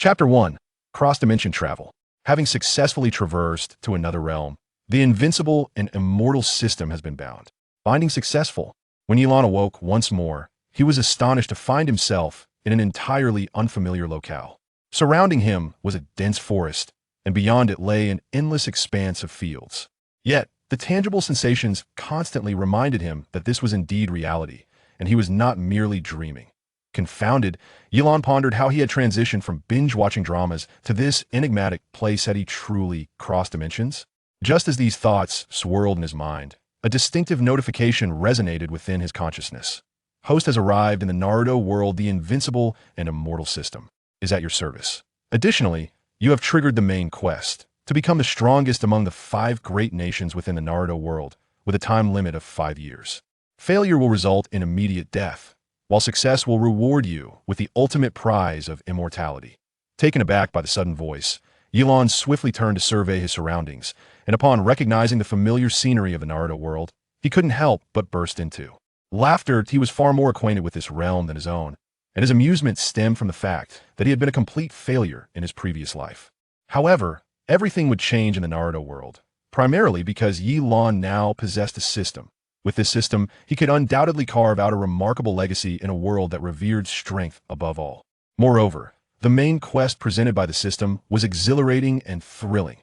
Chapter 1. Cross-Dimension Travel. Having successfully traversed to another realm, the Invincible and Immortal System has been bound. Finding successful, when Ye Lan awoke once more, he was astonished to find himself in an entirely unfamiliar locale. Surrounding him was a dense forest, and beyond it lay an endless expanse of fields. Yet, the tangible sensations constantly reminded him that this was indeed reality, and he was not merely dreaming. Confounded, Ye Lan pondered how he had transitioned from binge-watching dramas to this enigmatic place. Had he truly crossed dimensions? Just as these thoughts swirled in his mind, a distinctive notification resonated within his consciousness. Host has arrived in the Naruto world. The Invincible and Immortal System is at your service. Additionally, you have triggered the main quest to become the strongest among the 5 great nations within the Naruto world, with a time limit of 5 years. Failure will result in immediate death, while success will reward you with the ultimate prize of immortality. Taken aback by the sudden voice, Ye Lan swiftly turned to survey his surroundings, and upon recognizing the familiar scenery of the Naruto world, he couldn't help but burst into laughter. He was far more acquainted with this realm than his own, and his amusement stemmed from the fact that he had been a complete failure in his previous life. However, everything would change in the Naruto world, primarily because Ye Lan now possessed a system. With this system, he could undoubtedly carve out a remarkable legacy in a world that revered strength above all. Moreover, the main quest presented by the system was exhilarating and thrilling.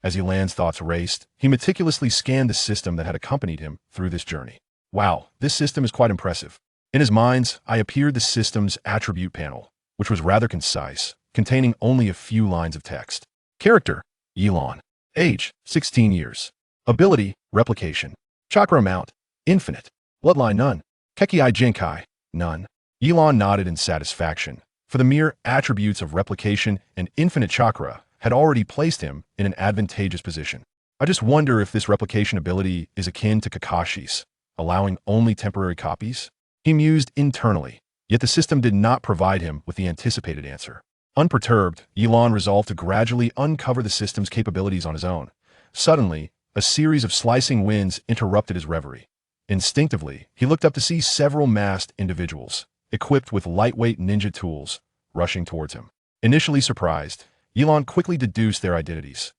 As Ye Lan's thoughts raced, he meticulously scanned the system that had accompanied him through this journey. Wow, this system is quite impressive. In his mind's eye appeared the system's attribute panel, which was rather concise, containing only a few lines of text. Character: Ye Lan. Age: 16 years. Ability: Replication. Chakra amount: infinite. Bloodline: none. Kekkai Jinkai: none. Ye Lan nodded in satisfaction, for the mere attributes of replication and infinite chakra had already placed him in an advantageous position. I just wonder if this replication ability is akin to Kakashi's, allowing only temporary copies? He mused internally, yet the system did not provide him with the anticipated answer. Unperturbed, Ye Lan resolved to gradually uncover the system's capabilities on his own. Suddenly, a series of slicing winds interrupted his reverie. Instinctively, he looked up to see several masked individuals, equipped with lightweight ninja tools, rushing towards him. Initially surprised, Ye Lan quickly deduced their identities.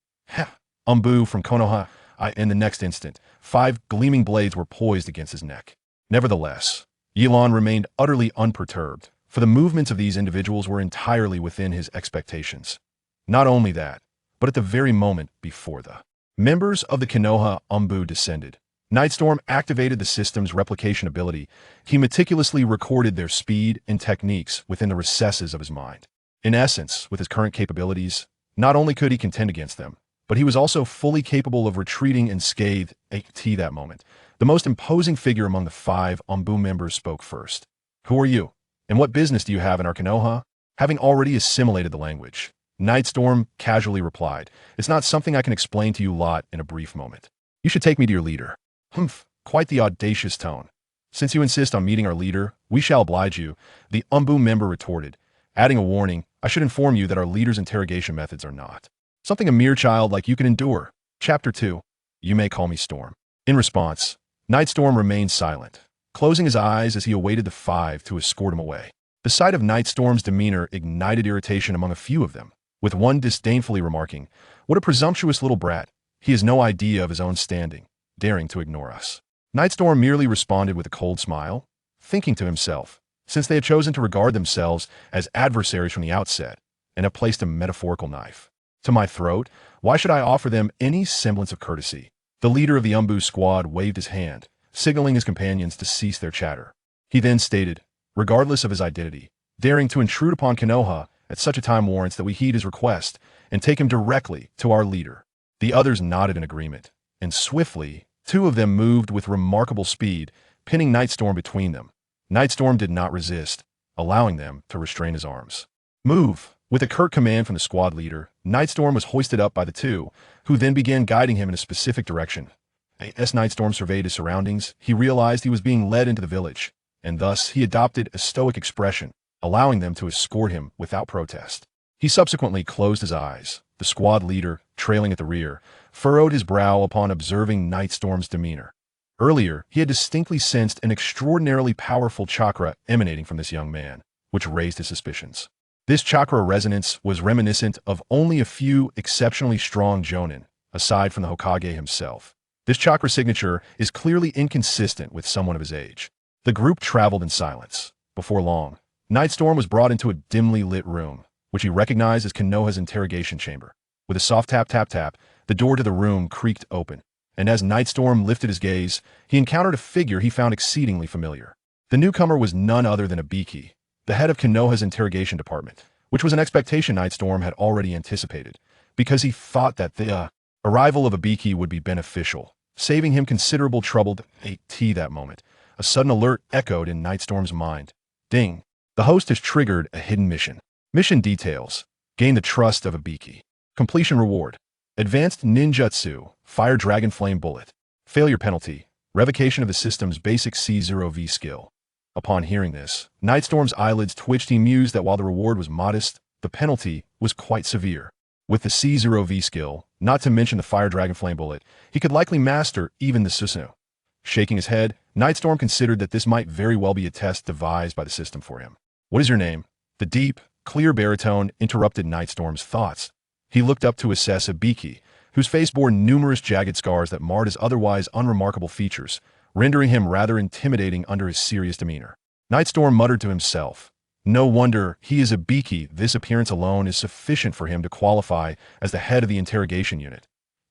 Anbu from Konoha. In the next instant, 5 gleaming blades were poised against his neck. Nevertheless, Ye Lan remained utterly unperturbed, for the movements of these individuals were entirely within his expectations. Not only that, but at the very moment before the members of the Konoha Anbu descended, Nightstorm activated the system's replication ability. He meticulously recorded their speed and techniques within the recesses of his mind. In essence, with his current capabilities, not only could he contend against them, but he was also fully capable of retreating unscathed. At that moment, the most imposing figure among the 5 Anbu members spoke first. Who are you? And what business do you have in our Konoha? Having already assimilated the language, Nightstorm casually replied, "It's not something I can explain to you lot in a brief moment. You should take me to your leader." Humph, quite the audacious tone. "Since you insist on meeting our leader, we shall oblige you," the Anbu member retorted, adding a warning, "I should inform you that our leader's interrogation methods are not something a mere child like you can endure." Chapter 2. You may call me Storm. In response, Nightstorm remained silent, closing his eyes as he awaited the 5 to escort him away. The sight of Nightstorm's demeanor ignited irritation among a few of them, with one disdainfully remarking, "What a presumptuous little brat. He has no idea of his own standing, daring to ignore us." Nightstorm merely responded with a cold smile, thinking to himself, since they had chosen to regard themselves as adversaries from the outset, and have placed a metaphorical knife to my throat, why should I offer them any semblance of courtesy? The leader of the Anbu squad waved his hand, signaling his companions to cease their chatter. He then stated, regardless of his identity, "Daring to intrude upon Konoha at such a time warrants that we heed his request and take him directly to our leader." The others nodded in agreement, and swiftly, 2 of them moved with remarkable speed, pinning Nightstorm between them. Nightstorm did not resist, allowing them to restrain his arms. "Move!" With a curt command from the squad leader, Nightstorm was hoisted up by the 2, who then began guiding him in a specific direction. As Nightstorm surveyed his surroundings, he realized he was being led into the village, and thus he adopted a stoic expression, allowing them to escort him without protest. He subsequently closed his eyes. The squad leader, trailing at the rear, furrowed his brow upon observing Nightstorm's demeanor. Earlier, he had distinctly sensed an extraordinarily powerful chakra emanating from this young man, which raised his suspicions. This chakra resonance was reminiscent of only a few exceptionally strong jonin, aside from the Hokage himself. This chakra signature is clearly inconsistent with someone of his age. The group traveled in silence. Before long, Nightstorm was brought into a dimly lit room, which he recognized as Konoha's interrogation chamber. With a soft tap tap tap, the door to the room creaked open, and as Nightstorm lifted his gaze, he encountered a figure he found exceedingly familiar. The newcomer was none other than Ibiki, the head of Konoha's interrogation department, which was an expectation Nightstorm had already anticipated, because he thought that the arrival of Ibiki would be beneficial, saving him considerable trouble that moment. A sudden alert echoed in Nightstorm's mind. Ding! The host has triggered a hidden mission. Mission details. Gain the trust of Ibiki. Completion reward. Advanced Ninjutsu, Fire Dragon Flame Bullet. Failure penalty. Revocation of the system's basic C0V skill. Upon hearing this, Nightstorm's eyelids twitched. He mused that while the reward was modest, the penalty was quite severe. With the C0V skill, not to mention the Fire Dragon Flame Bullet, he could likely master even the Susanoo. Shaking his head, Nightstorm considered that this might very well be a test devised by the system for him. What is your name? The deep, clear baritone interrupted Nightstorm's thoughts. He looked up to assess Ibiki, whose face bore numerous jagged scars that marred his otherwise unremarkable features, rendering him rather intimidating under his serious demeanor. Nightstorm muttered to himself, "No wonder he is Ibiki. This appearance alone is sufficient for him to qualify as the head of the interrogation unit."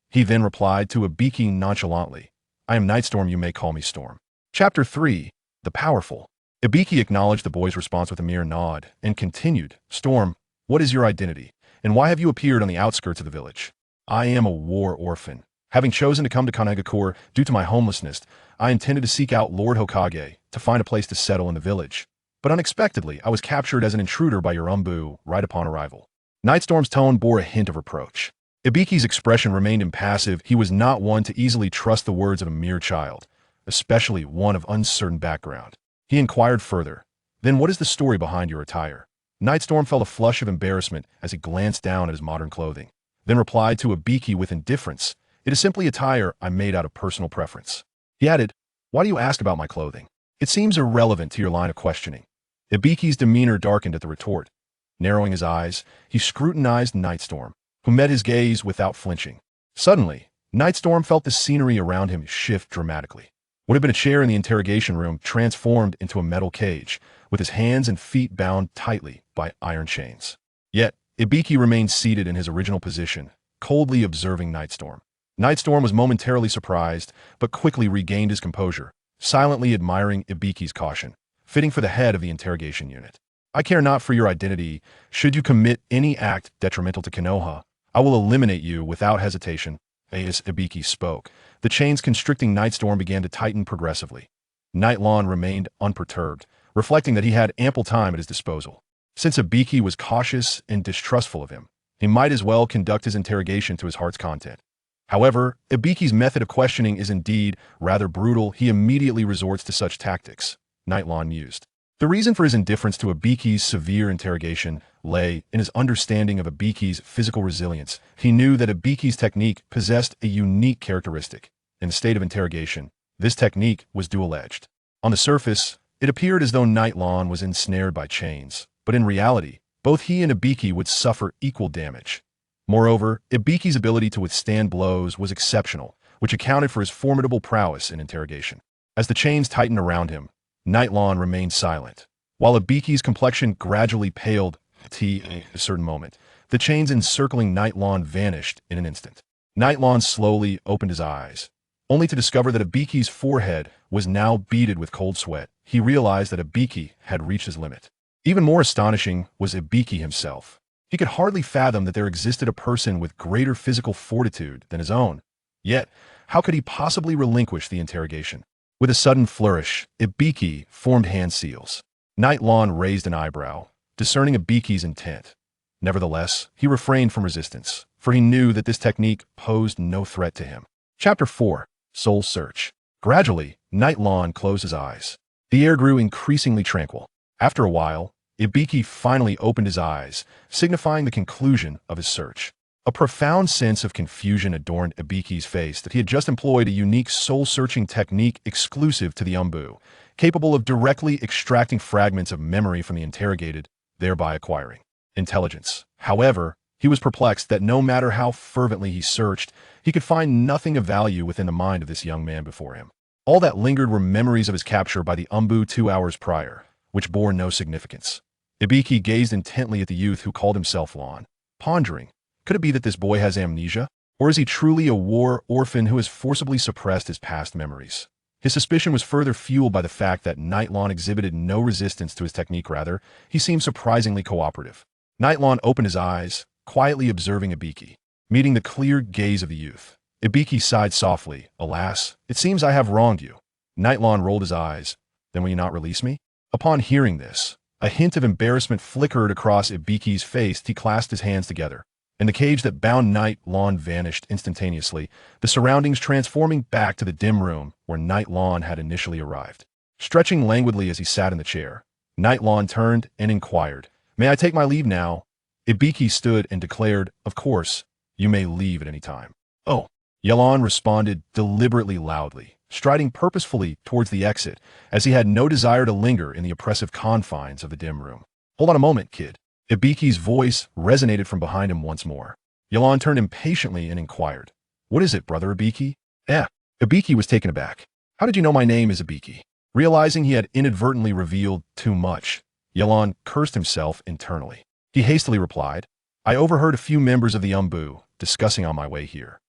He then replied to Ibiki nonchalantly, "I am Nightstorm, you may call me Storm." Chapter 3. The Powerful. Ibiki acknowledged the boy's response with a mere nod, and continued, "Storm, what is your identity, and why have you appeared on the outskirts of the village?" "I am a war orphan. Having chosen to come to Konoha due to my homelessness, I intended to seek out Lord Hokage to find a place to settle in the village. But unexpectedly, I was captured as an intruder by your Anbu right upon arrival." Nightstorm's tone bore a hint of reproach. Ibiki's expression remained impassive. He was not one to easily trust the words of a mere child, especially one of uncertain background. He inquired further, "Then what is the story behind your attire?" Nightstorm felt a flush of embarrassment as he glanced down at his modern clothing, then replied to Ibiki with indifference, "It is simply attire I made out of personal preference." He added, "Why do you ask about my clothing? It seems irrelevant to your line of questioning." Ibiki's demeanor darkened at the retort. Narrowing his eyes, he scrutinized Nightstorm, who met his gaze without flinching. Suddenly, Nightstorm felt the scenery around him shift dramatically. What had been a chair in the interrogation room transformed into a metal cage, with his hands and feet bound tightly by iron chains. Yet, Ibiki remained seated in his original position, coldly observing Nightstorm. Nightstorm was momentarily surprised, but quickly regained his composure, silently admiring Ibiki's caution, fitting for the head of the interrogation unit. "I care not for your identity. Should you commit any act detrimental to Konoha, I will eliminate you without hesitation." As Ibiki spoke, the chains constricting Nightstorm began to tighten progressively. Nightlon remained unperturbed, reflecting that he had ample time at his disposal. Since Ibiki was cautious and distrustful of him, he might as well conduct his interrogation to his heart's content. However, Ibiki's method of questioning is indeed rather brutal. He immediately resorts to such tactics, Nightlon mused. The reason for his indifference to Ibiki's severe interrogation lay in his understanding of Ibiki's physical resilience. He knew that Ibiki's technique possessed a unique characteristic. In the state of interrogation, this technique was dual-edged. On the surface, it appeared as though Nightlon was ensnared by chains, but in reality, both he and Ibiki would suffer equal damage. Moreover, Ibiki's ability to withstand blows was exceptional, which accounted for his formidable prowess in interrogation. As the chains tightened around him, Nightlon remained silent. While Ibiki's complexion gradually paled at a certain moment, the chains encircling Nightlon vanished in an instant. Nightlon slowly opened his eyes, only to discover that Ibiki's forehead was now beaded with cold sweat. He realized that Ibiki had reached his limit. Even more astonishing was Ibiki himself. He could hardly fathom that there existed a person with greater physical fortitude than his own. Yet, how could he possibly relinquish the interrogation? With a sudden flourish, Ibiki formed hand seals. Nightlon raised an eyebrow, discerning Ibiki's intent. Nevertheless, he refrained from resistance, for he knew that this technique posed no threat to him. Chapter 4. Soul Search. Gradually, Nightlon closed his eyes. The air grew increasingly tranquil. After a while, Ibiki finally opened his eyes, signifying the conclusion of his search. A profound sense of confusion adorned Ibiki's face that he had just employed a unique soul-searching technique exclusive to the Anbu, capable of directly extracting fragments of memory from the interrogated, thereby acquiring intelligence. However, he was perplexed that no matter how fervently he searched, he could find nothing of value within the mind of this young man before him. All that lingered were memories of his capture by the Anbu 2 hours prior, which bore no significance. Ibiki gazed intently at the youth who called himself Lan, pondering, could it be that this boy has amnesia? Or is he truly a war orphan who has forcibly suppressed his past memories? His suspicion was further fueled by the fact that Night Lan exhibited no resistance to his technique. Rather, he seemed surprisingly cooperative. Night Lan opened his eyes, quietly observing Ibiki, meeting the clear gaze of the youth. Ibiki sighed softly. Alas, it seems I have wronged you. Night Lan rolled his eyes. Then will you not release me? Upon hearing this, a hint of embarrassment flickered across Ibiki's face. He clasped his hands together, and the cage that bound Night Lan vanished instantaneously, the surroundings transforming back to the dim room where Night Lan had initially arrived. Stretching languidly as he sat in the chair, Night Lan turned and inquired, "May I take my leave now?" Ibiki stood and declared, "Of course, you may leave at any time." "Oh," Ye Lan responded deliberately loudly, striding purposefully towards the exit, as he had no desire to linger in the oppressive confines of the dim room. "Hold on a moment, kid." Ibiki's voice resonated from behind him once more. Ye Lan turned impatiently and inquired, "What is it, brother Ibiki?" Ibiki was taken aback. "How did you know my name is Ibiki?" Realizing he had inadvertently revealed too much, Ye Lan cursed himself internally. He hastily replied, "I overheard a few members of the Anbu discussing on my way here."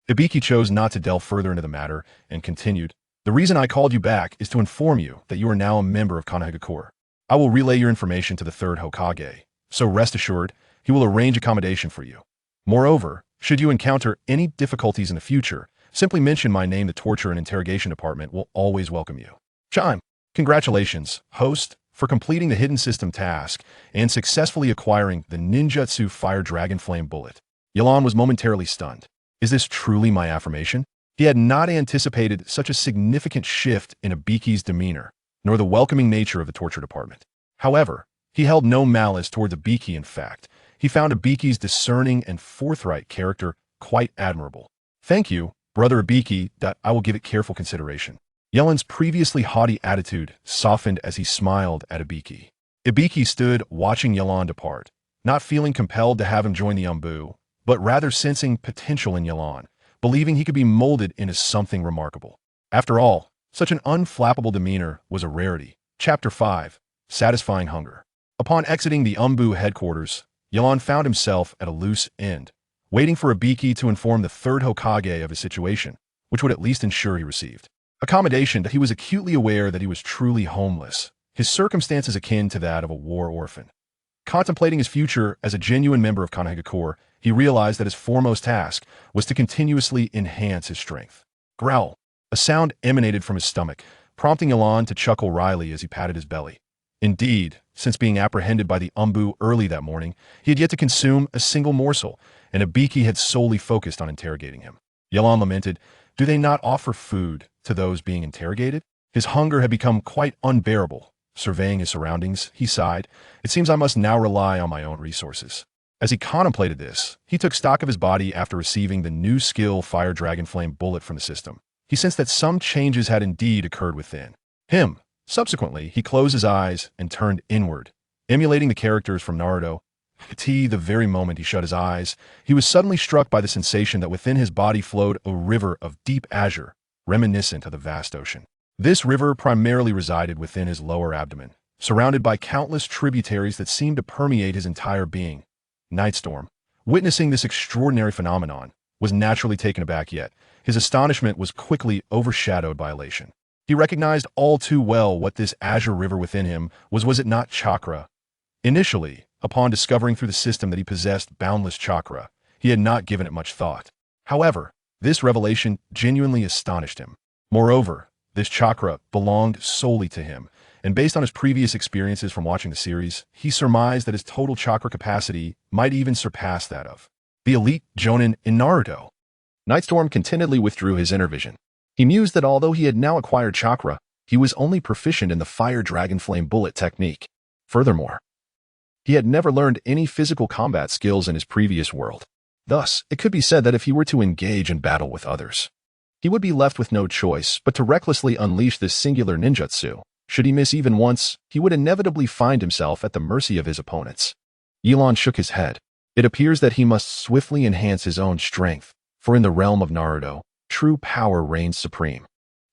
Ibiki chose not to delve further into the matter and continued, "The reason I called you back is to inform you that you are now a member of Konoha. I will relay your information to the third Hokage, so rest assured, he will arrange accommodation for you. Moreover, should you encounter any difficulties in the future, simply mention my name. The torture and interrogation department will always welcome you." Chime. Congratulations, host, for completing the hidden system task and successfully acquiring the Ninjutsu Fire Dragon Flame Bullet. Ye Lan was momentarily stunned. Is this truly my affirmation? He had not anticipated such a significant shift in Ibiki's demeanor, nor the welcoming nature of the torture department. However, he held no malice towards Ibiki. In fact, he found Ibiki's discerning and forthright character quite admirable. "Thank you, brother Ibiki, that I will give it careful consideration." Ye Lan's previously haughty attitude softened as he smiled at Ibiki. Ibiki stood watching Ye Lan depart, not feeling compelled to have him join the Anbu, but rather sensing potential in Ye Lan, believing he could be molded into something remarkable. After all, such an unflappable demeanor was a rarity. Chapter 5. Satisfying Hunger. Upon exiting the Anbu headquarters, Ye Lan found himself at a loose end, waiting for Ibiki to inform the third Hokage of his situation, which would at least ensure he received accommodation. That he was acutely aware that he was truly homeless, his circumstances akin to that of a war orphan. Contemplating his future as a genuine member of Konoha, he realized that his foremost task was to continuously enhance his strength. Growl. A sound emanated from his stomach, prompting Ye Lan to chuckle wryly as he patted his belly. Indeed, since being apprehended by the Anbu early that morning, he had yet to consume a single morsel, and Ibiki had solely focused on interrogating him. Ye Lan lamented, "Do they not offer food to those being interrogated?" His hunger had become quite unbearable. Surveying his surroundings, he sighed, "It seems I must now rely on my own resources." As he contemplated this, he took stock of his body after receiving the new skill Fire Dragon Flame Bullet from the system. He sensed that some changes had indeed occurred within him. Subsequently, he closed his eyes and turned inward, emulating the characters from Naruto. The very moment he shut his eyes, he was suddenly struck by the sensation that within his body flowed a river of deep azure, reminiscent of the vast ocean. This river primarily resided within his lower abdomen, surrounded by countless tributaries that seemed to permeate his entire being. Nightstorm, witnessing this extraordinary phenomenon, was naturally taken aback, yet his astonishment was quickly overshadowed by elation. He recognized all too well what this azure river within him was it not chakra? Initially, upon discovering through the system that he possessed boundless chakra, he had not given it much thought. However, this revelation genuinely astonished him. Moreover, this chakra belonged solely to him, and based on his previous experiences from watching the series, he surmised that his total chakra capacity might even surpass that of the elite Jonin in Naruto. Nightstorm contentedly withdrew his inner vision. He mused that although he had now acquired chakra, he was only proficient in the Fire Dragon Flame Bullet technique. Furthermore, he had never learned any physical combat skills in his previous world. Thus, it could be said that if he were to engage in battle with others, he would be left with no choice but to recklessly unleash this singular ninjutsu. Should he miss even once, he would inevitably find himself at the mercy of his opponents. Ye Lan shook his head. It appears that he must swiftly enhance his own strength, for in the realm of Naruto, true power reigns supreme.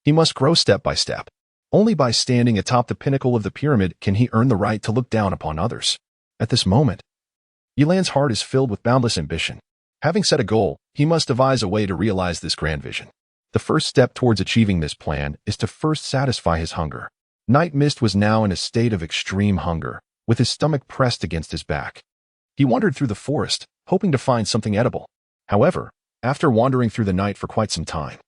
He must grow step by step. Only by standing atop the pinnacle of the pyramid can he earn the right to look down upon others. At this moment, Ye Lan's heart is filled with boundless ambition. Having set a goal, he must devise a way to realize this grand vision. The first step towards achieving this plan is to first satisfy his hunger. Night Mist was now in a state of extreme hunger, with his stomach pressed against his back. He wandered through the forest, hoping to find something edible. However, after wandering through the night for quite some time,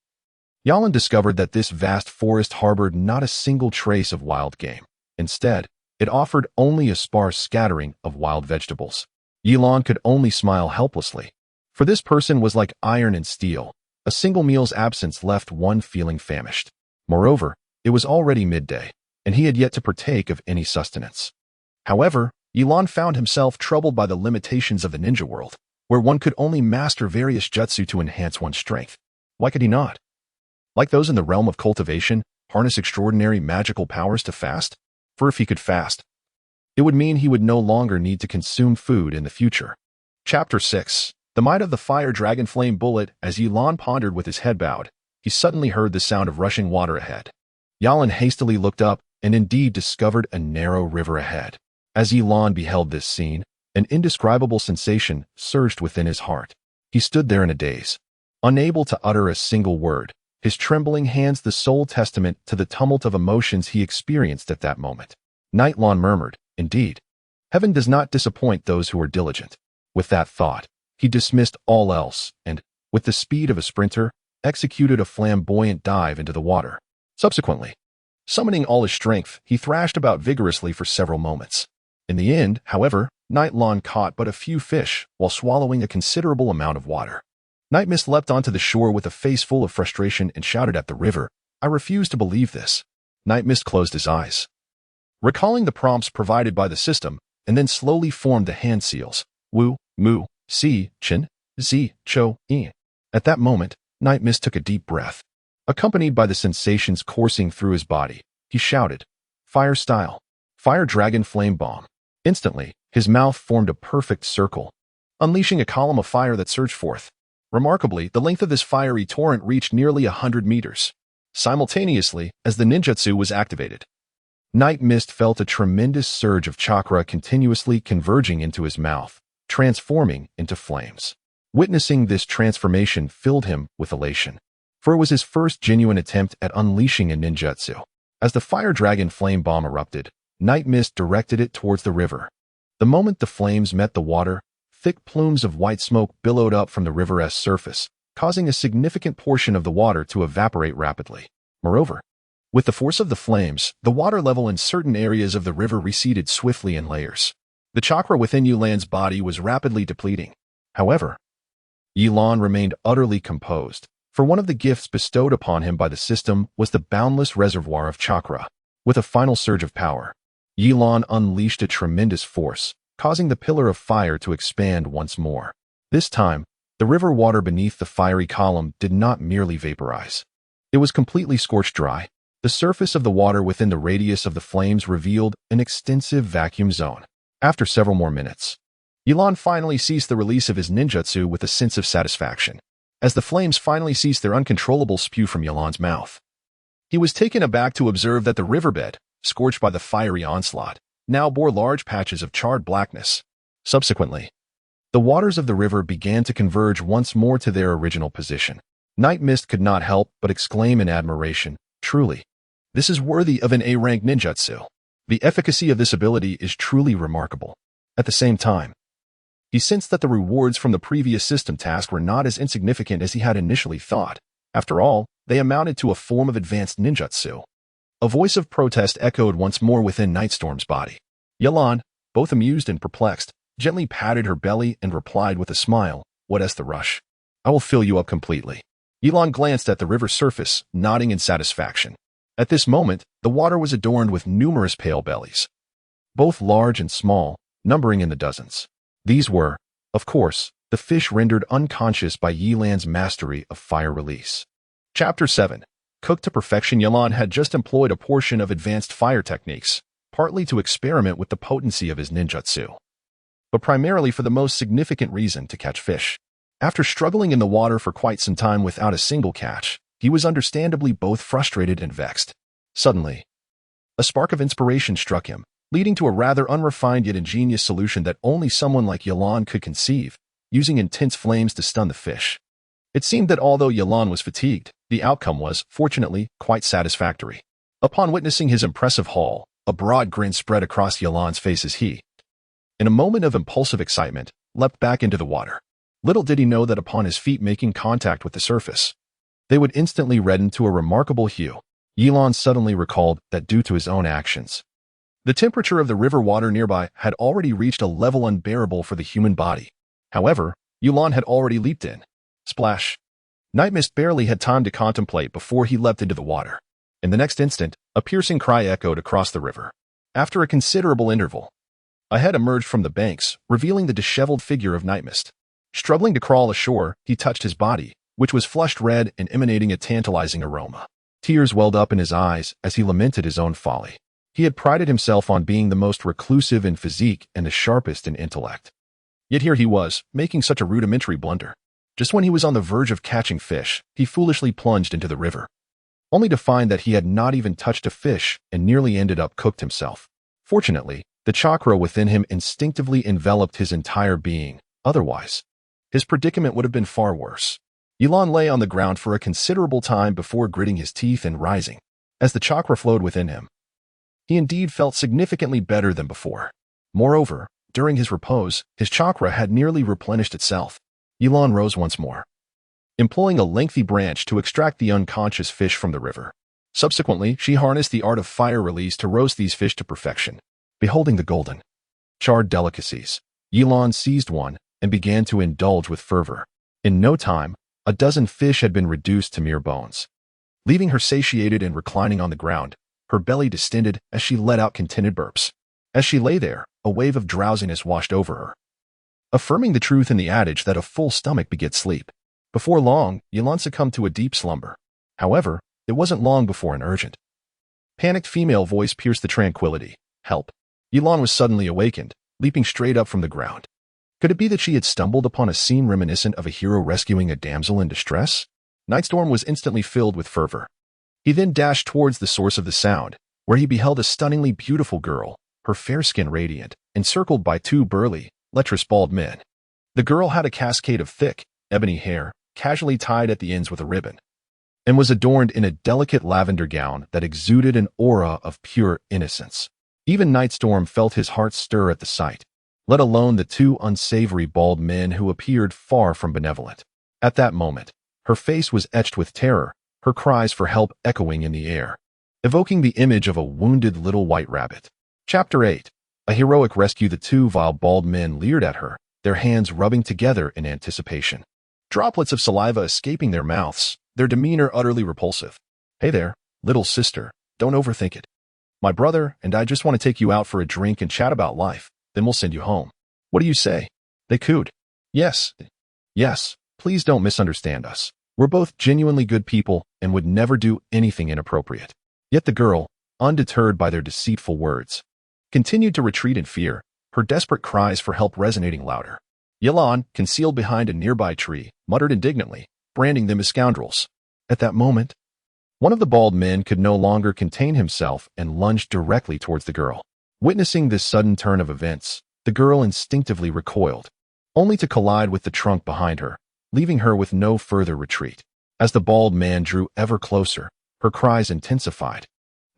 Ye Lan discovered that this vast forest harbored not a single trace of wild game. Instead, it offered only a sparse scattering of wild vegetables. Ye Lan could only smile helplessly, for this person was like iron and steel. A single meal's absence left one feeling famished. Moreover, it was already midday, and he had yet to partake of any sustenance. However, Ye Lan found himself troubled by the limitations of the ninja world, where one could only master various jutsu to enhance one's strength. Why could he not, like those in the realm of cultivation, harness extraordinary magical powers to fast? For if he could fast, it would mean he would no longer need to consume food in the future. Chapter 6. The Might of the Fire Dragon Flame Bullet. As Ye Lan pondered with his head bowed, he suddenly heard the sound of rushing water ahead. Ye Lan hastily looked up and indeed discovered a narrow river ahead. As Ye Lan beheld this scene, an indescribable sensation surged within his heart. He stood there in a daze, unable to utter a single word, his trembling hands the sole testament to the tumult of emotions he experienced at that moment. Night Lan murmured, "Indeed, heaven does not disappoint those who are diligent." With that thought, he dismissed all else and, with the speed of a sprinter, executed a flamboyant dive into the water. Subsequently, summoning all his strength, he thrashed about vigorously for several moments. In the end, however, Night Lan caught but a few fish while swallowing a considerable amount of water. Night Mist leapt onto the shore with a face full of frustration and shouted at the river, "I refuse to believe this." Night Mist closed his eyes, recalling the prompts provided by the system, and then slowly formed the hand seals: Wu, Mu, Si, Chin, Zi, Cho, Yi. At that moment, Night Mist took a deep breath. Accompanied by the sensations coursing through his body, he shouted, "Fire style! Fire Dragon Flame Bomb!" Instantly, his mouth formed a perfect circle, unleashing a column of fire that surged forth. Remarkably, the length of this fiery torrent reached nearly 100 meters. Simultaneously, as the ninjutsu was activated, Night Mist felt a tremendous surge of chakra continuously converging into his mouth, transforming into flames. Witnessing this transformation filled him with elation, for it was his first genuine attempt at unleashing a ninjutsu. As the Fire Dragon Flame Bomb erupted, Night Mist directed it towards the river. The moment the flames met the water, thick plumes of white smoke billowed up from the river's surface, causing a significant portion of the water to evaporate rapidly. Moreover, with the force of the flames, the water level in certain areas of the river receded swiftly in layers. The chakra within Ye Lan's body was rapidly depleting. However, Ye Lan remained utterly composed, for one of the gifts bestowed upon him by the system was the boundless reservoir of chakra. With a final surge of power, Ye Lan unleashed a tremendous force, causing the pillar of fire to expand once more. This time, the river water beneath the fiery column did not merely vaporize. It was completely scorched dry. The surface of the water within the radius of the flames revealed an extensive vacuum zone. After several more minutes, Ye Lan finally ceased the release of his ninjutsu with a sense of satisfaction. As the flames finally ceased their uncontrollable spew from Ye Lan's mouth, he was taken aback to observe that the riverbed, scorched by the fiery onslaught, now bore large patches of charred blackness. Subsequently, the waters of the river began to converge once more to their original position. Night Mist could not help but exclaim in admiration, "Truly, this is worthy of an A-rank ninjutsu. The efficacy of this ability is truly remarkable." At the same time, he sensed that the rewards from the previous system task were not as insignificant as he had initially thought. After all, they amounted to a form of advanced ninjutsu. A voice of protest echoed once more within Nightstorm's body. Ye Lan, both amused and perplexed, gently patted her belly and replied with a smile, "What's the rush? I will fill you up completely." Ye Lan glanced at the river's surface, nodding in satisfaction. At this moment, the water was adorned with numerous pale bellies, both large and small, numbering in the dozens. These were, of course, the fish rendered unconscious by Ye Lan's mastery of fire release. Chapter 7. Cooked to perfection. Ye Lan had just employed a portion of advanced fire techniques, partly to experiment with the potency of his ninjutsu. but primarily for the most significant reason: to catch fish. After struggling in the water for quite some time without a single catch, he was understandably both frustrated and vexed. Suddenly, a spark of inspiration struck him, leading to a rather unrefined yet ingenious solution that only someone like Ye Lan could conceive, using intense flames to stun the fish. It seemed that although Ye Lan was fatigued, the outcome was, fortunately, quite satisfactory. Upon witnessing his impressive haul, a broad grin spread across Ye Lan's face as he, in a moment of impulsive excitement, leapt back into the water. Little did he know that upon his feet making contact with the surface, they would instantly redden to a remarkable hue. Ye Lan suddenly recalled that due to his own actions, the temperature of the river water nearby had already reached a level unbearable for the human body. However, Ye Lan had already leaped in. Splash! Night Mist barely had time to contemplate before he leapt into the water. In the next instant, a piercing cry echoed across the river. After a considerable interval, a head emerged from the banks, revealing the disheveled figure of Night Mist. Struggling to crawl ashore, he touched his body, which was flushed red and emanating a tantalizing aroma. Tears welled up in his eyes as he lamented his own folly. He had prided himself on being the most reclusive in physique and the sharpest in intellect. Yet here he was, making such a rudimentary blunder. Just when he was on the verge of catching fish, he foolishly plunged into the river, only to find that he had not even touched a fish and nearly ended up cooked himself. Fortunately, the chakra within him instinctively enveloped his entire being. Otherwise, his predicament would have been far worse. Ye Lan lay on the ground for a considerable time before gritting his teeth and rising. As the chakra flowed within him, he indeed felt significantly better than before. Moreover, during his repose, his chakra had nearly replenished itself. Ye Lan rose once more, employing a lengthy branch to extract the unconscious fish from the river. Subsequently, she harnessed the art of fire release to roast these fish to perfection. Beholding the golden, charred delicacies, Ye Lan seized one and began to indulge with fervor. In no time, a dozen fish had been reduced to mere bones. Leaving her satiated and reclining on the ground, her belly distended as she let out contented burps. As she lay there, a wave of drowsiness washed over her, affirming the truth in the adage that a full stomach begets sleep. Before long, Ye Lan succumbed to a deep slumber. However, it wasn't long before an urgent, panicked female voice pierced the tranquility. Help! Ye Lan was suddenly awakened, leaping straight up from the ground. Could it be that she had stumbled upon a scene reminiscent of a hero rescuing a damsel in distress? Nightstorm was instantly filled with fervor. He then dashed towards the source of the sound, where he beheld a stunningly beautiful girl, her fair skin radiant, encircled by two burly, lecherous bald men. The girl had a cascade of thick, ebony hair, casually tied at the ends with a ribbon, and was adorned in a delicate lavender gown that exuded an aura of pure innocence. Even Nightstorm felt his heart stir at the sight, let alone the two unsavory bald men who appeared far from benevolent. At that moment, her face was etched with terror, her cries for help echoing in the air, evoking the image of a wounded little white rabbit. Chapter 8. A heroic rescue. The two vile bald men leered at her, their hands rubbing together in anticipation, droplets of saliva escaping their mouths, their demeanor utterly repulsive. Hey there, little sister, don't overthink it. My brother and I just want to take you out for a drink and chat about life, then we'll send you home. What do you say? They cooed. Yes, please don't misunderstand us. We're both genuinely good people and would never do anything inappropriate. Yet the girl, undeterred by their deceitful words, continued to retreat in fear, her desperate cries for help resonating louder. Ye Lan, concealed behind a nearby tree, muttered indignantly, branding them as scoundrels. At that moment, one of the bald men could no longer contain himself and lunged directly towards the girl. Witnessing this sudden turn of events, the girl instinctively recoiled, only to collide with the trunk behind her, leaving her with no further retreat. As the bald man drew ever closer, her cries intensified,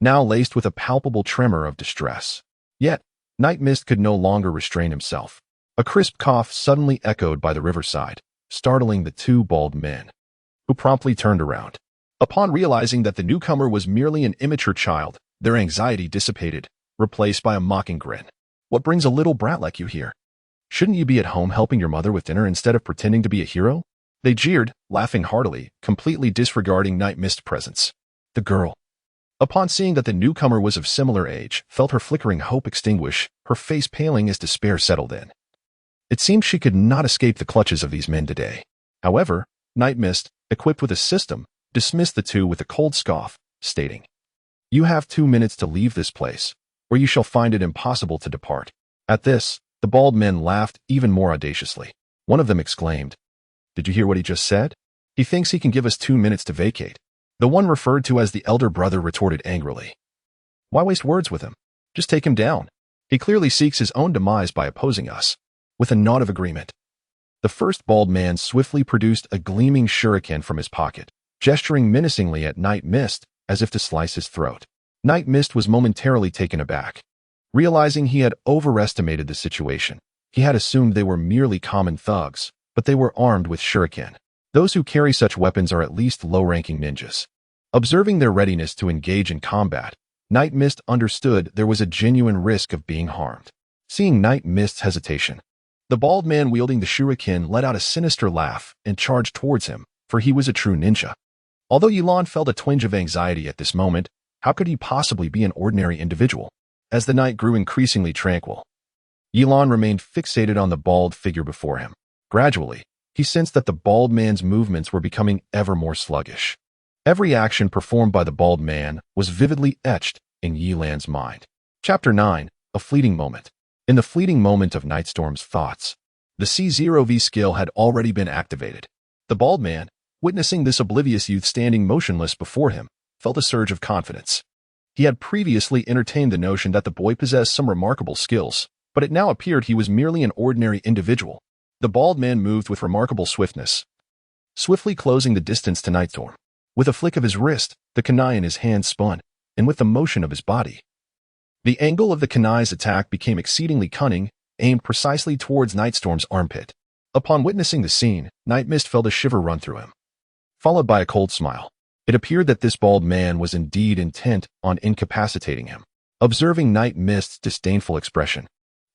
now laced with a palpable tremor of distress. Yet, Night Mist could no longer restrain himself. A crisp cough suddenly echoed by the riverside, startling the two bald men, who promptly turned around. Upon realizing that the newcomer was merely an immature child, their anxiety dissipated, replaced by a mocking grin. What brings a little brat like you here? Shouldn't you be at home helping your mother with dinner instead of pretending to be a hero? They jeered, laughing heartily, completely disregarding Night Mist's presence. The girl, upon seeing that the newcomer was of similar age, felt her flickering hope extinguish, her face paling as despair settled in. It seemed she could not escape the clutches of these men today. However, Night Mist, equipped with a system, dismissed the two with a cold scoff, stating, "You have 2 minutes to leave this place, or you shall find it impossible to depart." At this, The bald men laughed even more audaciously. One of them exclaimed, "Did you hear what he just said? He thinks he can give us 2 minutes to vacate." The one referred to as the elder brother retorted angrily, "Why waste words with him? Just take him down. He clearly seeks his own demise by opposing us." With a nod of agreement, the first bald man swiftly produced a gleaming shuriken from his pocket, gesturing menacingly at Night Mist as if to slice his throat. Night Mist was momentarily taken aback. Realizing he had overestimated the situation, he had assumed they were merely common thugs, but they were armed with shuriken. Those who carry such weapons are at least low-ranking ninjas. Observing their readiness to engage in combat, Night Mist understood there was a genuine risk of being harmed. Seeing Night Mist's hesitation, the bald man wielding the shuriken let out a sinister laugh and charged towards him, for he was a true ninja. Although Ye Lan felt a twinge of anxiety at this moment, how could he possibly be an ordinary individual? As the night grew increasingly tranquil, Ye Lan remained fixated on the bald figure before him. Gradually, he sensed that the bald man's movements were becoming ever more sluggish. Every action performed by the bald man was vividly etched in Ye Lan's mind. Chapter 9, A Fleeting Moment. In the fleeting moment of Nightstorm's thoughts, the C0V skill had already been activated. The bald man, witnessing this oblivious youth standing motionless before him, felt a surge of confidence. He had previously entertained the notion that the boy possessed some remarkable skills, but it now appeared he was merely an ordinary individual. The bald man moved with remarkable swiftness, swiftly closing the distance to Nightstorm. With a flick of his wrist, the kunai in his hand spun, and with the motion of his body, the angle of the kunai's attack became exceedingly cunning, aimed precisely towards Nightstorm's armpit. Upon witnessing the scene, Night Mist felt a shiver run through him, followed by a cold smile. It appeared that this bald man was indeed intent on incapacitating him. Observing Night Mist's disdainful expression,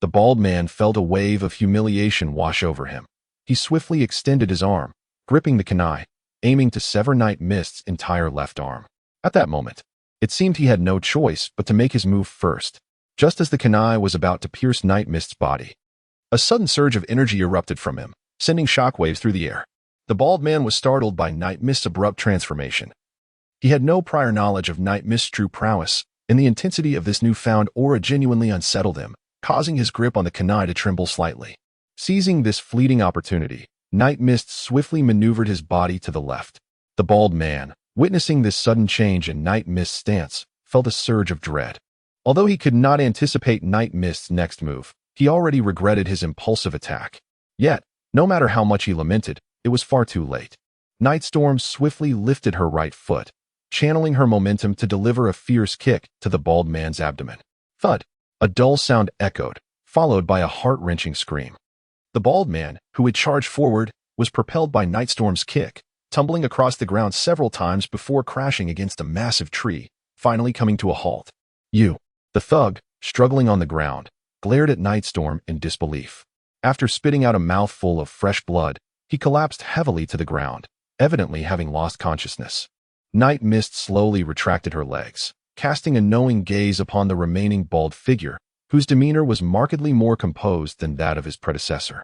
the bald man felt a wave of humiliation wash over him. He swiftly extended his arm, gripping the kunai, aiming to sever Night Mist's entire left arm. At that moment, it seemed he had no choice but to make his move first. Just as the kunai was about to pierce Night Mist's body, a sudden surge of energy erupted from him, sending shockwaves through the air. The bald man was startled by Night Mist's abrupt transformation. He had no prior knowledge of Night Mist's true prowess, and the intensity of this newfound aura genuinely unsettled him, causing his grip on the kunai to tremble slightly. Seizing this fleeting opportunity, Night Mist swiftly maneuvered his body to the left. The bald man, witnessing this sudden change in Night Mist's stance, felt a surge of dread. Although he could not anticipate Night Mist's next move, he already regretted his impulsive attack. Yet, no matter how much he lamented, it was far too late. Nightstorm swiftly lifted her right foot, channeling her momentum to deliver a fierce kick to the bald man's abdomen. Thud! A dull sound echoed, followed by a heart-wrenching scream. The bald man, who had charged forward, was propelled by Nightstorm's kick, tumbling across the ground several times before crashing against a massive tree, finally coming to a halt. The thug, struggling on the ground, glared at Nightstorm in disbelief. After spitting out a mouthful of fresh blood, he collapsed heavily to the ground, evidently having lost consciousness. Night Mist slowly retracted her legs, casting a knowing gaze upon the remaining bald figure, whose demeanor was markedly more composed than that of his predecessor.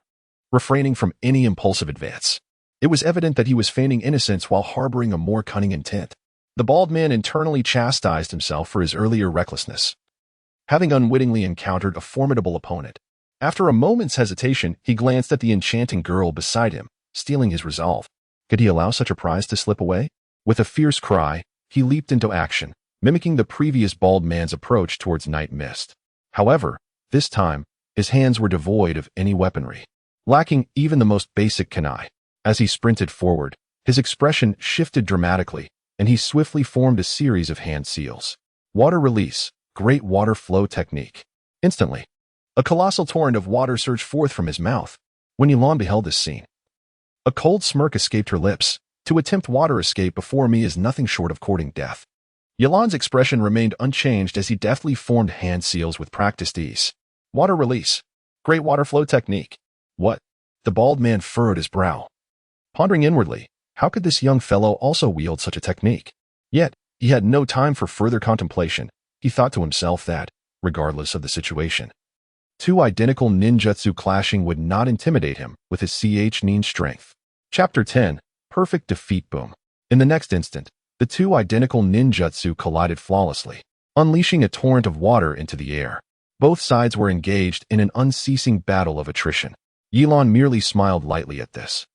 Refraining from any impulsive advance, it was evident that he was feigning innocence while harboring a more cunning intent. The bald man internally chastised himself for his earlier recklessness, having unwittingly encountered a formidable opponent. After a moment's hesitation, he glanced at the enchanting girl beside him, steeling his resolve. Could he allow such a prize to slip away? With a fierce cry, he leaped into action, mimicking the previous bald man's approach towards Night Mist. However, this time, his hands were devoid of any weaponry, lacking even the most basic kunai. As he sprinted forward, his expression shifted dramatically, and he swiftly formed a series of hand seals. Water release, great water flow technique. Instantly, a colossal torrent of water surged forth from his mouth. When Ye Lan beheld this scene, a cold smirk escaped her lips. To attempt water escape before me is nothing short of courting death. Ye Lan's expression remained unchanged as he deftly formed hand seals with practiced ease. Water release, great water flow technique. What? The bald man furrowed his brow, pondering inwardly, how could this young fellow also wield such a technique? Yet, he had no time for further contemplation. He thought to himself that, regardless of the situation, two identical ninjutsu clashing would not intimidate him with his nin strength. Chapter 10, Perfect Defeat Boom. In the next instant, the two identical ninjutsu collided flawlessly, unleashing a torrent of water into the air. Both sides were engaged in an unceasing battle of attrition. Ye Lan merely smiled lightly at this,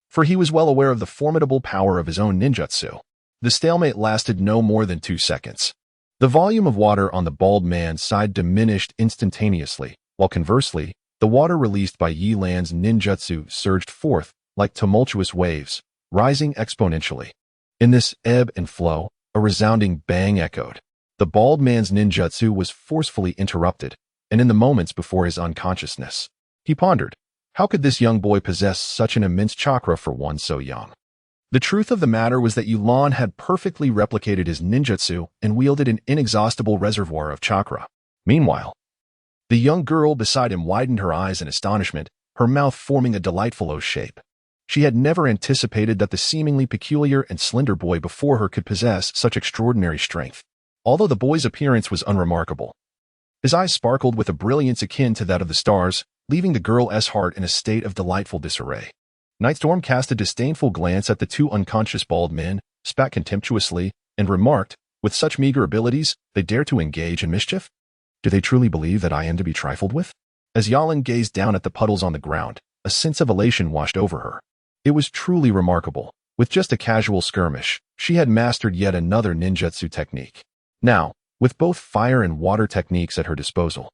for he was well aware of the formidable power of his own ninjutsu. The stalemate lasted no more than 2 seconds. The volume of water on the bald man's side diminished instantaneously, while conversely, the water released by Ye Lan's ninjutsu surged forth like tumultuous waves, rising exponentially. In this ebb and flow, a resounding bang echoed. The bald man's ninjutsu was forcefully interrupted, and in the moments before his unconsciousness, he pondered, how could this young boy possess such an immense chakra for one so young? The truth of the matter was that Ye Lan had perfectly replicated his ninjutsu and wielded an inexhaustible reservoir of chakra. Meanwhile, the young girl beside him widened her eyes in astonishment, her mouth forming a delightful O shape. She had never anticipated that the seemingly peculiar and slender boy before her could possess such extraordinary strength. Although the boy's appearance was unremarkable, his eyes sparkled with a brilliance akin to that of the stars, leaving the girl's heart in a state of delightful disarray. Nightstorm cast a disdainful glance at the 2 unconscious bald men, spat contemptuously, and remarked, with such meager abilities, they dare to engage in mischief? Do they truly believe that I am to be trifled with? As Ye Lan gazed down at the puddles on the ground, a sense of elation washed over her. It was truly remarkable. With just a casual skirmish, she had mastered yet another ninjutsu technique. Now, with both fire and water techniques at her disposal,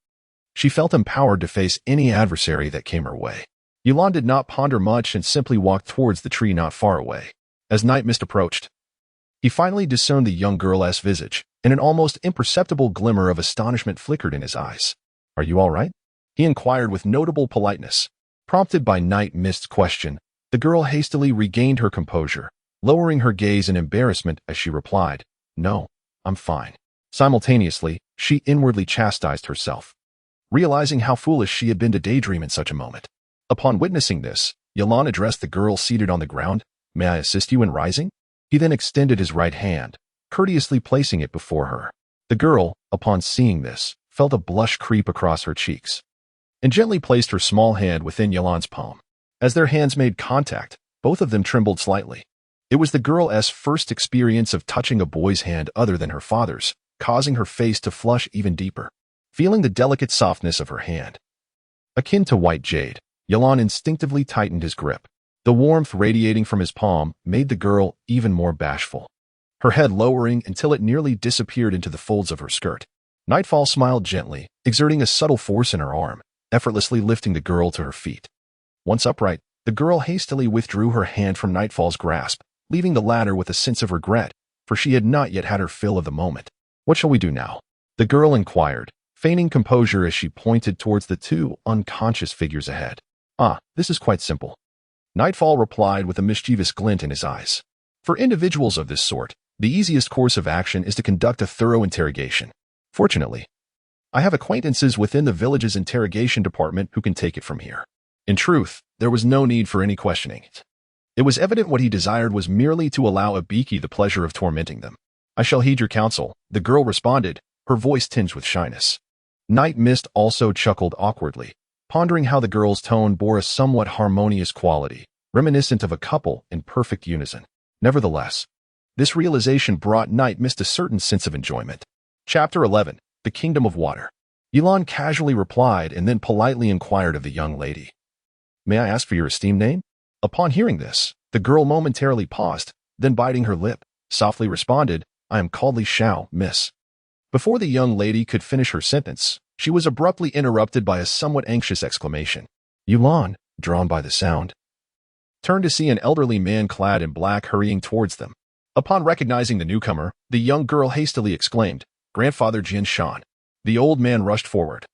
she felt empowered to face any adversary that came her way. Ye Lan did not ponder much and simply walked towards the tree not far away. As night mist approached, he finally discerned the young girl's visage, and an almost imperceptible glimmer of astonishment flickered in his eyes. Are you all right? He inquired with notable politeness. Prompted by night mist's question, the girl hastily regained her composure, lowering her gaze in embarrassment as she replied, No, I'm fine. Simultaneously, she inwardly chastised herself, realizing how foolish she had been to daydream in such a moment. Upon witnessing this, Ye Lan addressed the girl seated on the ground. May I assist you in rising? He then extended his right hand, courteously placing it before her. The girl, upon seeing this, felt a blush creep across her cheeks, and gently placed her small hand within Ye Lan's palm. As their hands made contact, both of them trembled slightly. It was the girl's first experience of touching a boy's hand other than her father's, causing her face to flush even deeper. Feeling the delicate softness of her hand, akin to white jade, Ye Lan instinctively tightened his grip. The warmth radiating from his palm made the girl even more bashful, her head lowering until it nearly disappeared into the folds of her skirt. Nightfall smiled gently, exerting a subtle force in her arm, effortlessly lifting the girl to her feet. Once upright, the girl hastily withdrew her hand from Nightfall's grasp, leaving the latter with a sense of regret, for she had not yet had her fill of the moment. What shall we do now? The girl inquired, feigning composure as she pointed towards the 2 unconscious figures ahead. This is quite simple. Nightfall replied with a mischievous glint in his eyes. For individuals of this sort, the easiest course of action is to conduct a thorough interrogation. Fortunately, I have acquaintances within the village's interrogation department who can take it from here. In truth, there was no need for any questioning. It was evident what he desired was merely to allow Ibiki the pleasure of tormenting them. I shall heed your counsel, the girl responded, her voice tinged with shyness. Night Mist also chuckled awkwardly, pondering how the girl's tone bore a somewhat harmonious quality, reminiscent of a couple in perfect unison. Nevertheless, this realization brought Night Mist a certain sense of enjoyment. Chapter 11, The Kingdom of Water. Ye Lan casually replied and then politely inquired of the young lady. May I ask for your esteemed name? Upon hearing this, the girl momentarily paused, then biting her lip, softly responded, I am called Li Shao, miss. Before the young lady could finish her sentence, she was abruptly interrupted by a somewhat anxious exclamation. Ye Lan, drawn by the sound, turned to see an elderly man clad in black hurrying towards them. Upon recognizing the newcomer, the young girl hastily exclaimed, Grandfather Jin Shan. The old man rushed forward,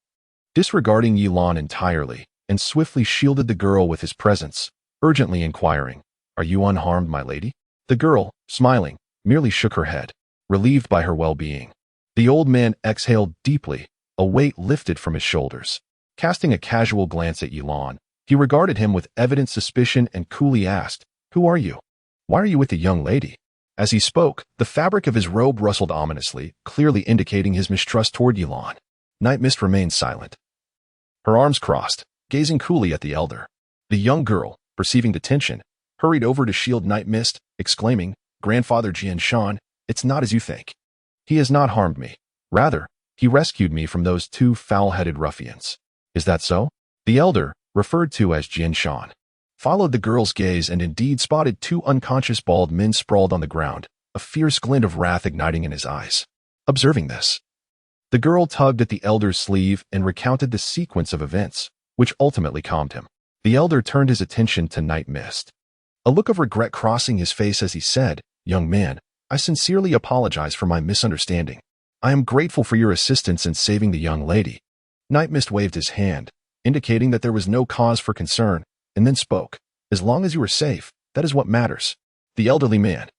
disregarding Ye Lan entirely, and swiftly shielded the girl with his presence, urgently inquiring, Are you unharmed, my lady? The girl, smiling, merely shook her head, relieved by her well-being. The old man exhaled deeply, a weight lifted from his shoulders. Casting a casual glance at Ye Lan, he regarded him with evident suspicion and coolly asked, Who are you? Why are you with the young lady? As he spoke, the fabric of his robe rustled ominously, clearly indicating his mistrust toward Ye Lan. Night Mist remained silent, her arms crossed, gazing coolly at the elder. The young girl, perceiving the tension, hurried over to shield Night Mist, exclaiming, Grandfather Jian Shan, it's not as you think. He has not harmed me. Rather, He rescued me from those two foul-headed ruffians. Is that so? The elder, referred to as Jin Shan, followed the girl's gaze and indeed spotted two unconscious bald men sprawled on the ground, a fierce glint of wrath igniting in his eyes. Observing this, the girl tugged at the elder's sleeve and recounted the sequence of events, which ultimately calmed him. The elder turned his attention to Night Mist, a look of regret crossing his face as he said, "Young man, I sincerely apologize for my misunderstanding. I am grateful for your assistance in saving the young lady." Night Mist waved his hand, indicating that there was no cause for concern, and then spoke, "As long as you are safe, that is what matters." The elderly man,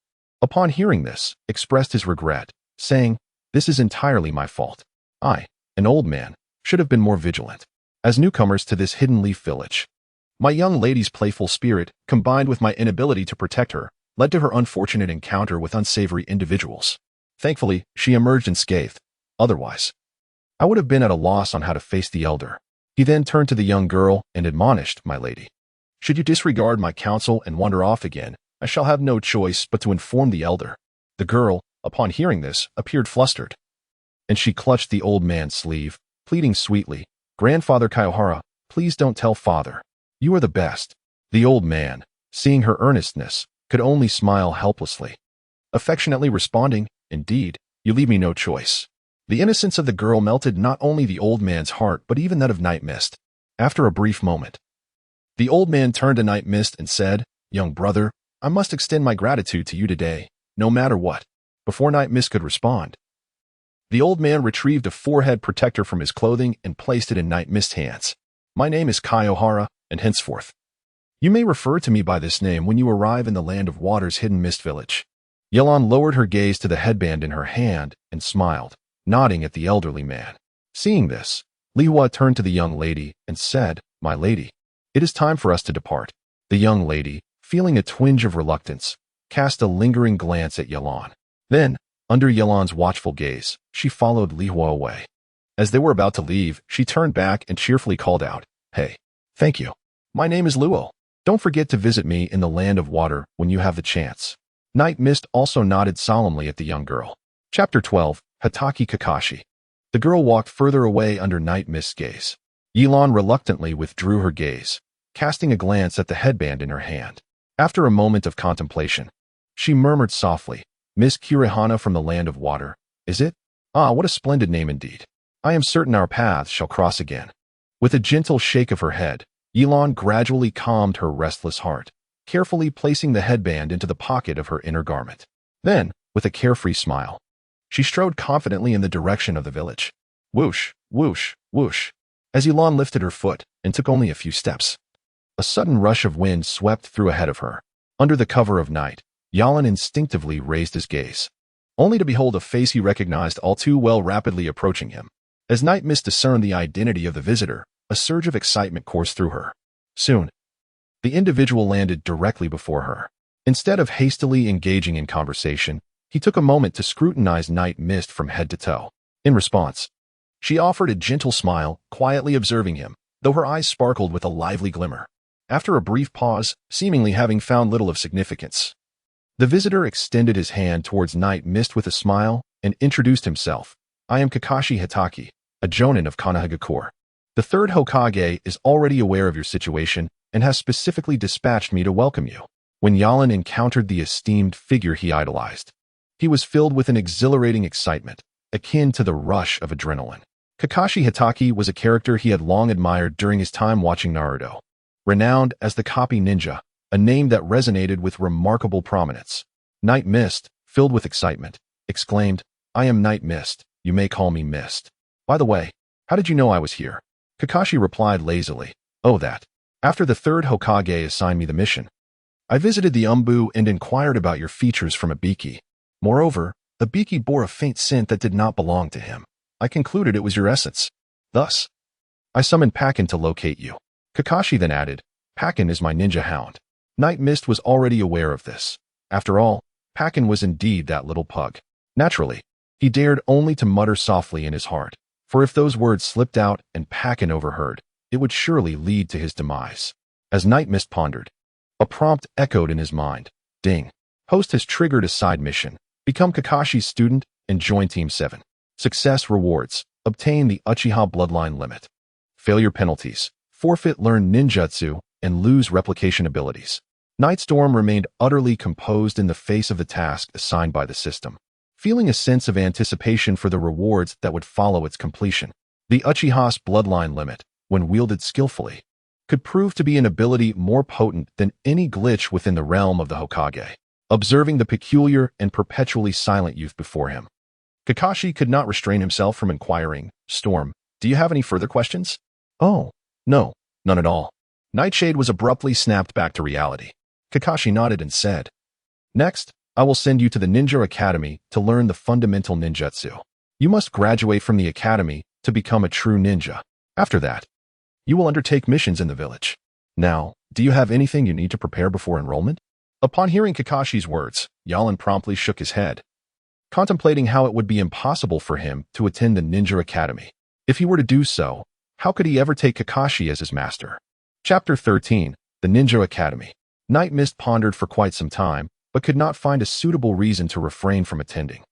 upon hearing this, expressed his regret, saying, "This is entirely my fault. I, an old man, should have been more vigilant. As newcomers to this hidden leaf village, my young lady's playful spirit, combined with my inability to protect her, led to her unfortunate encounter with unsavory individuals. Thankfully, she emerged unscathed. Otherwise, I would have been at a loss on how to face the elder." He then turned to the young girl and admonished, "My lady, should you disregard my counsel and wander off again, I shall have no choice but to inform the elder." The girl, upon hearing this, appeared flustered, and she clutched the old man's sleeve, pleading sweetly, "Grandfather Kaiohara, please don't tell father. You are the best." The old man, seeing her earnestness, could only smile helplessly, affectionately responding, "Indeed, you leave me no choice." The innocence of the girl melted not only the old man's heart but even that of Night Mist. After a brief moment, the old man turned to Night Mist and said, "Young brother, I must extend my gratitude to you today, no matter what." Before Night Mist could respond, the old man retrieved a forehead protector from his clothing and placed it in Night Mist's hands. "My name is Kaiohara, and henceforth, you may refer to me by this name when you arrive in the Land of Water's hidden mist village." Ye Lan lowered her gaze to the headband in her hand and smiled, nodding at the elderly man. Seeing this, Li Hua turned to the young lady and said, "My lady, it is time for us to depart." The young lady, feeling a twinge of reluctance, cast a lingering glance at Ye Lan. Then, under Ye Lan's watchful gaze, she followed Li Hua away. As they were about to leave, she turned back and cheerfully called out, "Hey, thank you. My name is Luo. Don't forget to visit me in the Land of Water when you have the chance." Night Mist also nodded solemnly at the young girl. Chapter 12, Hatake Kakashi. The girl walked further away under Night Mist's gaze. Ye Lan reluctantly withdrew her gaze, casting a glance at the headband in her hand. After a moment of contemplation, she murmured softly, "Miss Kurihana from the Land of Water, is it? Ah, what a splendid name indeed. I am certain our paths shall cross again." With a gentle shake of her head, Ye Lan gradually calmed her restless heart, carefully placing the headband into the pocket of her inner garment. Then, with a carefree smile, she strode confidently in the direction of the village. Whoosh, whoosh, whoosh. As Ye Lan lifted her foot and took only a few steps, a sudden rush of wind swept through ahead of her. Under the cover of night, Ye Lan instinctively raised his gaze, only to behold a face he recognized all too well rapidly approaching him. As Night Mist discerned the identity of the visitor, a surge of excitement coursed through her. Soon, the individual landed directly before her. Instead of hastily engaging in conversation, he took a moment to scrutinize Night Mist from head to toe. In response, she offered a gentle smile, quietly observing him, though her eyes sparkled with a lively glimmer. After a brief pause, seemingly having found little of significance, the visitor extended his hand towards Night Mist with a smile and introduced himself. "I am Kakashi Hatake, a jonin of Konoha. The third Hokage is already aware of your situation and has specifically dispatched me to welcome you." When Ye Lan encountered the esteemed figure he idolized, he was filled with an exhilarating excitement, akin to the rush of adrenaline. Kakashi Hatake was a character he had long admired during his time watching Naruto. Renowned as the copy ninja, a name that resonated with remarkable prominence. Night Mist, filled with excitement, exclaimed, "I am Night Mist, you may call me Mist. By the way, how did you know I was here?" Kakashi replied lazily, "Oh that. After the third Hokage assigned me the mission, I visited the Anbu and inquired about your features from a Biki. Moreover, the Biki bore a faint scent that did not belong to him. I concluded it was your essence. Thus, I summoned Pakin to locate you." Kakashi then added, "Pakin is my ninja hound." Night Mist was already aware of this. After all, Pakin was indeed that little pug. Naturally, he dared only to mutter softly in his heart, for if those words slipped out and Pakin overheard, it would surely lead to his demise. As Night Mist pondered, a prompt echoed in his mind. Ding. Host has triggered a side mission. Become Kakashi's student and join Team 7. Success rewards. obtain the Uchiha bloodline limit. Failure penalties: forfeit learned ninjutsu and lose replication abilities. Nightstorm remained utterly composed in the face of the task assigned by the system, feeling a sense of anticipation for the rewards that would follow its completion. The Uchiha's bloodline limit, when wielded skillfully, could prove to be an ability more potent than any glitch within the realm of the Hokage. Observing the peculiar and perpetually silent youth before him, Kakashi could not restrain himself from inquiring, "Storm, do you have any further questions?" "Oh, no, none at all." Nightshade was abruptly snapped back to reality. Kakashi nodded and said, "Next, I will send you to the Ninja Academy to learn the fundamental ninjutsu. You must graduate from the academy to become a true ninja. After that, you will undertake missions in the village. Now, do you have anything you need to prepare before enrollment?" Upon hearing Kakashi's words, Ye Lan promptly shook his head, contemplating how it would be impossible for him to attend the Ninja Academy. If he were to do so, how could he ever take Kakashi as his master? Chapter 13, The Ninja Academy. Night Mist pondered for quite some time, but could not find a suitable reason to refrain from attending.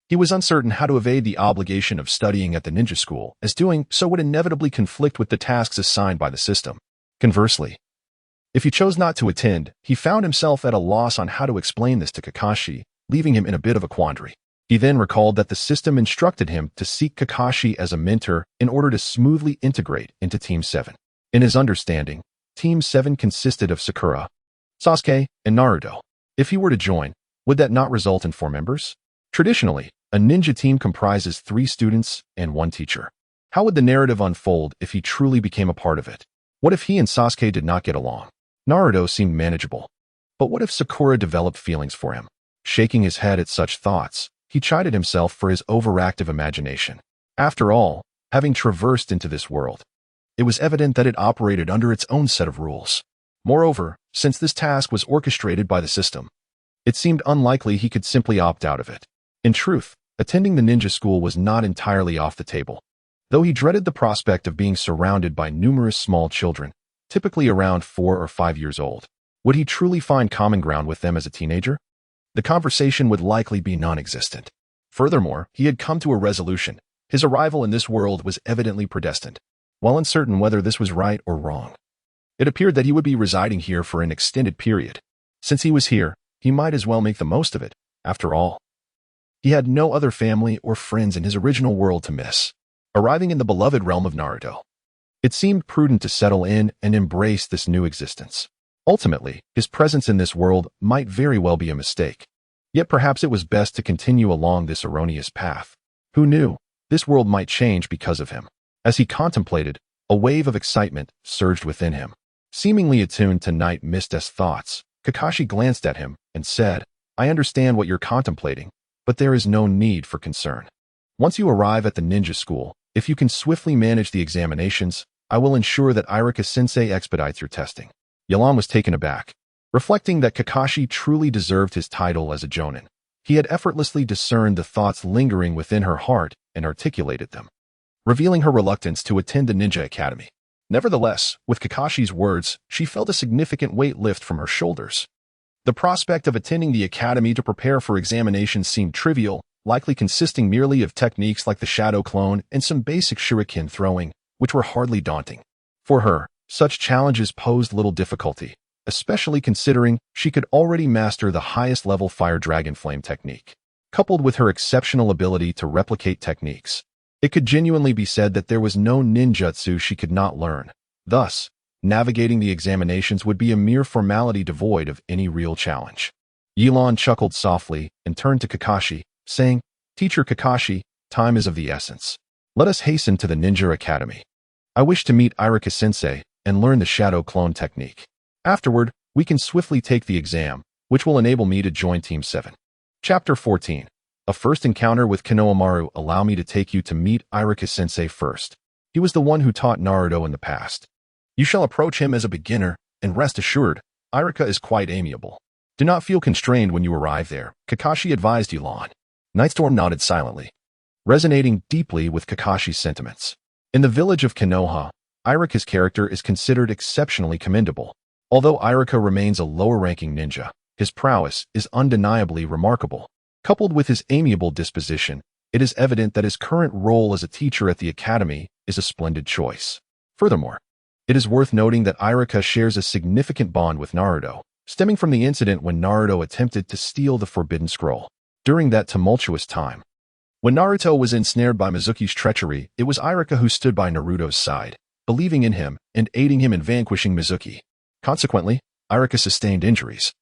He was uncertain how to evade the obligation of studying at the ninja school, as doing so would inevitably conflict with the tasks assigned by the system. Conversely, if he chose not to attend, he found himself at a loss on how to explain this to Kakashi, leaving him in a bit of a quandary. He then recalled that the system instructed him to seek Kakashi as a mentor in order to smoothly integrate into Team 7. In his understanding, Team 7 consisted of Sakura, Sasuke, and Naruto. If he were to join, would that not result in 4 members? Traditionally, a ninja team comprises 3 students and 1 teacher. How would the narrative unfold if he truly became a part of it? What if he and Sasuke did not get along? Naruto seemed manageable. But what if Sakura developed feelings for him? Shaking his head at such thoughts, he chided himself for his overactive imagination. After all, having traversed into this world, it was evident that it operated under its own set of rules. Moreover, since this task was orchestrated by the system, it seemed unlikely he could simply opt out of it. In truth, attending the ninja school was not entirely off the table. Though he dreaded the prospect of being surrounded by numerous small children, typically around 4 or 5 years old, would he truly find common ground with them as a teenager? The conversation would likely be non-existent. Furthermore, he had come to a resolution. His arrival in this world was evidently predestined. While uncertain whether this was right or wrong, it appeared that he would be residing here for an extended period. Since he was here, he might as well make the most of it. After all, he had no other family or friends in his original world to miss. Arriving in the beloved realm of Naruto, it seemed prudent to settle in and embrace this new existence. Ultimately, his presence in this world might very well be a mistake. Yet perhaps it was best to continue along this erroneous path. Who knew? This world might change because of him. As he contemplated, a wave of excitement surged within him. Seemingly attuned to Night Mist's thoughts, Kakashi glanced at him and said, "I understand what you're contemplating, but there is no need for concern. Once you arrive at the ninja school, if you can swiftly manage the examinations, I will ensure that Irika-sensei expedites your testing." Ye Lan was taken aback. Reflecting that Kakashi truly deserved his title as a jonin, he had effortlessly discerned the thoughts lingering within her heart and articulated them, revealing her reluctance to attend the Ninja Academy. Nevertheless, with Kakashi's words, she felt a significant weight lift from her shoulders. The prospect of attending the academy to prepare for examinations seemed trivial, likely consisting merely of techniques like the shadow clone and some basic shuriken throwing, which were hardly daunting. For her, such challenges posed little difficulty, especially considering she could already master the highest level Fire Dragon Flame technique. Coupled with her exceptional ability to replicate techniques, it could genuinely be said that there was no ninjutsu she could not learn. Thus, navigating the examinations would be a mere formality devoid of any real challenge. Ye Lan chuckled softly and turned to Kakashi, saying, "Teacher Kakashi, time is of the essence. Let us hasten to the Ninja Academy. I wish to meet Irika-sensei and learn the shadow clone technique. Afterward, we can swiftly take the exam, which will enable me to join Team 7. Chapter 14. A first encounter with Konohamaru. Allow me to take you to meet Irika-sensei first. He was the one who taught Naruto in the past. You shall approach him as a beginner, and rest assured, Irika is quite amiable. Do not feel constrained when you arrive there," Kakashi advised Ye Lan. Nightstorm nodded silently, resonating deeply with Kakashi's sentiments. In the village of Konoha, Irika's character is considered exceptionally commendable. Although Irika remains a lower-ranking ninja, his prowess is undeniably remarkable. Coupled with his amiable disposition, it is evident that his current role as a teacher at the academy is a splendid choice. Furthermore, it is worth noting that Iruka shares a significant bond with Naruto, stemming from the incident when Naruto attempted to steal the Forbidden Scroll. During that tumultuous time, when Naruto was ensnared by Mizuki's treachery, it was Iruka who stood by Naruto's side, believing in him and aiding him in vanquishing Mizuki. Consequently, Iruka sustained injuries.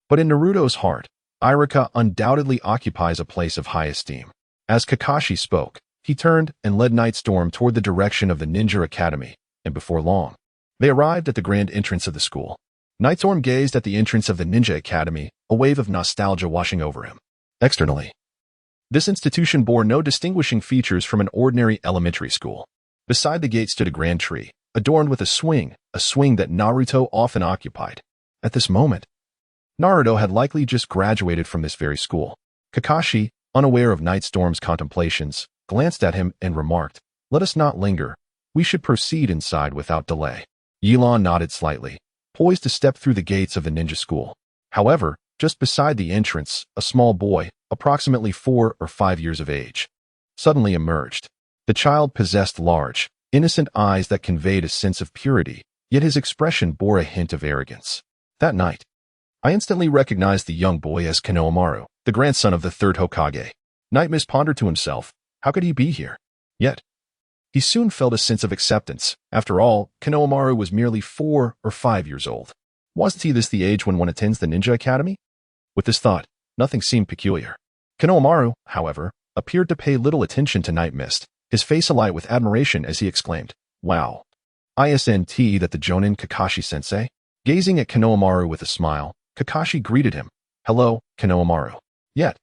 But in Naruto's heart, Iruka undoubtedly occupies a place of high esteem. As Kakashi spoke, he turned and led Night Storm toward the direction of the Ninja Academy, and before long, they arrived at the grand entrance of the school. Night Storm gazed at the entrance of the Ninja Academy, a wave of nostalgia washing over him. Externally, this institution bore no distinguishing features from an ordinary elementary school. Beside the gate stood a grand tree, adorned with a swing that Naruto often occupied. At this moment, Naruto had likely just graduated from this very school. Kakashi, unaware of Night Storm's contemplations, glanced at him and remarked, "Let us not linger. We should proceed inside without delay." Ye Lan nodded slightly, poised to step through the gates of the ninja school. However, just beside the entrance, a small boy, approximately 4 or 5 years of age, suddenly emerged. The child possessed large, innocent eyes that conveyed a sense of purity, yet his expression bore a hint of arrogance. That night, I instantly recognized the young boy as Konohamaru, the grandson of the third Hokage. Night Mist pondered to himself, how could he be here? Yet, he soon felt a sense of acceptance. After all, Konohamaru was merely 4 or 5 years old. Wasn't he this the age when one attends the Ninja Academy? With this thought, nothing seemed peculiar. Konohamaru, however, appeared to pay little attention to Night Mist, his face alight with admiration as he exclaimed, "Wow! Isn't that the Jonin Kakashi-sensei?" Gazing at Konohamaru with a smile, Kakashi greeted him, "Hello, Konohamaru." Yet,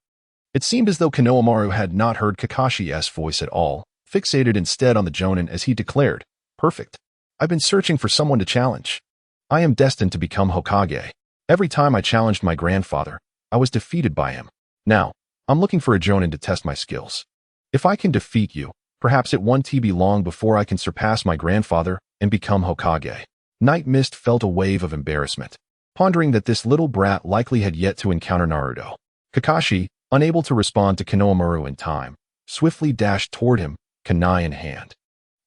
it seemed as though Konohamaru had not heard Kakashi's voice at all, fixated instead on the Jonin as he declared, "Perfect. I've been searching for someone to challenge. I am destined to become Hokage. Every time I challenged my grandfather, I was defeated by him. Now, I'm looking for a Jonin to test my skills. If I can defeat you, perhaps it won't be long before I can surpass my grandfather and become Hokage." Night Mist felt a wave of embarrassment, pondering that this little brat likely had yet to encounter Naruto. Kakashi, unable to respond to Konohamaru in time, swiftly dashed toward him, kunai in hand.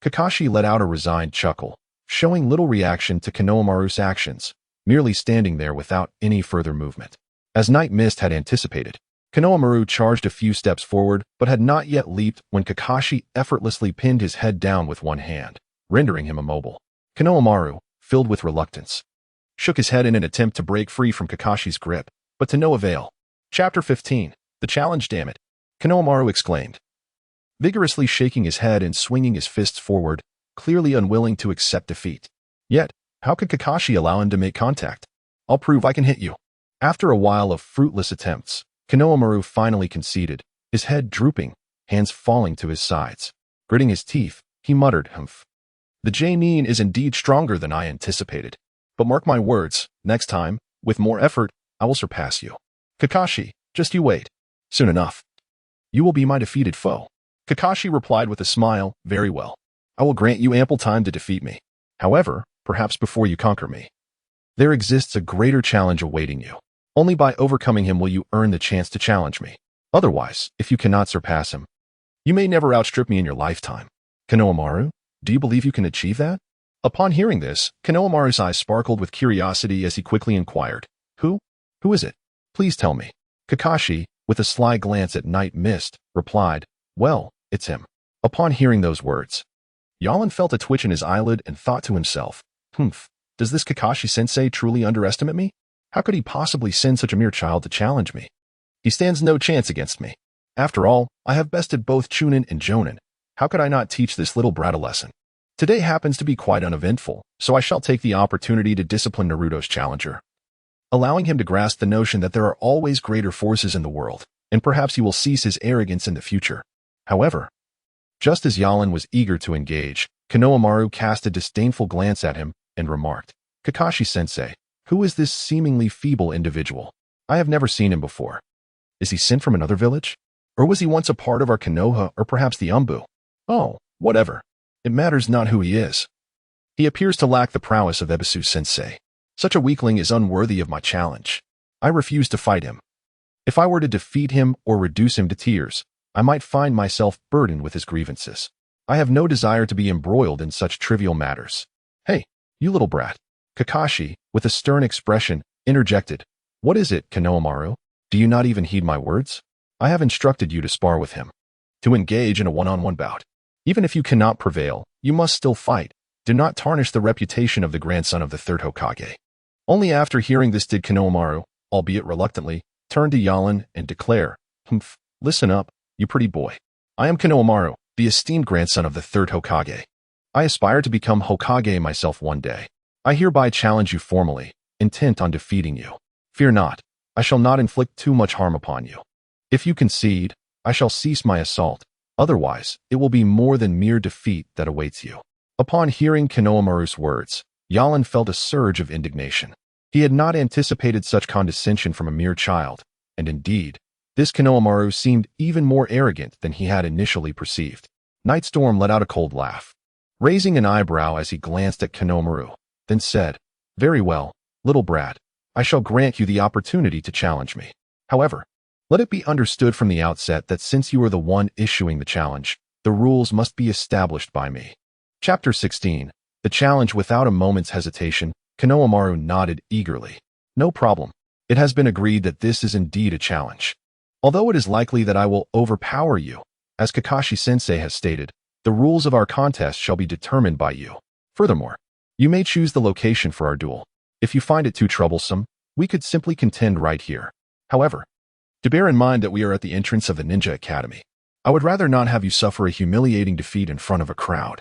Kakashi let out a resigned chuckle, showing little reaction to Konohamaru's actions, merely standing there without any further movement. As Night Mist had anticipated, Konohamaru charged a few steps forward but had not yet leaped when Kakashi effortlessly pinned his head down with one hand, rendering him immobile. Konohamaru, filled with reluctance, shook his head in an attempt to break free from Kakashi's grip, but to no avail. Chapter 15. The Challenge, damn it! Konohamaru exclaimed, vigorously shaking his head and swinging his fists forward, clearly unwilling to accept defeat. Yet, how could Kakashi allow him to make contact? "I'll prove I can hit you." After a while of fruitless attempts, Konohamaru finally conceded, his head drooping, hands falling to his sides. Gritting his teeth, he muttered, "Humph. The Jonin is indeed stronger than I anticipated. But mark my words, next time, with more effort, I will surpass you. Kakashi, just you wait. Soon enough, you will be my defeated foe." Kakashi replied with a smile, "Very well. I will grant you ample time to defeat me. However, perhaps before you conquer me, there exists a greater challenge awaiting you. Only by overcoming him will you earn the chance to challenge me. Otherwise, if you cannot surpass him, you may never outstrip me in your lifetime. Konohamaru, do you believe you can achieve that?" Upon hearing this, Konohamaru's eyes sparkled with curiosity as he quickly inquired, Who is it? Please tell me." Kakashi, with a sly glance at Night Mist, replied, "Well, it's him." Upon hearing those words, Ye Lan felt a twitch in his eyelid and thought to himself, does this Kakashi-sensei truly underestimate me? How could he possibly send such a mere child to challenge me? He stands no chance against me. After all, I have bested both Chunin and Jonin. How could I not teach this little brat a lesson? Today happens to be quite uneventful, so I shall take the opportunity to discipline Naruto's challenger, allowing him to grasp the notion that there are always greater forces in the world, and perhaps he will cease his arrogance in the future. However, just as Ye Lan was eager to engage, Konohamaru cast a disdainful glance at him and remarked, "Kakashi-sensei, who is this seemingly feeble individual? I have never seen him before. Is he sent from another village? Or was he once a part of our Konoha or perhaps the Anbu? Oh, whatever. It matters not who he is. He appears to lack the prowess of Ebisu-sensei. Such a weakling is unworthy of my challenge. I refuse to fight him. If I were to defeat him or reduce him to tears, I might find myself burdened with his grievances. I have no desire to be embroiled in such trivial matters. Hey, you little brat. Kakashi, with a stern expression, interjected. What is it, Konohamaru? Do you not even heed my words? I have instructed you to spar with him, to engage in a one-on-one bout. Even if you cannot prevail, you must still fight. Do not tarnish the reputation of the grandson of the third Hokage. Only after hearing this did Konohamaru, albeit reluctantly, turn to Ye Lan and declare, listen up, you pretty boy. I am Konohamaru, the esteemed grandson of the third Hokage. I aspire to become Hokage myself one day. I hereby challenge you formally, intent on defeating you. Fear not, I shall not inflict too much harm upon you. If you concede, I shall cease my assault. Otherwise, it will be more than mere defeat that awaits you. Upon hearing Konohamaru's words, Ye Lan felt a surge of indignation. He had not anticipated such condescension from a mere child, and indeed, this Konohamaru seemed even more arrogant than he had initially perceived. Nightstorm let out a cold laugh, raising an eyebrow as he glanced at Konohamaru, then said, Very well, little brat, I shall grant you the opportunity to challenge me. However, let it be understood from the outset that since you are the one issuing the challenge, the rules must be established by me. Chapter 16. The challenge. Without a moment's hesitation, Konohamaru nodded eagerly. No problem. It has been agreed that this is indeed a challenge. Although it is likely that I will overpower you, as Kakashi-sensei has stated, the rules of our contest shall be determined by you. Furthermore, you may choose the location for our duel. If you find it too troublesome, we could simply contend right here. However, do bear in mind that we are at the entrance of the Ninja Academy. I would rather not have you suffer a humiliating defeat in front of a crowd.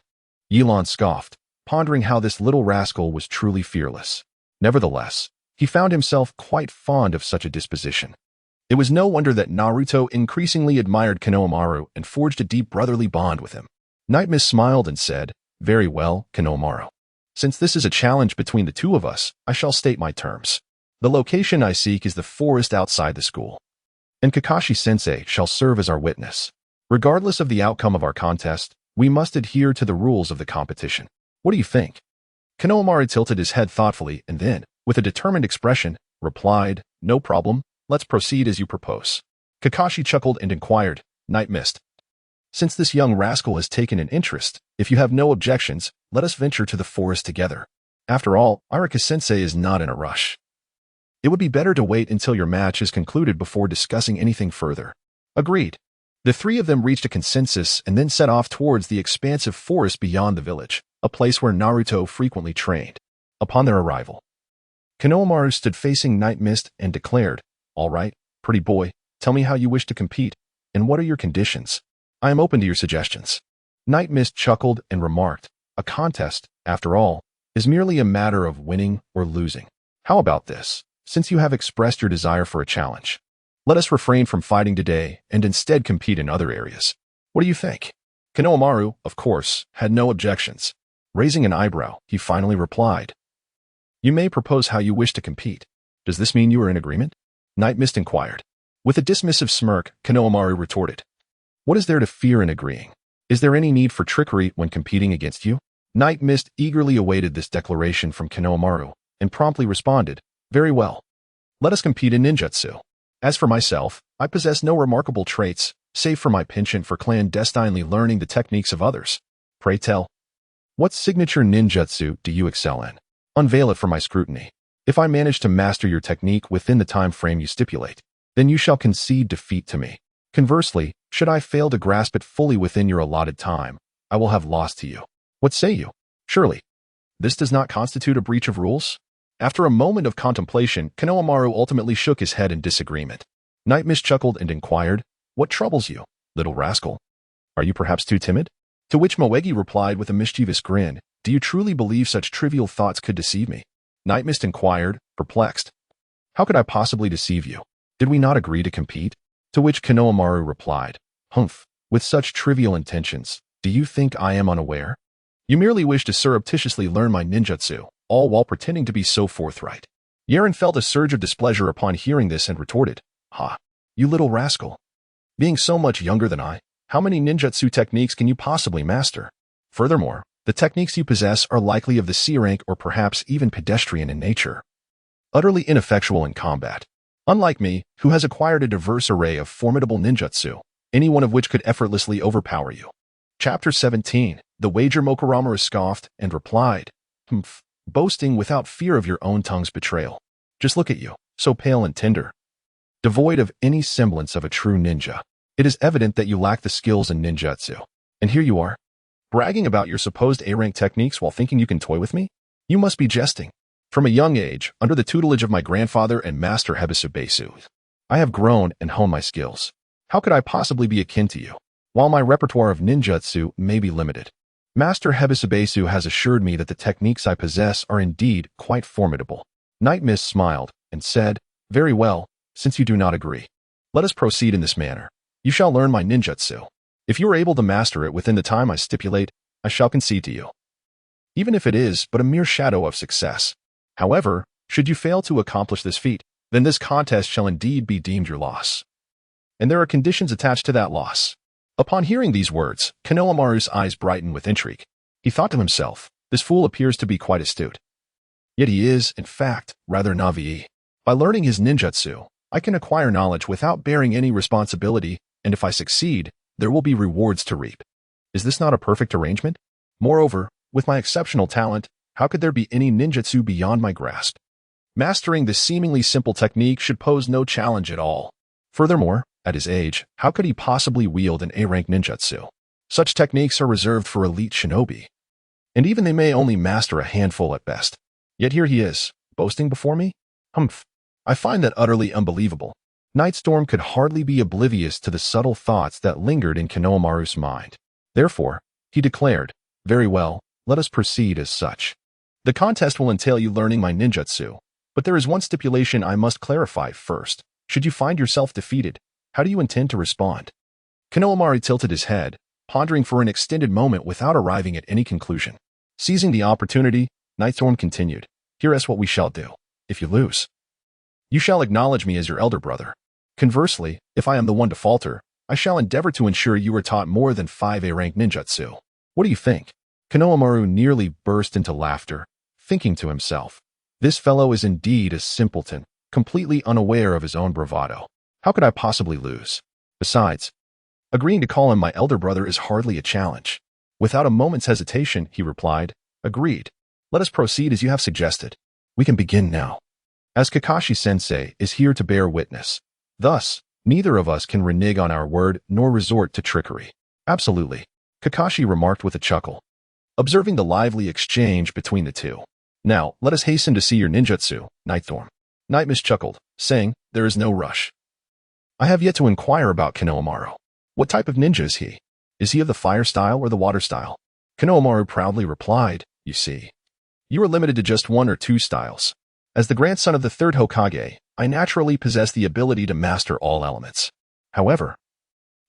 Ye Lan scoffed, pondering how this little rascal was truly fearless. Nevertheless, he found himself quite fond of such a disposition. It was no wonder that Naruto increasingly admired Konohamaru and forged a deep brotherly bond with him. Night Mist smiled and said, Very well, Konohamaru. Since this is a challenge between the two of us, I shall state my terms. The location I seek is the forest outside the school, and Kakashi-sensei shall serve as our witness. Regardless of the outcome of our contest, we must adhere to the rules of the competition. What do you think? Konohamaru tilted his head thoughtfully and then, with a determined expression, replied, No problem, let's proceed as you propose. Kakashi chuckled and inquired, Night Mist, since this young rascal has taken an interest, if you have no objections, let us venture to the forest together. After all, Irika-sensei is not in a rush. It would be better to wait until your match is concluded before discussing anything further. Agreed. The three of them reached a consensus and then set off towards the expansive forest beyond the village, a place where Naruto frequently trained. Upon their arrival, Konohamaru stood facing Night Mist and declared, All right, pretty boy, tell me how you wish to compete, and what are your conditions? I am open to your suggestions. Night Mist chuckled and remarked, A contest, after all, is merely a matter of winning or losing. How about this? Since you have expressed your desire for a challenge, let us refrain from fighting today and instead compete in other areas. What do you think? Konohamaru, of course, had no objections. Raising an eyebrow, he finally replied, You may propose how you wish to compete. Does this mean you are in agreement? Night Mist inquired. With a dismissive smirk, Konohamaru retorted, What is there to fear in agreeing? Is there any need for trickery when competing against you? Night Mist eagerly awaited this declaration from Konohamaru and promptly responded, Very well. Let us compete in ninjutsu. As for myself, I possess no remarkable traits, save for my penchant for clandestinely learning the techniques of others. Pray tell, what signature ninjutsu do you excel in? Unveil it for my scrutiny. If I manage to master your technique within the time frame you stipulate, then you shall concede defeat to me. Conversely, should I fail to grasp it fully within your allotted time, I will have lost to you. What say you? Surely, this does not constitute a breach of rules? After a moment of contemplation, Konohamaru ultimately shook his head in disagreement. Night Mist chuckled and inquired, What troubles you, little rascal? Are you perhaps too timid? To which Moegi replied with a mischievous grin, Do you truly believe such trivial thoughts could deceive me? Night Mist inquired, perplexed. How could I possibly deceive you? Did we not agree to compete? To which Konohamaru replied, With such trivial intentions, do you think I am unaware? You merely wish to surreptitiously learn my ninjutsu, all while pretending to be so forthright. Yeren felt a surge of displeasure upon hearing this and retorted, Ha, you little rascal. Being so much younger than I, how many ninjutsu techniques can you possibly master? Furthermore, the techniques you possess are likely of the C rank or perhaps even pedestrian in nature, utterly ineffectual in combat. Unlike me, who has acquired a diverse array of formidable ninjutsu, any one of which could effortlessly overpower you. Chapter 17. The Wager. Mokuramaru scoffed and replied, "Humph, boasting without fear of your own tongue's betrayal. Just look at you, so pale and tender, devoid of any semblance of a true ninja. It is evident that you lack the skills in ninjutsu. And here you are, bragging about your supposed A-rank techniques while thinking you can toy with me? You must be jesting. From a young age, under the tutelage of my grandfather and master Hebisu, I have grown and honed my skills. How could I possibly be akin to you? While my repertoire of ninjutsu may be limited, Master Hebisu has assured me that the techniques I possess are indeed quite formidable." Night Mist smiled and said, "Very well, since you do not agree. Let us proceed in this manner. You shall learn my ninjutsu. If you are able to master it within the time I stipulate, I shall concede to you, even if it is but a mere shadow of success. However, should you fail to accomplish this feat, then this contest shall indeed be deemed your loss. And there are conditions attached to that loss." Upon hearing these words, Konohamaru's eyes brightened with intrigue. He thought to himself, this fool appears to be quite astute. Yet he is, in fact, rather naïve. By learning his ninjutsu, I can acquire knowledge without bearing any responsibility, and if I succeed, there will be rewards to reap. Is this not a perfect arrangement? Moreover, with my exceptional talent, how could there be any ninjutsu beyond my grasp? Mastering this seemingly simple technique should pose no challenge at all. Furthermore, at his age, how could he possibly wield an A-rank ninjutsu? Such techniques are reserved for elite shinobi, and even they may only master a handful at best. Yet here he is, boasting before me? Humph, I find that utterly unbelievable. Nightstorm could hardly be oblivious to the subtle thoughts that lingered in Konohamaru's mind. Therefore, he declared, "Very well, let us proceed as such. The contest will entail you learning my ninjutsu, but there is one stipulation I must clarify first. Should you find yourself defeated, how do you intend to respond?" Konohamaru tilted his head, pondering for an extended moment without arriving at any conclusion. Seizing the opportunity, Nightstorm continued, "Here is what we shall do. If you lose, you shall acknowledge me as your elder brother. Conversely, if I am the one to falter, I shall endeavor to ensure you are taught more than 5 A-rank ninjutsu. What do you think?" Konohamaru nearly burst into laughter, thinking to himself, this fellow is indeed a simpleton, completely unaware of his own bravado. How could I possibly lose? Besides, agreeing to call him my elder brother is hardly a challenge. Without a moment's hesitation, he replied, "Agreed. Let us proceed as you have suggested. We can begin now, as Kakashi-sensei is here to bear witness. Thus, neither of us can renege on our word nor resort to trickery." "Absolutely," Kakashi remarked with a chuckle, observing the lively exchange between the two. "Now, let us hasten to see your ninjutsu, Nightstorm." Night Mist chuckled, saying, "There is no rush. I have yet to inquire about Konohamaru. What type of ninja is he? Is he of the fire style or the water style?" Konohamaru proudly replied, "You see, you are limited to just 1 or 2 styles. As the grandson of the 3rd Hokage, I naturally possess the ability to master all elements. However,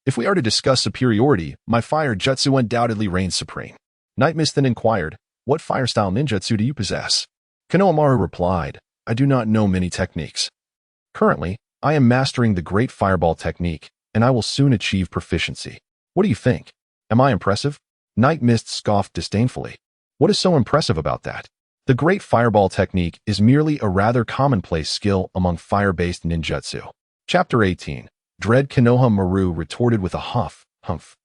if we are to discuss superiority, my fire jutsu undoubtedly reigns supreme." Night Mist then inquired, "What fire style ninjutsu do you possess?" Konohamaru replied, "I do not know many techniques. Currently, I am mastering the Great Fireball technique, and I will soon achieve proficiency. What do you think? Am I impressive?" Night Mist scoffed disdainfully. "What is so impressive about that? The Great Fireball technique is merely a rather commonplace skill among fire-based ninjutsu." Chapter 18. Dread Konohamaru retorted with a huff. "Humph.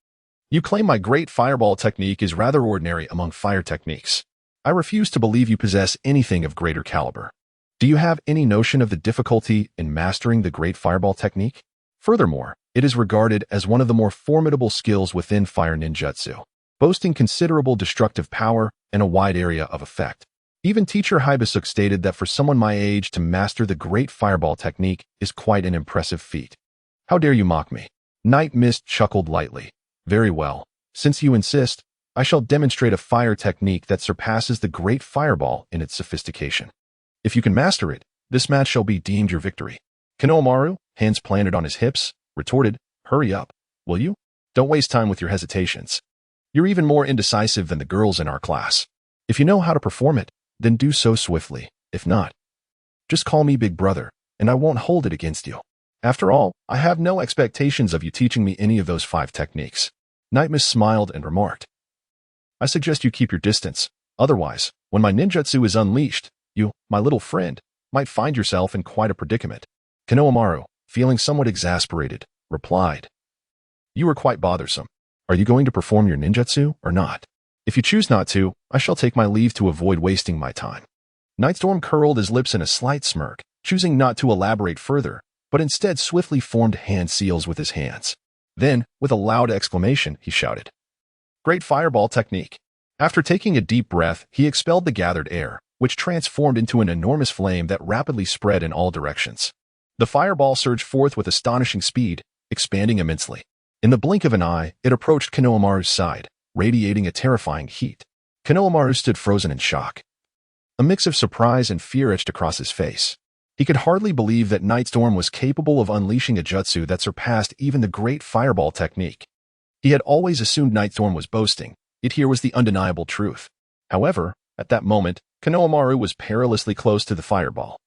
You claim my Great Fireball technique is rather ordinary among fire techniques. I refuse to believe you possess anything of greater caliber. Do you have any notion of the difficulty in mastering the Great Fireball technique? Furthermore, it is regarded as one of the more formidable skills within fire ninjutsu, boasting considerable destructive power and a wide area of effect. Even teacher Hibisuk stated that for someone my age to master the Great Fireball technique is quite an impressive feat. How dare you mock me?" Night Mist chuckled lightly. "Very well. Since you insist, I shall demonstrate a fire technique that surpasses the Great Fireball in its sophistication. If you can master it, this match shall be deemed your victory." Konohamaru, hands planted on his hips, retorted, "Hurry up, will you? Don't waste time with your hesitations. You're even more indecisive than the girls in our class. If you know how to perform it, then do so swiftly. If not, just call me Big Brother, and I won't hold it against you. After all, I have no expectations of you teaching me any of those 5 techniques." Night Mist smiled and remarked, "I suggest you keep your distance. Otherwise, when my ninjutsu is unleashed, you, my little friend, might find yourself in quite a predicament." Konohamaru, feeling somewhat exasperated, replied, You are quite bothersome. Are you going to perform your ninjutsu or not? If you choose not to, I shall take my leave to avoid wasting my time. Nightstorm curled his lips in a slight smirk, choosing not to elaborate further, but instead swiftly formed hand seals with his hands. Then, with a loud exclamation, he shouted, "Great fireball technique!" After taking a deep breath, he expelled the gathered air, which transformed into an enormous flame that rapidly spread in all directions. The fireball surged forth with astonishing speed, expanding immensely. In the blink of an eye, it approached Konohamaru's side, radiating a terrifying heat. Konohamaru stood frozen in shock. A mix of surprise and fear etched across his face. He could hardly believe that Nightstorm was capable of unleashing a jutsu that surpassed even the great fireball technique. He had always assumed Nightstorm was boasting, yet here was the undeniable truth. However, at that moment, Konohamaru was perilously close to the fireball.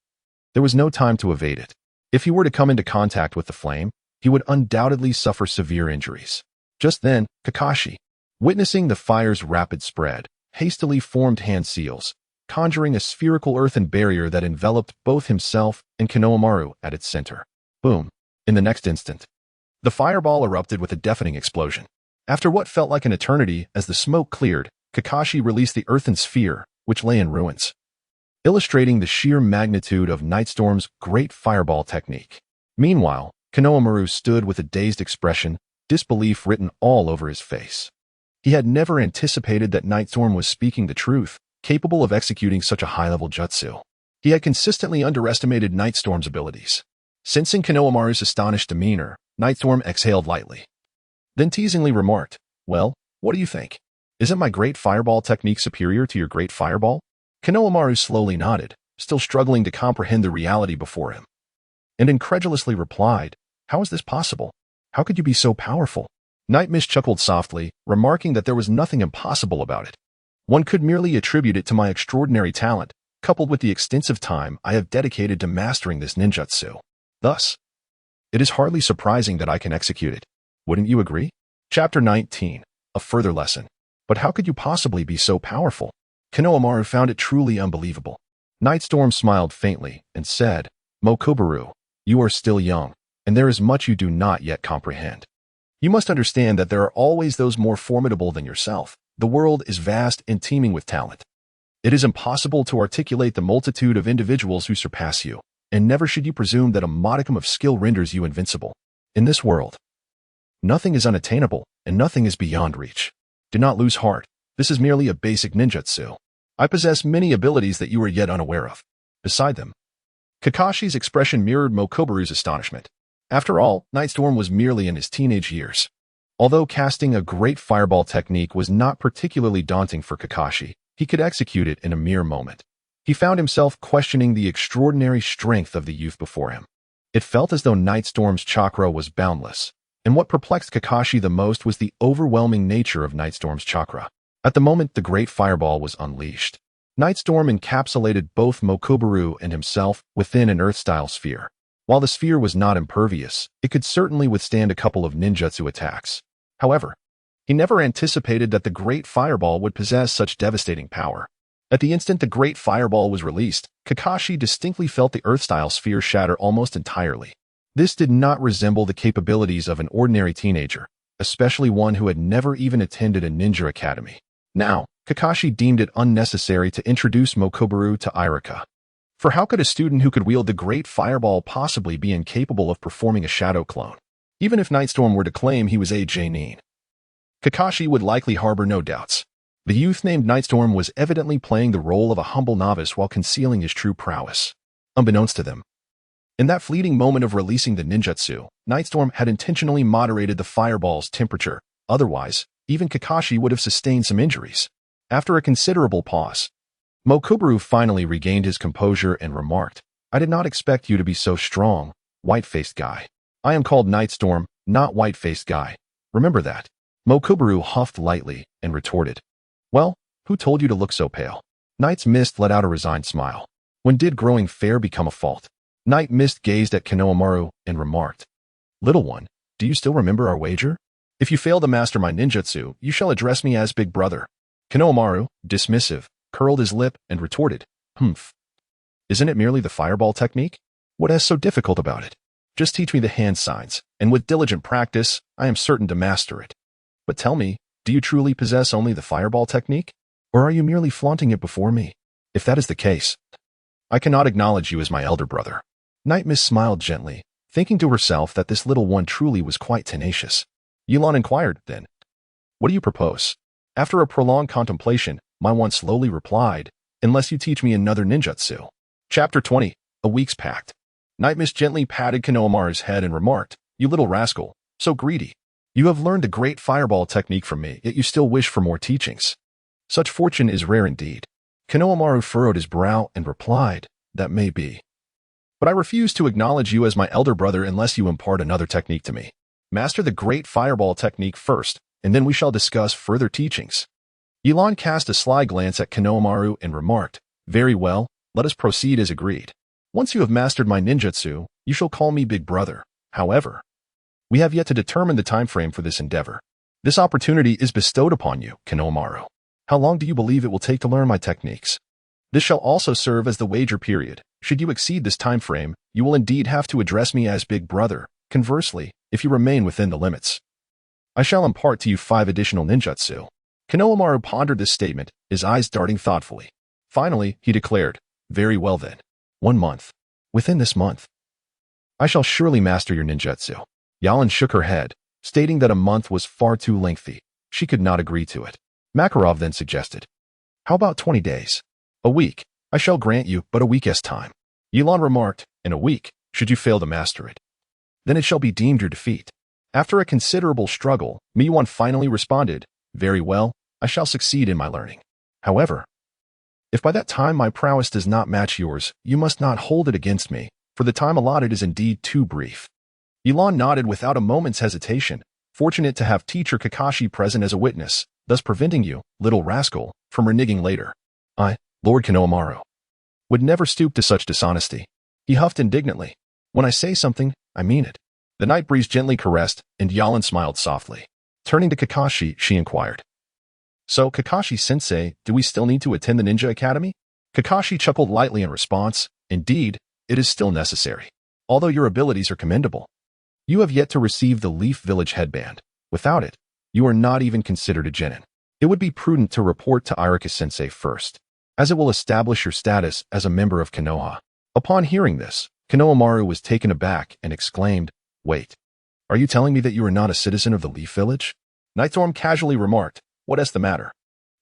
There was no time to evade it. If he were to come into contact with the flame, he would undoubtedly suffer severe injuries. Just then, Kakashi, witnessing the fire's rapid spread, hastily formed hand seals, conjuring a spherical earthen barrier that enveloped both himself and Konohamaru at its center. Boom! In the next instant, the fireball erupted with a deafening explosion. After what felt like an eternity, as the smoke cleared, Kakashi released the earthen sphere, which lay in ruins, illustrating the sheer magnitude of Nightstorm's great fireball technique. Meanwhile, Konohamaru stood with a dazed expression, disbelief written all over his face. He had never anticipated that Nightstorm was speaking the truth, capable of executing such a high-level jutsu. He had consistently underestimated Nightstorm's abilities. Sensing Konohamaru's astonished demeanor, Nightstorm exhaled lightly. Then teasingly remarked, "Well, what do you think? Isn't my great fireball technique superior to your great fireball?" Konohamaru slowly nodded, still struggling to comprehend the reality before him, and incredulously replied, "How is this possible? How could you be so powerful?" Nightmist chuckled softly, remarking that there was nothing impossible about it. One could merely attribute it to my extraordinary talent, coupled with the extensive time I have dedicated to mastering this ninjutsu. Thus, it is hardly surprising that I can execute it. Wouldn't you agree? Chapter 19. A further lesson. But how could you possibly be so powerful? Konohamaru found it truly unbelievable. Nightstorm smiled faintly and said, "Mokobaru, you are still young, and there is much you do not yet comprehend. You must understand that there are always those more formidable than yourself. The world is vast and teeming with talent. It is impossible to articulate the multitude of individuals who surpass you, and never should you presume that a modicum of skill renders you invincible. In this world, nothing is unattainable, and nothing is beyond reach. Do not lose heart. This is merely a basic ninjutsu. I possess many abilities that you are yet unaware of. Beside them." Kakashi's expression mirrored Mokobaru's astonishment. After all, Nightstorm was merely in his teenage years. Although casting a great fireball technique was not particularly daunting for Kakashi, he could execute it in a mere moment. He found himself questioning the extraordinary strength of the youth before him. It felt as though Nightstorm's chakra was boundless, and what perplexed Kakashi the most was the overwhelming nature of Nightstorm's chakra. At the moment the great fireball was unleashed, Nightstorm encapsulated both Mokobaru and himself within an earth-style sphere. While the sphere was not impervious, it could certainly withstand a couple of ninjutsu attacks. However, he never anticipated that the great fireball would possess such devastating power. At the instant the great fireball was released, Kakashi distinctly felt the earth-style sphere shatter almost entirely. This did not resemble the capabilities of an ordinary teenager, especially one who had never even attended a ninja academy. Now, Kakashi deemed it unnecessary to introduce Mokobaru to Irika. For how could a student who could wield the great fireball possibly be incapable of performing a shadow clone? Even if Nightstorm were to claim he was a Jainin, Kakashi would likely harbor no doubts. The youth named Nightstorm was evidently playing the role of a humble novice while concealing his true prowess. Unbeknownst to them, in that fleeting moment of releasing the ninjutsu, Nightstorm had intentionally moderated the fireball's temperature. Otherwise, even Kakashi would have sustained some injuries. After a considerable pause, Mokobaru finally regained his composure and remarked, "I did not expect you to be so strong, white-faced guy. I am called Nightstorm, not white-faced guy. Remember that." Mokobaru huffed lightly and retorted, "Well, who told you to look so pale?" Night's Mist let out a resigned smile. When did growing fair become a fault? Night Mist gazed at Konohamaru and remarked, "Little one, do you still remember our wager? If you fail to master my ninjutsu, you shall address me as Big Brother." Konohamaru, dismissive, curled his lip and retorted, "Humph. Isn't it merely the fireball technique? What is so difficult about it?" Just teach me the hand signs, and with diligent practice, I am certain to master it. But tell me, do you truly possess only the fireball technique? Or are you merely flaunting it before me? If that is the case, I cannot acknowledge you as my elder brother. Night Mist smiled gently, thinking to herself that this little one truly was quite tenacious. Ye Lan inquired, then, what do you propose? After a prolonged contemplation, my one slowly replied, unless you teach me another ninjutsu. Chapter 20, A Week's Pact. Night Mist gently patted Konohamaru's head and remarked, you little rascal, so greedy. You have learned a great fireball technique from me, yet you still wish for more teachings. Such fortune is rare indeed. Konohamaru furrowed his brow and replied, that may be. But I refuse to acknowledge you as my elder brother unless you impart another technique to me. Master the great fireball technique first, and then we shall discuss further teachings. Ye Lan cast a sly glance at Konohamaru and remarked, very well, let us proceed as agreed. Once you have mastered my ninjutsu, you shall call me big brother. However, we have yet to determine the time frame for this endeavor. This opportunity is bestowed upon you, Konohamaru. How long do you believe it will take to learn my techniques? This shall also serve as the wager period. Should you exceed this time frame, you will indeed have to address me as big brother. Conversely, if you remain within the limits, I shall impart to you 5 additional ninjutsu. Konohamaru pondered this statement, his eyes darting thoughtfully. Finally, he declared, very well then. 1 month. Within this month, I shall surely master your ninjutsu. Ye Lan shook her head, stating that a month was far too lengthy. She could not agree to it. Makarov then suggested, how about 20 days? A week. I shall grant you but a week's time. Ye Lan remarked, in a week, should you fail to master it, then it shall be deemed your defeat. After a considerable struggle, Miyuan finally responded, very well, I shall succeed in my learning. However, if by that time my prowess does not match yours, you must not hold it against me, for the time allotted is indeed too brief. Ye Lan nodded without a moment's hesitation, fortunate to have teacher Kakashi present as a witness, thus preventing you, little rascal, from reneging later. I, Lord Konohamaru, would never stoop to such dishonesty. He huffed indignantly. When I say something, I mean it. The night breeze gently caressed, and Ye Lan smiled softly. Turning to Kakashi, she inquired, so, Kakashi-sensei, do we still need to attend the Ninja Academy? Kakashi chuckled lightly in response, indeed, it is still necessary. Although your abilities are commendable, you have yet to receive the Leaf Village headband. Without it, you are not even considered a genin. It would be prudent to report to Irika-sensei first, as it will establish your status as a member of Konoha. Upon hearing this, Konohamaru was taken aback and exclaimed, wait, are you telling me that you are not a citizen of the Leaf Village? Nightstorm casually remarked, what is the matter?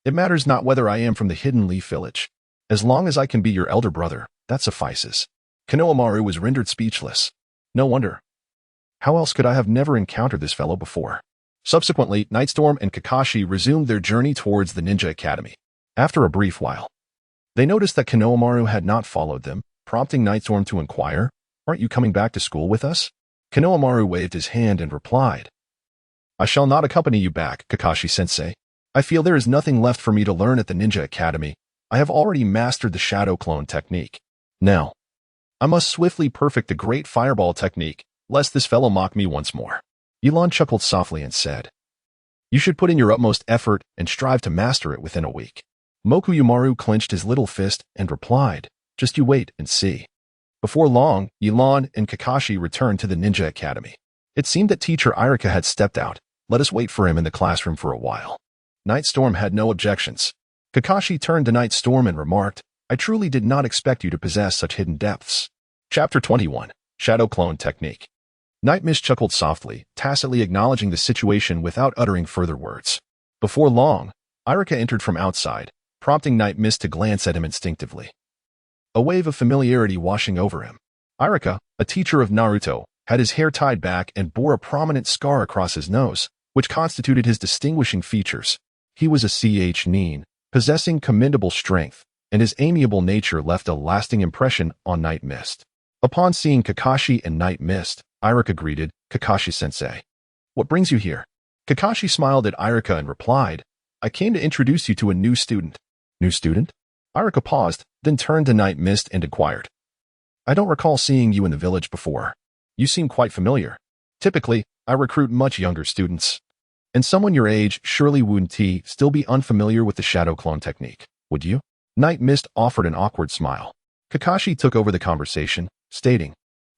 It matters not whether I am from the hidden Leaf Village. As long as I can be your elder brother, that suffices. Konohamaru was rendered speechless. No wonder. How else could I have never encountered this fellow before? Subsequently, Nightstorm and Kakashi resumed their journey towards the Ninja Academy. After a brief while, they noticed that Konohamaru had not followed them, prompting Nightstorm to inquire, aren't you coming back to school with us? Konohamaru waved his hand and replied, I shall not accompany you back, Kakashi-sensei. I feel there is nothing left for me to learn at the Ninja Academy. I have already mastered the shadow clone technique. Now, I must swiftly perfect the great fireball technique, lest this fellow mock me once more. Ye Lan chuckled softly and said, you should put in your utmost effort and strive to master it within a week. Mokuyumaru clenched his little fist and replied, just you wait and see. Before long, Ye Lan and Kakashi returned to the Ninja Academy. It seemed that teacher Irika had stepped out. Let us wait for him in the classroom for a while. Nightstorm had no objections. Kakashi turned to Nightstorm and remarked, I truly did not expect you to possess such hidden depths. Chapter 21, Shadow Clone Technique. Night Mist chuckled softly, tacitly acknowledging the situation without uttering further words. Before long, Irika entered from outside, prompting Night Mist to glance at him instinctively. A wave of familiarity washing over him. Irika, a teacher of Naruto, had his hair tied back and bore a prominent scar across his nose, which constituted his distinguishing features. He was a nin, possessing commendable strength, and his amiable nature left a lasting impression on Night Mist. Upon seeing Kakashi and Night Mist, Irika greeted, Kakashi-sensei. What brings you here? Kakashi smiled at Irika and replied, I came to introduce you to a new student. New student? Irika paused, then turned to Night Mist and inquired, I don't recall seeing you in the village before. You seem quite familiar. Typically, I recruit much younger students. And someone your age surely wouldn't still be unfamiliar with the shadow clone technique, would you? Night Mist offered an awkward smile. Kakashi took over the conversation, stating,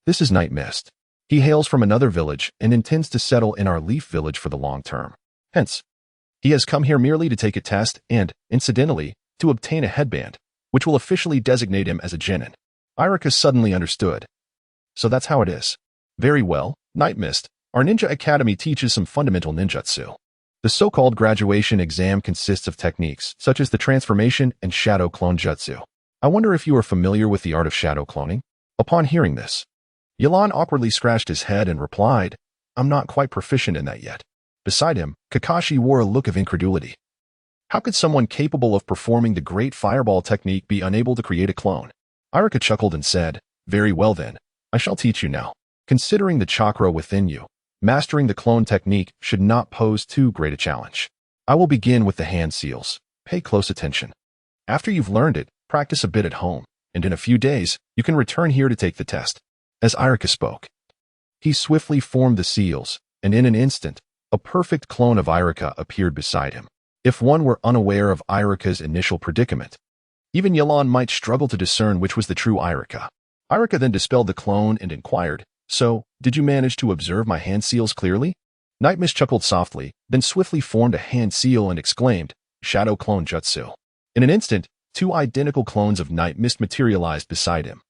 This is Night Mist. He hails from another village and intends to settle in our leaf village for the long term. Hence, he has come here merely to take a test and, incidentally, to obtain a headband, which will officially designate him as a genin. Irika suddenly understood. So that's how it is. Very well, Night Mist. Our ninja academy teaches some fundamental ninjutsu. The so-called graduation exam consists of techniques such as the transformation and shadow clone jutsu. I wonder if you are familiar with the art of shadow cloning? Upon hearing this, Ye Lan awkwardly scratched his head and replied, I'm not quite proficient in that yet. Beside him, Kakashi wore a look of incredulity. How could someone capable of performing the great fireball technique be unable to create a clone? Irika chuckled and said, Very well then, I shall teach you now. Considering the chakra within you, mastering the clone technique should not pose too great a challenge. I will begin with the hand seals. Pay close attention. After you've learned it, practice a bit at home, and in a few days, you can return here to take the test. As Irika spoke, he swiftly formed the seals, and in an instant, a perfect clone of Irika appeared beside him. If one were unaware of Irika's initial predicament, even Ye Lan might struggle to discern which was the true Irika. Irika then dispelled the clone and inquired, So, did you manage to observe my hand seals clearly? Night Mist chuckled softly, then swiftly formed a hand seal and exclaimed, Shadow Clone Jutsu. In an instant, two identical clones of Night Mist materialized beside him,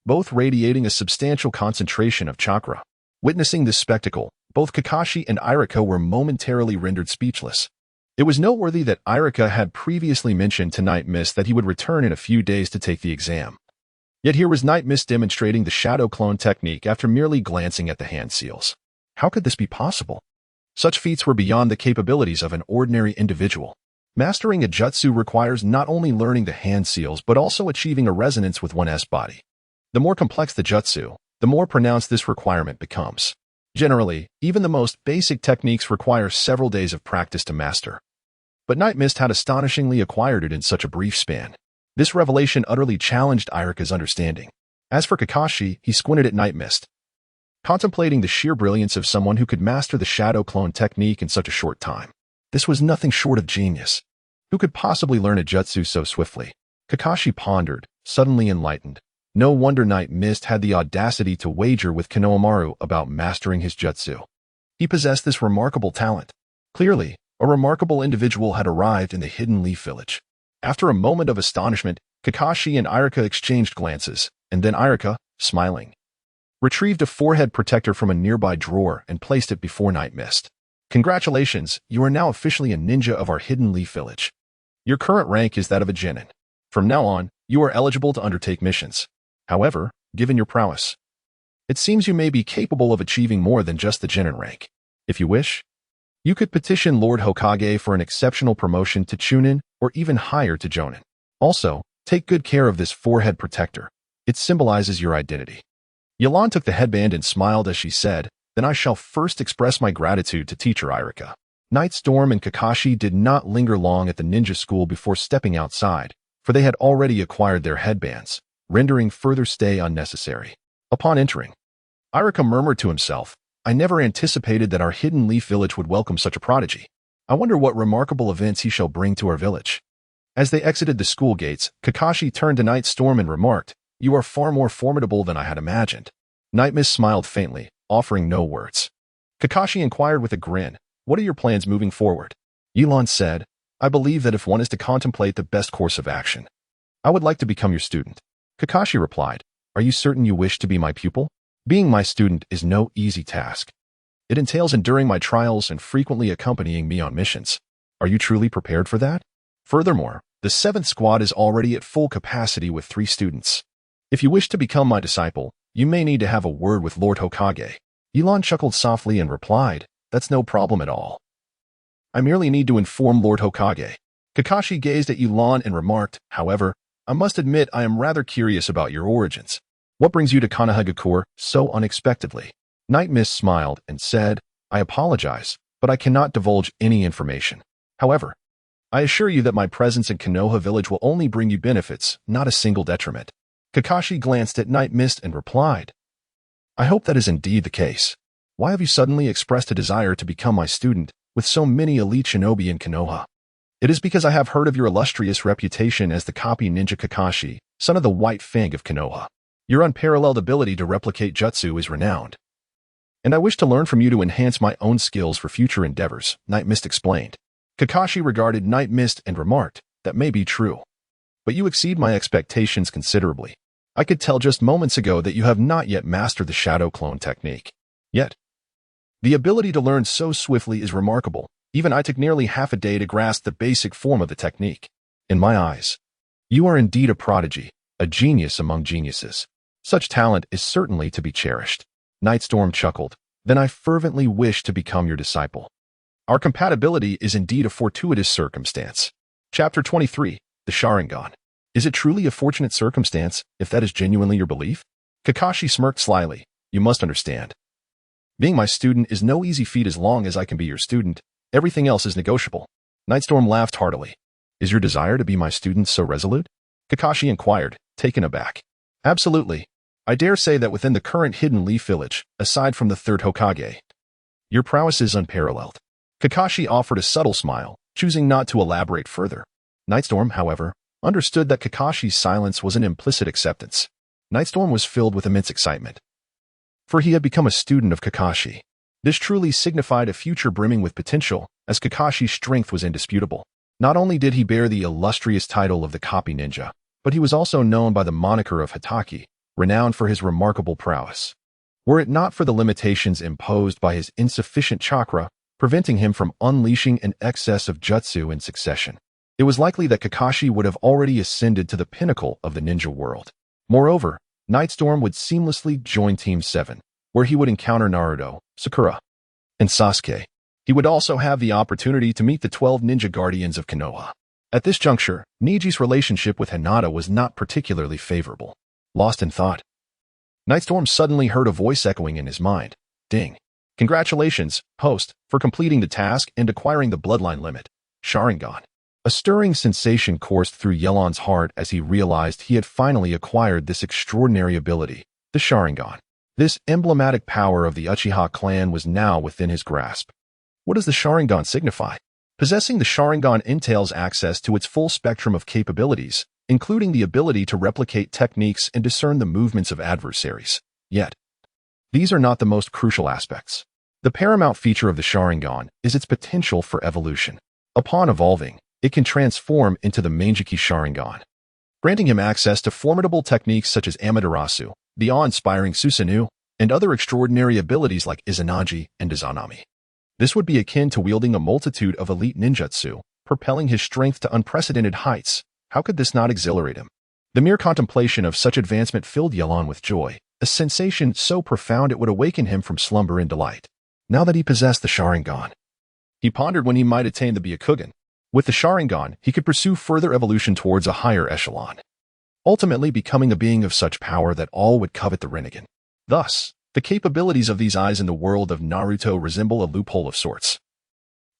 both radiating a substantial concentration of chakra. Witnessing this spectacle, both Kakashi and Irika were momentarily rendered speechless. It was noteworthy that Irika had previously mentioned to Night Mist that he would return in a few days to take the exam. Yet here was Night Mist demonstrating the shadow clone technique after merely glancing at the hand seals. How could this be possible? Such feats were beyond the capabilities of an ordinary individual. Mastering a jutsu requires not only learning the hand seals but also achieving a resonance with one's body. The more complex the jutsu, the more pronounced this requirement becomes. Generally, even the most basic techniques require several days of practice to master. But Night Mist had astonishingly acquired it in such a brief span. This revelation utterly challenged Irika's understanding. As for Kakashi, he squinted at Night Mist, contemplating the sheer brilliance of someone who could master the shadow clone technique in such a short time. This was nothing short of genius. Who could possibly learn a jutsu so swiftly? Kakashi pondered, suddenly enlightened. No wonder Night Mist had the audacity to wager with Konohamaru about mastering his jutsu. He possessed this remarkable talent. Clearly, a remarkable individual had arrived in the hidden leaf village. After a moment of astonishment, Kakashi and Irika exchanged glances, and then Irika, smiling, retrieved a forehead protector from a nearby drawer and placed it before Night Mist. Congratulations, you are now officially a ninja of our hidden leaf village. Your current rank is that of a genin. From now on, you are eligible to undertake missions. However, given your prowess, it seems you may be capable of achieving more than just the genin rank. If you wish, you could petition Lord Hokage for an exceptional promotion to Chunin or even higher to Jonin. Also, take good care of this forehead protector. It symbolizes your identity. Ye Lan took the headband and smiled as she said, Then I shall first express my gratitude to teacher Irika. Night Storm and Kakashi did not linger long at the ninja school before stepping outside, for they had already acquired their headbands, rendering further stay unnecessary. Upon entering, Irika murmured to himself, I never anticipated that our hidden leaf village would welcome such a prodigy. I wonder what remarkable events he shall bring to our village. As they exited the school gates, Kakashi turned to Night Storm and remarked, You are far more formidable than I had imagined. Night Mist smiled faintly, offering no words. Kakashi inquired with a grin, What are your plans moving forward? Ye Lan said, I believe that if one is to contemplate the best course of action, I would like to become your student. Kakashi replied, Are you certain you wish to be my pupil? Being my student is no easy task. It entails enduring my trials and frequently accompanying me on missions. Are you truly prepared for that? Furthermore, the 7th squad is already at full capacity with 3 students. If you wish to become my disciple, you may need to have a word with Lord Hokage. Ye Lan chuckled softly and replied, That's no problem at all. I merely need to inform Lord Hokage. Kakashi gazed at Ye Lan and remarked, However, I must admit I am rather curious about your origins. What brings you to Konohagakure so unexpectedly? Night Mist smiled and said, I apologize, but I cannot divulge any information. However, I assure you that my presence in Konoha village will only bring you benefits, not a single detriment. Kakashi glanced at Night Mist and replied, I hope that is indeed the case. Why have you suddenly expressed a desire to become my student, with so many elite shinobi in Konoha? It is because I have heard of your illustrious reputation as the copy ninja Kakashi, son of the White Fang of Konoha. Your unparalleled ability to replicate jutsu is renowned. And I wish to learn from you to enhance my own skills for future endeavors, Night Mist explained. Kakashi regarded Night Mist and remarked, that may be true. But you exceed my expectations considerably. I could tell just moments ago that you have not yet mastered the shadow clone technique. Yet, the ability to learn so swiftly is remarkable. Even I took nearly half a day to grasp the basic form of the technique. In my eyes, you are indeed a prodigy, a genius among geniuses. Such talent is certainly to be cherished. Nightstorm chuckled. Then I fervently wish to become your disciple. Our compatibility is indeed a fortuitous circumstance. Chapter 23, The Sharingan. Is it truly a fortunate circumstance, if that is genuinely your belief? Kakashi smirked slyly. You must understand. Being my student is no easy feat as long as I can be your student. Everything else is negotiable. Nightstorm laughed heartily. Is your desire to be my student so resolute? Kakashi inquired, taken aback. Absolutely. I dare say that within the current Hidden Leaf Village, aside from the third Hokage, your prowess is unparalleled. Kakashi offered a subtle smile, choosing not to elaborate further. Nightstorm, however, understood that Kakashi's silence was an implicit acceptance. Nightstorm was filled with immense excitement, for he had become a student of Kakashi. This truly signified a future brimming with potential, as Kakashi's strength was indisputable. Not only did he bear the illustrious title of the Copy Ninja, but he was also known by the moniker of Hatake, renowned for his remarkable prowess. Were it not for the limitations imposed by his insufficient chakra, preventing him from unleashing an excess of jutsu in succession, it was likely that Kakashi would have already ascended to the pinnacle of the ninja world. Moreover, Nightstorm would seamlessly join Team 7, where he would encounter Naruto, Sakura, and Sasuke. He would also have the opportunity to meet the 12 ninja guardians of Konoha. At this juncture, Niji's relationship with Hinata was not particularly favorable. Lost in thought, Nightstorm suddenly heard a voice echoing in his mind. Ding. Congratulations, host, for completing the task and acquiring the bloodline limit, Sharingan. A stirring sensation coursed through Ye Lan's heart as he realized he had finally acquired this extraordinary ability, the Sharingan. This emblematic power of the Uchiha clan was now within his grasp. What does the Sharingan signify? Possessing the Sharingan entails access to its full spectrum of capabilities, including the ability to replicate techniques and discern the movements of adversaries. Yet, these are not the most crucial aspects. The paramount feature of the Sharingan is its potential for evolution. Upon evolving, it can transform into the Manjiki Sharingan, granting him access to formidable techniques such as Amaterasu, the awe-inspiring Susanoo, and other extraordinary abilities like Izanagi and Izanami. This would be akin to wielding a multitude of elite ninjutsu, propelling his strength to unprecedented heights. How could this not exhilarate him? The mere contemplation of such advancement filled Ye Lan with joy, a sensation so profound it would awaken him from slumber in delight. Now that he possessed the Sharingan, he pondered when he might attain the Byakugan. With the Sharingan, he could pursue further evolution towards a higher echelon, ultimately becoming a being of such power that all would covet the Rinnegan. Thus, the capabilities of these eyes in the world of Naruto resemble a loophole of sorts.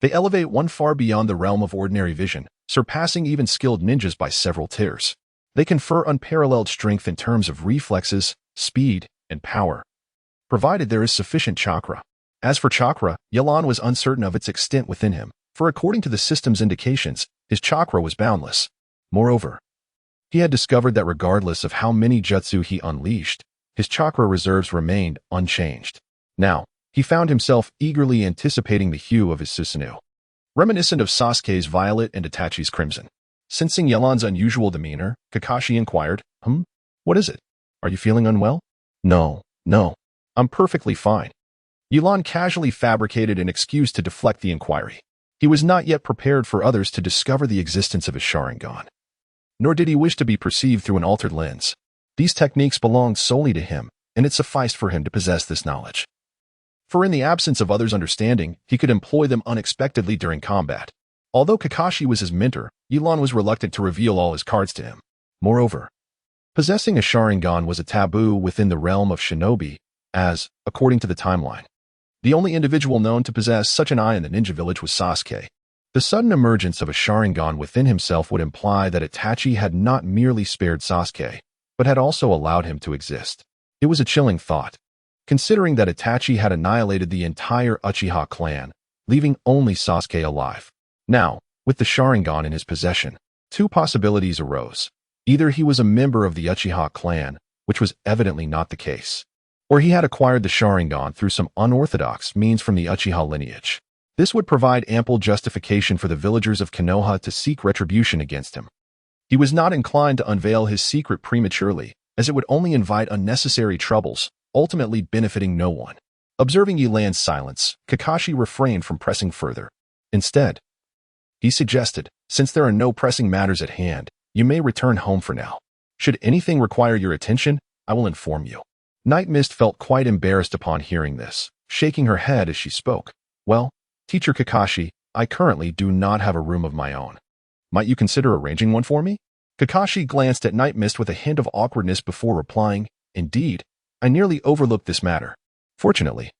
They elevate one far beyond the realm of ordinary vision, surpassing even skilled ninjas by several tiers. They confer unparalleled strength in terms of reflexes, speed, and power, provided there is sufficient chakra. As for chakra, Ye Lan was uncertain of its extent within him, for according to the system's indications, his chakra was boundless. Moreover, he had discovered that regardless of how many jutsu he unleashed, his chakra reserves remained unchanged. Now, he found himself eagerly anticipating the hue of his Susanoo, reminiscent of Sasuke's violet and Itachi's crimson. Sensing Ye Lan's unusual demeanor, Kakashi inquired, What is it? Are you feeling unwell? No, I'm perfectly fine. Ye Lan casually fabricated an excuse to deflect the inquiry. He was not yet prepared for others to discover the existence of his Sharingan, nor did he wish to be perceived through an altered lens. These techniques belonged solely to him, and it sufficed for him to possess this knowledge. For in the absence of others' understanding, he could employ them unexpectedly during combat. Although Kakashi was his mentor, Ye Lan was reluctant to reveal all his cards to him. Moreover, possessing a Sharingan was a taboo within the realm of shinobi, as, according to the timeline, the only individual known to possess such an eye in the ninja village was Sasuke. The sudden emergence of a Sharingan within himself would imply that Itachi had not merely spared Sasuke, but had also allowed him to exist. It was a chilling thought, considering that Itachi had annihilated the entire Uchiha clan, leaving only Sasuke alive. Now, with the Sharingan in his possession, two possibilities arose. Either he was a member of the Uchiha clan, which was evidently not the case, or he had acquired the Sharingan through some unorthodox means from the Uchiha lineage. This would provide ample justification for the villagers of Konoha to seek retribution against him. He was not inclined to unveil his secret prematurely, as it would only invite unnecessary troubles, ultimately benefiting no one. Observing Ye Lan's silence, Kakashi refrained from pressing further. Instead, he suggested, since there are no pressing matters at hand, you may return home for now. Should anything require your attention, I will inform you. Night Mist felt quite embarrassed upon hearing this, shaking her head as she spoke. Well, Teacher Kakashi, I currently do not have a room of my own. Might you consider arranging one for me? Kakashi glanced at Night Mist with a hint of awkwardness before replying, Indeed, I nearly overlooked this matter. Fortunately,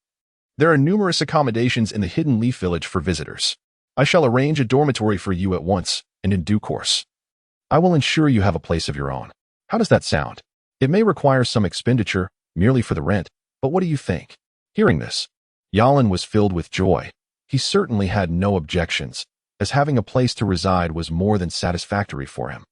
there are numerous accommodations in the Hidden Leaf Village for visitors. I shall arrange a dormitory for you at once, and in due course. I will ensure you have a place of your own. How does that sound? It may require some expenditure, merely for the rent, but what do you think? Hearing this, Ye Lan was filled with joy. He certainly had no objections, as having a place to reside was more than satisfactory for him.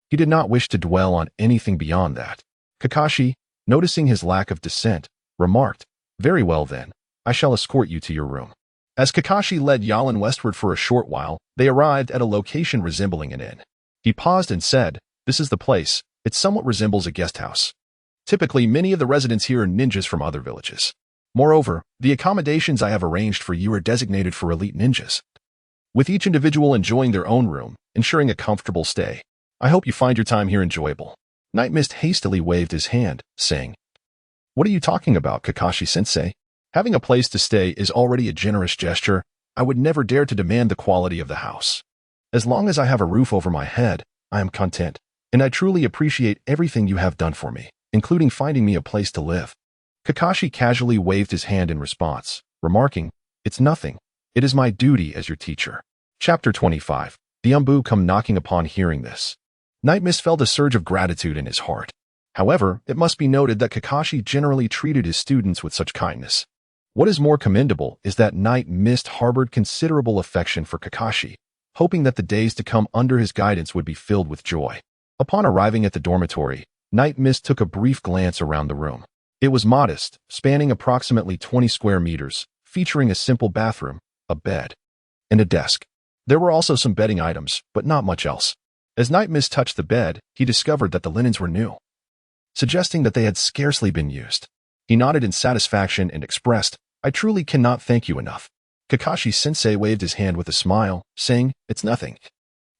He did not wish to dwell on anything beyond that. Kakashi, noticing his lack of dissent, remarked, Very well then, I shall escort you to your room. As Kakashi led Ye Lan westward for a short while, they arrived at a location resembling an inn. He paused and said, This is the place. It somewhat resembles a guest house. Typically, many of the residents here are ninjas from other villages. Moreover, the accommodations I have arranged for you are designated for elite ninjas, with each individual enjoying their own room, ensuring a comfortable stay. I hope you find your time here enjoyable. Night Mist hastily waved his hand, saying, What are you talking about, Kakashi-sensei? Having a place to stay is already a generous gesture. I would never dare to demand the quality of the house. As long as I have a roof over my head, I am content, and I truly appreciate everything you have done for me, including finding me a place to live. Kakashi casually waved his hand in response, remarking, It's nothing. It is my duty as your teacher. Chapter 25. The Anbu come knocking upon hearing this. Night Mist felt a surge of gratitude in his heart. However, it must be noted that Kakashi generally treated his students with such kindness. What is more commendable is that Night Mist harbored considerable affection for Kakashi, hoping that the days to come under his guidance would be filled with joy. Upon arriving at the dormitory, Night Mist took a brief glance around the room. It was modest, spanning approximately 20 square meters, featuring a simple bathroom, a bed, and a desk. There were also some bedding items, but not much else. As Night Mist touched the bed, he discovered that the linens were new, suggesting that they had scarcely been used. He nodded in satisfaction and expressed, I truly cannot thank you enough. Kakashi-sensei waved his hand with a smile, saying, It's nothing.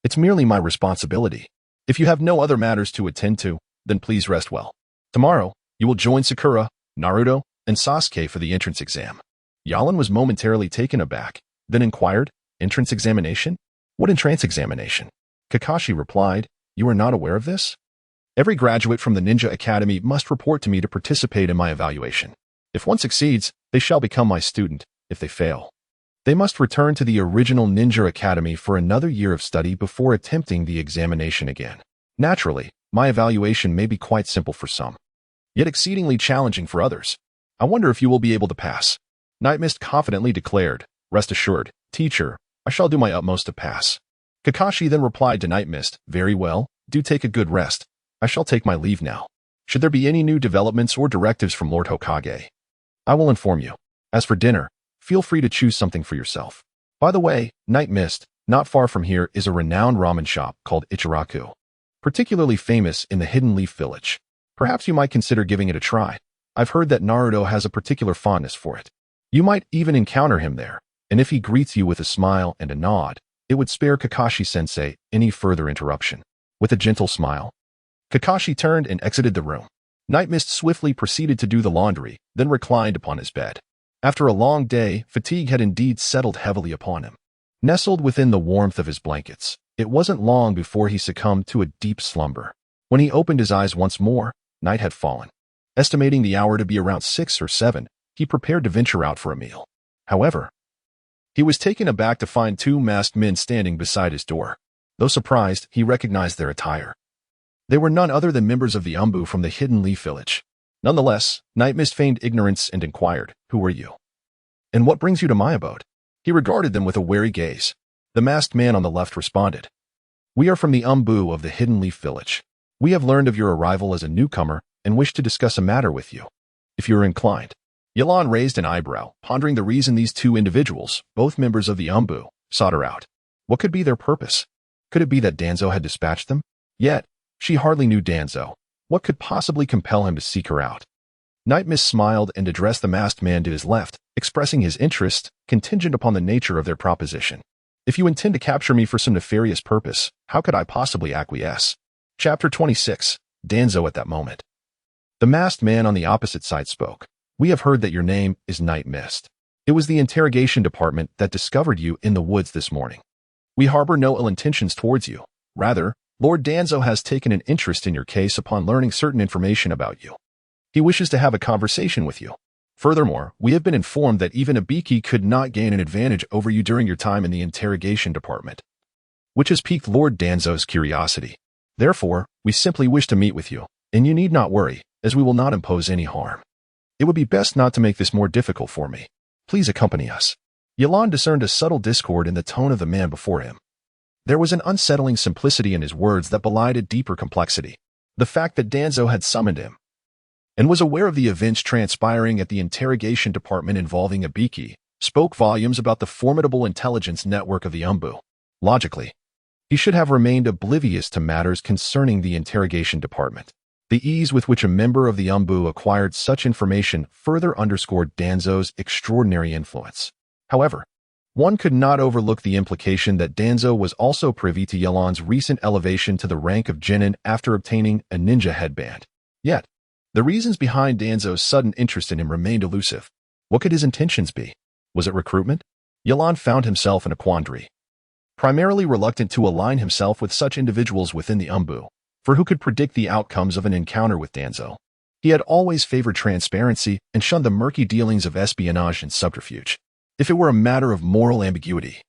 It's merely my responsibility. If you have no other matters to attend to, then please rest well. Tomorrow, you will join Sakura, Naruto, and Sasuke for the entrance exam. Ye Lan was momentarily taken aback, then inquired, Entrance examination? What entrance examination? Kakashi replied, You are not aware of this? Every graduate from the Ninja Academy must report to me to participate in my evaluation. If one succeeds, they shall become my student. If they fail, they must return to the original Ninja Academy for another year of study before attempting the examination again. Naturally, my evaluation may be quite simple for some, yet exceedingly challenging for others. I wonder if you will be able to pass. Night Mist confidently declared, Rest assured, teacher, I shall do my utmost to pass. Kakashi then replied to Night Mist, Very well, do take a good rest. I shall take my leave now. Should there be any new developments or directives from Lord Hokage, I will inform you. As for dinner, feel free to choose something for yourself. By the way, Night Mist, not far from here is a renowned ramen shop called Ichiraku, particularly famous in the Hidden Leaf Village. Perhaps you might consider giving it a try. I've heard that Naruto has a particular fondness for it. You might even encounter him there, and if he greets you with a smile and a nod, it would spare Kakashi-sensei any further interruption. With a gentle smile, Kakashi turned and exited the room. Night Mist swiftly proceeded to do the laundry, then reclined upon his bed. After a long day, fatigue had indeed settled heavily upon him. Nestled within the warmth of his blankets, it wasn't long before he succumbed to a deep slumber. When he opened his eyes once more, night had fallen. Estimating the hour to be around 6 or 7, he prepared to venture out for a meal. However, he was taken aback to find 2 masked men standing beside his door. Though surprised, he recognized their attire. They were none other than members of the Anbu from the Hidden Leaf Village. Nonetheless, Night Mist feigned ignorance and inquired, Who are you? And what brings you to my abode? He regarded them with a wary gaze. The masked man on the left responded, We are from the Anbu of the Hidden Leaf Village. We have learned of your arrival as a newcomer and wish to discuss a matter with you. if you are inclined. Ye Lan raised an eyebrow, pondering the reason these two individuals, both members of the Anbu, sought her out. What could be their purpose? Could it be that Danzo had dispatched them? Yet, she hardly knew Danzo. What could possibly compel him to seek her out? Night Mist smiled and addressed the masked man to his left, expressing his interest, contingent upon the nature of their proposition. If you intend to capture me for some nefarious purpose, how could I possibly acquiesce? Chapter 26. Danzo at that moment. The masked man on the opposite side spoke. We have heard that your name is Night Mist. It was the interrogation department that discovered you in the woods this morning. We harbor no ill intentions towards you. Rather, Lord Danzo has taken an interest in your case upon learning certain information about you. He wishes to have a conversation with you. Furthermore, we have been informed that even Ibiki could not gain an advantage over you during your time in the interrogation department, which has piqued Lord Danzo's curiosity. Therefore, we simply wish to meet with you, and you need not worry, as we will not impose any harm. It would be best not to make this more difficult for me. Please accompany us. Ye Lan discerned a subtle discord in the tone of the man before him. There was an unsettling simplicity in his words that belied a deeper complexity. The fact that Danzo had summoned him and was aware of the events transpiring at the interrogation department involving Ibiki spoke volumes about the formidable intelligence network of the Anbu. Logically, he should have remained oblivious to matters concerning the interrogation department. The ease with which a member of the Anbu acquired such information further underscored Danzo's extraordinary influence. However, one could not overlook the implication that Danzo was also privy to Ye Lan's recent elevation to the rank of genin after obtaining a ninja headband. Yet, the reasons behind Danzo's sudden interest in him remained elusive. What could his intentions be? Was it recruitment? Ye Lan found himself in a quandary. Primarily reluctant to align himself with such individuals within the Anbu, for who could predict the outcomes of an encounter with Danzo? He had always favored transparency and shunned the murky dealings of espionage and subterfuge. If it were a matter of moral ambiguity,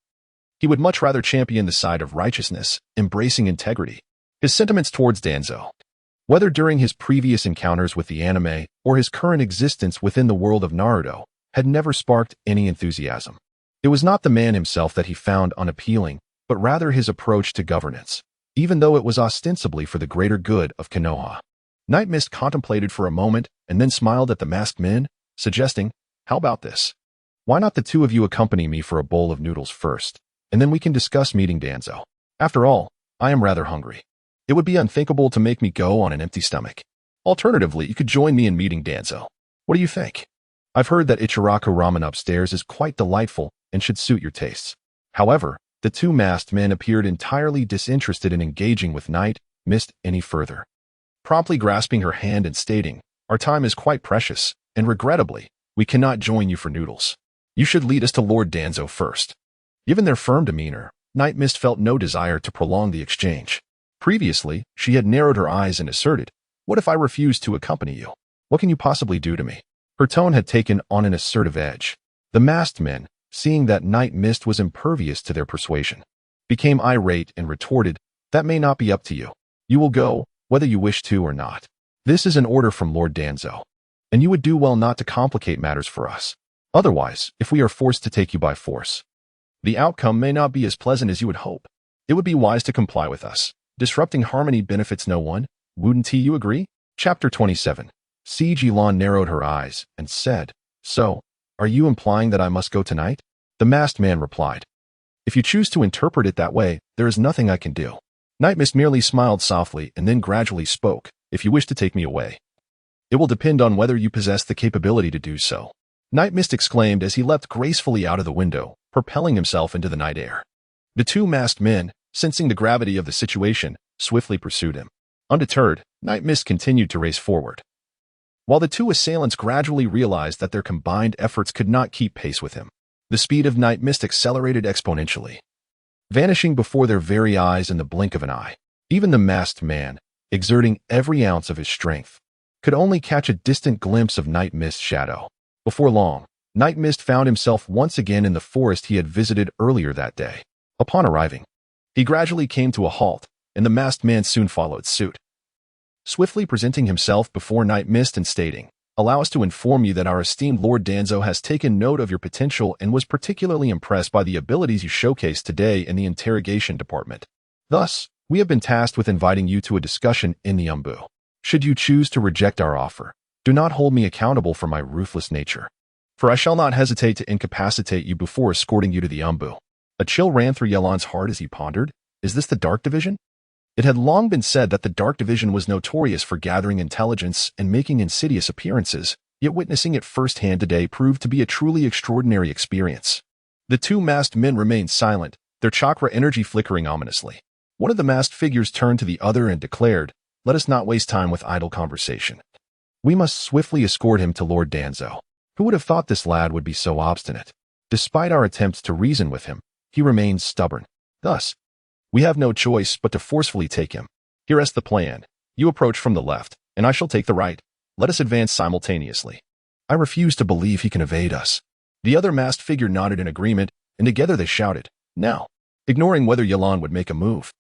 he would much rather champion the side of righteousness, embracing integrity. His sentiments towards Danzo, whether during his previous encounters with the anime or his current existence within the world of Naruto, had never sparked any enthusiasm. It was not the man himself that he found unappealing, but rather his approach to governance, even though it was ostensibly for the greater good of Konoha. Night Mist contemplated for a moment and then smiled at the masked men, suggesting, "How about this? Why not the two of you accompany me for a bowl of noodles first, and then we can discuss meeting Danzo? After all, I am rather hungry. It would be unthinkable to make me go on an empty stomach. Alternatively, you could join me in meeting Danzo. What do you think? I've heard that Ichiraku ramen upstairs is quite delightful and should suit your tastes." However, the two masked men appeared entirely disinterested in engaging with Night Mist any further. Promptly grasping her hand and stating, "Our time is quite precious, and regrettably, we cannot join you for noodles. You should lead us to Lord Danzo first." Given their firm demeanor, Night Mist felt no desire to prolong the exchange. Previously, she had narrowed her eyes and asserted, "What if I refuse to accompany you? What can you possibly do to me?" Her tone had taken on an assertive edge. The masked men, seeing that Night Mist was impervious to their persuasion, became irate and retorted, "That may not be up to you. You will go, whether you wish to or not. This is an order from Lord Danzo, and you would do well not to complicate matters for us. Otherwise, if we are forced to take you by force, the outcome may not be as pleasant as you would hope. It would be wise to comply with us. Disrupting harmony benefits no one. Wouldn't you agree?" Chapter 27. Ye Lan narrowed her eyes and said, "So, are you implying that I must go tonight?" The masked man replied, "If you choose to interpret it that way, there is nothing I can do." Night Mist merely smiled softly and then gradually spoke, "If you wish to take me away, it will depend on whether you possess the capability to do so." Night Mist exclaimed as he leapt gracefully out of the window, propelling himself into the night air. The two masked men, sensing the gravity of the situation, swiftly pursued him. Undeterred, Night Mist continued to race forward, while the two assailants gradually realized that their combined efforts could not keep pace with him. The speed of Night Mist accelerated exponentially, vanishing before their very eyes in the blink of an eye. Even the masked man, exerting every ounce of his strength, could only catch a distant glimpse of Night Mist's shadow. Before long, Night Mist found himself once again in the forest he had visited earlier that day. Upon arriving, he gradually came to a halt, and the masked man soon followed suit. Swiftly presenting himself before Night Mist and stating, "Allow us to inform you that our esteemed Lord Danzo has taken note of your potential and was particularly impressed by the abilities you showcased today in the interrogation department. Thus, we have been tasked with inviting you to a discussion in the Anbu. Should you choose to reject our offer, Do not hold me accountable for my ruthless nature, for I shall not hesitate to incapacitate you before escorting you to the Anbu. A chill ran through Ye Lan's heart as he pondered. Is this the Dark Division? It had long been said that the Dark Division was notorious for gathering intelligence and making insidious appearances, yet witnessing it firsthand today proved to be a truly extraordinary experience. The two masked men remained silent, their chakra energy flickering ominously. One of the masked figures turned to the other and declared, "Let us not waste time with idle conversation. We must swiftly escort him to Lord Danzo." Who would have thought this lad would be so obstinate? Despite our attempts to reason with him, he remains stubborn. Thus, we have no choice but to forcefully take him. Here is the plan. You approach from the left, and I shall take the right. Let us advance simultaneously. I refuse to believe he can evade us. The other masked figure nodded in agreement, and together they shouted, "Now!" ignoring whether Ye Lan would make a move.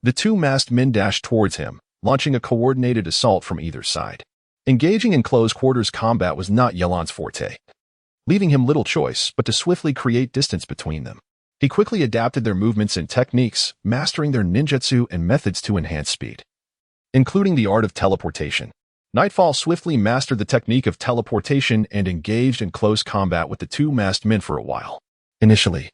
The two masked men dashed towards him, launching a coordinated assault from either side. Engaging in close-quarters combat was not Ye Lan's forte, leaving him little choice but to swiftly create distance between them. He quickly adapted their movements and techniques, mastering their ninjutsu and methods to enhance speed, including the art of teleportation. Nightfall swiftly mastered the technique of teleportation and engaged in close combat with the two masked men for a while. Initially,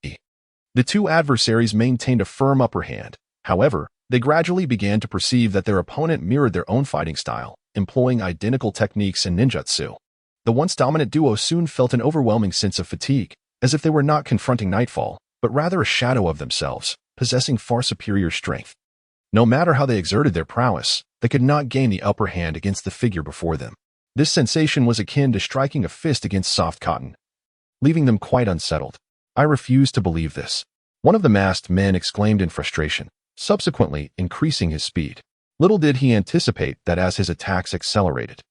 the two adversaries maintained a firm upper hand. However, they gradually began to perceive that their opponent mirrored their own fighting style, employing identical techniques and ninjutsu. The once dominant duo soon felt an overwhelming sense of fatigue, as if they were not confronting Nightfall, but rather a shadow of themselves, possessing far superior strength. No matter how they exerted their prowess, they could not gain the upper hand against the figure before them. This sensation was akin to striking a fist against soft cotton, leaving them quite unsettled. I refuse to believe this, one of the masked men exclaimed in frustration, subsequently increasing his speed. Little did he anticipate that as his attacks accelerated,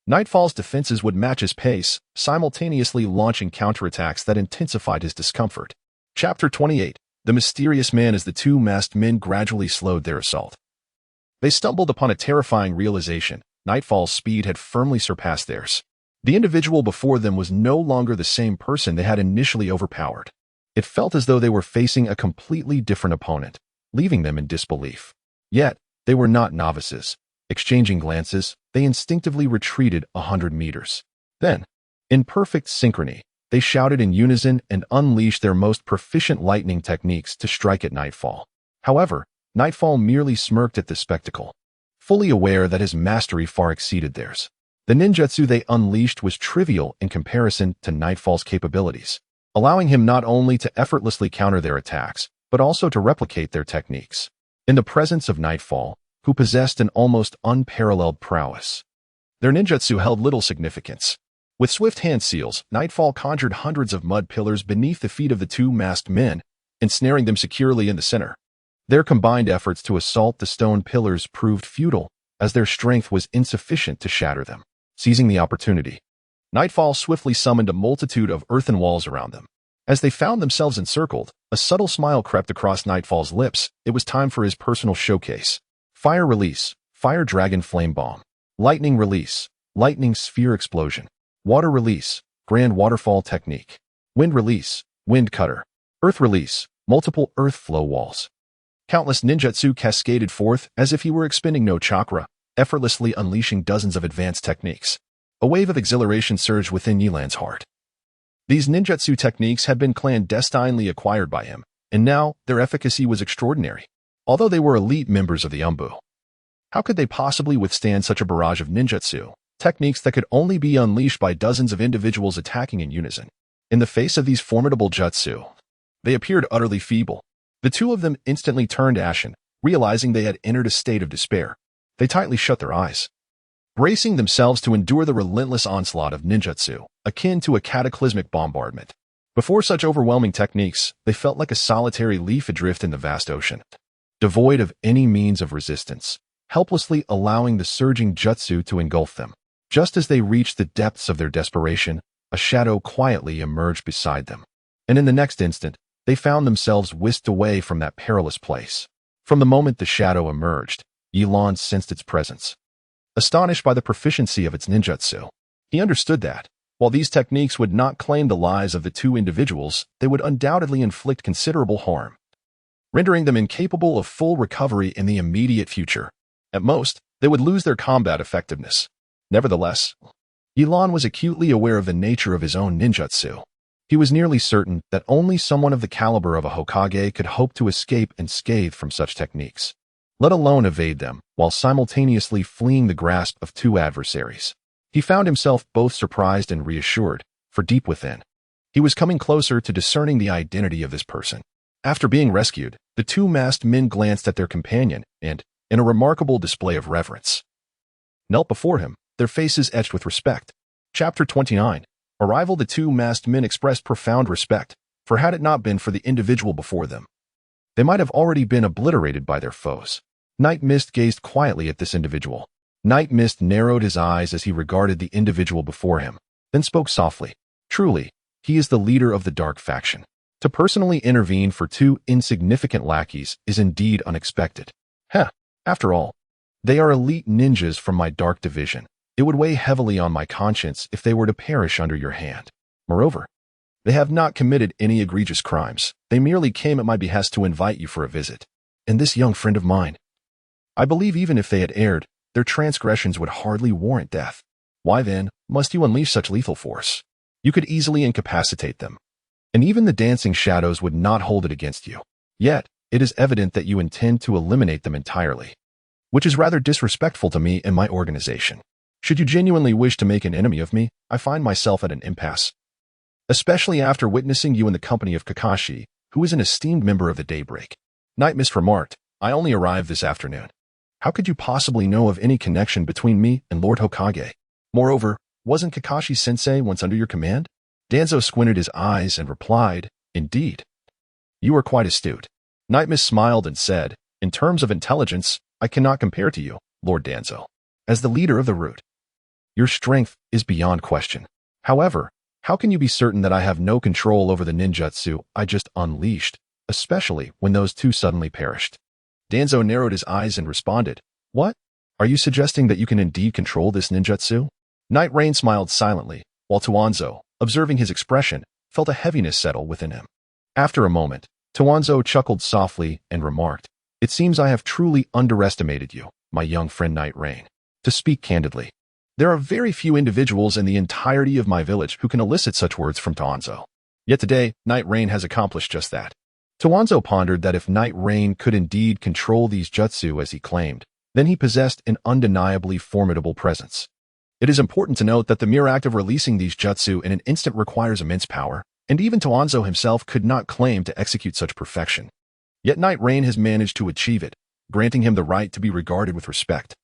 Nightfall's defenses would match his pace, simultaneously launching counterattacks that intensified his discomfort. Chapter 28. The Mysterious Man. As the two masked men gradually slowed their assault, they stumbled upon a terrifying realization. Nightfall's speed had firmly surpassed theirs. The individual before them was no longer the same person they had initially overpowered. It felt as though they were facing a completely different opponent, leaving them in disbelief. Yet, they were not novices. Exchanging glances, they instinctively retreated 100 meters. Then, in perfect synchrony, they shouted in unison and unleashed their most proficient lightning techniques to strike at Nightfall. However, Nightfall merely smirked at the spectacle, fully aware that his mastery far exceeded theirs. The ninjutsu they unleashed was trivial in comparison to Nightfall's capabilities, allowing him not only to effortlessly counter their attacks, but also to replicate their techniques. In the presence of Nightfall, who possessed an almost unparalleled prowess, their ninjutsu held little significance. With swift hand seals, Nightfall conjured hundreds of mud pillars beneath the feet of the two masked men, ensnaring them securely in the center. Their combined efforts to assault the stone pillars proved futile, as their strength was insufficient to shatter them. Seizing the opportunity, Nightfall swiftly summoned a multitude of earthen walls around them. As they found themselves encircled, a subtle smile crept across Nightfall's lips. It was time for his personal showcase. Fire release, Fire Dragon Flame Bomb. Lightning release, Lightning Sphere Explosion. Water release, Grand Waterfall Technique. Wind release, Wind Cutter. Earth release, Multiple Earth Flow Walls. Countless ninjutsu cascaded forth as if he were expending no chakra, effortlessly unleashing dozens of advanced techniques. A wave of exhilaration surged within Ye Lan's heart. These ninjutsu techniques had been clandestinely acquired by him, and now their efficacy was extraordinary. Although they were elite members of the Anbu, how could they possibly withstand such a barrage of ninjutsu, techniques that could only be unleashed by dozens of individuals attacking in unison? In the face of these formidable jutsu, they appeared utterly feeble. The two of them instantly turned ashen, realizing they had entered a state of despair. They tightly shut their eyes, bracing themselves to endure the relentless onslaught of ninjutsu, akin to a cataclysmic bombardment. Before such overwhelming techniques, they felt like a solitary leaf adrift in the vast ocean, devoid of any means of resistance, helplessly allowing the surging jutsu to engulf them. Just as they reached the depths of their desperation, a shadow quietly emerged beside them, and in the next instant, they found themselves whisked away from that perilous place. From the moment the shadow emerged, Ye Lan sensed its presence. Astonished by the proficiency of its ninjutsu, he understood that, while these techniques would not claim the lives of the two individuals, they would undoubtedly inflict considerable harm, rendering them incapable of full recovery in the immediate future. At most, they would lose their combat effectiveness. Nevertheless, Ye Lan was acutely aware of the nature of his own ninjutsu. He was nearly certain that only someone of the caliber of a Hokage could hope to escape unscathed from such techniques, let alone evade them, while simultaneously fleeing the grasp of two adversaries. He found himself both surprised and reassured, for deep within, he was coming closer to discerning the identity of this person. After being rescued, the two masked men glanced at their companion and, in a remarkable display of reverence, knelt before him, their faces etched with respect. Chapter 29. Arrival. The two masked men expressed profound respect, for had it not been for the individual before them, they might have already been obliterated by their foes. Night Mist gazed quietly at this individual. Night Mist narrowed his eyes as he regarded the individual before him, then spoke softly. Truly, he is the leader of the dark faction. To personally intervene for two insignificant lackeys is indeed unexpected. After all, they are elite ninjas from my dark division. It would weigh heavily on my conscience if they were to perish under your hand. Moreover, they have not committed any egregious crimes. They merely came at my behest to invite you for a visit. And this young friend of mine, I believe even if they had erred, their transgressions would hardly warrant death. Why then must you unleash such lethal force? You could easily incapacitate them, and even the dancing shadows would not hold it against you. Yet, it is evident that you intend to eliminate them entirely, which is rather disrespectful to me and my organization. Should you genuinely wish to make an enemy of me, I find myself at an impasse, especially after witnessing you in the company of Kakashi, who is an esteemed member of the Daybreak. Night Mist remarked, I only arrived this afternoon. How could you possibly know of any connection between me and Lord Hokage? Moreover, wasn't Kakashi-sensei once under your command? Danzo squinted his eyes and replied, Indeed. You are quite astute. Night Mist smiled and said, In terms of intelligence, I cannot compare to you, Lord Danzo. As the leader of the Root, your strength is beyond question. However, how can you be certain that I have no control over the ninjutsu I just unleashed, especially when those two suddenly perished? Danzo narrowed his eyes and responded, What? Are you suggesting that you can indeed control this ninjutsu? Night Rain smiled silently, while Tuanzo, observing his expression, felt a heaviness settle within him. After a moment, Tuanzo chuckled softly and remarked, It seems I have truly underestimated you, my young friend Night Rain. To speak candidly, there are very few individuals in the entirety of my village who can elicit such words from Tuanzo. Yet today, Night Rain has accomplished just that. Tuanzo pondered that if Night Rain could indeed control these jutsu as he claimed, then he possessed an undeniably formidable presence. It is important to note that the mere act of releasing these jutsu in an instant requires immense power, and even Tuanzo himself could not claim to execute such perfection. Yet Night Rain has managed to achieve it, granting him the right to be regarded with respect.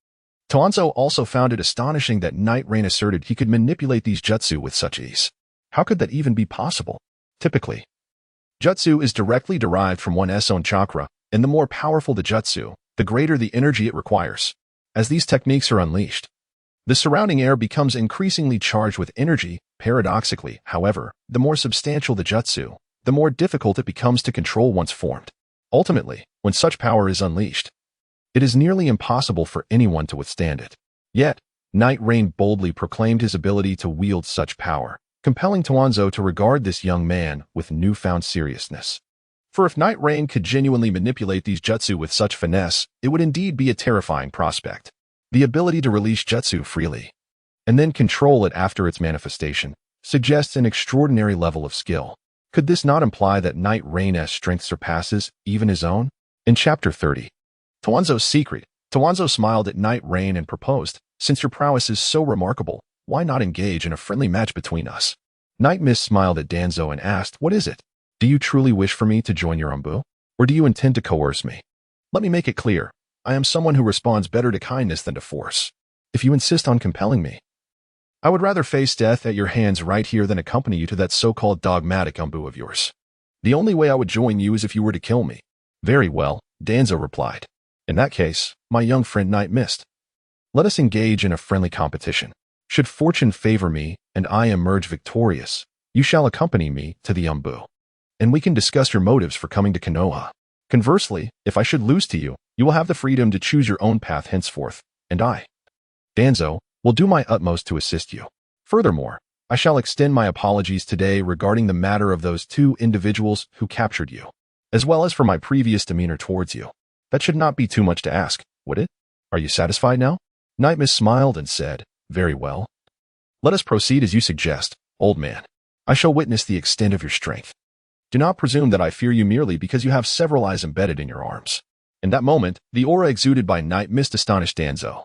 Tuanzo also found it astonishing that Night Rain asserted he could manipulate these jutsu with such ease. How could that even be possible? Typically, jutsu is directly derived from one's own chakra, and the more powerful the jutsu, the greater the energy it requires. As these techniques are unleashed, the surrounding air becomes increasingly charged with energy. Paradoxically, however, the more substantial the jutsu, the more difficult it becomes to control once formed. Ultimately, when such power is unleashed, it is nearly impossible for anyone to withstand it. Yet, Night Rain boldly proclaimed his ability to wield such power, compelling Tuanzo to regard this young man with newfound seriousness. For if Night Rain could genuinely manipulate these jutsu with such finesse, it would indeed be a terrifying prospect. The ability to release jutsu freely, and then control it after its manifestation, suggests an extraordinary level of skill. Could this not imply that Night Rain's strength surpasses even his own? In Chapter 30, Tuanzo's Secret, Tuanzo smiled at Night Rain and proposed, Since your prowess is so remarkable, why not engage in a friendly match between us? Night Mist smiled at Danzo and asked, What is it? Do you truly wish for me to join your Anbu? Or do you intend to coerce me? Let me make it clear. I am someone who responds better to kindness than to force. If you insist on compelling me, I would rather face death at your hands right here than accompany you to that so-called dogmatic Anbu of yours. The only way I would join you is if you were to kill me. Very well, Danzo replied. In that case, my young friend Night Mist, let us engage in a friendly competition. Should fortune favor me and I emerge victorious, you shall accompany me to the Anbu, and we can discuss your motives for coming to Konoha. Conversely, if I should lose to you, you will have the freedom to choose your own path henceforth, and I, Danzo, will do my utmost to assist you. Furthermore, I shall extend my apologies today regarding the matter of those two individuals who captured you, as well as for my previous demeanor towards you. That should not be too much to ask, would it? Are you satisfied now? Night Mist smiled and said, Very well. Let us proceed as you suggest, old man. I shall witness the extent of your strength. Do not presume that I fear you merely because you have several eyes embedded in your arms. In that moment, the aura exuded by Night Mist astonished Danzo.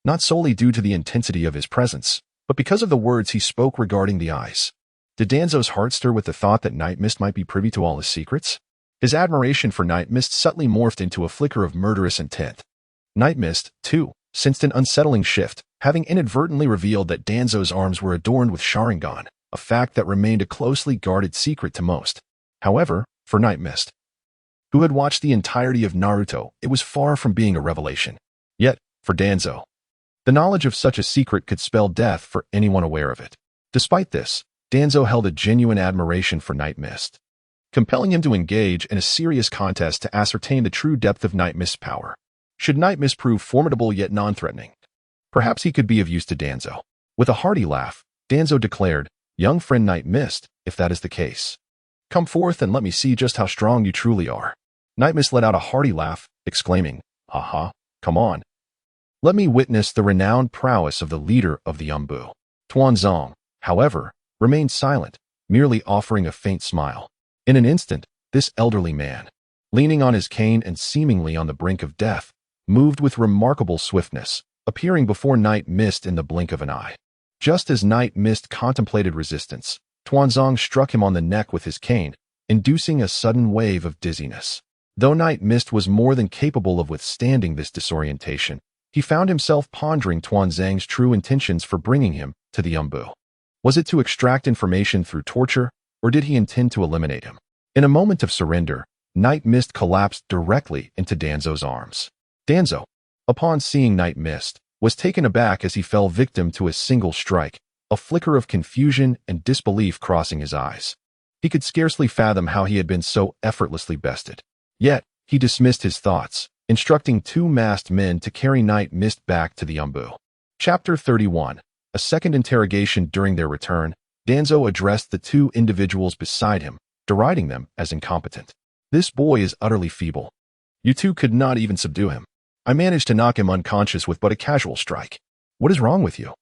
Not solely due to the intensity of his presence, but because of the words he spoke regarding the eyes. Did Danzo's heart stir with the thought that Night Mist might be privy to all his secrets? His admiration for Night Mist subtly morphed into a flicker of murderous intent. Night Mist, too, sensed an unsettling shift, having inadvertently revealed that Danzo's arms were adorned with Sharingan, a fact that remained a closely guarded secret to most. However, for Night Mist, who had watched the entirety of Naruto, it was far from being a revelation. Yet, for Danzo, the knowledge of such a secret could spell death for anyone aware of it. Despite this, Danzo held a genuine admiration for Night Mist, compelling him to engage in a serious contest to ascertain the true depth of Night Mist's power. Should Night Mist prove formidable yet non-threatening, perhaps he could be of use to Danzo. With a hearty laugh, Danzo declared, "Young friend Night Mist, if that is the case, come forth and let me see just how strong you truly are." Night Mist let out a hearty laugh, exclaiming, "Haha, come on. Let me witness the renowned prowess of the leader of the Anbu." Tuanzong, however, remained silent, merely offering a faint smile. In an instant, this elderly man, leaning on his cane and seemingly on the brink of death, moved with remarkable swiftness, appearing before Night Mist in the blink of an eye. Just as Night Mist contemplated resistance, Tuanzong struck him on the neck with his cane, inducing a sudden wave of dizziness. Though Night Mist was more than capable of withstanding this disorientation, he found himself pondering Tuanzong's true intentions for bringing him to the Anbu. Was it to extract information through torture, or did he intend to eliminate him? In a moment of surrender, Night Mist collapsed directly into Danzo's arms. Danzo, upon seeing Night Mist, was taken aback as he fell victim to a single strike, a flicker of confusion and disbelief crossing his eyes. He could scarcely fathom how he had been so effortlessly bested. Yet, he dismissed his thoughts, instructing two masked men to carry Night Mist back to the Anbu. Chapter 31. A second interrogation. During their return, Danzo addressed the two individuals beside him, deriding them as incompetent. "This boy is utterly feeble. You two could not even subdue him. I managed to knock him unconscious with but a casual strike. What is wrong with you?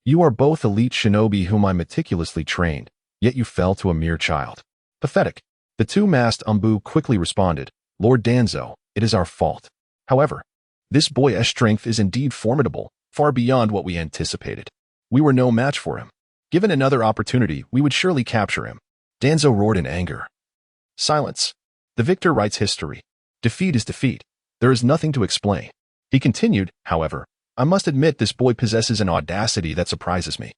You are both elite shinobi whom I meticulously trained, yet you fell to a mere child. Pathetic." The two masked Anbu quickly responded, "Lord Danzo, it is our fault. However, this boy's strength is indeed formidable, far beyond what we anticipated. We were no match for him. Given another opportunity, we would surely capture him." Danzo roared in anger. "Silence. The victor writes history. Defeat is defeat. There is nothing to explain." He continued, "However, I must admit this boy possesses an audacity that surprises me.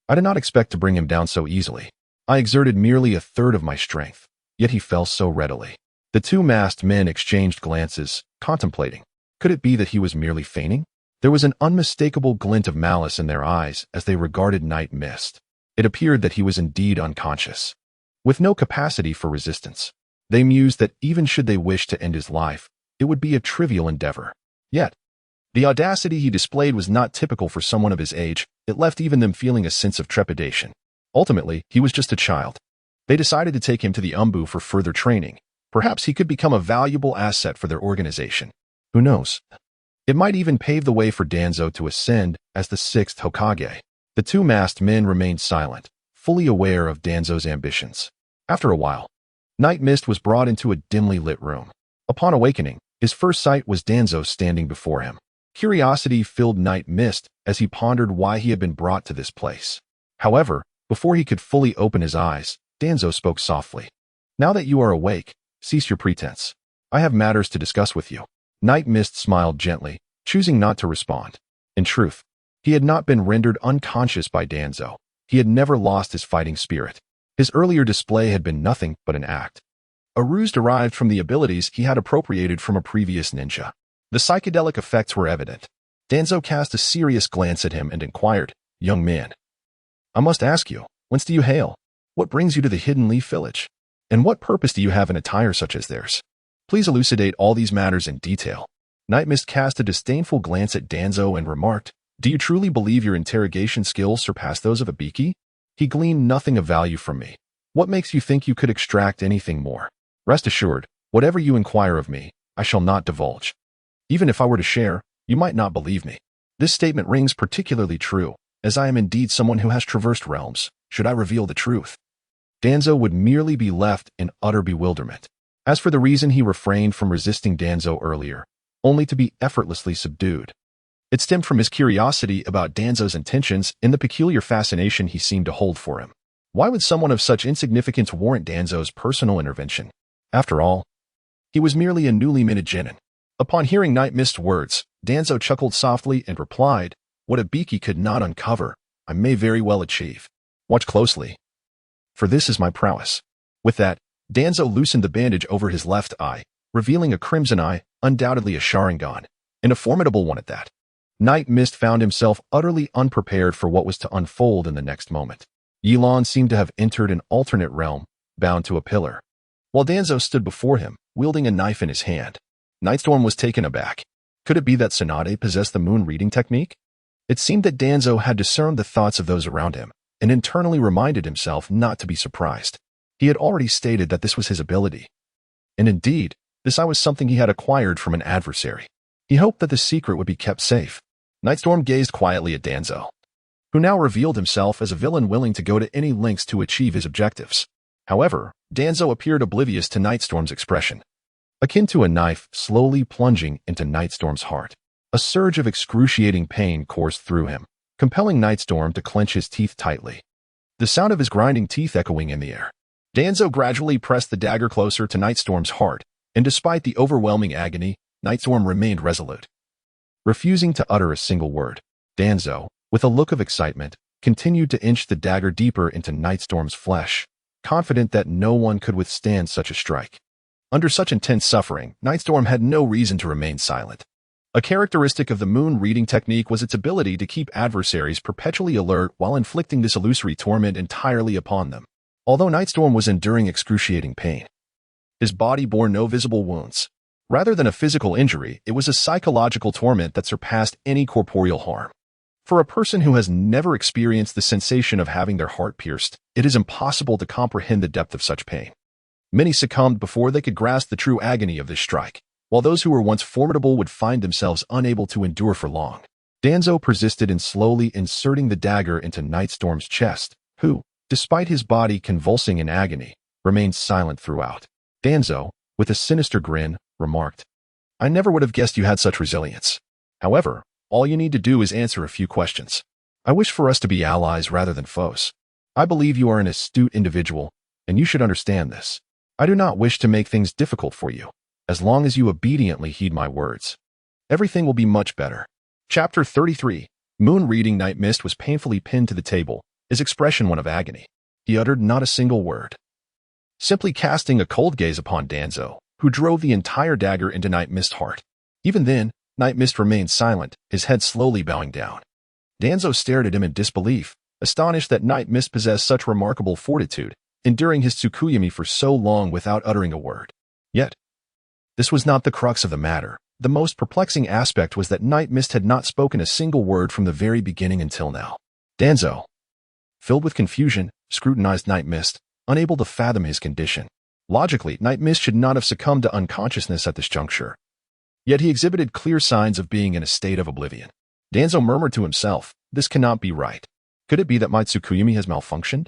I did not expect to bring him down so easily. I exerted merely a third of my strength, yet he fell so readily." The two masked men exchanged glances, contemplating. Could it be that he was merely feigning? There was an unmistakable glint of malice in their eyes as they regarded Night Mist. It appeared that he was indeed unconscious, with no capacity for resistance. They mused that even should they wish to end his life, it would be a trivial endeavor. Yet, the audacity he displayed was not typical for someone of his age. It left even them feeling a sense of trepidation. Ultimately, he was just a child. They decided to take him to the Anbu for further training. Perhaps he could become a valuable asset for their organization. Who knows? It might even pave the way for Danzo to ascend as the sixth Hokage. The two masked men remained silent, fully aware of Danzo's ambitions. After a while, Night Mist was brought into a dimly lit room. Upon awakening, his first sight was Danzo standing before him. Curiosity filled Night Mist as he pondered why he had been brought to this place. However, before he could fully open his eyes, Danzo spoke softly. "Now that you are awake, cease your pretense. I have matters to discuss with you." Night Mist smiled gently, choosing not to respond. In truth, he had not been rendered unconscious by Danzo. He had never lost his fighting spirit. His earlier display had been nothing but an act, a ruse derived from the abilities he had appropriated from a previous ninja. The psychedelic effects were evident. Danzo cast a serious glance at him and inquired, "Young man, I must ask you, whence do you hail? What brings you to the Hidden Leaf Village? And what purpose do you have in attire such as theirs? Please elucidate all these matters in detail." Night Mist cast a disdainful glance at Danzo and remarked, "Do you truly believe your interrogation skills surpass those of a Biki? He gleaned nothing of value from me. What makes you think you could extract anything more? Rest assured, whatever you inquire of me, I shall not divulge. Even if I were to share, you might not believe me." This statement rings particularly true, as I am indeed someone who has traversed realms, should I reveal the truth? Danzo would merely be left in utter bewilderment. As for the reason he refrained from resisting Danzo earlier, only to be effortlessly subdued, it stemmed from his curiosity about Danzo's intentions and the peculiar fascination he seemed to hold for him. Why would someone of such insignificance warrant Danzo's personal intervention? After all, he was merely a newly minted genin. Upon hearing Night Mist's words, Danzo chuckled softly and replied, "What a Beaky could not uncover, I may very well achieve. Watch closely, for this is my prowess." With that, Danzo loosened the bandage over his left eye, revealing a crimson eye, undoubtedly a Sharingan, and a formidable one at that. Night Mist found himself utterly unprepared for what was to unfold in the next moment. Ye Lan seemed to have entered an alternate realm, bound to a pillar, while Danzo stood before him, wielding a knife in his hand. Nightstorm was taken aback. Could it be that Tsunade possessed the moon reading technique? It seemed that Danzo had discerned the thoughts of those around him, and internally reminded himself not to be surprised. He had already stated that this was his ability. And indeed, this eye was something he had acquired from an adversary. He hoped that the secret would be kept safe. Nightstorm gazed quietly at Danzo, who now revealed himself as a villain willing to go to any lengths to achieve his objectives. However, Danzo appeared oblivious to Nightstorm's expression, akin to a knife slowly plunging into Nightstorm's heart. A surge of excruciating pain coursed through him, compelling Nightstorm to clench his teeth tightly, the sound of his grinding teeth echoing in the air. Danzo gradually pressed the dagger closer to Nightstorm's heart, and despite the overwhelming agony, Nightstorm remained resolute, refusing to utter a single word. Danzo, with a look of excitement, continued to inch the dagger deeper into Nightstorm's flesh, confident that no one could withstand such a strike. Under such intense suffering, Nightstorm had no reason to remain silent. A characteristic of the moon reading technique was its ability to keep adversaries perpetually alert while inflicting this illusory torment entirely upon them. Although Nightstorm was enduring excruciating pain, his body bore no visible wounds. Rather than a physical injury, it was a psychological torment that surpassed any corporeal harm. For a person who has never experienced the sensation of having their heart pierced, it is impossible to comprehend the depth of such pain. Many succumbed before they could grasp the true agony of this strike, while those who were once formidable would find themselves unable to endure for long. Danzo persisted in slowly inserting the dagger into Nightstorm's chest, who, despite his body convulsing in agony, remained silent throughout. Danzo, with a sinister grin, remarked, "I never would have guessed you had such resilience. However, all you need to do is answer a few questions. I wish for us to be allies rather than foes. I believe you are an astute individual, and you should understand this. I do not wish to make things difficult for you. As long as you obediently heed my words, everything will be much better." Chapter 33. Moon reading. Night Mist was painfully pinned to the table, his expression one of agony. He uttered not a single word, simply casting a cold gaze upon Danzo, who drove the entire dagger into Night Mist's heart. Even then, Night Mist remained silent, his head slowly bowing down. Danzo stared at him in disbelief, astonished that Night Mist possessed such remarkable fortitude, enduring his Tsukuyomi for so long without uttering a word. Yet, this was not the crux of the matter. The most perplexing aspect was that Night Mist had not spoken a single word from the very beginning until now. Danzo, filled with confusion, scrutinized Night Mist, unable to fathom his condition. Logically, Night Mist should not have succumbed to unconsciousness at this juncture. Yet he exhibited clear signs of being in a state of oblivion. Danzo murmured to himself, "This cannot be right. Could it be that my Tsukuyomi has malfunctioned?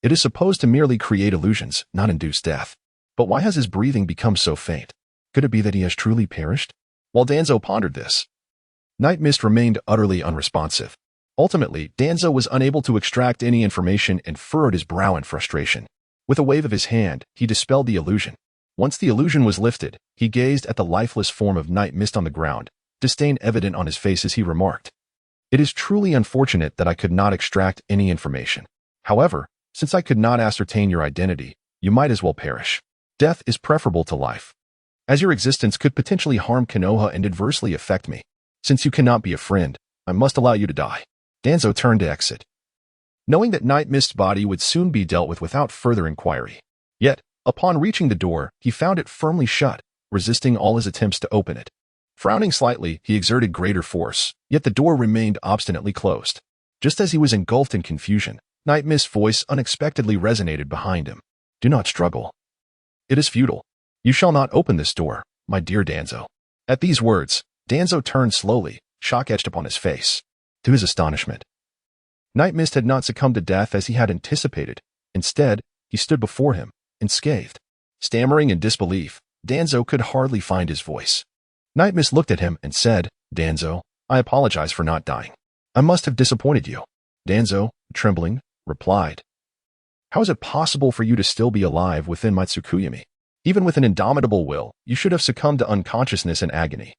It is supposed to merely create illusions, not induce death. But why has his breathing become so faint? Could it be that he has truly perished?" While Danzo pondered this, Night Mist remained utterly unresponsive. Ultimately, Danzo was unable to extract any information and furrowed his brow in frustration. With a wave of his hand, he dispelled the illusion. Once the illusion was lifted, he gazed at the lifeless form of Night Mist on the ground, disdain evident on his face as he remarked, "It is truly unfortunate that I could not extract any information. However, since I could not ascertain your identity, you might as well perish. Death is preferable to life, as your existence could potentially harm Konoha and adversely affect me. Since you cannot be a friend, I must allow you to die." Danzo turned to exit, knowing that Night Mist's body would soon be dealt with without further inquiry. Yet, upon reaching the door, he found it firmly shut, resisting all his attempts to open it. Frowning slightly, he exerted greater force, yet the door remained obstinately closed. Just as he was engulfed in confusion, Night Mist's voice unexpectedly resonated behind him. "Do not struggle. It is futile. You shall not open this door, my dear Danzo." At these words, Danzo turned slowly, shock etched upon his face. To his astonishment, Night Mist had not succumbed to death as he had anticipated. Instead, he stood before him, unscathed. Stammering in disbelief, Danzo could hardly find his voice. Night Mist looked at him and said, "Danzo, I apologize for not dying. I must have disappointed you." Danzo, trembling, replied, "How is it possible for you to still be alive within my Tsukuyomi? Even with an indomitable will, you should have succumbed to unconsciousness and agony."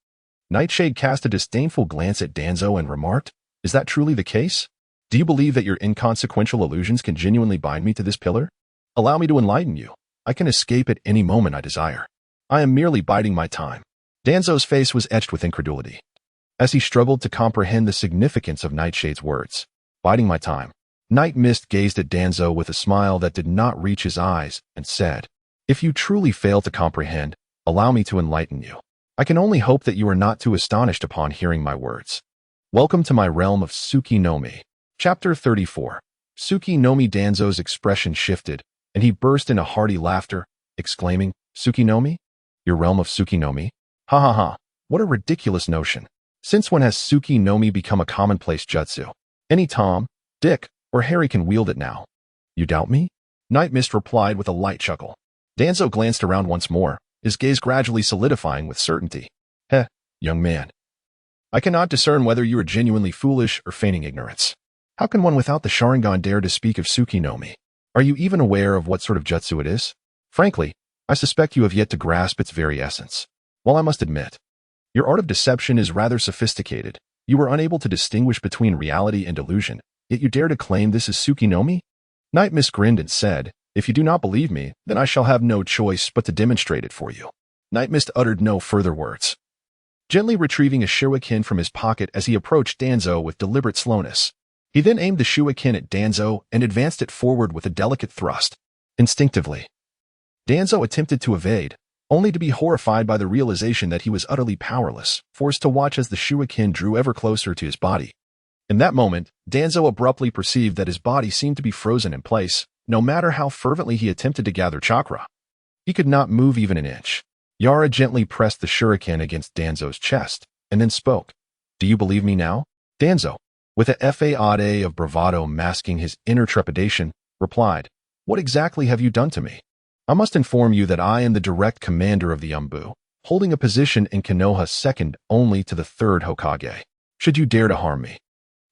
Nightshade cast a disdainful glance at Danzo and remarked, "Is that truly the case? Do you believe that your inconsequential illusions can genuinely bind me to this pillar? Allow me to enlighten you. I can escape at any moment I desire. I am merely biding my time." Danzo's face was etched with incredulity, as he struggled to comprehend the significance of Nightshade's words. Biding my time. Night Mist gazed at Danzo with a smile that did not reach his eyes and said, "If you truly fail to comprehend, allow me to enlighten you. I can only hope that you are not too astonished upon hearing my words. Welcome to my realm of Tsukuyomi." Chapter 34. Tsukuyomi. Danzo's expression shifted, and he burst into hearty laughter, exclaiming, "Tsukuyomi? Your realm of Tsukuyomi? Ha ha ha, what a ridiculous notion. Since when has Tsukuyomi become a commonplace jutsu? Any Tom, Dick, or Harry can wield it now." "You doubt me?" Night Mist replied with a light chuckle. Danzo glanced around once more, his gaze gradually solidifying with certainty. "Heh, young man. I cannot discern whether you are genuinely foolish or feigning ignorance. How can one without the Sharingan dare to speak of Tsukuyomi? Are you even aware of what sort of jutsu it is? Frankly, I suspect you have yet to grasp its very essence. While I must admit, your art of deception is rather sophisticated, you are unable to distinguish between reality and illusion, yet you dare to claim this is Tsukuyomi?" Night Mist grinned and said, "If you do not believe me, then I shall have no choice but to demonstrate it for you." Night Mist uttered no further words, gently retrieving a shuriken from his pocket as he approached Danzo with deliberate slowness. He then aimed the shuriken at Danzo and advanced it forward with a delicate thrust. Instinctively, Danzo attempted to evade, only to be horrified by the realization that he was utterly powerless, forced to watch as the shuriken drew ever closer to his body. In that moment, Danzo abruptly perceived that his body seemed to be frozen in place, no matter how fervently he attempted to gather chakra. He could not move even an inch. Yara gently pressed the shuriken against Danzo's chest, and then spoke. "Do you believe me now?" Danzo, with a facade of bravado masking his inner trepidation, replied, "What exactly have you done to me? I must inform you that I am the direct commander of the Anbu, holding a position in Konoha second only to the third Hokage. Should you dare to harm me,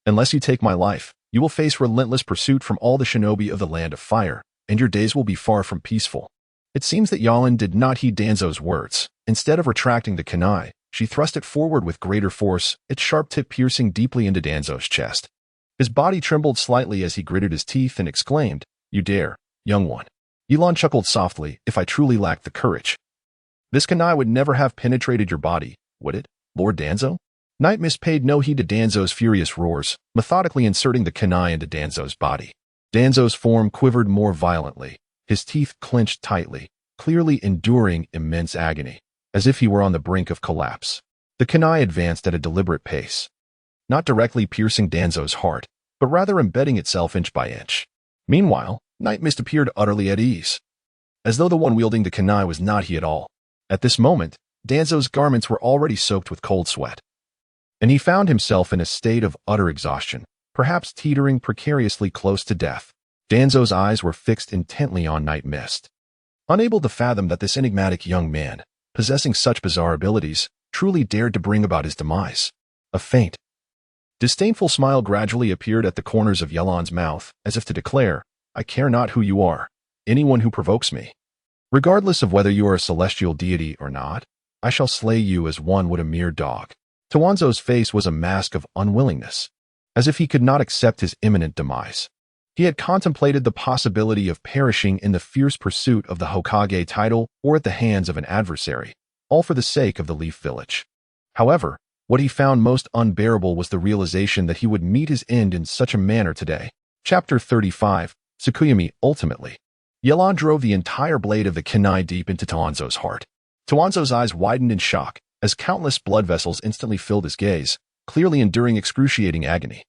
unless you take my life, you will face relentless pursuit from all the shinobi of the Land of Fire, and your days will be far from peaceful." It seems that Ye Lan did not heed Danzo's words. Instead of retracting the kunai, she thrust it forward with greater force, its sharp tip piercing deeply into Danzo's chest. His body trembled slightly as he gritted his teeth and exclaimed, "You dare, young one." Ye Lan chuckled softly, "If I truly lacked the courage, this kunai would never have penetrated your body, would it, Lord Danzo?" Night Mist paid no heed to Danzo's furious roars, methodically inserting the kunai into Danzo's body. Danzo's form quivered more violently, his teeth clenched tightly, clearly enduring immense agony, as if he were on the brink of collapse. The kunai advanced at a deliberate pace, not directly piercing Danzo's heart, but rather embedding itself inch by inch. Meanwhile, Night Mist appeared utterly at ease, as though the one wielding the kunai was not he at all. At this moment, Danzo's garments were already soaked with cold sweat, and he found himself in a state of utter exhaustion, perhaps teetering precariously close to death. Danzo's eyes were fixed intently on Night Mist, unable to fathom that this enigmatic young man, possessing such bizarre abilities, truly dared to bring about his demise. A faint, disdainful smile gradually appeared at the corners of Ye Lan's mouth, as if to declare, "I care not who you are, anyone who provokes me. Regardless of whether you are a celestial deity or not, I shall slay you as one would a mere dog." Tuanzo's face was a mask of unwillingness, as if he could not accept his imminent demise. He had contemplated the possibility of perishing in the fierce pursuit of the Hokage title or at the hands of an adversary, all for the sake of the Leaf Village. However, what he found most unbearable was the realization that he would meet his end in such a manner today. Chapter 35. Tsukuyomi. Ultimately, Ye Lan drove the entire blade of the kunai deep into Tuanzo's heart. Tuanzo's eyes widened in shock, as countless blood vessels instantly filled his gaze, clearly enduring excruciating agony.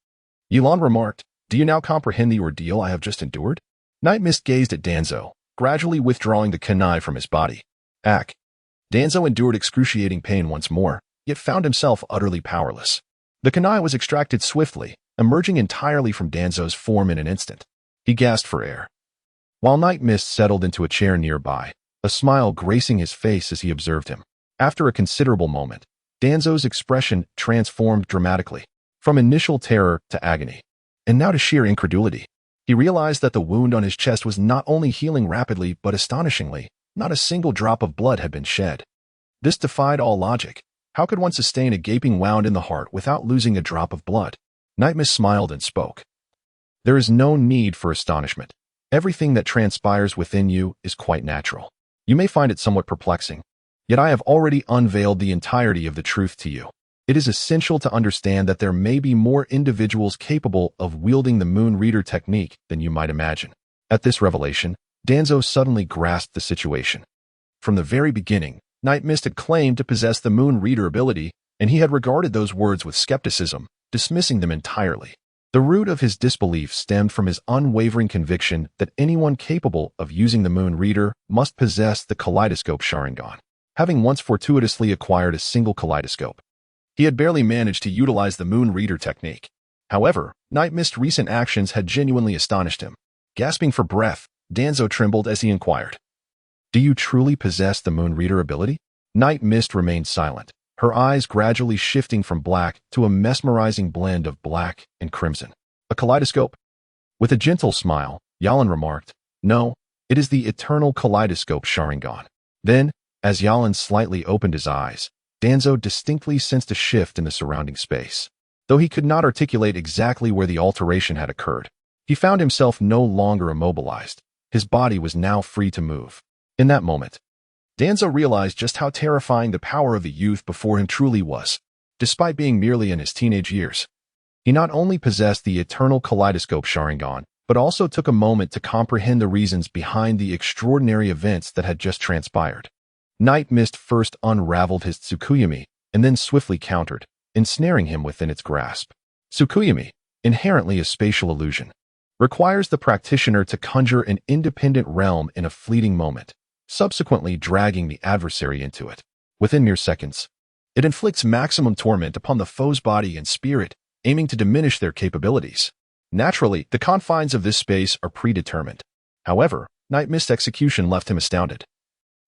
Ye Lan remarked, "Do you now comprehend the ordeal I have just endured?" Night Mist gazed at Danzo, gradually withdrawing the kunai from his body. Danzo endured excruciating pain once more, yet found himself utterly powerless. The kunai was extracted swiftly, emerging entirely from Danzo's form in an instant. He gasped for air. While Night Mist settled into a chair nearby, a smile gracing his face as he observed him. After a considerable moment, Danzo's expression transformed dramatically, from initial terror to agony, and now to sheer incredulity. He realized that the wound on his chest was not only healing rapidly but astonishingly, not a single drop of blood had been shed. This defied all logic. How could one sustain a gaping wound in the heart without losing a drop of blood? Night Mist smiled and spoke. There is no need for astonishment. Everything that transpires within you is quite natural. You may find it somewhat perplexing, yet I have already unveiled the entirety of the truth to you. It is essential to understand that there may be more individuals capable of wielding the Moon Reader technique than you might imagine. At this revelation, Danzo suddenly grasped the situation. From the very beginning, Night Mist had claimed to possess the Moon Reader ability, and he had regarded those words with skepticism, dismissing them entirely. The root of his disbelief stemmed from his unwavering conviction that anyone capable of using the Moon Reader must possess the kaleidoscope Sharingan. Having once fortuitously acquired a single kaleidoscope, he had barely managed to utilize the Moon Reader technique. However, Night Mist's recent actions had genuinely astonished him. Gasping for breath, Danzo trembled as he inquired, "Do you truly possess the Moon Reader ability?" Night Mist remained silent, her eyes gradually shifting from black to a mesmerizing blend of black and crimson. "A kaleidoscope?" With a gentle smile, Ye Lan remarked, "No, it is the eternal kaleidoscope Sharingan." Then, as Ye Lan slightly opened his eyes, Danzo distinctly sensed a shift in the surrounding space. Though he could not articulate exactly where the alteration had occurred, he found himself no longer immobilized. His body was now free to move. In that moment, Danzo realized just how terrifying the power of the youth before him truly was. Despite being merely in his teenage years, he not only possessed the eternal kaleidoscope Sharingan, but also took a moment to comprehend the reasons behind the extraordinary events that had just transpired. Night Mist first unraveled his Tsukuyomi, and then swiftly countered, ensnaring him within its grasp. Tsukuyomi, inherently a spatial illusion, requires the practitioner to conjure an independent realm in a fleeting moment, subsequently dragging the adversary into it. Within mere seconds, it inflicts maximum torment upon the foe's body and spirit, aiming to diminish their capabilities. Naturally, the confines of this space are predetermined. However, Night Mist's execution left him astounded.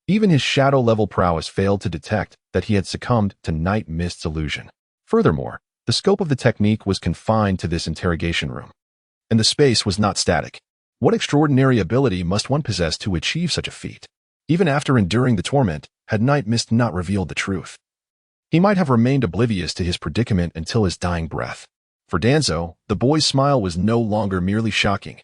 Even his shadow-level prowess failed to detect that he had succumbed to Night Mist's illusion. Furthermore, the scope of the technique was confined to this interrogation room, and the space was not static. What extraordinary ability must one possess to achieve such a feat? Even after enduring the torment, had Night Mist not revealed the truth, he might have remained oblivious to his predicament until his dying breath. For Danzo, the boy's smile was no longer merely shocking.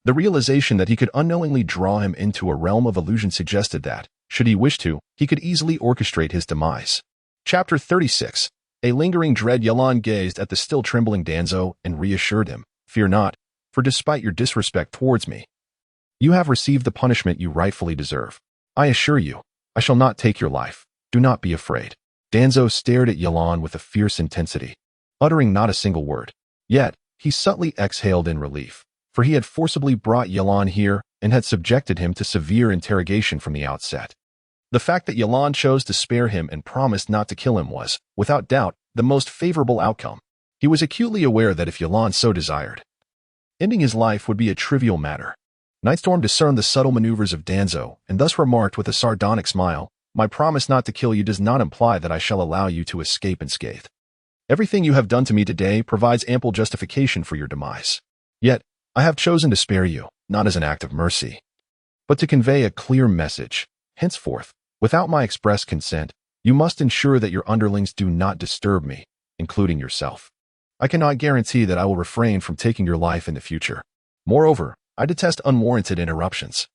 The realization that he could unknowingly draw him into a realm of illusion suggested that, should he wish to, he could easily orchestrate his demise. Chapter 36. A lingering dread. Ye Lan gazed at the still trembling Danzo and reassured him, "Fear not, for despite your disrespect towards me, you have received the punishment you rightfully deserve. I assure you, I shall not take your life. Do not be afraid." Danzo stared at Ye Lan with a fierce intensity, uttering not a single word. Yet, he subtly exhaled in relief, for he had forcibly brought Ye Lan here and had subjected him to severe interrogation from the outset. The fact that Ye Lan chose to spare him and promised not to kill him was, without doubt, the most favorable outcome. He was acutely aware that if Ye Lan so desired, ending his life would be a trivial matter. Nightstorm discerned the subtle maneuvers of Danzo and thus remarked with a sardonic smile, "My promise not to kill you does not imply that I shall allow you to escape unscathed. Everything you have done to me today provides ample justification for your demise. Yet, I have chosen to spare you, not as an act of mercy, but to convey a clear message. Henceforth, without my express consent, you must ensure that your underlings do not disturb me, including yourself. I cannot guarantee that I will refrain from taking your life in the future. Moreover, I detest unwarranted interruptions.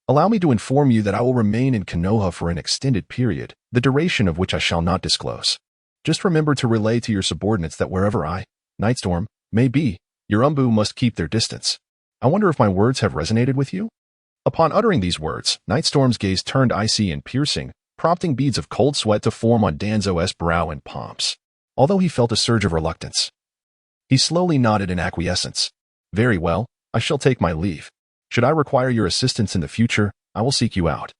Allow me to inform you that I will remain in Konoha for an extended period, the duration of which I shall not disclose. Just remember to relay to your subordinates that wherever I, Nightstorm, may be, your Anbu must keep their distance. I wonder if my words have resonated with you?" Upon uttering these words, Nightstorm's gaze turned icy and piercing, prompting beads of cold sweat to form on Danzo's brow and palms. Although he felt a surge of reluctance, he slowly nodded in acquiescence. "Very well, I shall take my leave. Should I require your assistance in the future, I will seek you out."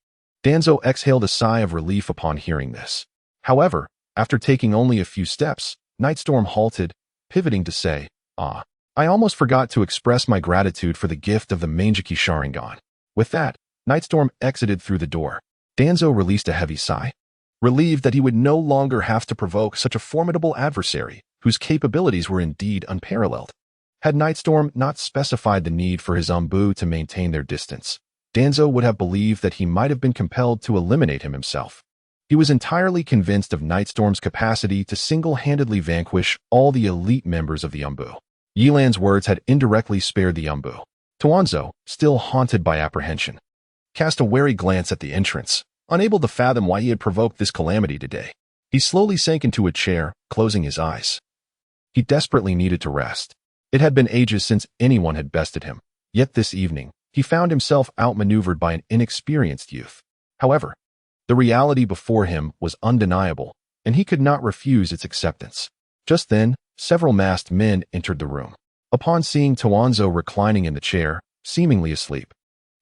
Danzo exhaled a sigh of relief upon hearing this. However, after taking only a few steps, Nightstorm halted, pivoting to say, Ah, I almost forgot to express my gratitude for the gift of the Mangeki Sharingan. With that, Nightstorm exited through the door. Danzo released a heavy sigh, relieved that he would no longer have to provoke such a formidable adversary, whose capabilities were indeed unparalleled. Had Nightstorm not specified the need for his Anbu to maintain their distance, Danzo would have believed that he might have been compelled to eliminate him himself. He was entirely convinced of Nightstorm's capacity to single-handedly vanquish all the elite members of the Anbu. Ye Lan's words had indirectly spared the Anbu. Danzo, still haunted by apprehension, cast a wary glance at the entrance, unable to fathom why he had provoked this calamity today. He slowly sank into a chair, closing his eyes. He desperately needed to rest. It had been ages since anyone had bested him, yet this evening, he found himself outmaneuvered by an inexperienced youth. However, the reality before him was undeniable, and he could not refuse its acceptance. Just then, several masked men entered the room. Upon seeing Danzo reclining in the chair, seemingly asleep,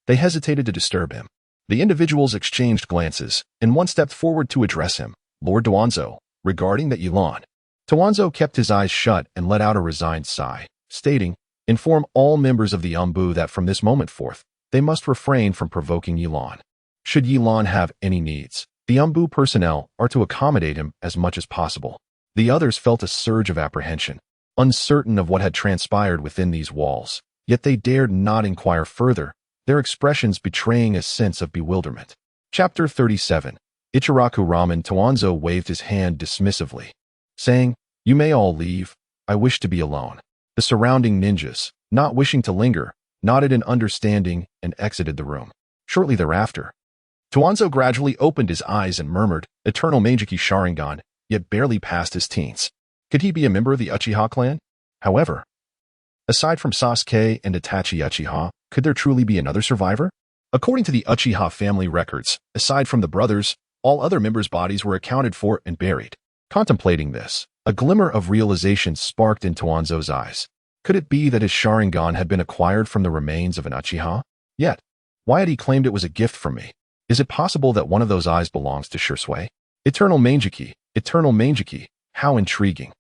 they hesitated to disturb him. The individuals exchanged glances, and one stepped forward to address him. Lord Danzo, regarding that Ye Lan. Danzo kept his eyes shut and let out a resigned sigh, stating, inform all members of the Anbu that from this moment forth, they must refrain from provoking Ye Lan. Should Ye Lan have any needs, the Anbu personnel are to accommodate him as much as possible. The others felt a surge of apprehension, uncertain of what had transpired within these walls, yet they dared not inquire further, their expressions betraying a sense of bewilderment. Chapter 37. Ichiraku Ramen. Danzo waved his hand dismissively, saying, you may all leave, I wish to be alone. The surrounding ninjas, not wishing to linger, nodded in understanding and exited the room. Shortly thereafter, Danzo gradually opened his eyes and murmured, Eternal Mangeki Sharingan, yet barely past his teens. Could he be a member of the Uchiha clan? However, aside from Sasuke and Itachi Uchiha, could there truly be another survivor? According to the Uchiha family records, aside from the brothers, all other members' bodies were accounted for and buried. Contemplating this, a glimmer of realization sparked in Danzo's eyes. Could it be that his Sharingan had been acquired from the remains of an Uchiha? Yet, why had he claimed it was a gift from me? Is it possible that one of those eyes belongs to Shursui? Eternal Mangeki, how intriguing.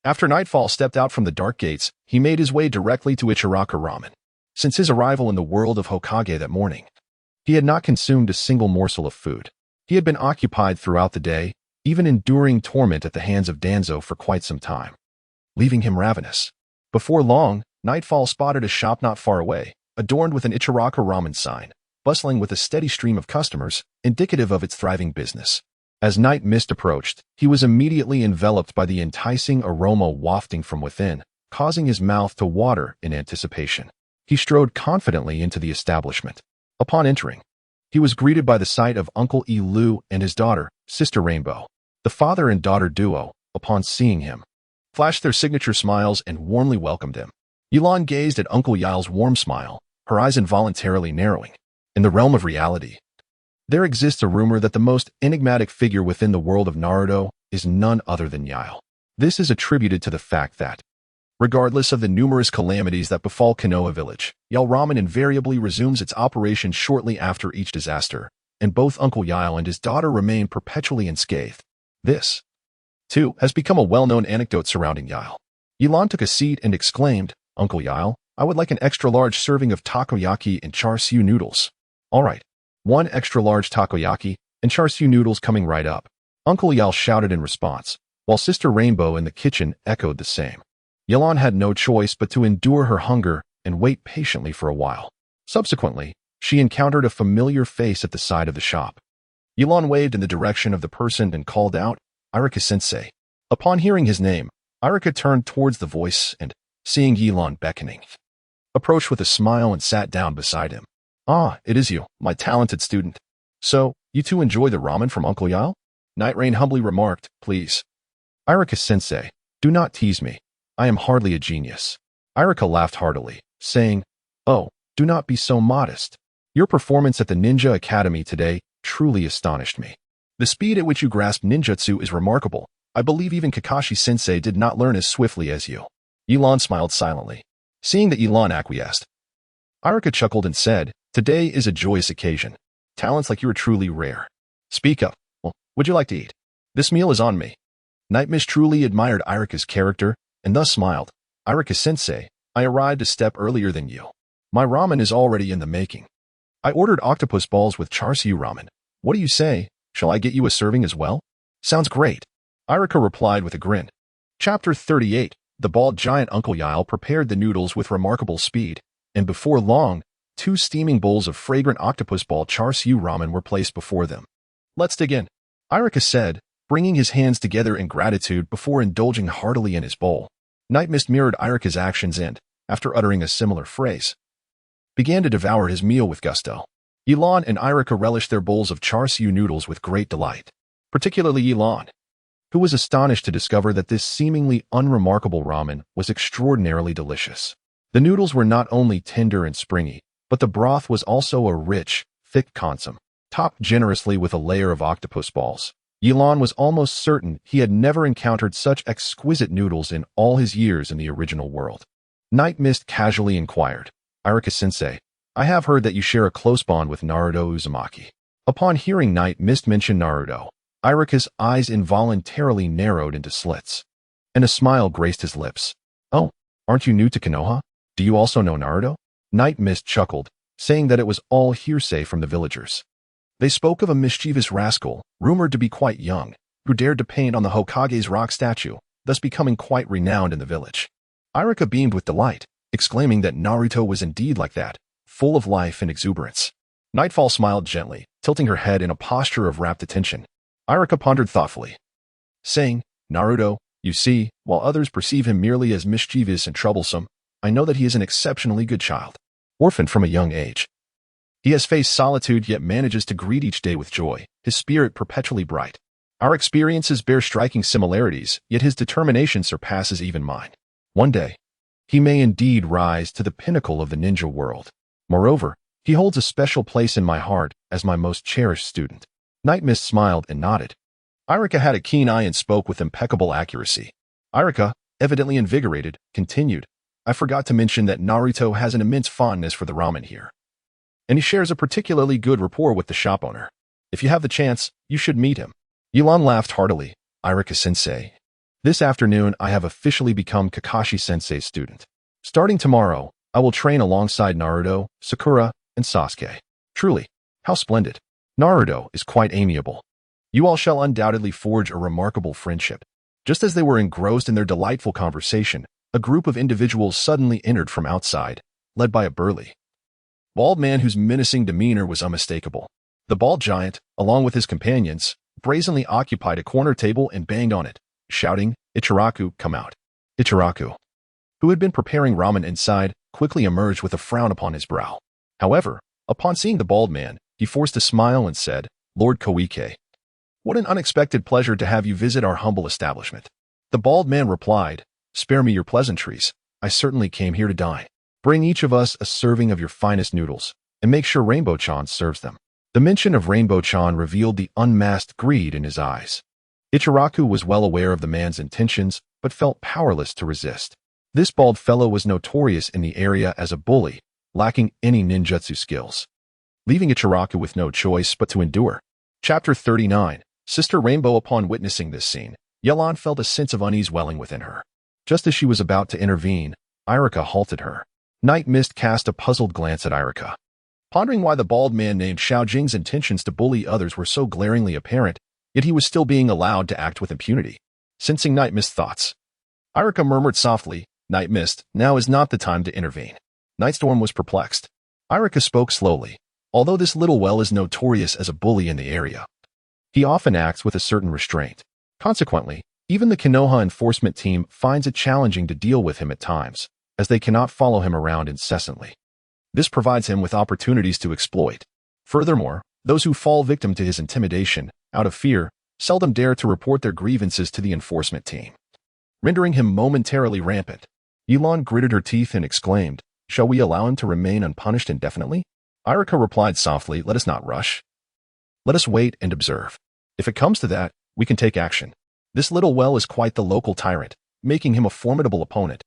After Nightfall stepped out from the dark gates, he made his way directly to Ichiraku Ramen. Since his arrival in the world of Hokage that morning, he had not consumed a single morsel of food. He had been occupied throughout the day, even enduring torment at the hands of Danzo for quite some time, leaving him ravenous. Before long, Nightfall spotted a shop not far away, adorned with an Ichiraku Ramen sign, bustling with a steady stream of customers, indicative of its thriving business. As night mist approached, he was immediately enveloped by the enticing aroma wafting from within, causing his mouth to water in anticipation. He strode confidently into the establishment. Upon entering, he was greeted by the sight of Uncle Lu and his daughter, Sister Rainbow. The father and daughter duo, upon seeing him, flashed their signature smiles and warmly welcomed him. Ye Lan gazed at Uncle Yile's warm smile, her eyes involuntarily narrowing. In the realm of reality, there exists a rumor that the most enigmatic figure within the world of Naruto is none other than Yile. This is attributed to the fact that, regardless of the numerous calamities that befall Konoha village, Yile Ramen invariably resumes its operations shortly after each disaster, and both Uncle Yile and his daughter remain perpetually unscathed. This, too, has become a well-known anecdote surrounding Yile. Ye Lan took a seat and exclaimed, Uncle Yile, I would like an extra-large serving of takoyaki and char siu noodles. All right, one extra-large takoyaki and char siu noodles coming right up. Uncle Yile shouted in response, while Sister Rainbow in the kitchen echoed the same. Ye Lan had no choice but to endure her hunger and wait patiently for a while. Subsequently, she encountered a familiar face at the side of the shop. Ye Lan waved in the direction of the person and called out, Irika-sensei. Upon hearing his name, Irika turned towards the voice and, seeing Ye Lan beckoning, approached with a smile and sat down beside him. Ah, it is you, my talented student. So, you two enjoy the ramen from Uncle Yile? Night Rain humbly remarked, please. Irika-sensei, do not tease me. I am hardly a genius. Irika laughed heartily, saying, oh, do not be so modest. Your performance at the Ninja Academy today truly astonished me. The speed at which you grasp ninjutsu is remarkable. I believe even Kakashi-sensei did not learn as swiftly as you. Ye Lan smiled silently. Seeing that Ye Lan acquiesced, Irika chuckled and said, today is a joyous occasion. Talents like you are truly rare. Speak up. Well, would you like to eat? This meal is on me. Night Mist truly admired Irika's character, and thus smiled. Irika-sensei, I arrived a step earlier than you. My ramen is already in the making. I ordered octopus balls with char-siu ramen. What do you say? Shall I get you a serving as well? Sounds great. Irika replied with a grin. Chapter 38. The bald giant Uncle Yile prepared the noodles with remarkable speed, and before long, 2 steaming bowls of fragrant octopus ball char-siu ramen were placed before them. Let's dig in, Irika said, bringing his hands together in gratitude before indulging heartily in his bowl. Night Mist mirrored Irika's actions and, after uttering a similar phrase, began to devour his meal with gusto. Ye Lan and Irika relished their bowls of char-siu noodles with great delight, particularly Ye Lan, who was astonished to discover that this seemingly unremarkable ramen was extraordinarily delicious. The noodles were not only tender and springy, but the broth was also a rich, thick consomme, topped generously with a layer of octopus balls. Ye Lan was almost certain he had never encountered such exquisite noodles in all his years in the original world. Night Mist casually inquired, Irika-sensei, I have heard that you share a close bond with Naruto Uzumaki. Upon hearing Night Mist mention Naruto, Irika's eyes involuntarily narrowed into slits, and a smile graced his lips. Oh, aren't you new to Konoha? Do you also know Naruto? Night Mist chuckled, saying that it was all hearsay from the villagers. They spoke of a mischievous rascal, rumored to be quite young, who dared to paint on the Hokage's rock statue, thus becoming quite renowned in the village. Irika beamed with delight, exclaiming that Naruto was indeed like that, full of life and exuberance. Nightfall smiled gently, tilting her head in a posture of rapt attention. Irika pondered thoughtfully, saying, Naruto, you see, while others perceive him merely as mischievous and troublesome, I know that he is an exceptionally good child, orphaned from a young age. He has faced solitude yet manages to greet each day with joy, his spirit perpetually bright. Our experiences bear striking similarities, yet his determination surpasses even mine. One day, he may indeed rise to the pinnacle of the ninja world. Moreover, he holds a special place in my heart as my most cherished student. Night Mist smiled and nodded. Irika had a keen eye and spoke with impeccable accuracy. Irika, evidently invigorated, continued, I forgot to mention that Naruto has an immense fondness for the ramen here, and he shares a particularly good rapport with the shop owner. If you have the chance, you should meet him. Ye Lan laughed heartily. Irika-sensei, this afternoon I have officially become Kakashi-sensei's student. Starting tomorrow, I will train alongside Naruto, Sakura, and Sasuke. Truly, how splendid. Naruto is quite amiable. You all shall undoubtedly forge a remarkable friendship. Just as they were engrossed in their delightful conversation, a group of individuals suddenly entered from outside, led by a burly, bald man whose menacing demeanor was unmistakable. The bald giant, along with his companions, brazenly occupied a corner table and banged on it, shouting, Ichiraku, come out. Ichiraku, who had been preparing ramen inside, quickly emerged with a frown upon his brow. However, upon seeing the bald man, he forced a smile and said, Lord Koike, what an unexpected pleasure to have you visit our humble establishment. The bald man replied, spare me your pleasantries. I certainly came here to dine. Bring each of us a serving of your finest noodles, and make sure Rainbow-chan serves them. The mention of Rainbow-chan revealed the unmasked greed in his eyes. Ichiraku was well aware of the man's intentions, but felt powerless to resist. This bald fellow was notorious in the area as a bully, lacking any ninjutsu skills, leaving Ichiraku with no choice but to endure. Chapter 39. Sister Rainbow. Upon witnessing this scene, Ye Lan felt a sense of unease welling within her. Just as she was about to intervene, Irika halted her. Night Mist cast a puzzled glance at Irika, pondering why the bald man named Xiao Jing's intentions to bully others were so glaringly apparent, yet he was still being allowed to act with impunity. Sensing Night Mist's thoughts, Irika murmured softly, Night Mist, now is not the time to intervene. Nightstorm was perplexed. Irika spoke slowly. Although this little well is notorious as a bully in the area, he often acts with a certain restraint. Consequently, even the Konoha enforcement team finds it challenging to deal with him at times, as they cannot follow him around incessantly. This provides him with opportunities to exploit. Furthermore, those who fall victim to his intimidation, out of fear, seldom dare to report their grievances to the enforcement team, rendering him momentarily rampant. Ye Lan gritted her teeth and exclaimed, shall we allow him to remain unpunished indefinitely? Irika replied softly, let us not rush. Let us wait and observe. If it comes to that, we can take action. This little well is quite the local tyrant, making him a formidable opponent,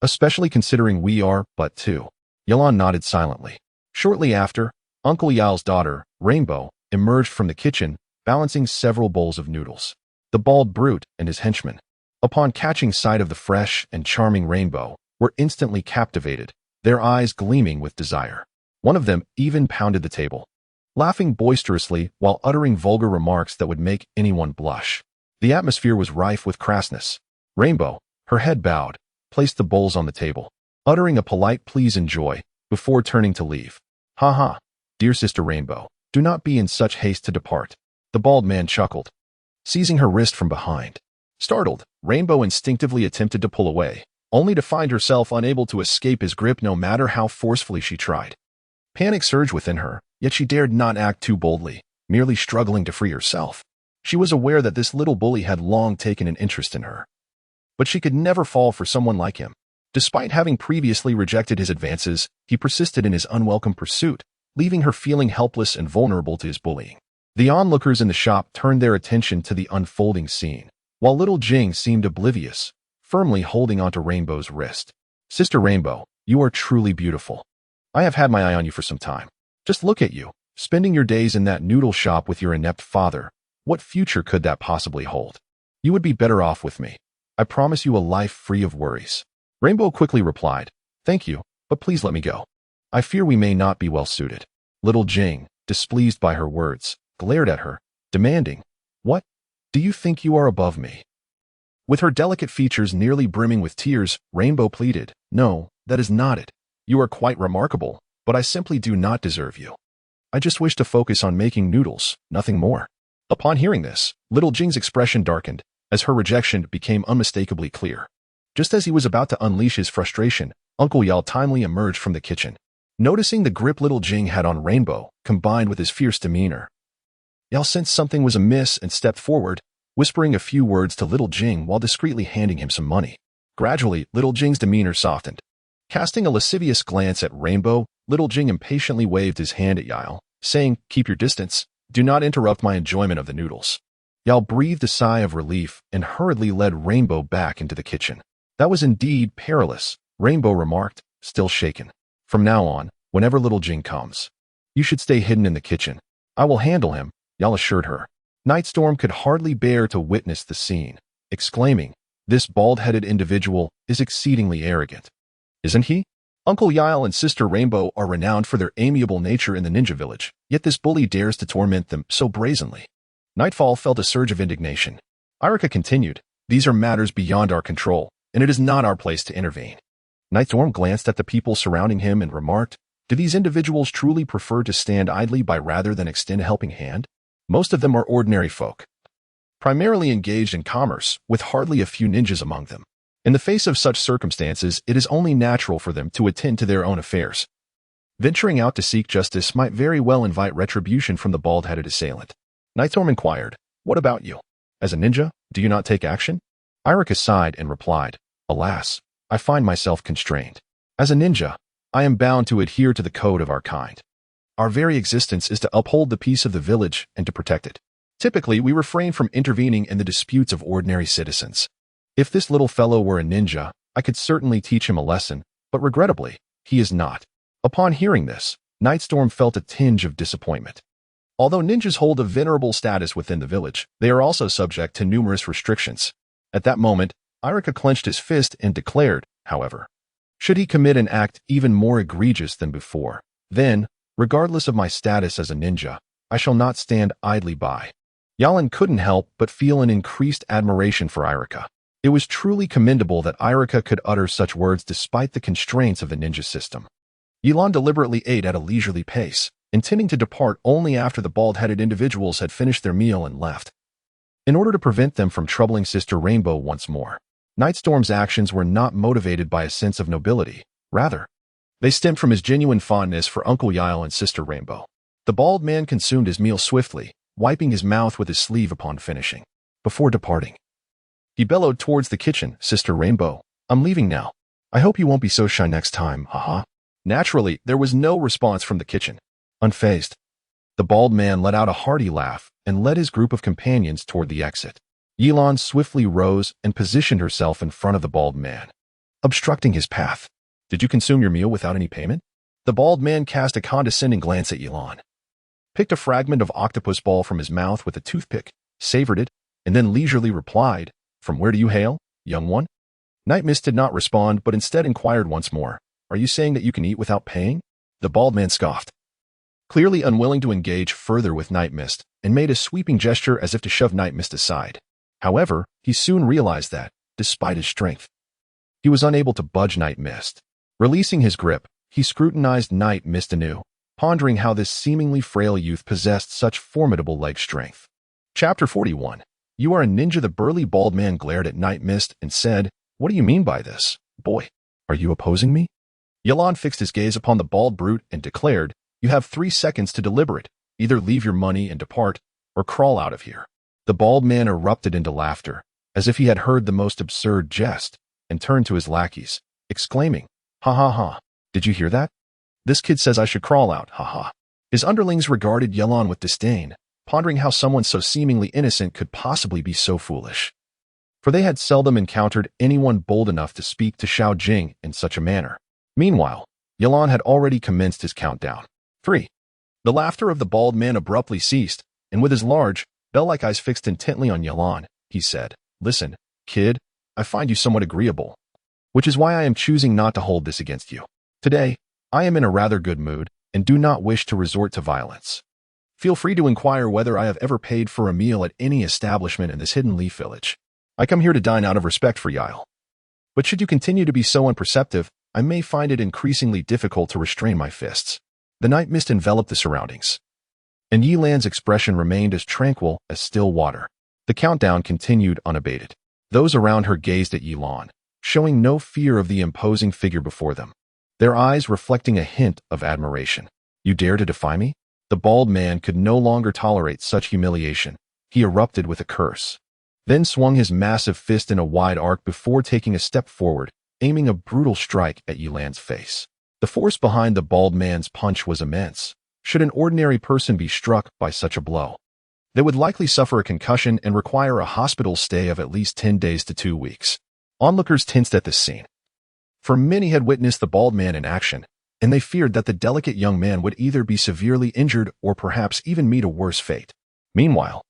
especially considering we are but two. Ye Lan nodded silently. Shortly after, Uncle Yile's daughter, Rainbow, emerged from the kitchen, balancing several bowls of noodles. The bald brute and his henchman, Upon catching sight of the fresh and charming Rainbow, were instantly captivated, their eyes gleaming with desire. One of them even pounded the table, laughing boisterously while uttering vulgar remarks that would make anyone blush. The atmosphere was rife with crassness. Rainbow, her head bowed, placed the bowls on the table, uttering a polite please enjoy, before turning to leave. Ha ha, dear sister Rainbow, do not be in such haste to depart. The bald man chuckled, seizing her wrist from behind. Startled, Rainbow instinctively attempted to pull away, only to find herself unable to escape his grip no matter how forcefully she tried. Panic surged within her, yet she dared not act too boldly, merely struggling to free herself. She was aware that this little bully had long taken an interest in her. But she could never fall for someone like him. Despite having previously rejected his advances, he persisted in his unwelcome pursuit, leaving her feeling helpless and vulnerable to his bullying. The onlookers in the shop turned their attention to the unfolding scene, while little Jing seemed oblivious, firmly holding onto Rainbow's wrist. Sister Rainbow, you are truly beautiful. I have had my eye on you for some time. Just look at you, spending your days in that noodle shop with your inept father. What future could that possibly hold? You would be better off with me. I promise you a life free of worries. Rainbow quickly replied, Thank you, but please let me go. I fear we may not be well suited. Little Jing, displeased by her words, glared at her, demanding, What? Do you think you are above me? With her delicate features nearly brimming with tears, Rainbow pleaded, No, that is not it. You are quite remarkable, but I simply do not deserve you. I just wish to focus on making noodles, nothing more. Upon hearing this, little Jing's expression darkened, as her rejection became unmistakably clear. Just as he was about to unleash his frustration, Uncle Yao timely emerged from the kitchen. Noticing the grip little Jing had on Rainbow, combined with his fierce demeanor, Yao sensed something was amiss and stepped forward, whispering a few words to little Jing while discreetly handing him some money. Gradually, little Jing's demeanor softened. Casting a lascivious glance at Rainbow, little Jing impatiently waved his hand at Yao, saying, Keep your distance. Do not interrupt my enjoyment of the noodles. Yao breathed a sigh of relief and hurriedly led Rainbow back into the kitchen. That was indeed perilous, Rainbow remarked, still shaken. From now on, whenever little Jing comes, you should stay hidden in the kitchen. I will handle him, Yao assured her. Nightstorm could hardly bear to witness the scene, exclaiming, This bald-headed individual is exceedingly arrogant. Isn't he? Uncle Yao and Sister Rainbow are renowned for their amiable nature in the ninja village, yet this bully dares to torment them so brazenly. Nightfall felt a surge of indignation. Irika continued, These are matters beyond our control, and it is not our place to intervene. Nightstorm glanced at the people surrounding him and remarked, Do these individuals truly prefer to stand idly by rather than extend a helping hand? Most of them are ordinary folk, primarily engaged in commerce, with hardly a few ninjas among them. In the face of such circumstances, it is only natural for them to attend to their own affairs. Venturing out to seek justice might very well invite retribution from the bald-headed assailant. Nightstorm inquired, What about you? As a ninja, do you not take action? Irika sighed and replied, Alas, I find myself constrained. As a ninja, I am bound to adhere to the code of our kind. Our very existence is to uphold the peace of the village and to protect it. Typically, we refrain from intervening in the disputes of ordinary citizens. If this little fellow were a ninja, I could certainly teach him a lesson, but regrettably, he is not. Upon hearing this, Nightstorm felt a tinge of disappointment. Although ninjas hold a venerable status within the village, they are also subject to numerous restrictions. At that moment, Irika clenched his fist and declared, however, should he commit an act even more egregious than before, then, regardless of my status as a ninja, I shall not stand idly by. Yalan couldn't help but feel an increased admiration for Irika. It was truly commendable that Irika could utter such words despite the constraints of the ninja system. Ye Lan deliberately ate at a leisurely pace, intending to depart only after the bald-headed individuals had finished their meal and left. In order to prevent them from troubling Sister Rainbow once more, Nightstorm's actions were not motivated by a sense of nobility. Rather, they stemmed from his genuine fondness for Uncle Yao and Sister Rainbow. The bald man consumed his meal swiftly, wiping his mouth with his sleeve upon finishing. Before departing, he bellowed towards the kitchen, Sister Rainbow, I'm leaving now. I hope you won't be so shy next time, haha. Naturally, there was no response from the kitchen. Unfazed, the bald man let out a hearty laugh and led his group of companions toward the exit. Ye Lan swiftly rose and positioned herself in front of the bald man, obstructing his path. Did you consume your meal without any payment? The bald man cast a condescending glance at Ye Lan, picked a fragment of octopus ball from his mouth with a toothpick, savored it, and then leisurely replied, From where do you hail? young one? Night Mist did not respond, but instead inquired once more. Are you saying that you can eat without paying? The bald man scoffed, clearly unwilling to engage further with Night Mist, and made a sweeping gesture as if to shove Night Mist aside. However, he soon realized that, despite his strength, he was unable to budge Night Mist. Releasing his grip, he scrutinized Night Mist anew, pondering how this seemingly frail youth possessed such formidable leg strength. Chapter 41. You are a ninja. The burly bald man glared at Night Mist and said, What do you mean by this, boy? Are you opposing me? Ye Lan fixed his gaze upon the bald brute and declared, You have 3 seconds to deliberate. Either leave your money and depart, or crawl out of here. The bald man erupted into laughter, as if he had heard the most absurd jest, and turned to his lackeys, exclaiming, Ha ha ha, did you hear that? This kid says I should crawl out, ha ha. His underlings regarded Ye Lan with disdain, pondering how someone so seemingly innocent could possibly be so foolish. For they had seldom encountered anyone bold enough to speak to Xiao Jing in such a manner. Meanwhile, Ye Lan had already commenced his countdown. 3. The laughter of the bald man abruptly ceased, and with his large, bell-like eyes fixed intently on Ye Lan, he said, Listen, kid, I find you somewhat agreeable, which is why I am choosing not to hold this against you. Today, I am in a rather good mood, and do not wish to resort to violence. Feel free to inquire whether I have ever paid for a meal at any establishment in this hidden leaf village. I come here to dine out of respect for Yael. But should you continue to be so unperceptive, I may find it increasingly difficult to restrain my fists. The night mist enveloped the surroundings, and Ye Lan's expression remained as tranquil as still water. The countdown continued unabated. Those around her gazed at Ye Lan, showing no fear of the imposing figure before them, their eyes reflecting a hint of admiration. You dare to defy me? The bald man could no longer tolerate such humiliation. He erupted with a curse, then swung his massive fist in a wide arc before taking a step forward, aiming a brutal strike at Ye Lan's face. The force behind the bald man's punch was immense. Should an ordinary person be struck by such a blow, they would likely suffer a concussion and require a hospital stay of at least 10 days to 2 weeks. Onlookers tensed at this scene, for many had witnessed the bald man in action, and they feared that the delicate young man would either be severely injured or perhaps even meet a worse fate. Meanwhile,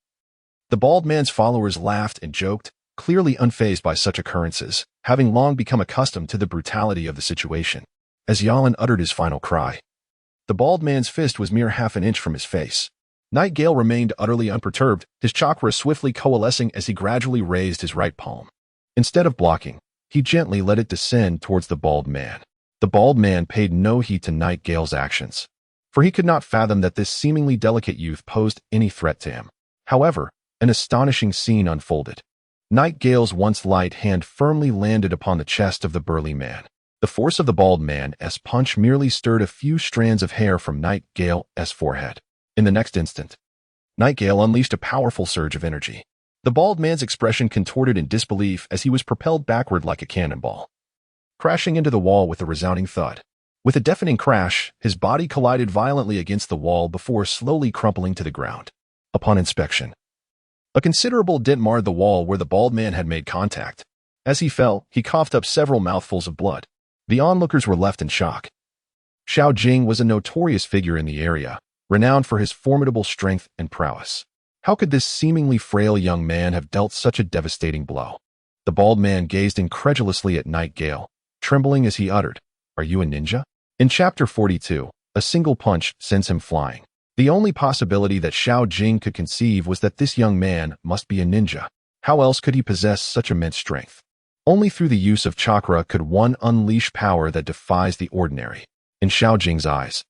the bald man's followers laughed and joked, clearly unfazed by such occurrences, having long become accustomed to the brutality of the situation. As Ye Lan uttered his final cry, the bald man's fist was mere half an inch from his face. Nightingale remained utterly unperturbed, his chakra swiftly coalescing as he gradually raised his right palm. Instead of blocking, he gently let it descend towards the bald man. The bald man paid no heed to Nightingale's actions, for he could not fathom that this seemingly delicate youth posed any threat to him. However, an astonishing scene unfolded. Nightingale's once light hand firmly landed upon the chest of the burly man. The force of the bald man's punch merely stirred a few strands of hair from Nightingale's forehead. In the next instant, Nightingale unleashed a powerful surge of energy. The bald man's expression contorted in disbelief as he was propelled backward like a cannonball, crashing into the wall with a resounding thud. With a deafening crash, his body collided violently against the wall before slowly crumpling to the ground. Upon inspection, a considerable dent marred the wall where the bald man had made contact. As he fell, he coughed up several mouthfuls of blood. The onlookers were left in shock. Xiao Jing was a notorious figure in the area, renowned for his formidable strength and prowess. How could this seemingly frail young man have dealt such a devastating blow? The bald man gazed incredulously at Nightingale, trembling as he uttered, Are you a ninja? In Chapter 42, a single punch sends him flying. The only possibility that Xiao Jing could conceive was that this young man must be a ninja. How else could he possess such immense strength? Only through the use of chakra could one unleash power that defies the ordinary. In Xiao Jing's eyes,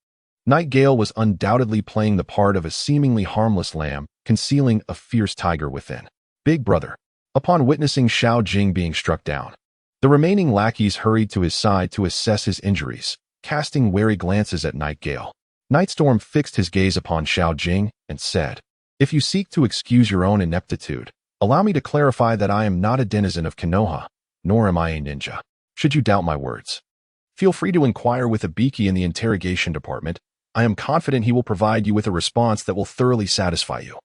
Nightingale was undoubtedly playing the part of a seemingly harmless lamb, concealing a fierce tiger within. Big brother. Upon witnessing Xiao Jing being struck down, the remaining lackeys hurried to his side to assess his injuries, casting wary glances at Nightingale. Nightstorm fixed his gaze upon Xiao Jing and said, If you seek to excuse your own ineptitude, allow me to clarify that I am not a denizen of Konoha, nor am I a ninja. Should you doubt my words, feel free to inquire with Ibiki in the interrogation department. I am confident he will provide you with a response that will thoroughly satisfy you.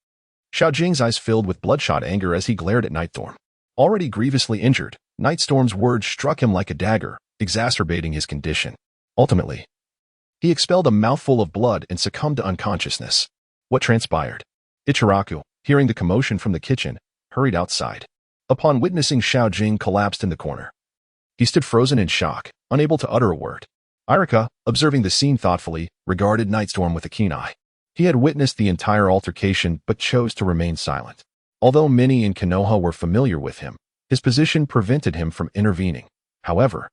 Xiao Jing's eyes filled with bloodshot anger as he glared at Nightstorm. Already grievously injured, Nightstorm's words struck him like a dagger, exacerbating his condition. Ultimately, he expelled a mouthful of blood and succumbed to unconsciousness. What transpired? Ichiraku, hearing the commotion from the kitchen, hurried outside. upon witnessing Xiao Jing collapsed in the corner. He stood frozen in shock, unable to utter a word. Irika, observing the scene thoughtfully, regarded Nightstorm with a keen eye. He had witnessed the entire altercation but chose to remain silent. Although many in Konoha were familiar with him, his position prevented him from intervening. However,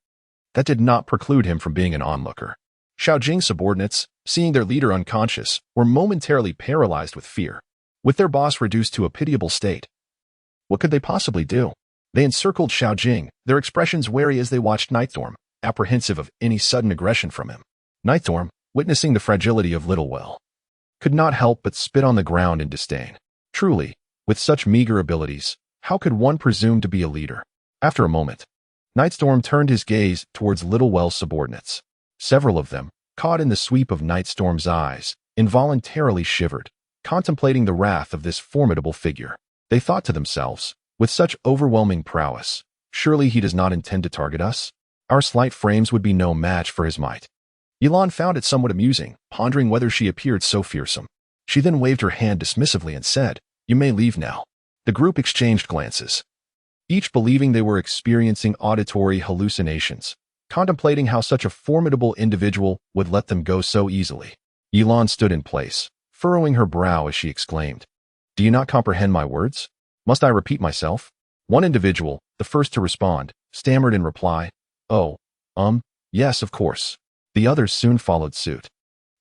that did not preclude him from being an onlooker. Xiao Jing's subordinates, seeing their leader unconscious, were momentarily paralyzed with fear. With their boss reduced to a pitiable state, what could they possibly do? They encircled Xiao Jing, their expressions wary as they watched Nightstorm, apprehensive of any sudden aggression from him. Nightstorm, witnessing the fragility of Littlewell, could not help but spit on the ground in disdain. Truly, with such meager abilities, how could one presume to be a leader? After a moment, Nightstorm turned his gaze towards Littlewell's subordinates. Several of them, caught in the sweep of Nightstorm's eyes, involuntarily shivered, contemplating the wrath of this formidable figure. They thought to themselves, with such overwhelming prowess, surely he does not intend to target us? Our slight frames would be no match for his might. Ye Lan found it somewhat amusing, pondering whether she appeared so fearsome. She then waved her hand dismissively and said, "You may leave now." The group exchanged glances, each believing they were experiencing auditory hallucinations, contemplating how such a formidable individual would let them go so easily. Ye Lan stood in place, furrowing her brow as she exclaimed, "Do you not comprehend my words? Must I repeat myself?" One individual, the first to respond, stammered in reply, "Oh, yes, of course." The others soon followed suit,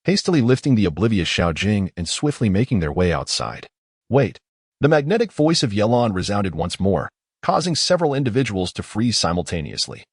hastily lifting the oblivious Xiao Jing and swiftly making their way outside. "Wait." The magnetic voice of Ye Lan resounded once more, causing several individuals to freeze simultaneously,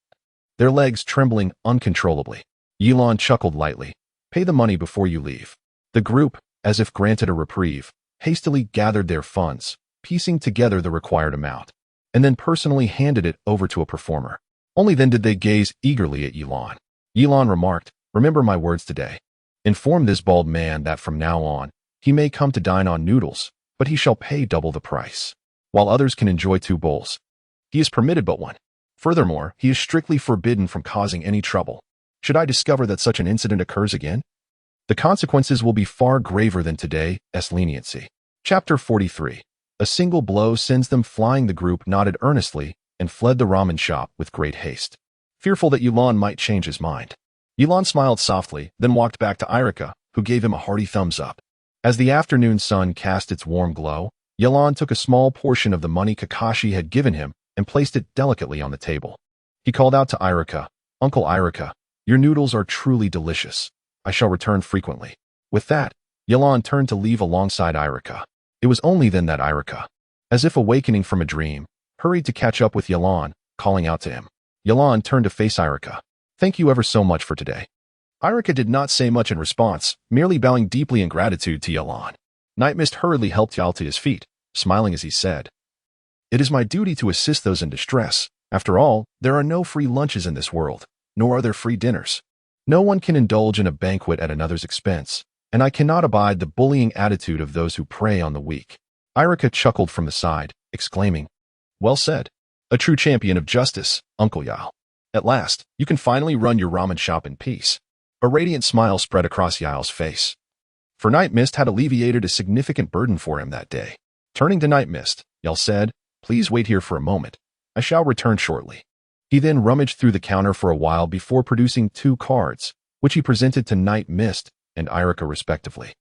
their legs trembling uncontrollably. Ye Lan chuckled lightly. "Pay the money before you leave." The group, as if granted a reprieve, hastily gathered their funds, piecing together the required amount, and then personally handed it over to a performer. Only then did they gaze eagerly at Ye Lan. Ye Lan remarked, "Remember my words today. Inform this bald man that from now on, he may come to dine on noodles, but he shall pay double the price. While others can enjoy 2 bowls, he is permitted but 1. Furthermore, he is strictly forbidden from causing any trouble. Should I discover that such an incident occurs again, the consequences will be far graver than today's leniency." Chapter 43. A single blow sends them flying. The group nodded earnestly and fled the ramen shop with great haste, fearful that Ye Lan might change his mind. Ye Lan smiled softly, then walked back to Irika, who gave him a hearty thumbs up. As the afternoon sun cast its warm glow, Ye Lan took a small portion of the money Kakashi had given him and placed it delicately on the table. He called out to Irika, "Uncle Irika, your noodles are truly delicious. I shall return frequently." With that, Ye Lan turned to leave alongside Irika. It was only then that Irika, as if awakening from a dream, hurried to catch up with Ye Lan, calling out to him. Ye Lan turned to face Irika. "Thank you ever so much for today." Irika did not say much in response, merely bowing deeply in gratitude to Ye Lan. Night Mist hurriedly helped Yal to his feet, smiling as he said, "It is my duty to assist those in distress. After all, there are no free lunches in this world, nor are there free dinners. No one can indulge in a banquet at another's expense, and I cannot abide the bullying attitude of those who prey on the weak." Irika chuckled from the side, exclaiming, "Well said. A true champion of justice, Uncle Yal. At last, you can finally run your ramen shop in peace." A radiant smile spread across Yal's face, for Night Mist had alleviated a significant burden for him that day. Turning to Night Mist, Yal said, "Please wait here for a moment. I shall return shortly." He then rummaged through the counter for a while before producing 2 cards, which he presented to Night Mist and Irika respectively.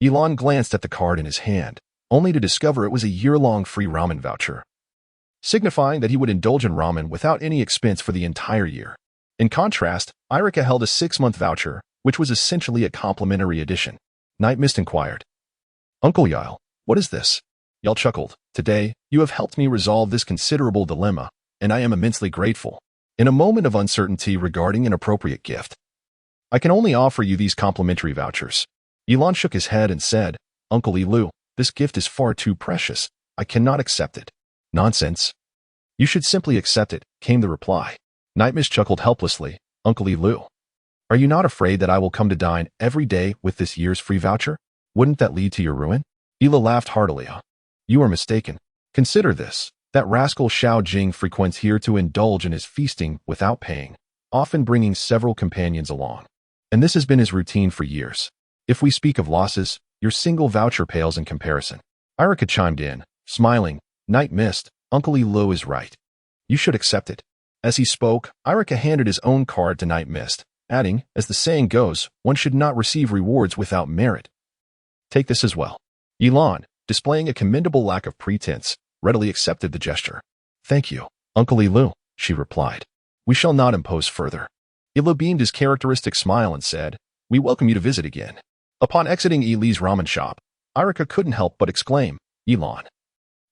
Ye Lan glanced at the card in his hand, only to discover it was a year-long free ramen voucher, signifying that he would indulge in ramen without any expense for the entire year. In contrast, Irika held a 6-month voucher, which was essentially a complimentary edition. Night Mist inquired, "Uncle Yal, what is this?" Yal chuckled, "Today, you have helped me resolve this considerable dilemma, and I am immensely grateful. In a moment of uncertainty regarding an appropriate gift, I can only offer you these complimentary vouchers." Ye Lan shook his head and said, "Uncle Ilu, this gift is far too precious. I cannot accept it." "Nonsense. You should simply accept it," came the reply. Night Mist chuckled helplessly, "Uncle Ilu, are you not afraid that I will come to dine every day with this year's free voucher? Wouldn't that lead to your ruin?" Ila laughed heartily. "You are mistaken. Consider this. That rascal Xiao Jing frequents here to indulge in his feasting without paying, often bringing several companions along. And this has been his routine for years. If we speak of losses, your single voucher pales in comparison." Irika chimed in, smiling, "Night Mist, Uncle Elo is right. You should accept it. As he spoke, Irika handed his own card to Night Mist, adding, as the saying goes, one should not receive rewards without merit. Take this as well. Ye Lan, displaying a commendable lack of pretense, readily accepted the gesture. Thank you, Uncle Elo, she replied. We shall not impose further. Elo beamed his characteristic smile and said, We welcome you to visit again. Upon exiting Eli's ramen shop, Irika couldn't help but exclaim, Ye Lan,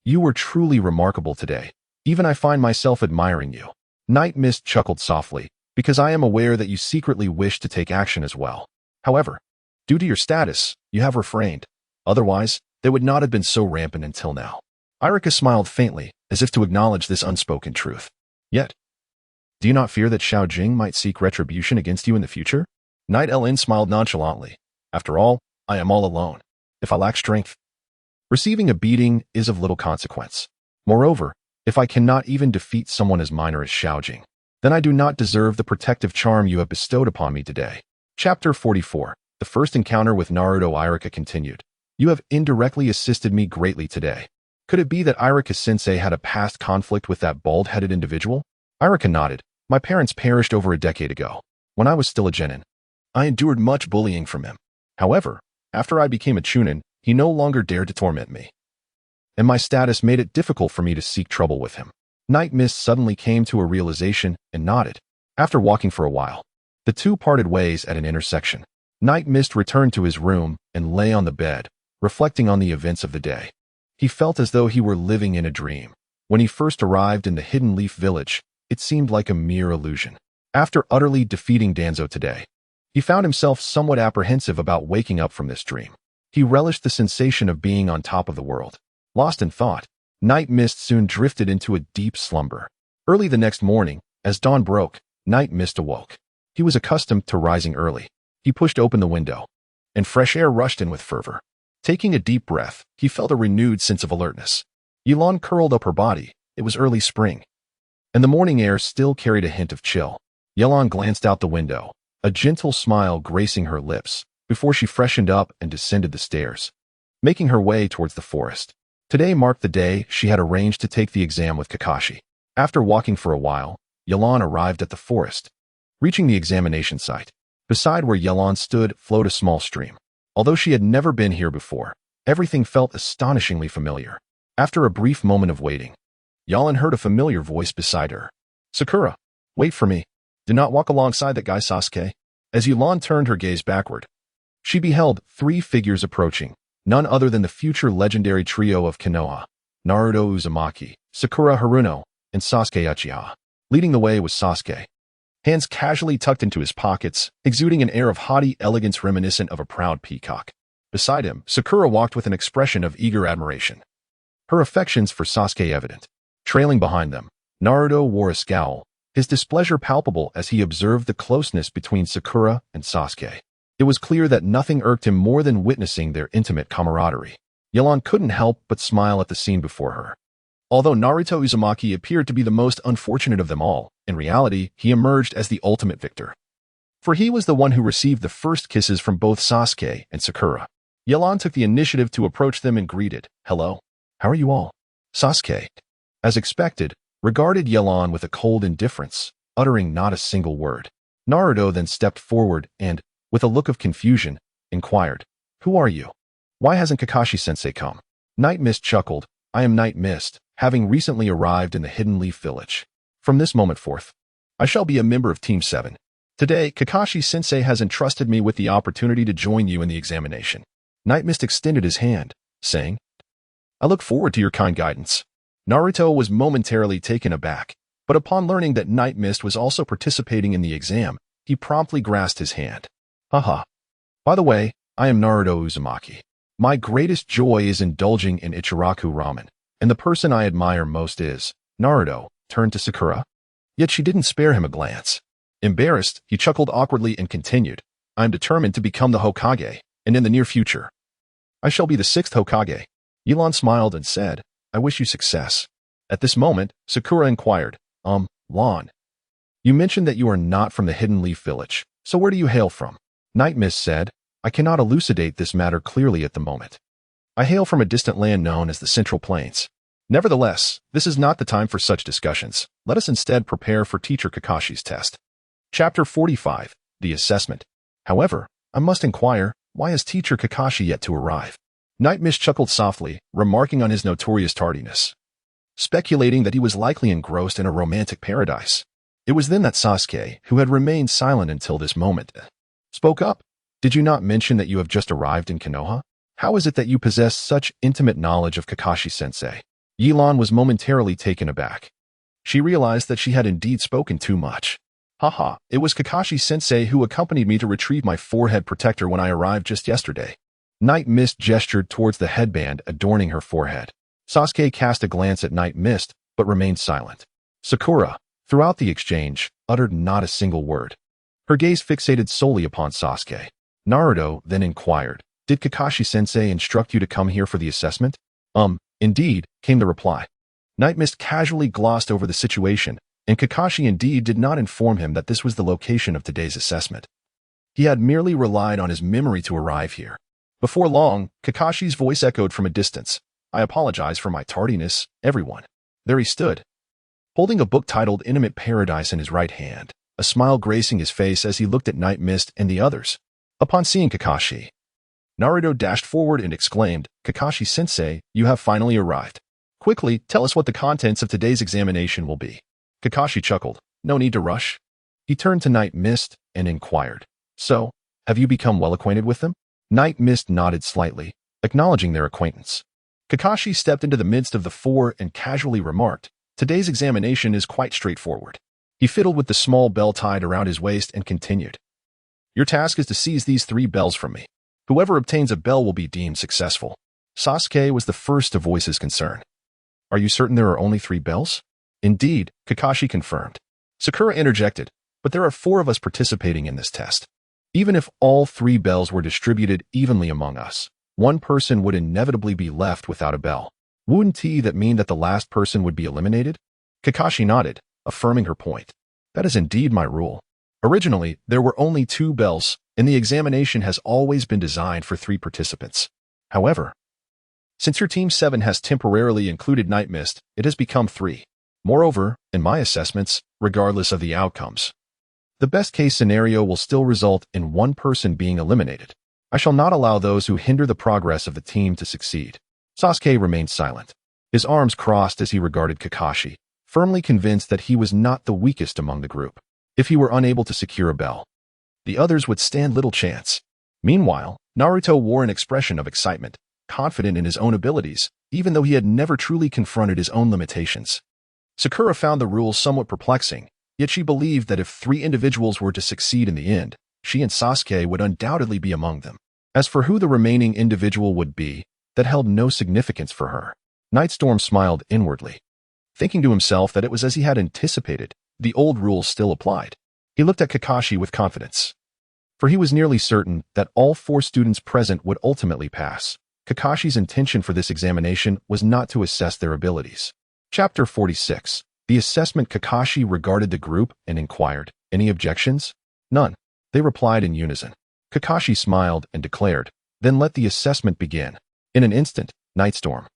you were truly remarkable today. Even I find myself admiring you. Night Mist chuckled softly, because I am aware that you secretly wish to take action as well. However, due to your status, you have refrained. Otherwise, they would not have been so rampant until now. Irika smiled faintly, as if to acknowledge this unspoken truth. Yet, do you not fear that Xiao Jing might seek retribution against you in the future? Night Ln smiled nonchalantly. After all, I am all alone. If I lack strength, receiving a beating is of little consequence. Moreover, if I cannot even defeat someone as minor as Xiao Jing, then I do not deserve the protective charm you have bestowed upon me today. Chapter 44. The first encounter with Naruto. Irika continued. You have indirectly assisted me greatly today. Could it be that Irika-sensei had a past conflict with that bald-headed individual? Irika nodded. My parents perished over a decade ago. When I was still a genin, I endured much bullying from him. However, after I became a chunin, he no longer dared to torment me, and my status made it difficult for me to seek trouble with him. Night Mist suddenly came to a realization and nodded. After walking for a while, the two parted ways at an intersection. Night Mist returned to his room and lay on the bed, reflecting on the events of the day. He felt as though he were living in a dream. When he first arrived in the Hidden Leaf Village, it seemed like a mere illusion. After utterly defeating Danzo today, he found himself somewhat apprehensive about waking up from this dream. He relished the sensation of being on top of the world. Lost in thought, Night Mist soon drifted into a deep slumber. Early the next morning, as dawn broke, Night Mist awoke. He was accustomed to rising early. He pushed open the window, and fresh air rushed in with fervor. Taking a deep breath, he felt a renewed sense of alertness. Ye Lan curled up her body. It was early spring, and the morning air still carried a hint of chill. Ye Lan glanced out the window, a gentle smile gracing her lips, before she freshened up and descended the stairs, making her way towards the forest. Today marked the day she had arranged to take the exam with Kakashi. After walking for a while, Ye Lan arrived at the forest. Reaching the examination site, beside where Ye Lan stood flowed a small stream. Although she had never been here before, everything felt astonishingly familiar. After a brief moment of waiting, Ye Lan heard a familiar voice beside her. Sakura, wait for me. Do not walk alongside that guy, Sasuke. As Ye Lan turned her gaze backward, she beheld three figures approaching, none other than the future legendary trio of Konoha, Naruto Uzumaki, Sakura Haruno, and Sasuke Uchiha. Leading the way was Sasuke, hands casually tucked into his pockets, exuding an air of haughty elegance reminiscent of a proud peacock. Beside him, Sakura walked with an expression of eager admiration, her affections for Sasuke evident. Trailing behind them, Naruto wore a scowl, his displeasure palpable as he observed the closeness between Sakura and Sasuke. It was clear that nothing irked him more than witnessing their intimate camaraderie. Ye Lan couldn't help but smile at the scene before her. Although Naruto Uzumaki appeared to be the most unfortunate of them all, in reality, he emerged as the ultimate victor. For he was the one who received the first kisses from both Sasuke and Sakura. Ye Lan took the initiative to approach them and greeted, Hello, how are you all? Sasuke, as expected, regarded Ye Lan with a cold indifference, uttering not a single word. Naruto then stepped forward and, with a look of confusion, inquired, Who are you? Why hasn't Kakashi-sensei come? Night Mist chuckled, I am Night Mist, having recently arrived in the Hidden Leaf Village. From this moment forth, I shall be a member of Team 7. Today, Kakashi-sensei has entrusted me with the opportunity to join you in the examination. Night Mist extended his hand, saying, I look forward to your kind guidance. Naruto was momentarily taken aback, but upon learning that Night Mist was also participating in the exam, he promptly grasped his hand. Haha. By the way, I am Naruto Uzumaki. My greatest joy is indulging in Ichiraku ramen, and the person I admire most is, Naruto turned to Sakura. Yet she didn't spare him a glance. Embarrassed, he chuckled awkwardly and continued, I am determined to become the Hokage, and in the near future, I shall be the 6th Hokage. Ye Lan smiled and said, I wish you success. At this moment, Sakura inquired, Lan, you mentioned that you are not from the Hidden Leaf Village, so where do you hail from? Night Mist said, I cannot elucidate this matter clearly at the moment. I hail from a distant land known as the Central Plains. Nevertheless, this is not the time for such discussions. Let us instead prepare for Teacher Kakashi's test. Chapter 45, The Assessment. However, I must inquire, why is Teacher Kakashi yet to arrive? Night Mist chuckled softly, remarking on his notorious tardiness, speculating that he was likely engrossed in a romantic paradise. It was then that Sasuke, who had remained silent until this moment, spoke up. Did you not mention that you have just arrived in Konoha? How is it that you possess such intimate knowledge of Kakashi-sensei? Ye Lan was momentarily taken aback. She realized that she had indeed spoken too much. Haha, it was Kakashi-sensei who accompanied me to retrieve my forehead protector when I arrived just yesterday. Night Mist gestured towards the headband adorning her forehead. Sasuke cast a glance at Night Mist, but remained silent. Sakura, throughout the exchange, uttered not a single word. Her gaze fixated solely upon Sasuke. Naruto then inquired, did Kakashi-sensei instruct you to come here for the assessment? Indeed, came the reply. Night Mist casually glossed over the situation, and Kakashi indeed did not inform him that this was the location of today's assessment. He had merely relied on his memory to arrive here. Before long, Kakashi's voice echoed from a distance. I apologize for my tardiness, everyone. There he stood, holding a book titled Intimate Paradise in his right hand, a smile gracing his face as he looked at Night Mist and the others. Upon seeing Kakashi, Naruto dashed forward and exclaimed, Kakashi-sensei, you have finally arrived. Quickly, tell us what the contents of today's examination will be. Kakashi chuckled. No need to rush. He turned to Night Mist and inquired, so, have you become well acquainted with them? Night Mist nodded slightly, acknowledging their acquaintance. Kakashi stepped into the midst of the four and casually remarked, today's examination is quite straightforward. He fiddled with the small bell tied around his waist and continued. Your task is to seize these 3 bells from me. Whoever obtains a bell will be deemed successful. Sasuke was the first to voice his concern. Are you certain there are only 3 bells? Indeed, Kakashi confirmed. Sakura interjected, but there are 4 of us participating in this test. Even if all 3 bells were distributed evenly among us, one person would inevitably be left without a bell. Wouldn't that mean that the last person would be eliminated? Kakashi nodded, affirming her point. That is indeed my rule. Originally, there were only 2 bells, and the examination has always been designed for 3 participants. However, since your Team 7 has temporarily included Night Mist, it has become 3. Moreover, in my assessments, regardless of the outcomes, the best-case scenario will still result in one person being eliminated. I shall not allow those who hinder the progress of the team to succeed. Sasuke remained silent, his arms crossed as he regarded Kakashi, firmly convinced that he was not the weakest among the group. If he were unable to secure a bell, the others would stand little chance. Meanwhile, Naruto wore an expression of excitement, confident in his own abilities, even though he had never truly confronted his own limitations. Sakura found the rules somewhat perplexing, yet she believed that if 3 individuals were to succeed in the end, she and Sasuke would undoubtedly be among them. As for who the remaining individual would be, that held no significance for her. Nightstorm smiled inwardly, thinking to himself that it was as he had anticipated. The old rules still applied. He looked at Kakashi with confidence, for he was nearly certain that all 4 students present would ultimately pass. Kakashi's intention for this examination was not to assess their abilities. Chapter 46. The Assessment. Kakashi regarded the group and inquired, any objections? None. They replied in unison. Kakashi smiled and declared, then let the assessment begin. In an instant, Nightstorm,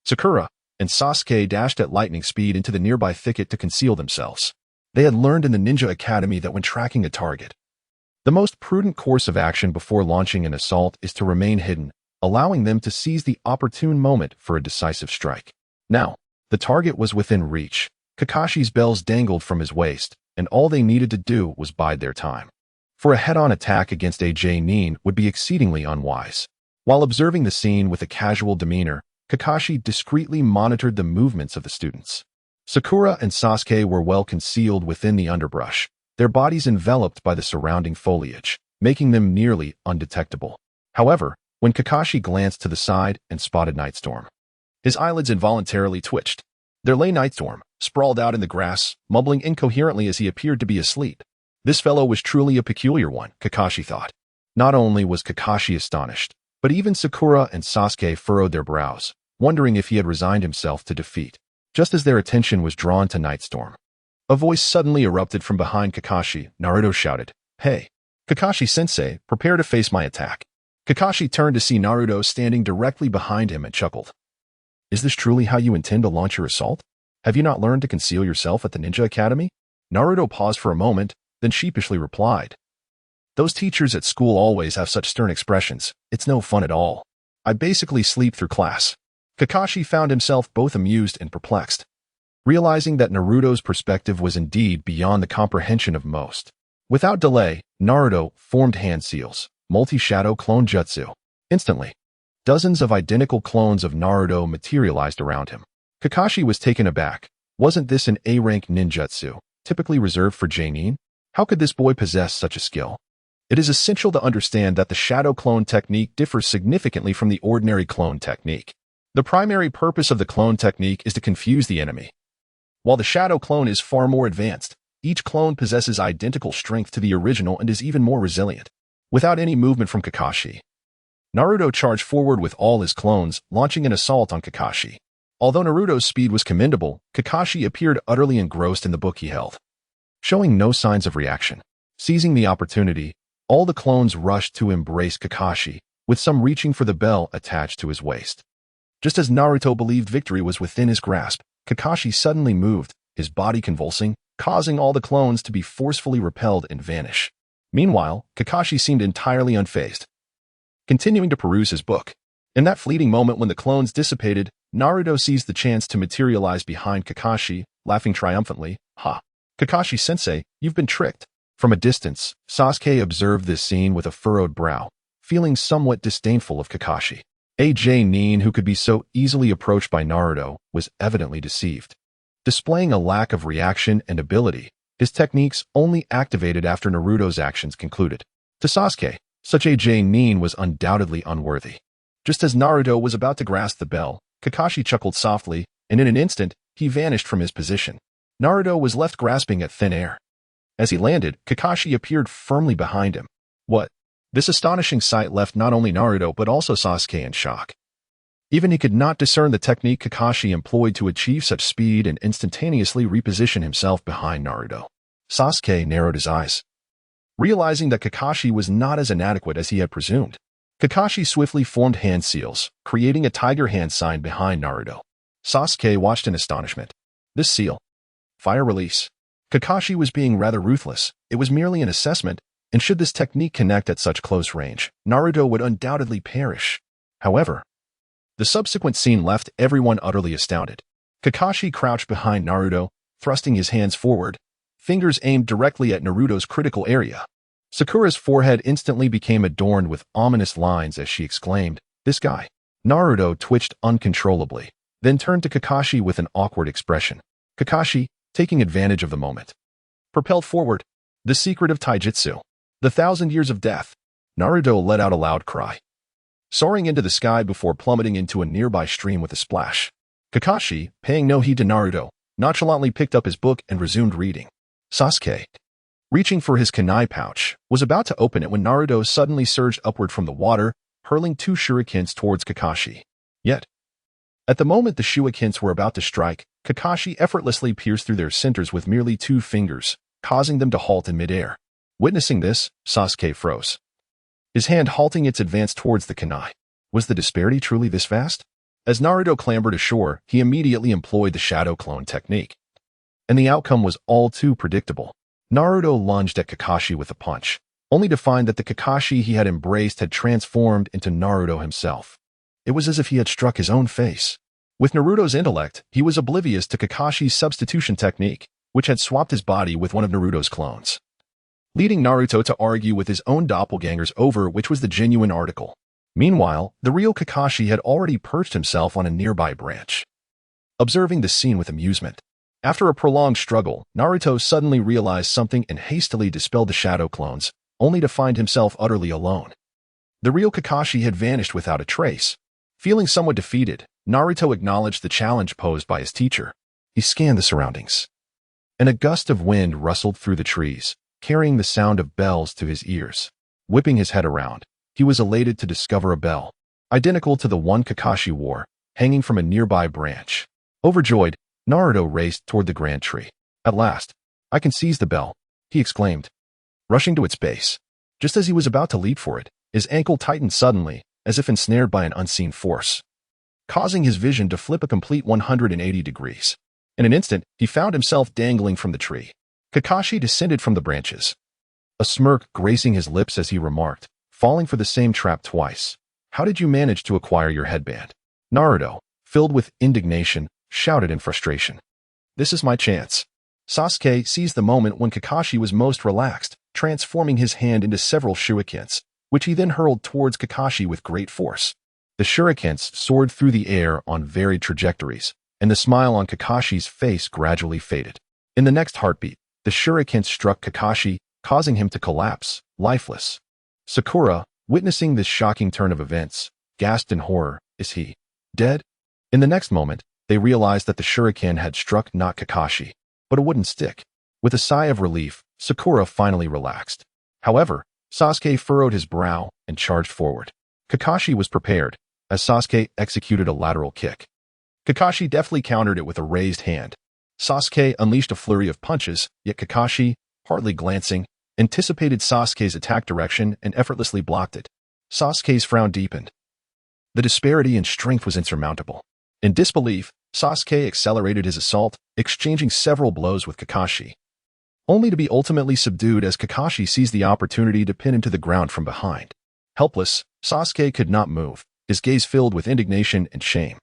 Sakura, and Sasuke dashed at lightning speed into the nearby thicket to conceal themselves. They had learned in the Ninja Academy that when tracking a target, the most prudent course of action before launching an assault is to remain hidden, allowing them to seize the opportune moment for a decisive strike. Now, the target was within reach. Kakashi's bells dangled from his waist, and all they needed to do was bide their time. For a head-on attack against AJ Nin would be exceedingly unwise. While observing the scene with a casual demeanor, Kakashi discreetly monitored the movements of the students. Sakura and Sasuke were well concealed within the underbrush, their bodies enveloped by the surrounding foliage, making them nearly undetectable. However, when Kakashi glanced to the side and spotted Nightstorm, his eyelids involuntarily twitched. There lay Nightstorm, sprawled out in the grass, mumbling incoherently as he appeared to be asleep. This fellow was truly a peculiar one, Kakashi thought. Not only was Kakashi astonished, but even Sakura and Sasuke furrowed their brows, wondering if he had resigned himself to defeat. Just as their attention was drawn to Nightstorm, a voice suddenly erupted from behind Kakashi. Naruto shouted, Hey, Kakashi-sensei, prepare to face my attack. Kakashi turned to see Naruto standing directly behind him and chuckled. Is this truly how you intend to launch your assault? Have you not learned to conceal yourself at the Ninja Academy? Naruto paused for a moment, then sheepishly replied. Those teachers at school always have such stern expressions. It's no fun at all. I basically sleep through class. Kakashi found himself both amused and perplexed, realizing that Naruto's perspective was indeed beyond the comprehension of most. Without delay, Naruto formed hand seals, multi-shadow clone jutsu. Instantly, dozens of identical clones of Naruto materialized around him. Kakashi was taken aback. Wasn't this an A-rank ninjutsu, typically reserved for Jonin? How could this boy possess such a skill? It is essential to understand that the shadow clone technique differs significantly from the ordinary clone technique. The primary purpose of the clone technique is to confuse the enemy. While the shadow clone is far more advanced, each clone possesses identical strength to the original and is even more resilient. Without any movement from Kakashi, Naruto charged forward with all his clones, launching an assault on Kakashi. Although Naruto's speed was commendable, Kakashi appeared utterly engrossed in the book he held, showing no signs of reaction. Seizing the opportunity, all the clones rushed to embrace Kakashi, with some reaching for the bell attached to his waist. Just as Naruto believed victory was within his grasp, Kakashi suddenly moved, his body convulsing, causing all the clones to be forcefully repelled and vanish. Meanwhile, Kakashi seemed entirely unfazed, continuing to peruse his book. In that fleeting moment when the clones dissipated, Naruto seized the chance to materialize behind Kakashi, laughing triumphantly. Ha! Kakashi-sensei, you've been tricked. From a distance, Sasuke observed this scene with a furrowed brow, feeling somewhat disdainful of Kakashi. A Jonin who could be so easily approached by Naruto was evidently deceived. Displaying a lack of reaction and ability, his techniques only activated after Naruto's actions concluded. To Sasuke, such a Jonin was undoubtedly unworthy. Just as Naruto was about to grasp the bell, Kakashi chuckled softly, and in an instant, he vanished from his position. Naruto was left grasping at thin air. As he landed, Kakashi appeared firmly behind him. What? This astonishing sight left not only Naruto but also Sasuke in shock. Even he could not discern the technique Kakashi employed to achieve such speed and instantaneously reposition himself behind Naruto. Sasuke narrowed his eyes, realizing that Kakashi was not as inadequate as he had presumed. Kakashi swiftly formed hand seals, creating a tiger hand sign behind Naruto. Sasuke watched in astonishment. This seal. Fire release. Kakashi was being rather ruthless. It was merely an assessment, and should this technique connect at such close range, Naruto would undoubtedly perish. However, the subsequent scene left everyone utterly astounded. Kakashi crouched behind Naruto, thrusting his hands forward, fingers aimed directly at Naruto's critical area. Sakura's forehead instantly became adorned with ominous lines as she exclaimed, "This guy." Naruto twitched uncontrollably, then turned to Kakashi with an awkward expression. Kakashi, taking advantage of the moment, propelled forward. The secret of taijutsu. The 1,000 years of death. Naruto let out a loud cry, soaring into the sky before plummeting into a nearby stream with a splash. Kakashi, paying no heed to Naruto, nonchalantly picked up his book and resumed reading. Sasuke, reaching for his kunai pouch, was about to open it when Naruto suddenly surged upward from the water, hurling 2 shurikens towards Kakashi. Yet, at the moment the shurikens were about to strike, Kakashi effortlessly pierced through their centers with merely 2 fingers, causing them to halt in midair. Witnessing this, Sasuke froze, his hand halting its advance towards the kunai. Was the disparity truly this vast? As Naruto clambered ashore, he immediately employed the shadow clone technique, and the outcome was all too predictable. Naruto lunged at Kakashi with a punch, only to find that the Kakashi he had embraced had transformed into Naruto himself. It was as if he had struck his own face. With Naruto's intellect, he was oblivious to Kakashi's substitution technique, which had swapped his body with one of Naruto's clones, leading Naruto to argue with his own doppelgangers over which was the genuine article. Meanwhile, the real Kakashi had already perched himself on a nearby branch, observing the scene with amusement. After a prolonged struggle, Naruto suddenly realized something and hastily dispelled the shadow clones, only to find himself utterly alone. The real Kakashi had vanished without a trace. Feeling somewhat defeated, Naruto acknowledged the challenge posed by his teacher. He scanned the surroundings, and a gust of wind rustled through the trees, carrying the sound of bells to his ears. Whipping his head around, he was elated to discover a bell, identical to the one Kakashi wore, hanging from a nearby branch. Overjoyed, Naruto raced toward the grand tree. At last, I can seize the bell, he exclaimed, rushing to its base. Just as he was about to leap for it, his ankle tightened suddenly, as if ensnared by an unseen force, causing his vision to flip a complete 180 degrees. In an instant, he found himself dangling from the tree. Kakashi descended from the branches, a smirk gracing his lips as he remarked, falling for the same trap twice. How did you manage to acquire your headband? Naruto, filled with indignation, shouted in frustration. This is my chance. Sasuke seized the moment when Kakashi was most relaxed, transforming his hand into several shurikens, which he then hurled towards Kakashi with great force. The shurikens soared through the air on varied trajectories, and the smile on Kakashi's face gradually faded. In the next heartbeat, the shuriken struck Kakashi, causing him to collapse, lifeless. Sakura, witnessing this shocking turn of events, gasped in horror. Is he dead? In the next moment, they realized that the shuriken had struck not Kakashi, but a wooden stick. With a sigh of relief, Sakura finally relaxed. However, Sasuke furrowed his brow and charged forward. Kakashi was prepared, as Sasuke executed a lateral kick. Kakashi deftly countered it with a raised hand. Sasuke unleashed a flurry of punches, yet Kakashi, hardly glancing, anticipated Sasuke's attack direction and effortlessly blocked it. Sasuke's frown deepened. The disparity in strength was insurmountable. In disbelief, Sasuke accelerated his assault, exchanging several blows with Kakashi, only to be ultimately subdued as Kakashi seized the opportunity to pin him to the ground from behind. Helpless, Sasuke could not move, his gaze filled with indignation and shame.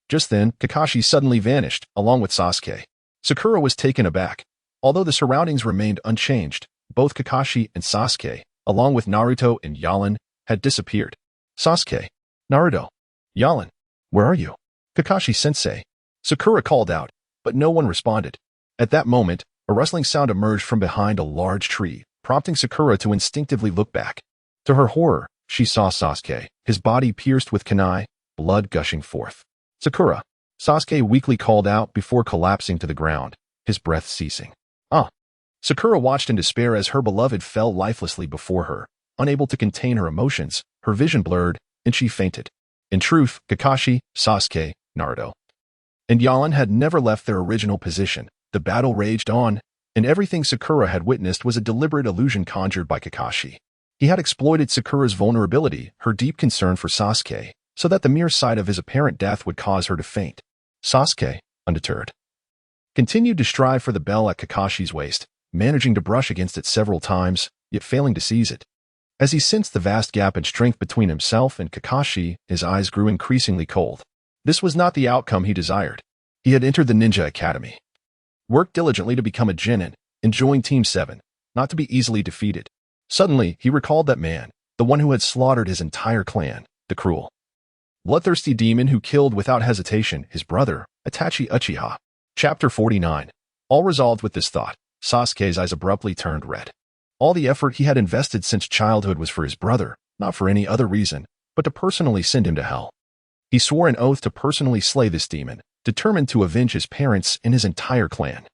Just then, Kakashi suddenly vanished, along with Sasuke. Sakura was taken aback. Although the surroundings remained unchanged, both Kakashi and Sasuke, along with Naruto and Ye Lan, had disappeared. Sasuke, Naruto, Ye Lan, where are you? Kakashi-sensei. Sakura called out, but no one responded. At that moment, a rustling sound emerged from behind a large tree, prompting Sakura to instinctively look back. To her horror, she saw Sasuke, his body pierced with kunai, blood gushing forth. Sakura, Sasuke weakly called out before collapsing to the ground, his breath ceasing. Sakura watched in despair as her beloved fell lifelessly before her. Unable to contain her emotions, her vision blurred, and she fainted. In truth, Kakashi, Sasuke, Naruto, and Ye Lan had never left their original position. The battle raged on, and everything Sakura had witnessed was a deliberate illusion conjured by Kakashi. He had exploited Sakura's vulnerability, her deep concern for Sasuke, so that the mere sight of his apparent death would cause her to faint. Sasuke, undeterred, continued to strive for the bell at Kakashi's waist, managing to brush against it several times, yet failing to seize it. As he sensed the vast gap in strength between himself and Kakashi, his eyes grew increasingly cold. This was not the outcome he desired. He had entered the ninja academy, worked diligently to become a genin, and joined Team 7, not to be easily defeated. Suddenly, he recalled that man, the one who had slaughtered his entire clan, the cruel, bloodthirsty demon who killed without hesitation his brother, Itachi Uchiha. Chapter 49. All resolved with this thought, Sasuke's eyes abruptly turned red. All the effort he had invested since childhood was for his brother, not for any other reason, but to personally send him to hell. He swore an oath to personally slay this demon, determined to avenge his parents and his entire clan.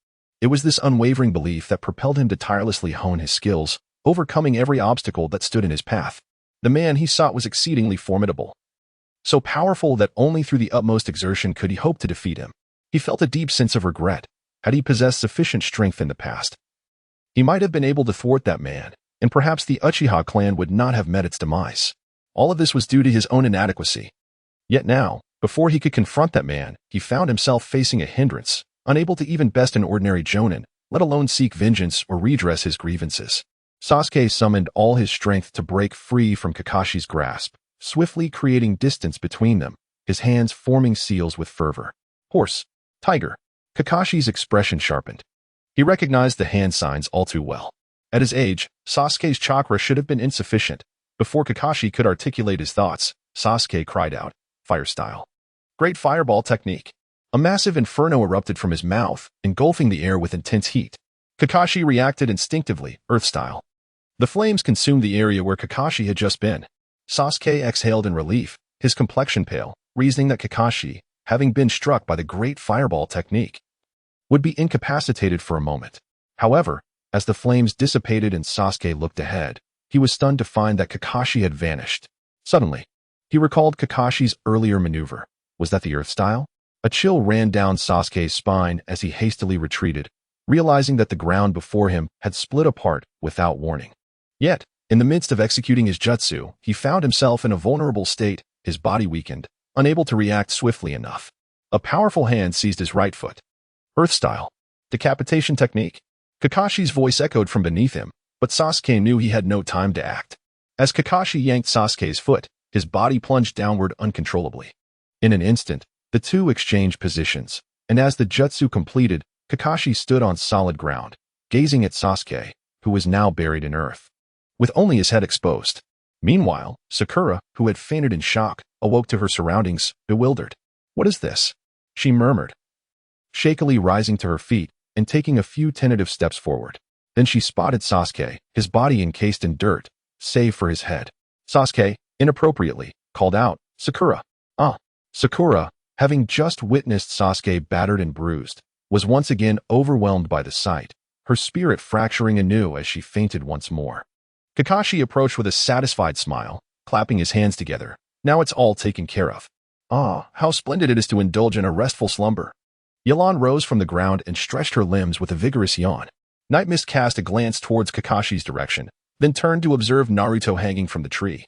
It was this unwavering belief that propelled him to tirelessly hone his skills, overcoming every obstacle that stood in his path. The man he sought was exceedingly formidable, so powerful that only through the utmost exertion could he hope to defeat him. He felt a deep sense of regret. Had he possessed sufficient strength in the past, he might have been able to thwart that man, and perhaps the Uchiha clan would not have met its demise. All of this was due to his own inadequacy. Yet now, before he could confront that man, he found himself facing a hindrance, unable to even best an ordinary jonin, let alone seek vengeance or redress his grievances. Sasuke summoned all his strength to break free from Kakashi's grasp, swiftly creating distance between them, his hands forming seals with fervor. Horse, tiger. Kakashi's expression sharpened. He recognized the hand signs all too well. At his age, Sasuke's chakra should have been insufficient. Before Kakashi could articulate his thoughts, Sasuke cried out, fire style. Great fireball technique. A massive inferno erupted from his mouth, engulfing the air with intense heat. Kakashi reacted instinctively, earth style. The flames consumed the area where Kakashi had just been. Sasuke exhaled in relief, his complexion pale, reasoning that Kakashi, having been struck by the great fireball technique, would be incapacitated for a moment. However, as the flames dissipated and Sasuke looked ahead, he was stunned to find that Kakashi had vanished. Suddenly, he recalled Kakashi's earlier maneuver. Was that the earth style? A chill ran down Sasuke's spine as he hastily retreated, realizing that the ground before him had split apart without warning. Yet, in the midst of executing his jutsu, he found himself in a vulnerable state, his body weakened, unable to react swiftly enough. A powerful hand seized his right foot. Earth style. Decapitation technique. Kakashi's voice echoed from beneath him, but Sasuke knew he had no time to act. As Kakashi yanked Sasuke's foot, his body plunged downward uncontrollably. In an instant, the two exchanged positions, and as the jutsu completed, Kakashi stood on solid ground, gazing at Sasuke, who was now buried in earth, with only his head exposed. Meanwhile, Sakura, who had fainted in shock, awoke to her surroundings, bewildered. "What is this?" she murmured, shakily rising to her feet and taking a few tentative steps forward. Then she spotted Sasuke, his body encased in dirt, save for his head. Sasuke, inappropriately, called out, "Sakura!" Ah! Sakura, having just witnessed Sasuke battered and bruised, was once again overwhelmed by the sight, her spirit fracturing anew as she fainted once more. Kakashi approached with a satisfied smile, clapping his hands together. "Now it's all taken care of." "Ah, how splendid it is to indulge in a restful slumber." Ye Lan rose from the ground and stretched her limbs with a vigorous yawn. Night Mist cast a glance towards Kakashi's direction, then turned to observe Naruto hanging from the tree,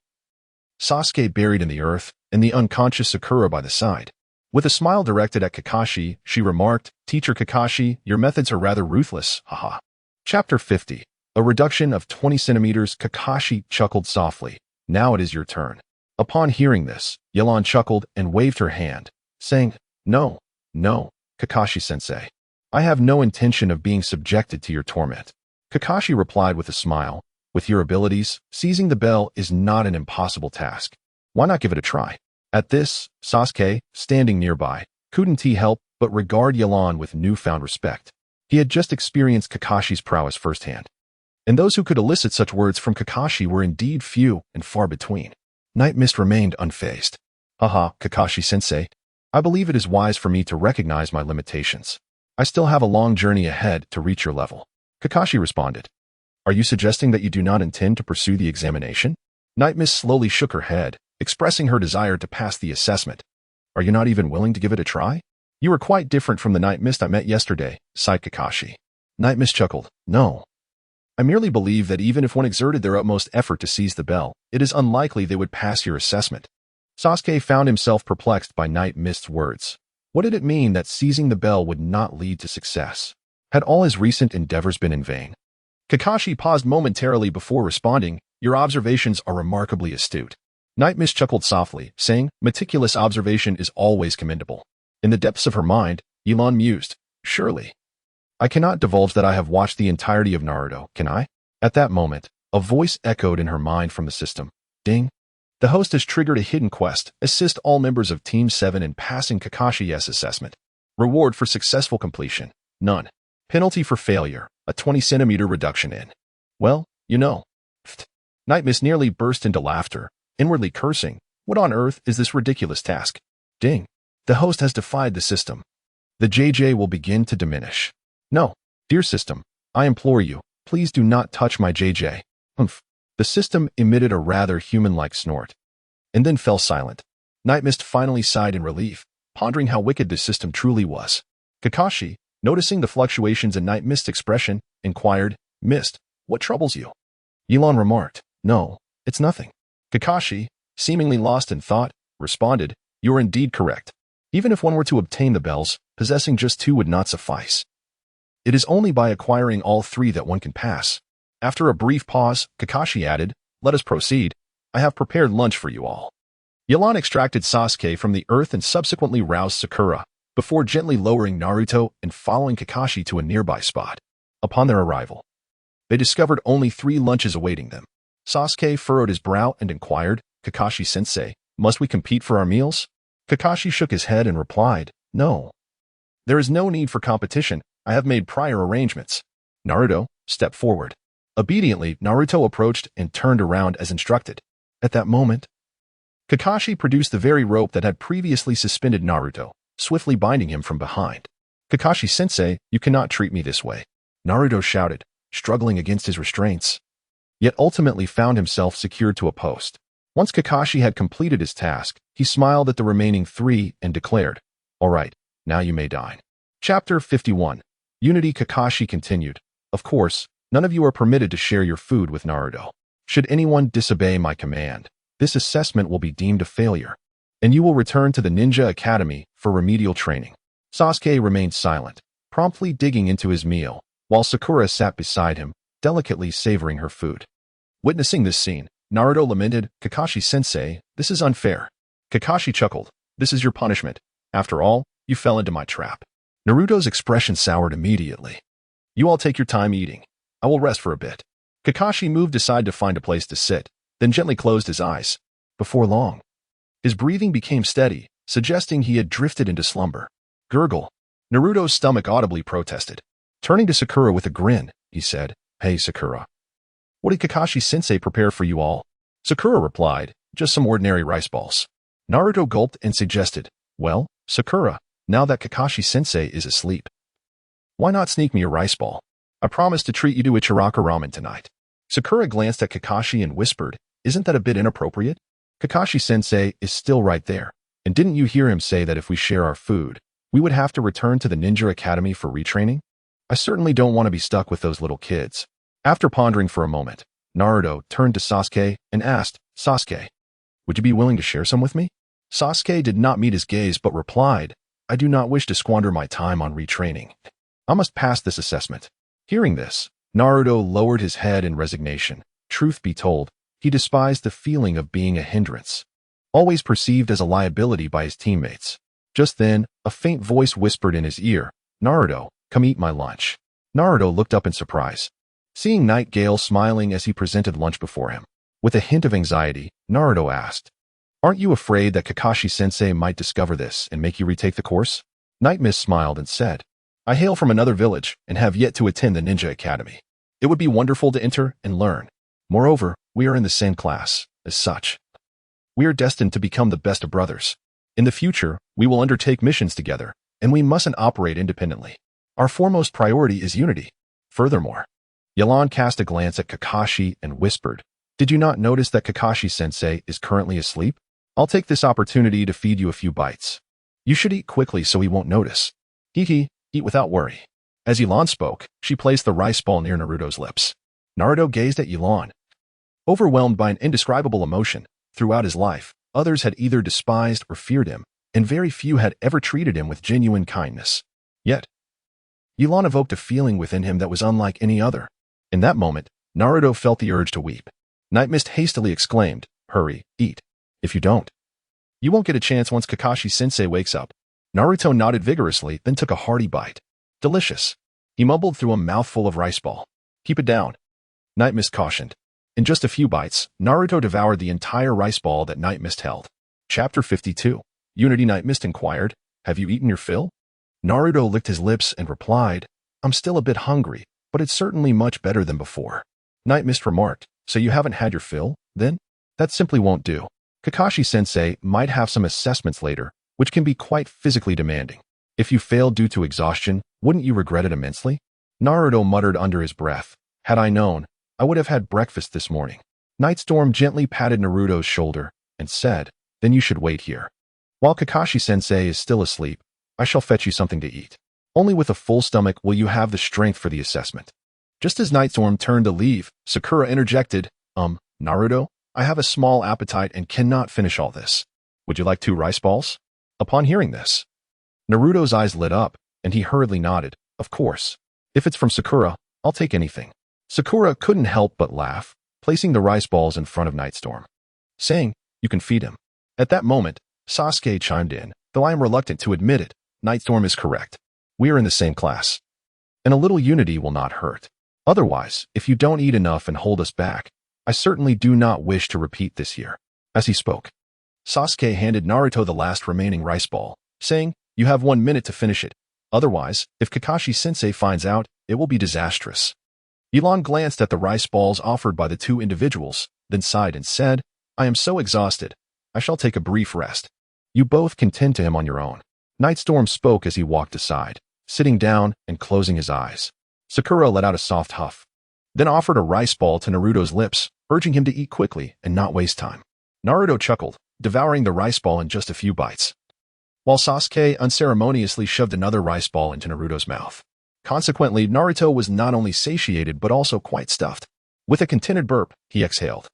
Sasuke buried in the earth, and the unconscious Sakura by the side. With a smile directed at Kakashi, she remarked, "Teacher Kakashi, your methods are rather ruthless, haha." Chapter 50. A reduction of 20 centimeters. Kakashi chuckled softly. "Now it is your turn." Upon hearing this, Ye Lan chuckled and waved her hand, saying, No, Kakashi-sensei. I have no intention of being subjected to your torment." Kakashi replied with a smile, "With your abilities, seizing the bell is not an impossible task. Why not give it a try?" At this, Sasuke, standing nearby, couldn't he help but regard Ye Lan with newfound respect. He had just experienced Kakashi's prowess firsthand, and those who could elicit such words from Kakashi were indeed few and far between. Night Mist remained unfazed. "Haha, Kakashi-sensei, I believe it is wise for me to recognize my limitations. I still have a long journey ahead to reach your level." Kakashi responded. "Are you suggesting that you do not intend to pursue the examination?" Night Mist slowly shook her head, expressing her desire to pass the assessment. "Are you not even willing to give it a try?" "You are quite different from the Night Mist I met yesterday," sighed Kakashi. Night Mist chuckled. "No. I merely believe that even if one exerted their utmost effort to seize the bell, it is unlikely they would pass your assessment." Sasuke found himself perplexed by Night Mist's words. What did it mean that seizing the bell would not lead to success? Had all his recent endeavors been in vain? Kakashi paused momentarily before responding. "Your observations are remarkably astute." Night Mist chuckled softly, saying, "Meticulous observation is always commendable." In the depths of her mind, Ye Lan mused, "Surely, I cannot divulge that I have watched the entirety of Naruto, can I?" At that moment, a voice echoed in her mind from the system. Ding. The host has triggered a hidden quest. Assist all members of Team 7 in passing Kakashi's assessment. Reward for successful completion: none. Penalty for failure: a 20-centimeter reduction in. Well, you know. Pfft. Night Mist nearly burst into laughter, inwardly cursing. What on earth is this ridiculous task? Ding. The host has defied the system. The JJ will begin to diminish. No, dear system, I implore you, please do not touch my JJ. Humph. The system emitted a rather human-like snort, and then fell silent. Night Mist finally sighed in relief, pondering how wicked this system truly was. Kakashi, noticing the fluctuations in Night Mist's expression, inquired, "Mist, what troubles you?" Ye Lan remarked, "No, it's nothing." Kakashi, seemingly lost in thought, responded, "You are indeed correct. Even if one were to obtain the bells, possessing just two would not suffice. It is only by acquiring all three that one can pass." After a brief pause, Kakashi added, "Let us proceed. I have prepared lunch for you all." Ye Lan extracted Sasuke from the earth and subsequently roused Sakura, before gently lowering Naruto and following Kakashi to a nearby spot. Upon their arrival, they discovered only 3 lunches awaiting them. Sasuke furrowed his brow and inquired, "Kakashi-sensei, must we compete for our meals?" Kakashi shook his head and replied, "No. There is no need for competition. I have made prior arrangements." Naruto, step forward. Obediently, Naruto approached and turned around as instructed. At that moment, Kakashi produced the very rope that had previously suspended Naruto, swiftly binding him from behind. "Kakashi-sensei, you cannot treat me this way," Naruto shouted, struggling against his restraints, yet ultimately found himself secured to a post. Once Kakashi had completed his task, he smiled at the remaining 3 and declared, "All right, now you may dine." Chapter 51. Unity. Kakashi continued, "Of course, none of you are permitted to share your food with Naruto. Should anyone disobey my command, this assessment will be deemed a failure." and you will return to the Ninja Academy for remedial training." Sasuke remained silent, promptly digging into his meal, while Sakura sat beside him, delicately savoring her food. Witnessing this scene, Naruto lamented, "Kakashi-sensei, this is unfair." Kakashi chuckled, "This is your punishment. After all, you fell into my trap." Naruto's expression soured immediately. "You all take your time eating. I will rest for a bit." Kakashi moved aside to find a place to sit, then gently closed his eyes. Before long, his breathing became steady, suggesting he had drifted into slumber. Gurgle. Naruto's stomach audibly protested. Turning to Sakura with a grin, he said, "Hey, Sakura. What did Kakashi-sensei prepare for you all?" Sakura replied, "Just some ordinary rice balls." Naruto gulped and suggested, "Well, Sakura, now that Kakashi-sensei is asleep, why not sneak me a rice ball? I promise to treat you to a chakra ramen tonight." Sakura glanced at Kakashi and whispered, "Isn't that a bit inappropriate? Kakashi-sensei is still right there. And didn't you hear him say that if we share our food, we would have to return to the Ninja Academy for retraining? I certainly don't want to be stuck with those little kids." After pondering for a moment, Naruto turned to Sasuke and asked, "Sasuke, would you be willing to share some with me?" Sasuke did not meet his gaze but replied, "I do not wish to squander my time on retraining. I must pass this assessment." Hearing this, Naruto lowered his head in resignation. Truth be told, he despised the feeling of being a hindrance, always perceived as a liability by his teammates. Just then, a faint voice whispered in his ear, "Naruto, come eat my lunch." Naruto looked up in surprise, seeing Night Gale smiling as he presented lunch before him. With a hint of anxiety, Naruto asked, "Aren't you afraid that Kakashi-sensei might discover this and make you retake the course?" Night Mist smiled and said, "I hail from another village and have yet to attend the Ninja Academy. It would be wonderful to enter and learn. Moreover, we are in the same class. As such, we are destined to become the best of brothers. In the future, we will undertake missions together, and we mustn't operate independently. Our foremost priority is unity. Furthermore," Ye Lan cast a glance at Kakashi and whispered, "Did you not notice that Kakashi-sensei is currently asleep? I'll take this opportunity to feed you a few bites. You should eat quickly so he won't notice. Hee, eat without worry." As Ye Lan spoke, she placed the rice ball near Naruto's lips. Naruto gazed at Ye Lan, overwhelmed by an indescribable emotion. Throughout his life, others had either despised or feared him, and very few had ever treated him with genuine kindness. Yet, Ye Lan evoked a feeling within him that was unlike any other. In that moment, Naruto felt the urge to weep. Night Mist hastily exclaimed, "Hurry, eat. If you don't, you won't get a chance once Kakashi-sensei wakes up." Naruto nodded vigorously, then took a hearty bite. "Delicious," he mumbled through a mouthful of rice ball. "Keep it down," Night Mist cautioned. In just a few bites, Naruto devoured the entire rice ball that Night Mist held. Chapter 52. Unity. Night Mist inquired, "Have you eaten your fill?" Naruto licked his lips and replied, "I'm still a bit hungry, but it's certainly much better than before." Night Mist remarked, "So you haven't had your fill, then? That simply won't do. Kakashi-sensei might have some assessments later, which can be quite physically demanding. If you fail due to exhaustion, wouldn't you regret it immensely?" Naruto muttered under his breath, "Had I known, I would have had breakfast this morning." Nightstorm gently patted Naruto's shoulder and said, "Then you should wait here. While Kakashi-sensei is still asleep, I shall fetch you something to eat. Only with a full stomach will you have the strength for the assessment." Just as Nightstorm turned to leave, Sakura interjected, Naruto, I have a small appetite and cannot finish all this. Would you like 2 rice balls?" Upon hearing this, Naruto's eyes lit up, and he hurriedly nodded, "Of course. If it's from Sakura, I'll take anything." Sakura couldn't help but laugh, placing the rice balls in front of Nightstorm, saying, "You can feed him." At that moment, Sasuke chimed in, "Though I am reluctant to admit it, Nightstorm is correct. We are in the same class, and a little unity will not hurt. Otherwise, if you don't eat enough and hold us back, I certainly do not wish to repeat this year." As he spoke, Sasuke handed Naruto the last remaining rice ball, saying, "You have 1 minute to finish it. Otherwise, if Kakashi-sensei finds out, it will be disastrous." Ye Lan glanced at the rice balls offered by the 2 individuals, then sighed and said, "I am so exhausted. I shall take a brief rest. You both can tend to him on your own." Nightstorm spoke as he walked aside, sitting down and closing his eyes. Sakura let out a soft huff, then offered a rice ball to Naruto's lips, urging him to eat quickly and not waste time. Naruto chuckled, devouring the rice ball in just a few bites, while Sasuke unceremoniously shoved another rice ball into Naruto's mouth. Consequently, Naruto was not only satiated but also quite stuffed. With a contented burp, he exhaled,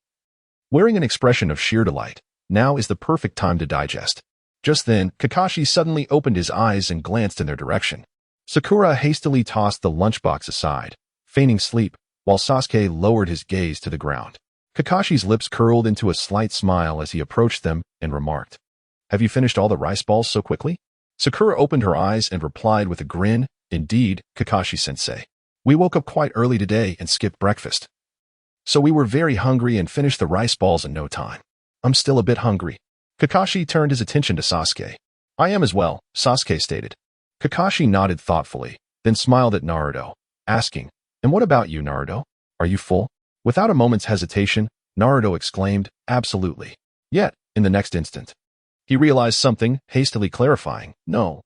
wearing an expression of sheer delight. Now is the perfect time to digest. Just then, Kakashi suddenly opened his eyes and glanced in their direction. Sakura hastily tossed the lunchbox aside, feigning sleep, while Sasuke lowered his gaze to the ground. Kakashi's lips curled into a slight smile as he approached them and remarked, "Have you finished all the rice balls so quickly?" Sakura opened her eyes and replied with a grin, "Indeed, Kakashi-sensei. We woke up quite early today and skipped breakfast. So we were very hungry and finished the rice balls in no time. I'm still a bit hungry." Kakashi turned his attention to Sasuke. "I am as well," Sasuke stated. Kakashi nodded thoughtfully, then smiled at Naruto, asking, "And what about you, Naruto? Are you full?" Without a moment's hesitation, Naruto exclaimed, "Absolutely." Yet, in the next instant, he realized something, hastily clarifying, No.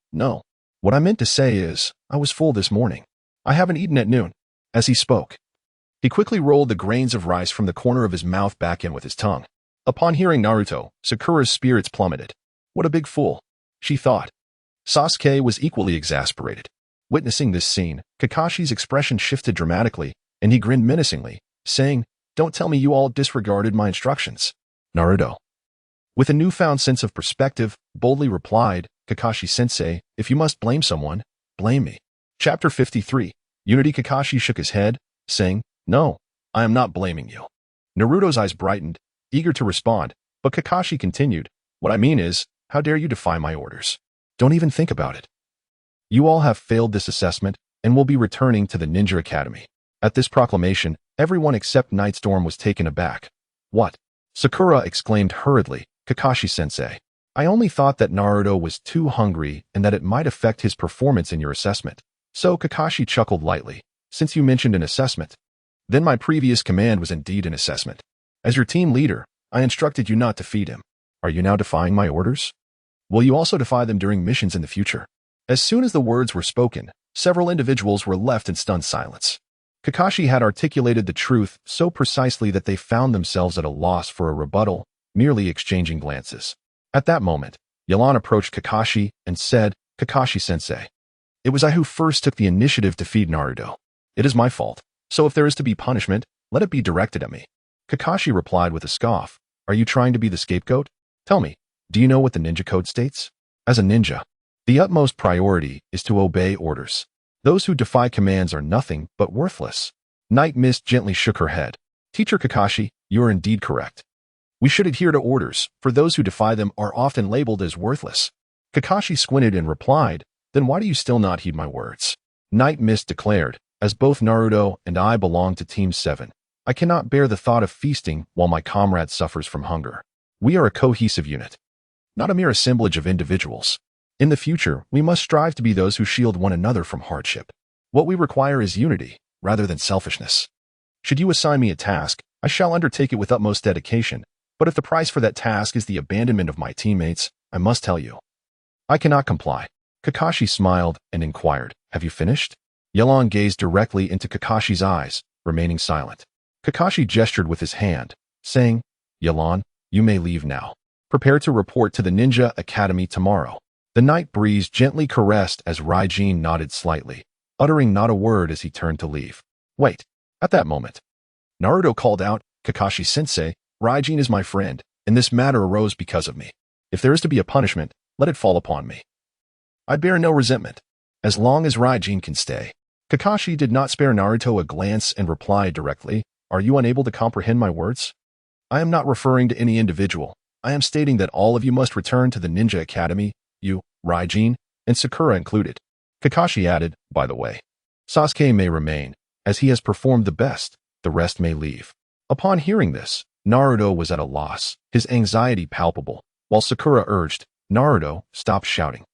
What I meant to say is, I was full this morning. I haven't eaten at noon." As he spoke, he quickly rolled the grains of rice from the corner of his mouth back in with his tongue. Upon hearing Naruto, Sakura's spirits plummeted. What a big fool, she thought. Sasuke was equally exasperated. Witnessing this scene, Kakashi's expression shifted dramatically, and he grinned menacingly, saying, "Don't tell me you all disregarded my instructions." Naruto, with a newfound sense of perspective, boldly replied, "Kakashi-sensei, if you must blame someone, blame me." Chapter 53. Unity. Kakashi shook his head, saying, "No, I am not blaming you." Naruto's eyes brightened, eager to respond, but Kakashi continued, "What I mean is, how dare you defy my orders? Don't even think about it. You all have failed this assessment and will be returning to the Ninja Academy." At this proclamation, everyone except Nightstorm was taken aback. "What?" Sakura exclaimed hurriedly, "Kakashi-sensei, I only thought that Naruto was too hungry and that it might affect his performance in your assessment." So Kakashi chuckled lightly, "Since you mentioned an assessment, then my previous command was indeed an assessment. As your team leader, I instructed you not to feed him. Are you now defying my orders? Will you also defy them during missions in the future?" As soon as the words were spoken, several individuals were left in stunned silence. Kakashi had articulated the truth so precisely that they found themselves at a loss for a rebuttal, merely exchanging glances. At that moment, Ye Lan approached Kakashi and said, "Kakashi-sensei, it was I who first took the initiative to feed Naruto. It is my fault, so if there is to be punishment, let it be directed at me." Kakashi replied with a scoff, "Are you trying to be the scapegoat? Tell me, do you know what the ninja code states? As a ninja, the utmost priority is to obey orders. Those who defy commands are nothing but worthless." Night Mist gently shook her head. "Teacher Kakashi, you are indeed correct. We should adhere to orders, for those who defy them are often labeled as worthless." Kakashi squinted and replied, "Then why do you still not heed my words?" Night Mist declared, "As both Naruto and I belong to Team 7, I cannot bear the thought of feasting while my comrade suffers from hunger. We are a cohesive unit, not a mere assemblage of individuals. In the future, we must strive to be those who shield one another from hardship. What we require is unity, rather than selfishness. Should you assign me a task, I shall undertake it with utmost dedication, but if the price for that task is the abandonment of my teammates, I must tell you, I cannot comply." Kakashi smiled and inquired, "Have you finished?" Ye Lan gazed directly into Kakashi's eyes, remaining silent. Kakashi gestured with his hand, saying, "Ye Lan, you may leave now. Prepare to report to the Ninja Academy tomorrow." The night breeze gently caressed as Raijin nodded slightly, uttering not a word as he turned to leave. "Wait." At that moment, Naruto called out, "Kakashi-sensei, Raijin is my friend, and this matter arose because of me. If there is to be a punishment, let it fall upon me. I bear no resentment, as long as Raijin can stay." Kakashi did not spare Naruto a glance and replied directly, "Are you unable to comprehend my words? I am not referring to any individual. I am stating that all of you must return to the Ninja Academy, you, Raijin, and Sakura included." Kakashi added, "By the way, Sasuke may remain, as he has performed the best. The rest may leave." Upon hearing this, Naruto was at a loss, his anxiety palpable, while Sakura urged, "Naruto, stop shouting.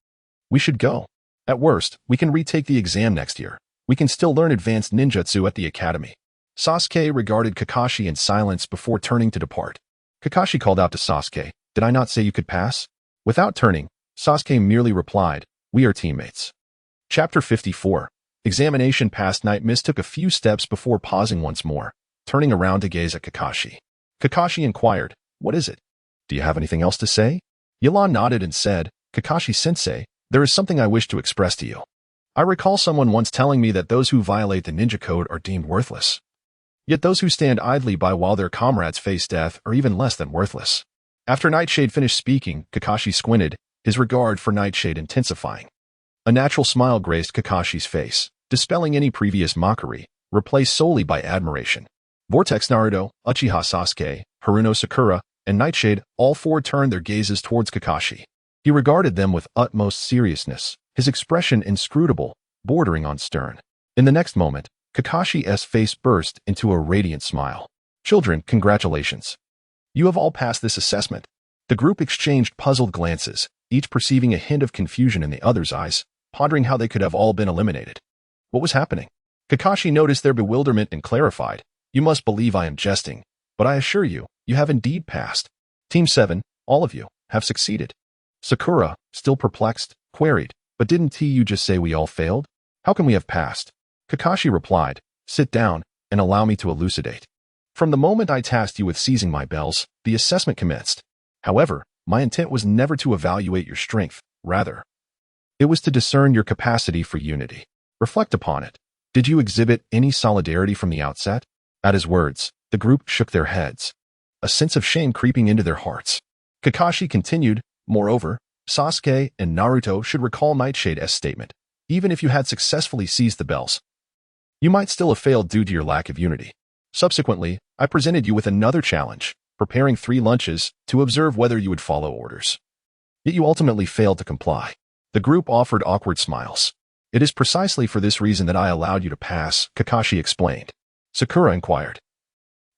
We should go. At worst, we can retake the exam next year. We can still learn advanced ninjutsu at the academy." Sasuke regarded Kakashi in silence before turning to depart. Kakashi called out to Sasuke, "Did I not say you could pass?" Without turning, Sasuke merely replied, "We are teammates." Chapter 54. Examination. Past Night Mist took a few steps before pausing once more, turning around to gaze at Kakashi. Kakashi inquired, "What is it? Do you have anything else to say?" Ye Lan nodded and said, "Kakashi-sensei, there is something I wish to express to you. I recall someone once telling me that those who violate the ninja code are deemed worthless. Yet those who stand idly by while their comrades face death are even less than worthless. After Nightshade finished speaking, Kakashi squinted, his regard for Nightshade intensifying. A natural smile graced Kakashi's face, dispelling any previous mockery, replaced solely by admiration. Vortex Naruto, Uchiha Sasuke, Haruno Sakura, and Nightshade all four turned their gazes towards Kakashi. He regarded them with utmost seriousness, his expression inscrutable, bordering on stern. In the next moment, Kakashi's face burst into a radiant smile. Children, congratulations. You have all passed this assessment. The group exchanged puzzled glances, each perceiving a hint of confusion in the other's eyes, pondering how they could have all been eliminated. What was happening? Kakashi noticed their bewilderment and clarified, "You must believe I am jesting, but I assure you, you have indeed passed. Team 7, all of you, have succeeded." Sakura, still perplexed, queried, "But didn't you just say we all failed? How can we have passed?" Kakashi replied, "Sit down and allow me to elucidate. From the moment I tasked you with seizing my bells, the assessment commenced. However, my intent was never to evaluate your strength, rather, it was to discern your capacity for unity. Reflect upon it. Did you exhibit any solidarity from the outset?" At his words, the group shook their heads, a sense of shame creeping into their hearts. Kakashi continued, "Moreover, Sasuke and Naruto should recall Nightshade's statement. Even if you had successfully seized the bells, you might still have failed due to your lack of unity. Subsequently, I presented you with another challenge, preparing 3 lunches to observe whether you would follow orders. Yet you ultimately failed to comply." The group offered awkward smiles. "It is precisely for this reason that I allowed you to pass," Kakashi explained. Sakura inquired,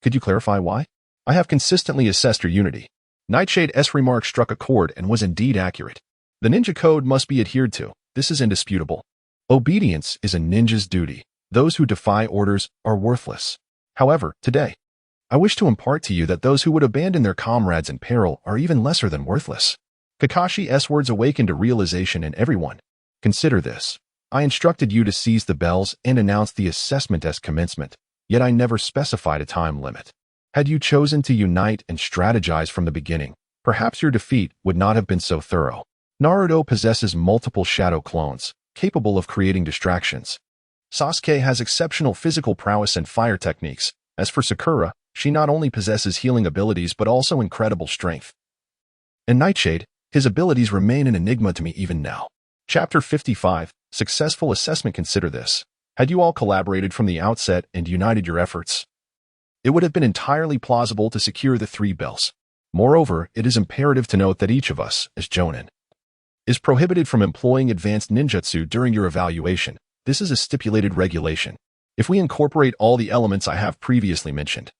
"Could you clarify why?" "I have consistently assessed your unity." Nightshade's remark struck a chord and was indeed accurate. "The ninja code must be adhered to. This is indisputable. Obedience is a ninja's duty. Those who defy orders are worthless. However, today, I wish to impart to you that those who would abandon their comrades in peril are even lesser than worthless." Kakashi's words awakened a realization in everyone. "Consider this. I instructed you to seize the bells and announce the assessment as commencement, yet I never specified a time limit. Had you chosen to unite and strategize from the beginning, perhaps your defeat would not have been so thorough. Naruto possesses multiple shadow clones, capable of creating distractions. Sasuke has exceptional physical prowess and fire techniques. As for Sakura, she not only possesses healing abilities but also incredible strength. And Nightshade, his abilities remain an enigma to me even now." Chapter 55, Successful Assessment. Consider this. Had you all collaborated from the outset and united your efforts, it would have been entirely plausible to secure the 3 bells. Moreover, it is imperative to note that each of us, as Jonin, is prohibited from employing advanced ninjutsu during your evaluation. This is a stipulated regulation. If we incorporate all the elements I have previously mentioned,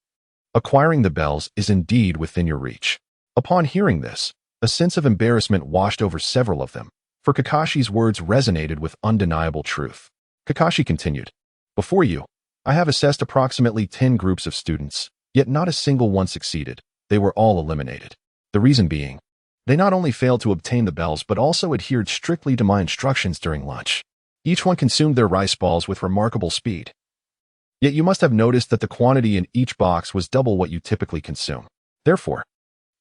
acquiring the bells is indeed within your reach." Upon hearing this, a sense of embarrassment washed over several of them, for Kakashi's words resonated with undeniable truth. Kakashi continued, "Before you, I have assessed approximately 10 groups of students, yet not a single one succeeded. They were all eliminated. The reason being, they not only failed to obtain the bells but also adhered strictly to my instructions during lunch. Each one consumed their rice balls with remarkable speed. Yet you must have noticed that the quantity in each box was double what you typically consume. Therefore,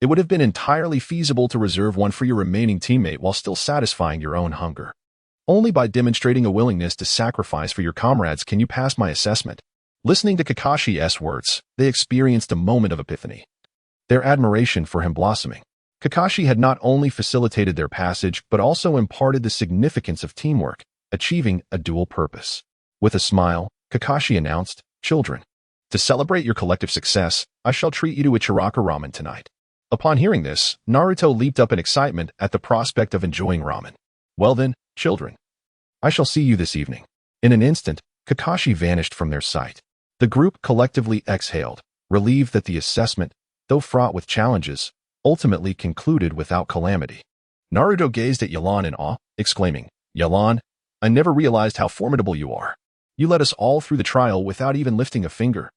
it would have been entirely feasible to reserve one for your remaining teammate while still satisfying your own hunger. Only by demonstrating a willingness to sacrifice for your comrades can you pass my assessment." Listening to Kakashi's words, they experienced a moment of epiphany, their admiration for him blossoming. Kakashi had not only facilitated their passage but also imparted the significance of teamwork, achieving a dual purpose. With a smile, Kakashi announced, "Children, to celebrate your collective success, I shall treat you to a chakra ramen tonight." Upon hearing this, Naruto leaped up in excitement at the prospect of enjoying ramen. "Well then, children, I shall see you this evening." In an instant, Kakashi vanished from their sight. The group collectively exhaled, relieved that the assessment, though fraught with challenges, ultimately concluded without calamity. Naruto gazed at Ye Lan in awe, exclaiming, "Ye Lan, I never realized how formidable you are. You led us all through the trial without even lifting a finger."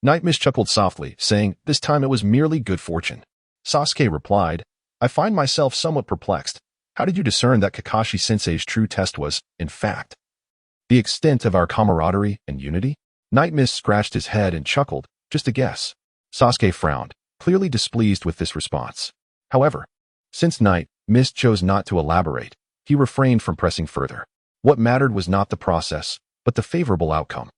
Night Mist chuckled softly, saying, "This time it was merely good fortune." Sasuke replied, "I find myself somewhat perplexed. How did you discern that Kakashi-sensei's true test was, in fact, the extent of our camaraderie and unity?" Night Mist scratched his head and chuckled, "Just a guess." Sasuke frowned, clearly displeased with this response. However, since Night Mist chose not to elaborate, he refrained from pressing further. What mattered was not the process, but the favorable outcome.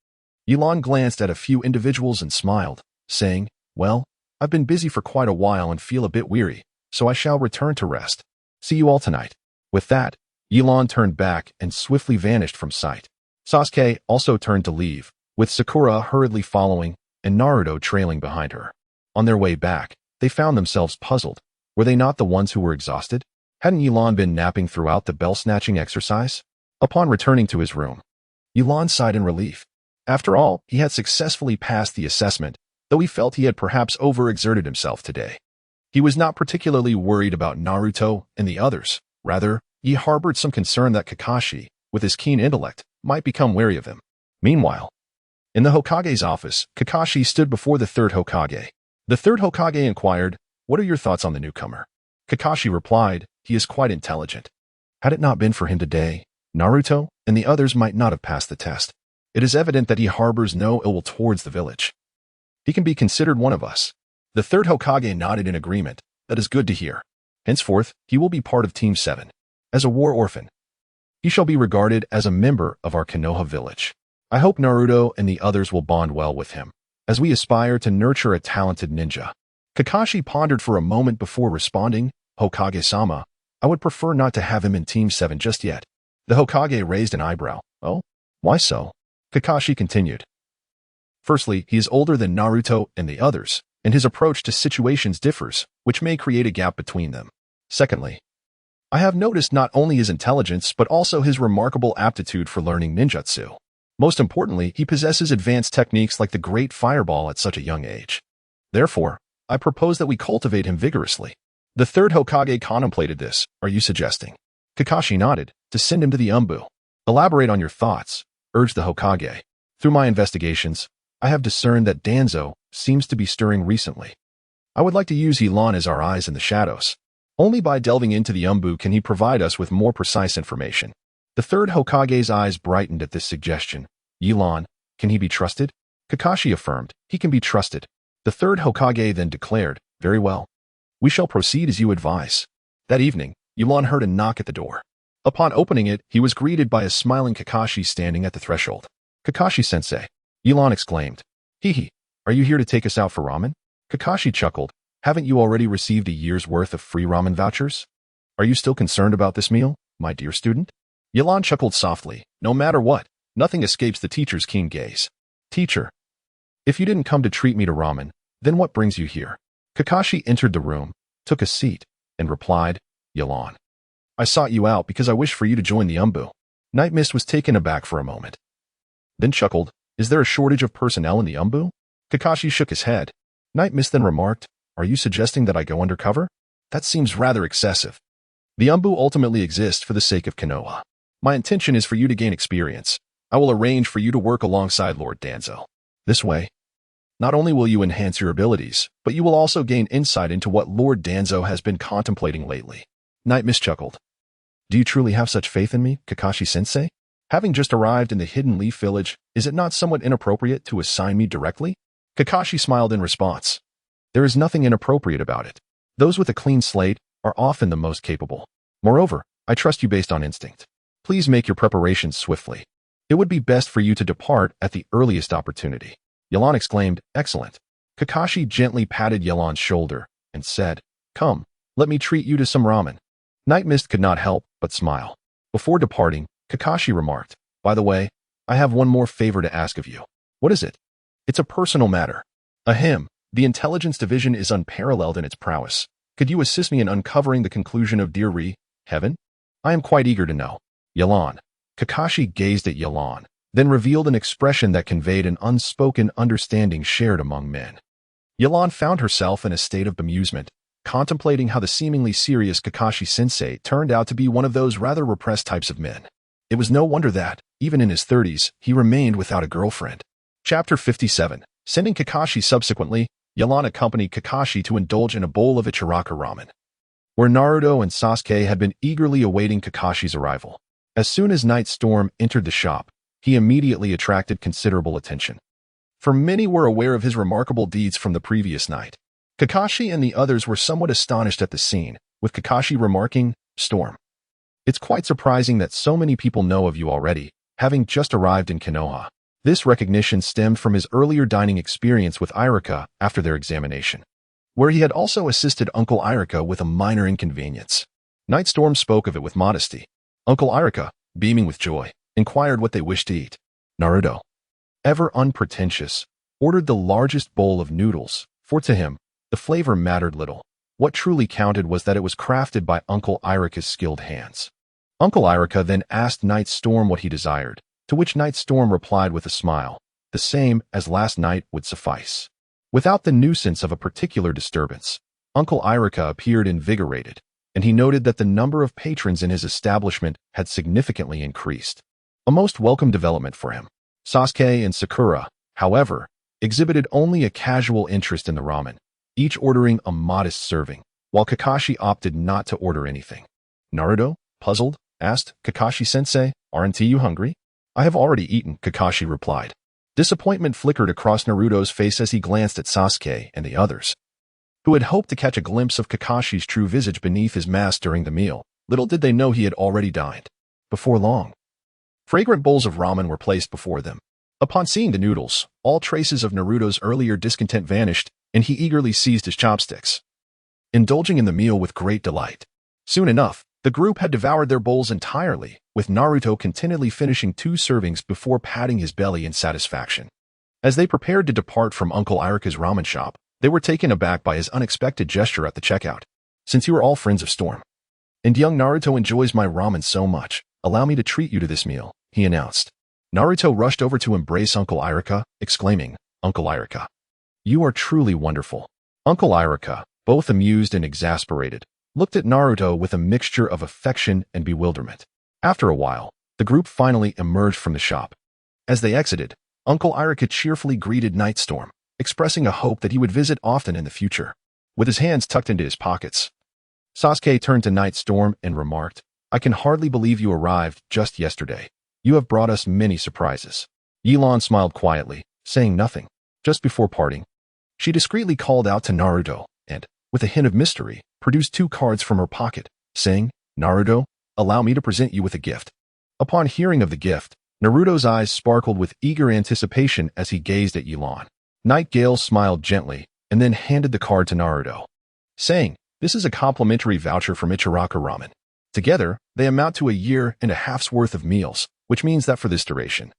Ye Lan glanced at a few individuals and smiled, saying, "Well, I've been busy for quite a while and feel a bit weary. so I shall return to rest. See you all tonight." With that, Ye Lan turned back and swiftly vanished from sight. Sasuke also turned to leave, with Sakura hurriedly following and Naruto trailing behind her. On their way back, they found themselves puzzled. Were they not the ones who were exhausted? Hadn't Ye Lan been napping throughout the bell-snatching exercise? Upon returning to his room, Ye Lan sighed in relief. After all, he had successfully passed the assessment, though he felt he had perhaps overexerted himself today. He was not particularly worried about Naruto and the others. Rather, he harbored some concern that Kakashi, with his keen intellect, might become wary of him. Meanwhile, in the Hokage's office, Kakashi stood before the third Hokage. The third Hokage inquired, "What are your thoughts on the newcomer?" Kakashi replied, "He is quite intelligent. Had it not been for him today, Naruto and the others might not have passed the test. It is evident that he harbors no ill will towards the village. He can be considered one of us." The third Hokage nodded in agreement. "That is good to hear. Henceforth, he will be part of Team 7. As a war orphan, he shall be regarded as a member of our Konoha village. I hope Naruto and the others will bond well with him, as we aspire to nurture a talented ninja." Kakashi pondered for a moment before responding, "Hokage-sama, I would prefer not to have him in Team 7 just yet." The Hokage raised an eyebrow. "Oh, why so?" Kakashi continued. "Firstly, he is older than Naruto and the others, and his approach to situations differs, which may create a gap between them. Secondly, I have noticed not only his intelligence but also his remarkable aptitude for learning ninjutsu. Most importantly, he possesses advanced techniques like the Great Fireball at such a young age. Therefore, I propose that we cultivate him vigorously." The third Hokage contemplated this. "Are you suggesting?" Kakashi nodded. "To send him to the Anbu." "Elaborate on your thoughts," urged the Hokage. "Through my investigations, I have discerned that Danzo seems to be stirring recently. I would like to use Ye Lan as our eyes in the shadows. Only by delving into the Anbu can he provide us with more precise information." The third Hokage's eyes brightened at this suggestion. "Ye Lan, can he be trusted?" Kakashi affirmed, "He can be trusted." The third Hokage then declared, "Very well. We shall proceed as you advise." That evening, Ye Lan heard a knock at the door. Upon opening it, he was greeted by a smiling Kakashi standing at the threshold. "Kakashi-sensei," Ye Lan exclaimed. "Hee, are you here to take us out for ramen?" Kakashi chuckled. "Haven't you already received a year's worth of free ramen vouchers? Are you still concerned about this meal, my dear student?" Ye Lan chuckled softly. "No matter what, nothing escapes the teacher's keen gaze." "Teacher, if you didn't come to treat me to ramen, then what brings you here?" Kakashi entered the room, took a seat, and replied, "Ye Lan, I sought you out because I wish for you to join the Anbu." Night Mist was taken aback for a moment, then chuckled. "Is there a shortage of personnel in the Anbu?" Kakashi shook his head. Night Mist then remarked, "Are you suggesting that I go undercover? That seems rather excessive. The Anbu ultimately exists for the sake of Konoha. My intention is for you to gain experience. I will arrange for you to work alongside Lord Danzo. This way, not only will you enhance your abilities, but you will also gain insight into what Lord Danzo has been contemplating lately." Night Mist chuckled. "Do you truly have such faith in me, Kakashi-sensei? Having just arrived in the Hidden Leaf Village, is it not somewhat inappropriate to assign me directly?" Kakashi smiled in response. "There is nothing inappropriate about it. Those with a clean slate are often the most capable. Moreover, I trust you based on instinct. Please make your preparations swiftly. It would be best for you to depart at the earliest opportunity." Ye Lan exclaimed, "Excellent." Kakashi gently patted Ye Lan's shoulder and said, "Come, let me treat you to some ramen." Night Mist could not help but smile. Before departing, Kakashi remarked, "By the way, I have one more favor to ask of you." "What is it?" "It's a personal matter. Ahem, the intelligence division is unparalleled in its prowess. Could you assist me in uncovering the conclusion of Dear Re, Heaven? I am quite eager to know." Ye Lan. Kakashi gazed at Ye Lan, then revealed an expression that conveyed an unspoken understanding shared among men. Ye Lan found herself in a state of bemusement, contemplating how the seemingly serious Kakashi-sensei turned out to be one of those rather repressed types of men. It was no wonder that, even in his 30s, he remained without a girlfriend. Chapter 57. Sending Kakashi. Subsequently, Ye Lan accompanied Kakashi to indulge in a bowl of Ichiraka ramen, where Naruto and Sasuke had been eagerly awaiting Kakashi's arrival. As soon as Night Storm entered the shop, he immediately attracted considerable attention, for many were aware of his remarkable deeds from the previous night. Kakashi and the others were somewhat astonished at the scene, with Kakashi remarking, "Storm, it's quite surprising that so many people know of you already, having just arrived in Konoha." This recognition stemmed from his earlier dining experience with Irika after their examination. where he had also assisted Uncle Irika with a minor inconvenience. Nightstorm spoke of it with modesty. Uncle Irika, beaming with joy, inquired what they wished to eat. Naruto, ever unpretentious, ordered the largest bowl of noodles, for to him, the flavor mattered little. What truly counted was that it was crafted by Uncle Irika's skilled hands. Uncle Irika then asked Nightstorm what he desired, to which Nightstorm replied with a smile, the same as last night would suffice. Without the nuisance of a particular disturbance, Uncle Irika appeared invigorated, and he noted that the number of patrons in his establishment had significantly increased. A most welcome development for him. Sasuke and Sakura, however, exhibited only a casual interest in the ramen, each ordering a modest serving, while Kakashi opted not to order anything. Naruto, puzzled, asked, Kakashi-sensei, aren't you hungry? I have already eaten, Kakashi replied. Disappointment flickered across Naruto's face as he glanced at Sasuke and the others, who had hoped to catch a glimpse of Kakashi's true visage beneath his mask during the meal. Little did they know he had already dined. Before long, fragrant bowls of ramen were placed before them. Upon seeing the noodles, all traces of Naruto's earlier discontent vanished, and he eagerly seized his chopsticks, indulging in the meal with great delight. Soon enough, the group had devoured their bowls entirely, with Naruto continually finishing 2 servings before patting his belly in satisfaction. As they prepared to depart from Uncle Irika's ramen shop, they were taken aback by his unexpected gesture at the checkout. Since you are all friends of Storm, and young Naruto enjoys my ramen so much, allow me to treat you to this meal, he announced. Naruto rushed over to embrace Uncle Irika, exclaiming, Uncle Irika, you are truly wonderful. Uncle Irika, both amused and exasperated, looked at Naruto with a mixture of affection and bewilderment. After a while, the group finally emerged from the shop. As they exited, Uncle Irika cheerfully greeted Nightstorm, expressing a hope that he would visit often in the future. With his hands tucked into his pockets, Sasuke turned to Nightstorm and remarked, I can hardly believe you arrived just yesterday. You have brought us many surprises. Ye Lan smiled quietly, saying nothing. Just before parting, she discreetly called out to Naruto and, with a hint of mystery, produced 2 cards from her pocket, saying, Naruto, allow me to present you with a gift. Upon hearing of the gift, Naruto's eyes sparkled with eager anticipation as he gazed at Ye Lan. Nightingale smiled gently and then handed the card to Naruto, saying, this is a complimentary voucher from Ichiraka Ramen. Together, they amount to a year and a half's worth of meals, which means that for this duration,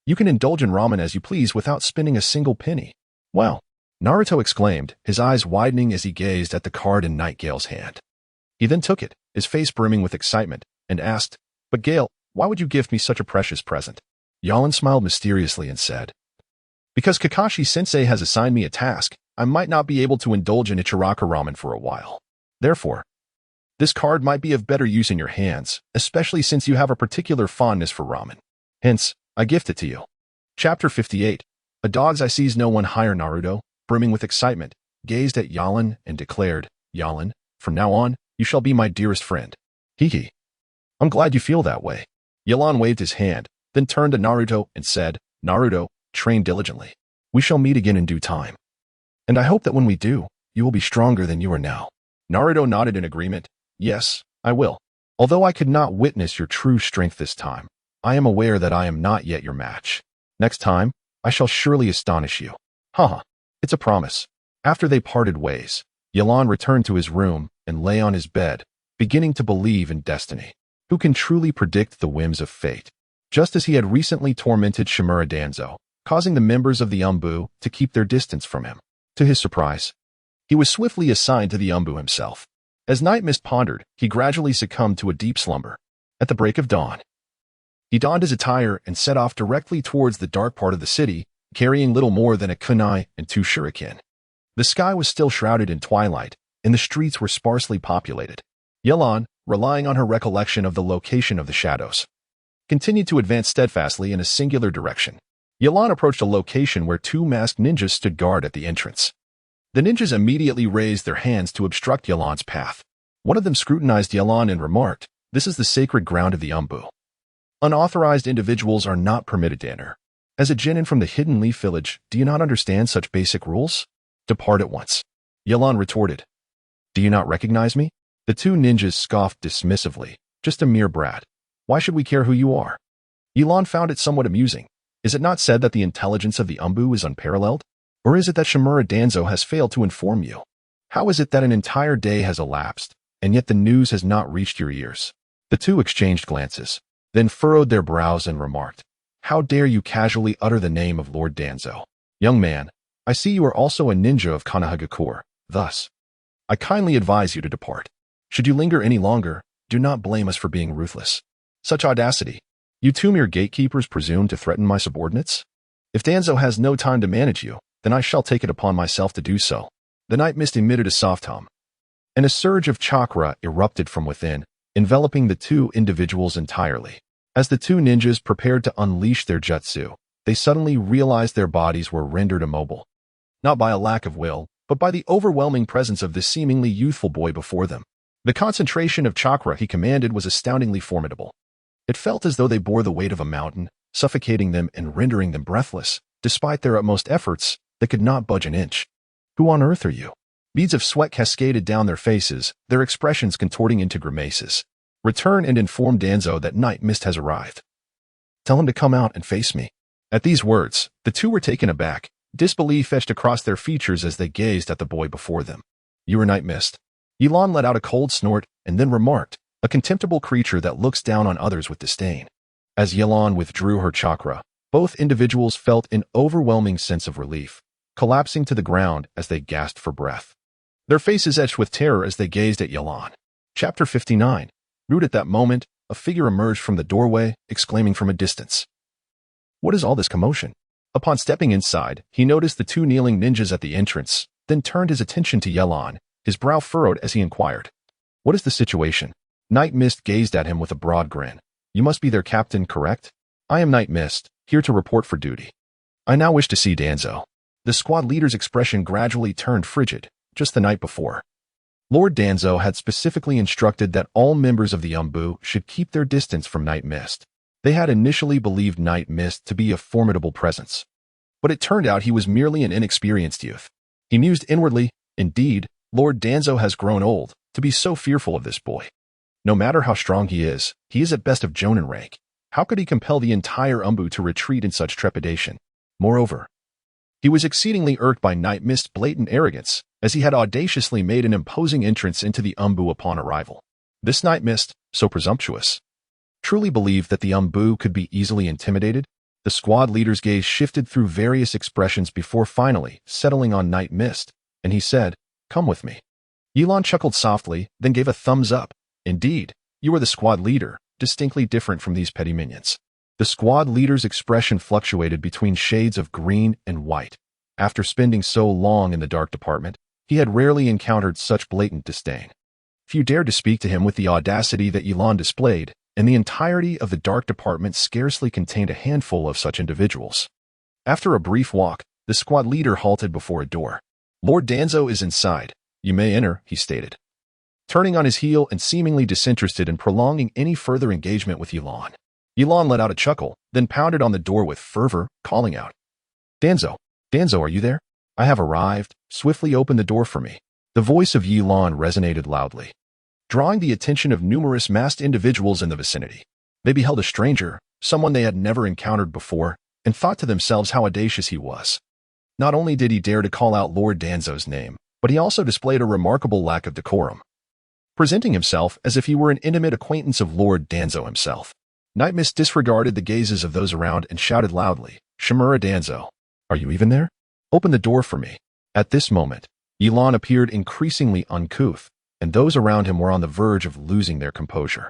you can indulge in ramen as you please without spending a single penny. Wow! Naruto exclaimed, his eyes widening as he gazed at the card in Nightingale's hand. He then took it, his face brimming with excitement, and asked, but Gale, why would you give me such a precious present? Ye Lan smiled mysteriously and said, because Kakashi-sensei has assigned me a task, I might not be able to indulge in Ichiraka Ramen for a while. Therefore, this card might be of better use in your hands, especially since you have a particular fondness for ramen. Hence, I gift it to you. Chapter 58. A dog's eye sees no one higher. Naruto, brimming with excitement, gazed at Ye Lan and declared, Ye Lan, from now on, you shall be my dearest friend. Hee. I'm glad you feel that way. Ye Lan waved his hand, then turned to Naruto and said, Naruto, train diligently. We shall meet again in due time. And I hope that when we do, you will be stronger than you are now. Naruto nodded in agreement. Yes, I will. Although I could not witness your true strength this time, I am aware that I am not yet your match. Next time, I shall surely astonish you. Haha, it's a promise. After they parted ways, Ye Lan returned to his room and lay on his bed, beginning to believe in destiny. Who can truly predict the whims of fate? Just as he had recently tormented Shimura Danzo, causing the members of the Anbu to keep their distance from him. To his surprise, he was swiftly assigned to the Anbu himself. As night mist pondered, he gradually succumbed to a deep slumber. At the break of dawn, he donned his attire and set off directly towards the dark part of the city, carrying little more than a kunai and 2 shuriken. The sky was still shrouded in twilight, and the streets were sparsely populated. Ye Lan, relying on her recollection of the location of the shadows, continued to advance steadfastly in a singular direction. Ye Lan approached a location where 2 masked ninjas stood guard at the entrance. The ninjas immediately raised their hands to obstruct Ye Lan's path. One of them scrutinized Ye Lan and remarked, this is the sacred ground of the Anbu. Unauthorized individuals are not permitted to enter. As a genin from the Hidden Leaf Village, do you not understand such basic rules? Depart at once. Ye Lan retorted, do you not recognize me? The 2 ninjas scoffed dismissively, just a mere brat. Why should we care who you are? Ye Lan found it somewhat amusing. Is it not said that the intelligence of the Anbu is unparalleled? Or is it that Shimura Danzo has failed to inform you? How is it that an entire day has elapsed, and yet the news has not reached your ears? The two exchanged glances, then furrowed their brows and remarked, "How dare you casually utter the name of Lord Danzo? Young man, I see you are also a ninja of Konoha. Thus, I kindly advise you to depart. Should you linger any longer, do not blame us for being ruthless. Such audacity! You two mere gatekeepers presume to threaten my subordinates? If Danzo has no time to manage you, then I shall take it upon myself to do so." The night mist emitted a soft hum, and a surge of chakra erupted from within, enveloping the two individuals entirely. As the two ninjas prepared to unleash their jutsu, they suddenly realized their bodies were rendered immobile. Not by a lack of will, but by the overwhelming presence of this seemingly youthful boy before them. The concentration of chakra he commanded was astoundingly formidable. It felt as though they bore the weight of a mountain, suffocating them and rendering them breathless. Despite their utmost efforts, they could not budge an inch. Who on earth are you? Beads of sweat cascaded down their faces, their expressions contorting into grimaces. Return and inform Danzo that Night Mist has arrived. Tell him to come out and face me. At these words, the two were taken aback. Disbelief etched across their features as they gazed at the boy before them. You are Night Mist. Ye Lan let out a cold snort and then remarked, a contemptible creature that looks down on others with disdain. As Ye Lan withdrew her chakra, both individuals felt an overwhelming sense of relief, collapsing to the ground as they gasped for breath. Their faces etched with terror as they gazed at Ye Lan. Chapter 59. Rude at that moment, a figure emerged from the doorway, exclaiming from a distance, "What is all this commotion?" Upon stepping inside, he noticed the two kneeling ninjas at the entrance, then turned his attention to Ye Lan, his brow furrowed as he inquired, "What is the situation?" Night Mist gazed at him with a broad grin. "You must be their captain, correct? I am Night Mist, here to report for duty. I now wish to see Danzo." The squad leader's expression gradually turned frigid. Just the night before, Lord Danzo had specifically instructed that all members of the Anbu should keep their distance from Night Mist. They had initially believed Night Mist to be a formidable presence, but it turned out he was merely an inexperienced youth. He mused inwardly, indeed, Lord Danzo has grown old to be so fearful of this boy. No matter how strong he is at best of Jonin rank. How could he compel the entire Anbu to retreat in such trepidation? Moreover, he was exceedingly irked by Night Mist's blatant arrogance, as he had audaciously made an imposing entrance into the Anbu upon arrival. This Night Mist, so presumptuous, truly believed that the Anbu could be easily intimidated. The squad leader's gaze shifted through various expressions before finally settling on Night Mist, and he said, "Come with me." Ye Lan chuckled softly, then gave a thumbs up. "Indeed, you are the squad leader, distinctly different from these petty minions." The squad leader's expression fluctuated between shades of green and white. After spending so long in the dark department, he had rarely encountered such blatant disdain. Few dared to speak to him with the audacity that Ye Lan displayed, and the entirety of the dark department scarcely contained a handful of such individuals. After a brief walk, the squad leader halted before a door. "Lord Danzo is inside. You may enter," he stated. Turning on his heel and seemingly disinterested in prolonging any further engagement with Ye Lan. Ye Lan let out a chuckle, then pounded on the door with fervor, calling out, "Danzo! Danzo, are you there? I have arrived. Swiftly open the door for me." The voice of Ye Lan resonated loudly, drawing the attention of numerous masked individuals in the vicinity. They beheld a stranger, someone they had never encountered before, and thought to themselves how audacious he was. Not only did he dare to call out Lord Danzo's name, but he also displayed a remarkable lack of decorum, presenting himself as if he were an intimate acquaintance of Lord Danzo himself. Night Mist disregarded the gazes of those around and shouted loudly, "Shimura Danzo, are you even there? Open the door for me." At this moment, Ye Lan appeared increasingly uncouth, and those around him were on the verge of losing their composure,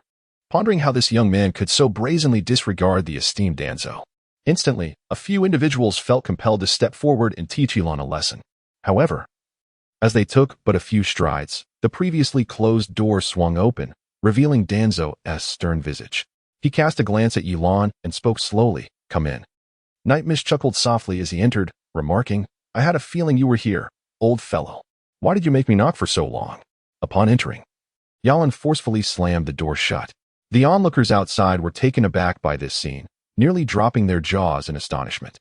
pondering how this young man could so brazenly disregard the esteemed Danzo. Instantly, a few individuals felt compelled to step forward and teach Ye Lan a lesson. However, as they took but a few strides, the previously closed door swung open, revealing Danzo's stern visage. He cast a glance at Ye Lan and spoke slowly, "Come in." Night Mist chuckled softly as he entered, remarking, "I had a feeling you were here, old fellow. Why did you make me knock for so long?" Upon entering, Ye Lan forcefully slammed the door shut. The onlookers outside were taken aback by this scene, nearly dropping their jaws in astonishment.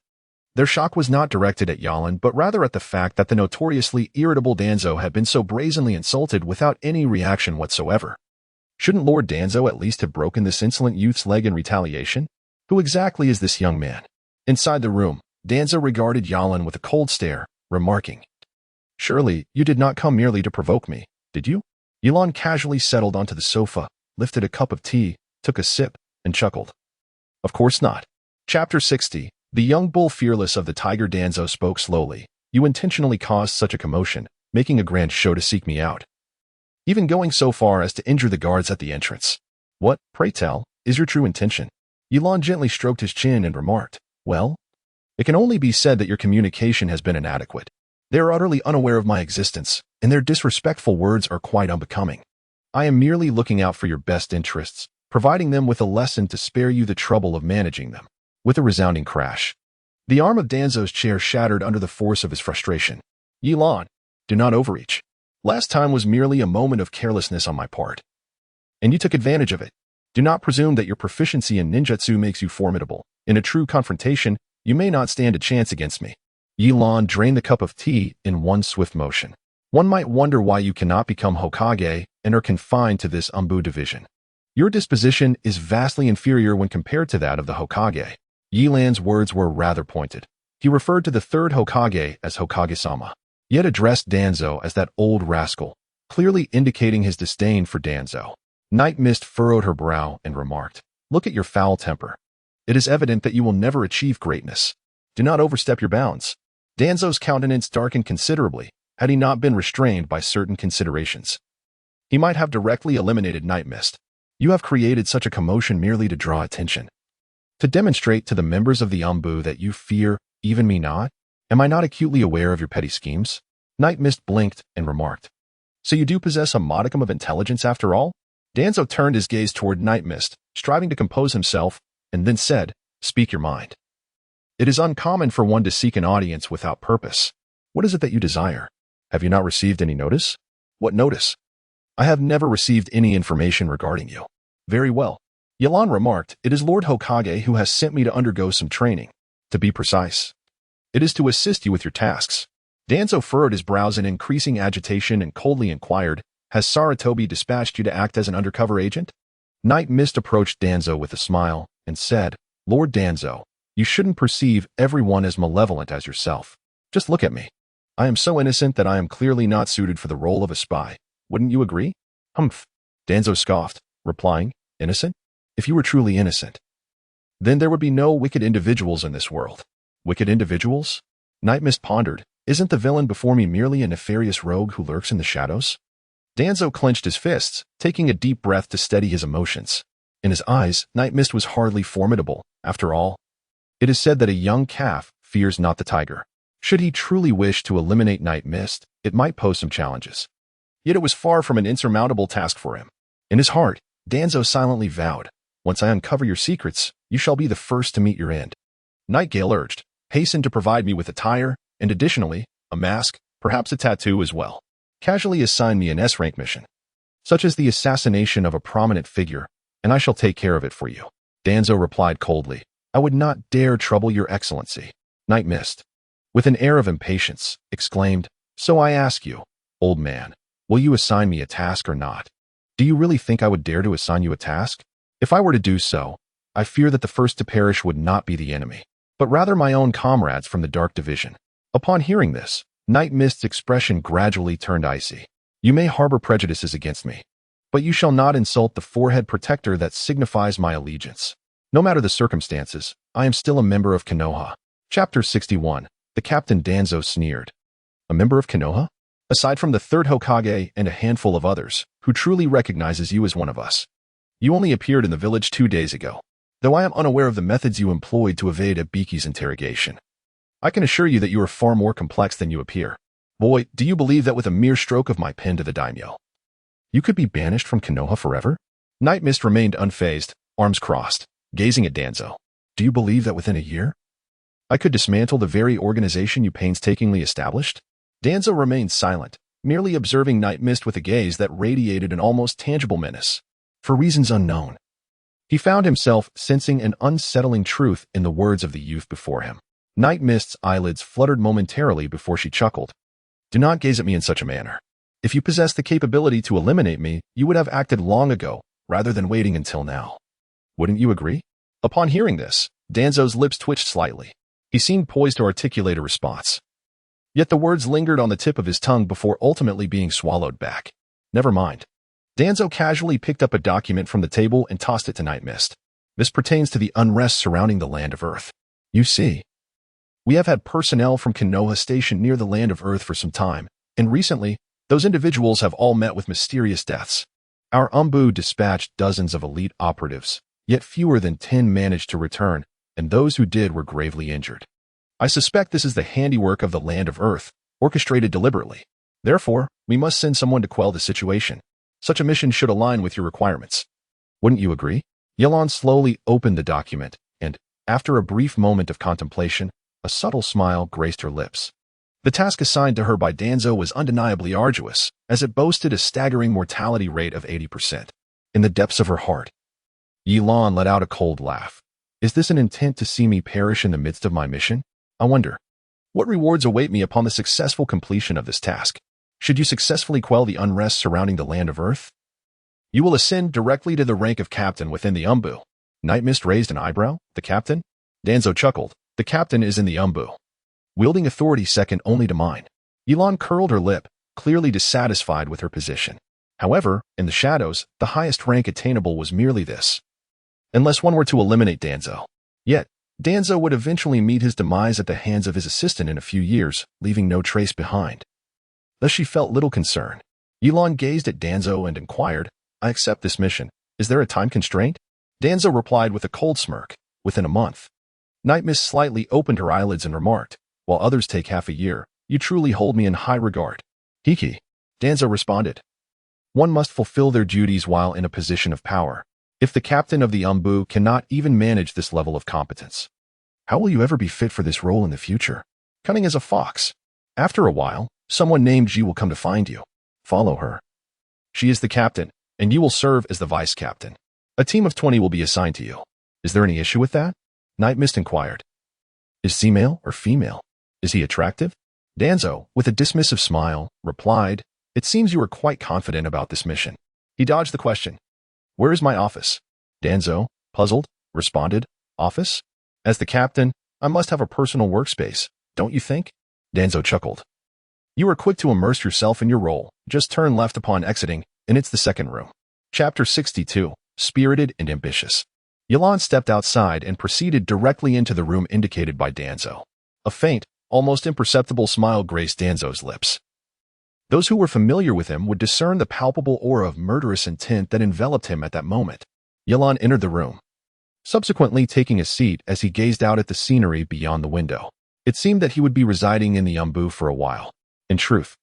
Their shock was not directed at Ye Lan, but rather at the fact that the notoriously irritable Danzo had been so brazenly insulted without any reaction whatsoever. Shouldn't Lord Danzo at least have broken this insolent youth's leg in retaliation? Who exactly is this young man? Inside the room, Danzo regarded Ye Lan with a cold stare, remarking, Surely, you did not come merely to provoke me, did you? Ye Lan casually settled onto the sofa, lifted a cup of tea, took a sip, and chuckled. Of course not. Chapter 60. The young bull fearless of the tiger. Danzo spoke slowly. You intentionally caused such a commotion, making a grand show to seek me out, even going so far as to injure the guards at the entrance. What, pray tell, is your true intention? Ye Lan gently stroked his chin and remarked, well, it can only be said that your communication has been inadequate. They are utterly unaware of my existence, and their disrespectful words are quite unbecoming. I am merely looking out for your best interests, providing them with a lesson to spare you the trouble of managing them. With a resounding crash, the arm of Danzo's chair shattered under the force of his frustration. Ye Lan, do not overreach. Last time was merely a moment of carelessness on my part, and you took advantage of it. Do not presume that your proficiency in ninjutsu makes you formidable. In a true confrontation, you may not stand a chance against me. Ye Lan drained the cup of tea in one swift motion. One might wonder why you cannot become Hokage and are confined to this Anbu division. Your disposition is vastly inferior when compared to that of the Hokage. Ye Lan's words were rather pointed. He referred to the third Hokage as Hokage-sama, yet addressed Danzo as that old rascal, clearly indicating his disdain for Danzo. Night Mist furrowed her brow and remarked, look at your foul temper. It is evident that you will never achieve greatness. Do not overstep your bounds. Danzo's countenance darkened considerably, had he not been restrained by certain considerations. He might have directly eliminated Night Mist. You have created such a commotion merely to draw attention, to demonstrate to the members of the Anbu that you fear even me not? Am I not acutely aware of your petty schemes? Night Mist blinked and remarked, so you do possess a modicum of intelligence after all? Danzo turned his gaze toward Night Mist, striving to compose himself, and then said, speak your mind. It is uncommon for one to seek an audience without purpose. What is it that you desire? Have you not received any notice? What notice? I have never received any information regarding you. Very well. Ye Lan remarked, it is Lord Hokage who has sent me to undergo some training. To be precise, it is to assist you with your tasks. Danzo furrowed his brows in increasing agitation and coldly inquired, has Sarutobi dispatched you to act as an undercover agent? Night Mist approached Danzo with a smile and said, Lord Danzo, you shouldn't perceive everyone as malevolent as yourself. Just look at me. I am so innocent that I am clearly not suited for the role of a spy. Wouldn't you agree? Humph. Danzo scoffed, replying, innocent? If you were truly innocent, then there would be no wicked individuals in this world. Wicked individuals? Night Mist pondered, isn't the villain before me merely a nefarious rogue who lurks in the shadows? Danzo clenched his fists, taking a deep breath to steady his emotions. In his eyes, Night Mist was hardly formidable. After all, it is said that a young calf fears not the tiger. Should he truly wish to eliminate Night Mist, it might pose some challenges. Yet it was far from an insurmountable task for him. In his heart, Danzo silently vowed, once I uncover your secrets, you shall be the first to meet your end. Nightgale urged, hasten to provide me with attire, and additionally, a mask, perhaps a tattoo as well. Casually assign me an S-rank mission, such as the assassination of a prominent figure, and I shall take care of it for you. Danzo replied coldly, I would not dare trouble your excellency. Night Mist, with an air of impatience, exclaimed, so I ask you, old man, will you assign me a task or not? Do you really think I would dare to assign you a task? If I were to do so, I fear that the first to perish would not be the enemy, but rather my own comrades from the Dark Division. Upon hearing this, Night Mist's expression gradually turned icy. You may harbor prejudices against me, but you shall not insult the forehead protector that signifies my allegiance. No matter the circumstances, I am still a member of Konoha. Chapter 61. The Captain. Danzo sneered. A member of Konoha? Aside from the third Hokage and a handful of others, who truly recognizes you as one of us. You only appeared in the village 2 days ago, though I am unaware of the methods you employed to evade Abiki's interrogation. I can assure you that you are far more complex than you appear. Boy, do you believe that with a mere stroke of my pen to the daimyo, you could be banished from Konoha forever? Night Mist remained unfazed, arms crossed, gazing at Danzo. Do you believe that within a year, I could dismantle the very organization you painstakingly established? Danzo remained silent, merely observing Night Mist with a gaze that radiated an almost tangible menace. For reasons unknown, he found himself sensing an unsettling truth in the words of the youth before him. Night Mist's eyelids fluttered momentarily before she chuckled. Do not gaze at me in such a manner. If you possessed the capability to eliminate me, you would have acted long ago, rather than waiting until now. Wouldn't you agree? Upon hearing this, Danzo's lips twitched slightly. He seemed poised to articulate a response. Yet the words lingered on the tip of his tongue before ultimately being swallowed back. Never mind. Danzo casually picked up a document from the table and tossed it to Night Mist. This pertains to the unrest surrounding the Land of Earth. You see, we have had personnel from Konoha stationed near the Land of Earth for some time, and recently, those individuals have all met with mysterious deaths. Our Anbu dispatched dozens of elite operatives, yet fewer than 10 managed to return, and those who did were gravely injured. I suspect this is the handiwork of the Land of Earth, orchestrated deliberately. Therefore, we must send someone to quell the situation. Such a mission should align with your requirements. Wouldn't you agree? Ye Lan slowly opened the document, and, after a brief moment of contemplation, a subtle smile graced her lips. The task assigned to her by Danzo was undeniably arduous, as it boasted a staggering mortality rate of 80%. In the depths of her heart, Ye Lan let out a cold laugh. Is this an intent to see me perish in the midst of my mission? I wonder, what rewards await me upon the successful completion of this task? Should you successfully quell the unrest surrounding the Land of Earth, you will ascend directly to the rank of captain within the Anbu. Night Mist raised an eyebrow. The captain? Danzo chuckled. The captain is in the Anbu, wielding authority second only to mine. Ye Lan curled her lip, clearly dissatisfied with her position. However, in the shadows, the highest rank attainable was merely this. Unless one were to eliminate Danzo. Yet, Danzo would eventually meet his demise at the hands of his assistant in a few years, leaving no trace behind. Thus she felt little concern. Ye Lan gazed at Danzo and inquired, I accept this mission. Is there a time constraint? Danzo replied with a cold smirk, within a month. Night Mist slightly opened her eyelids and remarked, while others take half a year, you truly hold me in high regard. Hiki. Danzo responded. One must fulfill their duties while in a position of power. If the captain of the Anbu cannot even manage this level of competence, how will you ever be fit for this role in the future? Cunning as a fox. After a while, someone named Ji will come to find you. Follow her. She is the captain, and you will serve as the vice captain. A team of 20 will be assigned to you. Is there any issue with that? Night Mist inquired. Is he male or female? Is he attractive? Danzo, with a dismissive smile, replied, It seems you are quite confident about this mission. He dodged the question. Where is my office? Danzo, puzzled, responded, Office? As the captain, I must have a personal workspace, don't you think? Danzo chuckled. You are quick to immerse yourself in your role. Just turn left upon exiting, and it's the second room. Chapter 62, Spirited and Ambitious. Ye Lan stepped outside and proceeded directly into the room indicated by Danzo. A faint, almost imperceptible smile graced Danzo's lips. Those who were familiar with him would discern the palpable aura of murderous intent that enveloped him at that moment. Ye Lan entered the room, subsequently taking a seat as he gazed out at the scenery beyond the window. It seemed that he would be residing in the Anbu for a while. In truth,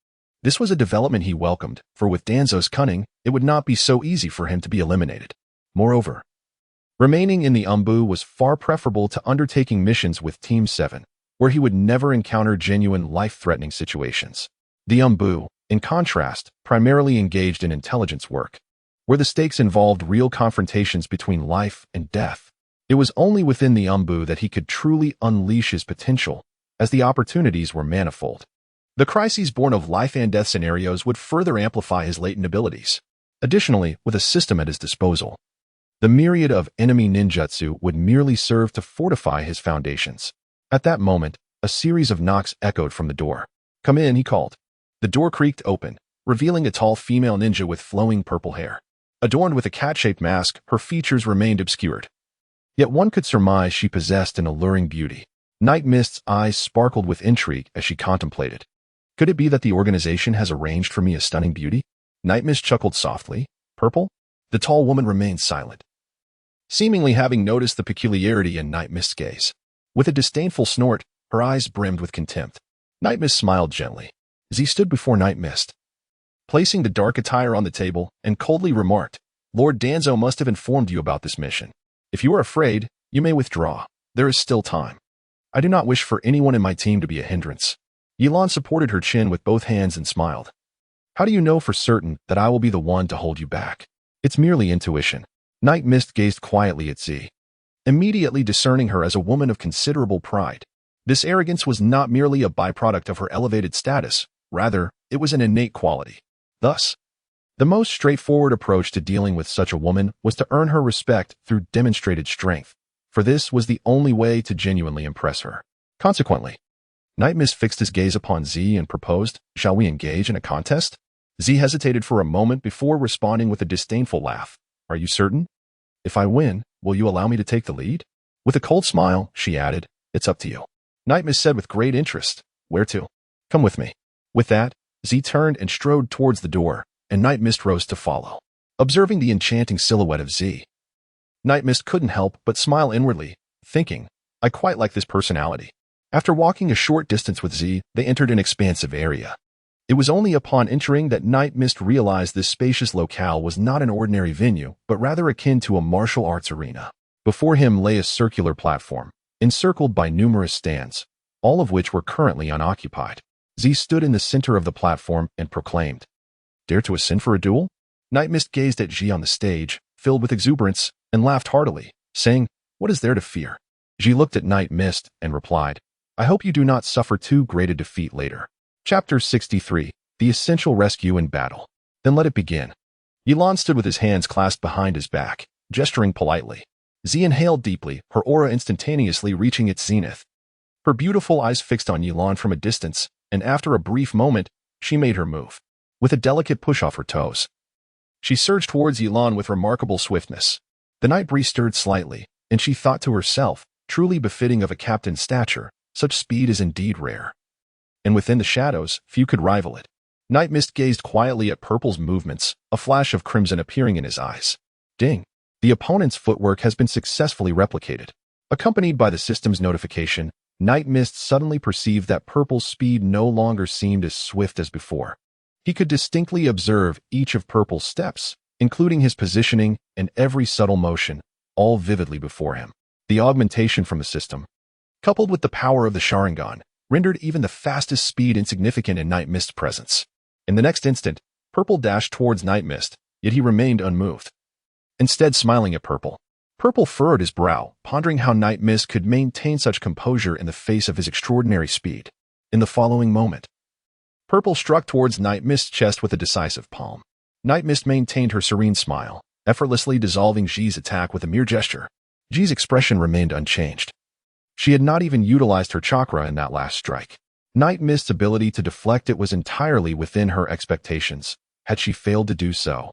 this was a development he welcomed, for with Danzo's cunning, it would not be so easy for him to be eliminated. Moreover, remaining in the Anbu was far preferable to undertaking missions with Team 7, where he would never encounter genuine life-threatening situations. The Anbu, in contrast, primarily engaged in intelligence work, where the stakes involved real confrontations between life and death. It was only within the Anbu that he could truly unleash his potential, as the opportunities were manifold. The crises born of life and death scenarios would further amplify his latent abilities. Additionally, with a system at his disposal, the myriad of enemy ninjutsu would merely serve to fortify his foundations. At that moment, a series of knocks echoed from the door. Come in, he called. The door creaked open, revealing a tall female ninja with flowing purple hair. Adorned with a cat-shaped mask, her features remained obscured. Yet one could surmise she possessed an alluring beauty. Night Mist's eyes sparkled with intrigue as she contemplated. Could it be that the organization has arranged for me a stunning beauty? Night Mist chuckled softly. Purple? The tall woman remained silent, seemingly having noticed the peculiarity in Night Mist's gaze. With a disdainful snort, her eyes brimmed with contempt. Night Mist smiled gently as he stood before Night Mist, placing the dark attire on the table, and coldly remarked, Lord Danzo must have informed you about this mission. If you are afraid, you may withdraw. There is still time. I do not wish for anyone in my team to be a hindrance. Ye Lan supported her chin with both hands and smiled. How do you know for certain that I will be the one to hold you back? It's merely intuition. Night Mist gazed quietly at Z, immediately discerning her as a woman of considerable pride. This arrogance was not merely a byproduct of her elevated status, rather, it was an innate quality. Thus, the most straightforward approach to dealing with such a woman was to earn her respect through demonstrated strength, for this was the only way to genuinely impress her. Consequently, Night Mist fixed his gaze upon Z and proposed, "Shall we engage in a contest?" Z hesitated for a moment before responding with a disdainful laugh. "Are you certain? If I win, will you allow me to take the lead?" With a cold smile, she added, "It's up to you." Night Mist said with great interest, "Where to?" "Come with me." With that, Z turned and strode towards the door, and Night Mist rose to follow. Observing the enchanting silhouette of Z, Night Mist couldn't help but smile inwardly, thinking, "I quite like this personality." After walking a short distance with Z, they entered an expansive area. It was only upon entering that Night Mist realized this spacious locale was not an ordinary venue, but rather akin to a martial arts arena. Before him lay a circular platform, encircled by numerous stands, all of which were currently unoccupied. Z stood in the center of the platform and proclaimed, "Dare to ascend for a duel?" Night Mist gazed at Ji on the stage, filled with exuberance, and laughed heartily, saying, "What is there to fear?" Ji looked at Night Mist and replied, "I hope you do not suffer too great a defeat later." Chapter 63, The Essential Rescue in Battle. Then let it begin. Ye Lan stood with his hands clasped behind his back, gesturing politely. Z inhaled deeply, her aura instantaneously reaching its zenith. Her beautiful eyes fixed on Ye Lan from a distance, and after a brief moment, she made her move. With a delicate push off her toes, she surged towards Ye Lan with remarkable swiftness. The night breeze stirred slightly, and she thought to herself, truly befitting of a captain's stature, such speed is indeed rare. And within the shadows, few could rival it. Night Mist gazed quietly at Purple's movements, a flash of crimson appearing in his eyes. Ding! The opponent's footwork has been successfully replicated. Accompanied by the system's notification, Night Mist suddenly perceived that Purple's speed no longer seemed as swift as before. He could distinctly observe each of Purple's steps, including his positioning and every subtle motion, all vividly before him. The augmentation from the system, coupled with the power of the Sharingan, rendered even the fastest speed insignificant in Night Mist's presence. In the next instant, Purple dashed towards Night Mist, yet he remained unmoved. Instead, smiling at Purple, Purple furrowed his brow, pondering how Night Mist could maintain such composure in the face of his extraordinary speed. In the following moment, Purple struck towards Night Mist's chest with a decisive palm. Night Mist maintained her serene smile, effortlessly dissolving Ji's attack with a mere gesture. Ji's expression remained unchanged. She had not even utilized her chakra in that last strike. Night Mist's ability to deflect it was entirely within her expectations. Had she failed to do so,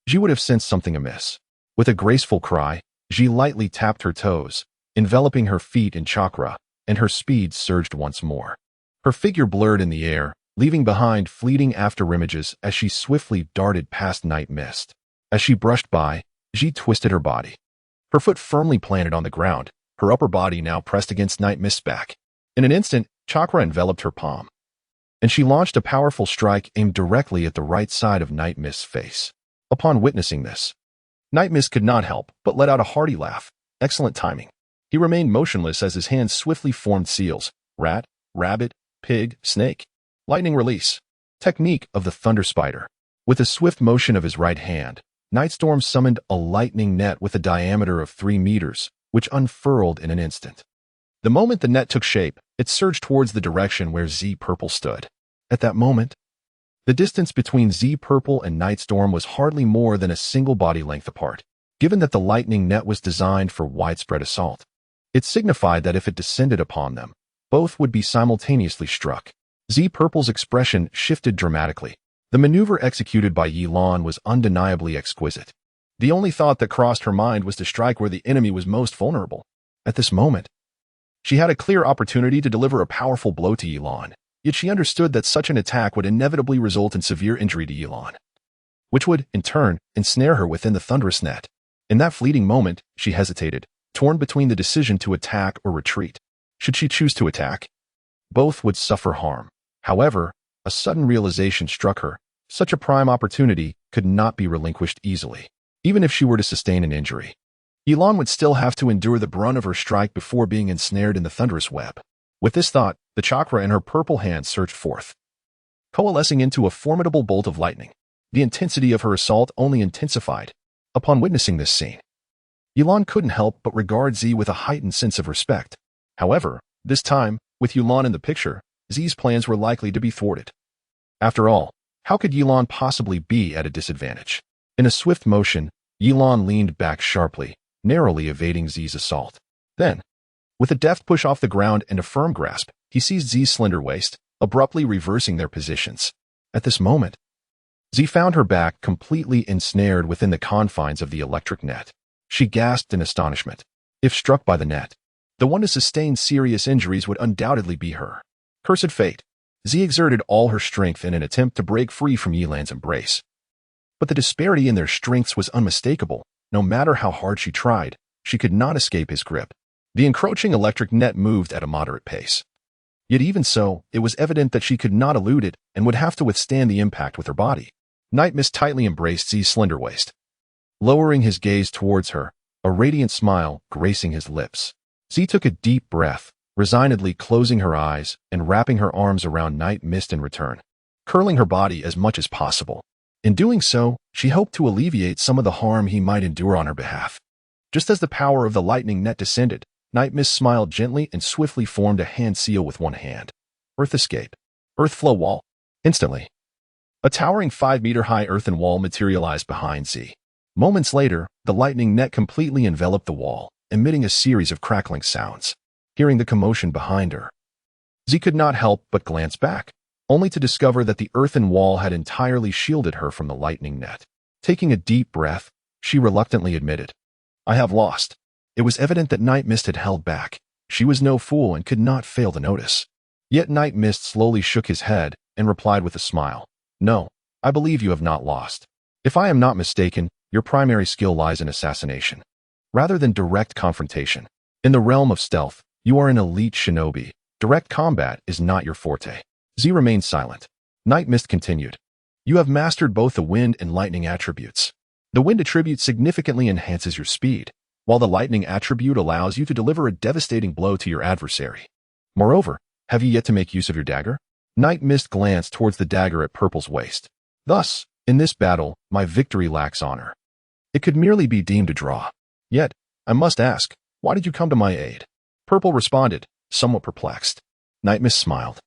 Ji would have sensed something amiss. With a graceful cry, Ji lightly tapped her toes, enveloping her feet in chakra, and her speed surged once more. Her figure blurred in the air, leaving behind fleeting afterimages as she swiftly darted past Night Mist. As she brushed by, Ji twisted her body. Her foot firmly planted on the ground, her upper body now pressed against Night Mist's back. In an instant, chakra enveloped her palm, and she launched a powerful strike aimed directly at the right side of Night Mist's face. Upon witnessing this, Night Mist could not help but let out a hearty laugh. Excellent timing. He remained motionless as his hands swiftly formed seals: rat, rabbit, pig, snake. Lightning release. Technique of the Thunder Spider. With a swift motion of his right hand, Nightstorm summoned a lightning net with a diameter of 3 meters, which unfurled in an instant. The moment the net took shape, it surged towards the direction where Z Purple stood. At that moment, the distance between Z Purple and Nightstorm was hardly more than a single body length apart. Given that the lightning net was designed for widespread assault, it signified that if it descended upon them, both would be simultaneously struck. Z Purple's expression shifted dramatically. The maneuver executed by Ye Lan was undeniably exquisite. The only thought that crossed her mind was to strike where the enemy was most vulnerable. At this moment, she had a clear opportunity to deliver a powerful blow to Ye Lan, yet she understood that such an attack would inevitably result in severe injury to Ye Lan, which would, in turn, ensnare her within the thunderous net. In that fleeting moment, she hesitated, torn between the decision to attack or retreat. Should she choose to attack, both would suffer harm. However, a sudden realization struck her. Such a prime opportunity could not be relinquished easily. Even if she were to sustain an injury, Ye Lan would still have to endure the brunt of her strike before being ensnared in the thunderous web. With this thought, the chakra in her purple hand surged forth, coalescing into a formidable bolt of lightning. The intensity of her assault only intensified. Upon witnessing this scene, Ye Lan couldn't help but regard Z with a heightened sense of respect. However, this time, with Ye Lan in the picture, Z's plans were likely to be thwarted. After all, how could Ye Lan possibly be at a disadvantage? In a swift motion, Ye Lan leaned back sharply, narrowly evading Z's assault. Then, with a deft push off the ground and a firm grasp, he sees Z's slender waist, abruptly reversing their positions. At this moment, Z found her back completely ensnared within the confines of the electric net. She gasped in astonishment. If struck by the net, the one to sustain serious injuries would undoubtedly be her. Cursed fate. Z exerted all her strength in an attempt to break free from Ye Lan's embrace. But the disparity in their strengths was unmistakable. No matter how hard she tried, she could not escape his grip. The encroaching electric net moved at a moderate pace. Yet even so, it was evident that she could not elude it and would have to withstand the impact with her body. Night Mist tightly embraced Z's slender waist, lowering his gaze towards her, a radiant smile gracing his lips. Z took a deep breath, resignedly closing her eyes and wrapping her arms around Night Mist in return, curling her body as much as possible. In doing so, she hoped to alleviate some of the harm he might endure on her behalf. Just as the power of the lightning net descended, Night Mist smiled gently and swiftly formed a hand seal with one hand. Earth escape. Earth flow wall. Instantly, a towering 5-meter-high earthen wall materialized behind Z. Moments later, the lightning net completely enveloped the wall, emitting a series of crackling sounds. Hearing the commotion behind her, Z could not help but glance back, only to discover that the earthen wall had entirely shielded her from the lightning net. Taking a deep breath, she reluctantly admitted, "I have lost." It was evident that Night Mist had held back. She was no fool and could not fail to notice. Yet Night Mist slowly shook his head and replied with a smile, "No, I believe you have not lost. If I am not mistaken, your primary skill lies in assassination, rather than direct confrontation. In the realm of stealth, you are an elite shinobi. Direct combat is not your forte." Z remained silent. Night Mist continued, "You have mastered both the wind and lightning attributes. The wind attribute significantly enhances your speed, while the lightning attribute allows you to deliver a devastating blow to your adversary. Moreover, have you yet to make use of your dagger?" Night Mist glanced towards the dagger at Purple's waist. "Thus, in this battle, my victory lacks honor. It could merely be deemed a draw. Yet, I must ask, why did you come to my aid?" Purple responded, somewhat perplexed. Night Mist smiled.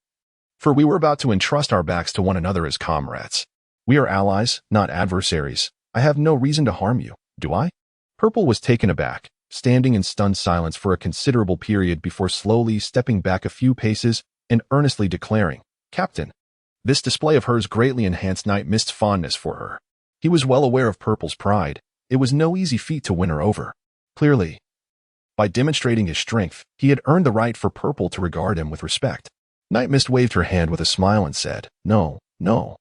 "For we were about to entrust our backs to one another as comrades. We are allies, not adversaries. I have no reason to harm you, do I?" Purple was taken aback, standing in stunned silence for a considerable period before slowly stepping back a few paces and earnestly declaring, "Captain." This display of hers greatly enhanced Night Mist's fondness for her. He was well aware of Purple's pride. It was no easy feat to win her over. Clearly, by demonstrating his strength, he had earned the right for Purple to regard him with respect. Night Mist waved her hand with a smile and said, "No, no.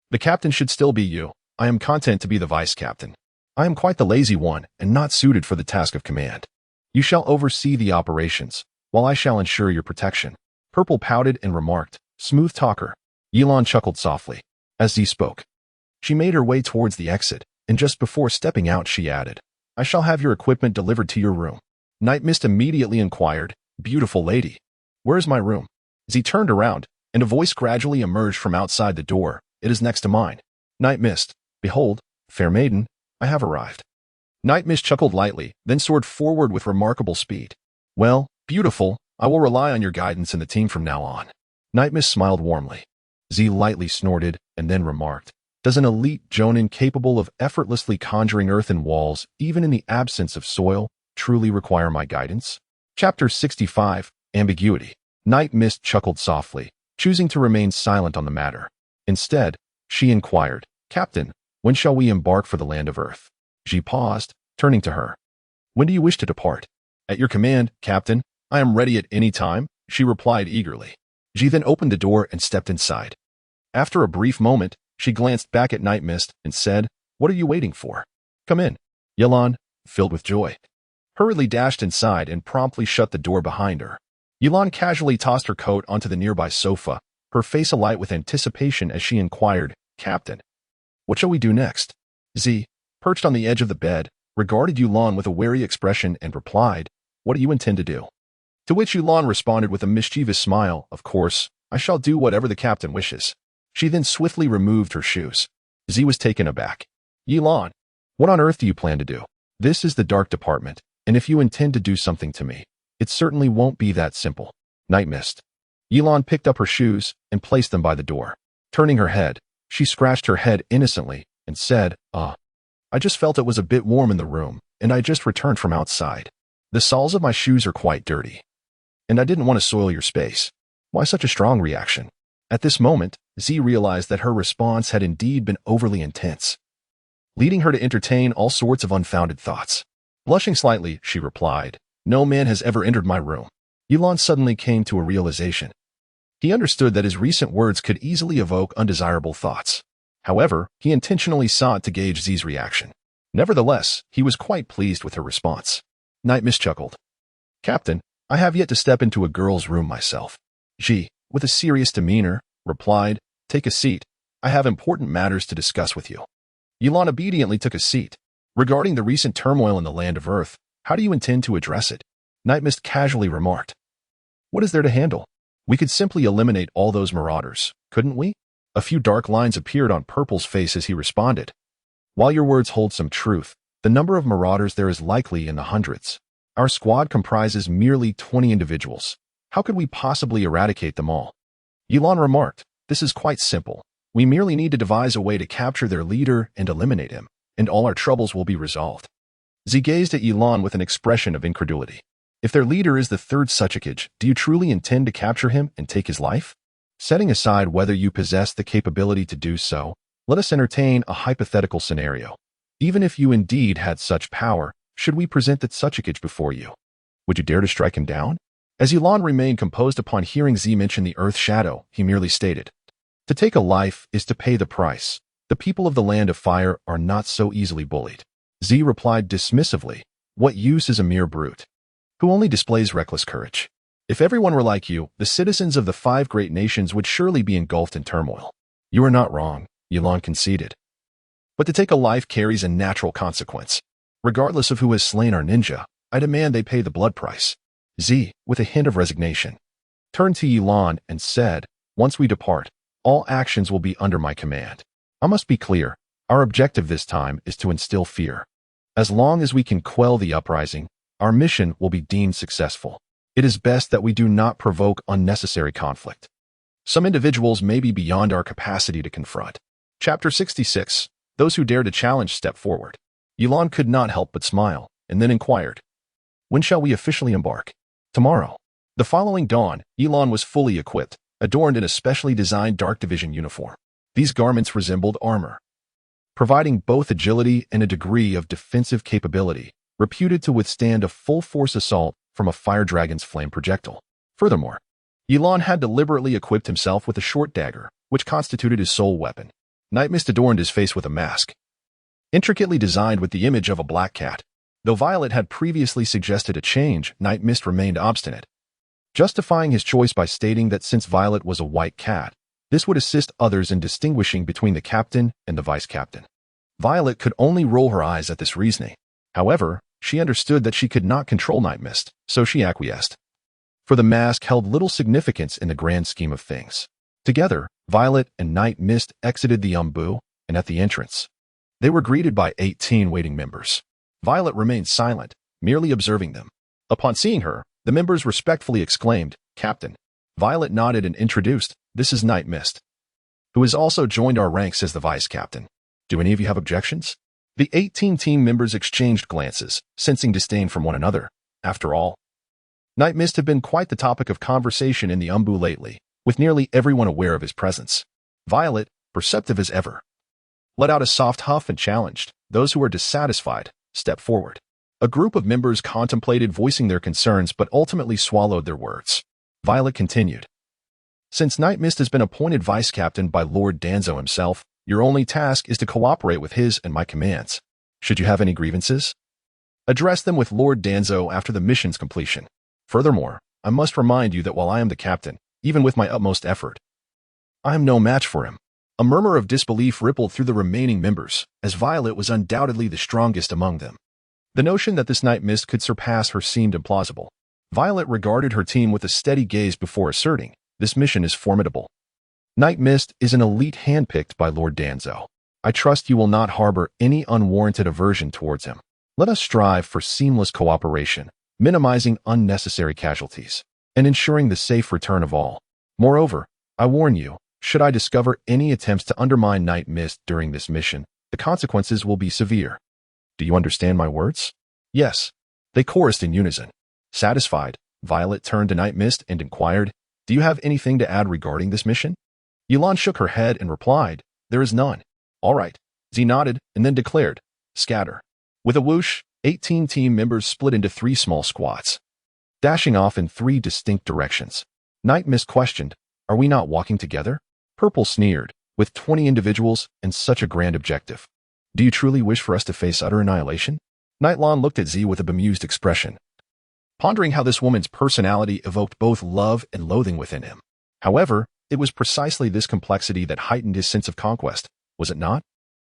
The captain should still be you. I am content to be the vice captain. I am quite the lazy one and not suited for the task of command. You shall oversee the operations, while I shall ensure your protection." Purple pouted and remarked, "Smooth talker." Ye Lan chuckled softly. As Z spoke, she made her way towards the exit, and just before stepping out she added, "I shall have your equipment delivered to your room." Night Mist immediately inquired, "Beautiful lady, where is my room?" Z turned around, and a voice gradually emerged from outside the door. "It is next to mine." Night Mist, "Behold, fair maiden, I have arrived." Night Mist chuckled lightly, then soared forward with remarkable speed. "Well, beautiful, I will rely on your guidance and the team from now on." Night Mist smiled warmly. Z lightly snorted and then remarked, "Does an elite jonin capable of effortlessly conjuring earthen walls, even in the absence of soil, truly require my guidance?" Chapter 65, Ambiguity. Night Mist chuckled softly, choosing to remain silent on the matter. Instead, she inquired, "Captain, when shall we embark for the land of Earth?" She paused, turning to her. "When do you wish to depart?" "At your command, Captain. I am ready at any time," she replied eagerly. She then opened the door and stepped inside. After a brief moment, she glanced back at Night Mist and said, "What are you waiting for? Come in." Ye Lan, filled with joy, hurriedly dashed inside and promptly shut the door behind her. Ye Lan casually tossed her coat onto the nearby sofa, her face alight with anticipation as she inquired, "Captain, what shall we do next?" Z, perched on the edge of the bed, regarded Ye Lan with a wary expression and replied, "What do you intend to do?" To which Ye Lan responded with a mischievous smile, "Of course, I shall do whatever the captain wishes." She then swiftly removed her shoes. Z was taken aback. "Ye Lan, what on earth do you plan to do?" "This is the dark department, and if you intend to do something to me, it certainly won't be that simple." Night Mist. Ye Lan picked up her shoes and placed them by the door. Turning her head, she scratched her head innocently and said, I just felt it was a bit warm in the room, and I just returned from outside. The soles of my shoes are quite dirty, and I didn't want to soil your space." Why such a strong reaction? At this moment, Z realized that her response had indeed been overly intense, leading her to entertain all sorts of unfounded thoughts. Blushing slightly, she replied, "No man has ever entered my room." Ye Lan suddenly came to a realization. He understood that his recent words could easily evoke undesirable thoughts. However, he intentionally sought to gauge Z's reaction. Nevertheless, he was quite pleased with her response. Night Mist chuckled. "Captain, I have yet to step into a girl's room myself." Ji, with a serious demeanor, replied, "Take a seat. I have important matters to discuss with you." Ye Lan obediently took a seat. "Regarding the recent turmoil in the land of Earth, how do you intend to address it?" Night Mist casually remarked. "What is there to handle? We could simply eliminate all those marauders, couldn't we?" A few dark lines appeared on Purple's face as he responded. "While your words hold some truth, the number of marauders there is likely in the hundreds. Our squad comprises merely 20 individuals. How could we possibly eradicate them all?" Ye Lan remarked, "This is quite simple. We merely need to devise a way to capture their leader and eliminate him, and all our troubles will be resolved." Z gazed at Ye Lan with an expression of incredulity. "If their leader is the third Tsukuyomi, do you truly intend to capture him and take his life? Setting aside whether you possess the capability to do so, let us entertain a hypothetical scenario. Even if you indeed had such power, should we present the Tsukuyomi before you? Would you dare to strike him down?" As Ye Lan remained composed upon hearing Z mention the Earth Shadow, he merely stated, "To take a life is to pay the price. The people of the Land of Fire are not so easily bullied." Z replied dismissively, "What use is a mere brute who only displays reckless courage? If everyone were like you, the citizens of the 5 great nations would surely be engulfed in turmoil." "You are not wrong," Ye Lan conceded. "But to take a life carries a natural consequence. Regardless of who has slain our ninja, I demand they pay the blood price." Z, with a hint of resignation, turned to Ye Lan and said, "Once we depart, all actions will be under my command. I must be clear, our objective this time is to instill fear. As long as we can quell the uprising, our mission will be deemed successful. It is best that we do not provoke unnecessary conflict. Some individuals may be beyond our capacity to confront." Chapter 66. Those who dare to challenge step forward. Ye Lan could not help but smile, and then inquired, "When shall we officially embark?" "Tomorrow." The following dawn, Ye Lan was fully equipped, adorned in a specially designed Dark Division uniform. These garments resembled armor, providing both agility and a degree of defensive capability, reputed to withstand a full-force assault from a fire dragon's flame projectile. Furthermore, Ye Lan had deliberately equipped himself with a short dagger, which constituted his sole weapon. Night Mist adorned his face with a mask, intricately designed with the image of a black cat. Though Violet had previously suggested a change, Night Mist remained obstinate, justifying his choice by stating that since Violet was a white cat, this would assist others in distinguishing between the captain and the vice-captain. Violet could only roll her eyes at this reasoning. However, she understood that she could not control Night Mist, so she acquiesced. For the mask held little significance in the grand scheme of things. Together, Violet and Night Mist exited the Anbu, and at the entrance, they were greeted by 18 waiting members. Violet remained silent, merely observing them. Upon seeing her, the members respectfully exclaimed, "Captain." Violet nodded and introduced, "This is Night Mist, who has also joined our ranks as the vice-captain. Do any of you have objections?" The 18 team members exchanged glances, sensing disdain from one another. After all, Night Mist had been quite the topic of conversation in the Anbu lately, with nearly everyone aware of his presence. Violet, perceptive as ever, let out a soft huff and challenged, "Those who are dissatisfied, step forward." A group of members contemplated voicing their concerns but ultimately swallowed their words. Violet continued, "Since Night Mist has been appointed vice-captain by Lord Danzo himself, your only task is to cooperate with his and my commands. Should you have any grievances, address them with Lord Danzo after the mission's completion. Furthermore, I must remind you that while I am the captain, even with my utmost effort, I am no match for him." A murmur of disbelief rippled through the remaining members, as Violet was undoubtedly the strongest among them. The notion that this Night Mist could surpass her seemed implausible. Violet regarded her team with a steady gaze before asserting, "This mission is formidable. Night Mist is an elite handpicked by Lord Danzo. I trust you will not harbor any unwarranted aversion towards him. Let us strive for seamless cooperation, minimizing unnecessary casualties, and ensuring the safe return of all. Moreover, I warn you, should I discover any attempts to undermine Night Mist during this mission, the consequences will be severe. Do you understand my words?" "Yes." They chorused in unison. Satisfied, Violet turned to Night Mist and inquired, Do you have anything to add regarding this mission? Ye Lan shook her head and replied, there is none. All right. Z nodded and then declared, scatter. With a whoosh, 18 team members split into 3 small squads, dashing off in 3 distinct directions. Night Mist questioned, are we not walking together? Purple sneered, with 20 individuals and such a grand objective. Do you truly wish for us to face utter annihilation? Night Lan looked at Z with a bemused expression, pondering how this woman's personality evoked both love and loathing within him. However, it was precisely this complexity that heightened his sense of conquest, was it not?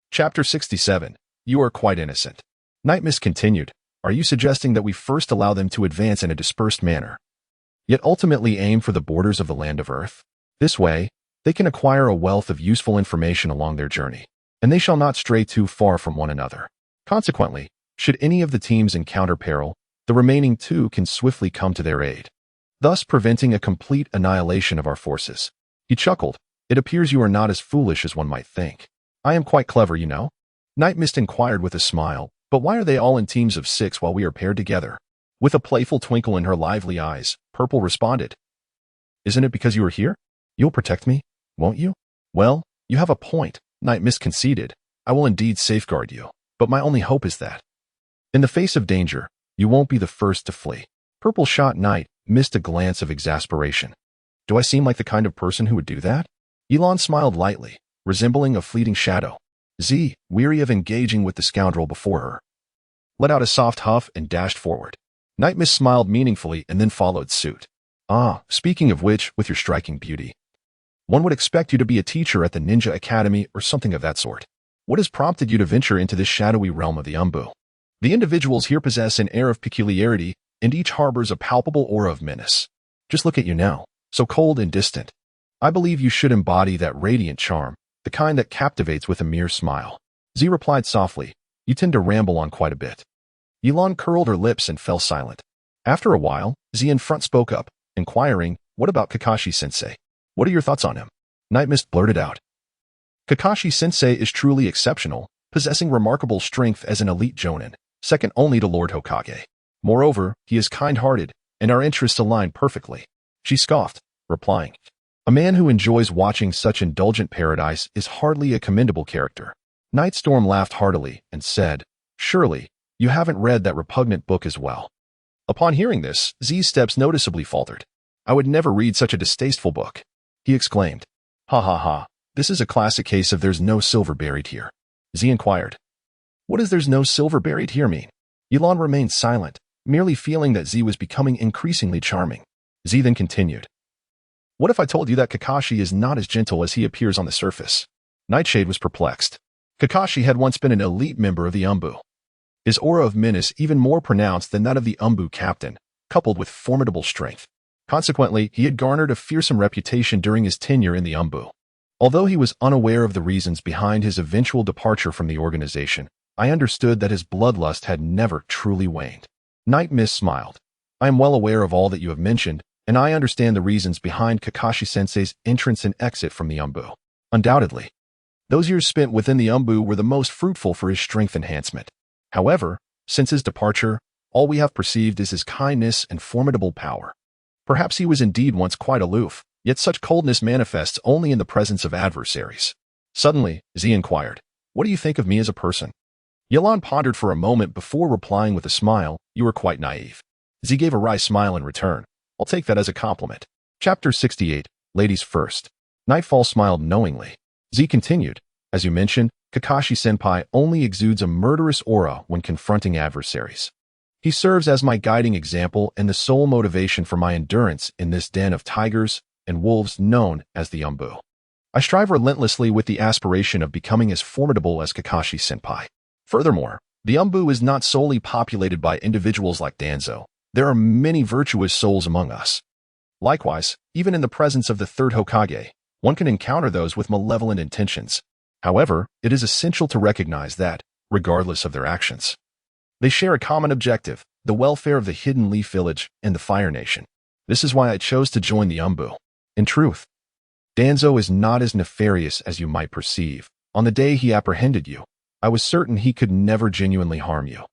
Chapter 67. You are quite innocent. Night Mist continued, are you suggesting that we first allow them to advance in a dispersed manner, yet ultimately aim for the borders of the land of Earth? This way, they can acquire a wealth of useful information along their journey, and they shall not stray too far from one another. Consequently, should any of the teams encounter peril, the remaining 2 can swiftly come to their aid, thus preventing a complete annihilation of our forces. He chuckled. It appears you are not as foolish as one might think. I am quite clever, you know. Night Mist inquired with a smile, but why are they all in teams of 6 while we are paired together? With a playful twinkle in her lively eyes, Purple responded, isn't it because you are here? You'll protect me, won't you? Well, you have a point, Night Mist conceded. I will indeed safeguard you, but my only hope is that, in the face of danger, you won't be the first to flee. Purple shot Night Mist a glance of exasperation. Do I seem like the kind of person who would do that? Ye Lan smiled lightly, resembling a fleeting shadow. Z, weary of engaging with the scoundrel before her, let out a soft huff and dashed forward. Night Mist smiled meaningfully and then followed suit. Ah, speaking of which, with your striking beauty, one would expect you to be a teacher at the Ninja Academy or something of that sort. What has prompted you to venture into this shadowy realm of the Anbu? The individuals here possess an air of peculiarity, and each harbors a palpable aura of menace. Just look at you now, so cold and distant. I believe you should embody that radiant charm, the kind that captivates with a mere smile. Z replied softly, you tend to ramble on quite a bit. Ye Lan curled her lips and fell silent. After a while, Z in front spoke up, inquiring, what about Kakashi-sensei? What are your thoughts on him? Night Mist blurted out. Kakashi-sensei is truly exceptional, possessing remarkable strength as an elite jonin, second only to Lord Hokage. Moreover, he is kind-hearted, and our interests align perfectly. She scoffed, replying, a man who enjoys watching such indulgent paradise is hardly a commendable character. Night Storm laughed heartily and said, surely, you haven't read that repugnant book as well. Upon hearing this, Z's steps noticeably faltered. I would never read such a distasteful book. He exclaimed, ha ha ha, this is a classic case of there's no silver buried here. Z inquired, what does there's no silver buried here mean? Ye Lan remained silent, merely feeling that Z was becoming increasingly charming. Z then continued, what if I told you that Kakashi is not as gentle as he appears on the surface? Nightshade was perplexed. Kakashi had once been an elite member of the Anbu. His aura of menace even more pronounced than that of the Anbu captain, coupled with formidable strength. Consequently, he had garnered a fearsome reputation during his tenure in the Anbu. Although he was unaware of the reasons behind his eventual departure from the organization, I understood that his bloodlust had never truly waned. Night Mist smiled. I am well aware of all that you have mentioned, and I understand the reasons behind Kakashi-sensei's entrance and exit from the Anbu. Undoubtedly, those years spent within the Anbu were the most fruitful for his strength enhancement. However, since his departure, all we have perceived is his kindness and formidable power. Perhaps he was indeed once quite aloof, yet such coldness manifests only in the presence of adversaries. Suddenly, Z inquired, what do you think of me as a person? Ye Lan pondered for a moment before replying with a smile, you are quite naive. Z gave a wry smile in return. I'll take that as a compliment. Chapter 68, Ladies First. Nightfall smiled knowingly. Z continued, as you mentioned, Kakashi-senpai only exudes a murderous aura when confronting adversaries. He serves as my guiding example and the sole motivation for my endurance in this den of tigers and wolves known as the Anbu. I strive relentlessly with the aspiration of becoming as formidable as Kakashi-senpai. Furthermore, the Anbu is not solely populated by individuals like Danzo. There are many virtuous souls among us. Likewise, even in the presence of the third Hokage, one can encounter those with malevolent intentions. However, it is essential to recognize that, regardless of their actions, they share a common objective, the welfare of the Hidden Leaf Village and the Fire Nation. This is why I chose to join the Anbu. In truth, Danzo is not as nefarious as you might perceive. On the day he apprehended you, I was certain he could never genuinely harm you.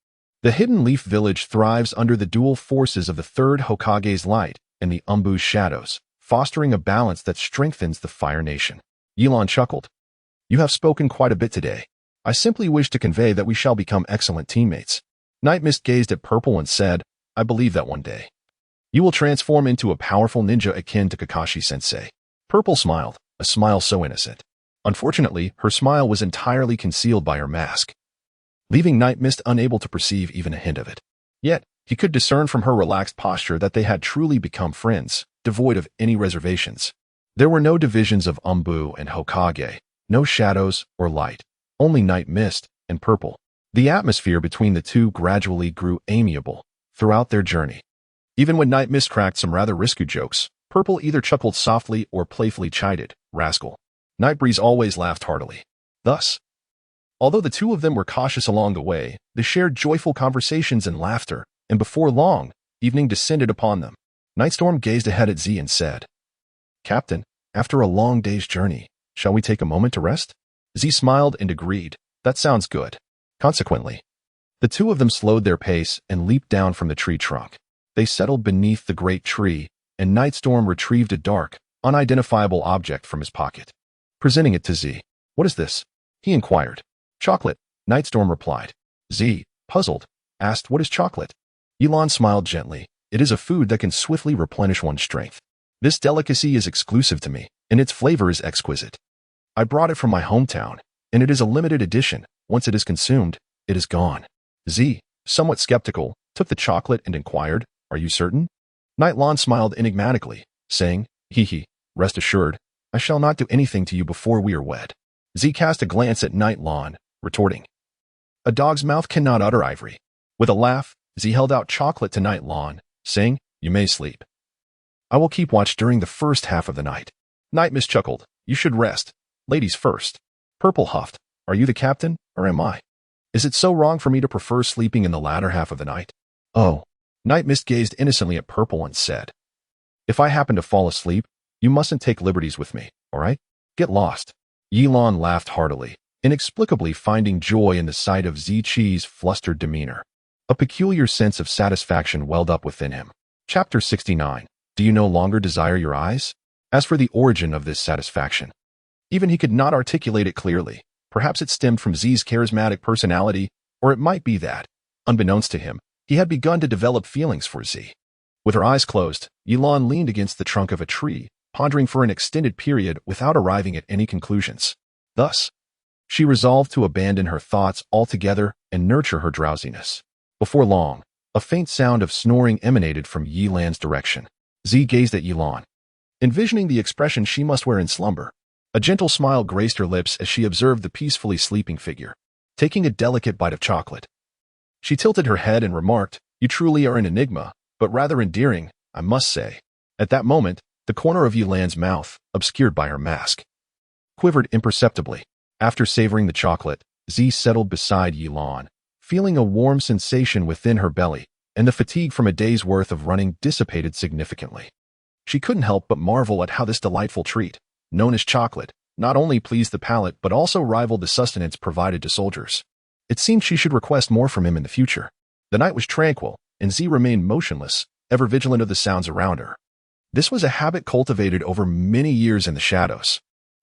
The Hidden Leaf Village thrives under the dual forces of the third Hokage's light and the Anbu's shadows. fostering a balance that strengthens the Fire Nation. Ye Lan chuckled. You have spoken quite a bit today. I simply wish to convey that we shall become excellent teammates. Night Mist gazed at Purple and said, I believe that one day you will transform into a powerful ninja akin to Kakashi-sensei. Purple smiled, a smile so innocent. Unfortunately, her smile was entirely concealed by her mask, leaving Night Mist unable to perceive even a hint of it. Yet, he could discern from her relaxed posture that they had truly become friends, devoid of any reservations. There were no divisions of Anbu and Hokage, no shadows or light, only Night Mist and Purple. The atmosphere between the two gradually grew amiable throughout their journey. Even when Night Mist cracked some rather risky jokes, Purple either chuckled softly or playfully chided, rascal. Night Breeze always laughed heartily. Thus, although the two of them were cautious along the way, they shared joyful conversations and laughter, and before long, evening descended upon them. Nightstorm gazed ahead at Z and said, Captain, after a long day's journey, shall we take a moment to rest? Z smiled and agreed, that sounds good. Consequently, the two of them slowed their pace and leaped down from the tree trunk. They settled beneath the great tree, and Nightstorm retrieved a dark, unidentifiable object from his pocket. Presenting it to Z. What is this? He inquired. Chocolate, Nightstorm replied. Z, puzzled, asked what is chocolate? Ye Lan smiled gently. It is a food that can swiftly replenish one's strength. This delicacy is exclusive to me, and its flavor is exquisite. I brought it from my hometown, and it is a limited edition. Once it is consumed, it is gone. Z, somewhat skeptical, took the chocolate and inquired, Are you certain? Night Lan smiled enigmatically, saying, Hee hee, rest assured, I shall not do anything to you before we are wed. Z cast a glance at Night Lan, retorting, A dog's mouth cannot utter ivory. With a laugh, Z held out chocolate to Night Lan, saying, You may sleep. I will keep watch during the first half of the night. Night Mist chuckled, You should rest. Ladies first. Purple huffed, Are you the captain, or am I? Is it so wrong for me to prefer sleeping in the latter half of the night? Oh. Night Mist gazed innocently at Purple and said, If I happen to fall asleep, you mustn't take liberties with me, all right? Get lost. Ye Lan laughed heartily, inexplicably finding joy in the sight of Ziqi's flustered demeanor. A peculiar sense of satisfaction welled up within him. Chapter 69. Do you no longer desire your eyes? As for the origin of this satisfaction, even he could not articulate it clearly. Perhaps it stemmed from Z's charismatic personality, or it might be that, unbeknownst to him, he had begun to develop feelings for Z. With her eyes closed, Ye Lan leaned against the trunk of a tree, pondering for an extended period without arriving at any conclusions. Thus, she resolved to abandon her thoughts altogether and nurture her drowsiness. Before long, a faint sound of snoring emanated from Ye Lan's direction. Z gazed at Ye Lan, envisioning the expression she must wear in slumber. A gentle smile graced her lips as she observed the peacefully sleeping figure, taking a delicate bite of chocolate. She tilted her head and remarked, You truly are an enigma, but rather endearing, I must say. At that moment, the corner of Ye Lan's mouth, obscured by her mask, quivered imperceptibly. After savoring the chocolate, Z settled beside Ye Lan, feeling a warm sensation within her belly, and the fatigue from a day's worth of running dissipated significantly. She couldn't help but marvel at how this delightful treat, known as chocolate, not only pleased the palate but also rivaled the sustenance provided to soldiers. It seemed she should request more from him in the future. The night was tranquil, and Z remained motionless, ever vigilant of the sounds around her. This was a habit cultivated over many years in the shadows.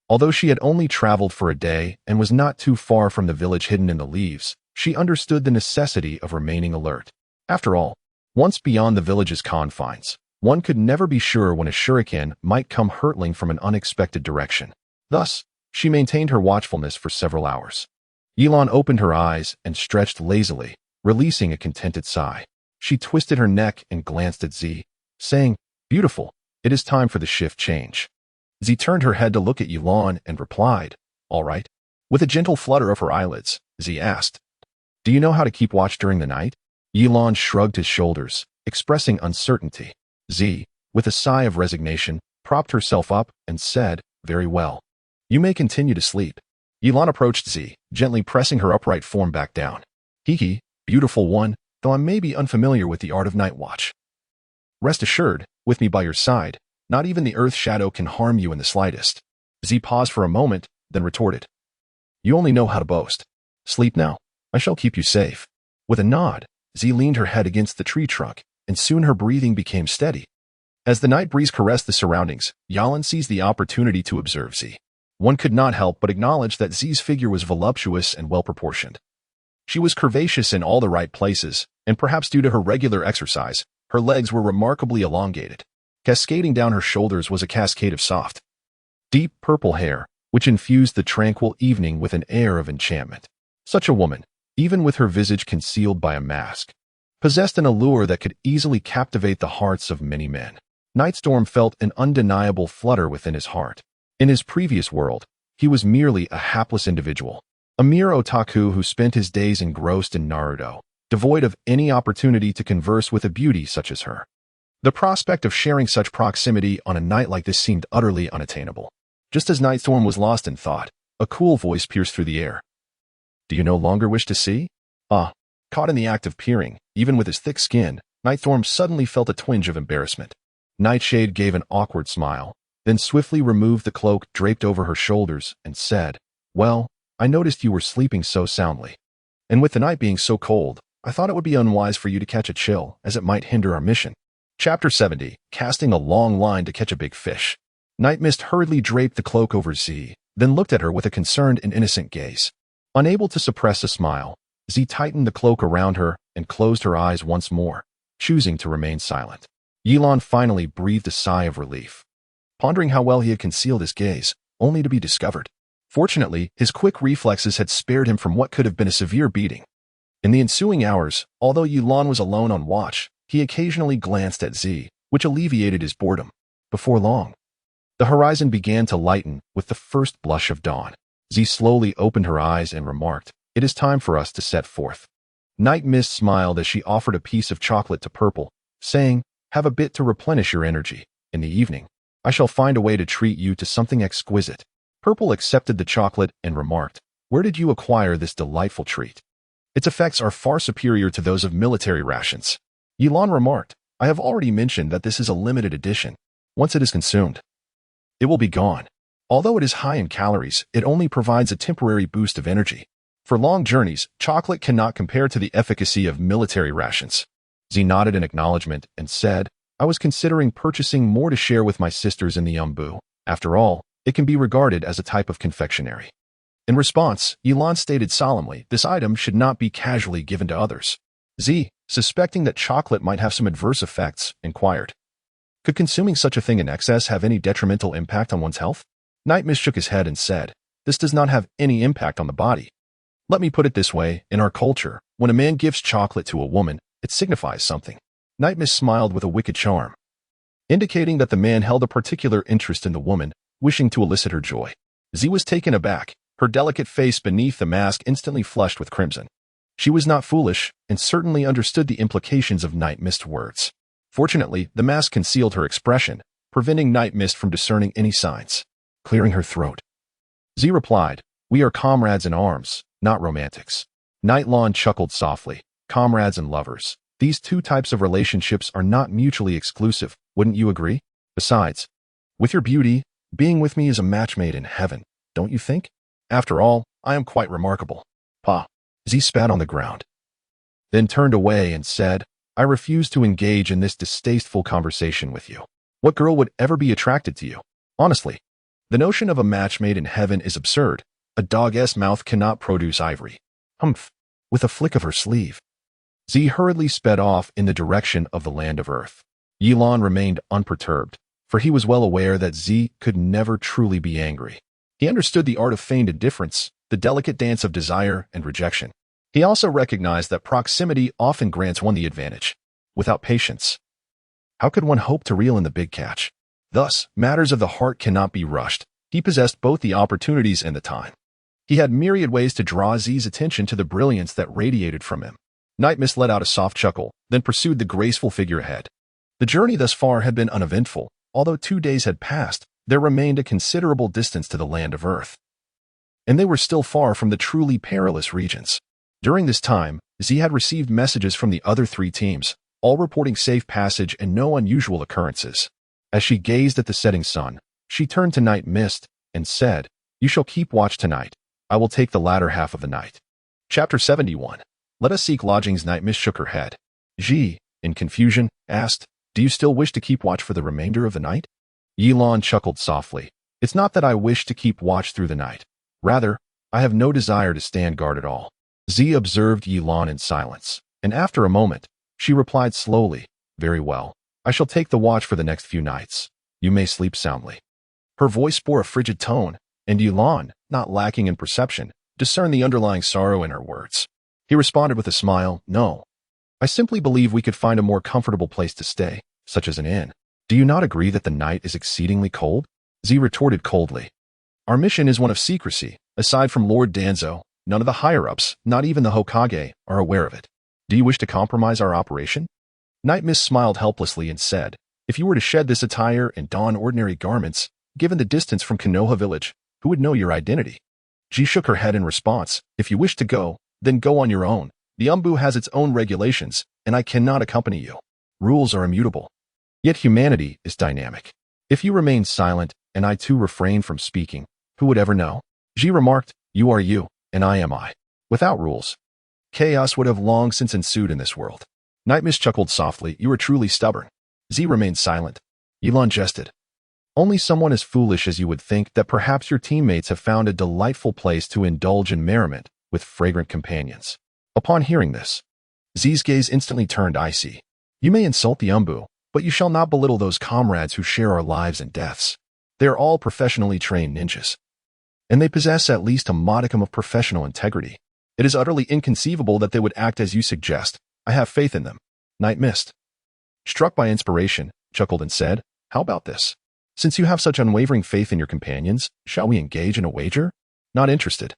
Although she had only traveled for a day and was not too far from the village hidden in the leaves, she understood the necessity of remaining alert. After all, once beyond the village's confines, one could never be sure when a shuriken might come hurtling from an unexpected direction. Thus, she maintained her watchfulness for several hours. Ye Lan opened her eyes and stretched lazily, releasing a contented sigh. She twisted her neck and glanced at Z, saying, Beautiful, it is time for the shift change. Z turned her head to look at Ye Lan and replied, All right. With a gentle flutter of her eyelids, Z asked, Do you know how to keep watch during the night? Ye Lan shrugged his shoulders, expressing uncertainty. Z, with a sigh of resignation, propped herself up and said, Very well. You may continue to sleep. Ye Lan approached Z, gently pressing her upright form back down. Hee hee, beautiful one, though I may be unfamiliar with the art of night watch. Rest assured, with me by your side, not even the earth shadow can harm you in the slightest. Z paused for a moment, then retorted. You only know how to boast. Sleep now. I shall keep you safe. With a nod, Z leaned her head against the tree trunk, and soon her breathing became steady. As the night breeze caressed the surroundings, Ye Lan seized the opportunity to observe Z. One could not help but acknowledge that Z's figure was voluptuous and well-proportioned. She was curvaceous in all the right places, and perhaps due to her regular exercise, her legs were remarkably elongated. Cascading down her shoulders was a cascade of soft, deep purple hair, which infused the tranquil evening with an air of enchantment. Such a woman, even with her visage concealed by a mask, possessed an allure that could easily captivate the hearts of many men. Nightstorm felt an undeniable flutter within his heart. In his previous world, he was merely a hapless individual, a mere otaku who spent his days engrossed in Naruto, devoid of any opportunity to converse with a beauty such as her. The prospect of sharing such proximity on a night like this seemed utterly unattainable. Just as Nightstorm was lost in thought, a cool voice pierced through the air. "Do you no longer wish to see?" Caught in the act of peering, even with his thick skin, Nightstorm suddenly felt a twinge of embarrassment. Nightshade gave an awkward smile, then swiftly removed the cloak draped over her shoulders and said, "Well, I noticed you were sleeping so soundly. And with the night being so cold, I thought it would be unwise for you to catch a chill, as it might hinder our mission." Chapter 70, Casting a Long Line to Catch a Big Fish. Night Mist hurriedly draped the cloak over Z, then looked at her with a concerned and innocent gaze. Unable to suppress a smile, Z tightened the cloak around her and closed her eyes once more, choosing to remain silent. Ye Lan finally breathed a sigh of relief, pondering how well he had concealed his gaze, only to be discovered. Fortunately, his quick reflexes had spared him from what could have been a severe beating. In the ensuing hours, although Ye Lan was alone on watch, he occasionally glanced at Z, which alleviated his boredom. Before long, the horizon began to lighten with the first blush of dawn. Z slowly opened her eyes and remarked, "It is time for us to set forth." Night Mist smiled as she offered a piece of chocolate to Purple, saying, "Have a bit to replenish your energy. In the evening, I shall find a way to treat you to something exquisite." Purple accepted the chocolate and remarked, "Where did you acquire this delightful treat? Its effects are far superior to those of military rations." Ye Lan remarked, "I have already mentioned that this is a limited edition. Once it is consumed, it will be gone. Although it is high in calories, it only provides a temporary boost of energy. For long journeys, chocolate cannot compare to the efficacy of military rations." Z nodded in acknowledgement and said, "I was considering purchasing more to share with my sisters in the Anbu. After all, it can be regarded as a type of confectionery." In response, Ye Lan stated solemnly this item should not be casually given to others. Z, suspecting that chocolate might have some adverse effects, inquired, "Could consuming such a thing in excess have any detrimental impact on one's health?" Night Mist shook his head and said, "This does not have any impact on the body. Let me put it this way, in our culture, when a man gives chocolate to a woman, it signifies something." Night Mist smiled with a wicked charm, indicating that the man held a particular interest in the woman, wishing to elicit her joy. Z was taken aback, her delicate face beneath the mask instantly flushed with crimson. She was not foolish, and certainly understood the implications of Night Mist's words. Fortunately, the mask concealed her expression, preventing Night Mist from discerning any signs. Clearing her throat, Z replied, "We are comrades in arms, not romantics." Night Lan chuckled softly, "Comrades and lovers. These two types of relationships are not mutually exclusive, wouldn't you agree? Besides, with your beauty, being with me is a match made in heaven, don't you think? After all, I am quite remarkable." "Pa." Z spat on the ground, then turned away and said, "I refuse to engage in this distasteful conversation with you. What girl would ever be attracted to you? Honestly, the notion of a match made in heaven is absurd. A dog's mouth cannot produce ivory." Humph. With a flick of her sleeve, Z hurriedly sped off in the direction of the land of Earth. Ye Lan remained unperturbed, for he was well aware that Z could never truly be angry. He understood the art of feigned indifference, the delicate dance of desire and rejection. He also recognized that proximity often grants one the advantage. Without patience, how could one hope to reel in the big catch? Thus, matters of the heart cannot be rushed. He possessed both the opportunities and the time. He had myriad ways to draw Z's attention to the brilliance that radiated from him. Night Mist let out a soft chuckle, then pursued the graceful figure ahead. The journey thus far had been uneventful. Although 2 days had passed, there remained a considerable distance to the land of Earth, and they were still far from the truly perilous regions. During this time, Z had received messages from the other 3 teams, all reporting safe passage and no unusual occurrences. As she gazed at the setting sun, she turned to Night Mist and said, "You shall keep watch tonight. I will take the latter half of the night." Chapter 71. Let us seek lodgings. Night Mist shook her head. Ji, in confusion, asked, Do you still wish to keep watch for the remainder of the night? Ye Lan chuckled softly. It's not that I wish to keep watch through the night. Rather, I have no desire to stand guard at all. Z observed Ye Lan in silence, and after a moment, she replied slowly, very well. I shall take the watch for the next few nights. You may sleep soundly. Her voice bore a frigid tone, and Ye Lan, not lacking in perception, discerned the underlying sorrow in her words. He responded with a smile, no. I simply believe we could find a more comfortable place to stay, such as an inn. Do you not agree that the night is exceedingly cold? Z retorted coldly. Our mission is one of secrecy. Aside from Lord Danzo, none of the higher-ups, not even the Hokage, are aware of it. Do you wish to compromise our operation? Night Mist smiled helplessly and said, if you were to shed this attire and don ordinary garments, given the distance from Konoha village, who would know your identity? She shook her head in response. If you wish to go, then go on your own. The Anbu has its own regulations, and I cannot accompany you. Rules are immutable. Yet humanity is dynamic. If you remain silent, and I too refrain from speaking, who would ever know? Ji remarked, you are you, and I am I. Without rules, chaos would have long since ensued in this world. Night Mist chuckled softly, you are truly stubborn. Z remained silent. Ye Lan jested. Only someone as foolish as you would think that perhaps your teammates have found a delightful place to indulge in merriment with fragrant companions. Upon hearing this, Z's gaze instantly turned icy. You may insult the Anbu, but you shall not belittle those comrades who share our lives and deaths. They are all professionally trained ninjas, and they possess at least a modicum of professional integrity. It is utterly inconceivable that they would act as you suggest. I have faith in them. Night Mist, struck by inspiration, chuckled and said, how about this? Since you have such unwavering faith in your companions, shall we engage in a wager? Not interested.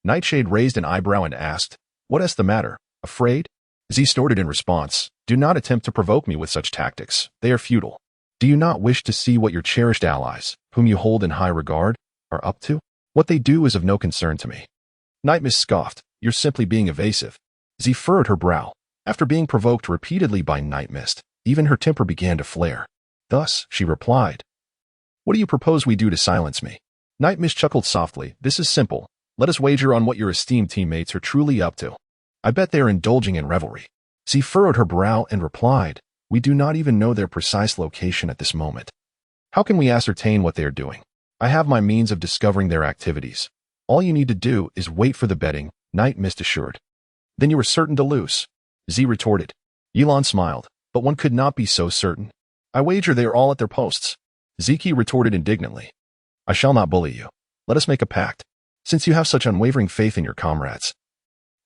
Nightshade raised an eyebrow and asked, what is the matter? Afraid? Z snorted in response, do not attempt to provoke me with such tactics. They are futile. Do you not wish to see what your cherished allies, whom you hold in high regard, are up to? What they do is of no concern to me. Night Mist scoffed, you're simply being evasive. Z furrowed her brow. After being provoked repeatedly by Night Mist, even her temper began to flare. Thus, she replied, what do you propose we do to silence me? Night Mist chuckled softly, this is simple. Let us wager on what your esteemed teammates are truly up to. I bet they are indulging in revelry. Z furrowed her brow and replied, we do not even know their precise location at this moment. How can we ascertain what they are doing? I have my means of discovering their activities. All you need to do is wait for the betting, Night Mist assured. Then you are certain to lose. Z retorted. Ye Lan smiled, but one could not be so certain. I wager they are all at their posts. Ziki retorted indignantly. I shall not bully you. Let us make a pact. Since you have such unwavering faith in your comrades,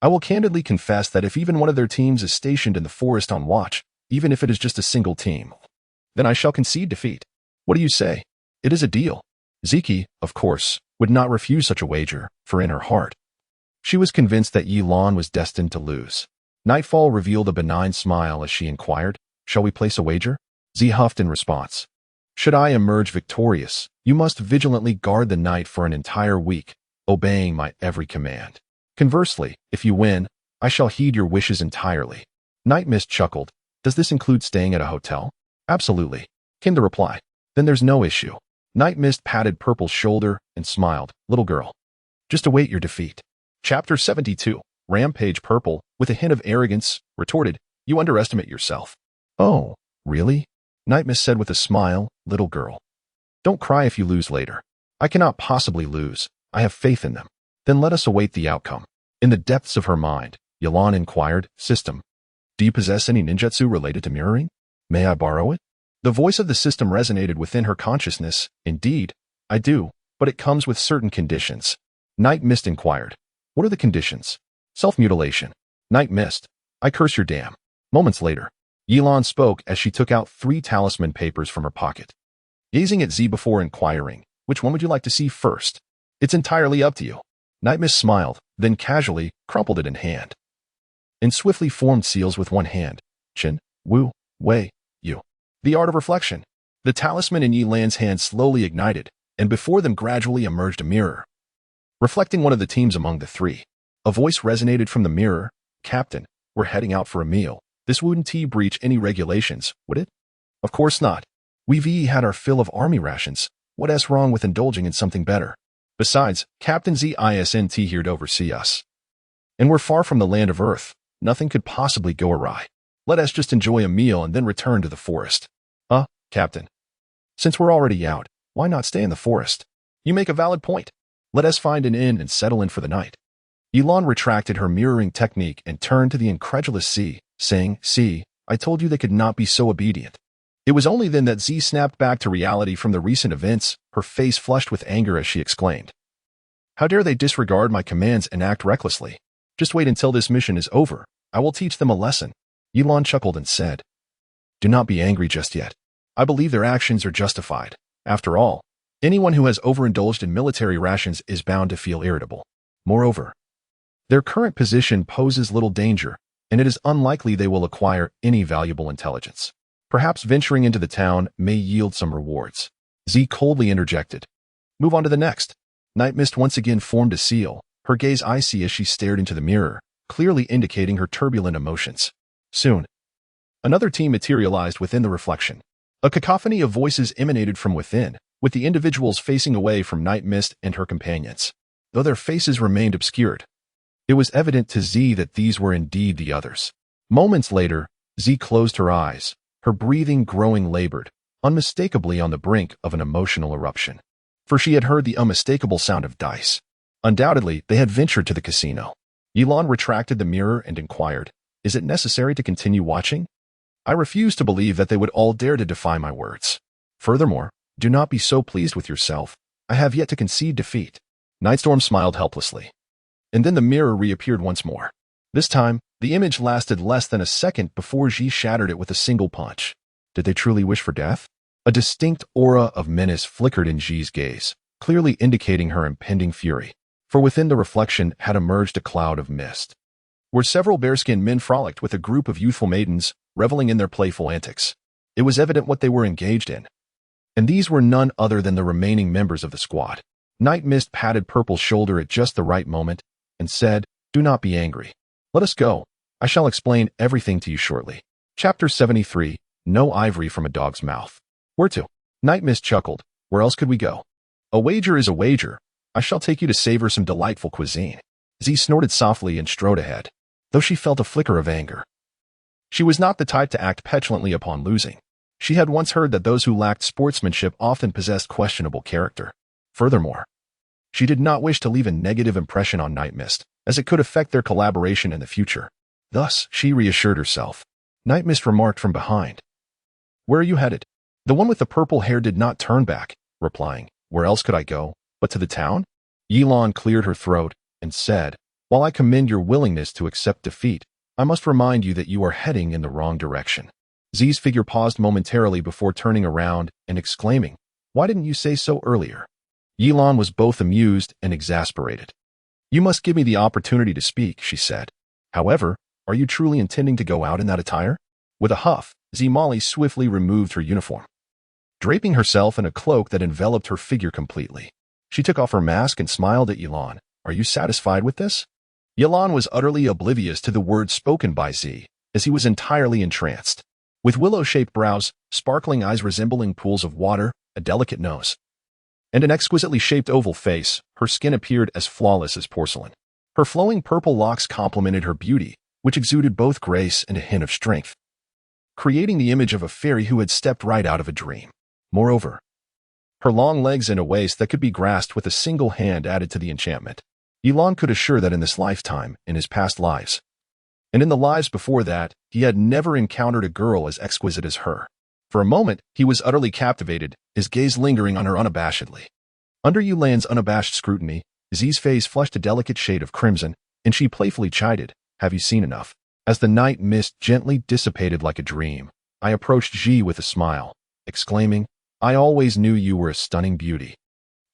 I will candidly confess that if even one of their teams is stationed in the forest on watch, even if it is just a single team, then I shall concede defeat. What do you say? It is a deal. Ziki, of course, would not refuse such a wager, for in her heart, she was convinced that Ye Lan was destined to lose. Nightfall revealed a benign smile as she inquired, shall we place a wager? Z huffed in response. Should I emerge victorious, you must vigilantly guard the night for an entire week, obeying my every command. Conversely, if you win, I shall heed your wishes entirely. Night Mist chuckled. Does this include staying at a hotel? Absolutely, came the reply. Then there's no issue. Night Mist patted Purple's shoulder and smiled. Little girl, just await your defeat. Chapter 72. Rampage. Purple, with a hint of arrogance, retorted, you underestimate yourself. Oh, really? Night Mist said with a smile, little girl. Don't cry if you lose later. I cannot possibly lose. I have faith in them. Then let us await the outcome. In the depths of her mind, Ye Lan inquired, system, do you possess any ninjutsu related to mirroring? May I borrow it? The voice of the system resonated within her consciousness. Indeed, I do, but it comes with certain conditions. Night Mist inquired, what are the conditions? Self-mutilation. Night Mist, I curse your damn. Moments later, Ye Lan spoke as she took out 3 talisman papers from her pocket. Gazing at Z before inquiring, which one would you like to see first? It's entirely up to you. Night Mist smiled, then casually crumpled it in hand. And swiftly formed seals with one hand. Chin, Wu, Wei, Yu. The art of reflection. The talisman in Ye Lan's hand slowly ignited, and before them gradually emerged a mirror, reflecting one of the teams among the 3. A voice resonated from the mirror. Captain, we're heading out for a meal. This wouldn't breach any regulations, would it? Of course not. We've had our fill of army rations. What's wrong with indulging in something better? Besides, Captain Z isn't here to oversee us. And we're far from the land of Earth. Nothing could possibly go awry. Let us just enjoy a meal and then return to the forest. Captain. Since we're already out, why not stay in the forest? You make a valid point. Let us find an inn and settle in for the night. Ye Lan retracted her mirroring technique and turned to the incredulous Z, saying, See, I told you they could not be so obedient. It was only then that Z snapped back to reality from the recent events, her face flushed with anger as she exclaimed, How dare they disregard my commands and act recklessly? Just wait until this mission is over. I will teach them a lesson. Ye Lan chuckled and said, Do not be angry just yet. I believe their actions are justified. After all, anyone who has overindulged in military rations is bound to feel irritable. Moreover, their current position poses little danger, and it is unlikely they will acquire any valuable intelligence. Perhaps venturing into the town may yield some rewards. Z coldly interjected. Move on to the next. Night Mist once again formed a seal, her gaze icy as she stared into the mirror, clearly indicating her turbulent emotions. Soon, another team materialized within the reflection. A cacophony of voices emanated from within, with the individuals facing away from Night Mist and her companions. Though their faces remained obscured, it was evident to Z that these were indeed the others. Moments later, Z closed her eyes, her breathing growing labored, unmistakably on the brink of an emotional eruption. For she had heard the unmistakable sound of dice. Undoubtedly, they had ventured to the casino. Ye Lan retracted the mirror and inquired, Is it necessary to continue watching? I refuse to believe that they would all dare to defy my words. Furthermore, do not be so pleased with yourself. I have yet to concede defeat. Nightstorm smiled helplessly. And then the mirror reappeared once more. This time, the image lasted less than a second before Ji shattered it with a single punch. Did they truly wish for death? A distinct aura of menace flickered in Ji's gaze, clearly indicating her impending fury. For within the reflection had emerged a cloud of mist, where several bearskin men frolicked with a group of youthful maidens, reveling in their playful antics. It was evident what they were engaged in. And these were none other than the remaining members of the squad. Night Mist patted Purple's shoulder at just the right moment and said, Do not be angry. Let us go. I shall explain everything to you shortly. Chapter 73, No Ivory from a Dog's Mouth. Where to? Night Mist chuckled. Where else could we go? A wager is a wager. I shall take you to savor some delightful cuisine. Z snorted softly and strode ahead, though she felt a flicker of anger. She was not the type to act petulantly upon losing. She had once heard that those who lacked sportsmanship often possessed questionable character. Furthermore, she did not wish to leave a negative impression on Night Mist, as it could affect their collaboration in the future. Thus, she reassured herself. Night Mist remarked from behind, Where are you headed? The one with the purple hair did not turn back, replying, Where else could I go, but to the town? Ye Lan cleared her throat and said, While I commend your willingness to accept defeat, I must remind you that you are heading in the wrong direction. Z's figure paused momentarily before turning around and exclaiming, Why didn't you say so earlier? Ye Lan was both amused and exasperated. You must give me the opportunity to speak, she said. However, are you truly intending to go out in that attire? With a huff, Z Molly swiftly removed her uniform, draping herself in a cloak that enveloped her figure completely. She took off her mask and smiled at Ye Lan. Are you satisfied with this? Ye Lan was utterly oblivious to the words spoken by Z, as he was entirely entranced. With willow-shaped brows, sparkling eyes resembling pools of water, a delicate nose, and an exquisitely shaped oval face, her skin appeared as flawless as porcelain. Her flowing purple locks complemented her beauty, which exuded both grace and a hint of strength, creating the image of a fairy who had stepped right out of a dream. Moreover, her long legs and a waist that could be grasped with a single hand added to the enchantment. Ye Lan could assure that in this lifetime, in his past lives, and in the lives before that, he had never encountered a girl as exquisite as her. For a moment, he was utterly captivated, his gaze lingering on her unabashedly. Under Ye Lan's unabashed scrutiny, Z's face flushed a delicate shade of crimson, and she playfully chided, Have you seen enough? As the night mist gently dissipated like a dream, I approached Ji with a smile, exclaiming, I always knew you were a stunning beauty,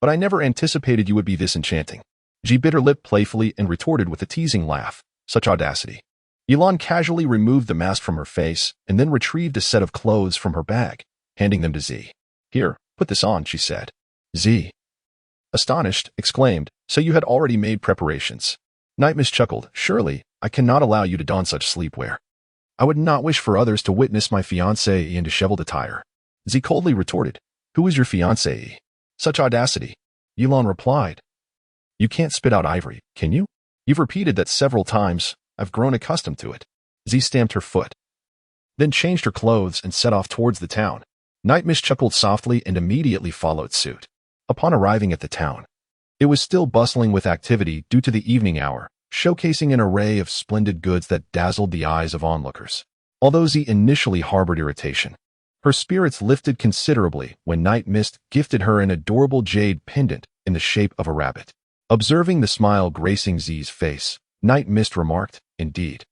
but I never anticipated you would be this enchanting. Ji bit her lip playfully and retorted with a teasing laugh. Such audacity. Ye Lan casually removed the mask from her face and then retrieved a set of clothes from her bag, handing them to Z. Here, put this on, she said. Z, astonished, exclaimed, So you had already made preparations. Night Mist chuckled, Surely, I cannot allow you to don such sleepwear. I would not wish for others to witness my fiancée in disheveled attire. Z coldly retorted, Who is your fiancée? Such audacity. Ye Lan replied, You can't spit out ivory, can you? You've repeated that several times. I've grown accustomed to it. Z stamped her foot. then changed her clothes and set off towards the town. Night Mist chuckled softly and immediately followed suit. Upon arriving at the town, it was still bustling with activity due to the evening hour, showcasing an array of splendid goods that dazzled the eyes of onlookers. Although Z initially harbored irritation, her spirits lifted considerably when Night Mist gifted her an adorable jade pendant in the shape of a rabbit. Observing the smile gracing Z's face, Night Mist remarked, "Indeed.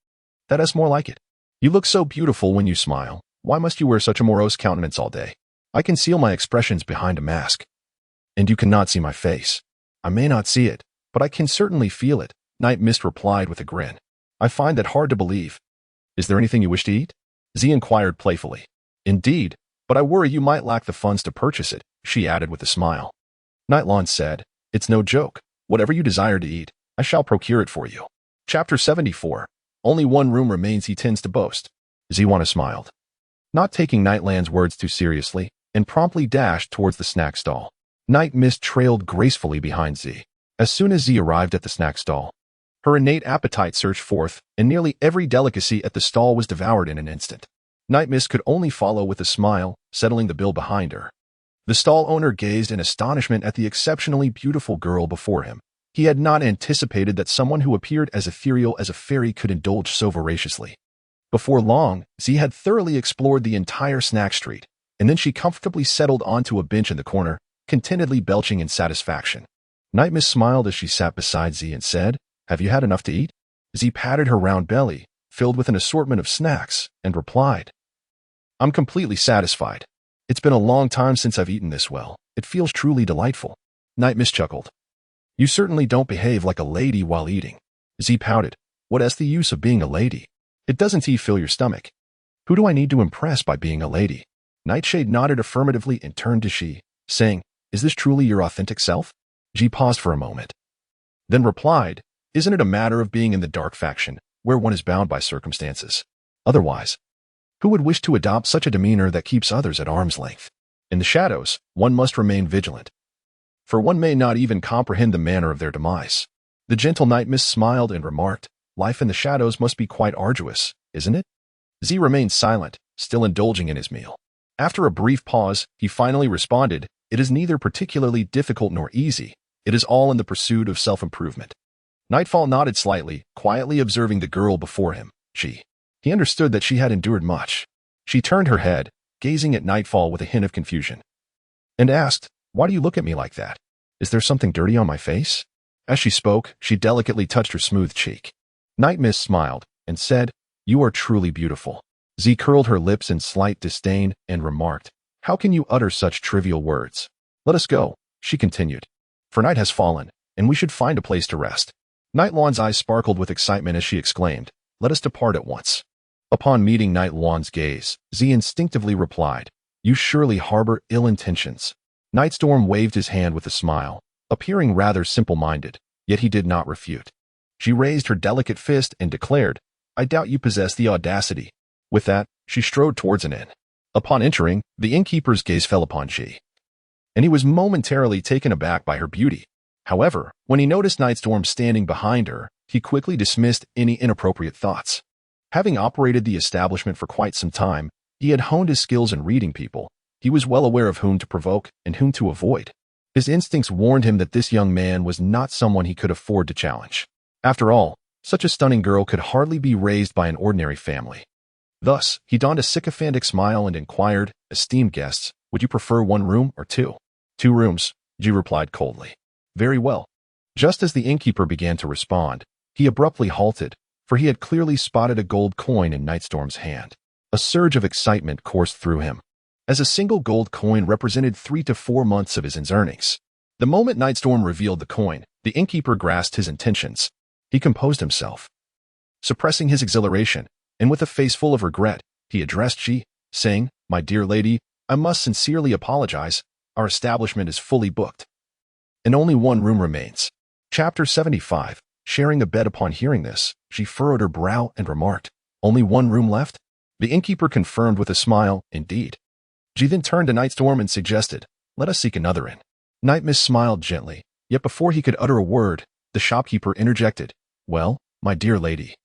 That is more like it. You look so beautiful when you smile. Why must you wear such a morose countenance all day? I conceal my expressions behind a mask. And you cannot see my face. I may not see it, but I can certainly feel it," Night Mist replied with a grin. "I find that hard to believe. Is there anything you wish to eat?" Z inquired playfully. "Indeed, but I worry you might lack the funds to purchase it," she added with a smile. Night Lan said, "It's no joke. Whatever you desire to eat, I shall procure it for you." Chapter 74. Only one room remains, he tends to boast. Ziwana smiled, not taking Night Lan's words too seriously, and promptly dashed towards the snack stall. Night Mist trailed gracefully behind Z. As soon as Z arrived at the snack stall, her innate appetite surged forth, and nearly every delicacy at the stall was devoured in an instant. Night Mist could only follow with a smile, settling the bill behind her. The stall owner gazed in astonishment at the exceptionally beautiful girl before him. He had not anticipated that someone who appeared as ethereal as a fairy could indulge so voraciously. Before long, Z had thoroughly explored the entire snack street, and then she comfortably settled onto a bench in the corner, contentedly belching in satisfaction. Night Mist smiled as she sat beside Z and said, "Have you had enough to eat?" Z patted her round belly, filled with an assortment of snacks, and replied, "I'm completely satisfied. It's been a long time since I've eaten this well. It feels truly delightful." Night Mist chuckled. "You certainly don't behave like a lady while eating." Z pouted. "What is the use of being a lady? It doesn't fill your stomach. Who do I need to impress by being a lady?" Nightshade nodded affirmatively and turned to She, saying, "Is this truly your authentic self?" She paused for a moment, then replied, "Isn't it a matter of being in the dark faction, where one is bound by circumstances? Otherwise, who would wish to adopt such a demeanor that keeps others at arm's length? In the shadows, one must remain vigilant, for one may not even comprehend the manner of their demise." The gentle Night Mist smiled and remarked, "Life in the shadows must be quite arduous, isn't it?" Z remained silent, still indulging in his meal. After a brief pause, he finally responded, "It is neither particularly difficult nor easy. It is all in the pursuit of self-improvement." Nightfall nodded slightly, quietly observing the girl before him. He understood that she had endured much. She turned her head, gazing at Nightfall with a hint of confusion, and asked, "Why do you look at me like that? Is there something dirty on my face?" As she spoke, she delicately touched her smooth cheek. Night Mist smiled and said, "You are truly beautiful." Z curled her lips in slight disdain and remarked, "How can you utter such trivial words? Let us go," she continued, "for night has fallen, and we should find a place to rest." Night Lan's eyes sparkled with excitement as she exclaimed, "Let us depart at once." Upon meeting Night Lan's gaze, Z instinctively replied, "You surely harbor ill intentions." Nightstorm waved his hand with a smile, appearing rather simple-minded, yet he did not refute. She raised her delicate fist and declared, "I doubt you possess the audacity." With that, she strode towards an inn. Upon entering, the innkeeper's gaze fell upon She, and he was momentarily taken aback by her beauty. However, when he noticed Nightstorm standing behind her, he quickly dismissed any inappropriate thoughts. Having operated the establishment for quite some time, he had honed his skills in reading people. He was well aware of whom to provoke and whom to avoid. His instincts warned him that this young man was not someone he could afford to challenge. After all, such a stunning girl could hardly be raised by an ordinary family. Thus, he donned a sycophantic smile and inquired, "Esteemed guests, would you prefer one room or two?" "Two rooms," Ji replied coldly. "Very well." Just as the innkeeper began to respond, he abruptly halted, for he had clearly spotted a gold coin in Nightstorm's hand. A surge of excitement coursed through him, as a single gold coin represented 3 to 4 months of his earnings. The moment Nightstorm revealed the coin, the innkeeper grasped his intentions. He composed himself, suppressing his exhilaration, and with a face full of regret, he addressed She, saying, "My dear lady, I must sincerely apologize. Our establishment is fully booked, and only one room remains." Chapter 75. Sharing a bed. Upon hearing this, she furrowed her brow and remarked, "Only one room left?" The innkeeper confirmed with a smile, "Indeed." She then turned to Nightstorm and suggested, "Let us seek another inn." Night Mist smiled gently, yet before he could utter a word, the shopkeeper interjected, "Well, my dear lady,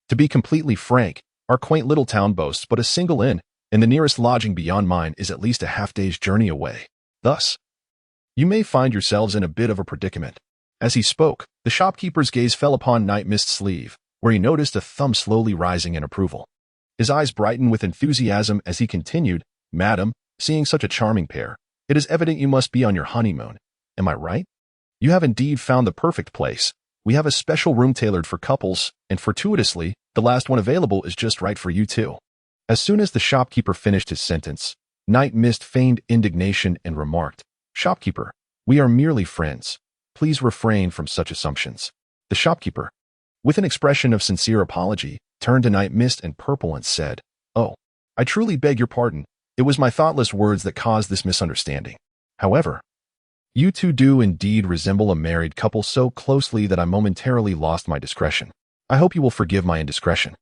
to be completely frank, Our quaint little town boasts but a single inn, and the nearest lodging beyond mine is at least a half-day's journey away. Thus, you may find yourselves in a bit of a predicament." As he spoke, the shopkeeper's gaze fell upon Night Mist's sleeve, where he noticed a thumb slowly rising in approval. His eyes brightened with enthusiasm as he continued, "Madam, seeing such a charming pair, it is evident you must be on your honeymoon. Am I right? You have indeed found the perfect place. We have a special room tailored for couples, and fortuitously, the last one available is just right for you too." As soon as the shopkeeper finished his sentence, Night Mist feigned indignation and remarked, "Shopkeeper, we are merely friends. Please refrain from such assumptions." The shopkeeper, with an expression of sincere apology, turned to Night Mist and Purple and said, "Oh, I truly beg your pardon. It was my thoughtless words that caused this misunderstanding. However, you two do indeed resemble a married couple so closely that I momentarily lost my discretion. I hope you will forgive my indiscretion."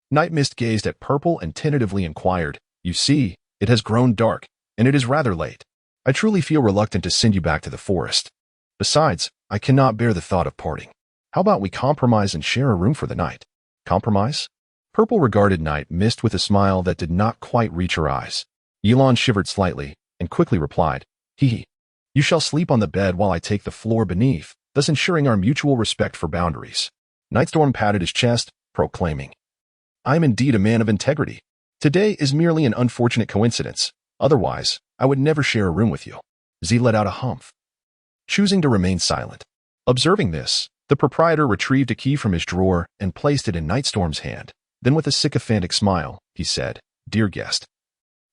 Night Mist gazed at Purple and tentatively inquired, "You see, it has grown dark, and it is rather late. I truly feel reluctant to send you back to the forest. Besides, I cannot bear the thought of parting. How about we compromise and share a room for the night?" "Compromise?" Purple regarded Night Mist with a smile that did not quite reach her eyes. Ye Lan shivered slightly and quickly replied, "Hee. You shall sleep on the bed while I take the floor beneath, thus ensuring our mutual respect for boundaries." Nightstorm patted his chest, proclaiming, "I am indeed a man of integrity. Today is merely an unfortunate coincidence. Otherwise, I would never share a room with you." Z let out a humph, choosing to remain silent. Observing this, the proprietor retrieved a key from his drawer and placed it in Nightstorm's hand. Then with a sycophantic smile, he said, "Dear guest,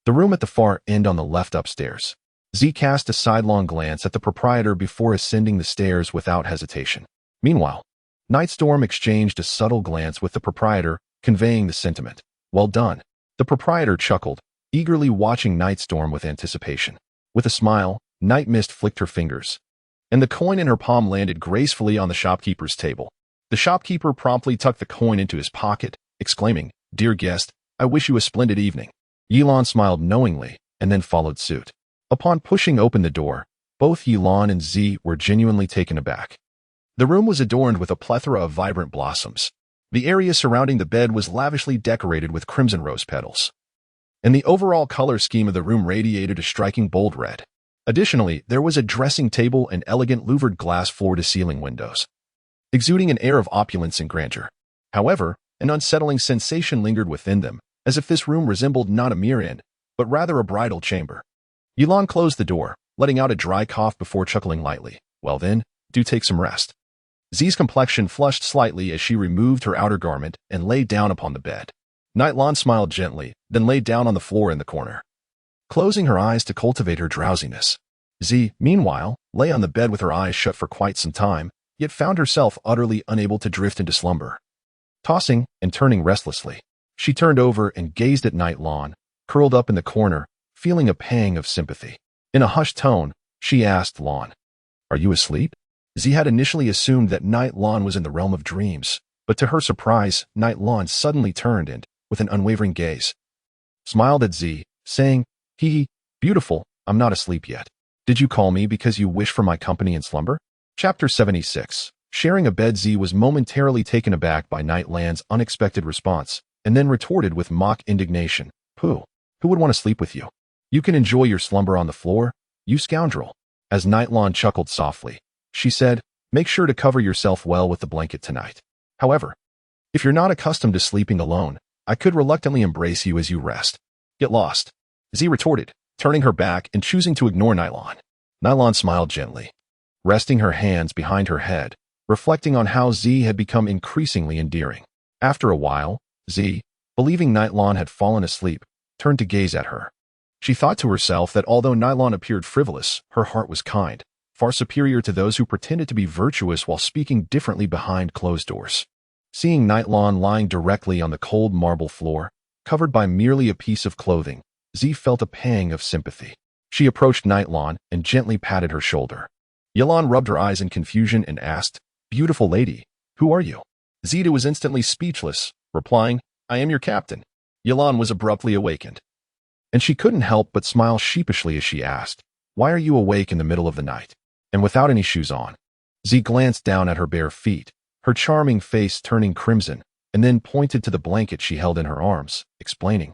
the room at the far end on the left upstairs." Z cast a sidelong glance at the proprietor before ascending the stairs without hesitation. Meanwhile, Nightstorm exchanged a subtle glance with the proprietor, conveying the sentiment, "Well done." The proprietor chuckled, eagerly watching Nightstorm with anticipation. With a smile, Night Mist flicked her fingers, and the coin in her palm landed gracefully on the shopkeeper's table. The shopkeeper promptly tucked the coin into his pocket, exclaiming, "Dear guest, I wish you a splendid evening." Ye Lan smiled knowingly, and then followed suit. Upon pushing open the door, both Ye Lan and Z were genuinely taken aback. The room was adorned with a plethora of vibrant blossoms. The area surrounding the bed was lavishly decorated with crimson rose petals, and the overall color scheme of the room radiated a striking bold red. Additionally, there was a dressing table and elegant louvered glass floor-to-ceiling windows, exuding an air of opulence and grandeur. However, an unsettling sensation lingered within them, as if this room resembled not a mere inn, but rather a bridal chamber. Ye Lan closed the door, letting out a dry cough before chuckling lightly. "Well then, do take some rest." Z's complexion flushed slightly as she removed her outer garment and lay down upon the bed. Night Lan smiled gently, then lay down on the floor in the corner, closing her eyes to cultivate her drowsiness. Z, meanwhile, lay on the bed with her eyes shut for quite some time, yet found herself utterly unable to drift into slumber. Tossing and turning restlessly, she turned over and gazed at Night Lan, curled up in the corner, feeling a pang of sympathy. In a hushed tone, she asked Lan, "Are you asleep?" Z had initially assumed that Night Lan was in the realm of dreams, but to her surprise, Night Lan suddenly turned and, with an unwavering gaze, smiled at Z, saying, "Hee, beautiful, I'm not asleep yet. Did you call me because you wish for my company in slumber?" Chapter 76. Sharing a bed. Z was momentarily taken aback by Night Lan's unexpected response, and then retorted with mock indignation, Who would want to sleep with you? You can enjoy your slumber on the floor, you scoundrel." As Night Lan chuckled softly, she said, "Make sure to cover yourself well with the blanket tonight. However, if you're not accustomed to sleeping alone, I could reluctantly embrace you as you rest. Get lost." Z retorted, turning her back and choosing to ignore Night Lan. Night Lan smiled gently, resting her hands behind her head, reflecting on how Z had become increasingly endearing. After a while, Z, believing Night Lan had fallen asleep, turned to gaze at her. She thought to herself that although Night Lan appeared frivolous, her heart was kind, far superior to those who pretended to be virtuous while speaking differently behind closed doors. Seeing Night Lan lying directly on the cold marble floor, covered by merely a piece of clothing, Z felt a pang of sympathy. She approached Night Lan and gently patted her shoulder. Ye Lan rubbed her eyes in confusion and asked, "Beautiful lady, who are you?" Z was instantly speechless, replying, "I am your captain." Ye Lan was abruptly awakened, and she couldn't help but smile sheepishly as she asked, "Why are you awake in the middle of the night, and without any shoes on?" Z glanced down at her bare feet, her charming face turning crimson, and then pointed to the blanket she held in her arms, explaining,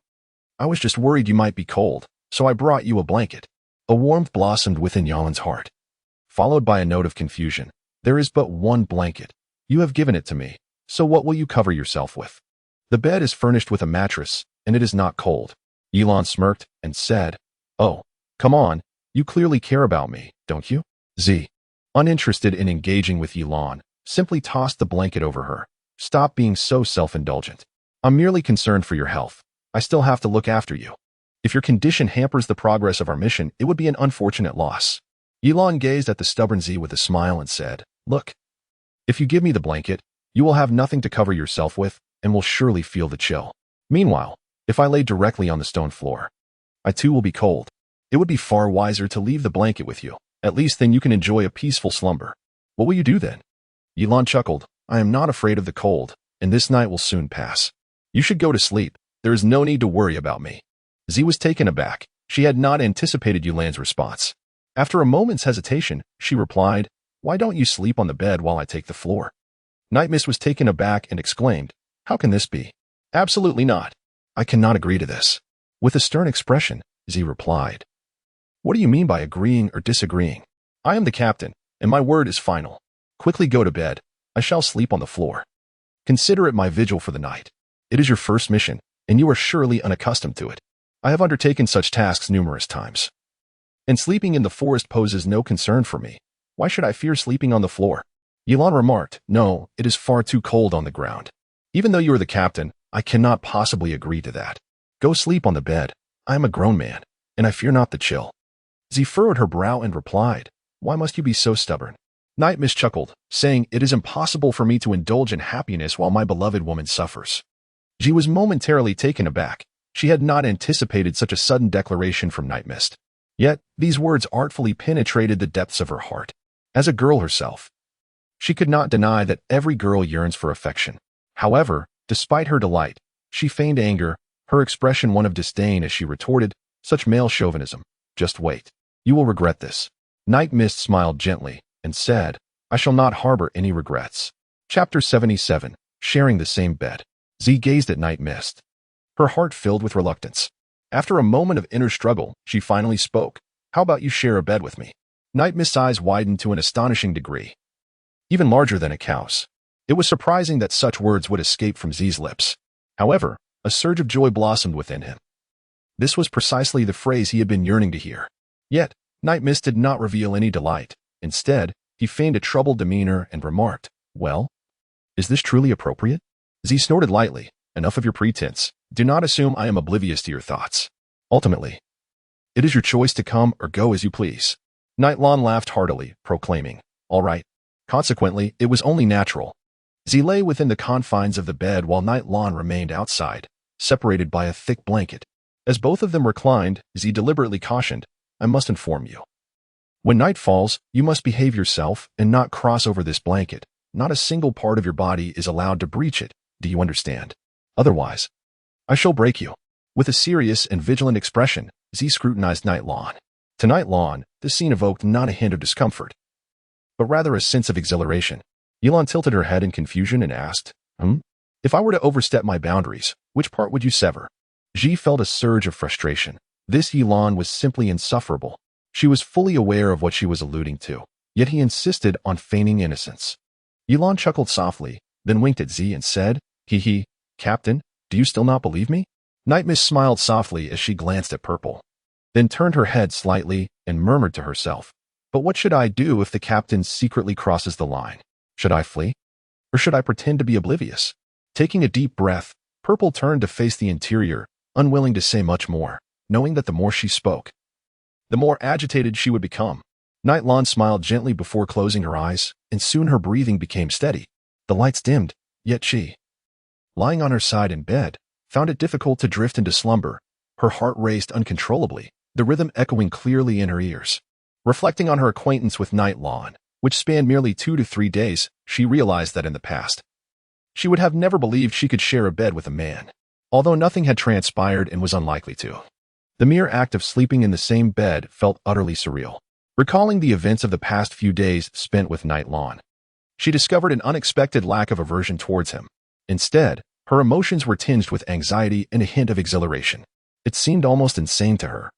"I was just worried you might be cold, so I brought you a blanket." A warmth blossomed within Ye Lan's heart, followed by a note of confusion. "There is but one blanket. You have given it to me, so what will you cover yourself with? The bed is furnished with a mattress, and it is not cold." Ye Lan smirked and said, "Oh, come on, you clearly care about me, don't you?" Z, uninterested in engaging with Ye Lan, simply tossed the blanket over her. "Stop being so self-indulgent. I'm merely concerned for your health. I still have to look after you. If your condition hampers the progress of our mission, it would be an unfortunate loss." Ye Lan gazed at the stubborn Z with a smile and said, "Look, if you give me the blanket, you will have nothing to cover yourself with and will surely feel the chill. Meanwhile, if I lay directly on the stone floor, I too will be cold. It would be far wiser to leave the blanket with you. At least then you can enjoy a peaceful slumber. What will you do then?" Ye Lan chuckled. "I am not afraid of the cold, and this night will soon pass. You should go to sleep. There is no need to worry about me." Z was taken aback. She had not anticipated Ye Lan's response. After a moment's hesitation, she replied, "Why don't you sleep on the bed while I take the floor?" Night Mist was taken aback and exclaimed, "How can this be? Absolutely not. I cannot agree to this." With a stern expression, Z replied, "What do you mean by agreeing or disagreeing? I am the captain, and my word is final. Quickly go to bed. I shall sleep on the floor. Consider it my vigil for the night. It is your first mission, and you are surely unaccustomed to it. I have undertaken such tasks numerous times. And sleeping in the forest poses no concern for me. Why should I fear sleeping on the floor?" Ye Lan remarked, "No, it is far too cold on the ground. Even though you are the captain, I cannot possibly agree to that. Go sleep on the bed. I am a grown man, and I fear not the chill." Z furrowed her brow and replied, "Why must you be so stubborn?" Night Mist chuckled, saying, "It is impossible for me to indulge in happiness while my beloved woman suffers." She was momentarily taken aback. She had not anticipated such a sudden declaration from Night Mist. Yet, these words artfully penetrated the depths of her heart. As a girl herself, she could not deny that every girl yearns for affection. However, despite her delight, she feigned anger, her expression one of disdain as she retorted, "Such male chauvinism. Just wait. You will regret this." Night Mist smiled gently and said, "I shall not harbor any regrets." Chapter 77, Sharing the Same Bed. Z gazed at Night Mist, her heart filled with reluctance. After a moment of inner struggle, she finally spoke, "How about you share a bed with me?" Night Mist's eyes widened to an astonishing degree, even larger than a cow's. It was surprising that such words would escape from Z's lips. However, a surge of joy blossomed within him. This was precisely the phrase he had been yearning to hear. Yet, Night Mist did not reveal any delight. Instead, he feigned a troubled demeanor and remarked, "Well, is this truly appropriate?" Z snorted lightly, "Enough of your pretense. Do not assume I am oblivious to your thoughts. Ultimately, it is your choice to come or go as you please." Night Lan laughed heartily, proclaiming, "All right." Consequently, it was only natural. Z lay within the confines of the bed while Night Lan remained outside, separated by a thick blanket. As both of them reclined, Z deliberately cautioned, "I must inform you. When night falls, you must behave yourself and not cross over this blanket. Not a single part of your body is allowed to breach it. Do you understand? Otherwise, I shall break you." With a serious and vigilant expression, Z scrutinized Night Lan. To Night Lan, this scene evoked not a hint of discomfort, but rather a sense of exhilaration. Ye Lan tilted her head in confusion and asked, If I were to overstep my boundaries, which part would you sever?" Ji felt a surge of frustration. This Ye Lan was simply insufferable. She was fully aware of what she was alluding to, yet he insisted on feigning innocence. Ye Lan chuckled softly, then winked at Z and said, "Hee, Captain, do you still not believe me?" Night Mist smiled softly as she glanced at Purple, then turned her head slightly and murmured to herself, "But what should I do if the captain secretly crosses the line? Should I flee? Or should I pretend to be oblivious?" Taking a deep breath, Purple turned to face the interior, unwilling to say much more, knowing that the more she spoke, the more agitated she would become. Night Lan smiled gently before closing her eyes, and soon her breathing became steady. The lights dimmed, yet she, lying on her side in bed, found it difficult to drift into slumber. Her heart raced uncontrollably, the rhythm echoing clearly in her ears. Reflecting on her acquaintance with Night Lan, which spanned merely 2 to 3 days, she realized that in the past, she would have never believed she could share a bed with a man, although nothing had transpired and was unlikely to. The mere act of sleeping in the same bed felt utterly surreal. Recalling the events of the past few days spent with Night Lan, she discovered an unexpected lack of aversion towards him. Instead, Her emotions were tinged with anxiety and a hint of exhilaration. It seemed almost insane to her.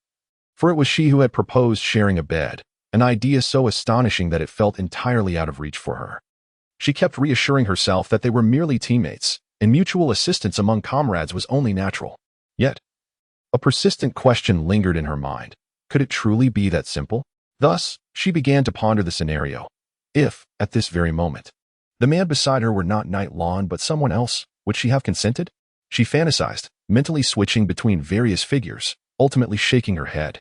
For it was she who had proposed sharing a bed, an idea so astonishing that it felt entirely out of reach for her. She kept reassuring herself that they were merely teammates, and mutual assistance among comrades was only natural. Yet, a persistent question lingered in her mind. Could it truly be that simple? Thus, she began to ponder the scenario. If, at this very moment, the man beside her were not Ye Lan but someone else, would she have consented? She fantasized, mentally switching between various figures, ultimately shaking her head.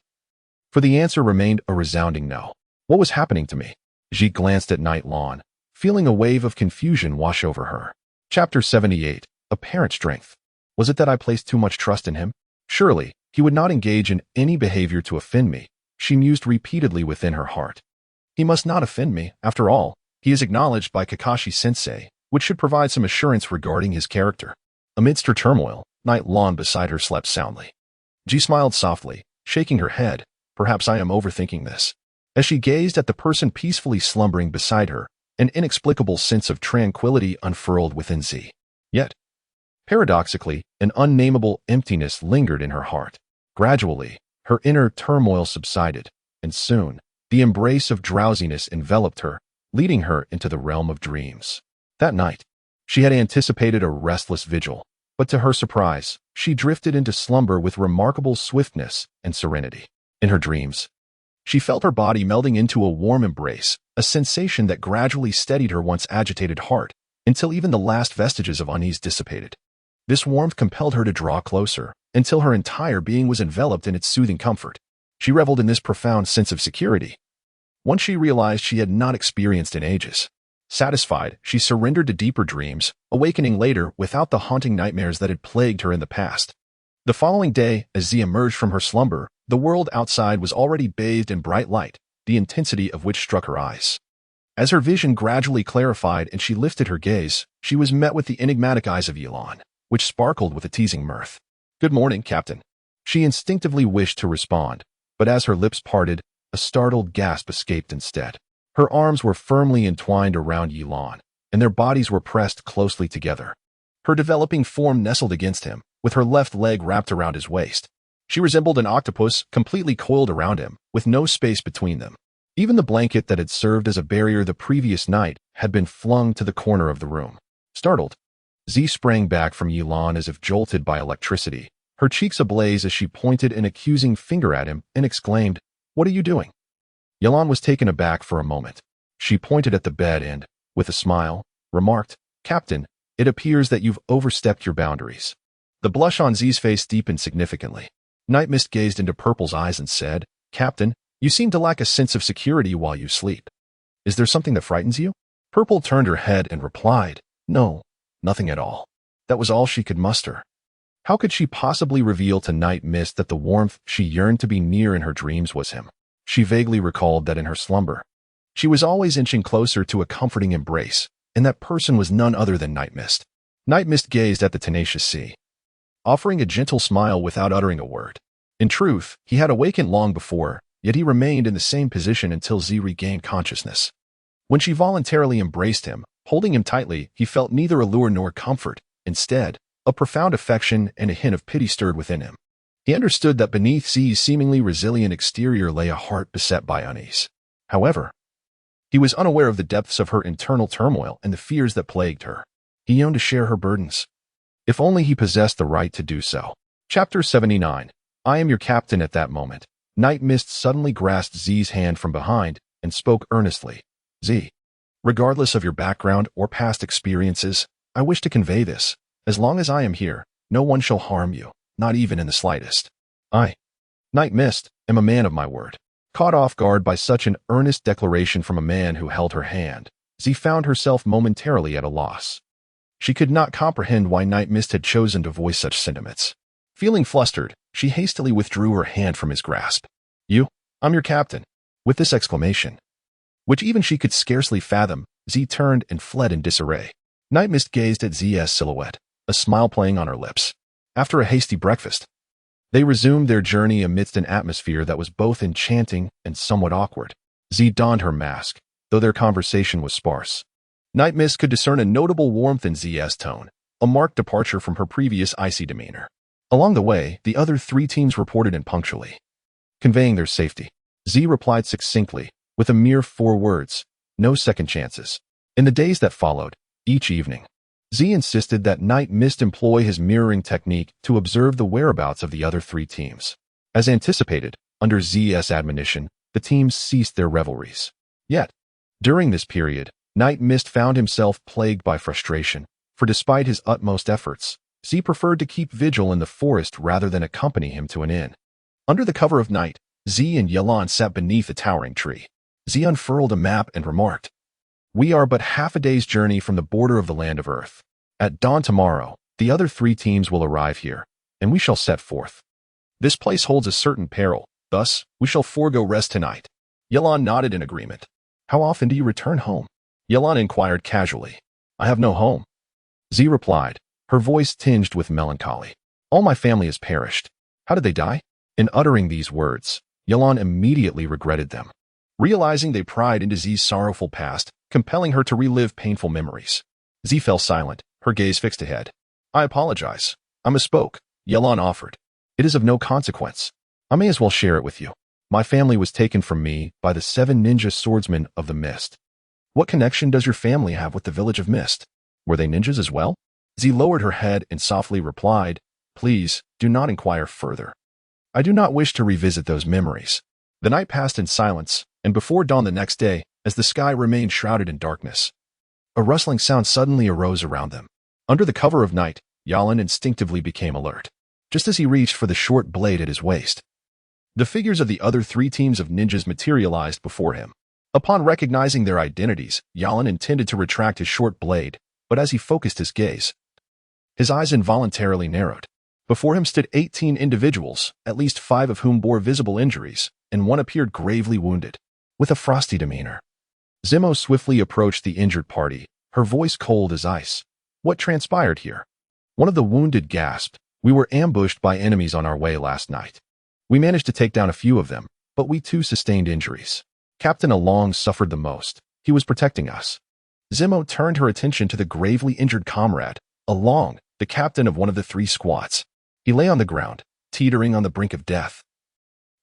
For the answer remained a resounding no. What was happening to me? She glanced at Ye Lan, feeling a wave of confusion wash over her. Chapter 78. Apparent Strength. Was it that I placed too much trust in him? Surely, he would not engage in any behavior to offend me, she mused repeatedly within her heart. He must not offend me, after all. He is acknowledged by Kakashi-sensei, which should provide some assurance regarding his character. Amidst her turmoil, Ye Lan beside her slept soundly. She smiled softly, shaking her head. Perhaps I am overthinking this. As she gazed at the person peacefully slumbering beside her, an inexplicable sense of tranquility unfurled within Z. Yet, paradoxically, an unnameable emptiness lingered in her heart. Gradually, her inner turmoil subsided, and soon, the embrace of drowsiness enveloped her, leading her into the realm of dreams. That night, she had anticipated a restless vigil, but to her surprise, she drifted into slumber with remarkable swiftness and serenity. In her dreams, she felt her body melding into a warm embrace, a sensation that gradually steadied her once agitated heart, until even the last vestiges of unease dissipated. This warmth compelled her to draw closer, until her entire being was enveloped in its soothing comfort. She reveled in this profound sense of security, one she realized she had not experienced in ages. Satisfied, she surrendered to deeper dreams, awakening later without the haunting nightmares that had plagued her in the past. The following day, as Z emerged from her slumber, the world outside was already bathed in bright light, the intensity of which struck her eyes. As her vision gradually clarified and she lifted her gaze, she was met with the enigmatic eyes of Ye Lan, which sparkled with a teasing mirth. "Good morning, Captain." She instinctively wished to respond, but as her lips parted, a startled gasp escaped instead. Her arms were firmly entwined around Ye Lan, and their bodies were pressed closely together. Her developing form nestled against him, with her left leg wrapped around his waist. She resembled an octopus completely coiled around him, with no space between them. Even the blanket that had served as a barrier the previous night had been flung to the corner of the room. Startled, Z sprang back from Ye Lan as if jolted by electricity, her cheeks ablaze as she pointed an accusing finger at him and exclaimed, "What are you doing?" Ye Lan was taken aback for a moment. She pointed at the bed and, with a smile, remarked, "Captain, it appears that you've overstepped your boundaries." The blush on Z's face deepened significantly. Night Mist gazed into Purple's eyes and said, "Captain, you seem to lack a sense of security while you sleep. Is there something that frightens you?" Purple turned her head and replied, "No, nothing at all." That was all she could muster. How could she possibly reveal to Night Mist that the warmth she yearned to be near in her dreams was him? She vaguely recalled that in her slumber, she was always inching closer to a comforting embrace, and that person was none other than Night Mist. Night Mist gazed at the tenacious sea, offering a gentle smile without uttering a word. In truth, he had awakened long before, yet he remained in the same position until Z regained consciousness. When she voluntarily embraced him, holding him tightly, he felt neither allure nor comfort. Instead, a profound affection and a hint of pity stirred within him. He understood that beneath Z's seemingly resilient exterior lay a heart beset by unease. However, he was unaware of the depths of her internal turmoil and the fears that plagued her. He yearned to share her burdens. If only he possessed the right to do so. Chapter 79. I am your captain. At that moment, Night Mist suddenly grasped Z's hand from behind and spoke earnestly. "Z, regardless of your background or past experiences, I wish to convey this. As long as I am here, no one shall harm you, not even in the slightest. I, Night Mist, am a man of my word." Caught off guard by such an earnest declaration from a man who held her hand, Z found herself momentarily at a loss. She could not comprehend why Night Mist had chosen to voice such sentiments. Feeling flustered, she hastily withdrew her hand from his grasp. I'm your captain." With this exclamation, which even she could scarcely fathom, Z turned and fled in disarray. Night Mist gazed at Z's silhouette, a smile playing on her lips. After a hasty breakfast, they resumed their journey amidst an atmosphere that was both enchanting and somewhat awkward. Z donned her mask, though their conversation was sparse. Night Mist could discern a notable warmth in Z's tone, a marked departure from her previous icy demeanor. Along the way, the other 3 teams reported in punctually, conveying their safety. Z replied succinctly, with a mere 4 words, no second chances. In the days that followed, each evening, Z insisted that Night Mist employ his mirroring technique to observe the whereabouts of the other 3 teams. As anticipated, under Z's admonition, the teams ceased their revelries. Yet, during this period, Night Mist found himself plagued by frustration, for despite his utmost efforts, Z preferred to keep vigil in the forest rather than accompany him to an inn. Under the cover of night, Z and Ye Lan sat beneath a towering tree. Z unfurled a map and remarked, "We are but half a day's journey from the border of the land of Earth. At dawn tomorrow, the other 3 teams will arrive here, and we shall set forth. This place holds a certain peril, thus, we shall forego rest tonight." Ye Lan nodded in agreement. "How often do you return home?" Ye Lan inquired casually. "I have no home," Z replied, her voice tinged with melancholy. "All my family has perished." "How did they die?" In uttering these words, Ye Lan immediately regretted them, realizing they pried into Z's sorrowful past, compelling her to relive painful memories. Z fell silent, her gaze fixed ahead. "I apologize. I misspoke," Ye Lan offered. "It is of no consequence. I may as well share it with you. My family was taken from me by the 7 ninja swordsmen of the Mist." "What connection does your family have with the village of Mist? Were they ninjas as well?" Z lowered her head and softly replied, "Please, do not inquire further. I do not wish to revisit those memories." The night passed in silence, and before dawn the next day, as the sky remained shrouded in darkness, a rustling sound suddenly arose around them. Under the cover of night, Ye Lan instinctively became alert. Just as he reached for the short blade at his waist, the figures of the other 3 teams of ninjas materialized before him. Upon recognizing their identities, Ye Lan intended to retract his short blade, but as he focused his gaze, his eyes involuntarily narrowed. Before him stood 18 individuals, at least 5 of whom bore visible injuries, and 1 appeared gravely wounded. With a frosty demeanor, Zemo swiftly approached the injured party, her voice cold as ice. "What transpired here?" One of the wounded gasped, "We were ambushed by enemies on our way last night. We managed to take down a few of them, but we too sustained injuries. Captain Along suffered the most. He was protecting us." Zemo turned her attention to the gravely injured comrade, Along, the captain of one of the 3 squads. He lay on the ground, teetering on the brink of death.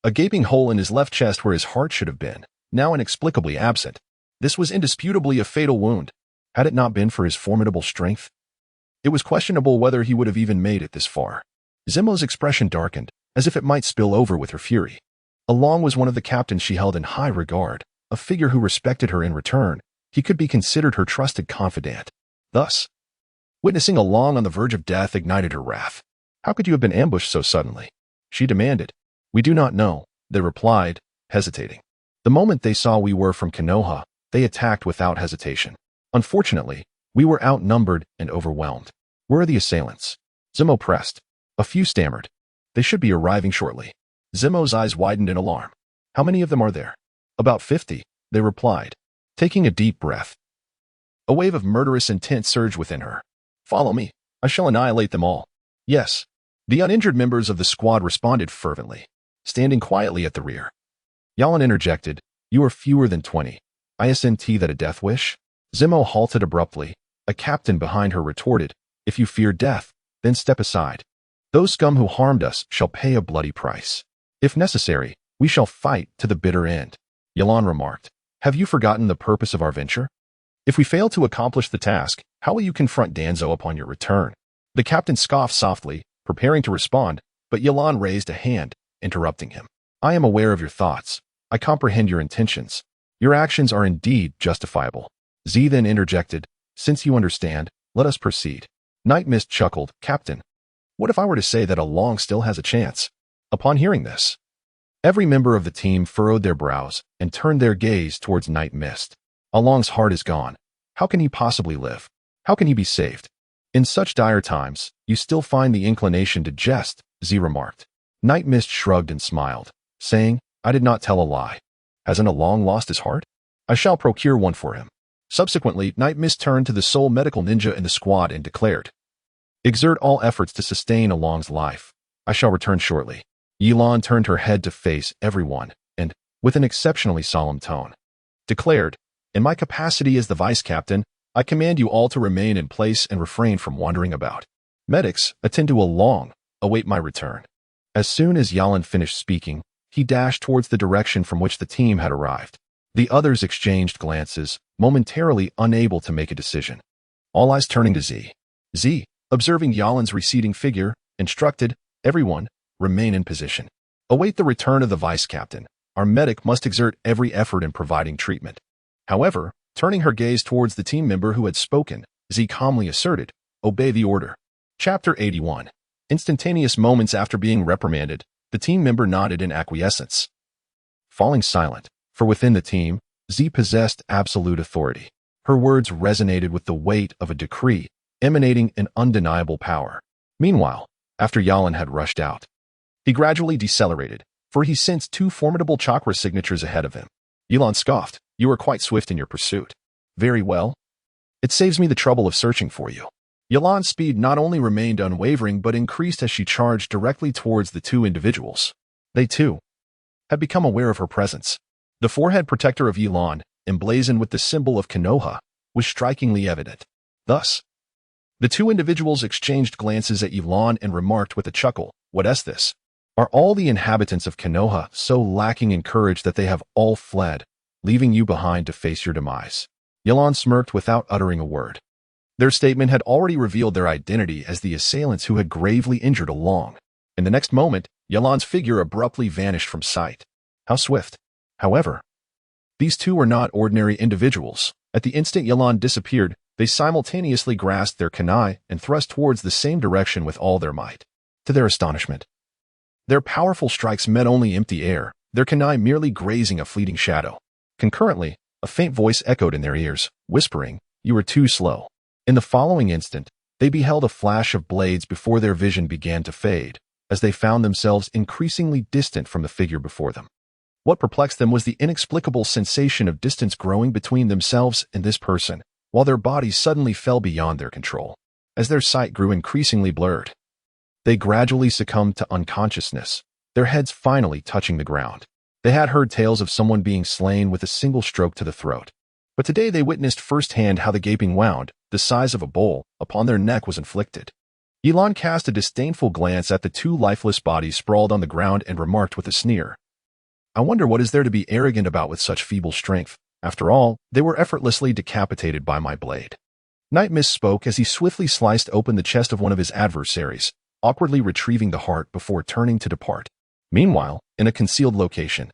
A gaping hole in his left chest where his heart should have been, now inexplicably absent. This was indisputably a fatal wound. Had it not been for his formidable strength, it was questionable whether he would have even made it this far. Zemo's expression darkened, as if it might spill over with her fury. Along was one of the captains she held in high regard, a figure who respected her in return. He could be considered her trusted confidant. Thus, witnessing Along on the verge of death ignited her wrath. "How could you have been ambushed so suddenly?" she demanded. "We do not know," they replied, hesitating. "The moment they saw we were from Konoha, they attacked without hesitation. Unfortunately, we were outnumbered and overwhelmed." "Where are the assailants?" Zemo pressed. A few stammered. "They should be arriving shortly." Zemo's eyes widened in alarm. "How many of them are there?" "About 50, they replied, taking a deep breath. A wave of murderous intent surged within her. "Follow me. I shall annihilate them all." "Yes." The uninjured members of the squad responded fervently, standing quietly at the rear. Ye Lan interjected, "You are fewer than 20. Isn't that a death wish?" Zemo halted abruptly. A captain behind her retorted, "If you fear death, then step aside. Those scum who harmed us shall pay a bloody price. If necessary, we shall fight to the bitter end." Ye Lan remarked, "Have you forgotten the purpose of our venture? If we fail to accomplish the task, how will you confront Danzo upon your return?" The captain scoffed softly, preparing to respond, but Ye Lan raised a hand, interrupting him. "I am aware of your thoughts. I comprehend your intentions. Your actions are indeed justifiable." Z then interjected, "Since you understand, let us proceed." Night Mist chuckled, "Captain, what if I were to say that Along still has a chance?" Upon hearing this, every member of the team furrowed their brows and turned their gaze towards Night Mist. Along's heart is gone. How can he possibly live? How can he be saved? "In such dire times, you still find the inclination to jest," Z remarked. Night Mist shrugged and smiled, saying, "I did not tell a lie. Hasn't Along lost his heart? I shall procure one for him." Subsequently, Night Mist turned to the sole medical ninja in the squad and declared, "Exert all efforts to sustain Along's life. I shall return shortly." Ye Lan turned her head to face everyone and, with an exceptionally solemn tone, declared, "In my capacity as the vice captain, I command you all to remain in place and refrain from wandering about. Medics, attend to Along, await my return. As soon as Ye Lan finished speaking, he dashed towards the direction from which the team had arrived. The others exchanged glances, momentarily unable to make a decision. All eyes turning to Z. Z, observing Ye Lan's receding figure, instructed, everyone, remain in position. Await the return of the vice captain. Our medic must exert every effort in providing treatment. However, turning her gaze towards the team member who had spoken, Z calmly asserted, obey the order. Chapter 81. Instantaneous moments after being reprimanded, the team member nodded in acquiescence. Falling silent, for within the team, Z possessed absolute authority. Her words resonated with the weight of a decree, emanating an undeniable power. Meanwhile, after Ye Lan had rushed out, he gradually decelerated, for he sensed two formidable chakra signatures ahead of him. Ye Lan scoffed, you were quite swift in your pursuit. Very well. It saves me the trouble of searching for you. Ye Lan's speed not only remained unwavering but increased as she charged directly towards the two individuals. They, too, had become aware of her presence. The forehead protector of Ye Lan, emblazoned with the symbol of Konoha, was strikingly evident. Thus, the two individuals exchanged glances at Ye Lan and remarked with a chuckle, what is this? Are all the inhabitants of Konoha so lacking in courage that they have all fled, leaving you behind to face your demise? Ye Lan smirked without uttering a word. Their statement had already revealed their identity as the assailants who had gravely injured Along. In the next moment, Ye Lan's figure abruptly vanished from sight. How swift! However, these two were not ordinary individuals. At the instant Ye Lan disappeared, they simultaneously grasped their kunai and thrust towards the same direction with all their might. To their astonishment, their powerful strikes met only empty air, their kunai merely grazing a fleeting shadow. Concurrently, a faint voice echoed in their ears, whispering, you are too slow. In the following instant, they beheld a flash of blades before their vision began to fade, as they found themselves increasingly distant from the figure before them. What perplexed them was the inexplicable sensation of distance growing between themselves and this person, while their bodies suddenly fell beyond their control. As their sight grew increasingly blurred, they gradually succumbed to unconsciousness, their heads finally touching the ground. They had heard tales of someone being slain with a single stroke to the throat, but today they witnessed firsthand how the gaping wound, the size of a bowl, upon their neck was inflicted. Ye Lan cast a disdainful glance at the two lifeless bodies sprawled on the ground and remarked with a sneer, I wonder what is there to be arrogant about with such feeble strength. After all, they were effortlessly decapitated by my blade. Night Mist spoke as he swiftly sliced open the chest of one of his adversaries, awkwardly retrieving the heart before turning to depart. Meanwhile, in a concealed location,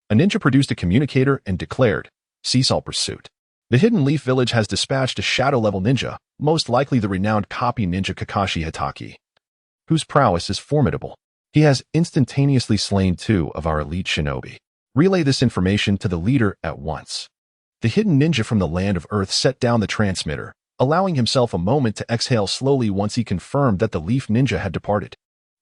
a ninja produced a communicator and declared, cease all pursuit. The Hidden Leaf Village has dispatched a shadow-level ninja, most likely the renowned copy ninja Kakashi Hitaki, whose prowess is formidable. He has instantaneously slain 2 of our elite shinobi. Relay this information to the leader at once. The hidden ninja from the land of Earth set down the transmitter, allowing himself a moment to exhale slowly once he confirmed that the Leaf Ninja had departed.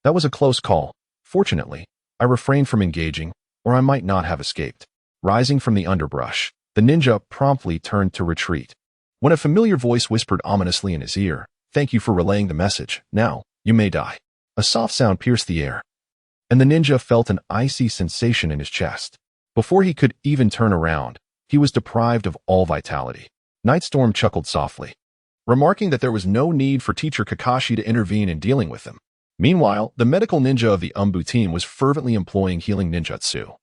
That was a close call. Fortunately, I refrained from engaging, or I might not have escaped. Rising from the underbrush, the ninja promptly turned to retreat. When a familiar voice whispered ominously in his ear, thank you for relaying the message. Now, you may die. A soft sound pierced the air, and the ninja felt an icy sensation in his chest. Before he could even turn around, he was deprived of all vitality. Nightstorm chuckled softly, remarking that there was no need for teacher Kakashi to intervene in dealing with him. Meanwhile, the medical ninja of the Anbu team was fervently employing healing ninjutsu,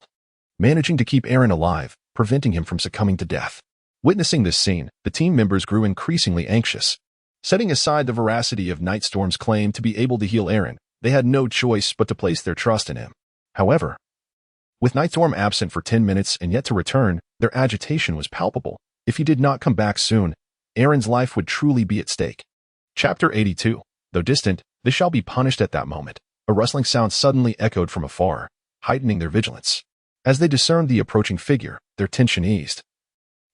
managing to keep Eren alive, preventing him from succumbing to death. Witnessing this scene, the team members grew increasingly anxious. Setting aside the veracity of Nightstorm's claim to be able to heal Eren, they had no choice but to place their trust in him. However, with Nightstorm absent for 10 minutes and yet to return, their agitation was palpable. If he did not come back soon, Eren's life would truly be at stake. Chapter 82. Though distant, they shall be punished at that moment. A rustling sound suddenly echoed from afar, heightening their vigilance. As they discerned the approaching figure, their tension eased.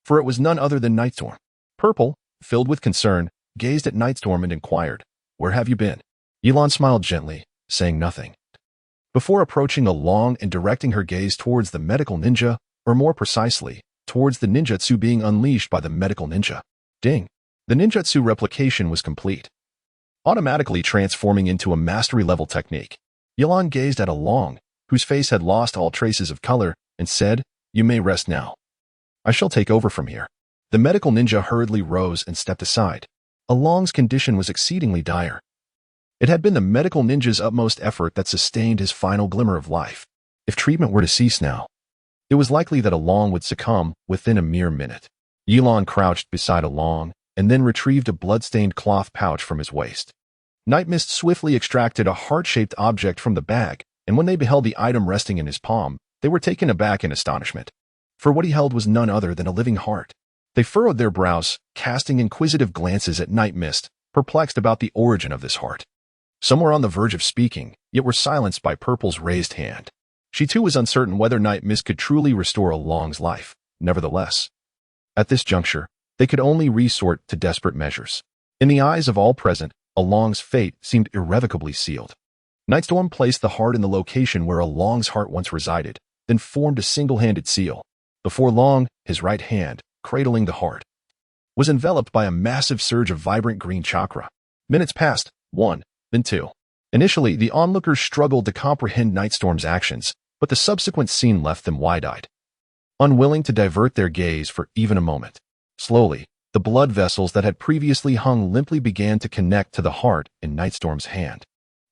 For it was none other than Nightstorm. Purple, filled with concern, gazed at Nightstorm and inquired, where have you been? Ye Lan smiled gently, saying nothing, before approaching Along and directing her gaze towards the medical ninja, or more precisely, towards the ninjutsu being unleashed by the medical ninja. Ding! The ninjutsu replication was complete, automatically transforming into a mastery-level technique. Ye Lan gazed at Along, whose face had lost all traces of color, and said, you may rest now. I shall take over from here. The medical ninja hurriedly rose and stepped aside. Along's condition was exceedingly dire. It had been the medical ninja's utmost effort that sustained his final glimmer of life. If treatment were to cease now, it was likely that Along would succumb within a mere minute. Ye Lan crouched beside Along and then retrieved a blood-stained cloth pouch from his waist. Night Mist swiftly extracted a heart-shaped object from the bag, and when they beheld the item resting in his palm, they were taken aback in astonishment. For what he held was none other than a living heart. They furrowed their brows, casting inquisitive glances at Night Mist, perplexed about the origin of this heart. Some were on the verge of speaking, yet were silenced by Purple's raised hand. She too was uncertain whether Night Mist could truly restore Along's life. Nevertheless, at this juncture, they could only resort to desperate measures. In the eyes of all present, Along's fate seemed irrevocably sealed. Nightstorm placed the heart in the location where Along's heart once resided, then formed a single-handed seal. Before long, his right hand, cradling the heart, was enveloped by a massive surge of vibrant green chakra. Minutes passed, 1, then 2. Initially, the onlookers struggled to comprehend Nightstorm's actions, but the subsequent scene left them wide-eyed, unwilling to divert their gaze for even a moment. Slowly, the blood vessels that had previously hung limply began to connect to the heart in Nightstorm's hand,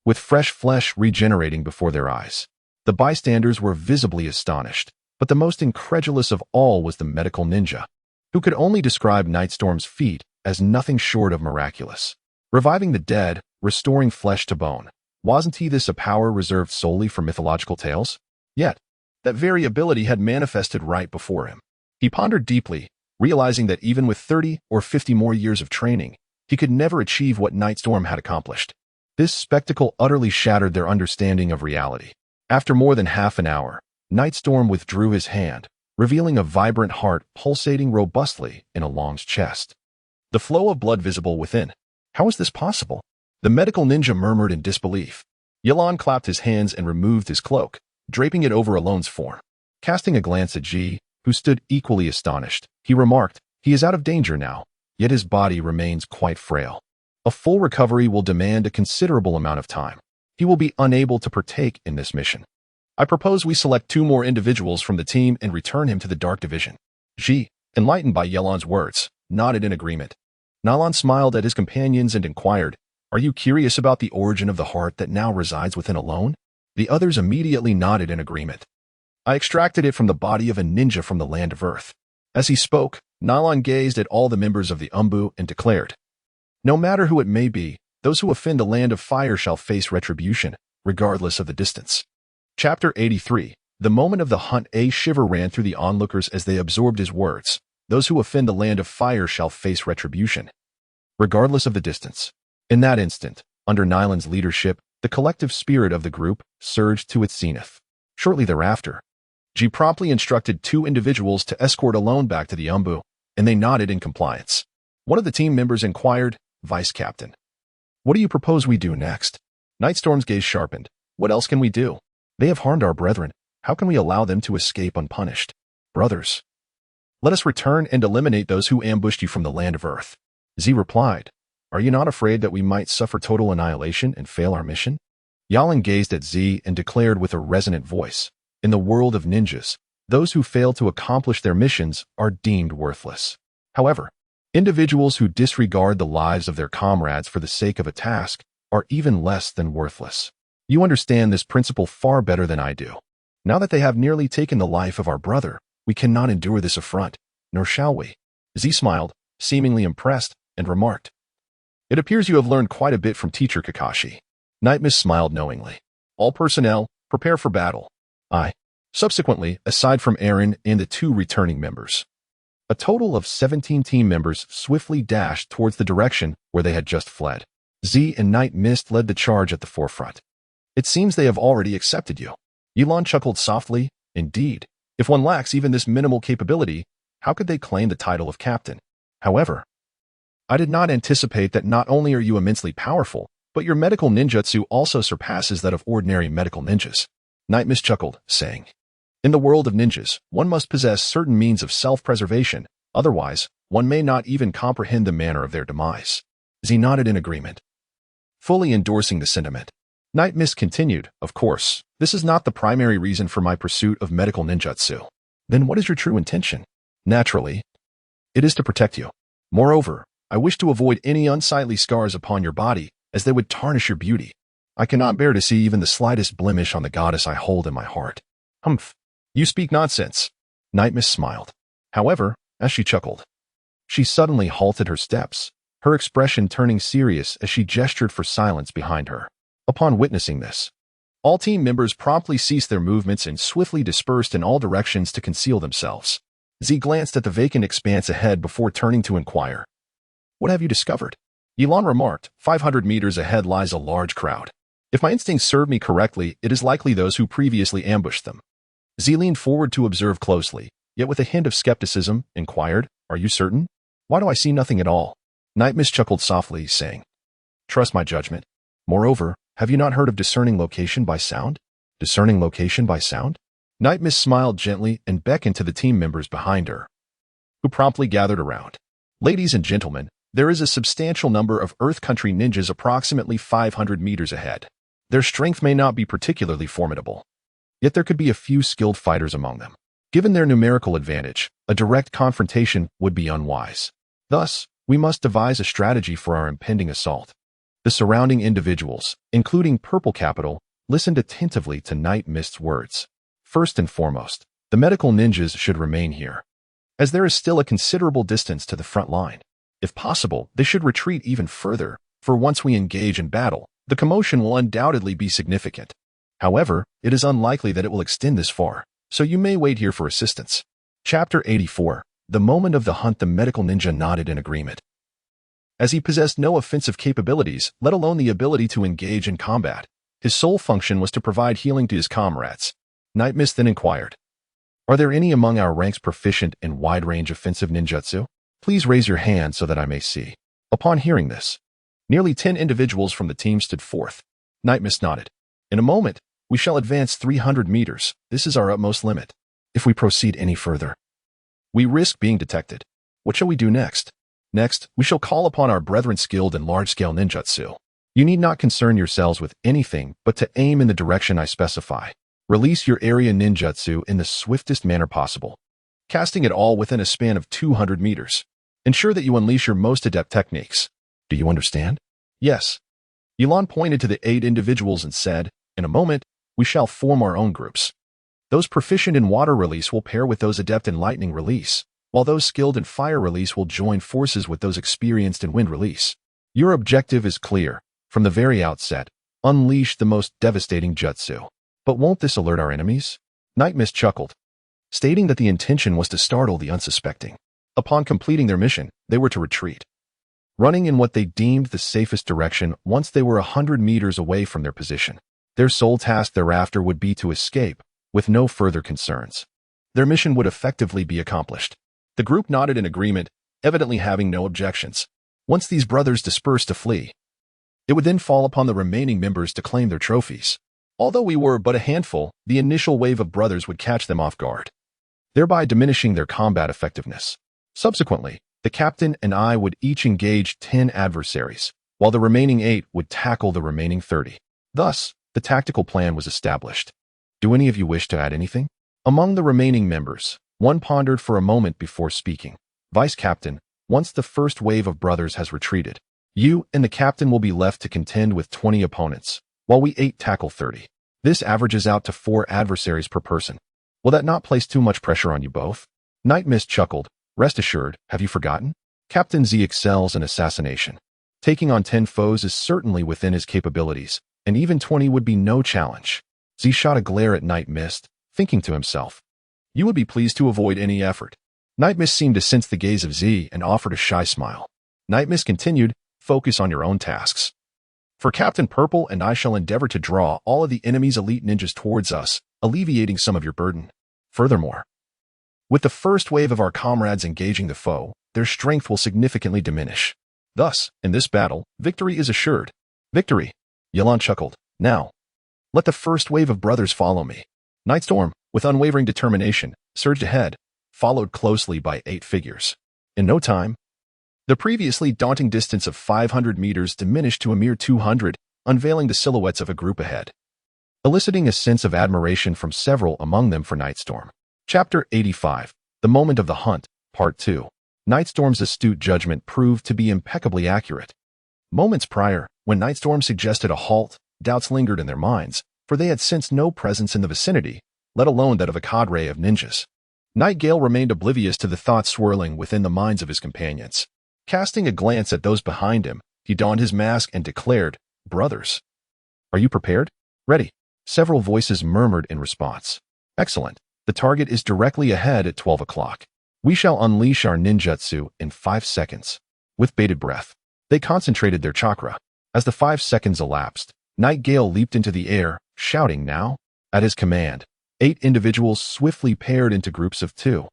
with fresh flesh regenerating before their eyes. The bystanders were visibly astonished, but the most incredulous of all was the medical ninja, who could only describe Nightstorm's feat as nothing short of miraculous. Reviving the dead, restoring flesh to bone. Wasn't this a power reserved solely for mythological tales? Yet, that very ability had manifested right before him. He pondered deeply, realizing that even with 30 or 50 more years of training, he could never achieve what Nightstorm had accomplished. This spectacle utterly shattered their understanding of reality. After more than half an hour, Nightstorm withdrew his hand, revealing a vibrant heart pulsating robustly in Along's chest. The flow of blood visible within. How is this possible? The medical ninja murmured in disbelief. Ye Lan clapped his hands and removed his cloak, draping it over Along's form. Casting a glance at Ji, who stood equally astonished, he remarked, "He is out of danger now, yet his body remains quite frail. A full recovery will demand a considerable amount of time. He will be unable to partake in this mission. I propose we select 2 more individuals from the team and return him to the Dark Division." Ji, enlightened by Ye Lan's words, nodded in agreement. Nalan smiled at his companions and inquired, "Are you curious about the origin of the heart that now resides within Alone?" The others immediately nodded in agreement. "I extracted it from the body of a ninja from the land of Earth." As he spoke, Nalan gazed at all the members of the Anbu and declared, "No matter who it may be, those who offend the land of fire shall face retribution, regardless of the distance." Chapter 83. The moment of the hunt. A shiver ran through the onlookers as they absorbed his words. Those who offend the land of fire shall face retribution, regardless of the distance. In that instant, under Nyland's leadership, the collective spirit of the group surged to its zenith. Shortly thereafter, Ji promptly instructed 2 individuals to escort Alone back to the Anbu, and they nodded in compliance. One of the team members inquired, "Vice Captain, what do you propose we do next?" Nightstorm's gaze sharpened. "What else can we do? They have harmed our brethren. How can we allow them to escape unpunished? Brothers, let us return and eliminate those who ambushed you from the land of Earth." Z replied, "Are you not afraid that we might suffer total annihilation and fail our mission?" Yalan gazed at Z and declared with a resonant voice, "In the world of ninjas, those who fail to accomplish their missions are deemed worthless. However, individuals who disregard the lives of their comrades for the sake of a task are even less than worthless. You understand this principle far better than I do. Now that they have nearly taken the life of our brother, we cannot endure this affront, nor shall we." Z smiled, seemingly impressed, and remarked, "It appears you have learned quite a bit from teacher Kakashi." Night Mist smiled knowingly. "All personnel, prepare for battle." Subsequently, aside from Eren and the 2 returning members, a total of 17 team members swiftly dashed towards the direction where they had just fled. Z and Night Mist led the charge at the forefront. "It seems they have already accepted you." Ye Lan chuckled softly. "Indeed, if one lacks even this minimal capability, how could they claim the title of captain? However, I did not anticipate that not only are you immensely powerful, but your medical ninjutsu also surpasses that of ordinary medical ninjas." Night Mist chuckled, saying, "In the world of ninjas, one must possess certain means of self-preservation, otherwise, one may not even comprehend the manner of their demise." Z nodded in agreement, fully endorsing the sentiment. Night Mist continued, "Of course, this is not the primary reason for my pursuit of medical ninjutsu. Then what is your true intention?" "Naturally, It is to protect you. Moreover, I wish to avoid any unsightly scars upon your body, as they would tarnish your beauty. I cannot bear to see even the slightest blemish on the goddess I hold in my heart. Humph. You speak nonsense. Night Mist smiled. However, as she chuckled, she suddenly halted her steps, her expression turning serious as she gestured for silence behind her. Upon witnessing this, all team members promptly ceased their movements and swiftly dispersed in all directions to conceal themselves. Z glanced at the vacant expanse ahead before turning to inquire. What have you discovered? Ye Lan remarked, 500 meters ahead lies a large crowd. If my instincts serve me correctly, it is likely those who previously ambushed them. Z leaned forward to observe closely, yet with a hint of skepticism, inquired, Are you certain? Why do I see nothing at all? Night Mist chuckled softly, saying, Trust my judgment. Moreover, have you not heard of discerning location by sound? Discerning location by sound? Night Mist smiled gently and beckoned to the team members behind her, who promptly gathered around. Ladies and gentlemen, there is a substantial number of Earth Country ninjas approximately 500 meters ahead. Their strength may not be particularly formidable, yet there could be a few skilled fighters among them. Given their numerical advantage, a direct confrontation would be unwise. Thus, we must devise a strategy for our impending assault. The surrounding individuals, including Purple Capital, listened attentively to Night Mist's words. First and foremost, the medical ninjas should remain here, as there is still a considerable distance to the front line. If possible, they should retreat even further, for once we engage in battle, the commotion will undoubtedly be significant. However, it is unlikely that it will extend this far, so you may wait here for assistance. Chapter 84. The moment of the hunt. The medical ninja nodded in agreement. As he possessed no offensive capabilities, let alone the ability to engage in combat, his sole function was to provide healing to his comrades. Night Mist then inquired, Are there any among our ranks proficient in wide-range offensive ninjutsu? Please raise your hand so that I may see. Upon hearing this, nearly 10 individuals from the team stood forth. Night Mist nodded. In a moment, we shall advance 300 meters. This is our utmost limit. If we proceed any further, we risk being detected. What shall we do next? Next, we shall call upon our brethren skilled in large-scale ninjutsu. You need not concern yourselves with anything but to aim in the direction I specify. Release your area ninjutsu in the swiftest manner possible, casting it all within a span of 200 meters. Ensure that you unleash your most adept techniques. Do you understand? Yes. Ye Lan pointed to the 8 individuals and said, In a moment, we shall form our own groups. Those proficient in water release will pair with those adept in lightning release, while those skilled in fire release will join forces with those experienced in wind release. Your objective is clear. From the very outset, unleash the most devastating jutsu. But won't this alert our enemies? Night Mist chuckled, stating that the intention was to startle the unsuspecting. Upon completing their mission, they were to retreat, running in what they deemed the safest direction once they were 100 meters away from their position. Their sole task thereafter would be to escape, with no further concerns. Their mission would effectively be accomplished. The group nodded in agreement, evidently having no objections. Once these brothers dispersed to flee, it would then fall upon the remaining members to claim their trophies. Although we were but a handful, the initial wave of brothers would catch them off guard, thereby diminishing their combat effectiveness. Subsequently, the captain and I would each engage 10 adversaries, while the remaining 8 would tackle the remaining 30. Thus, the tactical plan was established. Do any of you wish to add anything? Among the remaining members, one pondered for a moment before speaking. Vice Captain, once the first wave of brothers has retreated, you and the captain will be left to contend with 20 opponents, while we 8 tackle 30. This averages out to 4 adversaries per person. Will that not place too much pressure on you both? Night Mist chuckled. Rest assured, have you forgotten? Captain Z excels in assassination. Taking on 10 foes is certainly within his capabilities, and even 20 would be no challenge. Z shot a glare at Night Mist, thinking to himself, You would be pleased to avoid any effort. Night Mist seemed to sense the gaze of Z and offered a shy smile. Night Mist continued, Focus on your own tasks. For Captain Purple and I shall endeavor to draw all of the enemy's elite ninjas towards us, alleviating some of your burden. Furthermore, with the first wave of our comrades engaging the foe, their strength will significantly diminish. Thus, in this battle, victory is assured. Victory! Ye Lan chuckled. Now, let the first wave of brothers follow me. Nightstorm, with unwavering determination, surged ahead, followed closely by 8 figures. In no time, the previously daunting distance of 500 meters diminished to a mere 200, unveiling the silhouettes of a group ahead, eliciting a sense of admiration from several among them for Nightstorm. Chapter 85. The Moment of the Hunt, Part 2. Nightstorm's astute judgment proved to be impeccably accurate. Moments prior, when Nightstorm suggested a halt, doubts lingered in their minds, for they had sensed no presence in the vicinity, let alone that of a cadre of ninjas. Nightgale remained oblivious to the thoughts swirling within the minds of his companions. Casting a glance at those behind him, he donned his mask and declared, "Brothers, are you prepared?" "Ready." Several voices murmured in response. "Excellent. The target is directly ahead at 12 o'clock. We shall unleash our ninjutsu in 5 seconds." With bated breath, they concentrated their chakra. As the 5 seconds elapsed, Nightgale leaped into the air, shouting now. At his command, 8 individuals swiftly paired into groups of 2,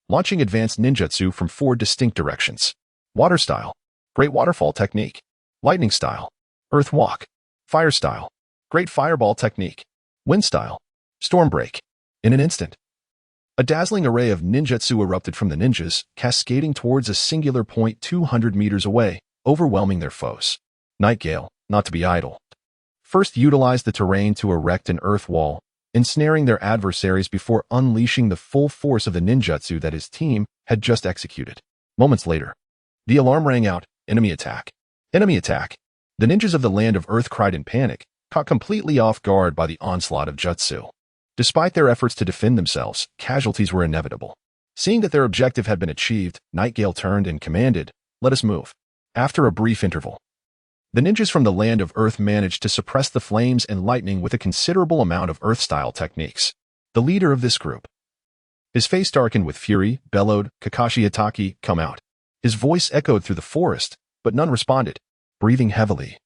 launching advanced ninjutsu from 4 distinct directions. Water style, Great Waterfall Technique. Lightning style, Earth Walk. Fire style, Great Fireball Technique. Wind style, Storm Break. In an instant, a dazzling array of ninjutsu erupted from the ninjas, cascading towards a singular point 200 meters away, overwhelming their foes. Nightgale, not to be idle, first utilized the terrain to erect an earth wall, ensnaring their adversaries before unleashing the full force of the ninjutsu that his team had just executed. Moments later, the alarm rang out, "Enemy attack! Enemy attack!" The ninjas of the Land of Earth cried in panic, caught completely off guard by the onslaught of jutsu. Despite their efforts to defend themselves, casualties were inevitable. Seeing that their objective had been achieved, Nightgale turned and commanded, "Let us move." After a brief interval, the ninjas from the Land of Earth managed to suppress the flames and lightning with a considerable amount of Earth-style techniques. The leader of this group, his face darkened with fury, bellowed, "Kakashi Hatake, come out." His voice echoed through the forest, but none responded. Breathing heavily,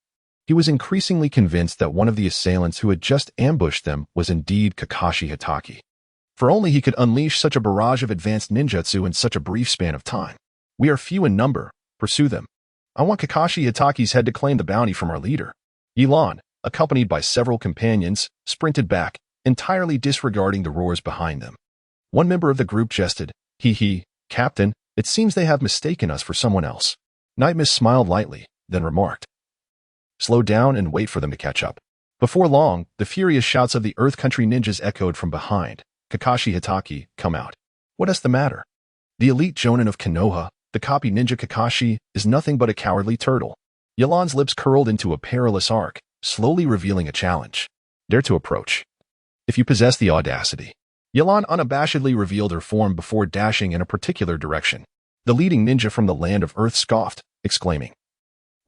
he was increasingly convinced that one of the assailants who had just ambushed them was indeed Kakashi Hatake. For only he could unleash such a barrage of advanced ninjutsu in such a brief span of time. "We are few in number. Pursue them. I want Kakashi Hatake's head to claim the bounty from our leader." Ye Lan, accompanied by several companions, sprinted back, entirely disregarding the roars behind them. One member of the group jested, "Hee, Captain, it seems they have mistaken us for someone else." Nightmist smiled lightly, then remarked, "Slow down and wait for them to catch up." Before long, the furious shouts of the Earth Country ninjas echoed from behind. "Kakashi Hatake, come out." "What is the matter?" "The elite jonin of Konoha, the copy ninja Kakashi, is nothing but a cowardly turtle." Ye Lan's lips curled into a perilous arc, slowly revealing a challenge. "Dare to approach, if you possess the audacity." Ye Lan unabashedly revealed her form before dashing in a particular direction. The leading ninja from the Land of Earth scoffed, exclaiming,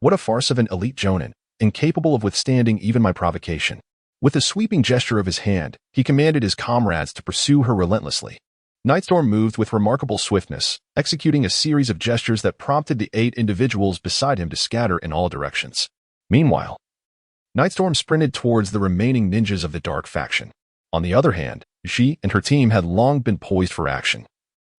"What a farce of an elite jonin, incapable of withstanding even my provocation." With a sweeping gesture of his hand, he commanded his comrades to pursue her relentlessly. Nightstorm moved with remarkable swiftness, executing a series of gestures that prompted the 8 individuals beside him to scatter in all directions. Meanwhile, Nightstorm sprinted towards the remaining ninjas of the Dark faction. On the other hand, she and her team had long been poised for action,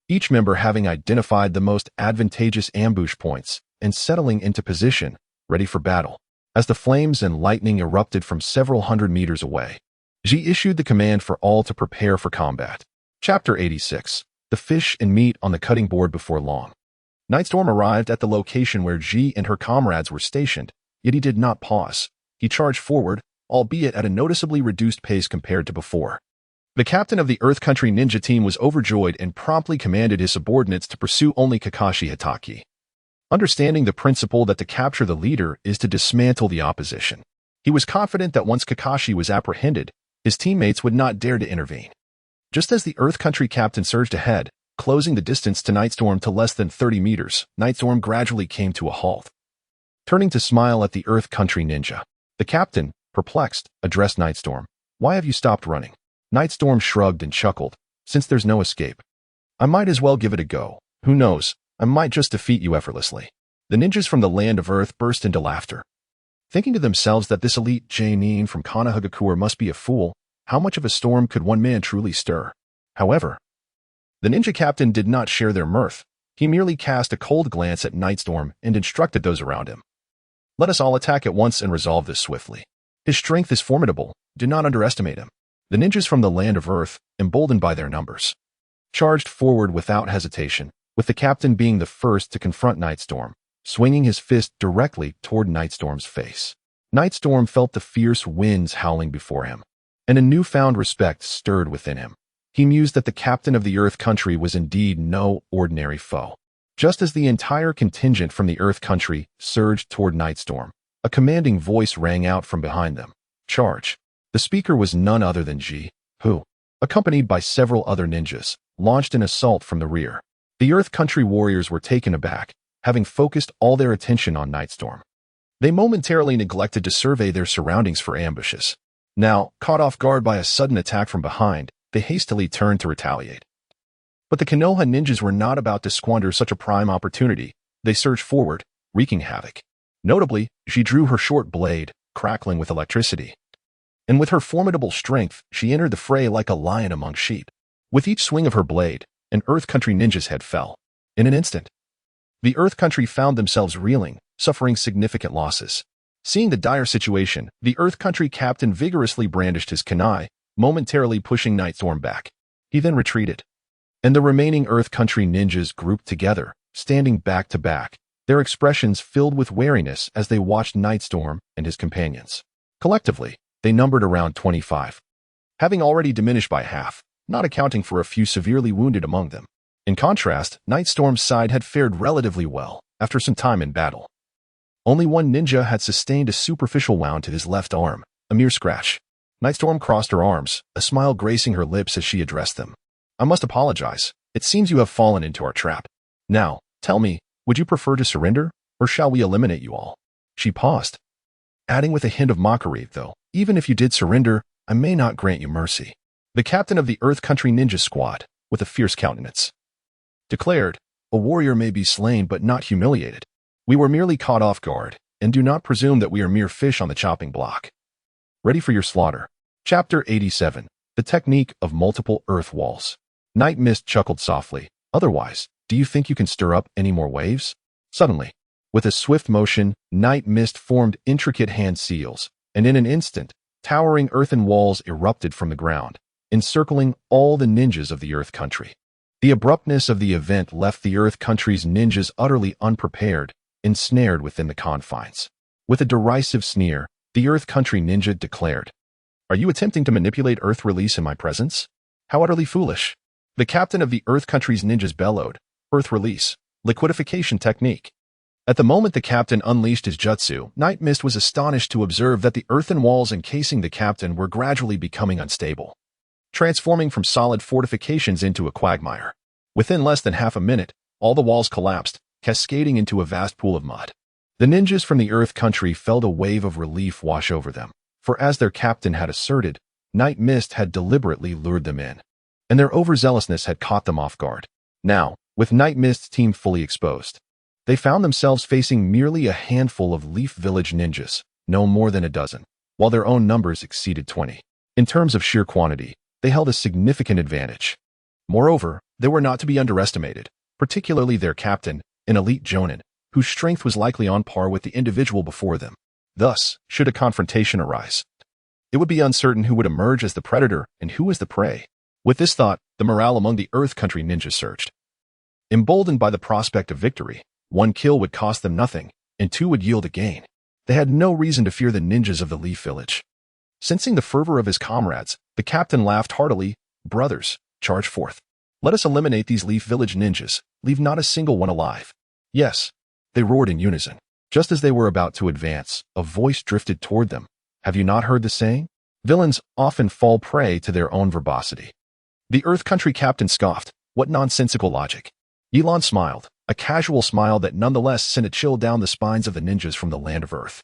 each member having identified the most advantageous ambush points and settling into position, ready for battle. As the flames and lightning erupted from several hundred meters away, Ji issued the command for all to prepare for combat. Chapter 86. The fish and meat on the cutting board before long. Nightstorm arrived at the location where Ji and her comrades were stationed, yet he did not pause. He charged forward, albeit at a noticeably reduced pace compared to before. The captain of the Earth Country ninja team was overjoyed and promptly commanded his subordinates to pursue only Kakashi Hatake. Understanding the principle that to capture the leader is to dismantle the opposition, he was confident that once Kakashi was apprehended, his teammates would not dare to intervene. Just as the Earth Country captain surged ahead, closing the distance to Nightstorm to less than 30 meters, Nightstorm gradually came to a halt. Turning to smile at the Earth Country ninja, the captain, perplexed, addressed Nightstorm. "Why have you stopped running?" Nightstorm shrugged and chuckled. "Since there's no escape, I might as well give it a go. Who knows, I might just defeat you effortlessly." The ninjas from the Land of Earth burst into laughter. Thinking to themselves that this elite Jainin from Konoha must be a fool, how much of a storm could one man truly stir? However, the ninja captain did not share their mirth. He merely cast a cold glance at Nightstorm and instructed those around him. "Let us all attack at once and resolve this swiftly. His strength is formidable. Do not underestimate him." The ninjas from the Land of Earth, emboldened by their numbers, charged forward without hesitation, with the captain being the first to confront Nightstorm, swinging his fist directly toward Nightstorm's face. Nightstorm felt the fierce winds howling before him, and a newfound respect stirred within him. He mused that the captain of the Earth Country was indeed no ordinary foe. Just as the entire contingent from the Earth Country surged toward Nightstorm, a commanding voice rang out from behind them. Charge. The speaker was none other than Ji, who, accompanied by several other ninjas, launched an assault from the rear. The Earth Country warriors were taken aback, having focused all their attention on Nightstorm. They momentarily neglected to survey their surroundings for ambushes. Now, caught off guard by a sudden attack from behind, they hastily turned to retaliate. But the Konoha ninjas were not about to squander such a prime opportunity. They surged forward, wreaking havoc. Notably, she drew her short blade, crackling with electricity. And with her formidable strength, she entered the fray like a lion among sheep. With each swing of her blade, an Earth Country ninja's head fell. In an instant, the Earth Country found themselves reeling, suffering significant losses. Seeing the dire situation, the Earth Country captain vigorously brandished his kunai, momentarily pushing Nightstorm back. He then retreated. And the remaining Earth Country ninjas grouped together, standing back to back, their expressions filled with wariness as they watched Nightstorm and his companions. Collectively, they numbered around 25. Having already diminished by half, not accounting for a few severely wounded among them. In contrast, Nightstorm's side had fared relatively well after some time in battle. Only one ninja had sustained a superficial wound to his left arm, a mere scratch. Nightstorm crossed her arms, a smile gracing her lips as she addressed them. I must apologize. It seems you have fallen into our trap. Now, tell me, would you prefer to surrender, or shall we eliminate you all? She paused, adding with a hint of mockery, though, even if you did surrender, I may not grant you mercy. The captain of the Earth Country Ninja Squad, with a fierce countenance, declared, a warrior may be slain but not humiliated. We were merely caught off guard, and do not presume that we are mere fish on the chopping block. Ready for your slaughter. Chapter 87. The Technique of Multiple Earth Walls. Night Mist chuckled softly. Otherwise, do you think you can stir up any more waves? Suddenly, with a swift motion, Night Mist formed intricate hand seals, and in an instant, towering earthen walls erupted from the ground, encircling all the ninjas of the Earth Country. The abruptness of the event left the Earth Country's ninjas utterly unprepared, ensnared within the confines. With a derisive sneer, the Earth Country ninja declared, Are you attempting to manipulate Earth Release in my presence? How utterly foolish. The captain of the Earth Country's ninjas bellowed, Earth Release, liquidification technique. At the moment the captain unleashed his jutsu, Night Mist was astonished to observe that the earthen walls encasing the captain were gradually becoming unstable, transforming from solid fortifications into a quagmire. Within less than half a minute, all the walls collapsed, cascading into a vast pool of mud. The ninjas from the Earth Country felt a wave of relief wash over them, for as their captain had asserted, Night Mist had deliberately lured them in, and their overzealousness had caught them off guard. Now, with Night Mist's team fully exposed, they found themselves facing merely a handful of Leaf Village ninjas, no more than a dozen, while their own numbers exceeded 20. In terms of sheer quantity, they held a significant advantage. Moreover, they were not to be underestimated, particularly their captain, an elite jonin, whose strength was likely on par with the individual before them. Thus, should a confrontation arise, it would be uncertain who would emerge as the predator and who as the prey. With this thought, the morale among the Earth Country ninjas surged. Emboldened by the prospect of victory, one kill would cost them nothing, and two would yield a gain. They had no reason to fear the ninjas of the Leaf Village. Sensing the fervor of his comrades, the captain laughed heartily. Brothers, charge forth. Let us eliminate these Leaf Village ninjas, leave not a single one alive. Yes, they roared in unison. Just as they were about to advance, a voice drifted toward them. Have you not heard the saying? Villains often fall prey to their own verbosity. The Earth Country captain scoffed. What nonsensical logic. Ye Lan smiled, a casual smile that nonetheless sent a chill down the spines of the ninjas from the land of Earth.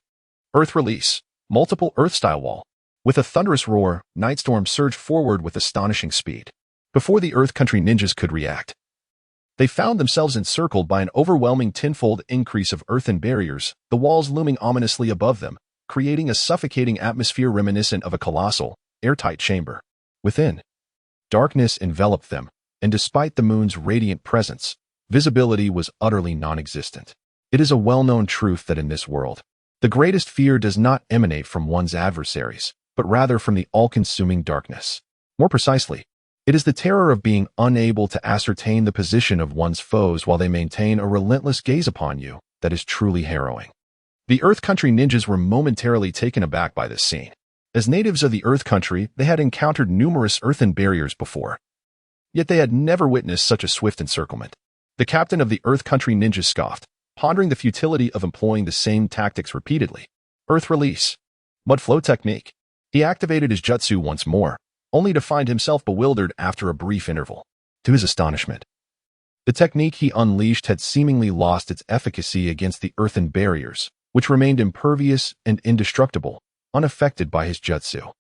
Earth Release, multiple Earth-style wall. With a thunderous roar, Nightstorm surged forward with astonishing speed. Before the Earth Country ninjas could react, they found themselves encircled by an overwhelming tenfold increase of earthen barriers, the walls looming ominously above them, creating a suffocating atmosphere reminiscent of a colossal, airtight chamber. Within, darkness enveloped them, and despite the moon's radiant presence, visibility was utterly non-existent. It is a well-known truth that in this world, the greatest fear does not emanate from one's adversaries, but rather from the all-consuming darkness. More precisely, it is the terror of being unable to ascertain the position of one's foes while they maintain a relentless gaze upon you that is truly harrowing. The Earth Country ninjas were momentarily taken aback by this scene. As natives of the Earth Country, they had encountered numerous earthen barriers before, yet they had never witnessed such a swift encirclement. The captain of the Earth Country ninjas scoffed, pondering the futility of employing the same tactics repeatedly. Earth Release. Mud Flow Technique. He activated his jutsu once more, only to find himself bewildered after a brief interval. To his astonishment, the technique he unleashed had seemingly lost its efficacy against the earthen barriers, which remained impervious and indestructible, unaffected by his jutsu.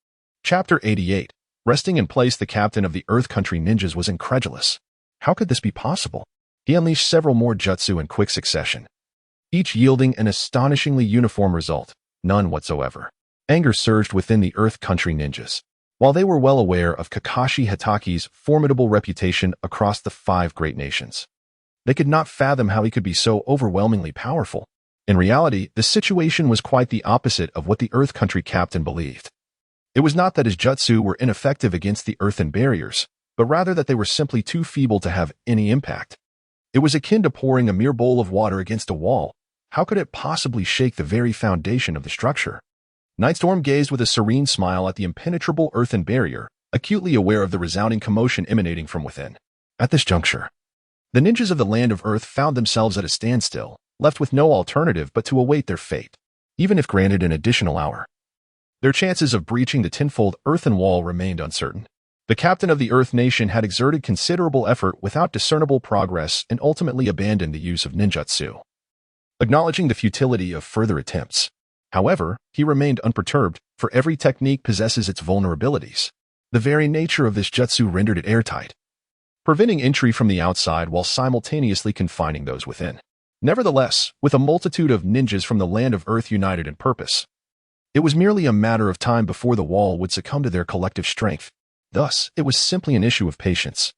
Chapter 88. Resting in place, the captain of the Earth Country ninjas was incredulous. How could this be possible? He unleashed several more jutsu in quick succession, each yielding an astonishingly uniform result, none whatsoever. Anger surged within the Earth Country ninjas. While they were well aware of Kakashi Hitaki's formidable reputation across the 5 great nations, they could not fathom how he could be so overwhelmingly powerful. In reality, the situation was quite the opposite of what the Earth Country captain believed. It was not that his jutsu were ineffective against the earthen barriers, but rather that they were simply too feeble to have any impact. It was akin to pouring a mere bowl of water against a wall. How could it possibly shake the very foundation of the structure? Nightstorm gazed with a serene smile at the impenetrable earthen barrier, acutely aware of the resounding commotion emanating from within. At this juncture, the ninjas of the Land of Earth found themselves at a standstill, left with no alternative but to await their fate. Even if granted an additional hour, their chances of breaching the tenfold earthen wall remained uncertain. The captain of the Earth Nation had exerted considerable effort without discernible progress and ultimately abandoned the use of ninjutsu, acknowledging the futility of further attempts. However, he remained unperturbed, for every technique possesses its vulnerabilities. The very nature of this jutsu rendered it airtight, preventing entry from the outside while simultaneously confining those within. Nevertheless, with a multitude of ninjas from the Land of Earth united in purpose, it was merely a matter of time before the wall would succumb to their collective strength. Thus, it was simply an issue of patience.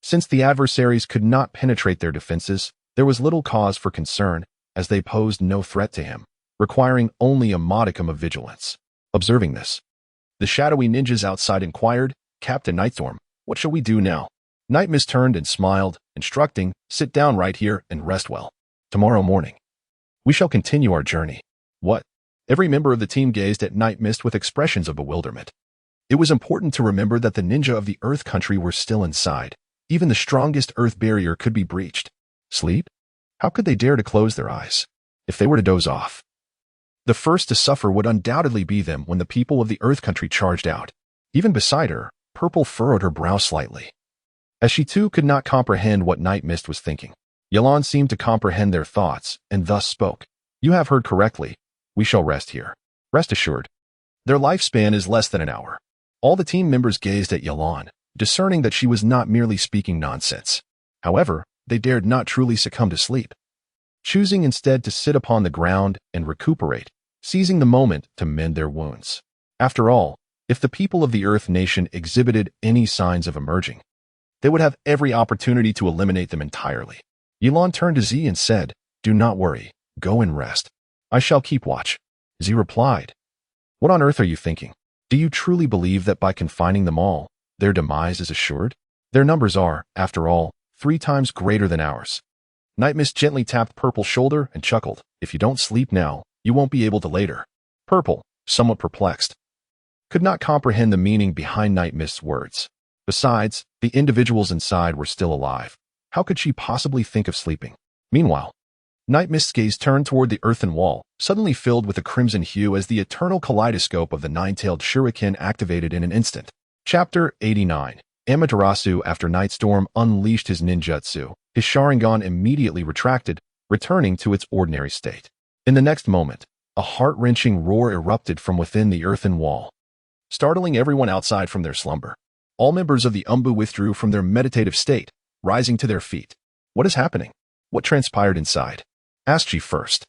Since the adversaries could not penetrate their defenses, there was little cause for concern, as they posed no threat to him, requiring only a modicum of vigilance. Observing this, the shadowy ninjas outside inquired, "Captain Nightstorm, what shall we do now?" Night Mist turned and smiled, instructing, "Sit down right here and rest well. Tomorrow morning, we shall continue our journey." What? Every member of the team gazed at Night Mist with expressions of bewilderment. It was important to remember that the ninja of the Earth Country were still inside. Even the strongest earth barrier could be breached. Sleep? How could they dare to close their eyes? If they were to doze off, the first to suffer would undoubtedly be them when the people of the Earth Country charged out. Even beside her, Purple furrowed her brow slightly, as she too could not comprehend what Night Mist was thinking. Ye Lan seemed to comprehend their thoughts, and thus spoke. "You have heard correctly. We shall rest here. Rest assured, their lifespan is less than an hour." All the team members gazed at Ye Lan, discerning that she was not merely speaking nonsense. However, they dared not truly succumb to sleep, choosing instead to sit upon the ground and recuperate, seizing the moment to mend their wounds. After all, if the people of the Earth Nation exhibited any signs of emerging, they would have every opportunity to eliminate them entirely. Ye Lan turned to Z and said, "Do not worry. Go and rest. I shall keep watch." Z replied, "What on earth are you thinking? Do you truly believe that by confining them all, their demise is assured? Their numbers are, after all, 3 times greater than ours." Night Mist gently tapped Purple's shoulder and chuckled. "If you don't sleep now, you won't be able to later." Purple, somewhat perplexed, could not comprehend the meaning behind Night Mist's words. Besides, the individuals inside were still alive. How could she possibly think of sleeping? Meanwhile, Night Mist's gaze turned toward the earthen wall, suddenly filled with a crimson hue as the eternal kaleidoscope of the nine-tailed shuriken activated in an instant. Chapter 89. Amaterasu. After Nightstorm unleashed his ninjutsu, his Sharingan immediately retracted, returning to its ordinary state. In the next moment, a heart-wrenching roar erupted from within the earthen wall, startling everyone outside from their slumber. All members of the Anbu withdrew from their meditative state, rising to their feet. "What is happening? What transpired inside?" asked she first.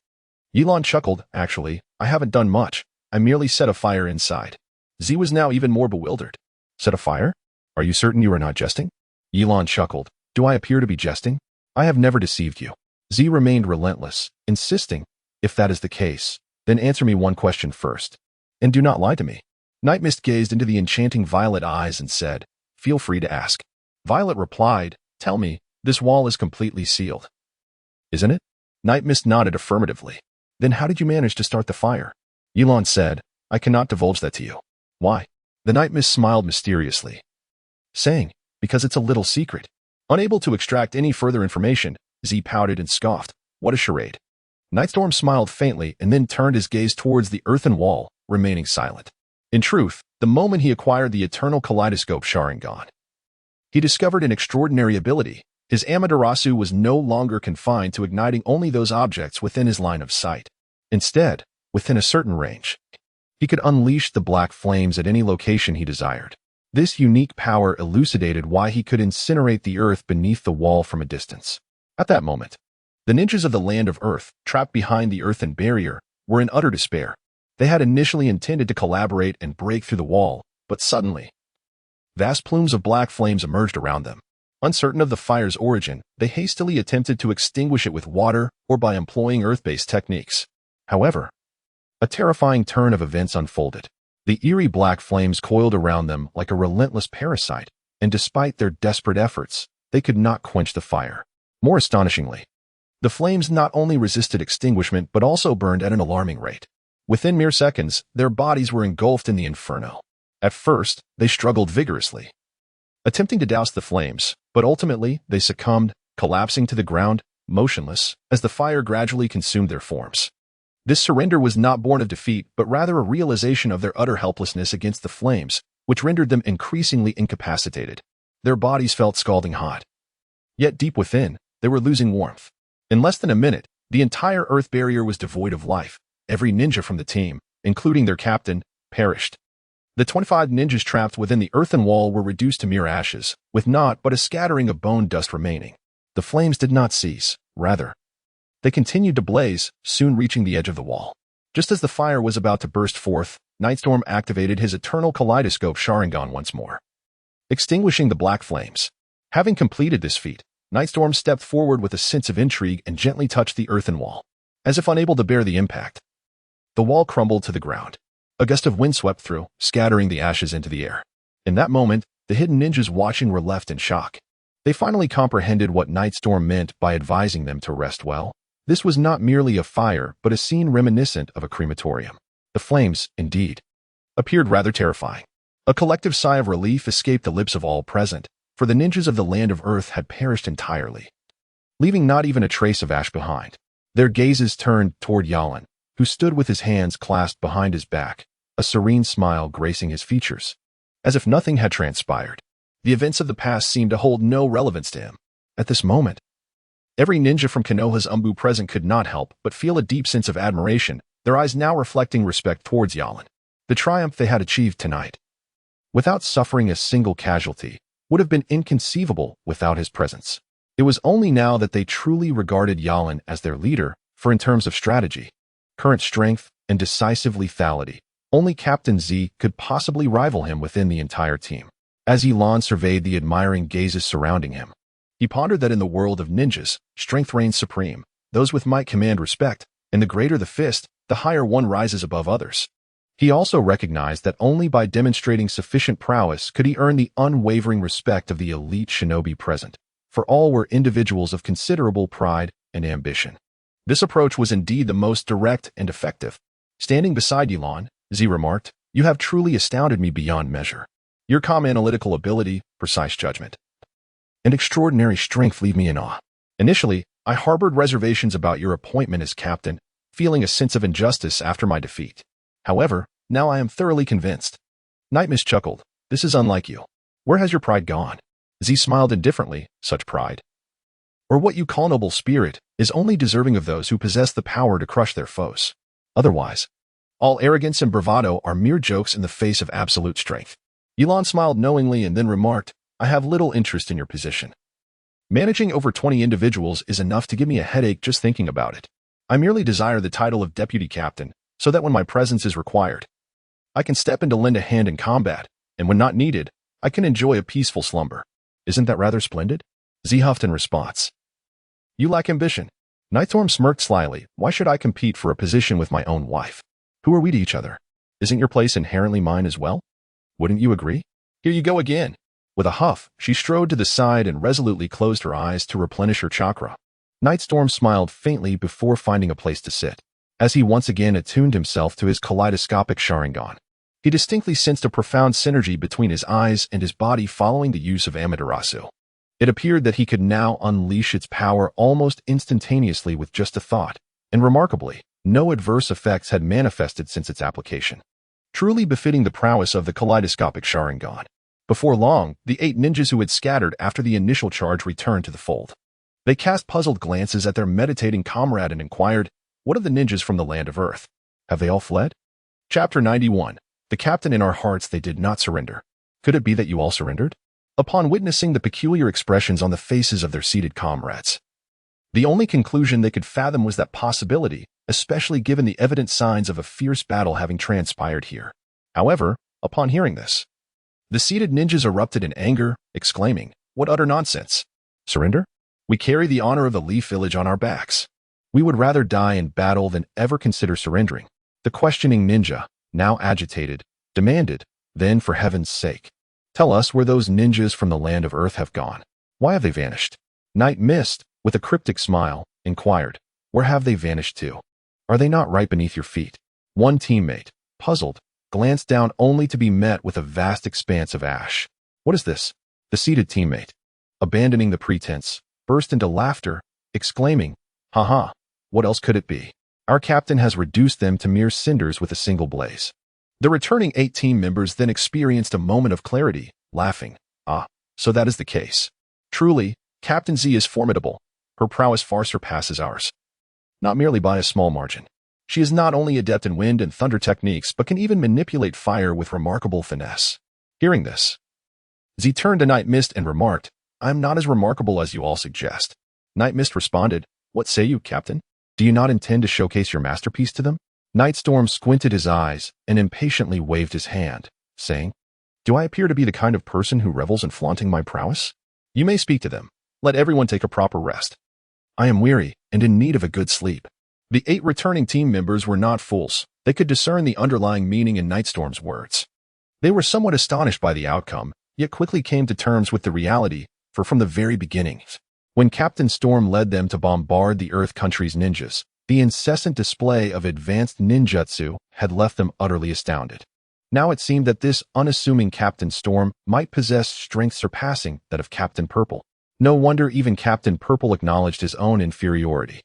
Ye Lan chuckled. "Actually, I haven't done much. I merely set a fire inside." Z was now even more bewildered. "Set a fire? Are you certain you are not jesting?" Ye Lan chuckled. "Do I appear to be jesting? I have never deceived you." Z remained relentless, insisting, "If that is the case, then answer me one question first, and do not lie to me." Night Mist gazed into the enchanting violet eyes and said, "Feel free to ask." Violet replied, "Tell me, this wall is completely sealed, isn't it?" Night Mist nodded affirmatively. "Then how did you manage to start the fire?" Ye Lan said, "I cannot divulge that to you." "Why?" The Night Mist smiled mysteriously, saying, "Because it's a little secret. Unable to extract any further information, Z pouted and scoffed. What a charade. Nightstorm smiled faintly and then turned his gaze towards the earthen wall, remaining silent. In truth, the moment he acquired the eternal kaleidoscope Sharingan, he discovered an extraordinary ability. His Amaterasu was no longer confined to igniting only those objects within his line of sight. Instead, within a certain range, he could unleash the black flames at any location he desired. This unique power elucidated why he could incinerate the earth beneath the wall from a distance. At that moment, the ninjas of the Land of Earth, trapped behind the earthen barrier, were in utter despair. They had initially intended to collaborate and break through the wall, but suddenly, vast plumes of black flames emerged around them. Uncertain of the fire's origin, they hastily attempted to extinguish it with water or by employing earth-based techniques. However, a terrifying turn of events unfolded. The eerie black flames coiled around them like a relentless parasite, and despite their desperate efforts, they could not quench the fire. More astonishingly, the flames not only resisted extinguishment but also burned at an alarming rate. Within mere seconds, their bodies were engulfed in the inferno. At first, they struggled vigorously, attempting to douse the flames, but ultimately they succumbed, collapsing to the ground, motionless, as the fire gradually consumed their forms. This surrender was not born of defeat, but rather a realization of their utter helplessness against the flames, which rendered them increasingly incapacitated. Their bodies felt scalding hot. Yet deep within, they were losing warmth. In less than a minute, the entire earth barrier was devoid of life. Every ninja from the team, including their captain, perished. The 25 ninjas trapped within the earthen wall were reduced to mere ashes, with naught but a scattering of bone dust remaining. The flames did not cease. Rather, they continued to blaze, soon reaching the edge of the wall. Just as the fire was about to burst forth, Nightstorm activated his eternal kaleidoscope Sharingan once more, extinguishing the black flames. Having completed this feat, Nightstorm stepped forward with a sense of intrigue and gently touched the earthen wall. As if unable to bear the impact, the wall crumbled to the ground. A gust of wind swept through, scattering the ashes into the air. In that moment, the hidden ninjas watching were left in shock. They finally comprehended what Nightstorm meant by advising them to rest well. This was not merely a fire, but a scene reminiscent of a crematorium. The flames, indeed, appeared rather terrifying. A collective sigh of relief escaped the lips of all present, for the ninjas of the Land of Earth had perished entirely, leaving not even a trace of ash behind. Their gazes turned toward Ye Lan, who stood with his hands clasped behind his back, a serene smile gracing his features. As if nothing had transpired, the events of the past seemed to hold no relevance to him. At this moment, every ninja from Konoha's Anbu present could not help but feel a deep sense of admiration, their eyes now reflecting respect towards Ye Lan. The triumph they had achieved tonight, without suffering a single casualty, would have been inconceivable without his presence. It was only now that they truly regarded Ye Lan as their leader, for in terms of strategy, current strength, and decisive lethality, only Captain Z could possibly rival him within the entire team. As Ye Lan surveyed the admiring gazes surrounding him, he pondered that in the world of ninjas, strength reigns supreme. Those with might command respect, and the greater the fist, the higher one rises above others. He also recognized that only by demonstrating sufficient prowess could he earn the unwavering respect of the elite shinobi present, for all were individuals of considerable pride and ambition. This approach was indeed the most direct and effective. Standing beside Ye Lan, Z remarked, "You have truly astounded me beyond measure. Your calm analytical ability, precise judgment, and extraordinary strength leave me in awe. Initially, I harbored reservations about your appointment as captain, feeling a sense of injustice after my defeat. However, now I am thoroughly convinced." Nightmist chuckled. "This is unlike you. Where has your pride gone?" Z smiled indifferently. "Such pride, or what you call noble spirit, is only deserving of those who possess the power to crush their foes. Otherwise, all arrogance and bravado are mere jokes in the face of absolute strength." Ye Lan smiled knowingly and then remarked, "I have little interest in your position. Managing over 20 individuals is enough to give me a headache just thinking about it. I merely desire the title of deputy captain, so that when my presence is required, I can step in to lend a hand in combat, and when not needed, I can enjoy a peaceful slumber. Isn't that rather splendid?" Z huffed in response. "You lack ambition." Nightstorm smirked slyly. "Why should I compete for a position with my own wife? Who are we to each other? Isn't your place inherently mine as well? Wouldn't you agree?" "Here you go again." With a huff, she strode to the side and resolutely closed her eyes to replenish her chakra. Nightstorm smiled faintly before finding a place to sit. As he once again attuned himself to his kaleidoscopic Sharingan, he distinctly sensed a profound synergy between his eyes and his body following the use of Amaterasu. It appeared that he could now unleash its power almost instantaneously with just a thought, and remarkably, no adverse effects had manifested since its application. Truly befitting the prowess of the kaleidoscopic Sharingan. Before long, the 8 ninjas who had scattered after the initial charge returned to the fold. They cast puzzled glances at their meditating comrade and inquired, "What of the ninjas from the land of Earth? Have they all fled?" Chapter 91. The captain in our hearts, they did not surrender. Could it be that you all surrendered? Upon witnessing the peculiar expressions on the faces of their seated comrades, the only conclusion they could fathom was that possibility, especially given the evident signs of a fierce battle having transpired here. However, upon hearing this, the seated ninjas erupted in anger, exclaiming, "What utter nonsense! Surrender? We carry the honor of the Leaf Village on our backs. We would rather die in battle than ever consider surrendering." The questioning ninja, now agitated, demanded, "Then for heaven's sake, tell us where those ninjas from the land of Earth have gone. Why have they vanished?" Night Mist, with a cryptic smile, inquired, "Where have they vanished to? Are they not right beneath your feet?" One teammate, puzzled, glanced down only to be met with a vast expanse of ash. "What is this?" The seated teammate, abandoning the pretense, burst into laughter, exclaiming, "Haha, what else could it be? Our captain has reduced them to mere cinders with a single blaze." The returning 8 team members then experienced a moment of clarity, laughing, "Ah, so that is the case. Truly, Captain Z is formidable. Her prowess far surpasses ours. Not merely by a small margin. She is not only adept in wind and thunder techniques, but can even manipulate fire with remarkable finesse." Hearing this, Z turned to Night Mist and remarked, "I am not as remarkable as you all suggest." Night Mist responded, "What say you, Captain? Do you not intend to showcase your masterpiece to them?" Nightstorm squinted his eyes and impatiently waved his hand, saying, "Do I appear to be the kind of person who revels in flaunting my prowess? You may speak to them. Let everyone take a proper rest. I am weary and in need of a good sleep." The 8 returning team members were not fools. They could discern the underlying meaning in Nightstorm's words. They were somewhat astonished by the outcome, yet quickly came to terms with the reality, for from the very beginning, when Captain Storm led them to bombard the Earth country's ninjas, the incessant display of advanced ninjutsu had left them utterly astounded. Now it seemed that this unassuming Captain Storm might possess strength surpassing that of Captain Purple. No wonder even Captain Purple acknowledged his own inferiority.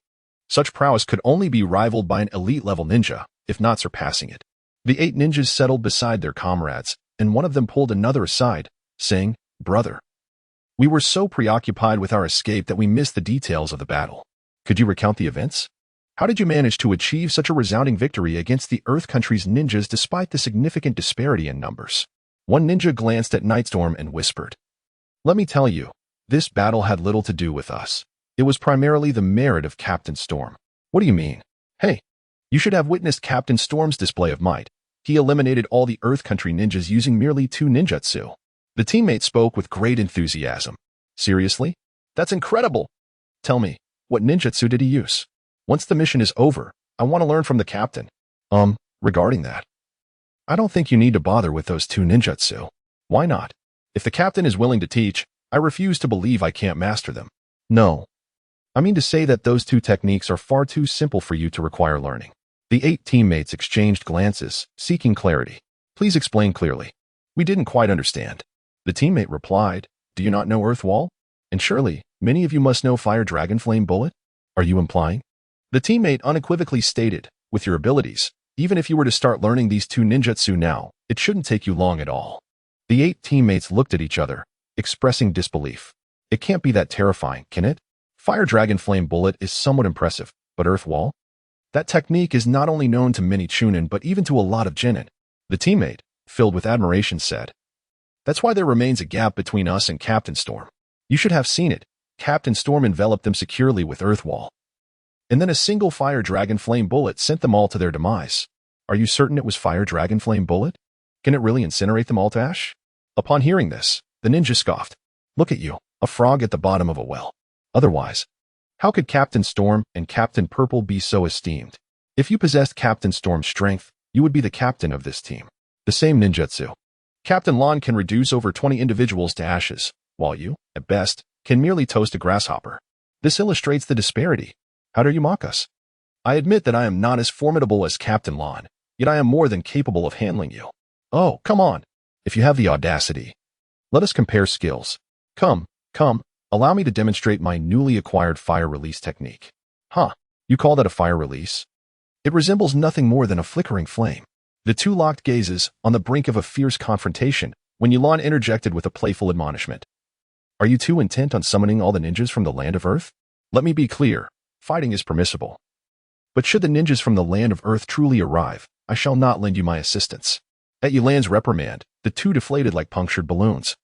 Such prowess could only be rivaled by an elite-level ninja, if not surpassing it. The 8 ninjas settled beside their comrades, and one of them pulled another aside, saying, "Brother, we were so preoccupied with our escape that we missed the details of the battle. Could you recount the events? How did you manage to achieve such a resounding victory against the Earth country's ninjas despite the significant disparity in numbers?" One ninja glanced at Nightstorm and whispered, "Let me tell you, this battle had little to do with us. It was primarily the merit of Captain Storm." "What do you mean?" "Hey, you should have witnessed Captain Storm's display of might. He eliminated all the Earth country ninjas using merely 2 ninjutsu." The teammate spoke with great enthusiasm. "Seriously? That's incredible! Tell me, what ninjutsu did he use? Once the mission is over, I want to learn from the captain." Regarding that, I don't think you need to bother with those 2 ninjutsu." "Why not? If the captain is willing to teach, I refuse to believe I can't master them." "No. I mean to say that those 2 techniques are far too simple for you to require learning." The 8 teammates exchanged glances, seeking clarity. "Please explain clearly. We didn't quite understand." The teammate replied, "Do you not know Earth Wall? And surely, many of you must know Fire Dragon Flame Bullet? Are you implying?" The teammate unequivocally stated, "With your abilities, even if you were to start learning these 2 ninjutsu now, it shouldn't take you long at all." The 8 teammates looked at each other, expressing disbelief. "It can't be that terrifying, can it? Fire Dragon Flame Bullet is somewhat impressive, but Earth Wall? That technique is not only known to many chunin but even to a lot of genin." The teammate, filled with admiration, said, "That's why there remains a gap between us and Captain Storm. You should have seen it. Captain Storm enveloped them securely with Earth Wall. And then a single Fire Dragon Flame Bullet sent them all to their demise." "Are you certain it was Fire Dragon Flame Bullet? Can it really incinerate them all to ash?" Upon hearing this, the ninja scoffed. "Look at you, a frog at the bottom of a well. Otherwise, how could Captain Storm and Captain Purple be so esteemed? If you possessed Captain Storm's strength, you would be the captain of this team." The same ninjutsu. Captain Lan can reduce over 20 individuals to ashes, while you, at best, can merely toast a grasshopper. This illustrates the disparity. How dare you mock us? I admit that I am not as formidable as Captain Lan, yet I am more than capable of handling you. Oh, come on. If you have the audacity, let us compare skills. Come, Allow me to demonstrate my newly acquired fire release technique. Huh, you call that a fire release? It resembles nothing more than a flickering flame. The two locked gazes on the brink of a fierce confrontation when Ye Lan interjected with a playful admonishment. Are you too intent on summoning all the ninjas from the land of Earth? Let me be clear, fighting is permissible. But should the ninjas from the land of Earth truly arrive, I shall not lend you my assistance. At Ye Lan's reprimand, the two deflated like punctured balloons.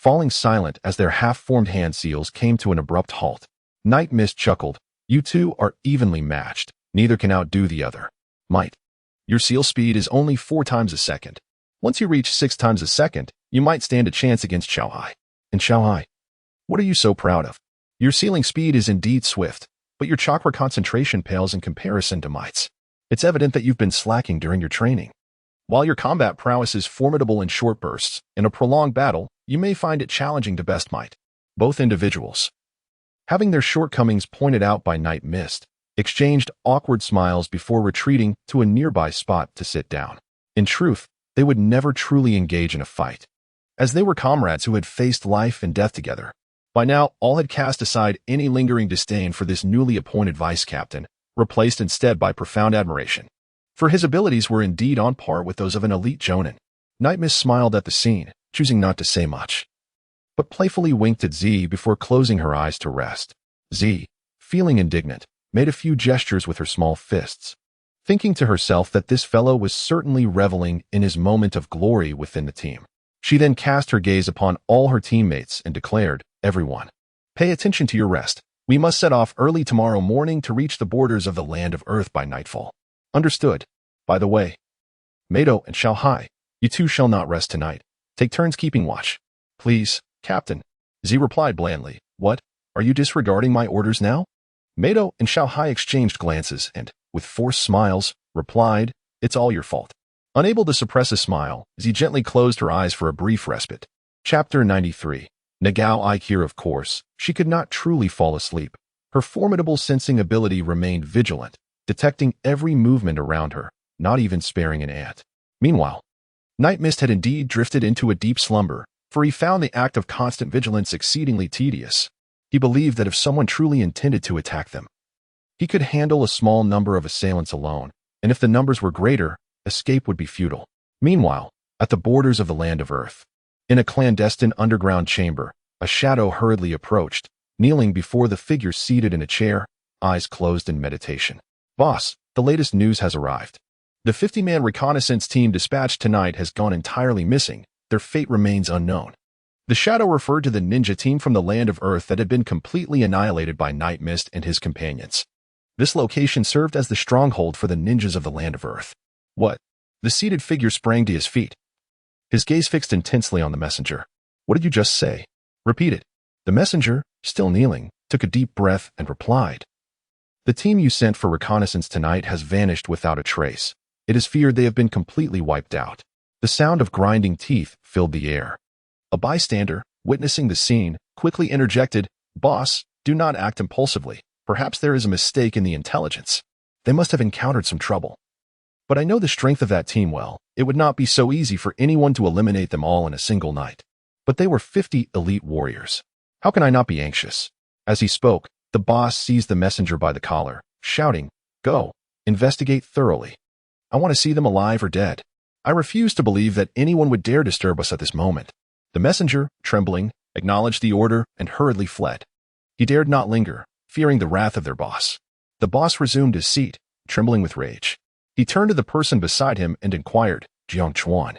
Falling silent as their half-formed hand seals came to an abrupt halt, Night Mist chuckled, You two are evenly matched. Neither can outdo the other. Might. Your seal speed is only 4 times a second. Once you reach 6 times a second, you might stand a chance against Xiaohai. And Xiaohai, what are you so proud of? Your sealing speed is indeed swift, but your chakra concentration pales in comparison to Might's. It's evident that you've been slacking during your training. While your combat prowess is formidable in short bursts, in a prolonged battle, you may find it challenging to best Might. Both individuals, having their shortcomings pointed out by Night Mist, exchanged awkward smiles before retreating to a nearby spot to sit down. In truth, they would never truly engage in a fight, as they were comrades who had faced life and death together. By now, all had cast aside any lingering disdain for this newly appointed vice-captain, replaced instead by profound admiration. For his abilities were indeed on par with those of an elite jonin. Night Mist smiled at the scene, choosing not to say much, but playfully winked at Z before closing her eyes to rest. Z, feeling indignant, made a few gestures with her small fists, thinking to herself that this fellow was certainly reveling in his moment of glory within the team. She then cast her gaze upon all her teammates and declared, Everyone, pay attention to your rest. We must set off early tomorrow morning to reach the borders of the land of Earth by nightfall. Understood. By the way, Mado and Xiaohai, you two shall not rest tonight. Take turns keeping watch. Please, Captain. Z replied blandly. What? Are you disregarding my orders now? Mado and Xiaohai exchanged glances and, with forced smiles, replied, It's all your fault. Unable to suppress a smile, Z gently closed her eyes for a brief respite. Chapter 93. Nagao Aikir. Of course, she could not truly fall asleep. Her formidable sensing ability remained vigilant, detecting every movement around her, not even sparing an ant. Meanwhile, Night Mist had indeed drifted into a deep slumber, for he found the act of constant vigilance exceedingly tedious. He believed that if someone truly intended to attack them, he could handle a small number of assailants alone, and if the numbers were greater, escape would be futile. Meanwhile, at the borders of the land of Earth, in a clandestine underground chamber, a shadow hurriedly approached, kneeling before the figure seated in a chair, eyes closed in meditation. Boss, the latest news has arrived. The 50-man reconnaissance team dispatched tonight has gone entirely missing. Their fate remains unknown. The shadow referred to the ninja team from the land of Earth that had been completely annihilated by Night Mist and his companions. This location served as the stronghold for the ninjas of the land of Earth. What? The seated figure sprang to his feet, his gaze fixed intensely on the messenger. What did you just say? Repeat it. The messenger, still kneeling, took a deep breath and replied. The team you sent for reconnaissance tonight has vanished without a trace. It is feared they have been completely wiped out. The sound of grinding teeth filled the air. A bystander, witnessing the scene, quickly interjected, Boss, do not act impulsively. Perhaps there is a mistake in the intelligence. They must have encountered some trouble. But I know the strength of that team well. It would not be so easy for anyone to eliminate them all in a single night. But they were 50 elite warriors. How can I not be anxious? As he spoke, the boss seized the messenger by the collar, shouting, Go, investigate thoroughly. I want to see them alive or dead. I refuse to believe that anyone would dare disturb us at this moment. The messenger, trembling, acknowledged the order and hurriedly fled. He dared not linger, fearing the wrath of their boss. The boss resumed his seat, trembling with rage. He turned to the person beside him and inquired, Jiang Chuan,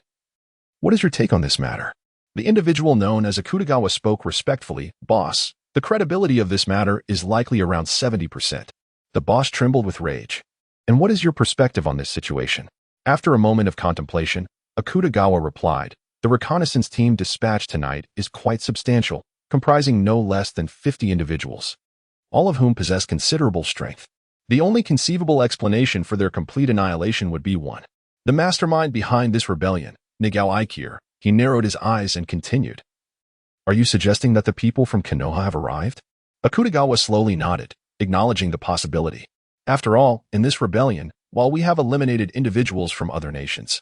what is your take on this matter? The individual known as Akutagawa spoke respectfully, Boss, the credibility of this matter is likely around 70%. The boss trembled with rage. And what is your perspective on this situation? After a moment of contemplation, Akutagawa replied, The reconnaissance team dispatched tonight is quite substantial, comprising no less than 50 individuals, all of whom possess considerable strength. The only conceivable explanation for their complete annihilation would be one. The mastermind behind this rebellion, Nagao Aikir. He narrowed his eyes and continued. Are you suggesting that the people from Konoha have arrived? Akutagawa slowly nodded, acknowledging the possibility. After all, in this rebellion, while we have eliminated individuals from other nations,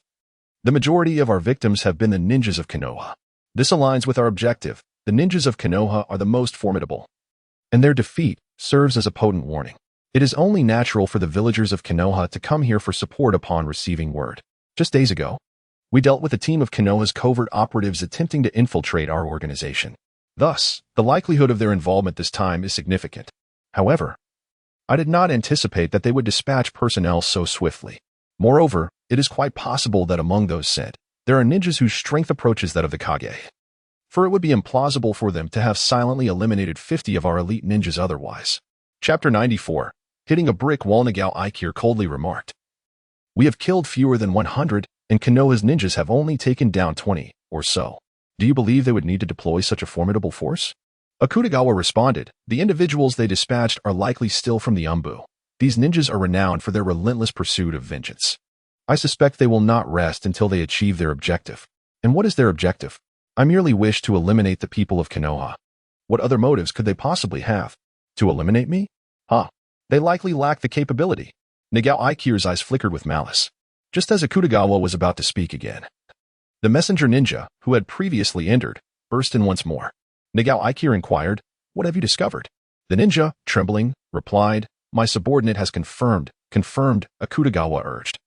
the majority of our victims have been the ninjas of Konoha. This aligns with our objective, the ninjas of Konoha are the most formidable, and their defeat serves as a potent warning. It is only natural for the villagers of Konoha to come here for support upon receiving word. Just days ago, we dealt with a team of Konoha's covert operatives attempting to infiltrate our organization. Thus, the likelihood of their involvement this time is significant. However, I did not anticipate that they would dispatch personnel so swiftly. Moreover, it is quite possible that among those sent, there are ninjas whose strength approaches that of the Kage. For it would be implausible for them to have silently eliminated 50 of our elite ninjas otherwise. Chapter 94. Hitting a brick wall. Nagao Aikir coldly remarked. We have killed fewer than 100, and Konoha's ninjas have only taken down 20 or so. Do you believe they would need to deploy such a formidable force? Akutagawa responded, the individuals they dispatched are likely still from the Anbu. These ninjas are renowned for their relentless pursuit of vengeance. I suspect they will not rest until they achieve their objective. And what is their objective? I merely wish to eliminate the people of Konoha. What other motives could they possibly have? To eliminate me? They likely lack the capability. Nagao Aikir's eyes flickered with malice. Just as Akutagawa was about to speak again, the messenger ninja, who had previously entered, burst in once more. Nagao Aikir inquired, what have you discovered? The ninja, trembling, replied, my subordinate has confirmed, Akutagawa urged.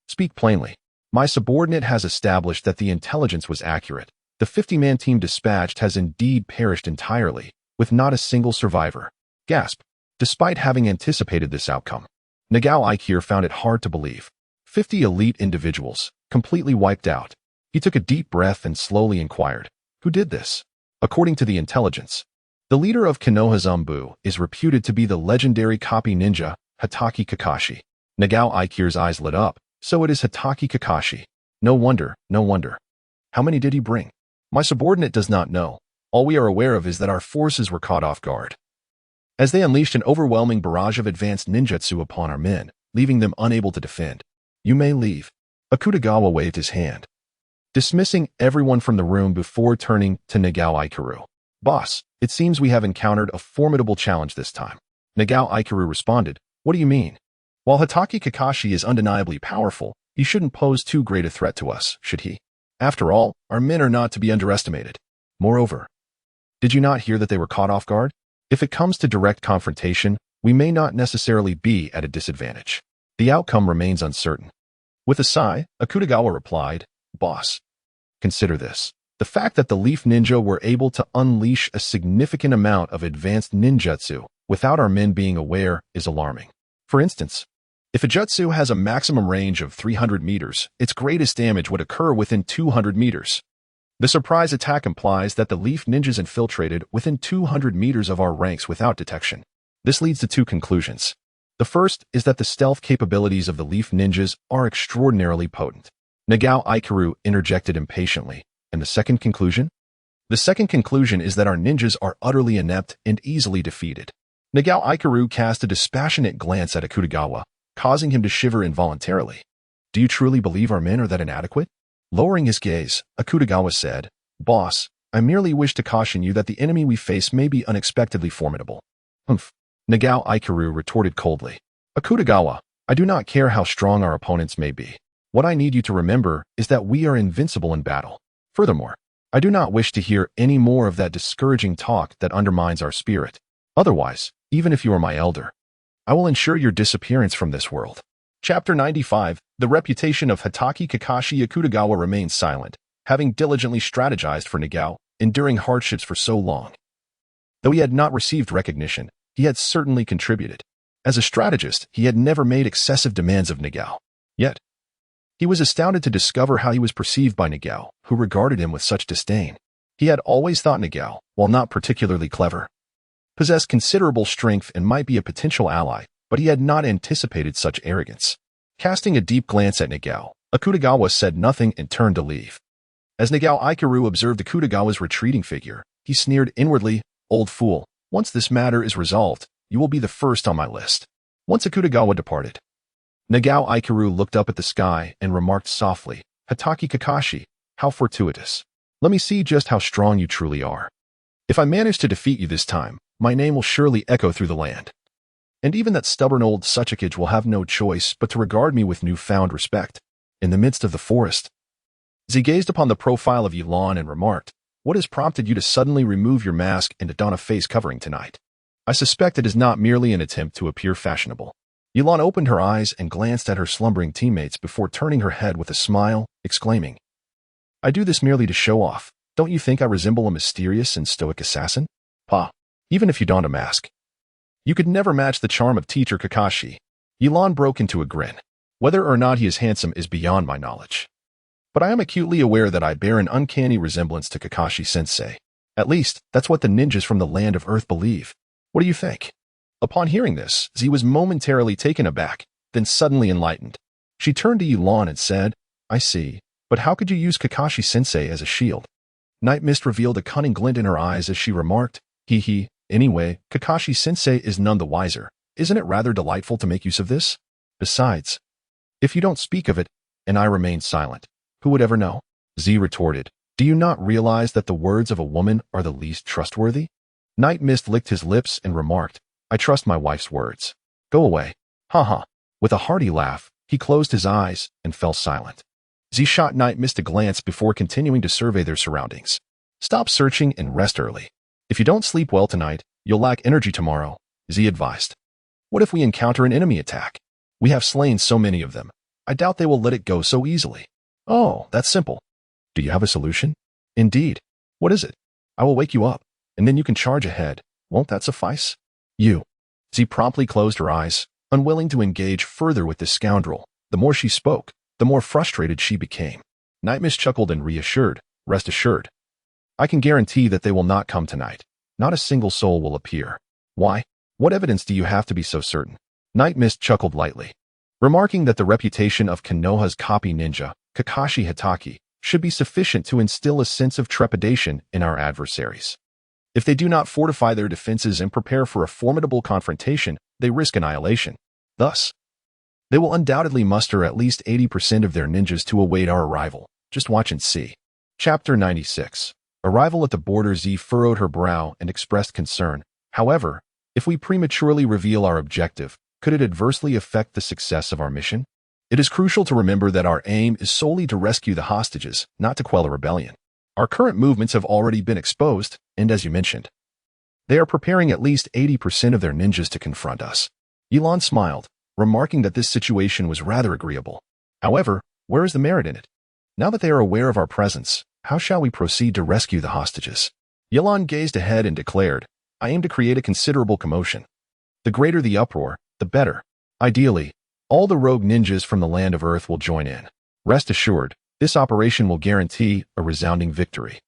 Speak plainly. My subordinate has established that the intelligence was accurate. The 50-man team dispatched has indeed perished entirely, with not a single survivor. Gasp. Despite having anticipated this outcome, Nagao Aikir found it hard to believe. 50 elite individuals, completely wiped out. He took a deep breath and slowly inquired, who did this? According to the intelligence, the leader of Konoha's Anbu is reputed to be the legendary copy ninja, Hokage Kakashi. Nagao Aikir's eyes lit up. So it is Hokage Kakashi. No wonder. How many did he bring? My subordinate does not know. All we are aware of is that our forces were caught off guard, as they unleashed an overwhelming barrage of advanced ninjutsu upon our men, leaving them unable to defend. You may leave. Akutagawa waved his hand, dismissing everyone from the room before turning to Nagao Aikiru. Boss, it seems we have encountered a formidable challenge this time. Nagao Aikiru responded, what do you mean? While Hokage Kakashi is undeniably powerful, he shouldn't pose too great a threat to us, should he? After all, our men are not to be underestimated. Moreover, did you not hear that they were caught off guard? If it comes to direct confrontation, we may not necessarily be at a disadvantage. The outcome remains uncertain. With a sigh, Akutagawa replied, Boss, consider this. The fact that the Leaf Ninja were able to unleash a significant amount of advanced ninjutsu without our men being aware is alarming. For instance, if a jutsu has a maximum range of 300 meters, its greatest damage would occur within 200 meters. The surprise attack implies that the Leaf Ninjas infiltrated within 200 meters of our ranks without detection. This leads to two conclusions. The first is that the stealth capabilities of the Leaf Ninjas are extraordinarily potent. Nagao Aikiru interjected impatiently. And the second conclusion? The second conclusion is that our ninjas are utterly inept and easily defeated. Nagao Aikiru cast a dispassionate glance at Akutagawa, causing him to shiver involuntarily. Do you truly believe our men are that inadequate? Lowering his gaze, Akutagawa said, Boss, I merely wish to caution you that the enemy we face may be unexpectedly formidable. Humph. Nagao Aikiru retorted coldly. Akutagawa, I do not care how strong our opponents may be. What I need you to remember is that we are invincible in battle. Furthermore, I do not wish to hear any more of that discouraging talk that undermines our spirit. Otherwise, even if you are my elder, I will ensure your disappearance from this world. Chapter 95. The reputation of Hokage Kakashi. Akutagawa remained silent, having diligently strategized for Nagao, enduring hardships for so long. Though he had not received recognition, he had certainly contributed. As a strategist, he had never made excessive demands of Nagao. Yet, he was astounded to discover how he was perceived by Nagao, who regarded him with such disdain. He had always thought Nagao, while not particularly clever, possessed considerable strength and might be a potential ally, but he had not anticipated such arrogance. Casting a deep glance at Nagao, Akutagawa said nothing and turned to leave. As Nagao Aikiru observed Akutagawa's retreating figure, he sneered inwardly, Old fool, once this matter is resolved, you will be the first on my list. Once Akutagawa departed, Nagao Aikiru looked up at the sky and remarked softly, Hokage Kakashi, how fortuitous. Let me see just how strong you truly are. If I manage to defeat you this time, my name will surely echo through the land. And even that stubborn old Suchikage will have no choice but to regard me with newfound respect. In the midst of the forest, he gazed upon the profile of Ye Lan and remarked, What has prompted you to suddenly remove your mask and to don a face covering tonight? I suspect it is not merely an attempt to appear fashionable. Ye Lan opened her eyes and glanced at her slumbering teammates before turning her head with a smile, exclaiming, I do this merely to show off. Don't you think I resemble a mysterious and stoic assassin? Pa, even if you donned a mask. You could never match the charm of teacher Kakashi. Ye Lan broke into a grin. Whether or not he is handsome is beyond my knowledge. But I am acutely aware that I bear an uncanny resemblance to Kakashi-sensei. At least, that's what the ninjas from the land of Earth believe. What do you think? Upon hearing this, Z was momentarily taken aback, then suddenly enlightened. She turned to Ye Lan and said, I see, but how could you use Kakashi-sensei as a shield? Night Mist revealed a cunning glint in her eyes as she remarked, Hee, anyway, Kakashi-sensei is none the wiser. Isn't it rather delightful to make use of this? Besides, if you don't speak of it, and I remain silent, who would ever know? Z retorted, do you not realize that the words of a woman are the least trustworthy? Night Mist licked his lips and remarked, I trust my wife's words. Go away. Ha. With a hearty laugh, he closed his eyes and fell silent. Z shot Night Mist a glance before continuing to survey their surroundings. Stop searching and rest early. If you don't sleep well tonight, you'll lack energy tomorrow, Z advised. What if we encounter an enemy attack? We have slain so many of them. I doubt they will let it go so easily. Oh, that's simple. Do you have a solution? Indeed. What is it? I will wake you up, and then you can charge ahead. Won't that suffice? Z promptly closed her eyes, unwilling to engage further with this scoundrel. The more she spoke, the more frustrated she became. Night Mist chuckled and reassured, rest assured. I can guarantee that they will not come tonight. Not a single soul will appear. Why? What evidence do you have to be so certain? Night Mist chuckled lightly, remarking that the reputation of Konoha's copy ninja, Kakashi Hatake, should be sufficient to instill a sense of trepidation in our adversaries. If they do not fortify their defenses and prepare for a formidable confrontation, they risk annihilation. Thus, they will undoubtedly muster at least 80% of their ninjas to await our arrival. Just watch and see. Chapter 96. Arrival at the border. Z furrowed her brow and expressed concern. However, if we prematurely reveal our objective, could it adversely affect the success of our mission? It is crucial to remember that our aim is solely to rescue the hostages, not to quell a rebellion. Our current movements have already been exposed, and as you mentioned, they are preparing at least 80% of their ninjas to confront us. Ye Lan smiled, remarking that this situation was rather agreeable. However, where is the merit in it? Now that they are aware of our presence, how shall we proceed to rescue the hostages? Ye Lan gazed ahead and declared, I aim to create a considerable commotion. The greater the uproar, the better. Ideally, all the rogue ninjas from the land of Earth will join in. Rest assured, this operation will guarantee a resounding victory.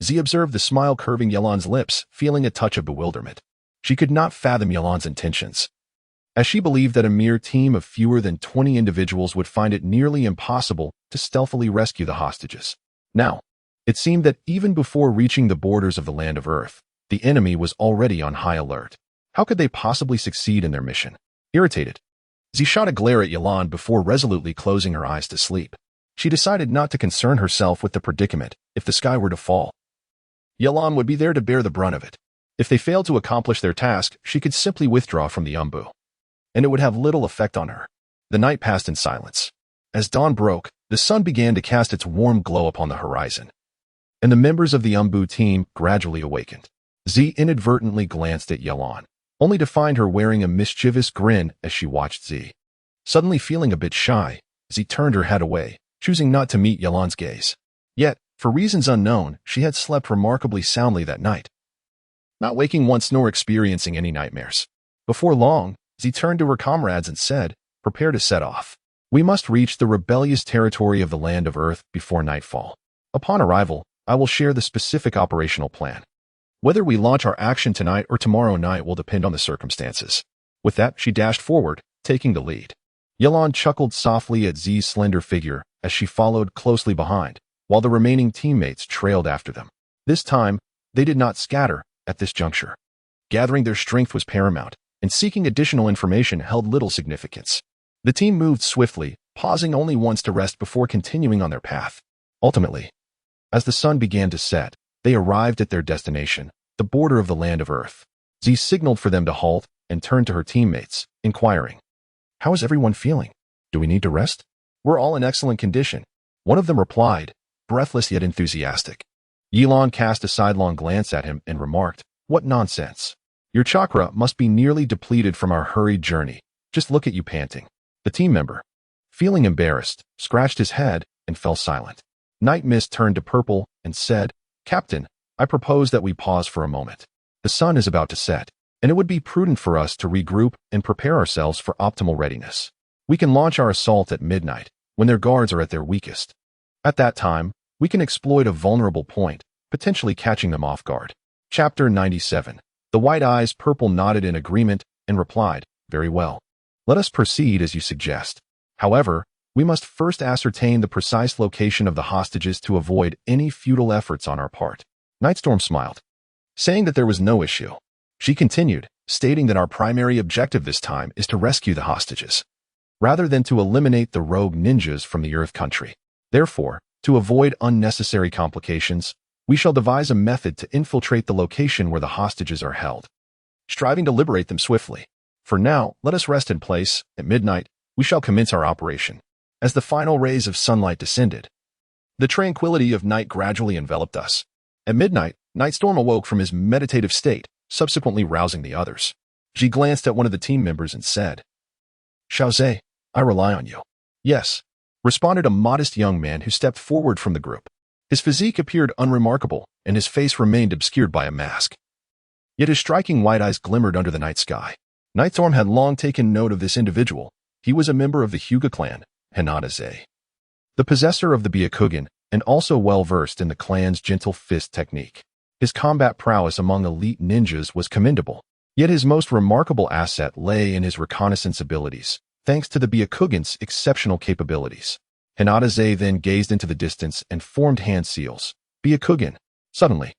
Z observed the smile curving Ye Lan's lips, feeling a touch of bewilderment. She could not fathom Ye Lan's intentions, as she believed that a mere team of fewer than 20 individuals would find it nearly impossible to stealthily rescue the hostages. Now, it seemed that even before reaching the borders of the land of Earth, the enemy was already on high alert. How could they possibly succeed in their mission? Irritated, Z shot a glare at Ye Lan before resolutely closing her eyes to sleep. She decided not to concern herself with the predicament if the sky were to fall. Ye Lan would be there to bear the brunt of it. If they failed to accomplish their task, she could simply withdraw from the Anbu, and it would have little effect on her. The night passed in silence. As dawn broke, the sun began to cast its warm glow upon the horizon, and the members of the Anbu team gradually awakened. Z inadvertently glanced at Ye Lan, only to find her wearing a mischievous grin as she watched Z. Suddenly feeling a bit shy, Z turned her head away, choosing not to meet Ye Lan's gaze. Yet, for reasons unknown, she had slept remarkably soundly that night, not waking once nor experiencing any nightmares. Before long, Z turned to her comrades and said, prepare to set off. We must reach the rebellious territory of the land of Earth before nightfall. Upon arrival, I will share the specific operational plan. Whether we launch our action tonight or tomorrow night will depend on the circumstances. With that, she dashed forward, taking the lead. Ye Lan chuckled softly at Z's slender figure as she followed closely behind, while the remaining teammates trailed after them. This time, they did not scatter at this juncture. Gathering their strength was paramount, and seeking additional information held little significance. The team moved swiftly, pausing only once to rest before continuing on their path. Ultimately, as the sun began to set, they arrived at their destination, the border of the land of Earth. Z signaled for them to halt and turned to her teammates, inquiring, how is everyone feeling? Do we need to rest? We're all in excellent condition. One of them replied, breathless yet enthusiastic. Ye Lan cast a sidelong glance at him and remarked, "What nonsense. Your chakra must be nearly depleted from our hurried journey. Just look at you panting." The team member, feeling embarrassed, scratched his head and fell silent. Night Mist turned to Purple and said, "Captain, I propose that we pause for a moment. The sun is about to set, and it would be prudent for us to regroup and prepare ourselves for optimal readiness. We can launch our assault at midnight, when their guards are at their weakest. At that time, we can exploit a vulnerable point, potentially catching them off guard." Chapter 97. The white eyes Purple nodded in agreement and replied, "Very well. Let us proceed as you suggest. However, we must first ascertain the precise location of the hostages to avoid any futile efforts on our part." Nightstorm smiled, saying that there was no issue. She continued, stating that our primary objective this time is to rescue the hostages, rather than to eliminate the rogue ninjas from the Earth Country. Therefore, to avoid unnecessary complications, we shall devise a method to infiltrate the location where the hostages are held, striving to liberate them swiftly. For now, let us rest in place. At midnight, we shall commence our operation. As the final rays of sunlight descended, the tranquility of night gradually enveloped us. At midnight, Nightstorm awoke from his meditative state, subsequently rousing the others. She glanced at one of the team members and said, "Xiaozhe, I rely on you." "Yes," responded a modest young man who stepped forward from the group. His physique appeared unremarkable, and his face remained obscured by a mask. Yet his striking white eyes glimmered under the night sky. Nightstorm had long taken note of this individual. He was a member of the Hyuga clan, Hinata-ze, the possessor of the Byakugan, and also well-versed in the clan's gentle fist technique. His combat prowess among elite ninjas was commendable, yet his most remarkable asset lay in his reconnaissance abilities, thanks to the Byakugan's exceptional capabilities. Hinata-ze then gazed into the distance and formed hand seals. Byakugan. Suddenly,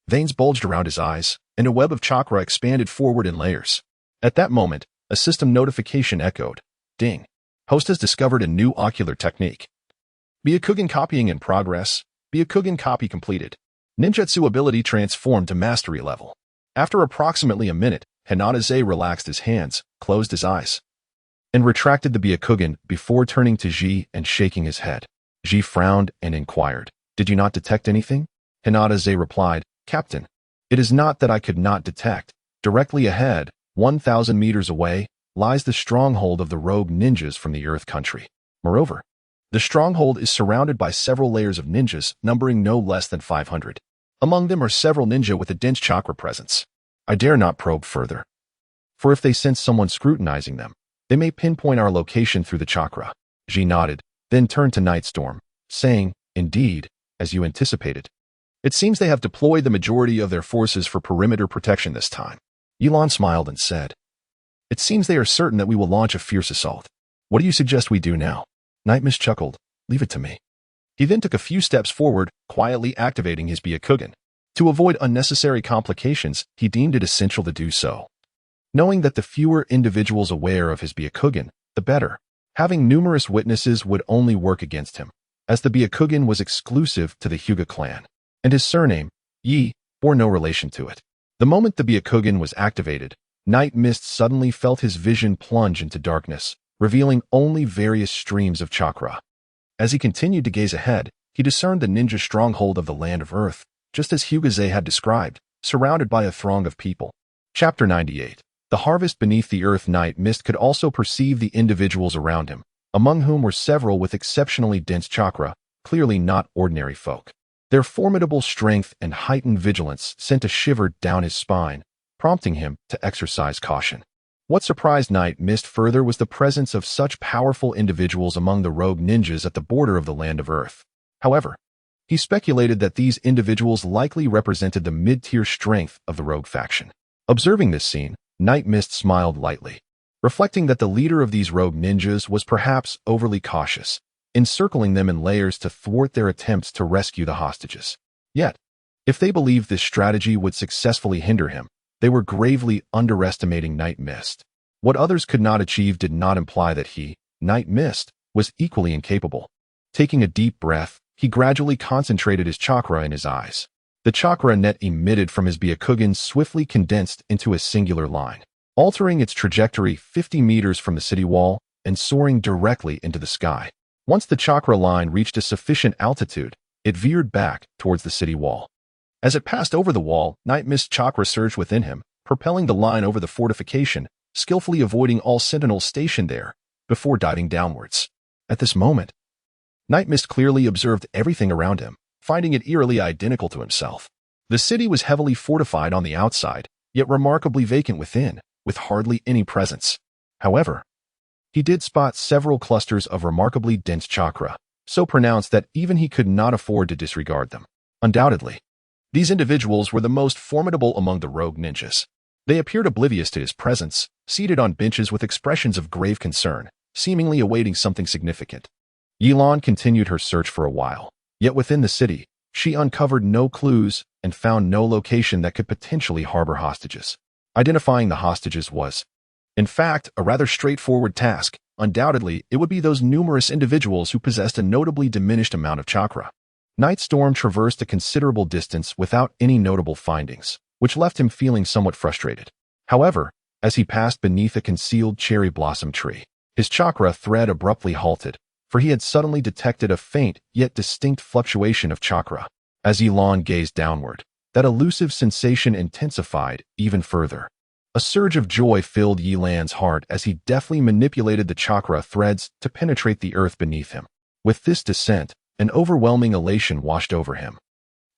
veins bulged around his eyes, and a web of chakra expanded forward in layers. At that moment, a system notification echoed. Ding. Host has discovered a new ocular technique. Byakugan copying in progress. Byakugan copy completed. Ninjutsu ability transformed to mastery level. After approximately a minute, Hinata-ze relaxed his hands, closed his eyes, and retracted the Byakugan before turning to Ji and shaking his head. Ji frowned and inquired, "Did you not detect anything?" Hinata-ze replied, "Captain, it is not that I could not detect. Directly ahead, 1,000 meters away, lies the stronghold of the rogue ninjas from the Earth Country. Moreover, the stronghold is surrounded by several layers of ninjas, numbering no less than 500. Among them are several ninja with a dense chakra presence. I dare not probe further, for if they sense someone scrutinizing them, they may pinpoint our location through the chakra." Ji nodded, then turned to Nightstorm, saying, "Indeed, as you anticipated. It seems they have deployed the majority of their forces for perimeter protection this time." Ye Lan smiled and said, "It seems they are certain that we will launch a fierce assault. What do you suggest we do now?" Night Mist chuckled, "Leave it to me." He then took a few steps forward, quietly activating his Byakugan. To avoid unnecessary complications, he deemed it essential to do so, knowing that the fewer individuals aware of his Byakugan, the better. Having numerous witnesses would only work against him, as the Byakugan was exclusive to the Hyuga clan, and his surname, Yi, bore no relation to it. The moment the Byakugan was activated, Night Mist suddenly felt his vision plunge into darkness, revealing only various streams of chakra. As he continued to gaze ahead, he discerned the ninja stronghold of the Land of Earth, just as Hyuga-ze had described, surrounded by a throng of people. Chapter 98. The harvest beneath the earth. Night Mist could also perceive the individuals around him, among whom were several with exceptionally dense chakra, clearly not ordinary folk. Their formidable strength and heightened vigilance sent a shiver down his spine, prompting him to exercise caution. What surprised Night Mist further was the presence of such powerful individuals among the rogue ninjas at the border of the Land of Earth. However, he speculated that these individuals likely represented the mid-tier strength of the rogue faction. Observing this scene, Night Mist smiled lightly, reflecting that the leader of these rogue ninjas was perhaps overly cautious, encircling them in layers to thwart their attempts to rescue the hostages. Yet, if they believed this strategy would successfully hinder him, they were gravely underestimating Night Mist. What others could not achieve did not imply that he, Night Mist, was equally incapable. Taking a deep breath, he gradually concentrated his chakra in his eyes. The chakra net emitted from his Byakugan swiftly condensed into a singular line, altering its trajectory 50 meters from the city wall and soaring directly into the sky. Once the chakra line reached a sufficient altitude, it veered back towards the city wall. As it passed over the wall, Night Mist chakra surged within him, propelling the line over the fortification, skillfully avoiding all sentinels stationed there, before diving downwards. At this moment, Night Mist clearly observed everything around him, finding it eerily identical to himself. The city was heavily fortified on the outside, yet remarkably vacant within, with hardly any presence. However, he did spot several clusters of remarkably dense chakra, so pronounced that even he could not afford to disregard them. Undoubtedly, these individuals were the most formidable among the rogue ninjas. They appeared oblivious to his presence, seated on benches with expressions of grave concern, seemingly awaiting something significant. Ye Lan continued her search for a while, yet within the city, she uncovered no clues and found no location that could potentially harbor hostages. Identifying the hostages was, in fact, a rather straightforward task. Undoubtedly, it would be those numerous individuals who possessed a notably diminished amount of chakra. Night Storm traversed a considerable distance without any notable findings, which left him feeling somewhat frustrated. However, as he passed beneath a concealed cherry blossom tree, his chakra thread abruptly halted, for he had suddenly detected a faint yet distinct fluctuation of chakra. As Ye Lan gazed downward, that elusive sensation intensified even further. A surge of joy filled Ye Lan's heart as he deftly manipulated the chakra threads to penetrate the earth beneath him. With this descent, an overwhelming elation washed over him,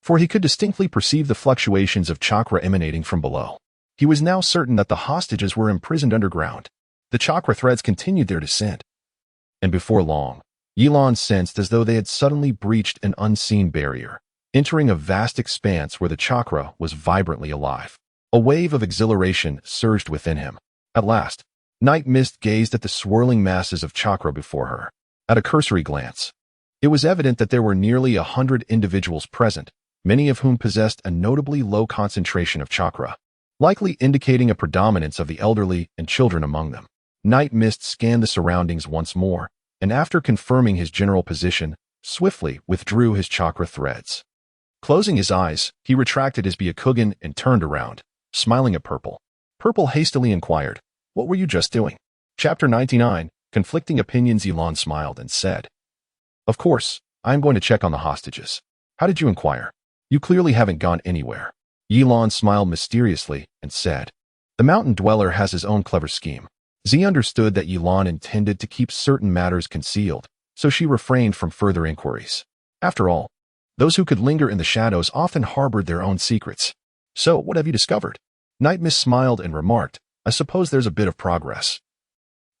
for he could distinctly perceive the fluctuations of chakra emanating from below. He was now certain that the hostages were imprisoned underground. The chakra threads continued their descent, and before long, Ye Lan sensed as though they had suddenly breached an unseen barrier, entering a vast expanse where the chakra was vibrantly alive. A wave of exhilaration surged within him. At last, Night Mist gazed at the swirling masses of chakra before her. At a cursory glance, it was evident that there were nearly 100 individuals present, many of whom possessed a notably low concentration of chakra, likely indicating a predominance of the elderly and children among them. Night Mist scanned the surroundings once more, and after confirming his general position, swiftly withdrew his chakra threads. Closing his eyes, he retracted his Byakugan and turned around, smiling at Purple. Purple hastily inquired, "What were you just doing?" Chapter 99, Conflicting Opinions. Ye Lan smiled and said, "Of course, I am going to check on the hostages. How did you inquire? You clearly haven't gone anywhere." Ye Lan smiled mysteriously and said, "The mountain dweller has his own clever scheme." Z understood that Ye Lan intended to keep certain matters concealed, so she refrained from further inquiries. After all, those who could linger in the shadows often harbored their own secrets. "So, what have you discovered?" Night Mist smiled and remarked, "I suppose there's a bit of progress.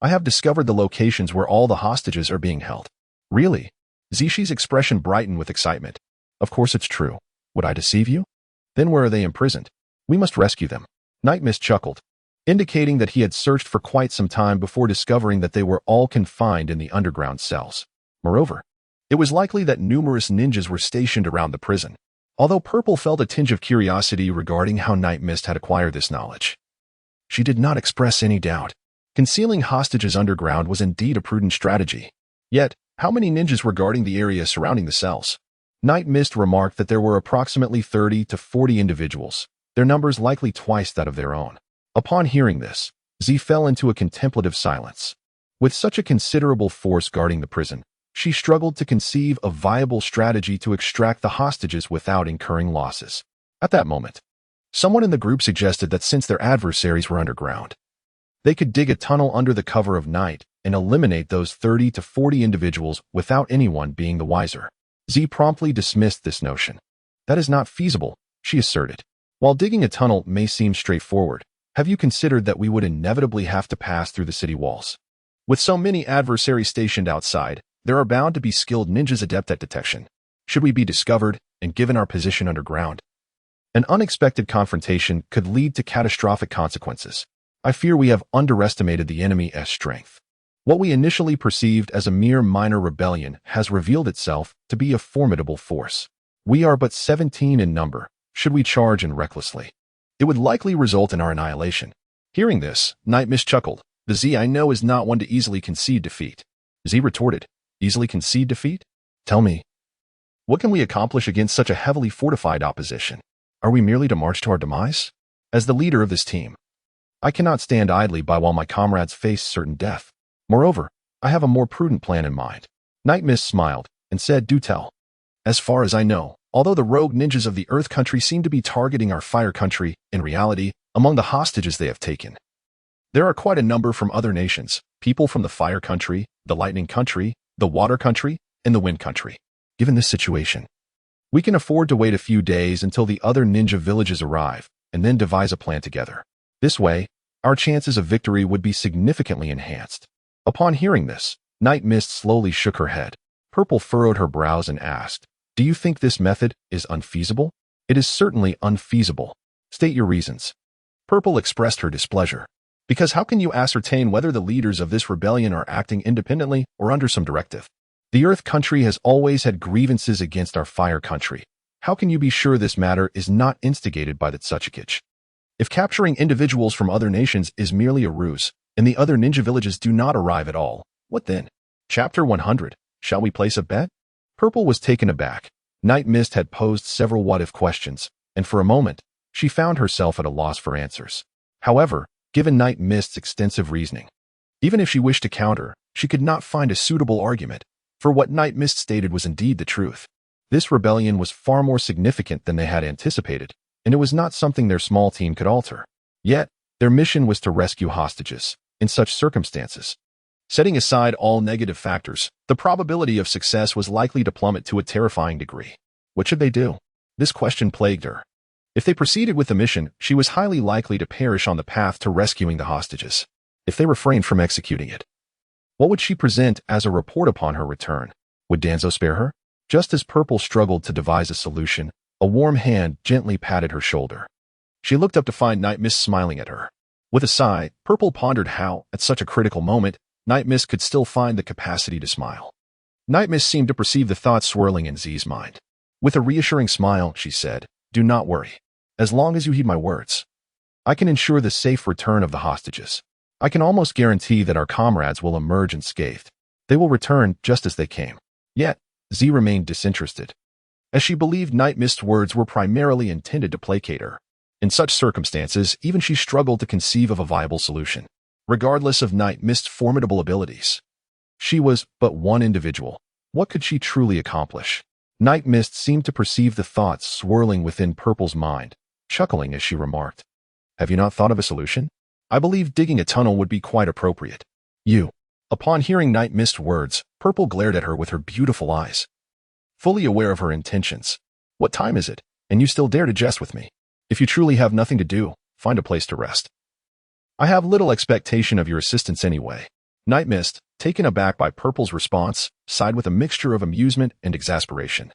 I have discovered the locations where all the hostages are being held." "Really?" Zishi's expression brightened with excitement. "Of course it's true. Would I deceive you? Then where are they imprisoned? We must rescue them." Night Mist chuckled, indicating that he had searched for quite some time before discovering that they were all confined in the underground cells. Moreover, it was likely that numerous ninjas were stationed around the prison. Although Purple felt a tinge of curiosity regarding how Night Mist had acquired this knowledge, she did not express any doubt. Concealing hostages underground was indeed a prudent strategy. Yet, how many ninjas were guarding the area surrounding the cells? Night Mist remarked that there were approximately 30 to 40 individuals, their numbers likely twice that of their own. Upon hearing this, Z fell into a contemplative silence. With such a considerable force guarding the prison, she struggled to conceive a viable strategy to extract the hostages without incurring losses. At that moment, someone in the group suggested that since their adversaries were underground, they could dig a tunnel under the cover of night and eliminate those 30 to 40 individuals without anyone being the wiser. Z promptly dismissed this notion. "That is not feasible," she asserted. "While digging a tunnel may seem straightforward, have you considered that we would inevitably have to pass through the city walls? With so many adversaries stationed outside, there are bound to be skilled ninjas adept at detection. Should we be discovered and given our position underground, an unexpected confrontation could lead to catastrophic consequences. I fear we have underestimated the enemy's strength. What we initially perceived as a mere minor rebellion has revealed itself to be a formidable force. We are but 17 in number. Should we charge in recklessly, it would likely result in our annihilation." Hearing this, Night Mist chuckled. "The Z I know is not one to easily concede defeat." Z retorted, "Easily concede defeat? Tell me, what can we accomplish against such a heavily fortified opposition? Are we merely to march to our demise? As the leader of this team, I cannot stand idly by while my comrades face certain death. Moreover, I have a more prudent plan in mind." Night Mist smiled and said, "Do tell." "As far as I know, Although the rogue ninjas of the Earth Country seem to be targeting our Fire Country, in reality, among the hostages they have taken, there are quite a number from other nations, people from the Fire Country, the Lightning Country, the Water Country, and the Wind Country. Given this situation, we can afford to wait a few days until the other ninja villages arrive, and then devise a plan together. This way, our chances of victory would be significantly enhanced. Upon hearing this, Night Mist slowly shook her head. Purple furrowed her brows and asked, "Do you think this method is unfeasible?" "It is certainly unfeasible. State your reasons." Purple expressed her displeasure. "Because how can you ascertain whether the leaders of this rebellion are acting independently or under some directive? The Earth Country has always had grievances against our Fire Country. How can you be sure this matter is not instigated by the Tsukuyomi? If capturing individuals from other nations is merely a ruse, and the other ninja villages do not arrive at all, what then?" Chapter 100. Shall we place a bet? Purple was taken aback. Night Mist had posed several what-if questions, and for a moment, she found herself at a loss for answers. However, given Night Mist's extensive reasoning, even if she wished to counter, she could not find a suitable argument, for what Night Mist stated was indeed the truth. This rebellion was far more significant than they had anticipated, and it was not something their small team could alter. Yet, their mission was to rescue hostages. In such circumstances, setting aside all negative factors, the probability of success was likely to plummet to a terrifying degree. What should they do? This question plagued her. If they proceeded with the mission, she was highly likely to perish on the path to rescuing the hostages. If they refrained from executing it, what would she present as a report upon her return? Would Danzo spare her? Just as Purple struggled to devise a solution, a warm hand gently patted her shoulder. She looked up to find Night Mist smiling at her. With a sigh, Purple pondered how, at such a critical moment, Night Mist could still find the capacity to smile. Night Mist seemed to perceive the thoughts swirling in Z's mind. With a reassuring smile, she said, "Do not worry. As long as you heed my words, I can ensure the safe return of the hostages. I can almost guarantee that our comrades will emerge unscathed. They will return just as they came." Yet, Z remained disinterested, as she believed Night Mist's words were primarily intended to placate her. In such circumstances, even she struggled to conceive of a viable solution. Regardless of Night Mist's formidable abilities, she was but one individual. What could she truly accomplish? Night Mist seemed to perceive the thoughts swirling within Purple's mind, chuckling as she remarked, "Have you not thought of a solution? I believe digging a tunnel would be quite appropriate." "You." Upon hearing Night Mist's words, Purple glared at her with her beautiful eyes, fully aware of her intentions. "What time is it? And you still dare to jest with me? If you truly have nothing to do, find a place to rest. I have little expectation of your assistance anyway." Night Mist, taken aback by Purple's response, sighed with a mixture of amusement and exasperation.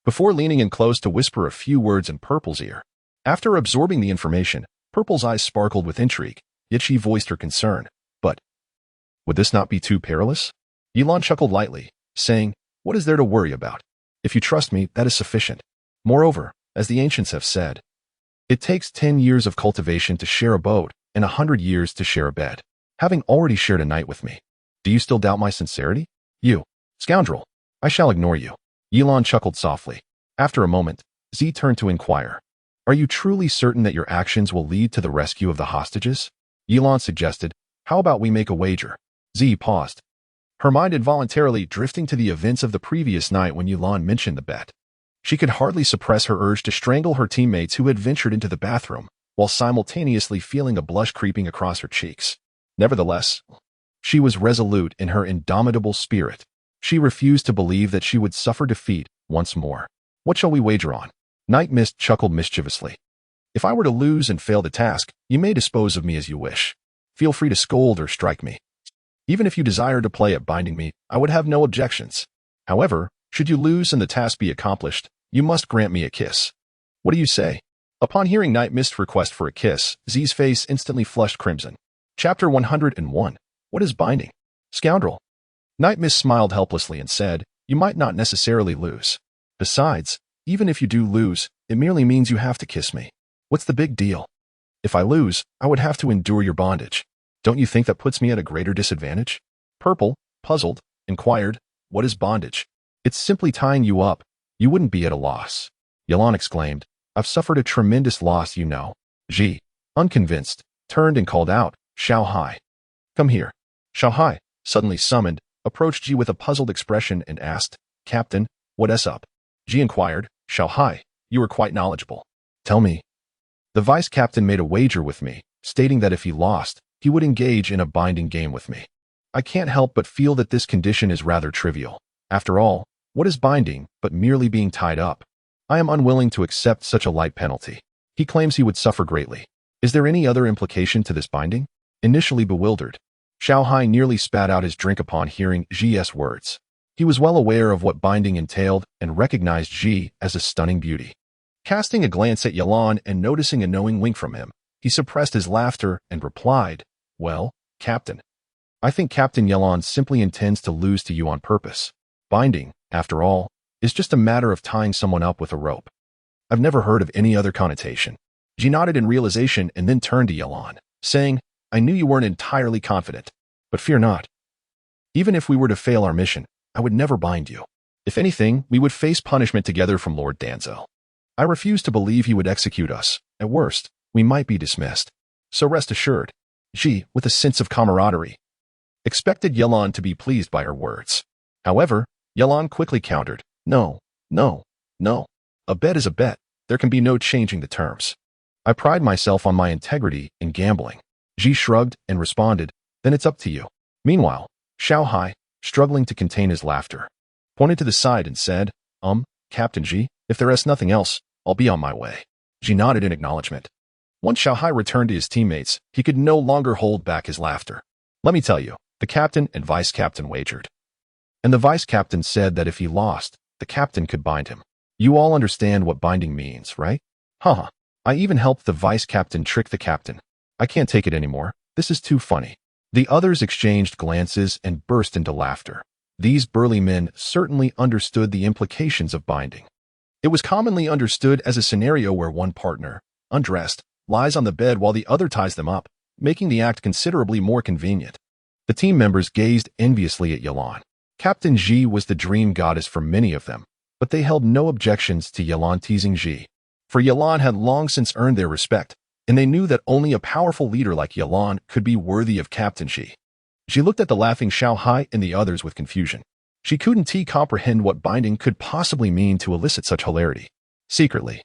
Before leaning in close to whisper a few words in Purple's ear. After absorbing the information, Purple's eyes sparkled with intrigue, yet she voiced her concern. "But would this not be too perilous?" Ye Lan chuckled lightly, saying, "What is there to worry about? If you trust me, that is sufficient. Moreover, as the ancients have said, it takes 10 years of cultivation to share a boat, and 100 years to share a bed. Having already shared a night with me, do you still doubt my sincerity? You scoundrel, I shall ignore you." Ye Lan chuckled softly. After a moment, Z turned to inquire, "Are you truly certain that your actions will lead to the rescue of the hostages?" Ye Lan suggested, "How about we make a wager?" Z paused, her mind involuntarily drifting to the events of the previous night when Ye Lan mentioned the bet. She could hardly suppress her urge to strangle her teammates who had ventured into the bathroom, while simultaneously feeling a blush creeping across her cheeks. Nevertheless, she was resolute in her indomitable spirit. She refused to believe that she would suffer defeat once more. "What shall we wager on?" Night Mist chuckled mischievously. "If I were to lose and fail the task, you may dispose of me as you wish. Feel free to scold or strike me. Even if you desire to play at binding me, I would have no objections. However, should you lose and the task be accomplished, you must grant me a kiss. What do you say?" Upon hearing Night Mist's request for a kiss, Z's face instantly flushed crimson. Chapter 101. What is binding? Scoundrel. Night Mist smiled helplessly and said, "You might not necessarily lose. Besides, even if you do lose, it merely means you have to kiss me. What's the big deal? If I lose, I would have to endure your bondage. Don't you think that puts me at a greater disadvantage?" Purple, puzzled, inquired, "What is bondage?" "It's simply tying you up. You wouldn't be at a loss." Ye Lan exclaimed, "I've suffered a tremendous loss, you know." Ji, unconvinced, turned and called out, "Shao Hai. Come here." Shao Hai, suddenly summoned, approached Ji with a puzzled expression and asked, "Captain, what is up?" Ji inquired, Hai, you are quite knowledgeable. Tell me. The vice captain made a wager with me, stating that if he lost, he would engage in a binding game with me. I can't help but feel that this condition is rather trivial. After all, what is binding but merely being tied up? I am unwilling to accept such a light penalty. He claims he would suffer greatly. Is there any other implication to this binding? Initially bewildered, Hai nearly spat out his drink upon hearing Ji's words. He was well aware of what binding entailed and recognized Ji as a stunning beauty. Casting a glance at Ye Lan and noticing a knowing wink from him, he suppressed his laughter and replied, "Well, Captain, I think Captain Ye Lan simply intends to lose to you on purpose. Binding, after all, is just a matter of tying someone up with a rope. I've never heard of any other connotation." Ji nodded in realization and then turned to Ye Lan, saying, "I knew you weren't entirely confident, but fear not. Even if we were to fail our mission, I would never bind you. If anything, we would face punishment together from Lord Danzo. I refuse to believe he would execute us. At worst, we might be dismissed. So rest assured." Ji, with a sense of camaraderie, expected Ye Lan to be pleased by her words. However, Ye Lan quickly countered, No. A bet is a bet. There can be no changing the terms. I pride myself on my integrity in gambling. Ji shrugged and responded, "Then it's up to you." Meanwhile, Hai, struggling to contain his laughter, pointed to the side and said, Captain Ji, if there is nothing else, I'll be on my way." Ji nodded in acknowledgement. Once Hai returned to his teammates, he could no longer hold back his laughter. "Let me tell you, the captain and vice captain wagered. And the vice captain said that if he lost, the captain could bind him. You all understand what binding means, right? Haha. I even helped the vice captain trick the captain. I can't take it anymore. This is too funny." The others exchanged glances and burst into laughter. These burly men certainly understood the implications of binding. It was commonly understood as a scenario where one partner, undressed, lies on the bed while the other ties them up, making the act considerably more convenient. The team members gazed enviously at Ye Lan. Captain Ji was the dream goddess for many of them, but they held no objections to Ye Lan teasing Ji. For Ye Lan had long since earned their respect, and they knew that only a powerful leader like Ye Lan could be worthy of Captain Ji. She looked at the laughing Hai and the others with confusion. She couldn't comprehend what binding could possibly mean to elicit such hilarity. Secretly,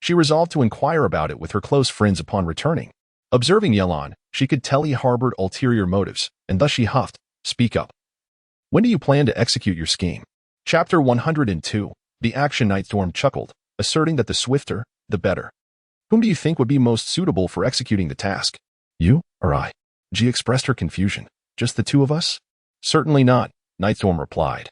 she resolved to inquire about it with her close friends upon returning. Observing Ye Lan, she could tell he harbored ulterior motives, and thus she huffed, "Speak up. When do you plan to execute your scheme?" Chapter 102. The Action Nightstorm chuckled, asserting that the swifter, the better. "Whom do you think would be most suitable for executing the task? You or I?" Ji expressed her confusion. "Just the two of us?" "Certainly not," Nightstorm replied,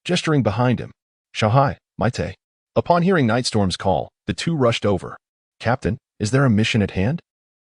gesturing behind him. "Hai, Maite." Upon hearing Nightstorm's call, the two rushed over. "Captain, is there a mission at hand?"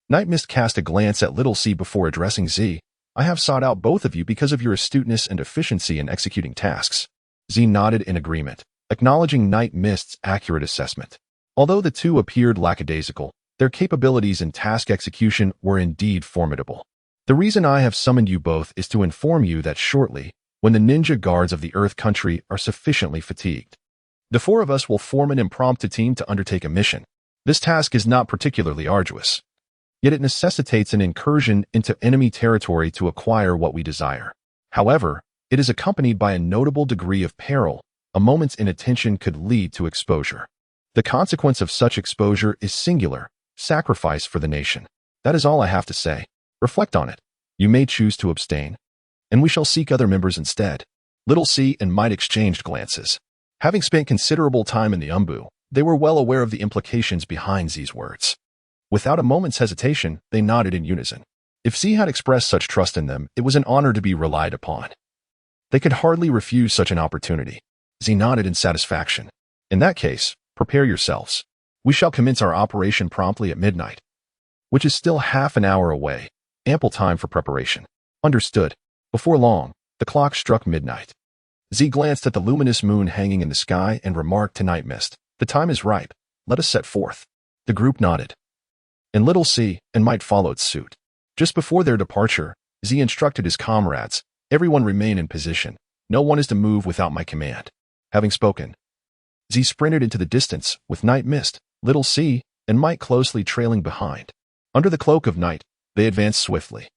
Night Mist cast a glance at Little C before addressing Z. "I have sought out both of you because of your astuteness and efficiency in executing tasks." Z nodded in agreement, acknowledging Night Mist's accurate assessment. Although the two appeared lackadaisical, their capabilities in task execution were indeed formidable. "The reason I have summoned you both is to inform you that shortly, when the ninja guards of the Earth Country are sufficiently fatigued, the four of us will form an impromptu team to undertake a mission. This task is not particularly arduous, yet it necessitates an incursion into enemy territory to acquire what we desire. However, it is accompanied by a notable degree of peril. A moment's inattention could lead to exposure. The consequence of such exposure is singular, sacrifice for the nation. That is all I have to say. Reflect on it. You may choose to abstain, and we shall seek other members instead." Little C and Might exchanged glances. Having spent considerable time in the Anbu, they were well aware of the implications behind Z's words. Without a moment's hesitation, they nodded in unison. If Z had expressed such trust in them, it was an honor to be relied upon. They could hardly refuse such an opportunity. Z nodded in satisfaction. "In that case, prepare yourselves. We shall commence our operation promptly at midnight," which is still half an hour away. Ample time for preparation. "Understood." Before long, the clock struck midnight. Z glanced at the luminous moon hanging in the sky and remarked to Night Mist, "The time is ripe. Let us set forth." The group nodded, and Little C and Might followed suit. Just before their departure, Z instructed his comrades, "Everyone remain in position. No one is to move without my command." Having spoken, Z sprinted into the distance with Night Mist, Little C, and Might closely trailing behind. Under the cloak of night, they advanced swiftly,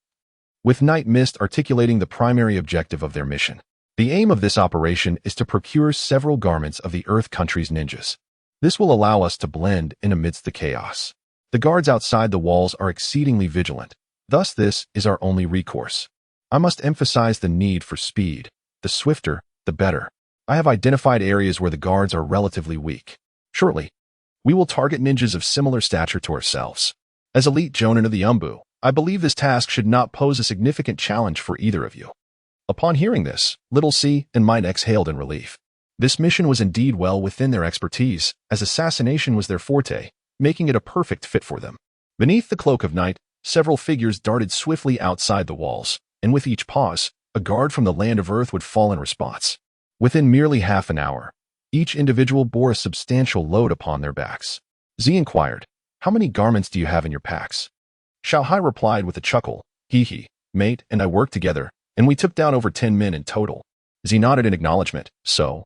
with Night Mist articulating the primary objective of their mission: The aim of this operation is to procure several garments of the Earth country's ninjas. This will allow us to blend in amidst the chaos. The guards outside the walls are exceedingly vigilant. Thus, this is our only recourse. I must emphasize the need for speed. The swifter, the better. I have identified areas where the guards are relatively weak. Shortly, we will target ninjas of similar stature to ourselves. As elite jonin of the Anbu, I believe this task should not pose a significant challenge for either of you. Upon hearing this, Little C and Might exhaled in relief. This mission was indeed well within their expertise, as assassination was their forte, making it a perfect fit for them. Beneath the cloak of night, several figures darted swiftly outside the walls, and with each pause, a guard from the land of Earth would fall in response. Within merely half an hour, each individual bore a substantial load upon their backs. Z inquired, "How many garments do you have in your packs?" Xiao Hai replied with a chuckle, "Hee, mate and I worked together, and we took down over 10 men in total." Z nodded in acknowledgement, "So,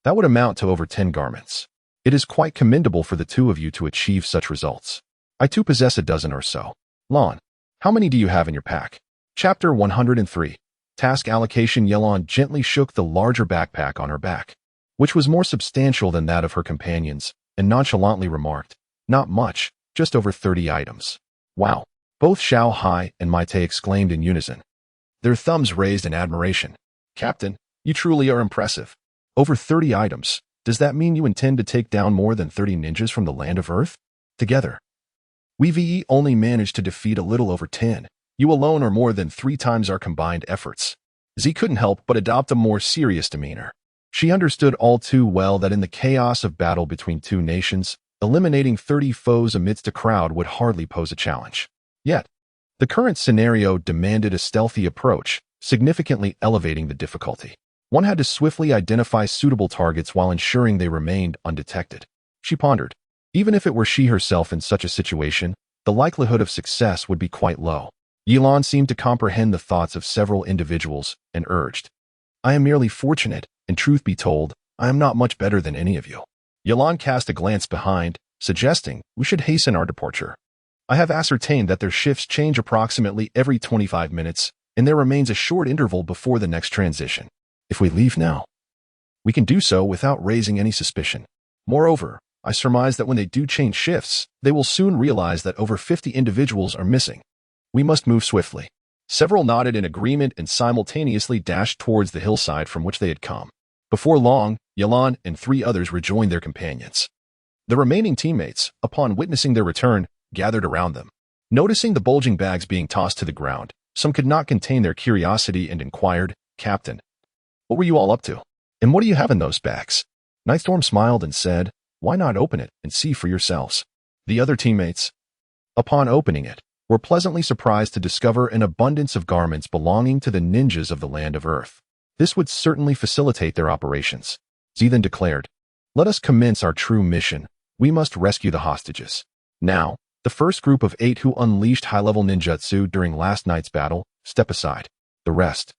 that would amount to over 10 garments. It is quite commendable for the two of you to achieve such results. I too possess a dozen or so. Lan, how many do you have in your pack?" Chapter 103. Task Allocation. Ye Lan gently shook the larger backpack on her back, which was more substantial than that of her companions, and nonchalantly remarked, "Not much, just over 30 items." "Wow!" Both Xiao Hai and Mai Tai exclaimed in unison, their thumbs raised in admiration. "Captain, you truly are impressive. Over 30 items. Does that mean you intend to take down more than 30 ninjas from the land of Earth? Together, we only managed to defeat a little over 10. You alone are more than 3 times our combined efforts." Z couldn't help but adopt a more serious demeanor. She understood all too well that in the chaos of battle between two nations, eliminating 30 foes amidst a crowd would hardly pose a challenge. Yet, the current scenario demanded a stealthy approach, significantly elevating the difficulty. One had to swiftly identify suitable targets while ensuring they remained undetected. She pondered. Even if it were she herself in such a situation, the likelihood of success would be quite low. Ye Lan seemed to comprehend the thoughts of several individuals and urged, "I am merely fortunate, and truth be told, I am not much better than any of you." Ye Lan cast a glance behind, suggesting we should hasten our departure. "I have ascertained that their shifts change approximately every 25 minutes, and there remains a short interval before the next transition. If we leave now, we can do so without raising any suspicion. Moreover, I surmise that when they do change shifts, they will soon realize that over 50 individuals are missing. We must move swiftly." Several nodded in agreement and simultaneously dashed towards the hillside from which they had come. Before long, Ye Lan and 3 others rejoined their companions. The remaining teammates, upon witnessing their return, gathered around them. Noticing the bulging bags being tossed to the ground, some could not contain their curiosity and inquired, "Captain, what were you all up to? And what do you have in those bags?" Nightstorm smiled and said, "Why not open it and see for yourselves?" The other teammates, upon opening it, were pleasantly surprised to discover an abundance of garments belonging to the ninjas of the land of Earth. This would certainly facilitate their operations. Z then declared, "Let us commence our true mission. We must rescue the hostages." Now, the first group of 8 who unleashed high-level ninjutsu during last night's battle step aside. The rest,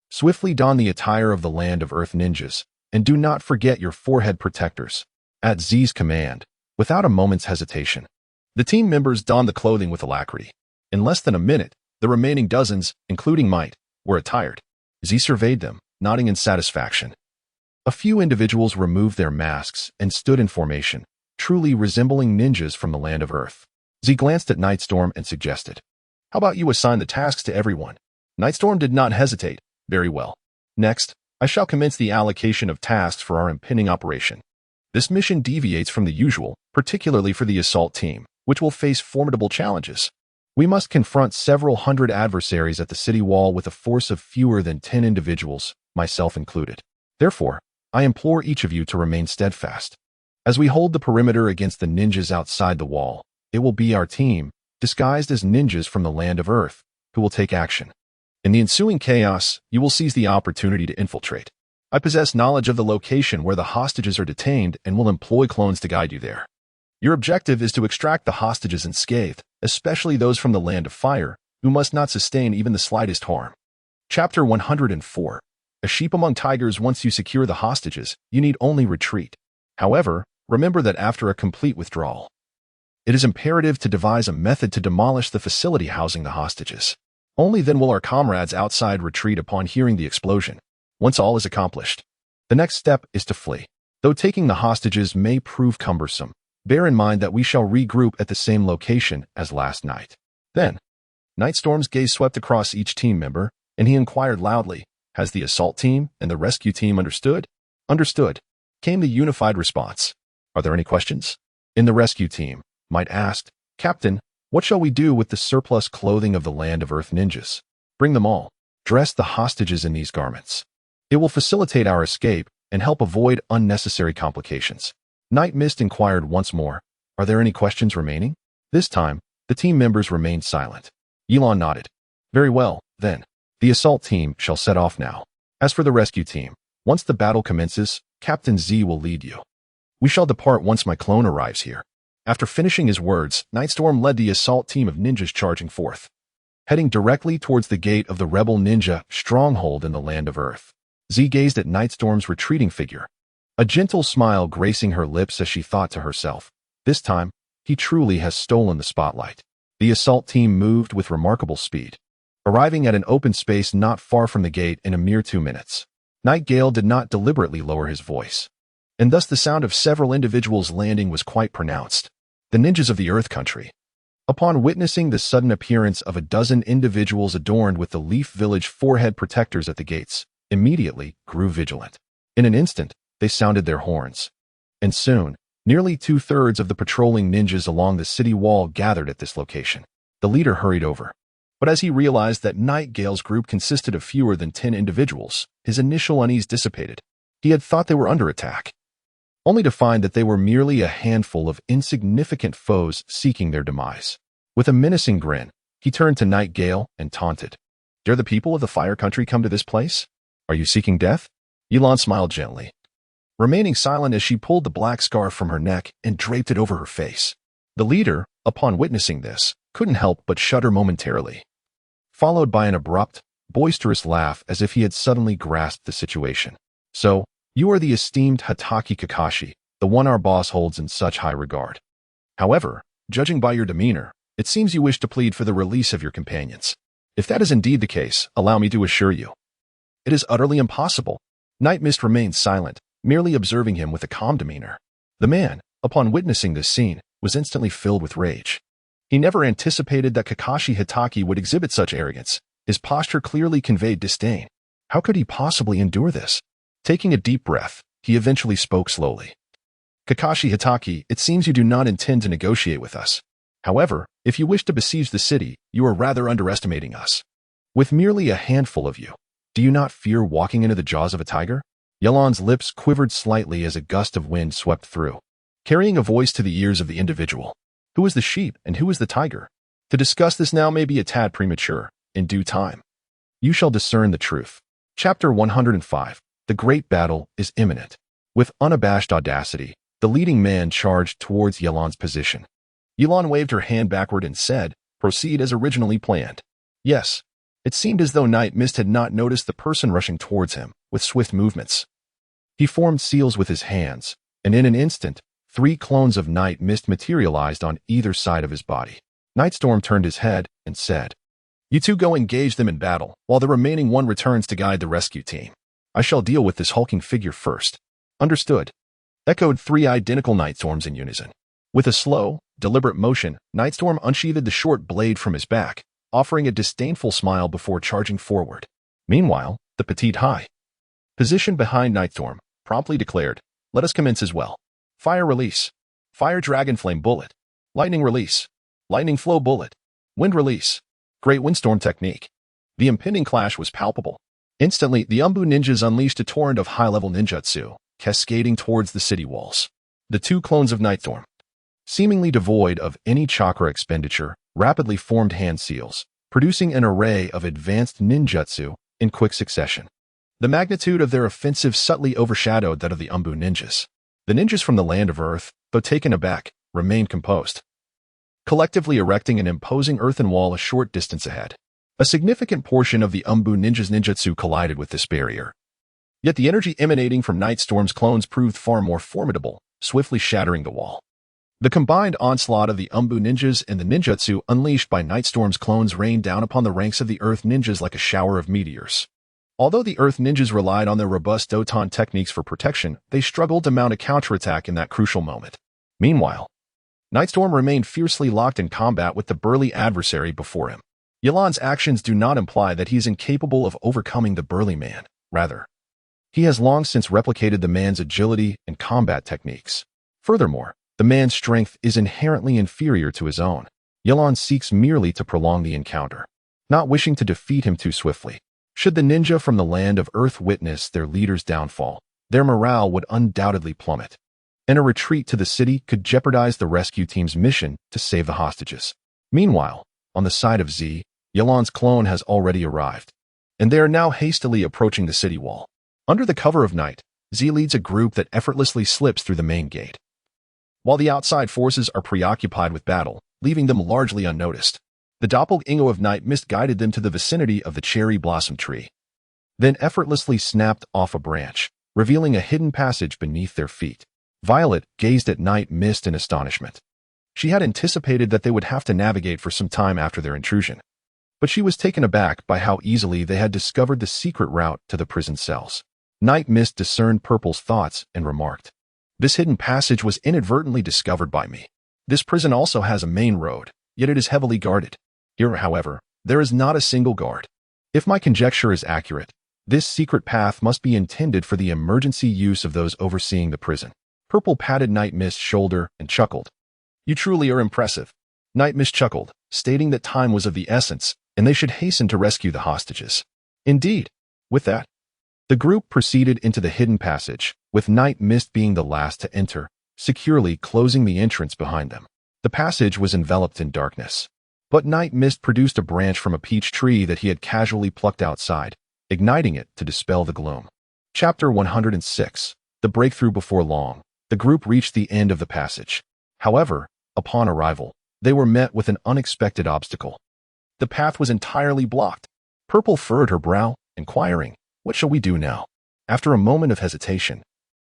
swiftly don the attire of the land of Earth ninjas, and do not forget your forehead protectors. At Z's command, without a moment's hesitation, the team members donned the clothing with alacrity. In less than a minute, the remaining dozens, including Might, were attired. Z surveyed them, nodding in satisfaction. A few individuals removed their masks and stood in formation, truly resembling ninjas from the land of Earth. Z glanced at Nightstorm and suggested, "How about you assign the tasks to everyone?" Nightstorm did not hesitate. "Very well. Next, I shall commence the allocation of tasks for our impending operation. This mission deviates from the usual, particularly for the assault team, which will face formidable challenges. We must confront several hundred adversaries at the city wall with a force of fewer than 10 individuals, myself included. Therefore, I implore each of you to remain steadfast. As we hold the perimeter against the ninjas outside the wall, it will be our team, disguised as ninjas from the land of Earth, who will take action. In the ensuing chaos, you will seize the opportunity to infiltrate. I possess knowledge of the location where the hostages are detained and will employ clones to guide you there. Your objective is to extract the hostages unscathed, especially those from the land of fire, who must not sustain even the slightest harm." Chapter 104. A sheep among tigers. Once you secure the hostages, you need only retreat. However, remember that after a complete withdrawal, it is imperative to devise a method to demolish the facility housing the hostages. Only then will our comrades outside retreat upon hearing the explosion. Once all is accomplished, the next step is to flee. Though taking the hostages may prove cumbersome, bear in mind that we shall regroup at the same location as last night. Then, Nightstorm's gaze swept across each team member, and he inquired loudly, "Has the assault team and the rescue team understood?" "Understood," came the unified response. "Are there any questions?" In the rescue team, Might asked, "Captain, what shall we do with the surplus clothing of the Land of Earth ninjas?" "Bring them all. Dress the hostages in these garments. It will facilitate our escape and help avoid unnecessary complications." Night Mist inquired once more, "Are there any questions remaining?" This time, the team members remained silent. Ye Lan nodded. "Very well, then. The assault team shall set off now. As for the rescue team, once the battle commences, Captain Z will lead you. We shall depart once my clone arrives here." After finishing his words, Nightstorm led the assault team of ninjas charging forth, heading directly towards the gate of the rebel ninja stronghold in the Land of Earth. Z gazed at Nightstorm's retreating figure, a gentle smile gracing her lips as she thought to herself, "This time, he truly has stolen the spotlight." The assault team moved with remarkable speed, arriving at an open space not far from the gate in a mere 2 minutes. Nightingale did not deliberately lower his voice, and thus the sound of several individuals landing was quite pronounced. The ninjas of the Earth Country, upon witnessing the sudden appearance of a dozen individuals adorned with the Leaf Village forehead protectors at the gates, immediately grew vigilant. In an instant, they sounded their horns, and soon, nearly 2/3 of the patrolling ninjas along the city wall gathered at this location. The leader hurried over, but as he realized that Nightingale's group consisted of fewer than 10 individuals, his initial unease dissipated. He had thought they were under attack, only to find that they were merely a handful of insignificant foes seeking their demise. With a menacing grin, he turned to Nightingale and taunted, "Dare the people of the Fire Country come to this place? Are you seeking death?" Ye Lan smiled gently, remaining silent as she pulled the black scarf from her neck and draped it over her face. The leader, upon witnessing this, couldn't help but shudder momentarily, followed by an abrupt, boisterous laugh as if he had suddenly grasped the situation. "So, you are the esteemed Hokage Kakashi, the one our boss holds in such high regard. However, judging by your demeanor, it seems you wish to plead for the release of your companions. If that is indeed the case, allow me to assure you, it is utterly impossible." Night Mist remained silent, merely observing him with a calm demeanor. The man, upon witnessing this scene, was instantly filled with rage. He never anticipated that Kakashi Hitaki would exhibit such arrogance. His posture clearly conveyed disdain. How could he possibly endure this? Taking a deep breath, he eventually spoke slowly. "Kakashi Hitaki, it seems you do not intend to negotiate with us. However, if you wish to besiege the city, you are rather underestimating us. With merely a handful of you, do you not fear walking into the jaws of a tiger?" Ye Lan's lips quivered slightly as a gust of wind swept through, carrying a voice to the ears of the individual. Who is the sheep and who is the tiger? To discuss this now may be a tad premature. In due time, you shall discern the truth. Chapter 105. The Great Battle is imminent. With unabashed audacity, the leading man charged towards Ye Lan's position. Ye Lan waved her hand backward and said, "Proceed as originally planned." Yes, it seemed as though Night Mist had not noticed the person rushing towards him. With swift movements, he formed seals with his hands, and in an instant, 3 clones of Night Mist materialized on either side of his body. Nightstorm turned his head and said, "You two go engage them in battle, while the remaining one returns to guide the rescue team. I shall deal with this hulking figure first." "Understood," echoed 3 identical Nightstorms in unison. With a slow, deliberate motion, Nightstorm unsheathed the short blade from his back, offering a disdainful smile before charging forward. Meanwhile, the petite high, positioned behind Nightstorm, promptly declared, "Let us commence as well. Fire release. Fire dragon flame bullet. Lightning release. Lightning flow bullet. Wind release. Great windstorm technique." The impending clash was palpable. Instantly, the Anbu ninjas unleashed a torrent of high-level ninjutsu, cascading towards the city walls. The 2 clones of Nightstorm, seemingly devoid of any chakra expenditure, rapidly formed hand seals, producing an array of advanced ninjutsu in quick succession. The magnitude of their offensive subtly overshadowed that of the Anbu ninjas. The ninjas from the Land of Earth, though taken aback, remained composed, collectively erecting an imposing earthen wall a short distance ahead. A significant portion of the Anbu ninjas' ninjutsu collided with this barrier. Yet the energy emanating from Nightstorm's clones proved far more formidable, swiftly shattering the wall. The combined onslaught of the Anbu ninjas and the ninjutsu unleashed by Nightstorm's clones rained down upon the ranks of the Earth ninjas like a shower of meteors. Although the Earth ninjas relied on their robust Doton techniques for protection, they struggled to mount a counterattack in that crucial moment. Meanwhile, Nightstorm remained fiercely locked in combat with the burly adversary before him. Ye Lan's actions do not imply that he is incapable of overcoming the burly man. Rather, he has long since replicated the man's agility and combat techniques. Furthermore, the man's strength is inherently inferior to his own. Ye Lan seeks merely to prolong the encounter, not wishing to defeat him too swiftly. Should the ninja from the land of Earth witness their leader's downfall, their morale would undoubtedly plummet, and a retreat to the city could jeopardize the rescue team's mission to save the hostages. Meanwhile, on the side of Z, Ye Lan's clone has already arrived, and they are now hastily approaching the city wall. Under the cover of night, Z leads a group that effortlessly slips through the main gate, while the outside forces are preoccupied with battle, leaving them largely unnoticed. The doppelganger of night mist guided them to the vicinity of the cherry blossom tree, then effortlessly snapped off a branch, revealing a hidden passage beneath their feet. Violet gazed at Night Mist in astonishment. She had anticipated that they would have to navigate for some time after their intrusion, but she was taken aback by how easily they had discovered the secret route to the prison cells. Night Mist discerned Purple's thoughts and remarked, "This hidden passage was inadvertently discovered by me. This prison also has a main road, yet it is heavily guarded. Here, however, there is not a single guard. If my conjecture is accurate, this secret path must be intended for the emergency use of those overseeing the prison." Purple patted Night Mist's shoulder and chuckled. "You truly are impressive." Night Mist chuckled, stating that time was of the essence, and they should hasten to rescue the hostages. Indeed. With that, the group proceeded into the hidden passage, with Night Mist being the last to enter, securely closing the entrance behind them. The passage was enveloped in darkness, but Night Mist produced a branch from a peach tree that he had casually plucked outside, igniting it to dispel the gloom. Chapter 106. The Breakthrough. Before long, the group reached the end of the passage. However, upon arrival, they were met with an unexpected obstacle. The path was entirely blocked. Purple furrowed her brow, inquiring, "What shall we do now?" After a moment of hesitation,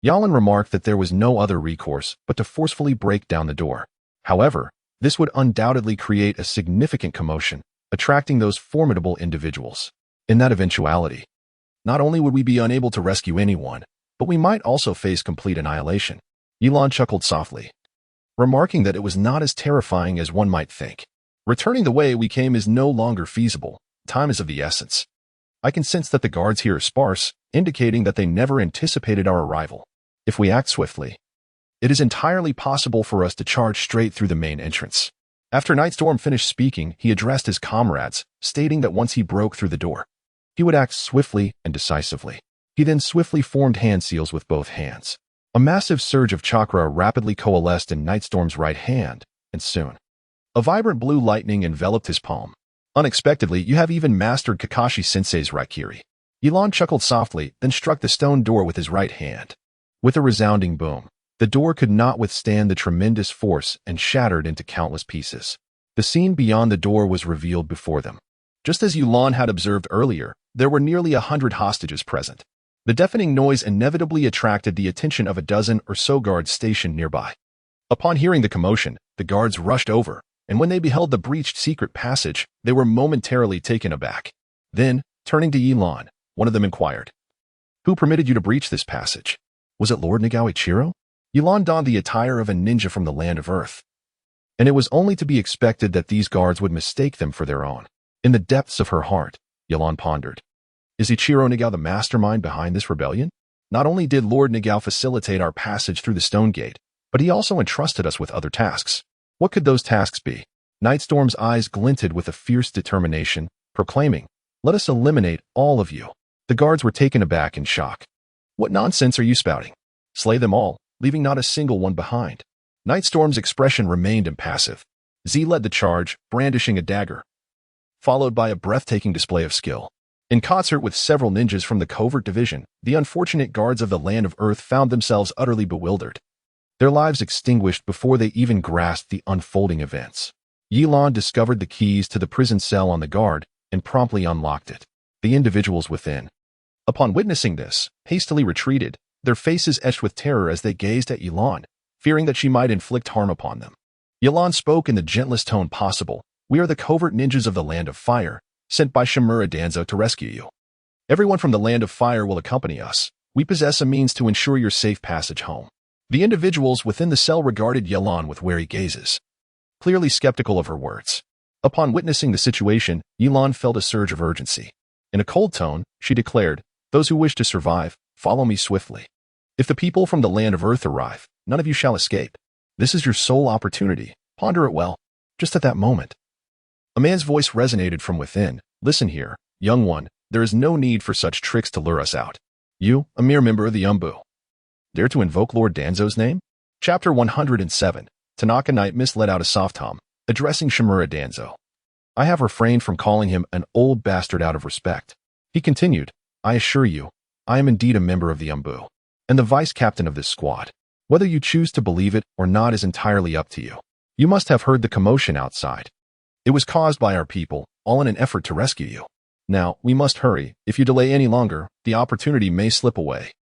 Ye Lan remarked that there was no other recourse but to forcefully break down the door. However, this would undoubtedly create a significant commotion, attracting those formidable individuals. In that eventuality, not only would we be unable to rescue anyone, but we might also face complete annihilation. Ye Lan chuckled softly, remarking that it was not as terrifying as one might think. Returning the way we came is no longer feasible. Time is of the essence. I can sense that the guards here are sparse, indicating that they never anticipated our arrival. If we act swiftly, it is entirely possible for us to charge straight through the main entrance. After Nightstorm finished speaking, he addressed his comrades, stating that once he broke through the door, he would act swiftly and decisively. He then swiftly formed hand seals with both hands. A massive surge of chakra rapidly coalesced in Nightstorm's right hand, and soon, a vibrant blue lightning enveloped his palm. "Unexpectedly, you have even mastered Kakashi-sensei's Raikiri." Ye Lan chuckled softly, then struck the stone door with his right hand. With a resounding boom, the door could not withstand the tremendous force and shattered into countless pieces. The scene beyond the door was revealed before them. Just as Ye Lan had observed earlier, there were nearly 100 hostages present. The deafening noise inevitably attracted the attention of a dozen or so guards stationed nearby. Upon hearing the commotion, the guards rushed over, and when they beheld the breached secret passage, they were momentarily taken aback. Then, turning to Ye Lan, one of them inquired, "Who permitted you to breach this passage? Was it Lord Nagao Ichiro?" Ye Lan donned the attire of a ninja from the land of Earth, and it was only to be expected that these guards would mistake them for their own. In the depths of her heart, Ye Lan pondered, "Is Ichiro Nagao the mastermind behind this rebellion? Not only did Lord Nagao facilitate our passage through the stone gate, but he also entrusted us with other tasks. What could those tasks be?" Nightstorm's eyes glinted with a fierce determination, proclaiming, "Let us eliminate all of you." The guards were taken aback in shock. "What nonsense are you spouting? Slay them all, leaving not a single one behind." Nightstorm's expression remained impassive. Z led the charge, brandishing a dagger, followed by a breathtaking display of skill. In concert with several ninjas from the covert division, the unfortunate guards of the land of Earth found themselves utterly bewildered, their lives extinguished before they even grasped the unfolding events. Ye Lan discovered the keys to the prison cell on the guard and promptly unlocked it. The individuals within, upon witnessing this, hastily retreated, their faces etched with terror as they gazed at Ye Lan, fearing that she might inflict harm upon them. Ye Lan spoke in the gentlest tone possible. "We are the covert ninjas of the Land of Fire, sent by Shimura Danzo to rescue you. Everyone from the Land of Fire will accompany us. We possess a means to ensure your safe passage home. The individuals within the cell regarded Ye Lan with wary gazes, clearly skeptical of her words. Upon witnessing the situation, Ye Lan felt a surge of urgency. In a cold tone, she declared, "Those who wish to survive, follow me swiftly. If the people from the land of Earth arrive, none of you shall escape. This is your sole opportunity. Ponder it well." Just at that moment, a man's voice resonated from within. "Listen here, young one, there is no need for such tricks to lure us out. You, a mere member of the Anbu, dare to invoke Lord Danzo's name?" Chapter 107. Tanaka Knight Mist let out a soft hum, addressing Shimura Danzo. "I have refrained from calling him an old bastard out of respect." He continued, "I assure you, I am indeed a member of the Anbu, and the vice captain of this squad. Whether you choose to believe it or not is entirely up to you. You must have heard the commotion outside. It was caused by our people, all in an effort to rescue you. Now, we must hurry. If you delay any longer, the opportunity may slip away."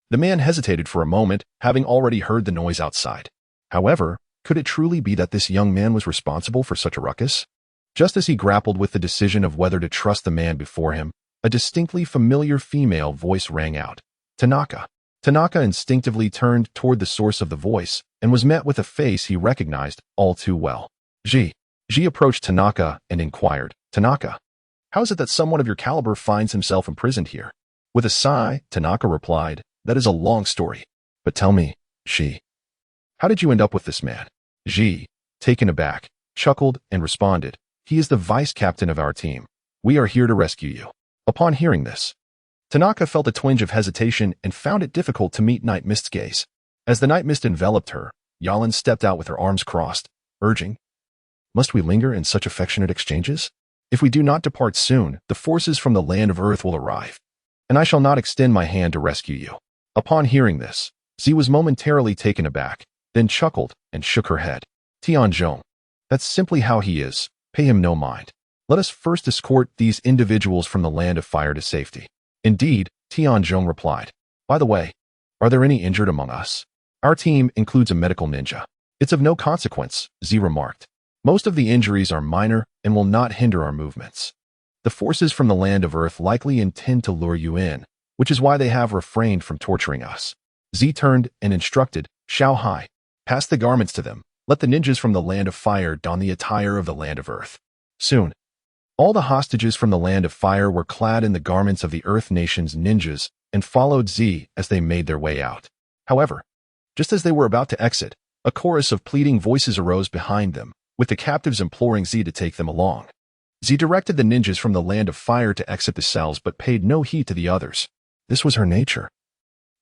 The man hesitated for a moment, having already heard the noise outside. However, could it truly be that this young man was responsible for such a ruckus? Just as he grappled with the decision of whether to trust the man before him, a distinctly familiar female voice rang out. "Tanaka." Tanaka instinctively turned toward the source of the voice and was met with a face he recognized all too well. Ji approached Tanaka and inquired, "Tanaka, how is it that someone of your caliber finds himself imprisoned here?" With a sigh, Tanaka replied, "That is a long story. But tell me, how did you end up with this man?" Ji, taken aback, chuckled and responded, "He is the vice captain of our team. We are here to rescue you." Upon hearing this, Tanaka felt a twinge of hesitation and found it difficult to meet Night Mist's gaze. As the Night Mist enveloped her, Ye Lan stepped out with her arms crossed, urging, "Must we linger in such affectionate exchanges? If we do not depart soon, the forces from the land of Earth will arrive, and I shall not extend my hand to rescue you." Upon hearing this, Z was momentarily taken aback, then chuckled and shook her head. "Tianzhong, that's simply how he is. Pay him no mind. Let us first escort these individuals from the land of fire to safety." "Indeed," Tianzhong replied. "By the way, are there any injured among us?" "Our team includes a medical ninja." "It's of no consequence," Z remarked. "Most of the injuries are minor and will not hinder our movements. The forces from the land of Earth likely intend to lure you in, which is why they have refrained from torturing us." Z turned and instructed, "Shao Hai, pass the garments to them. Let the ninjas from the land of fire don the attire of the land of Earth." Soon, all the hostages from the land of fire were clad in the garments of the Earth Nation's ninjas and followed Z as they made their way out. However, just as they were about to exit, a chorus of pleading voices arose behind them, with the captives imploring Z to take them along. Z directed the ninjas from the land of fire to exit the cells but paid no heed to the others. This was her nature.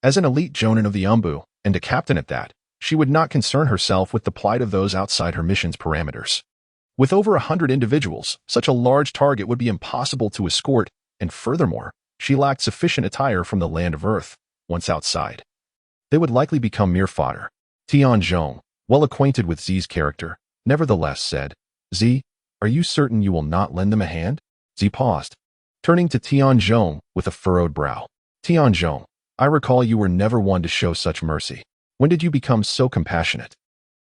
As an elite jonin of the Anbu, and a captain at that, she would not concern herself with the plight of those outside her mission's parameters. With over 100 individuals, such a large target would be impossible to escort, and furthermore, she lacked sufficient attire from the land of Earth. Once outside, they would likely become mere fodder. Tianzhong, well acquainted with Z's character, nevertheless said, "Z, are you certain you will not lend them a hand?" Z paused, turning to Tianzhong with a furrowed brow. "Tianzhong, I recall you were never one to show such mercy. When did you become so compassionate?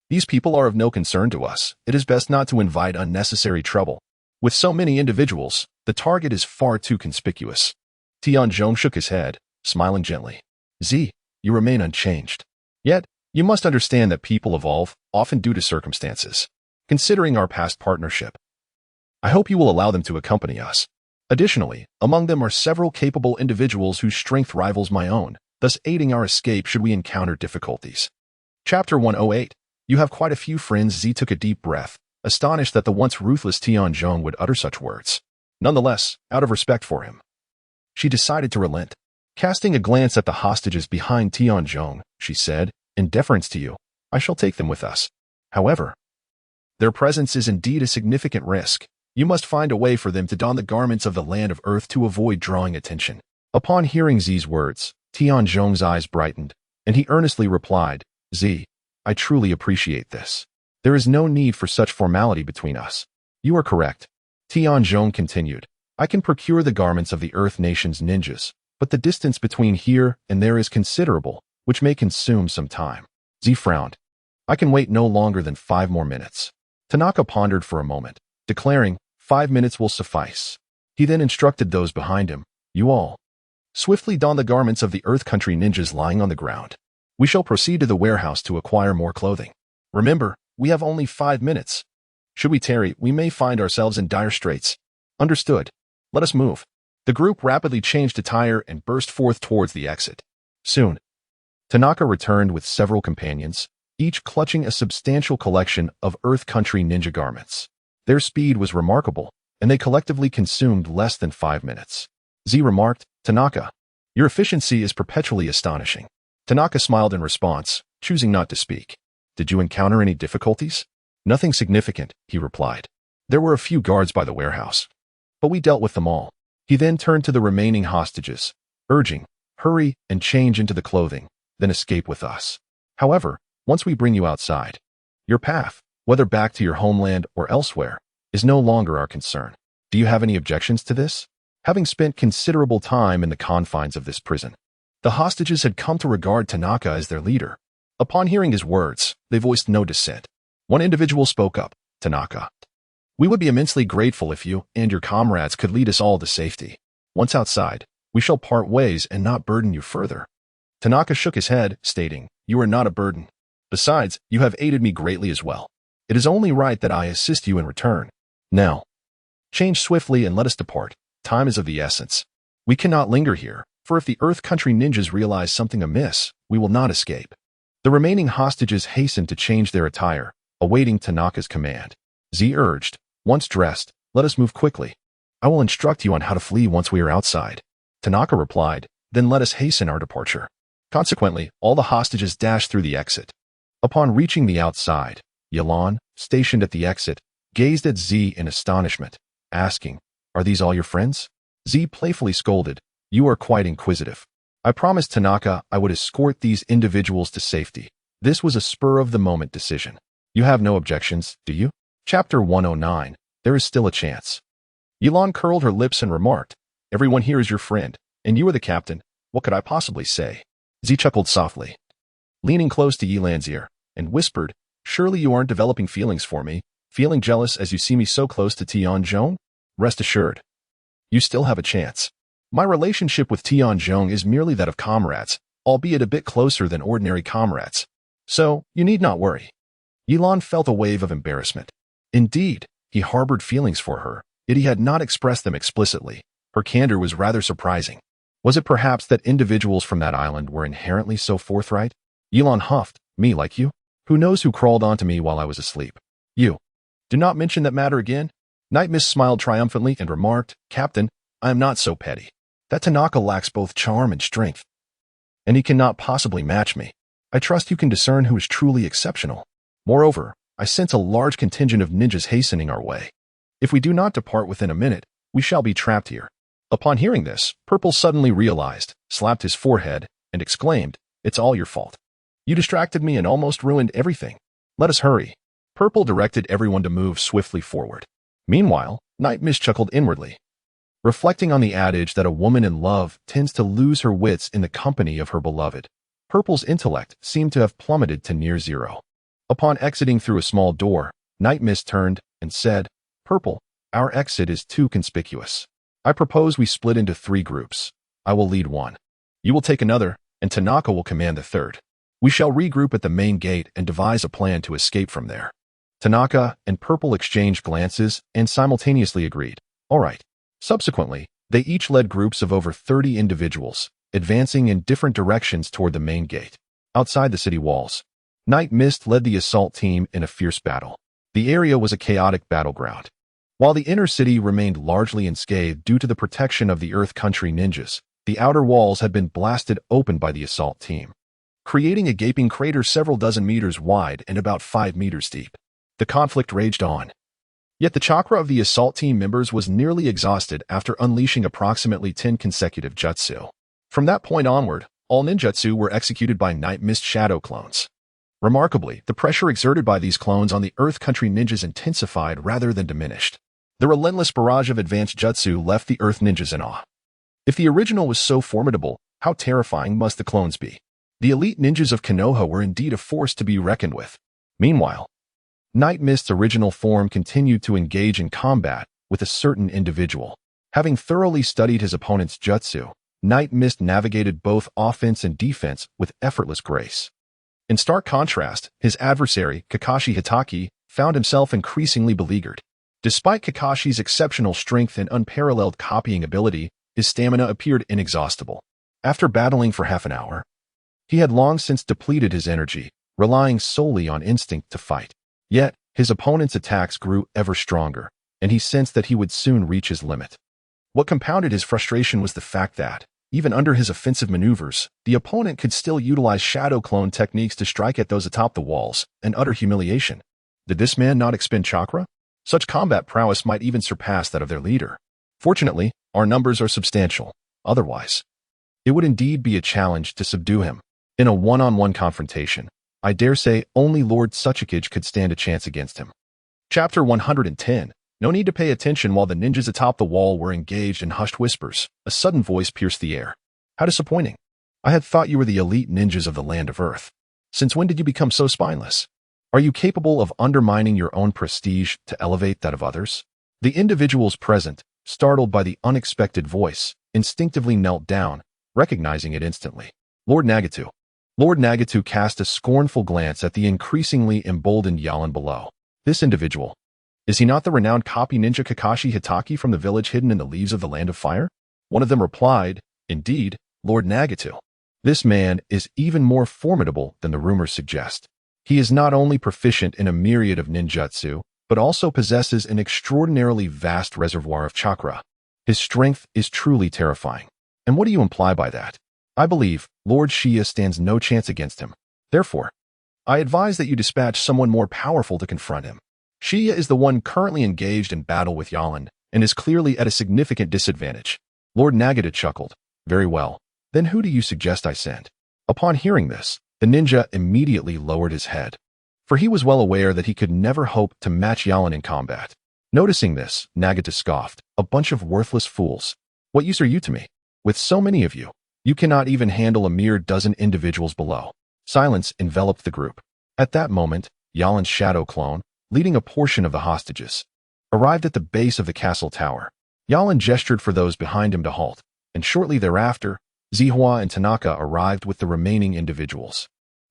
These people are of no concern to us. It is best not to invite unnecessary trouble. With so many individuals, the target is far too conspicuous." Tianzhong shook his head, smiling gently. "Z, you remain unchanged. Yet, you must understand that people evolve, often due to circumstances. Considering our past partnership, I hope you will allow them to accompany us. Additionally, among them are several capable individuals whose strength rivals my own, thus aiding our escape should we encounter difficulties." Chapter 108. You have quite a few friends. Z took a deep breath, astonished that the once ruthless Tianzhong would utter such words. Nonetheless, out of respect for him, she decided to relent. Casting a glance at the hostages behind Tianzhong, she said, "In deference to you, I shall take them with us. However, their presence is indeed a significant risk. You must find a way for them to don the garments of the land of Earth to avoid drawing attention." Upon hearing Z's words, Tianzhong's eyes brightened, and he earnestly replied, "Z, I truly appreciate this. There is no need for such formality between us." "You are correct." Tianzhong continued, "I can procure the garments of the Earth Nation's ninjas, but the distance between here and there is considerable, which may consume some time." Z frowned. "I can wait no longer than 5 more minutes." Tanaka pondered for a moment, declaring, 5 minutes will suffice." He then instructed those behind him, "You all, Swiftly don the garments of the Earth Country ninjas lying on the ground. We shall proceed to the warehouse to acquire more clothing. Remember, we have only 5 minutes. Should we tarry, we may find ourselves in dire straits. Understood. Let us move. The group rapidly changed attire and burst forth towards the exit. Soon, Tanaka returned with several companions, each clutching a substantial collection of Earth Country ninja garments. Their speed was remarkable, and they collectively consumed less than 5 minutes. Z remarked, "Tanaka, your efficiency is perpetually astonishing." Tanaka smiled in response, choosing not to speak. "Did you encounter any difficulties?" "Nothing significant," he replied. "There were a few guards by the warehouse, but we dealt with them all." He then turned to the remaining hostages, urging, "Hurry and change into the clothing, then escape with us. However, once we bring you outside, your path, whether back to your homeland or elsewhere, is no longer our concern. Do you have any objections to this?" Having spent considerable time in the confines of this prison, the hostages had come to regard Tanaka as their leader. Upon hearing his words, they voiced no dissent. One individual spoke up, "Tanaka, we would be immensely grateful if you and your comrades could lead us all to safety. Once outside, we shall part ways and not burden you further." Tanaka shook his head, stating, "You are not a burden. Besides, you have aided me greatly as well. It is only right that I assist you in return. Now, change swiftly and let us depart. Time is of the essence. We cannot linger here, for if the Earth Country ninjas realize something amiss, we will not escape." The remaining hostages hastened to change their attire, awaiting Tanaka's command. Z urged, "Once dressed, let us move quickly. I will instruct you on how to flee once we are outside." Tanaka replied, "Then let us hasten our departure." Consequently, all the hostages dashed through the exit. Upon reaching the outside, Ye Lan, stationed at the exit, gazed at Z in astonishment, asking, "Are these all your friends?" Z playfully scolded, "You are quite inquisitive. I promised Tanaka I would escort these individuals to safety. This was a spur-of-the-moment decision. You have no objections, do you?" Chapter 109, There is Still a Chance. Ye Lan curled her lips and remarked, "Everyone here is your friend, and you are the captain. What could I possibly say?" Z chuckled softly, leaning close to Ye Lan's ear, and whispered, "Surely you aren't developing feelings for me, feeling jealous as you see me so close to Tianzhong? Rest assured, you still have a chance. My relationship with Tianzhong is merely that of comrades, albeit a bit closer than ordinary comrades. So, you need not worry." Ye Lan felt a wave of embarrassment. Indeed, he harbored feelings for her, yet he had not expressed them explicitly. Her candor was rather surprising. Was it perhaps that individuals from that island were inherently so forthright? Ye Lan huffed, "Me like you? Who knows who crawled onto me while I was asleep? You. Do not mention that matter again." Night Mist smiled triumphantly and remarked, "Captain, I am not so petty. That Tanaka lacks both charm and strength, and he cannot possibly match me. I trust you can discern who is truly exceptional. Moreover, I sense a large contingent of ninjas hastening our way. If we do not depart within a minute, we shall be trapped here." Upon hearing this, Purple suddenly realized, slapped his forehead, and exclaimed, "It's all your fault. You distracted me and almost ruined everything. Let us hurry." Purple directed everyone to move swiftly forward. Meanwhile, Night Mist chuckled inwardly, reflecting on the adage that a woman in love tends to lose her wits in the company of her beloved. Purple's intellect seemed to have plummeted to near zero. Upon exiting through a small door, Night Mist turned and said, "Purple, our exit is too conspicuous. I propose we split into 3 groups. I will lead one. You will take another, and Tanaka will command the third. We shall regroup at the main gate and devise a plan to escape from there." Tanaka and Purple exchanged glances and simultaneously agreed, "All right." Subsequently, they each led groups of over 30 individuals, advancing in different directions toward the main gate. Outside the city walls, Night Mist led the assault team in a fierce battle. The area was a chaotic battleground. While the inner city remained largely unscathed due to the protection of the Earth Country ninjas, the outer walls had been blasted open by the assault team, creating a gaping crater several dozen meters wide and about 5 meters deep. The conflict raged on. Yet the chakra of the assault team members was nearly exhausted after unleashing approximately 10 consecutive jutsu. From that point onward, all ninjutsu were executed by Night Mist shadow clones. Remarkably, the pressure exerted by these clones on the Earth Country ninjas intensified rather than diminished. The relentless barrage of advanced jutsu left the Earth ninjas in awe. If the original was so formidable, how terrifying must the clones be? The elite ninjas of Konoha were indeed a force to be reckoned with. Meanwhile, Night Mist's original form continued to engage in combat with a certain individual. Having thoroughly studied his opponent's jutsu, Night Mist navigated both offense and defense with effortless grace. In stark contrast, his adversary, Kakashi Hitaki, found himself increasingly beleaguered. Despite Kakashi's exceptional strength and unparalleled copying ability, his stamina appeared inexhaustible. After battling for half an hour, he had long since depleted his energy, relying solely on instinct to fight. Yet, his opponent's attacks grew ever stronger, and he sensed that he would soon reach his limit. What compounded his frustration was the fact that, even under his offensive maneuvers, the opponent could still utilize shadow clone techniques to strike at those atop the walls, an utter humiliation. Did this man not expend chakra? Such combat prowess might even surpass that of their leader. Fortunately, our numbers are substantial. Otherwise, it would indeed be a challenge to subdue him. In a one-on-one confrontation, I dare say only Lord Tsukuyomi could stand a chance against him. Chapter 110. No need to pay attention while the ninjas atop the wall were engaged in hushed whispers. A sudden voice pierced the air. How disappointing. I had thought you were the elite ninjas of the land of Earth. Since when did you become so spineless? Are you capable of undermining your own prestige to elevate that of others? The individuals present, startled by the unexpected voice, instinctively knelt down, recognizing it instantly. Lord Nagatu. Lord Nagatu cast a scornful glance at the increasingly emboldened Ye Lan below. This individual. Is he not the renowned copy ninja Kakashi Hitaki from the village hidden in the leaves of the Land of Fire? One of them replied, Indeed, Lord Nagatu. This man is even more formidable than the rumors suggest. He is not only proficient in a myriad of ninjutsu, but also possesses an extraordinarily vast reservoir of chakra. His strength is truly terrifying. And what do you imply by that? I believe Lord Shia stands no chance against him. Therefore, I advise that you dispatch someone more powerful to confront him. Shia is the one currently engaged in battle with Ye Lan, and is clearly at a significant disadvantage. Lord Nagata chuckled. Very well. Then who do you suggest I send? Upon hearing this, the ninja immediately lowered his head, for he was well aware that he could never hope to match Ye Lan in combat. Noticing this, Nagata scoffed. A bunch of worthless fools. What use are you to me? With so many of you, you cannot even handle a mere dozen individuals below. Silence enveloped the group. At that moment, Ye Lan's shadow clone, leading a portion of the hostages, arrived at the base of the castle tower. Ye Lan gestured for those behind him to halt, and shortly thereafter, Zihua and Tanaka arrived with the remaining individuals.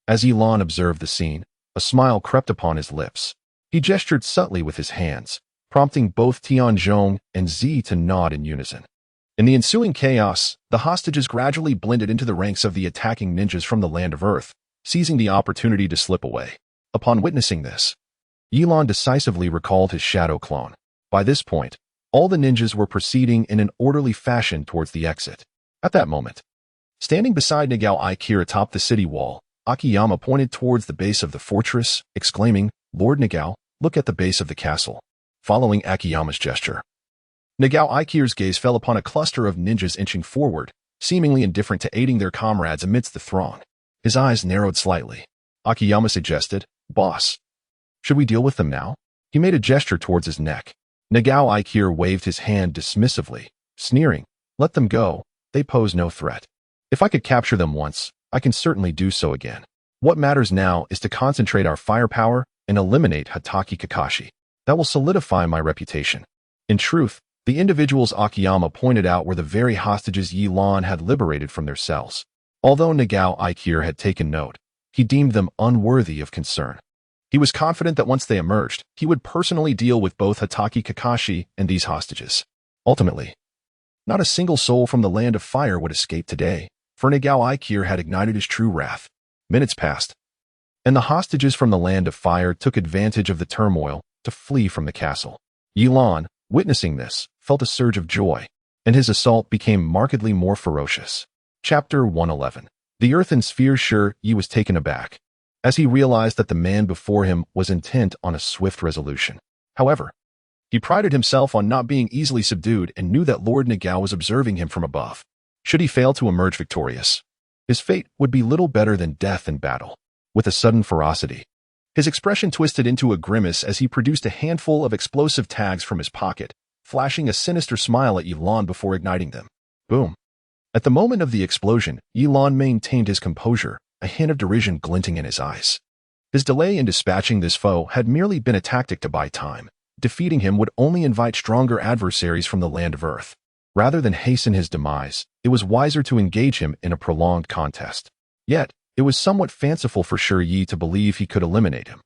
As Ye Lan observed the scene, a smile crept upon his lips. He gestured subtly with his hands, prompting both Tianzhong and Z to nod in unison. In the ensuing chaos, the hostages gradually blended into the ranks of the attacking ninjas from the Land of Earth, seizing the opportunity to slip away. Upon witnessing this, Ye Lan decisively recalled his shadow clone. By this point, all the ninjas were proceeding in an orderly fashion towards the exit. At that moment, standing beside Nagao Aikir atop the city wall, Akiyama pointed towards the base of the fortress, exclaiming, Lord Nagao, look at the base of the castle. Following Akiyama's gesture, Nagao Aikir's gaze fell upon a cluster of ninjas inching forward, seemingly indifferent to aiding their comrades amidst the throng. His eyes narrowed slightly. Akiyama suggested, Boss, should we deal with them now? He made a gesture towards his neck. Nagao Aikir waved his hand dismissively, sneering, Let them go, they pose no threat. If I could capture them once, I can certainly do so again. What matters now is to concentrate our firepower and eliminate Hitaki Kakashi. That will solidify my reputation. In truth, the individuals Akiyama pointed out were the very hostages Ye Lan had liberated from their cells. Although Nagao Aikir had taken note, he deemed them unworthy of concern. He was confident that once they emerged, he would personally deal with both Hitaki Kakashi and these hostages. Ultimately, not a single soul from the Land of Fire would escape today, for Nagao Aikir had ignited his true wrath. Minutes passed, and the hostages from the Land of Fire took advantage of the turmoil to flee from the castle. Ye Lan, witnessing this, felt a surge of joy, and his assault became markedly more ferocious. Chapter 111. The earthen sphere sure Yi was taken aback, as he realized that the man before him was intent on a swift resolution. However, he prided himself on not being easily subdued and knew that Lord Nagao was observing him from above. Should he fail to emerge victorious, his fate would be little better than death in battle. With a sudden ferocity, his expression twisted into a grimace as he produced a handful of explosive tags from his pocket, flashing a sinister smile at Ye Lan before igniting them. Boom. At the moment of the explosion, Ye Lan maintained his composure, a hint of derision glinting in his eyes. His delay in dispatching this foe had merely been a tactic to buy time. Defeating him would only invite stronger adversaries from the Land of Earth. Rather than hasten his demise, it was wiser to engage him in a prolonged contest. Yet, it was somewhat fanciful for Yi to believe he could eliminate him.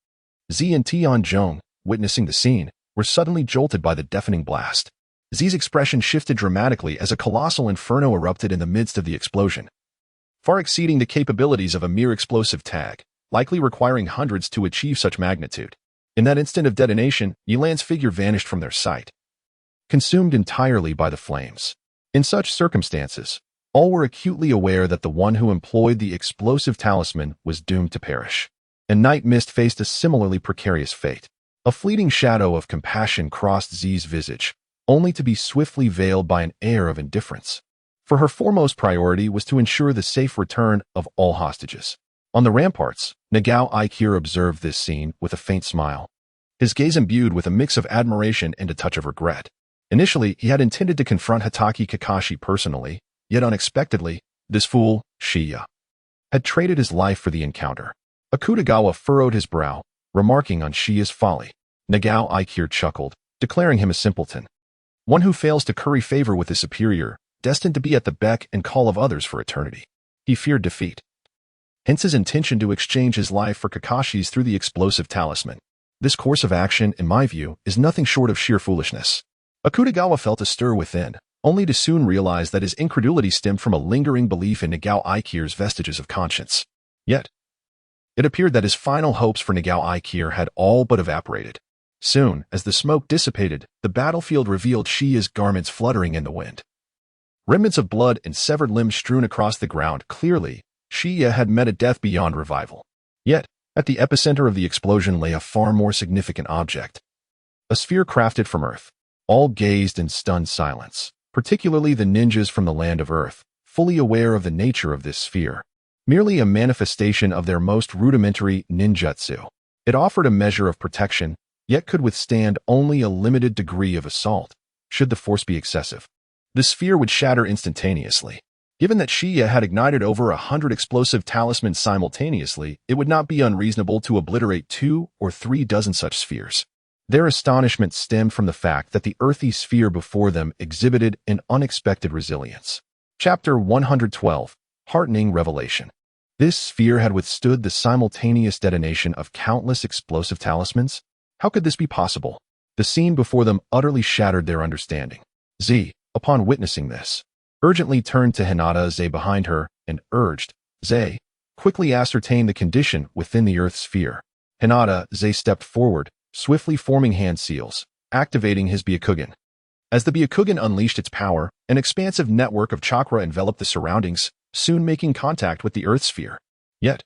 Zi and Tianzhong, witnessing the scene, were suddenly jolted by the deafening blast. Zi's expression shifted dramatically as a colossal inferno erupted in the midst of the explosion, far exceeding the capabilities of a mere explosive tag, likely requiring hundreds to achieve such magnitude. In that instant of detonation, Ye Lan's figure vanished from their sight, consumed entirely by the flames. In such circumstances, all were acutely aware that the one who employed the explosive talisman was doomed to perish. And Night Mist faced a similarly precarious fate. A fleeting shadow of compassion crossed Zi's visage, only to be swiftly veiled by an air of indifference. For her foremost priority was to ensure the safe return of all hostages. On the ramparts, Nagao Aikir observed this scene with a faint smile, his gaze imbued with a mix of admiration and a touch of regret. Initially, he had intended to confront Hatake Kakashi personally, yet unexpectedly, this fool, Shiya, had traded his life for the encounter. Akutagawa furrowed his brow, remarking on Shiya's folly. Nagao Aikir chuckled, declaring him a simpleton, one who fails to curry favor with his superior, destined to be at the beck and call of others for eternity. He feared defeat. Hence his intention to exchange his life for Kakashi's through the explosive talisman. This course of action, in my view, is nothing short of sheer foolishness. Akutagawa felt a stir within, only to soon realize that his incredulity stemmed from a lingering belief in Nagao Aikir's vestiges of conscience. Yet, it appeared that his final hopes for Nagao Aikir had all but evaporated. Soon, as the smoke dissipated, the battlefield revealed Shiya's garments fluttering in the wind. Remnants of blood and severed limbs strewn across the ground. Clearly, Shiya had met a death beyond revival. Yet, at the epicenter of the explosion lay a far more significant object. A sphere crafted from earth. All gazed in stunned silence, particularly the ninjas from the land of earth, fully aware of the nature of this sphere. Merely a manifestation of their most rudimentary ninjutsu. It offered a measure of protection, yet could withstand only a limited degree of assault, should the force be excessive. The sphere would shatter instantaneously. Given that Shiya had ignited over 100 explosive talismans simultaneously, it would not be unreasonable to obliterate 2 or 3 dozen such spheres. Their astonishment stemmed from the fact that the earthy sphere before them exhibited an unexpected resilience. Chapter 112, Heartening Revelation. This sphere had withstood the simultaneous detonation of countless explosive talismans? How could this be possible? The scene before them utterly shattered their understanding. Z, upon witnessing this, urgently turned to Hinata Ze behind her and urged, Ze, quickly ascertain the condition within the earth sphere. Hinata Ze stepped forward, swiftly forming hand seals, activating his Byakugan. As the Byakugan unleashed its power, an expansive network of chakra enveloped the surroundings, soon making contact with the earth sphere. Yet,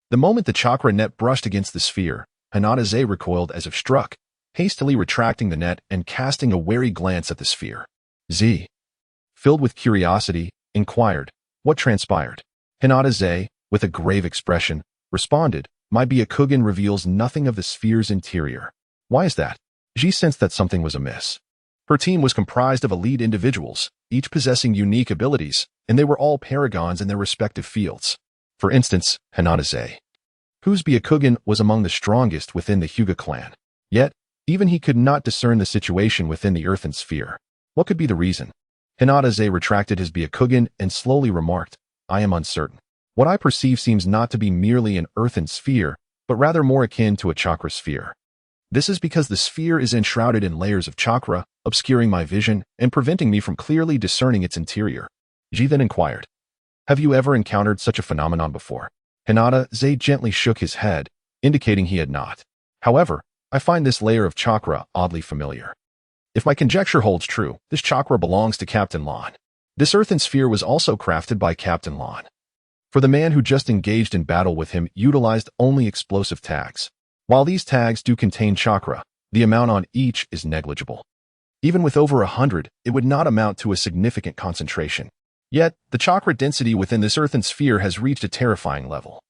the moment the chakra net brushed against the sphere, Hinata Ze recoiled as if struck, hastily retracting the net and casting a wary glance at the sphere. Z, filled with curiosity, inquired, what transpired? Hinata Ze, with a grave expression, responded, my Byakugan reveals nothing of the sphere's interior. Why is that? Ji sensed that something was amiss. Her team was comprised of elite individuals, each possessing unique abilities, and they were all paragons in their respective fields. For instance, Hinata Ze, whose Byakugan was among the strongest within the Hyuga clan. Yet, even he could not discern the situation within the earthen sphere. What could be the reason? Hinata Ze retracted his Byakugan and slowly remarked, I am uncertain. What I perceive seems not to be merely an earthen sphere, but rather more akin to a chakra sphere. This is because the sphere is enshrouded in layers of chakra, obscuring my vision and preventing me from clearly discerning its interior. Ji then inquired, have you ever encountered such a phenomenon before? Hinata Ze gently shook his head, indicating he had not. However, I find this layer of chakra oddly familiar. If my conjecture holds true, this chakra belongs to Captain Lan. This earthen sphere was also crafted by Captain Lan. For the man who just engaged in battle with him utilized only explosive tags. While these tags do contain chakra, the amount on each is negligible. Even with over 100, it would not amount to a significant concentration. Yet, the chakra density within this earthen sphere has reached a terrifying level.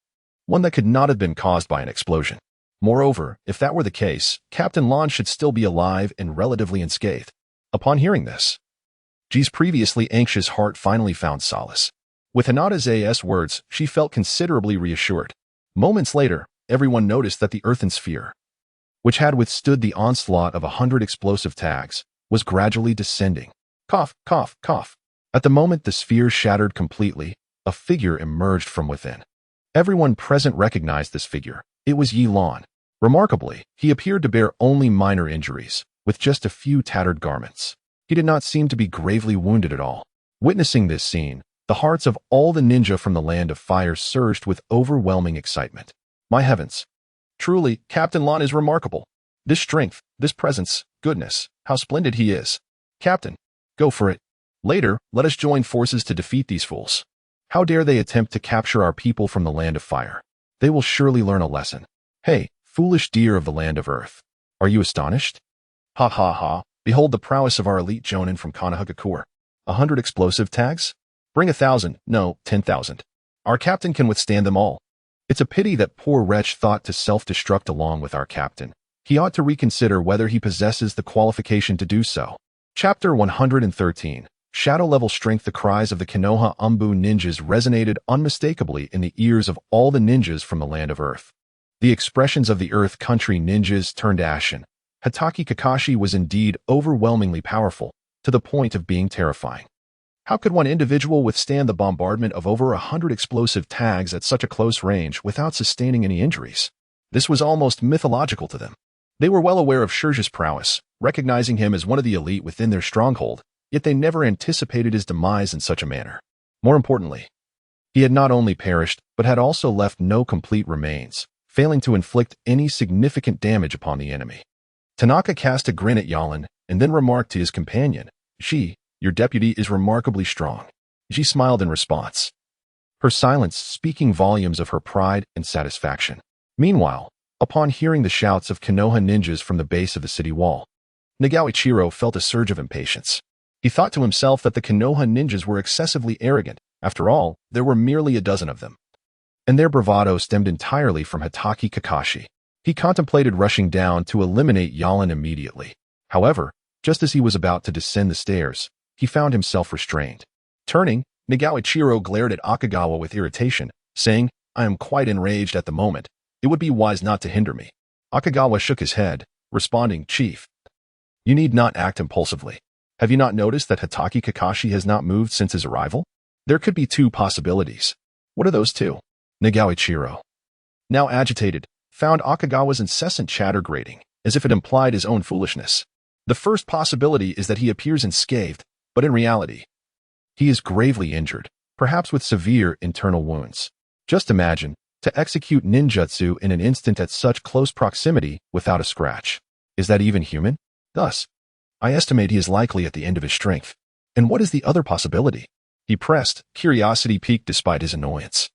One that could not have been caused by an explosion. Moreover, if that were the case, Captain Lan should still be alive and relatively unscathed. Upon hearing this, Ji's previously anxious heart finally found solace. With Hinata Ze's words, she felt considerably reassured. Moments later, everyone noticed that the earthen sphere, which had withstood the onslaught of 100 explosive tags, was gradually descending, Cough, cough, cough. At the moment the sphere shattered completely, a figure emerged from within. Everyone present recognized this figure. It was Ye Lan. Remarkably, he appeared to bear only minor injuries, with just a few tattered garments. He did not seem to be gravely wounded at all. Witnessing this scene, the hearts of all the ninja from the Land of Fire surged with overwhelming excitement. My heavens! Truly, Captain Lan is remarkable. This strength, this presence, goodness, how splendid he is. Captain, go for it. Later, let us join forces to defeat these fools. How dare they attempt to capture our people from the Land of Fire? They will surely learn a lesson. Hey, foolish deer of the Land of Earth. Are you astonished? Ha ha ha. Behold the prowess of our elite jonin from Konoha. 100 explosive tags? Bring 1,000, no, 10,000. Our captain can withstand them all. It's a pity that poor wretch thought to self-destruct along with our captain. He ought to reconsider whether he possesses the qualification to do so. Chapter 113. Shadow level strength. The cries of the Konoha Anbu ninjas resonated unmistakably in the ears of all the ninjas from the Land of Earth. The expressions of the Earth Country ninjas turned ashen. Hatake Kakashi was indeed overwhelmingly powerful, to the point of being terrifying. How could one individual withstand the bombardment of over 100 explosive tags at such a close range without sustaining any injuries? This was almost mythological to them. They were well aware of Shurja's prowess, recognizing him as one of the elite within their stronghold, yet they never anticipated his demise in such a manner. More importantly, he had not only perished, but had also left no complete remains, failing to inflict any significant damage upon the enemy. Tanaka cast a grin at Ye Lan, and then remarked to his companion, Your deputy is remarkably strong. She smiled in response, her silence speaking volumes of her pride and satisfaction. Meanwhile, upon hearing the shouts of Konoha ninjas from the base of the city wall, Nagao Ichiro felt a surge of impatience. He thought to himself that the Konoha ninjas were excessively arrogant. After all, there were merely a dozen of them, and their bravado stemmed entirely from Hatake Kakashi. He contemplated rushing down to eliminate Ye Lan immediately. However, just as he was about to descend the stairs, he found himself restrained. Turning, Nagao Ichiro glared at Akagawa with irritation, saying, I am quite enraged at the moment. It would be wise not to hinder me. Akagawa shook his head, responding, Chief, you need not act impulsively. Have you not noticed that Hatake Kakashi has not moved since his arrival? There could be two possibilities. What are those two? Nagao Ichiro, now agitated, found Akagawa's incessant chatter grating, as if it implied his own foolishness. The first possibility is that he appears unscathed, but in reality, he is gravely injured, perhaps with severe internal wounds. Just imagine, to execute ninjutsu in an instant at such close proximity without a scratch. Is that even human? Thus, I estimate he is likely at the end of his strength. And what is the other possibility? He pressed, curiosity piqued despite his annoyance.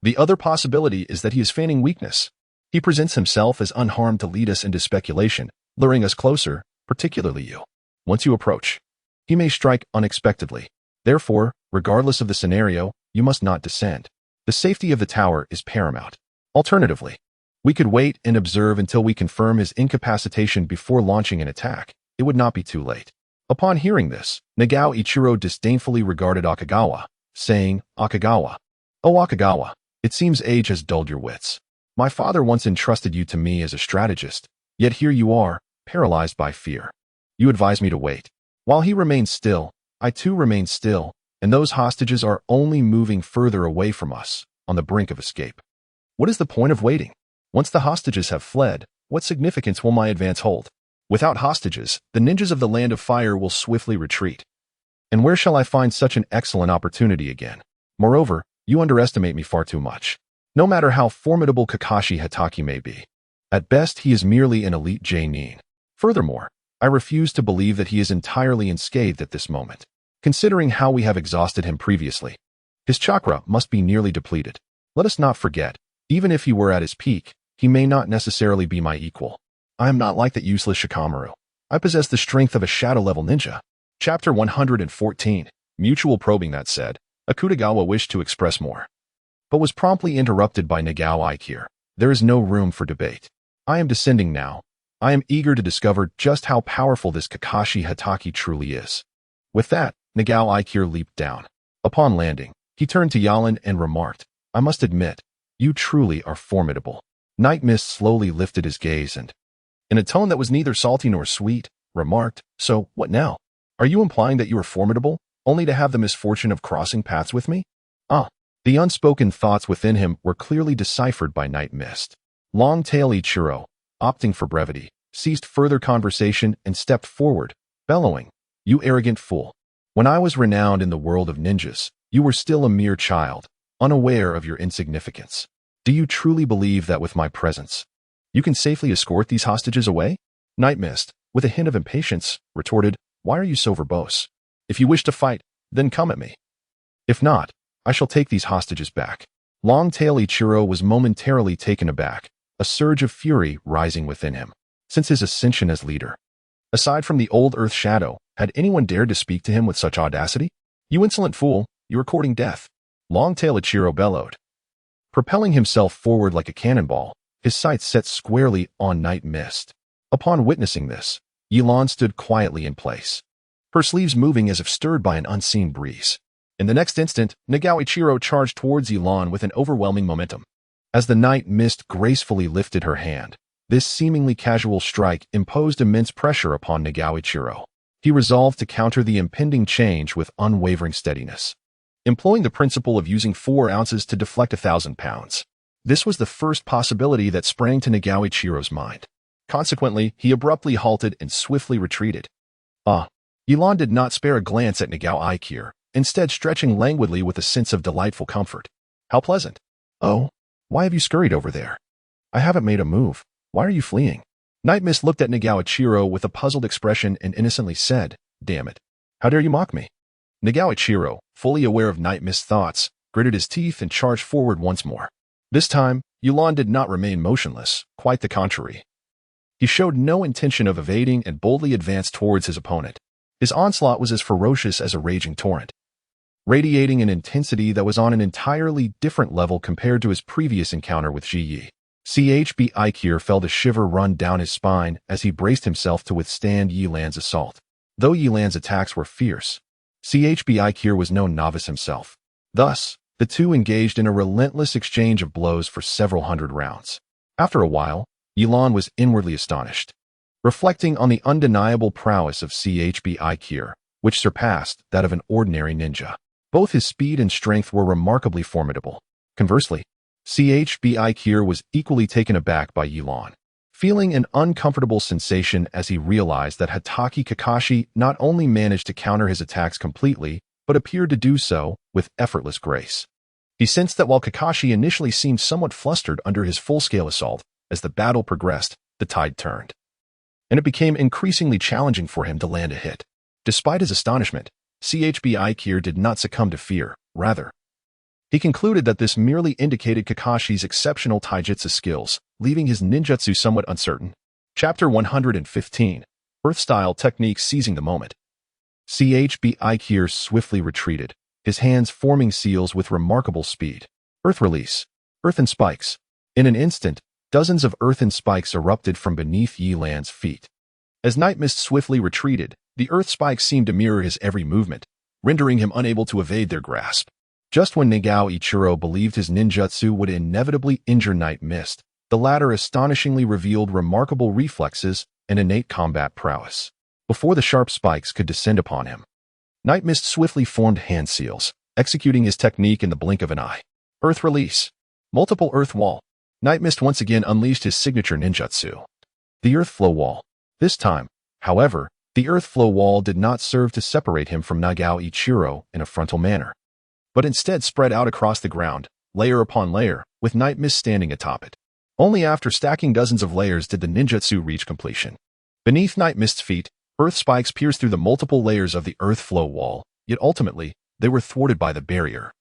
The other possibility is that he is feigning weakness. He presents himself as unharmed to lead us into speculation, luring us closer, particularly you. Once you approach, he may strike unexpectedly. Therefore, regardless of the scenario, you must not descend. The safety of the tower is paramount. Alternatively, we could wait and observe until we confirm his incapacitation before launching an attack. It would not be too late. Upon hearing this, Nagao Ichiro disdainfully regarded Akagawa, saying, Akagawa. Oh Akagawa, it seems age has dulled your wits. My father once entrusted you to me as a strategist, yet here you are, paralyzed by fear. You advise me to wait. While he remains still, I too remain still, and those hostages are only moving further away from us, on the brink of escape. What is the point of waiting? Once the hostages have fled, what significance will my advance hold? Without hostages, the ninjas of the Land of Fire will swiftly retreat. And where shall I find such an excellent opportunity again? Moreover, you underestimate me far too much. No matter how formidable Kakashi Hatake may be, at best he is merely an elite J-nin. Furthermore, I refuse to believe that he is entirely unscathed at this moment. Considering how we have exhausted him previously, his chakra must be nearly depleted. Let us not forget, even if he were at his peak, he may not necessarily be my equal. I am not like that useless Shikamaru. I possess the strength of a shadow-level ninja. Chapter 114. Mutual probing. That said, Akutagawa wished to express more, but was promptly interrupted by Nagao Ikir. There is no room for debate. I am descending now. I am eager to discover just how powerful this Kakashi Hatake truly is. With that, Nagao Ikir leaped down. Upon landing, he turned to Ye Lan and remarked, I must admit, you truly are formidable. Night Mist slowly lifted his gaze and, in a tone that was neither salty nor sweet, remarked, So, what now? Are you implying that you are formidable, only to have the misfortune of crossing paths with me? Ah, the unspoken thoughts within him were clearly deciphered by Night Mist. Long-tail Ichiro, opting for brevity, ceased further conversation and stepped forward, bellowing, "You arrogant fool. When I was renowned in the world of ninjas, you were still a mere child, unaware of your insignificance. Do you truly believe that with my presence, you can safely escort these hostages away?" Night Mist, with a hint of impatience, retorted, "Why are you so verbose? If you wish to fight, then come at me. If not, I shall take these hostages back." Long-tail Ichiro was momentarily taken aback, a surge of fury rising within him. Since his ascension as leader, aside from the old Earth Shadow, had anyone dared to speak to him with such audacity? "You insolent fool, you are courting death," Long-tail Ichiro bellowed. Propelling himself forward like a cannonball, his sights set squarely on Night Mist. Upon witnessing this, Ye Lan stood quietly in place, her sleeves moving as if stirred by an unseen breeze. In the next instant, Nagao Ichiro charged towards Ye Lan with an overwhelming momentum. As the Night Mist gracefully lifted her hand, this seemingly casual strike imposed immense pressure upon Nagao Ichiro. He resolved to counter the impending change with unwavering steadiness, employing the principle of using 4 ounces to deflect 1,000 pounds. This was the first possibility that sprang to Nagao Ichiro's mind. Consequently, he abruptly halted and swiftly retreated. Ye Lan did not spare a glance at Nagao Ichiro, instead stretching languidly with a sense of delightful comfort. "How pleasant. Oh, why have you scurried over there? I haven't made a move. Why are you fleeing?" Night Mist looked at Nagao Ichiro with a puzzled expression and innocently said, "Damn it. How dare you mock me?" Nagao Ichiro, fully aware of Night Mist's thoughts, gritted his teeth and charged forward once more. This time, Ye Lan did not remain motionless, quite the contrary. He showed no intention of evading and boldly advanced towards his opponent. His onslaught was as ferocious as a raging torrent, radiating an intensity that was on an entirely different level compared to his previous encounter with Ji Yi. Chb Ichiro felt a shiver run down his spine as he braced himself to withstand Ye Lan's assault. Though Ye Lan's attacks were fierce, Chb Ichiro was no novice himself. Thus, the two engaged in a relentless exchange of blows for several hundred rounds. After a while, Ye Lan was inwardly astonished, reflecting on the undeniable prowess of Chb Ichiro, which surpassed that of an ordinary ninja. Both his speed and strength were remarkably formidable. Conversely, Chb Ichiro was equally taken aback by Ye Lan, feeling an uncomfortable sensation as he realized that Hatake Kakashi not only managed to counter his attacks completely, but appeared to do so with effortless grace. He sensed that while Kakashi initially seemed somewhat flustered under his full-scale assault, as the battle progressed, the tide turned, and it became increasingly challenging for him to land a hit. Despite his astonishment, Chb Ichiro did not succumb to fear. Rather, he concluded that this merely indicated Kakashi's exceptional taijutsu skills, leaving his ninjutsu somewhat uncertain. Chapter 115. Earth-style techniques seizing the moment. Chb Ichiro swiftly retreated, his hands forming seals with remarkable speed. Earth release. Earthen spikes. In an instant, dozens of earthen spikes erupted from beneath Ye Lan's feet. As Night Mist swiftly retreated, the earth spikes seemed to mirror his every movement, rendering him unable to evade their grasp. Just when Nagao Ichiro believed his ninjutsu would inevitably injure Night Mist, the latter astonishingly revealed remarkable reflexes and innate combat prowess. Before the sharp spikes could descend upon him, Night Mist swiftly formed hand seals, executing his technique in the blink of an eye. Earth release. Multiple earth wall. Night Mist once again unleashed his signature ninjutsu, the earth flow wall. This time, however, the earth flow wall did not serve to separate him from Nagao Ichiro in a frontal manner, but instead spread out across the ground, layer upon layer, with Night Mist standing atop it. Only after stacking dozens of layers did the ninjutsu reach completion. Beneath Night Mist's feet, earth spikes pierced through the multiple layers of the earth flow wall, yet ultimately, they were thwarted by the barrier,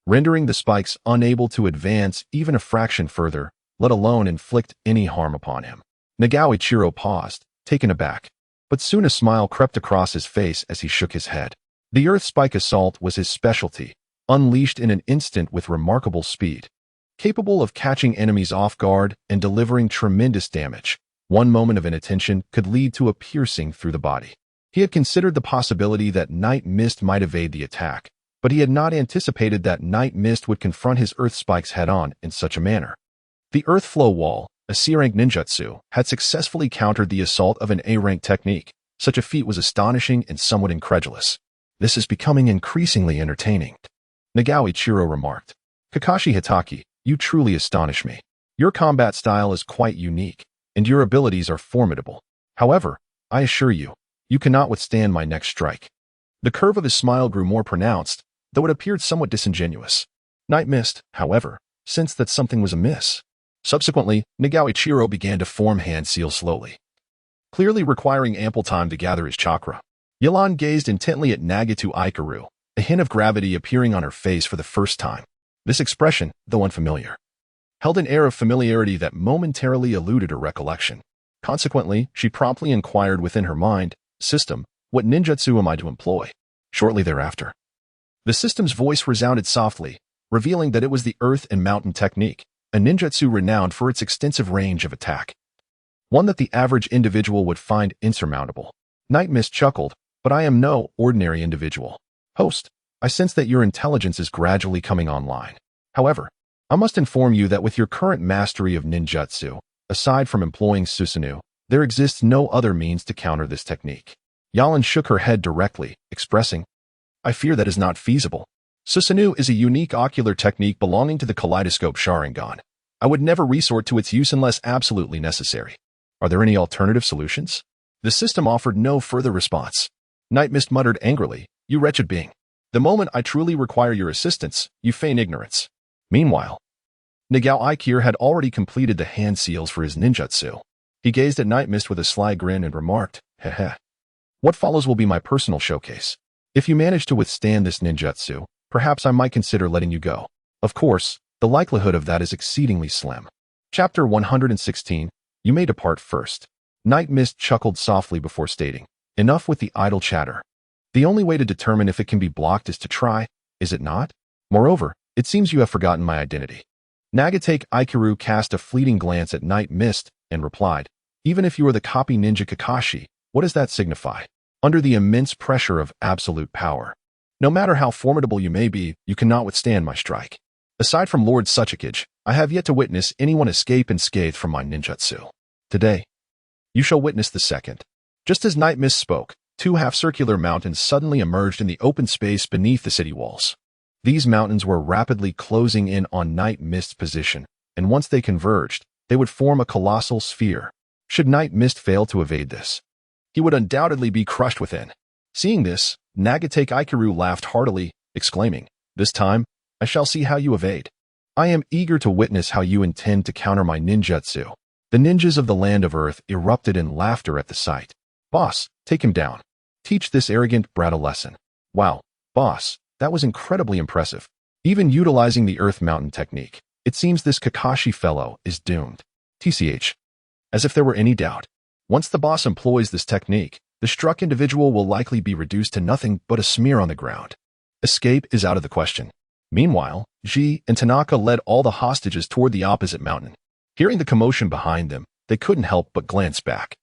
rendering the spikes unable to advance even a fraction further, let alone inflict any harm upon him. Nagao Ichiro paused, taken aback, but soon a smile crept across his face as he shook his head. The earth spike assault was his specialty, unleashed in an instant with remarkable speed, capable of catching enemies off guard and delivering tremendous damage. One moment of inattention could lead to a piercing through the body. He had considered the possibility that Night Mist might evade the attack, but he had not anticipated that Night Mist would confront his earth spikes head-on in such a manner. The earth flow wall, a C-rank ninjutsu, had successfully countered the assault of an A-rank technique, Such a feat was astonishing and somewhat incredulous. This is becoming increasingly entertaining. Nagao Ichiro remarked. Kakashi Hitaki, you truly astonish me. Your combat style is quite unique, and your abilities are formidable. However, I assure you, you cannot withstand my next strike. The curve of his smile grew more pronounced, though it appeared somewhat disingenuous. Night Mist, however, sensed that something was amiss. Subsequently, Nagao Ichiro began to form hand seals slowly, clearly requiring ample time to gather his chakra. Ye Lan gazed intently at Nagatu Ikaru, a hint of gravity appearing on her face for the first time. This expression, though unfamiliar, held an air of familiarity that momentarily eluded her recollection. Consequently, she promptly inquired within her mind, System, what ninjutsu am I to employ? Shortly thereafter, the system's voice resounded softly, revealing that it was the earth and mountain technique, a ninjutsu renowned for its extensive range of attack. One that the average individual would find insurmountable. Night Mist chuckled, but I am no ordinary individual. Host, I sense that your intelligence is gradually coming online. However, I must inform you that with your current mastery of ninjutsu, aside from employing Susanoo, there exists no other means to counter this technique. Ye Lan shook her head directly, expressing, I fear that is not feasible. Susanoo is a unique ocular technique belonging to the kaleidoscope Sharingan. I would never resort to its use unless absolutely necessary. Are there any alternative solutions? The system offered no further response. Night Mist muttered angrily, You wretched being. The moment I truly require your assistance, you feign ignorance. Meanwhile, Nagao Ikir had already completed the hand seals for his ninjutsu. He gazed at Night Mist with a sly grin and remarked, Heh. What follows will be my personal showcase. If you manage to withstand this ninjutsu, perhaps I might consider letting you go. Of course, the likelihood of that is exceedingly slim. Chapter 116, You may depart first. Night Mist chuckled softly before stating, Enough with the idle chatter. The only way to determine if it can be blocked is to try, is it not? Moreover, it seems you have forgotten my identity. Nagatake Ikaru cast a fleeting glance at Night Mist and replied, Even if you are the copy ninja Kakashi, what does that signify? Under the immense pressure of absolute power, no matter how formidable you may be, you cannot withstand my strike. Aside from Lord Tsukuyomi, I have yet to witness anyone escape unscathed from my ninjutsu. Today, you shall witness the second. Just as Night Mist spoke, two half-circular mountains suddenly emerged in the open space beneath the city walls. These mountains were rapidly closing in on Night Mist's position, and once they converged, they would form a colossal sphere. Should Night Mist fail to evade this, he would undoubtedly be crushed within. Seeing this, Nagatake Ikaru laughed heartily, exclaiming, This time, I shall see how you evade. I am eager to witness how you intend to counter my ninjutsu. The ninjas of the land of Earth erupted in laughter at the sight. Boss, take him down. Teach this arrogant brat a lesson. Wow, boss, that was incredibly impressive. Even utilizing the Earth Mountain technique, it seems this Kakashi fellow is doomed. TCH. As if there were any doubt. Once the boss employs this technique, the struck individual will likely be reduced to nothing but a smear on the ground. Escape is out of the question. Meanwhile, Ji and Tanaka led all the hostages toward the opposite mountain. Hearing the commotion behind them, they couldn't help but glance back,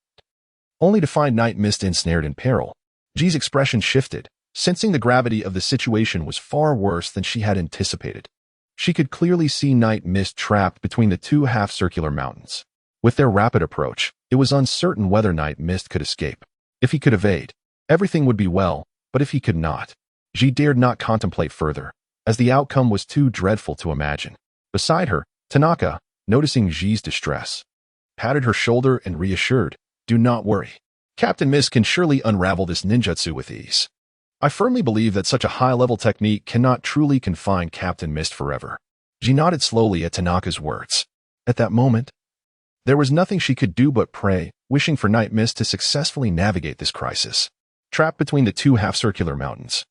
only to find Night Mist ensnared in peril. Ji's expression shifted, sensing the gravity of the situation was far worse than she had anticipated. She could clearly see Night Mist trapped between the two half-circular mountains. With their rapid approach, it was uncertain whether Night Mist could escape. If he could evade, everything would be well, but if he could not, Ji dared not contemplate further, as the outcome was too dreadful to imagine. Beside her, Tanaka, noticing Ji's distress, patted her shoulder and reassured, Do not worry. Captain Mist can surely unravel this ninjutsu with ease. I firmly believe that such a high-level technique cannot truly confine Captain Mist forever. Ji nodded slowly at Tanaka's words. At that moment, there was nothing she could do but pray, wishing for Night Mist to successfully navigate this crisis. Trapped between the two half-circular mountains,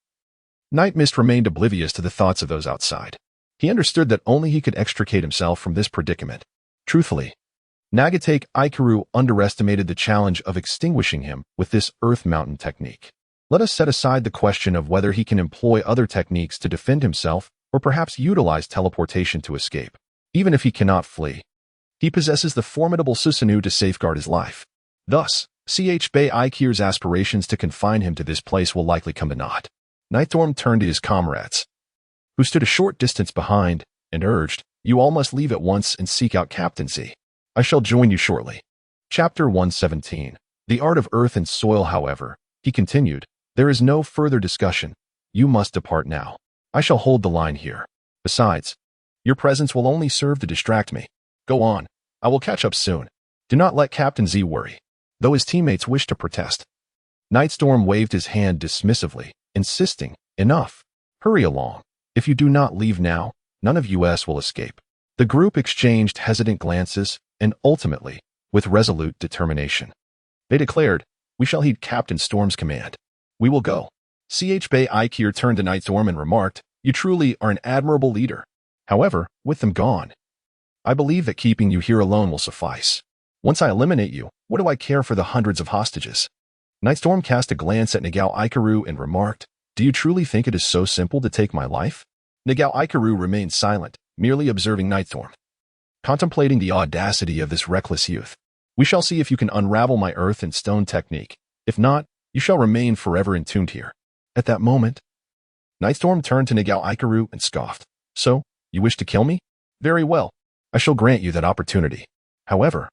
Night Mist remained oblivious to the thoughts of those outside. He understood that only he could extricate himself from this predicament. Truthfully, Nagatake Ikaru underestimated the challenge of extinguishing him with this Earth Mountain technique. Let us set aside the question of whether he can employ other techniques to defend himself or perhaps utilize teleportation to escape. Even if he cannot flee, he possesses the formidable Susanoo to safeguard his life. Thus, Bei Ikir's aspirations to confine him to this place will likely come to naught. Nightstorm turned to his comrades, who stood a short distance behind, and urged, You all must leave at once and seek out Captain Z. I shall join you shortly. Chapter 117. The art of earth and soil, however, he continued, there is no further discussion. You must depart now. I shall hold the line here. Besides, your presence will only serve to distract me. Go on. I will catch up soon. Do not let Captain Z worry. Though his teammates wished to protest, Nightstorm waved his hand dismissively, insisting, enough. Hurry along. If you do not leave now, none of us will escape. The group exchanged hesitant glances, and ultimately, with resolute determination, they declared, we shall heed Captain Storm's command. We will go. Bay Aikir turned to Nightstorm and remarked, you truly are an admirable leader. However, with them gone, I believe that keeping you here alone will suffice. Once I eliminate you, what do I care for the hundreds of hostages? Nightstorm cast a glance at Nagao Ikaru and remarked, do you truly think it is so simple to take my life? Nagao Ikaru remained silent, merely observing Nightstorm, contemplating the audacity of this reckless youth. We shall see if you can unravel my earth and stone technique. If not, you shall remain forever entombed here. At that moment, Nightstorm turned to Nagao Ikaru and scoffed. So, you wish to kill me? Very well. I shall grant you that opportunity. However,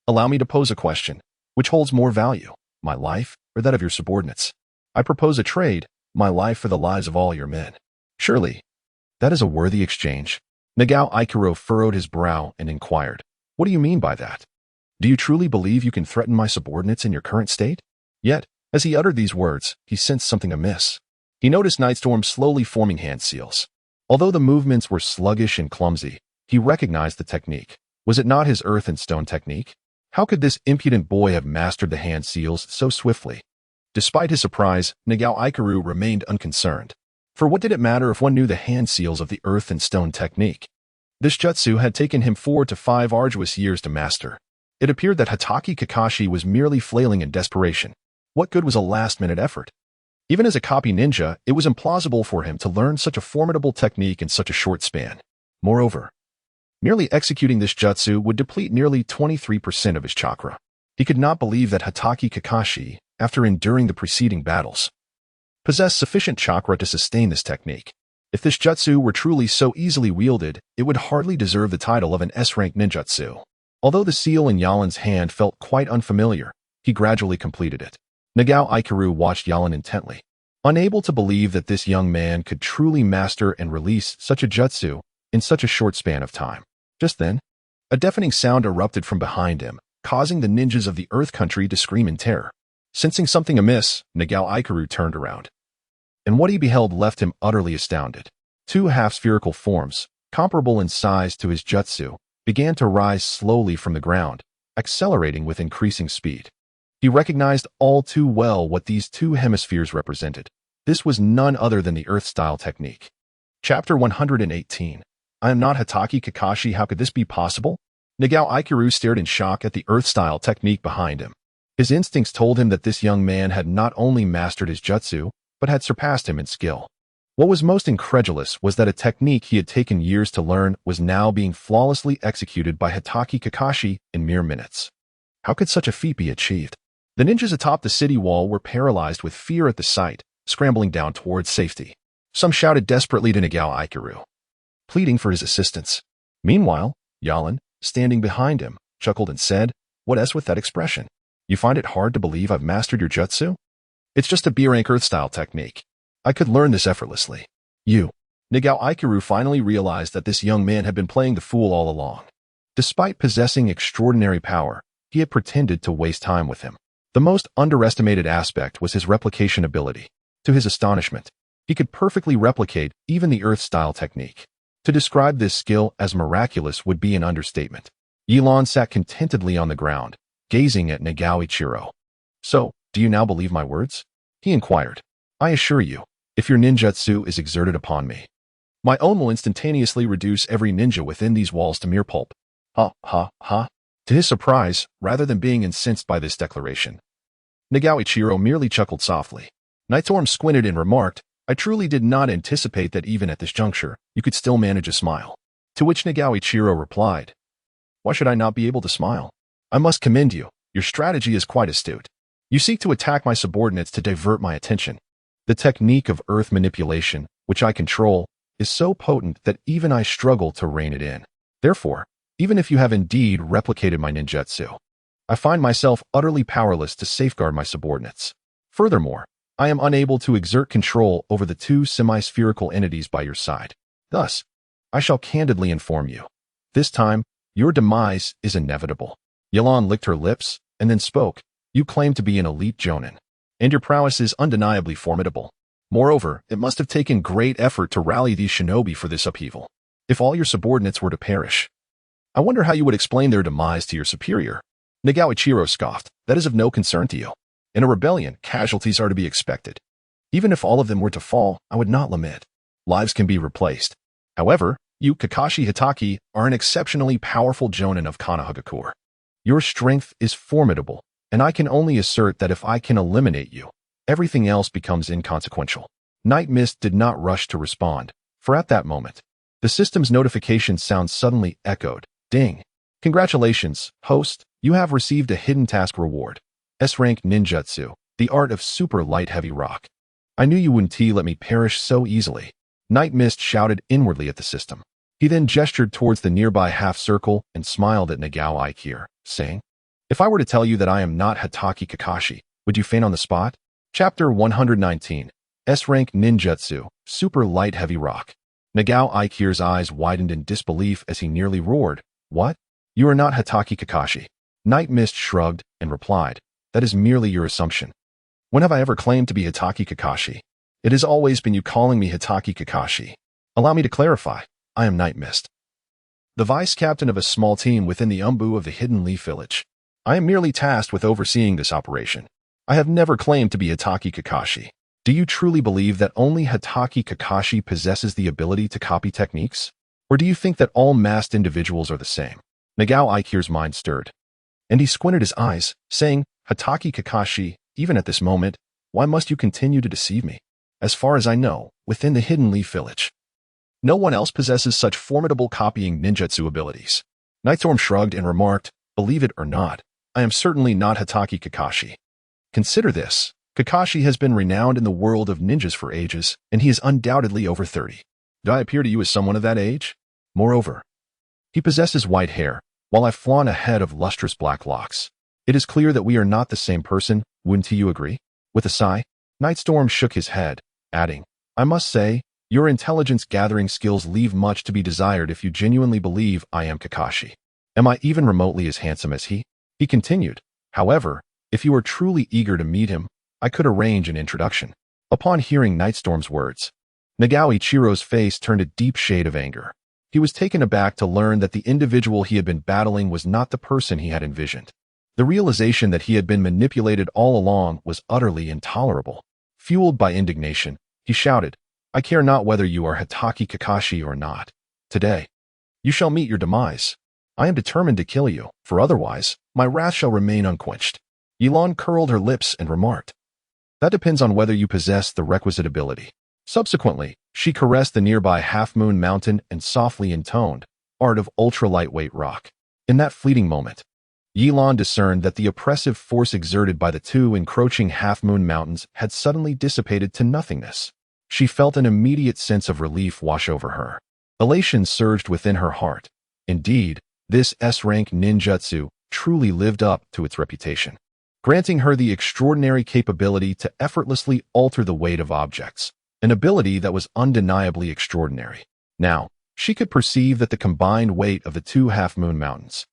allow me to pose a question. Which holds more value, my life or that of your subordinates? I propose a trade, my life for the lives of all your men. Surely, that is a worthy exchange. Nagao Ikaru furrowed his brow and inquired, what do you mean by that? Do you truly believe you can threaten my subordinates in your current state? Yet, as he uttered these words, he sensed something amiss. He noticed Nightstorm slowly forming hand seals. Although the movements were sluggish and clumsy, he recognized the technique. Was it not his earth and stone technique? How could this impudent boy have mastered the hand seals so swiftly? Despite his surprise, Nagao Ikaru remained unconcerned. For what did it matter if one knew the hand seals of the earth and stone technique? This jutsu had taken him 4 to 5 arduous years to master. It appeared that Kakashi was merely flailing in desperation. What good was a last-minute effort? Even as a copy ninja, it was implausible for him to learn such a formidable technique in such a short span. Moreover, merely executing this jutsu would deplete nearly 23% of his chakra. He could not believe that Kakashi, after enduring the preceding battles, possessed sufficient chakra to sustain this technique. If this jutsu were truly so easily wielded, it would hardly deserve the title of an S-rank ninjutsu. Although the seal in Ye Lan's hand felt quite unfamiliar, he gradually completed it. Nagao Ikaru watched Ye Lan intently, unable to believe that this young man could truly master and release such a jutsu in such a short span of time. Just then, a deafening sound erupted from behind him, causing the ninjas of the Earth Country to scream in terror. Sensing something amiss, Nagao Ikaru turned around, and what he beheld left him utterly astounded. 2 half-spherical forms, comparable in size to his jutsu, began to rise slowly from the ground, accelerating with increasing speed. He recognized all too well what these 2 hemispheres represented. This was none other than the Earth-style technique. Chapter 118. I am not Kakashi. How could this be possible? Nagao Ikaru stared in shock at the Earth-style technique behind him. His instincts told him that this young man had not only mastered his jutsu, but had surpassed him in skill. What was most incredulous was that a technique he had taken years to learn was now being flawlessly executed by Kakashi in mere minutes. How could such a feat be achieved? The ninjas atop the city wall were paralyzed with fear at the sight, scrambling down towards safety. Some shouted desperately to Nagao Ikaru, pleading for his assistance. Meanwhile, Ye Lan, standing behind him, chuckled and said, what S with that expression? You find it hard to believe I've mastered your jutsu? It's just a B-rank Earth-style technique. I could learn this effortlessly. Nagao Ikaru finally realized that this young man had been playing the fool all along. Despite possessing extraordinary power, he had pretended to waste time with him. The most underestimated aspect was his replication ability. To his astonishment, he could perfectly replicate even the Earth-style technique. To describe this skill as miraculous would be an understatement. Ye Lan sat contentedly on the ground, gazing at Nagao Ichiro. So, do you now believe my words? He inquired. I assure you, if your ninjutsu is exerted upon me, my own will instantaneously reduce every ninja within these walls to mere pulp. Ha, ha, ha. To his surprise, rather than being incensed by this declaration, Nagao Ichiro merely chuckled softly. Nightstorm squinted and remarked, I truly did not anticipate that even at this juncture, you could still manage a smile. To which Nagao Ichiro replied, why should I not be able to smile? I must commend you. Your strategy is quite astute. You seek to attack my subordinates to divert my attention. The technique of earth manipulation, which I control, is so potent that even I struggle to rein it in. Therefore, even if you have indeed replicated my ninjutsu, I find myself utterly powerless to safeguard my subordinates. Furthermore, I am unable to exert control over the two semi-spherical entities by your side. Thus, I shall candidly inform you. This time, your demise is inevitable. Ye Lan licked her lips and then spoke. You claim to be an elite jonin, and your prowess is undeniably formidable. Moreover, it must have taken great effort to rally these shinobi for this upheaval. If all your subordinates were to perish, I wonder how you would explain their demise to your superior. Nagao Ichiro scoffed. That is of no concern to you. In a rebellion, casualties are to be expected. Even if all of them were to fall, I would not lament. Lives can be replaced. However, you, Kakashi Hitaki, are an exceptionally powerful jonin of Konoha. Your strength is formidable, and I can only assert that if I can eliminate you, everything else becomes inconsequential. Night Mist did not rush to respond, for at that moment, the system's notification sound suddenly echoed. Ding! Congratulations, host, you have received a hidden task reward. S-rank Ninjutsu, the art of super light heavy rock. I knew you wouldn't let me perish so easily. Night Mist shouted inwardly at the system. He then gestured towards the nearby half-circle and smiled at Nagao Ikir, saying, If I were to tell you that I am not Hitaki Kakashi, would you faint on the spot? Chapter 119, S-rank Ninjutsu, super light heavy rock. Nagao Ikir's eyes widened in disbelief as he nearly roared. What? You are not Hitaki Kakashi. Night Mist shrugged and replied, That is merely your assumption. When have I ever claimed to be Hitaki Kakashi? It has always been you calling me Hitaki Kakashi. Allow me to clarify. I am Night Mist, the vice captain of a small team within the Anbu of the Hidden Leaf Village. I am merely tasked with overseeing this operation. I have never claimed to be Hitaki Kakashi. Do you truly believe that only Hitaki Kakashi possesses the ability to copy techniques? Or do you think that all masked individuals are the same? Nagao Ikir's mind stirred, and he squinted his eyes, saying, Hitaki Kakashi, even at this moment, why must you continue to deceive me? As far as I know, within the Hidden Leaf Village, no one else possesses such formidable copying ninjutsu abilities. Nightstorm shrugged and remarked, Believe it or not, I am certainly not Hitaki Kakashi. Consider this. Kakashi has been renowned in the world of ninjas for ages, and he is undoubtedly over 30. Do I appear to you as someone of that age? Moreover, he possesses white hair, while I flaunt a head of lustrous black locks. It is clear that we are not the same person, wouldn't you agree? With a sigh, Nightstorm shook his head, adding, I must say, your intelligence-gathering skills leave much to be desired if you genuinely believe I am Kakashi. Am I even remotely as handsome as he? He continued, However, if you are truly eager to meet him, I could arrange an introduction. Upon hearing Nightstorm's words, Nagao Ichiro's face turned a deep shade of anger. He was taken aback to learn that the individual he had been battling was not the person he had envisioned. The realization that he had been manipulated all along was utterly intolerable. Fueled by indignation, he shouted, I care not whether you are Hitaki Kakashi or not. Today, you shall meet your demise. I am determined to kill you, for otherwise, my wrath shall remain unquenched. Ye Lan curled her lips and remarked, That depends on whether you possess the requisite ability. Subsequently, she caressed the nearby half-moon mountain and softly intoned, Art of ultra-lightweight rock. In that fleeting moment, Ye Lan discerned that the oppressive force exerted by the two encroaching half-moon mountains had suddenly dissipated to nothingness. She felt an immediate sense of relief wash over her. Elation surged within her heart. Indeed, this S-rank ninjutsu truly lived up to its reputation, granting her the extraordinary capability to effortlessly alter the weight of objects, an ability that was undeniably extraordinary. Now, she could perceive that the combined weight of the two half-moon mountains,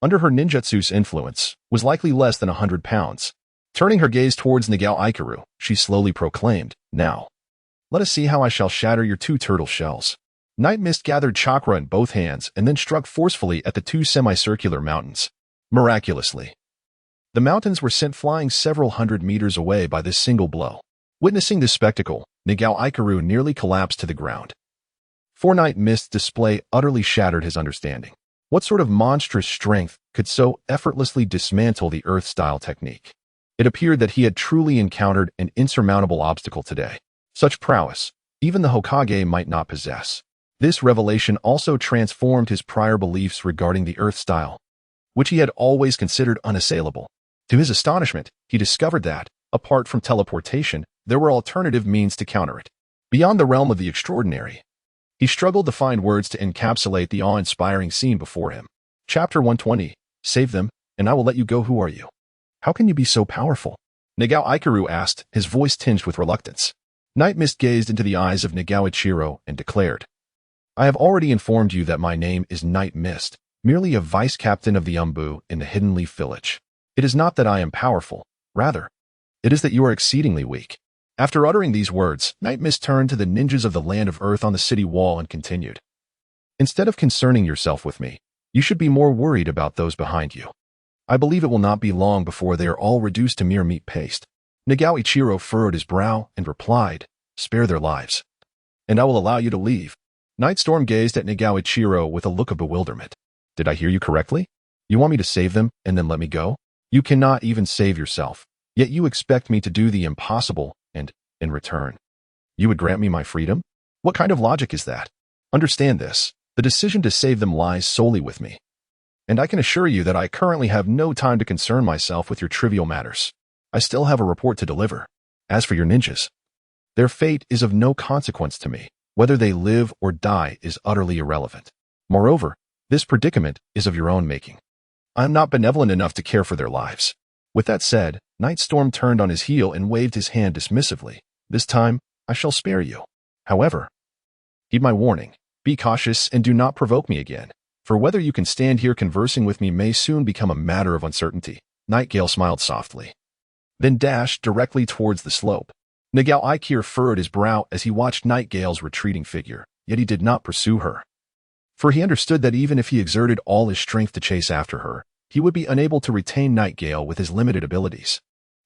under her ninjutsu's influence, was likely less than 100 pounds. Turning her gaze towards Nagao Ikuru, she slowly proclaimed, Now, let us see how I shall shatter your two turtle shells. Night Mist gathered chakra in both hands and then struck forcefully at the two semicircular mountains. Miraculously, the mountains were sent flying several hundred meters away by this single blow. Witnessing this spectacle, Nagao Ikuru nearly collapsed to the ground. For Night Mist's display utterly shattered his understanding. What sort of monstrous strength could so effortlessly dismantle the Earth-style technique? It appeared that he had truly encountered an insurmountable obstacle today. Such prowess, even the Hokage might not possess. This revelation also transformed his prior beliefs regarding the Earth style, which he had always considered unassailable. To his astonishment, he discovered that, apart from teleportation, there were alternative means to counter it. Beyond the realm of the extraordinary, he struggled to find words to encapsulate the awe-inspiring scene before him. Chapter 120, Save Them, and I will let you go. Who are you? How can you be so powerful? Nagao Ikaru asked, his voice tinged with reluctance. Night Mist gazed into the eyes of Nagao Ichiro and declared, I have already informed you that my name is Night Mist, merely a vice-captain of the Anbu in the Hidden Leaf Village. It is not that I am powerful, rather, it is that you are exceedingly weak. After uttering these words, Night Mist turned to the ninjas of the Land of Earth on the city wall and continued. Instead of concerning yourself with me, you should be more worried about those behind you. I believe it will not be long before they are all reduced to mere meat paste. Nagao Ichiro furrowed his brow and replied, spare their lives, and I will allow you to leave. Night Storm gazed at Nagao Ichiro with a look of bewilderment. Did I hear you correctly? You want me to save them and then let me go? You cannot even save yourself, yet you expect me to do the impossible and, in return, you would grant me my freedom? What kind of logic is that? Understand this, the decision to save them lies solely with me. And I can assure you that I currently have no time to concern myself with your trivial matters. I still have a report to deliver. As for your ninjas, their fate is of no consequence to me. Whether they live or die is utterly irrelevant. Moreover, this predicament is of your own making. I am not benevolent enough to care for their lives. With that said, Night Storm turned on his heel and waved his hand dismissively. This time, I shall spare you. However, heed my warning. Be cautious and do not provoke me again, for whether you can stand here conversing with me may soon become a matter of uncertainty. Nightgale smiled softly, then dashed directly towards the slope. Nagao Ikir furrowed his brow as he watched Nightgale's retreating figure, yet he did not pursue her. For he understood that even if he exerted all his strength to chase after her, he would be unable to retain Nightgale with his limited abilities.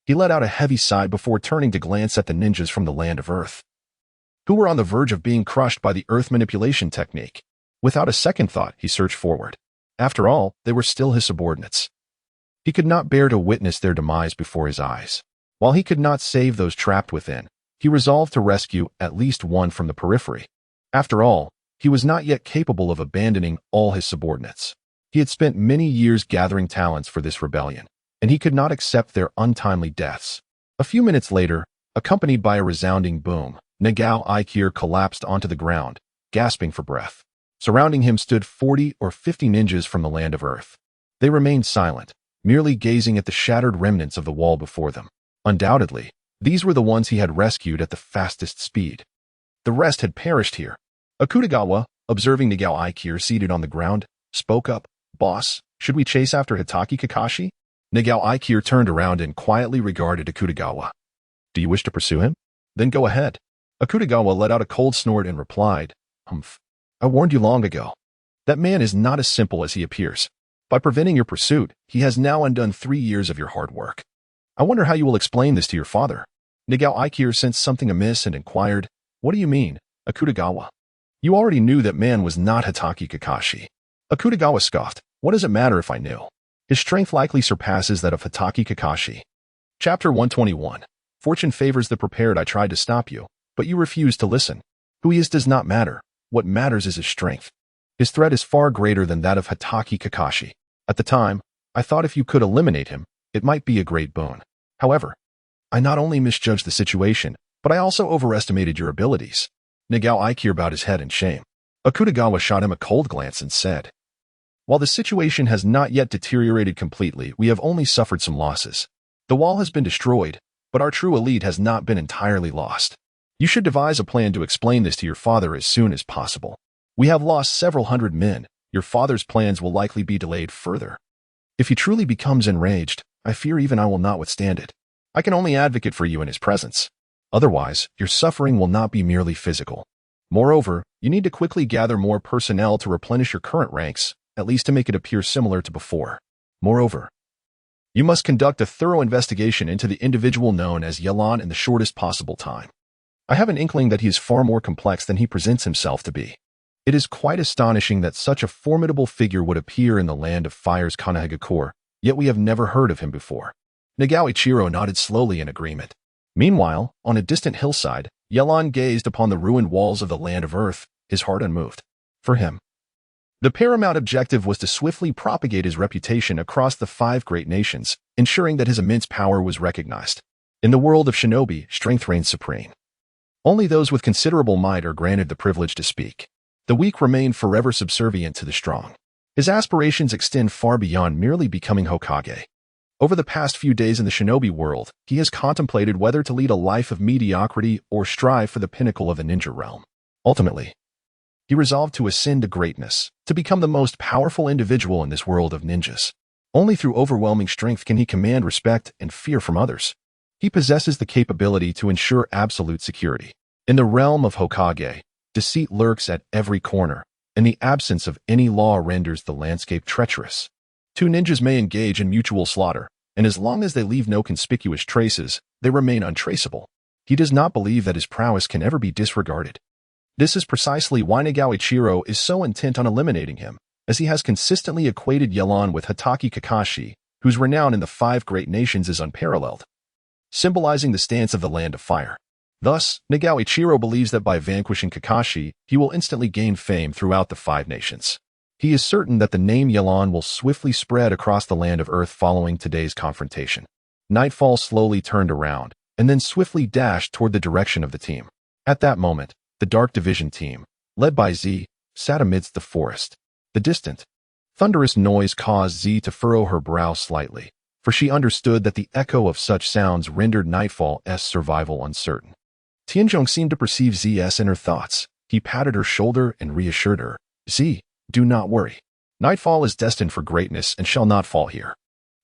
He let out a heavy sigh before turning to glance at the ninjas from the Land of Earth, who were on the verge of being crushed by the earth manipulation technique. Without a second thought, he surged forward. After all, they were still his subordinates. He could not bear to witness their demise before his eyes. While he could not save those trapped within, he resolved to rescue at least one from the periphery. After all, he was not yet capable of abandoning all his subordinates. He had spent many years gathering talents for this rebellion, and he could not accept their untimely deaths. A few minutes later, accompanied by a resounding boom, Nagao Ikir collapsed onto the ground, gasping for breath. Surrounding him stood 40 or 50 ninjas from the Land of Earth. They remained silent, merely gazing at the shattered remnants of the wall before them. Undoubtedly, these were the ones he had rescued at the fastest speed. The rest had perished here. Akutagawa, observing Nagao Ikir seated on the ground, spoke up, Boss, should we chase after Hitaki Kakashi? Nagao Ikir turned around and quietly regarded Akutagawa. Do you wish to pursue him? Then go ahead. Akutagawa let out a cold snort and replied, Humph. I warned you long ago. That man is not as simple as he appears. By preventing your pursuit, he has now undone 3 years of your hard work. I wonder how you will explain this to your father. Nagao Ikir sensed something amiss and inquired, What do you mean, Akutagawa? You already knew that man was not Hitaki Kakashi. Akutagawa scoffed, What does it matter if I knew? His strength likely surpasses that of Hitaki Kakashi. Chapter 121. Fortune favors the prepared. I tried to stop you, but you refused to listen. Who he is does not matter. What matters is his strength. His threat is far greater than that of Hitaki Kakashi. At the time, I thought if you could eliminate him, it might be a great boon. However, I not only misjudged the situation, but I also overestimated your abilities. Nagao Ikir bowed his head in shame. Akutagawa shot him a cold glance and said, While the situation has not yet deteriorated completely, we have only suffered some losses. The wall has been destroyed, but our true elite has not been entirely lost. You should devise a plan to explain this to your father as soon as possible. We have lost several hundred men. Your father's plans will likely be delayed further. If he truly becomes enraged, I fear even I will not withstand it. I can only advocate for you in his presence. Otherwise, your suffering will not be merely physical. Moreover, you need to quickly gather more personnel to replenish your current ranks, at least to make it appear similar to before. Moreover, you must conduct a thorough investigation into the individual known as Ye Lan in the shortest possible time. I have an inkling that he is far more complex than he presents himself to be. It is quite astonishing that such a formidable figure would appear in the Land of Fire's Konohamaru, yet we have never heard of him before. Nagao Ichiro nodded slowly in agreement. Meanwhile, on a distant hillside, Ye Lan gazed upon the ruined walls of the Land of Earth, his heart unmoved. For him, the paramount objective was to swiftly propagate his reputation across the 5 great nations, ensuring that his immense power was recognized. In the world of shinobi, strength reigns supreme. Only those with considerable might are granted the privilege to speak. The weak remain forever subservient to the strong. His aspirations extend far beyond merely becoming Hokage. Over the past few days in the shinobi world, he has contemplated whether to lead a life of mediocrity or strive for the pinnacle of the ninja realm. Ultimately, he resolved to ascend to greatness, to become the most powerful individual in this world of ninjas. Only through overwhelming strength can he command respect and fear from others. He possesses the capability to ensure absolute security. In the realm of Hokage, deceit lurks at every corner, and the absence of any law renders the landscape treacherous. Two ninjas may engage in mutual slaughter, and as long as they leave no conspicuous traces, they remain untraceable. He does not believe that his prowess can ever be disregarded. This is precisely why Nagao Ichiro is so intent on eliminating him, as he has consistently equated Ye Lan with Hatake Kakashi, whose renown in the 5 great nations is unparalleled, symbolizing the stance of the Land of Fire. Thus, Nagao Ichiro believes that by vanquishing Kakashi, he will instantly gain fame throughout the 5 nations. He is certain that the name Ye Lan will swiftly spread across the land of Earth following today's confrontation. Nightfall slowly turned around, and then swiftly dashed toward the direction of the team. At that moment, the Dark Division team, led by Z, sat amidst the forest. The distant, thunderous noise caused Z to furrow her brow slightly, for she understood that the echo of such sounds rendered Nightfall's survival uncertain. Tianzhong seemed to perceive Z's inner thoughts. He patted her shoulder and reassured her. Z, do not worry. Nightfall is destined for greatness and shall not fall here.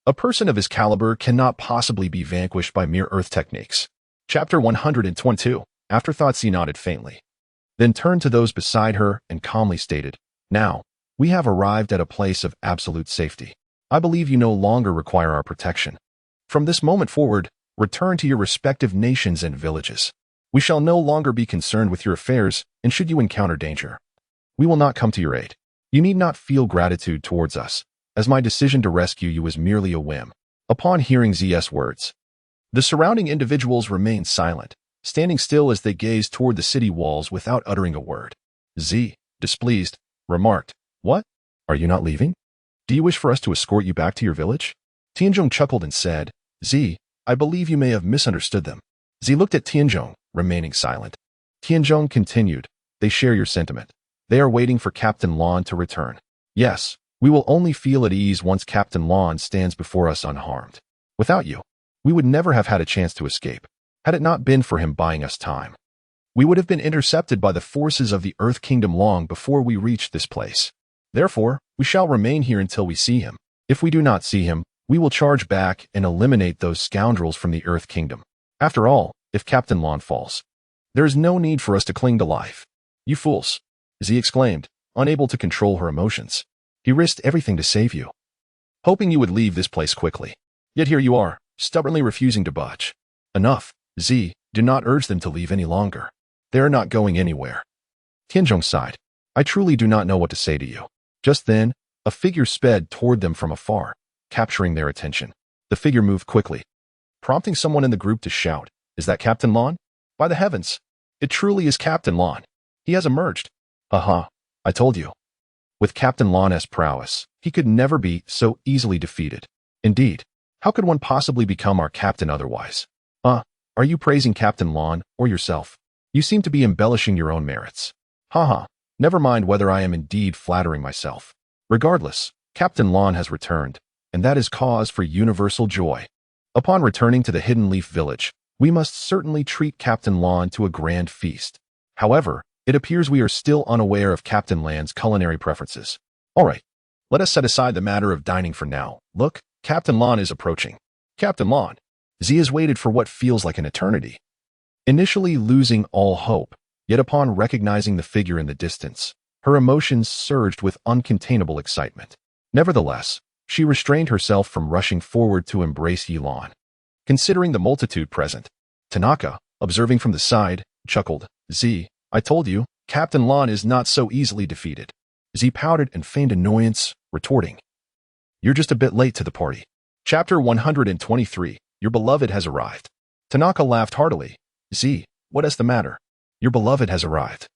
A person of his caliber cannot possibly be vanquished by mere earth techniques. Chapter 122. Afterthought. Z nodded faintly, then turned to those beside her and calmly stated, Now, we have arrived at a place of absolute safety. I believe you no longer require our protection. From this moment forward, return to your respective nations and villages. We shall no longer be concerned with your affairs, and should you encounter danger, we will not come to your aid. You need not feel gratitude towards us, as my decision to rescue you was merely a whim. Upon hearing Z's words, the surrounding individuals remained silent, standing still as they gazed toward the city walls without uttering a word. Z, displeased, remarked, What? Are you not leaving? Do you wish for us to escort you back to your village? Tianzhong chuckled and said, Z, I believe you may have misunderstood them. Z looked at Tianzhong, remaining silent. Tianzhong continued, They share your sentiment. They are waiting for Captain Lan to return. Yes, we will only feel at ease once Captain Lan stands before us unharmed. Without you, we would never have had a chance to escape. Had it not been for him buying us time, we would have been intercepted by the forces of the Earth Kingdom long before we reached this place. Therefore, we shall remain here until we see him. If we do not see him, we will charge back and eliminate those scoundrels from the Earth Kingdom. After all, if Captain Lan falls, there is no need for us to cling to life. You fools, Z exclaimed, unable to control her emotions. He risked everything to save you, hoping you would leave this place quickly. Yet here you are, stubbornly refusing to budge. Enough, Z, do not urge them to leave any longer. They are not going anywhere. Tianzhong sighed. I truly do not know what to say to you. Just then, a figure sped toward them from afar, capturing their attention. The figure moved quickly, prompting someone in the group to shout, Is that Captain Lan? By the heavens, it truly is Captain Lan. He has emerged. Aha, I told you. With Captain Lan's prowess, he could never be so easily defeated. Indeed, how could one possibly become our captain otherwise? Are you praising Captain Lan or yourself? You seem to be embellishing your own merits. Haha, never mind whether I am indeed flattering myself. Regardless, Captain Lan has returned, and that is cause for universal joy. Upon returning to the Hidden Leaf Village, we must certainly treat Captain Lan to a grand feast. However, it appears we are still unaware of Captain Lan's culinary preferences. All right, let us set aside the matter of dining for now. Look, Captain Lan is approaching. Captain Lan. Z has waited for what feels like an eternity. Initially losing all hope, yet upon recognizing the figure in the distance, her emotions surged with uncontainable excitement. Nevertheless, she restrained herself from rushing forward to embrace Ye Lan. Considering the multitude present, Tanaka, observing from the side, chuckled, Z, I told you, Captain Lan is not so easily defeated. Z pouted and feigned annoyance, retorting, You're just a bit late to the party. Chapter 123. Your beloved has arrived. Tanaka laughed heartily. Z, what is the matter? Your beloved has arrived.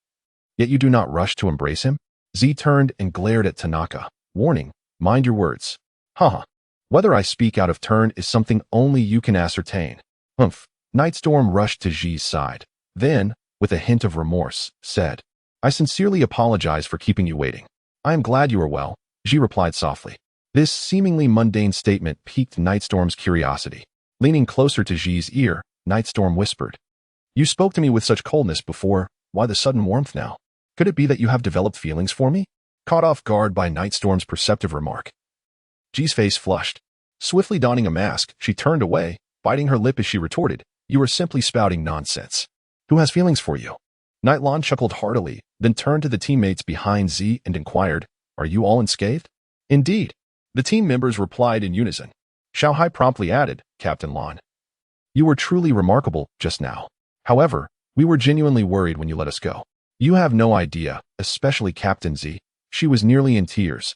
Yet you do not rush to embrace him? Z turned and glared at Tanaka, warning, Mind your words. Haha. Whether I speak out of turn is something only you can ascertain. Humph. Nightstorm rushed to Zi's side. Then, with a hint of remorse, said, I sincerely apologize for keeping you waiting. I am glad you are well, Ji replied softly. This seemingly mundane statement piqued Nightstorm's curiosity. Leaning closer to Ji's ear, Nightstorm whispered, "You spoke to me with such coldness before. Why the sudden warmth now? Could it be that you have developed feelings for me?" Caught off guard by Nightstorm's perceptive remark, Ji's face flushed. Swiftly donning a mask, she turned away, biting her lip as she retorted, "You are simply spouting nonsense. Who has feelings for you?" Nightlan chuckled heartily, then turned to the teammates behind Z and inquired, "Are you all unscathed?" "Indeed." The team members replied in unison. Xiaohai promptly added, "Captain Lan, you were truly remarkable just now. However, we were genuinely worried when you let us go. You have no idea, especially Captain Z." She was nearly in tears,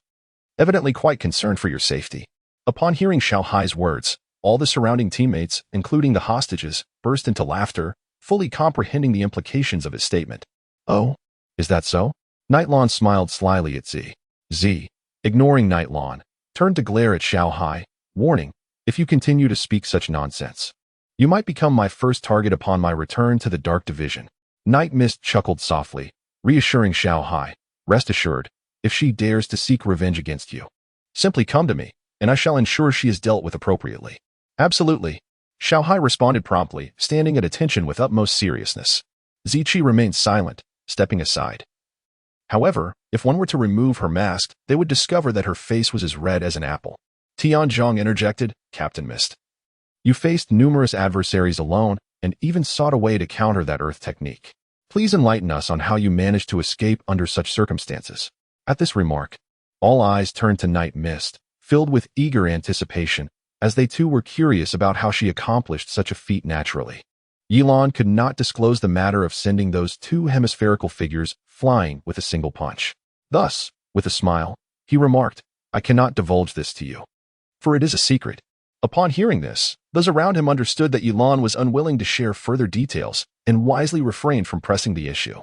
evidently quite concerned for your safety. Upon hearing Xiaohai's words, all the surrounding teammates, including the hostages, burst into laughter, fully comprehending the implications of his statement. "Oh, is that so?" Nightlan smiled slyly at Z. Z, ignoring Nightlan, turned to glare at Xiaohai, warning, "If you continue to speak such nonsense, you might become my first target upon my return to the Dark Division." Night Mist chuckled softly, reassuring Xiaohai, "Rest assured, if she dares to seek revenge against you, simply come to me, and I shall ensure she is dealt with appropriately." "Absolutely." Xiaohai responded promptly, standing at attention with utmost seriousness. Zichi remained silent, stepping aside. However, if one were to remove her mask, they would discover that her face was as red as an apple. Tianzhong interjected, "Captain Mist, you faced numerous adversaries alone and even sought a way to counter that earth technique. Please enlighten us on how you managed to escape under such circumstances." At this remark, all eyes turned to Night Mist, filled with eager anticipation, as they too were curious about how she accomplished such a feat naturally. Ye Lan could not disclose the matter of sending those two hemispherical figures flying with a single punch. Thus, with a smile, he remarked, "I cannot divulge this to you, for it is a secret." Upon hearing this, those around him understood that Ye Lan was unwilling to share further details and wisely refrained from pressing the issue.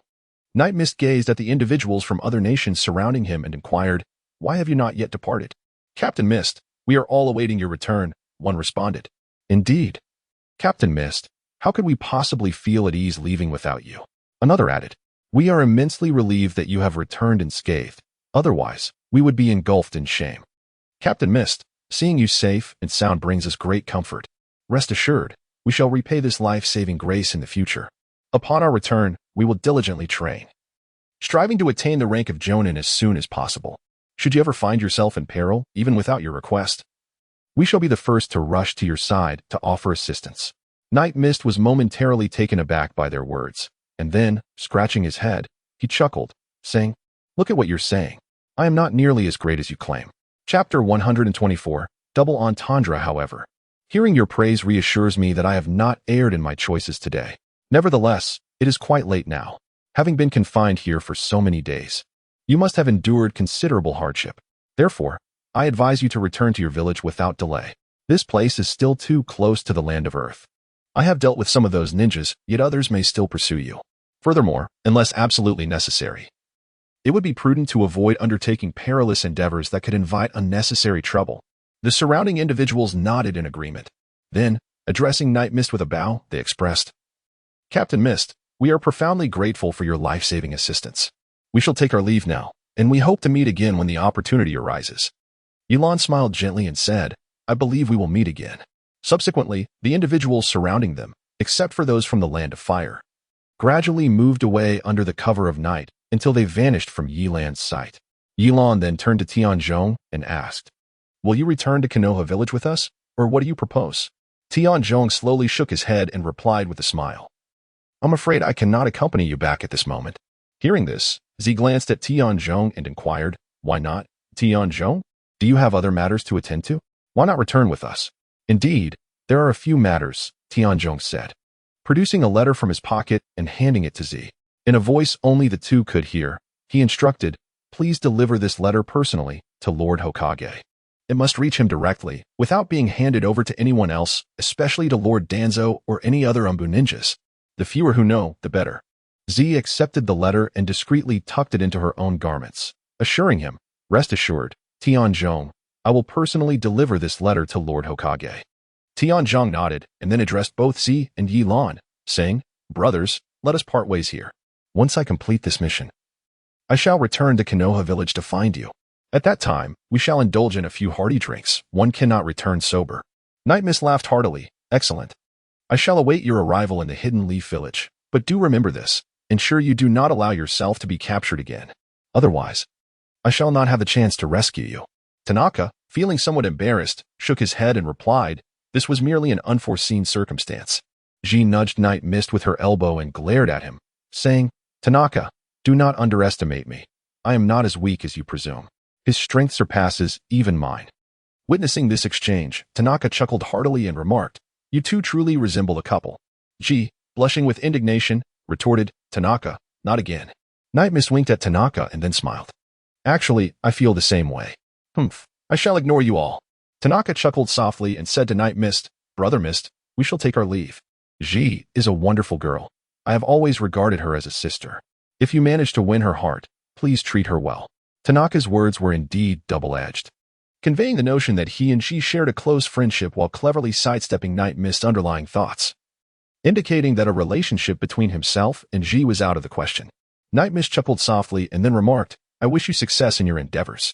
Night Mist gazed at the individuals from other nations surrounding him and inquired, "Why have you not yet departed?" "Captain Mist, we are all awaiting your return," one responded. "Indeed. Captain Mist, how could we possibly feel at ease leaving without you?" Another added, "We are immensely relieved that you have returned unscathed. Otherwise, we would be engulfed in shame. Captain Mist, seeing you safe and sound brings us great comfort. Rest assured, we shall repay this life-saving grace in the future. Upon our return, we will diligently train, striving to attain the rank of Jonin as soon as possible. Should you ever find yourself in peril, even without your request, we shall be the first to rush to your side to offer assistance." Night Mist was momentarily taken aback by their words, and then, scratching his head, he chuckled, saying, "Look at what you're saying. I am not nearly as great as you claim." Chapter 124, Double Entendre. However, hearing your praise reassures me that I have not erred in my choices today. Nevertheless, it is quite late now. Having been confined here for so many days, you must have endured considerable hardship. Therefore, I advise you to return to your village without delay. This place is still too close to the land of Earth. I have dealt with some of those ninjas, yet others may still pursue you. Furthermore, unless absolutely necessary, it would be prudent to avoid undertaking perilous endeavors that could invite unnecessary trouble." The surrounding individuals nodded in agreement. Then, addressing Night Mist with a bow, they expressed, "Captain Mist, we are profoundly grateful for your life-saving assistance. We shall take our leave now, and we hope to meet again when the opportunity arises." Ye Lan smiled gently and said, "I believe we will meet again." Subsequently, the individuals surrounding them, except for those from the Land of Fire, gradually moved away under the cover of night until they vanished from Ye Lan's sight. Ye Lan then turned to Tianzhong and asked, "Will you return to Konoha village with us, or what do you propose?" Tianzhong slowly shook his head and replied with a smile, "I'm afraid I cannot accompany you back at this moment." Hearing this, Z glanced at Tianzhong and inquired, "Why not, Tianzhong? Do you have other matters to attend to? Why not return with us?" "Indeed, there are a few matters," Tianzhong said, producing a letter from his pocket and handing it to Z. In a voice only the two could hear, he instructed, "Please deliver this letter personally to Lord Hokage. It must reach him directly, without being handed over to anyone else, especially to Lord Danzo or any other Anbu ninjas. The fewer who know, the better." Z accepted the letter and discreetly tucked it into her own garments, assuring him, "Rest assured, Tianzhong, I will personally deliver this letter to Lord Hokage." Tianzhong nodded and then addressed both Z and Ye Lan, saying, "Brothers, let us part ways here. Once I complete this mission, I shall return to Konoha village to find you." At that time, we shall indulge in a few hearty drinks. One cannot return sober. Night Mist laughed heartily. Excellent. I shall await your arrival in the Hidden Leaf Village. But do remember this. Ensure you do not allow yourself to be captured again. Otherwise, I shall not have the chance to rescue you. Tanaka, feeling somewhat embarrassed, shook his head and replied, this was merely an unforeseen circumstance. Ji nudged Night Mist with her elbow and glared at him, saying, Tanaka, do not underestimate me. I am not as weak as you presume. His strength surpasses even mine. Witnessing this exchange, Tanaka chuckled heartily and remarked, you two truly resemble a couple. Ji, blushing with indignation, retorted, Tanaka, not again. Night Mist winked at Tanaka and then smiled. Actually, I feel the same way. Humph, I shall ignore you all. Tanaka chuckled softly and said to Night Mist, Brother Mist, we shall take our leave. Ji is a wonderful girl. I have always regarded her as a sister. If you manage to win her heart, please treat her well. Tanaka's words were indeed double-edged, conveying the notion that he and she shared a close friendship while cleverly sidestepping Night Mist's underlying thoughts, indicating that a relationship between himself and Ji was out of the question. Night Mist chuckled softly and then remarked, I wish you success in your endeavors.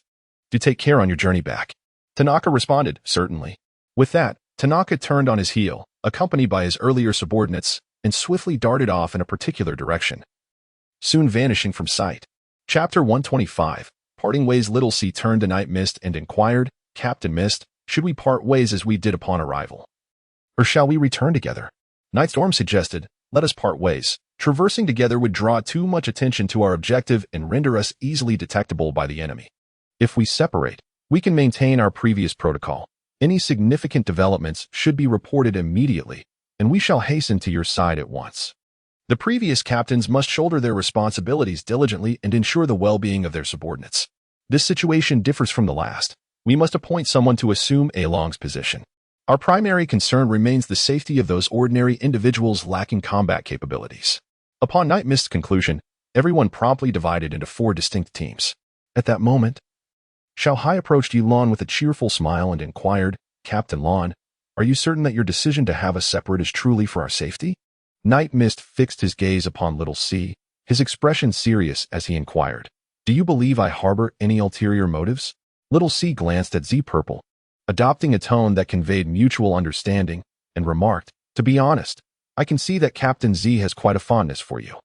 Do take care on your journey back. Tanaka responded, certainly. With that, Tanaka turned on his heel, accompanied by his earlier subordinates, and swiftly darted off in a particular direction, soon vanishing from sight. Chapter 125. Parting ways. Little C turned to Night Mist and inquired, Captain Mist, should we part ways as we did upon arrival? Or shall we return together? Night Storm suggested, let us part ways. Traversing together would draw too much attention to our objective and render us easily detectable by the enemy. If we separate, we can maintain our previous protocol. Any significant developments should be reported immediately, and we shall hasten to your side at once. The previous captains must shoulder their responsibilities diligently and ensure the well-being of their subordinates. This situation differs from the last. We must appoint someone to assume A Long's position. Our primary concern remains the safety of those ordinary individuals lacking combat capabilities. Upon Night Mist's conclusion, everyone promptly divided into 4 distinct teams. At that moment, Shao Hai approached Ye Lan with a cheerful smile and inquired, Captain Lan, are you certain that your decision to have us separate is truly for our safety? Night Mist fixed his gaze upon Little C, his expression serious as he inquired, do you believe I harbor any ulterior motives? Little C glanced at Z Purple, adopting a tone that conveyed mutual understanding, and remarked, to be honest, I can see that Captain Z has quite a fondness for you.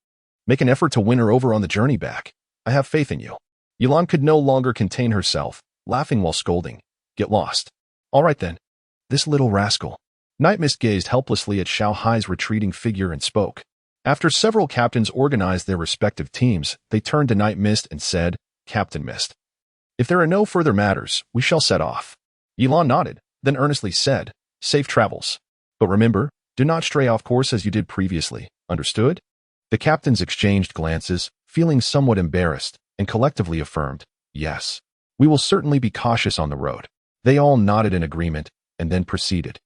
Make an effort to win her over on the journey back. I have faith in you. Ye Lan could no longer contain herself, laughing while scolding, get lost. All right then. This little rascal. Night Mist gazed helplessly at Shao Hai's retreating figure and spoke. After several captains organized their respective teams, they turned to Night Mist and said, Captain Mist, if there are no further matters, we shall set off. Ye Lan nodded, then earnestly said, safe travels. But remember, do not stray off course as you did previously, understood? The captains exchanged glances, feeling somewhat embarrassed, and collectively affirmed, yes. We will certainly be cautious on the road. They all nodded in agreement, and then proceeded,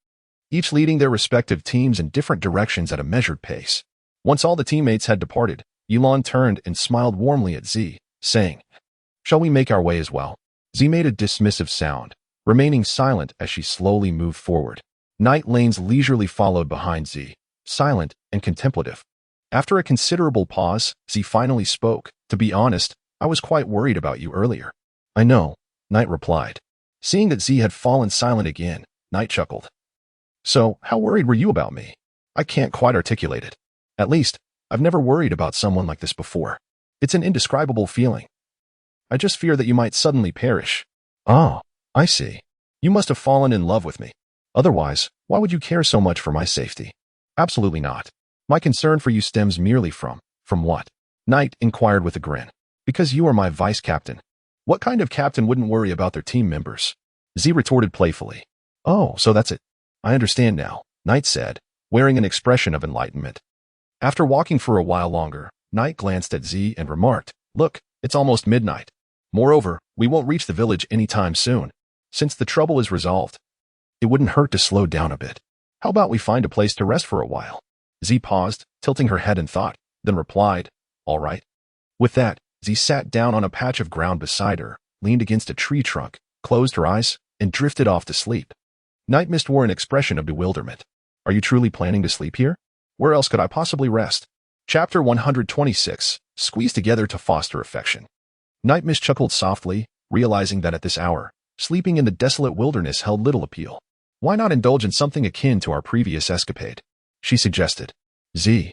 each leading their respective teams in different directions at a measured pace. Once all the teammates had departed, Ye Lan turned and smiled warmly at Z, saying, shall we make our way as well? Z made a dismissive sound, remaining silent as she slowly moved forward. Night Lanes leisurely followed behind Z, silent and contemplative. After a considerable pause, Z finally spoke, to be honest, I was quite worried about you earlier. I know, Night replied. Seeing that Z had fallen silent again, Night chuckled. So, how worried were you about me? I can't quite articulate it. At least, I've never worried about someone like this before. It's an indescribable feeling. I just fear that you might suddenly perish. Oh, I see. You must have fallen in love with me. Otherwise, why would you care so much for my safety? Absolutely not. My concern for you stems merely from what? Night inquired with a grin. Because you are my vice captain. What kind of captain wouldn't worry about their team members? Z retorted playfully. Oh, so that's it. I understand now, Night said, wearing an expression of enlightenment. After walking for a while longer, Night glanced at Z and remarked, look, it's almost midnight. Moreover, we won't reach the village anytime soon. Since the trouble is resolved, it wouldn't hurt to slow down a bit. How about we find a place to rest for a while? Z paused, tilting her head in thought, then replied, all right. With that, Z sat down on a patch of ground beside her, leaned against a tree trunk, closed her eyes, and drifted off to sleep. Night Mist wore an expression of bewilderment. Are you truly planning to sleep here? Where else could I possibly rest? Chapter 126. Squeeze together to foster affection. Night Mist chuckled softly, realizing that at this hour, sleeping in the desolate wilderness held little appeal. Why not indulge in something akin to our previous escapade? She suggested. Z,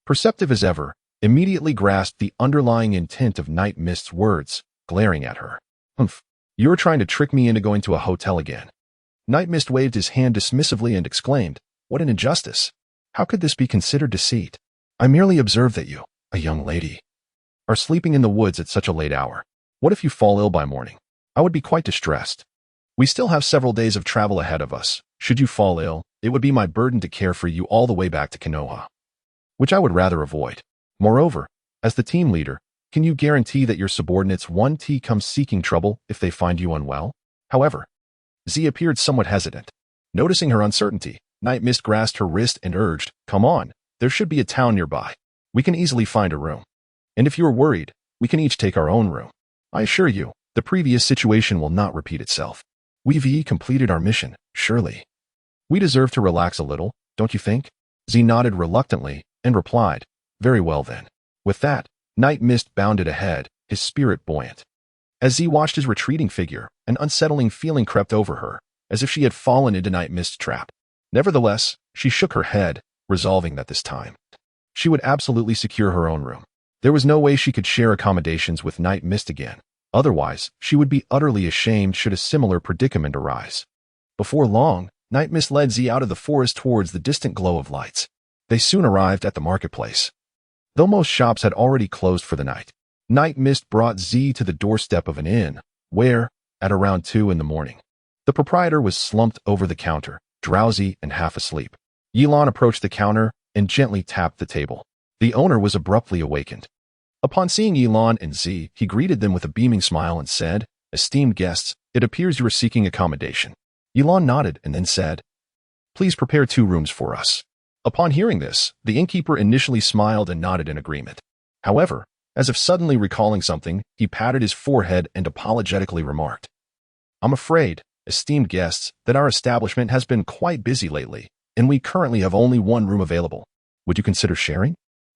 perceptive as ever, immediately grasped the underlying intent of Night Mist's words, glaring at her. Humph, you're trying to trick me into going to a hotel again. Night Mist waved his hand dismissively and exclaimed, what an injustice. How could this be considered deceit? I merely observed that you, a young lady, are sleeping in the woods at such a late hour. What if you fall ill by morning? I would be quite distressed. We still have several days of travel ahead of us. Should you fall ill, it would be my burden to care for you all the way back to Konoha, which I would rather avoid. Moreover, as the team leader, can you guarantee that your subordinates won't come seeking trouble if they find you unwell? However, Z appeared somewhat hesitant. Noticing her uncertainty, Night Mist grasped her wrist and urged, come on, there should be a town nearby. We can easily find a room. And if you are worried, we can each take our own room. I assure you, the previous situation will not repeat itself. We've completed our mission, surely. We deserve to relax a little, don't you think? Z nodded reluctantly and replied, very well then. With that, Night Mist bounded ahead, his spirit buoyant. As Z watched his retreating figure, an unsettling feeling crept over her, as if she had fallen into Night Mist's trap. Nevertheless, she shook her head, resolving that this time she would absolutely secure her own room. There was no way she could share accommodations with Night Mist again. Otherwise, she would be utterly ashamed should a similar predicament arise. Before long, Night Mist led Z out of the forest towards the distant glow of lights. They soon arrived at the marketplace. Though most shops had already closed for the night, Night Mist brought Z to the doorstep of an inn, where, at around 2 in the morning, the proprietor was slumped over the counter, drowsy and half asleep. Ye Lan approached the counter and gently tapped the table. The owner was abruptly awakened. Upon seeing Ye Lan and Z, he greeted them with a beaming smile and said, esteemed guests, it appears you are seeking accommodation. Ye Lan nodded and then said, please prepare 2 rooms for us. Upon hearing this, the innkeeper initially smiled and nodded in agreement. However, as if suddenly recalling something, he patted his forehead and apologetically remarked, I'm afraid, esteemed guests, that our establishment has been quite busy lately, and we currently have only 1 room available. Would you consider sharing?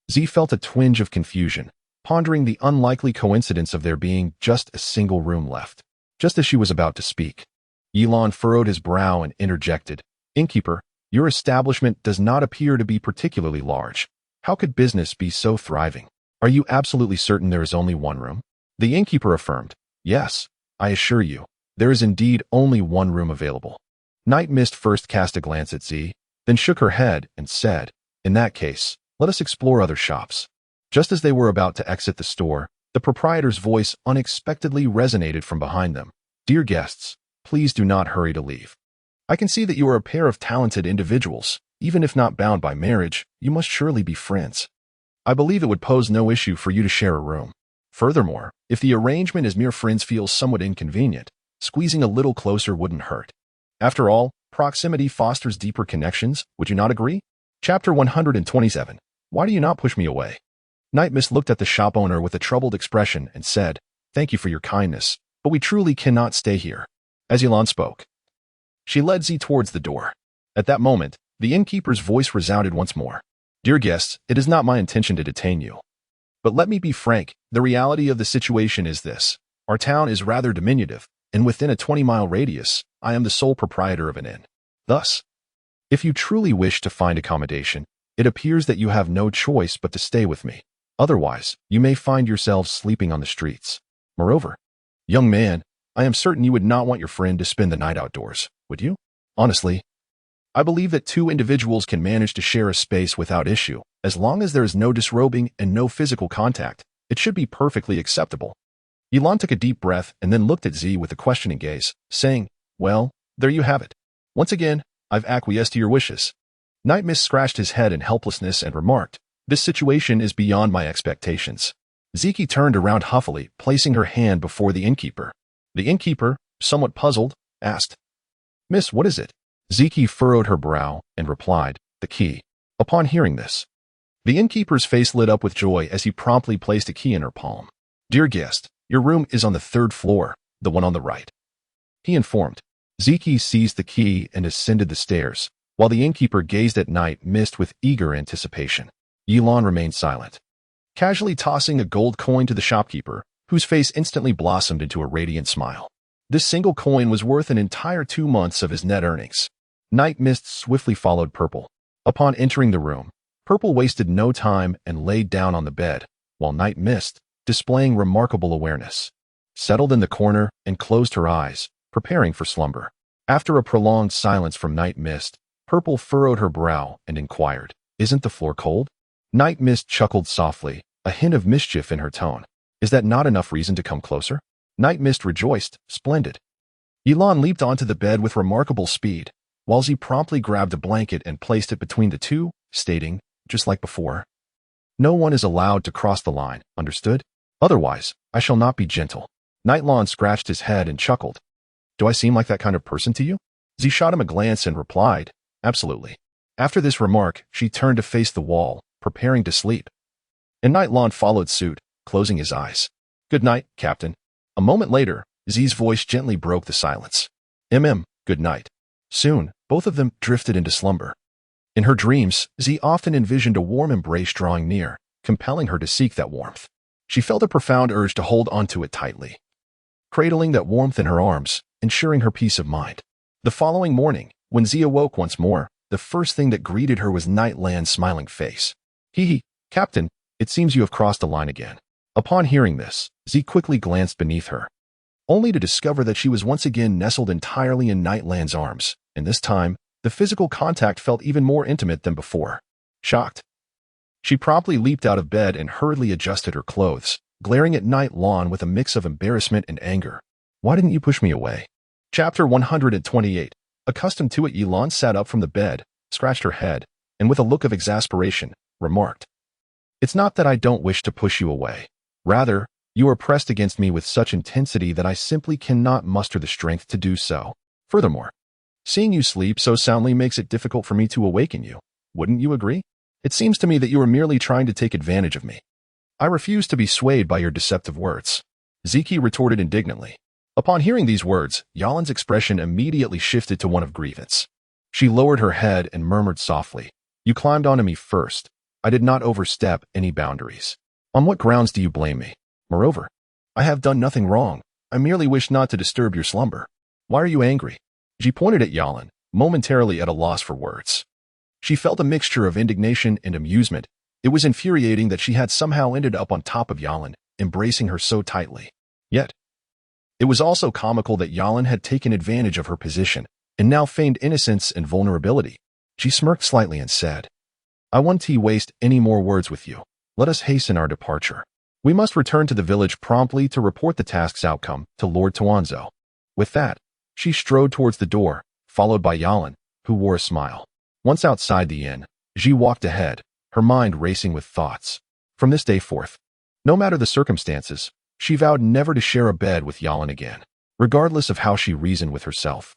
Z felt a twinge of confusion, pondering the unlikely coincidence of there being just a single room left. Just as she was about to speak, Ye Lan furrowed his brow and interjected, innkeeper, your establishment does not appear to be particularly large. How could business be so thriving? Are you absolutely certain there is only 1 room? The innkeeper affirmed, yes, I assure you, there is indeed only 1 room available. Night Mist first cast a glance at Z, then shook her head and said, in that case, let us explore other shops. Just as they were about to exit the store, the proprietor's voice unexpectedly resonated from behind them. Dear guests, please do not hurry to leave. I can see that you are a pair of talented individuals. Even if not bound by marriage, you must surely be friends. I believe it would pose no issue for you to share a room. Furthermore, if the arrangement as mere friends feels somewhat inconvenient, squeezing a little closer wouldn't hurt. After all, proximity fosters deeper connections, would you not agree? Chapter 127. Why do you not push me away? Night Mist looked at the shop owner with a troubled expression and said, thank you for your kindness, but we truly cannot stay here. As Ye Lan spoke, she led Z towards the door. At that moment, the innkeeper's voice resounded once more. Dear guests, it is not my intention to detain you. But let me be frank, the reality of the situation is this. Our town is rather diminutive, and within a 20-mile radius, I am the sole proprietor of an inn. Thus, if you truly wish to find accommodation, it appears that you have no choice but to stay with me. Otherwise, you may find yourselves sleeping on the streets. Moreover, young man, I am certain you would not want your friend to spend the night outdoors, would you? Honestly, I believe that 2 individuals can manage to share a space without issue. As long as there is no disrobing and no physical contact, it should be perfectly acceptable. Ye Lan took a deep breath and then looked at Z with a questioning gaze, saying, well, there you have it. Once again, I've acquiesced to your wishes. Night Mist scratched his head in helplessness and remarked, this situation is beyond my expectations. Ziki turned around huffily, placing her hand before the innkeeper. The innkeeper, somewhat puzzled, asked, Miss, what is it? Ziki furrowed her brow and replied, the key. Upon hearing this, the innkeeper's face lit up with joy as he promptly placed a key in her palm. Dear guest, your room is on the 3rd floor, the one on the right, he informed. Ziki seized the key and ascended the stairs, while the innkeeper gazed at Night Mist with eager anticipation. Ye Lan remained silent. Casually tossing a gold coin to the shopkeeper, whose face instantly blossomed into a radiant smile. This single coin was worth an entire 2 months of his net earnings. Night Mist swiftly followed Purple. Upon entering the room, Purple wasted no time and laid down on the bed, while Night Mist, displaying remarkable awareness, settled in the corner and closed her eyes, preparing for slumber. After a prolonged silence from Night Mist, Purple furrowed her brow and inquired, "Isn't the floor cold?" Night Mist chuckled softly, a hint of mischief in her tone. "Is that not enough reason to come closer?" Night Mist rejoiced, "Splendid." Ye Lan leaped onto the bed with remarkable speed, while Z promptly grabbed a blanket and placed it between the two, stating, just like before, "No one is allowed to cross the line, understood? Otherwise, I shall not be gentle." Night Lan scratched his head and chuckled. "Do I seem like that kind of person to you?" Z shot him a glance and replied, "Absolutely." After this remark, she turned to face the wall, preparing to sleep. And Night Lan followed suit, closing his eyes. "Good night, Captain." A moment later, Z's voice gently broke the silence. Good night." Soon, both of them drifted into slumber. In her dreams, Z often envisioned a warm embrace drawing near, compelling her to seek that warmth. She felt a profound urge to hold onto it tightly, cradling that warmth in her arms, ensuring her peace of mind. The following morning, when Z awoke once more, the first thing that greeted her was Night Lan's smiling face. "Hee, Captain, it seems you have crossed the line again." Upon hearing this, Z quickly glanced beneath her, only to discover that she was once again nestled entirely in Night Lan's arms, and this time, the physical contact felt even more intimate than before. Shocked, she promptly leaped out of bed and hurriedly adjusted her clothes, glaring at Night Lan with a mix of embarrassment and anger. "Why didn't you push me away?" Chapter 128. Accustomed to it, Ye Lan sat up from the bed, scratched her head, and with a look of exasperation, remarked, "It's not that I don't wish to push you away. Rather, you are pressed against me with such intensity that I simply cannot muster the strength to do so. Furthermore, seeing you sleep so soundly makes it difficult for me to awaken you. Wouldn't you agree? It seems to me that you are merely trying to take advantage of me." "I refuse to be swayed by your deceptive words," Ziki retorted indignantly. Upon hearing these words, Yalan's expression immediately shifted to one of grievance. She lowered her head and murmured softly, "You climbed onto me first. I did not overstep any boundaries. On what grounds do you blame me? Moreover, I have done nothing wrong. I merely wish not to disturb your slumber. Why are you angry?" She pointed at Yalan, momentarily at a loss for words. She felt a mixture of indignation and amusement. It was infuriating that she had somehow ended up on top of Yalan, embracing her so tightly. Yet, it was also comical that Yalan had taken advantage of her position and now feigned innocence and vulnerability. She smirked slightly and said, "I won't waste any more words with you. Let us hasten our departure. We must return to the village promptly to report the task's outcome to Lord Tuanzo." With that, she strode towards the door, followed by Yalan, who wore a smile. Once outside the inn, Ji walked ahead, her mind racing with thoughts. From this day forth, no matter the circumstances, she vowed never to share a bed with Yalan again, regardless of how she reasoned with herself.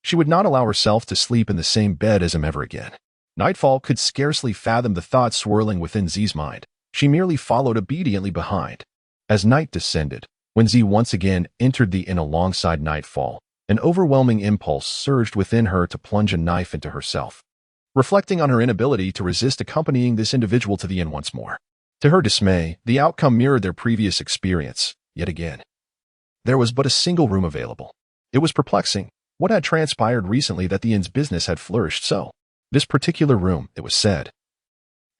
She would not allow herself to sleep in the same bed as him ever again. Nightfall could scarcely fathom the thoughts swirling within Z's mind. She merely followed obediently behind. As night descended, when Z once again entered the inn alongside Nightfall, an overwhelming impulse surged within her to plunge a knife into herself. Reflecting on her inability to resist accompanying this individual to the inn once more. To her dismay, the outcome mirrored their previous experience, yet again. There was but a single room available. It was perplexing. What had transpired recently that the inn's business had flourished so? This particular room, it was said,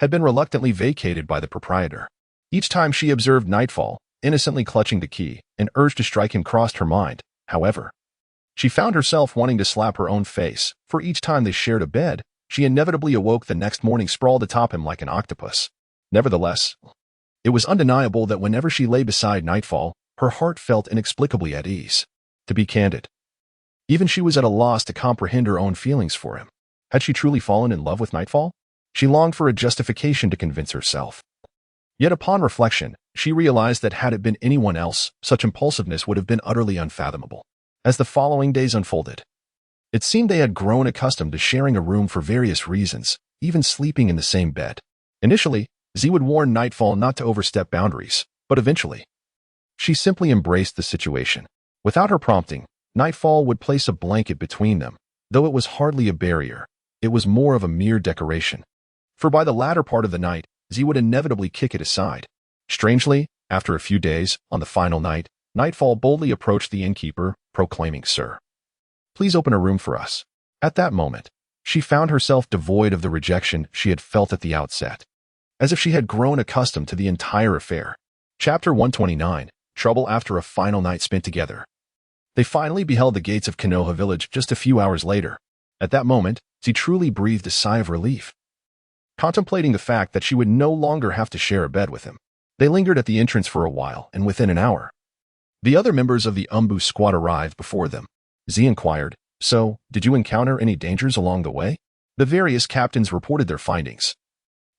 had been reluctantly vacated by the proprietor. Each time she observed Nightfall, innocently clutching the key, an urge to strike him crossed her mind. However, she found herself wanting to slap her own face, for each time they shared a bed, she inevitably awoke the next morning sprawled atop him like an octopus. Nevertheless, it was undeniable that whenever she lay beside Nightfall, her heart felt inexplicably at ease. To be candid, even she was at a loss to comprehend her own feelings for him. Had she truly fallen in love with Nightfall? She longed for a justification to convince herself. Yet upon reflection, she realized that had it been anyone else, such impulsiveness would have been utterly unfathomable. As the following days unfolded, it seemed they had grown accustomed to sharing a room for various reasons, even sleeping in the same bed. Initially, Z would warn Nightfall not to overstep boundaries, but eventually, she simply embraced the situation. Without her prompting, Nightfall would place a blanket between them. Though it was hardly a barrier, it was more of a mere decoration. For by the latter part of the night, Z would inevitably kick it aside. Strangely, After a few days, on the final night, Nightfall boldly approached the innkeeper, proclaiming, "Sir, please open a room for us." At that moment, she found herself devoid of the rejection she had felt at the outset, as if she had grown accustomed to the entire affair. Chapter 129, Trouble After a Final Night Spent Together. They finally beheld the gates of Konoha village just a few hours later. At that moment, she truly breathed a sigh of relief, contemplating the fact that she would no longer have to share a bed with him. They lingered at the entrance for a while, and within an hour, the other members of the Anbu squad arrived before them. Z inquired, "So, did you encounter any dangers along the way?" The various captains reported their findings,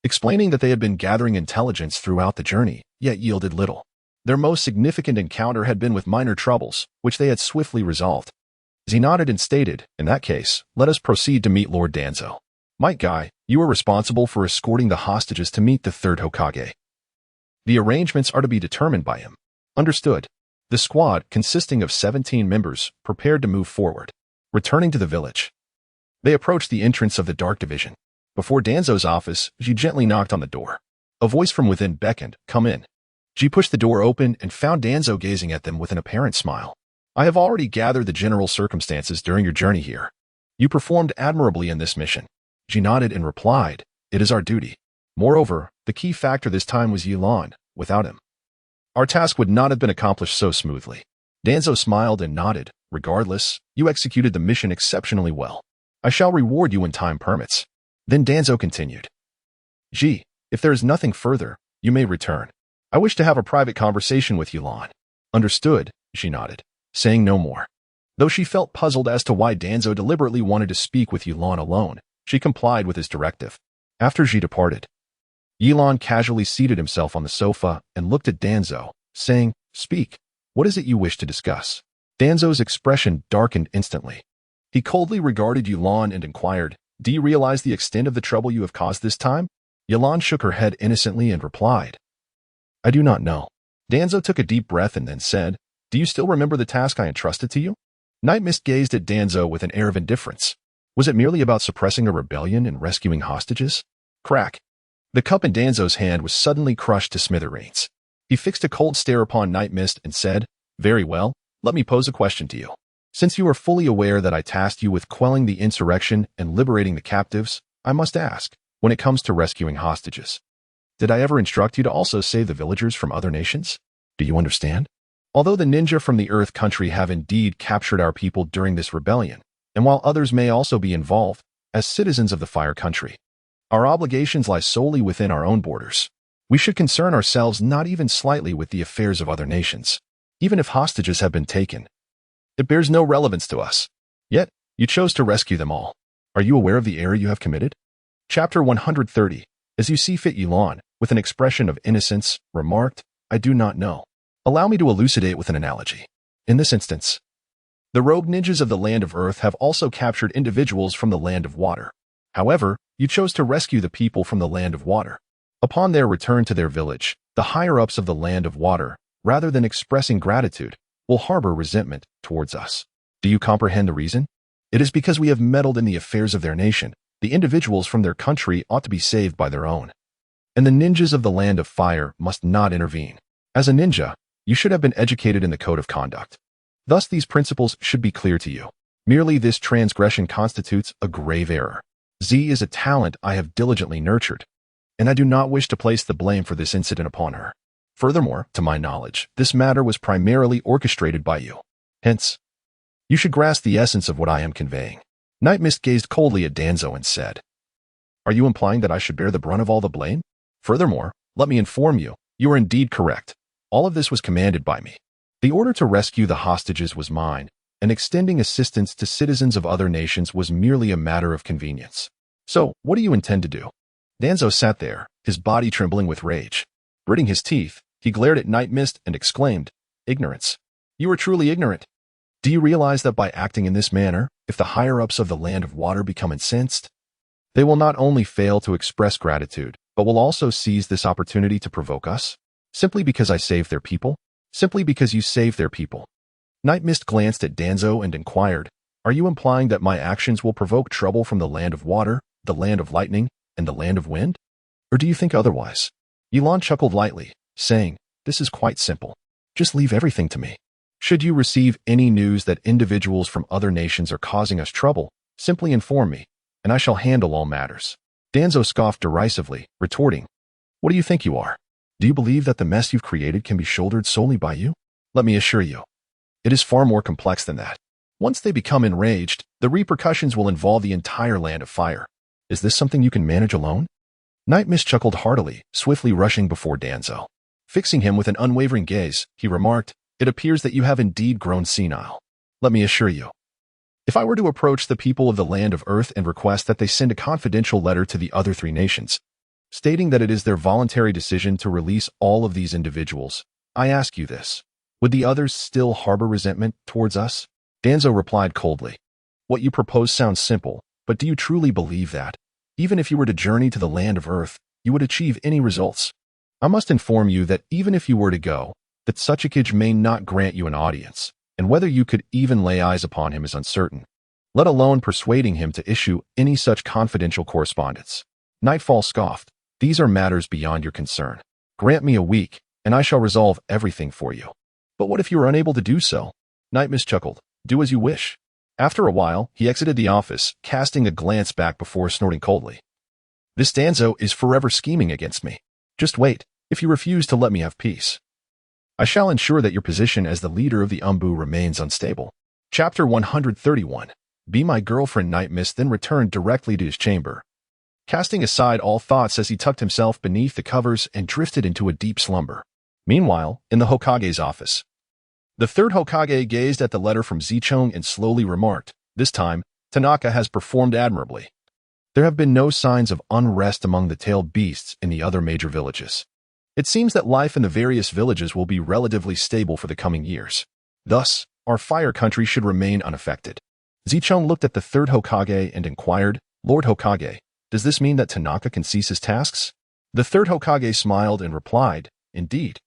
explaining that they had been gathering intelligence throughout the journey, yet yielded little. Their most significant encounter had been with minor troubles, which they had swiftly resolved. Z nodded and stated, "In that case, let us proceed to meet Lord Danzo. Might Guy, you are responsible for escorting the hostages to meet the third Hokage. The arrangements are to be determined by him." Understood. The squad, consisting of 17 members, prepared to move forward. Returning to the village, they approached the entrance of the Dark Division. Before Danzo's office, she gently knocked on the door. A voice from within beckoned, "Come in." She pushed the door open and found Danzo gazing at them with an apparent smile. "I have already gathered the general circumstances during your journey here. You performed admirably in this mission." She nodded and replied, "It is our duty. Moreover, the key factor this time was Ye Lan. Without him, our task would not have been accomplished so smoothly." Danzo smiled and nodded. "Regardless, you executed the mission exceptionally well. I shall reward you when time permits." Then Danzo continued, "Gee, if there is nothing further, you may return. I wish to have a private conversation with Ye Lan." "Understood," she nodded, saying no more. Though she felt puzzled as to why Danzo deliberately wanted to speak with Ye Lan alone, she complied with his directive. After Ji departed, Ye Lan casually seated himself on the sofa and looked at Danzo, saying, "Speak. What is it you wish to discuss?" Danzo's expression darkened instantly. He coldly regarded Ye Lan and inquired, "Do you realize the extent of the trouble you have caused this time?" Ye Lan shook her head innocently and replied, "I do not know." Danzo took a deep breath and then said, "Do you still remember the task I entrusted to you?" Night Mist gazed at Danzo with an air of indifference. Was it merely about suppressing a rebellion and rescuing hostages? Crack. The cup in Danzo's hand was suddenly crushed to smithereens. He fixed a cold stare upon Night Mist and said, "Very well, let me pose a question to you. Since you are fully aware that I tasked you with quelling the insurrection and liberating the captives, I must ask, when it comes to rescuing hostages, did I ever instruct you to also save the villagers from other nations? Do you understand? Although the ninja from the Earth country have indeed captured our people during this rebellion, and while others may also be involved, as citizens of the Fire Country, our obligations lie solely within our own borders. We should concern ourselves not even slightly with the affairs of other nations. Even if hostages have been taken, it bears no relevance to us. Yet, you chose to rescue them all. Are you aware of the error you have committed?" Chapter 130, As You See Fit. Ye Lan, with an expression of innocence, remarked, "I do not know. Allow me to elucidate with an analogy. In this instance, the rogue ninjas of the Land of Earth have also captured individuals from the Land of Water. However, you chose to rescue the people from the Land of Water. Upon their return to their village, the higher-ups of the Land of Water, rather than expressing gratitude, will harbor resentment towards us. Do you comprehend the reason? It is because we have meddled in the affairs of their nation. The individuals from their country ought to be saved by their own, and the ninjas of the Land of Fire must not intervene. As a ninja, you should have been educated in the code of conduct. Thus these principles should be clear to you. Merely this transgression constitutes a grave error. Z is a talent I have diligently nurtured, and I do not wish to place the blame for this incident upon her. Furthermore, to my knowledge, this matter was primarily orchestrated by you. Hence, you should grasp the essence of what I am conveying." Night Mist gazed coldly at Danzo and said, "Are you implying that I should bear the brunt of all the blame? Furthermore, let me inform you, you are indeed correct. All of this was commanded by me. The order to rescue the hostages was mine, and extending assistance to citizens of other nations was merely a matter of convenience. So, what do you intend to do?" Danzo sat there, his body trembling with rage. Gritting his teeth, he glared at Night Mist and exclaimed, "Ignorance. You are truly ignorant. Do you realize that by acting in this manner, if the higher-ups of the Land of Water become incensed, they will not only fail to express gratitude, but will also seize this opportunity to provoke us? Simply because I saved their people? Simply because you saved their people?" Night Mist glanced at Danzo and inquired, "Are you implying that my actions will provoke trouble from the Land of Water, the Land of Lightning, and the Land of Wind? Or do you think otherwise?" Ye Lan chuckled lightly, saying, This is quite simple. Just leave everything to me. Should you receive any news that individuals from other nations are causing us trouble, simply inform me, and I shall handle all matters." Danzo scoffed derisively, retorting, "What do you think you are? Do you believe that the mess you've created can be shouldered solely by you? Let me assure you, it is far more complex than that. Once they become enraged, the repercussions will involve the entire land of fire. Is this something you can manage alone?" Night Mist chuckled heartily, swiftly rushing before Danzo. Fixing him with an unwavering gaze, he remarked, "It appears that you have indeed grown senile. Let me assure you, if I were to approach the people of the land of Earth and request that they send a confidential letter to the other three nations, stating that it is their voluntary decision to release all of these individuals, I ask you this, would the others still harbor resentment towards us?" Danzo replied coldly, "What you propose sounds simple, but do you truly believe that, even if you were to journey to the land of Earth, you would achieve any results? I must inform you that even if you were to go, that Tsukuyomi may not grant you an audience, and whether you could even lay eyes upon him is uncertain, let alone persuading him to issue any such confidential correspondence." Nightfall scoffed, "These are matters beyond your concern. Grant me a week, and I shall resolve everything for you." "But what if you are unable to do so?" Night Mist chuckled, "Do as you wish." After a while, he exited the office, casting a glance back before snorting coldly, "This Danzo is forever scheming against me. Just wait, if you refuse to let me have peace, I shall ensure that your position as the leader of the Anbu remains unstable." Chapter 131. Be My Girlfriend. Night Mist then returned directly to his chamber, casting aside all thoughts as he tucked himself beneath the covers and drifted into a deep slumber. Meanwhile, in the Hokage's office, the third Hokage gazed at the letter from Zichong and slowly remarked, "This time, Tanaka has performed admirably. There have been no signs of unrest among the tailed beasts in the other major villages. It seems that life in the various villages will be relatively stable for the coming years. Thus, our fire country should remain unaffected." Zichong looked at the third Hokage and inquired, "Lord Hokage, does this mean that Tanaka can cease his tasks?" The third Hokage smiled and replied, "Indeed.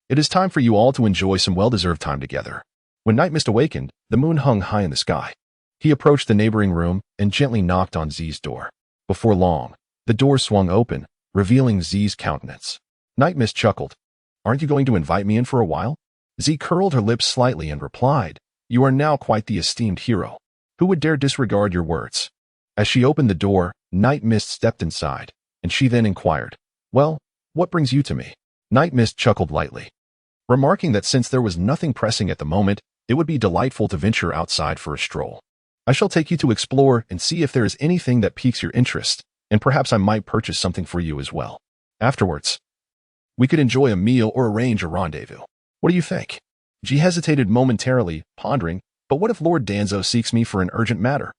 It is time for you all to enjoy some well-deserved time together." When Night Mist awakened, the moon hung high in the sky. He approached the neighboring room and gently knocked on Z's door. Before long, the door swung open, revealing Z's countenance. Night Mist chuckled, "Aren't you going to invite me in for a while?" Z curled her lips slightly and replied, "You are now quite the esteemed hero. Who would dare disregard your words?" As she opened the door, Night Mist stepped inside, and she then inquired, "Well, what brings you to me?" Night Mist chuckled lightly, remarking that since there was nothing pressing at the moment, it would be delightful to venture outside for a stroll. "I shall take you to explore and see if there is anything that piques your interest, and perhaps I might purchase something for you as well. Afterwards, we could enjoy a meal or arrange a rendezvous. What do you think?" G hesitated momentarily, pondering, "But what if Lord Danzo seeks me for an urgent matter?"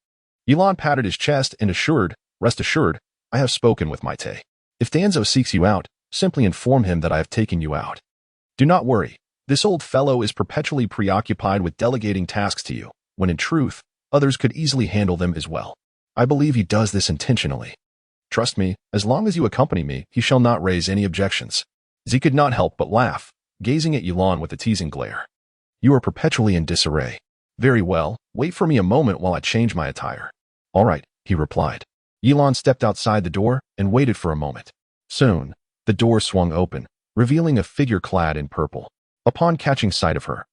Ye Lan patted his chest and assured, "Rest assured, I have spoken with Maite. If Danzo seeks you out, simply inform him that I have taken you out. Do not worry, this old fellow is perpetually preoccupied with delegating tasks to you, when in truth, others could easily handle them as well. I believe he does this intentionally. Trust me, as long as you accompany me, he shall not raise any objections." Z could not help but laugh, gazing at Ye Lan with a teasing glare. "You are perpetually in disarray. Very well, wait for me a moment while I change my attire." "All right," he replied. Ye Lan stepped outside the door and waited for a moment. Soon, the door swung open, revealing a figure clad in purple. Upon catching sight of her,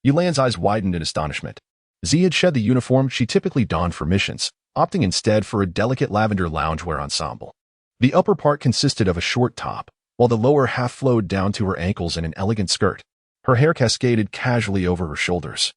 Ye Lan's eyes widened in astonishment. Z had shed the uniform she typically donned for missions, opting instead for a delicate lavender loungewear ensemble. The upper part consisted of a short top, while the lower half flowed down to her ankles in an elegant skirt. Her hair cascaded casually over her shoulders,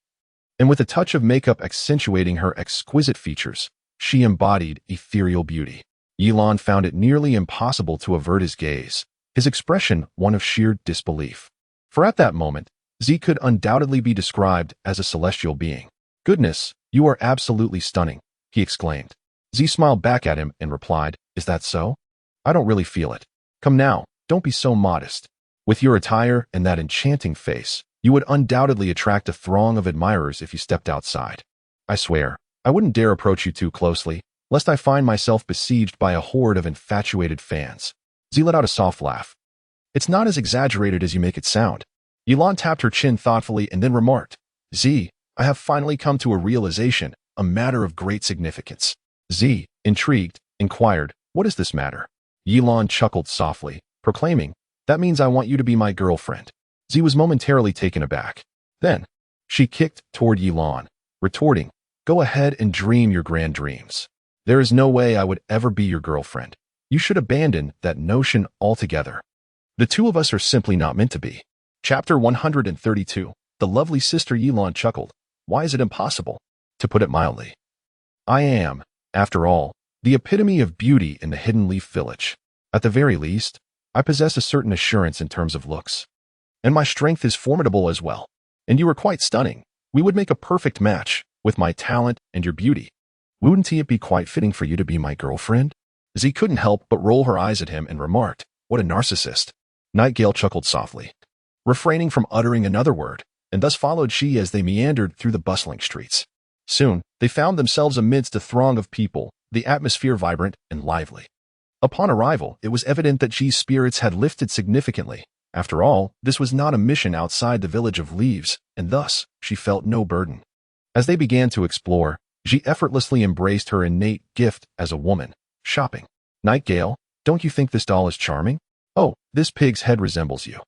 and with a touch of makeup accentuating her exquisite features, she embodied ethereal beauty. Ye Lan found it nearly impossible to avert his gaze, his expression one of sheer disbelief. For at that moment, Z could undoubtedly be described as a celestial being. "Goodness, you are absolutely stunning," he exclaimed. Z smiled back at him and replied, "Is that so? I don't really feel it. Come now, don't be so modest. With your attire and that enchanting face, you would undoubtedly attract a throng of admirers if you stepped outside. I swear, I wouldn't dare approach you too closely, lest I find myself besieged by a horde of infatuated fans." Z let out a soft laugh. "It's not as exaggerated as you make it sound." Ye Lan tapped her chin thoughtfully and then remarked, "Z, I have finally come to a realization, a matter of great significance." Z, intrigued, inquired, "What is this matter?" Ye Lan chuckled softly, proclaiming, "That means I want you to be my girlfriend." Z was momentarily taken aback. Then, she kicked toward Ye Lan, retorting, "Go ahead and dream your grand dreams. There is no way I would ever be your girlfriend. You should abandon that notion altogether. The two of us are simply not meant to be." Chapter 132. The lovely sister Ye Lan chuckled. "Why is it impossible? To put it mildly, I am, after all, the epitome of beauty in the Hidden Leaf Village. At the very least, I possess a certain assurance in terms of looks. And my strength is formidable as well. And you are quite stunning. We would make a perfect match, with my talent and your beauty. Wouldn't it be quite fitting for you to be my girlfriend?" Z couldn't help but roll her eyes at him and remarked, "What a narcissist." Nightingale chuckled softly, refraining from uttering another word, and thus followed she as they meandered through the bustling streets. Soon, they found themselves amidst a throng of people, the atmosphere vibrant and lively. Upon arrival, it was evident that G's spirits had lifted significantly. After all, this was not a mission outside the village of leaves, and thus, she felt no burden. As they began to explore, G effortlessly embraced her innate gift as a woman. Shopping. "Nightingale, don't you think this doll is charming? Oh, this pig's head resembles you.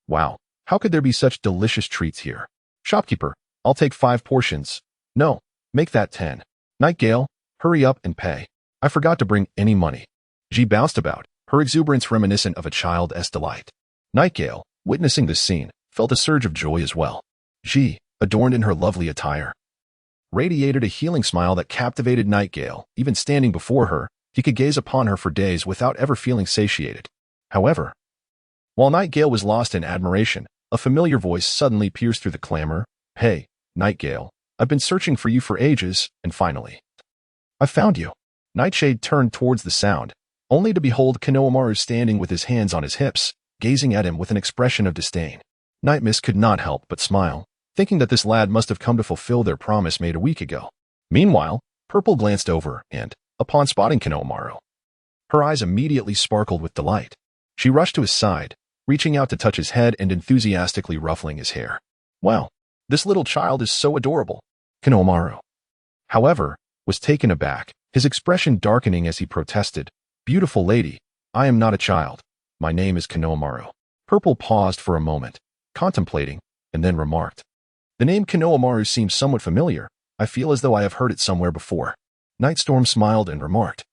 Wow, how could there be such delicious treats here? Shopkeeper, I'll take 5 portions. No, make that 10. Nightingale, hurry up and pay. I forgot to bring any money." G bounced about, her exuberance reminiscent of a child's delight. Nightingale, witnessing this scene, felt a surge of joy as well. G, adorned in her lovely attire, radiated a healing smile that captivated Nightingale. Even standing before her, he could gaze upon her for days without ever feeling satiated. However, while Nightingale was lost in admiration, a familiar voice suddenly pierced through the clamor. "Hey, Nightingale, I've been searching for you for ages, and finally, I found you." Nightshade turned towards the sound, only to behold Konohamaru standing with his hands on his hips, gazing at him with an expression of disdain. Nightmist could not help but smile, thinking that this lad must have come to fulfill their promise made a week ago. Meanwhile, Purple glanced over and, upon spotting Konohamaru, her eyes immediately sparkled with delight. She rushed to his side, reaching out to touch his head and enthusiastically ruffling his hair. "Wow, this little child is so adorable." Konohamaru, however, was taken aback, his expression darkening as he protested, "Beautiful lady, I am not a child. My name is Konohamaru." Purple paused for a moment, contemplating, and then remarked, "The name Konohamaru seems somewhat familiar. I feel as though I have heard it somewhere before." Nightstorm smiled and remarked,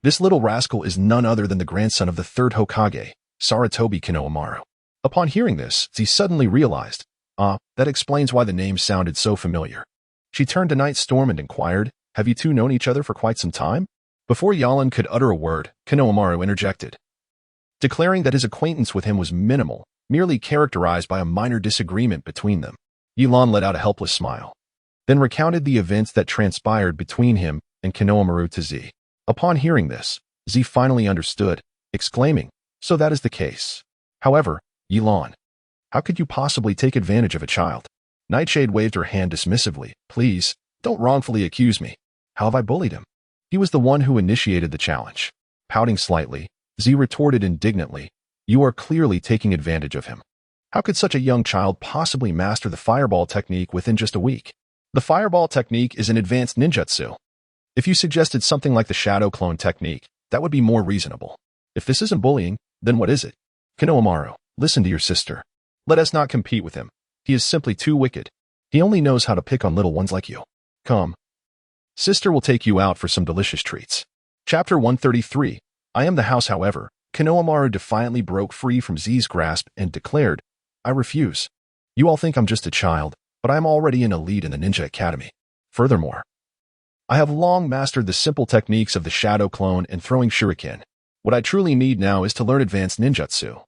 "This little rascal is none other than the grandson of the third Hokage, Sarutobi Konohamaru." Upon hearing this, he suddenly realized, that explains why the name sounded so familiar. She turned to Nightstorm and inquired, "Have you two known each other for quite some time?" Before Ye Lan could utter a word, Konohamaru interjected, declaring that his acquaintance with him was minimal, merely characterized by a minor disagreement between them. Ye Lan let out a helpless smile, then recounted the events that transpired between him and Konohamaru to Z. Upon hearing this, Z finally understood, exclaiming, "So that is the case. However, Ye Lan, how could you possibly take advantage of a child?" Nightshade waved her hand dismissively. "Please, don't wrongfully accuse me. How have I bullied him? He was the one who initiated the challenge." Pouting slightly, Z retorted indignantly, "You are clearly taking advantage of him. How could such a young child possibly master the fireball technique within just a week? The fireball technique is an advanced ninjutsu. If you suggested something like the shadow clone technique, that would be more reasonable. If this isn't bullying, then what is it? Konohamaru, listen to your sister. Let us not compete with him. He is simply too wicked. He only knows how to pick on little ones like you. Come. Sister will take you out for some delicious treats." Chapter 133. I am the house. However, Konohamaru defiantly broke free from Z's grasp and declared, "I refuse. You all think I'm just a child, but I am already an elite in the Ninja Academy. Furthermore, I have long mastered the simple techniques of the shadow clone and throwing shuriken. What I truly need now is to learn advanced ninjutsu.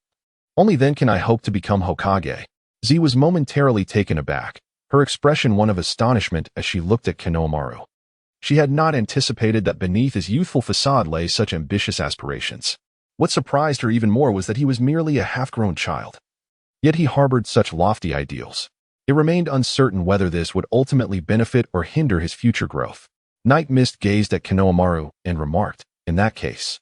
Only then can I hope to become Hokage." Z was momentarily taken aback, her expression one of astonishment as she looked at Konohamaru. She had not anticipated that beneath his youthful facade lay such ambitious aspirations. What surprised her even more was that he was merely a half-grown child. Yet he harbored such lofty ideals. It remained uncertain whether this would ultimately benefit or hinder his future growth. Night Mist gazed at Konohamaru and remarked, "In that case,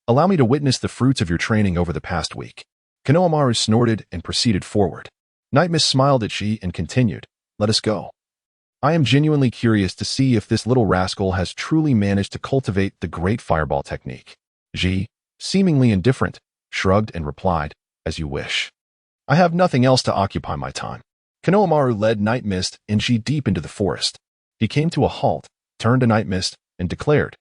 allow me to witness the fruits of your training over the past week." Konohamaru snorted and proceeded forward. Night Mist smiled at she and continued, "Let us go. I am genuinely curious to see if this little rascal has truly managed to cultivate the great fireball technique." Ji, seemingly indifferent, shrugged and replied, "As you wish." I have nothing else to occupy my time. Konohamaru led Night Mist and Ji deep into the forest. He came to a halt, turned to Night Mist, and declared,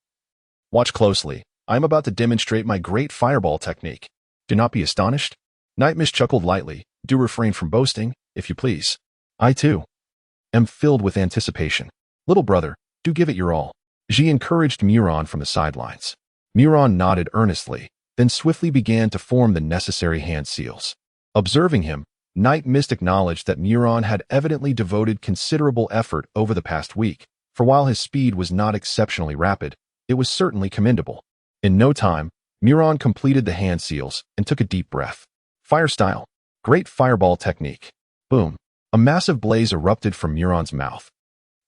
"Watch closely. I am about to demonstrate my great fireball technique. Do not be astonished." Night Mist chuckled lightly. "Do refrain from boasting, if you please. I, too, am filled with anticipation. Little brother, do give it your all." Ji encouraged Muron from the sidelines. Muron nodded earnestly, then swiftly began to form the necessary hand seals. Observing him, Night Mist acknowledged that Muron had evidently devoted considerable effort over the past week, for while his speed was not exceptionally rapid, it was certainly commendable. In no time, Muron completed the hand seals and took a deep breath. Fire style. Great fireball technique. Boom. A massive blaze erupted from Muron's mouth,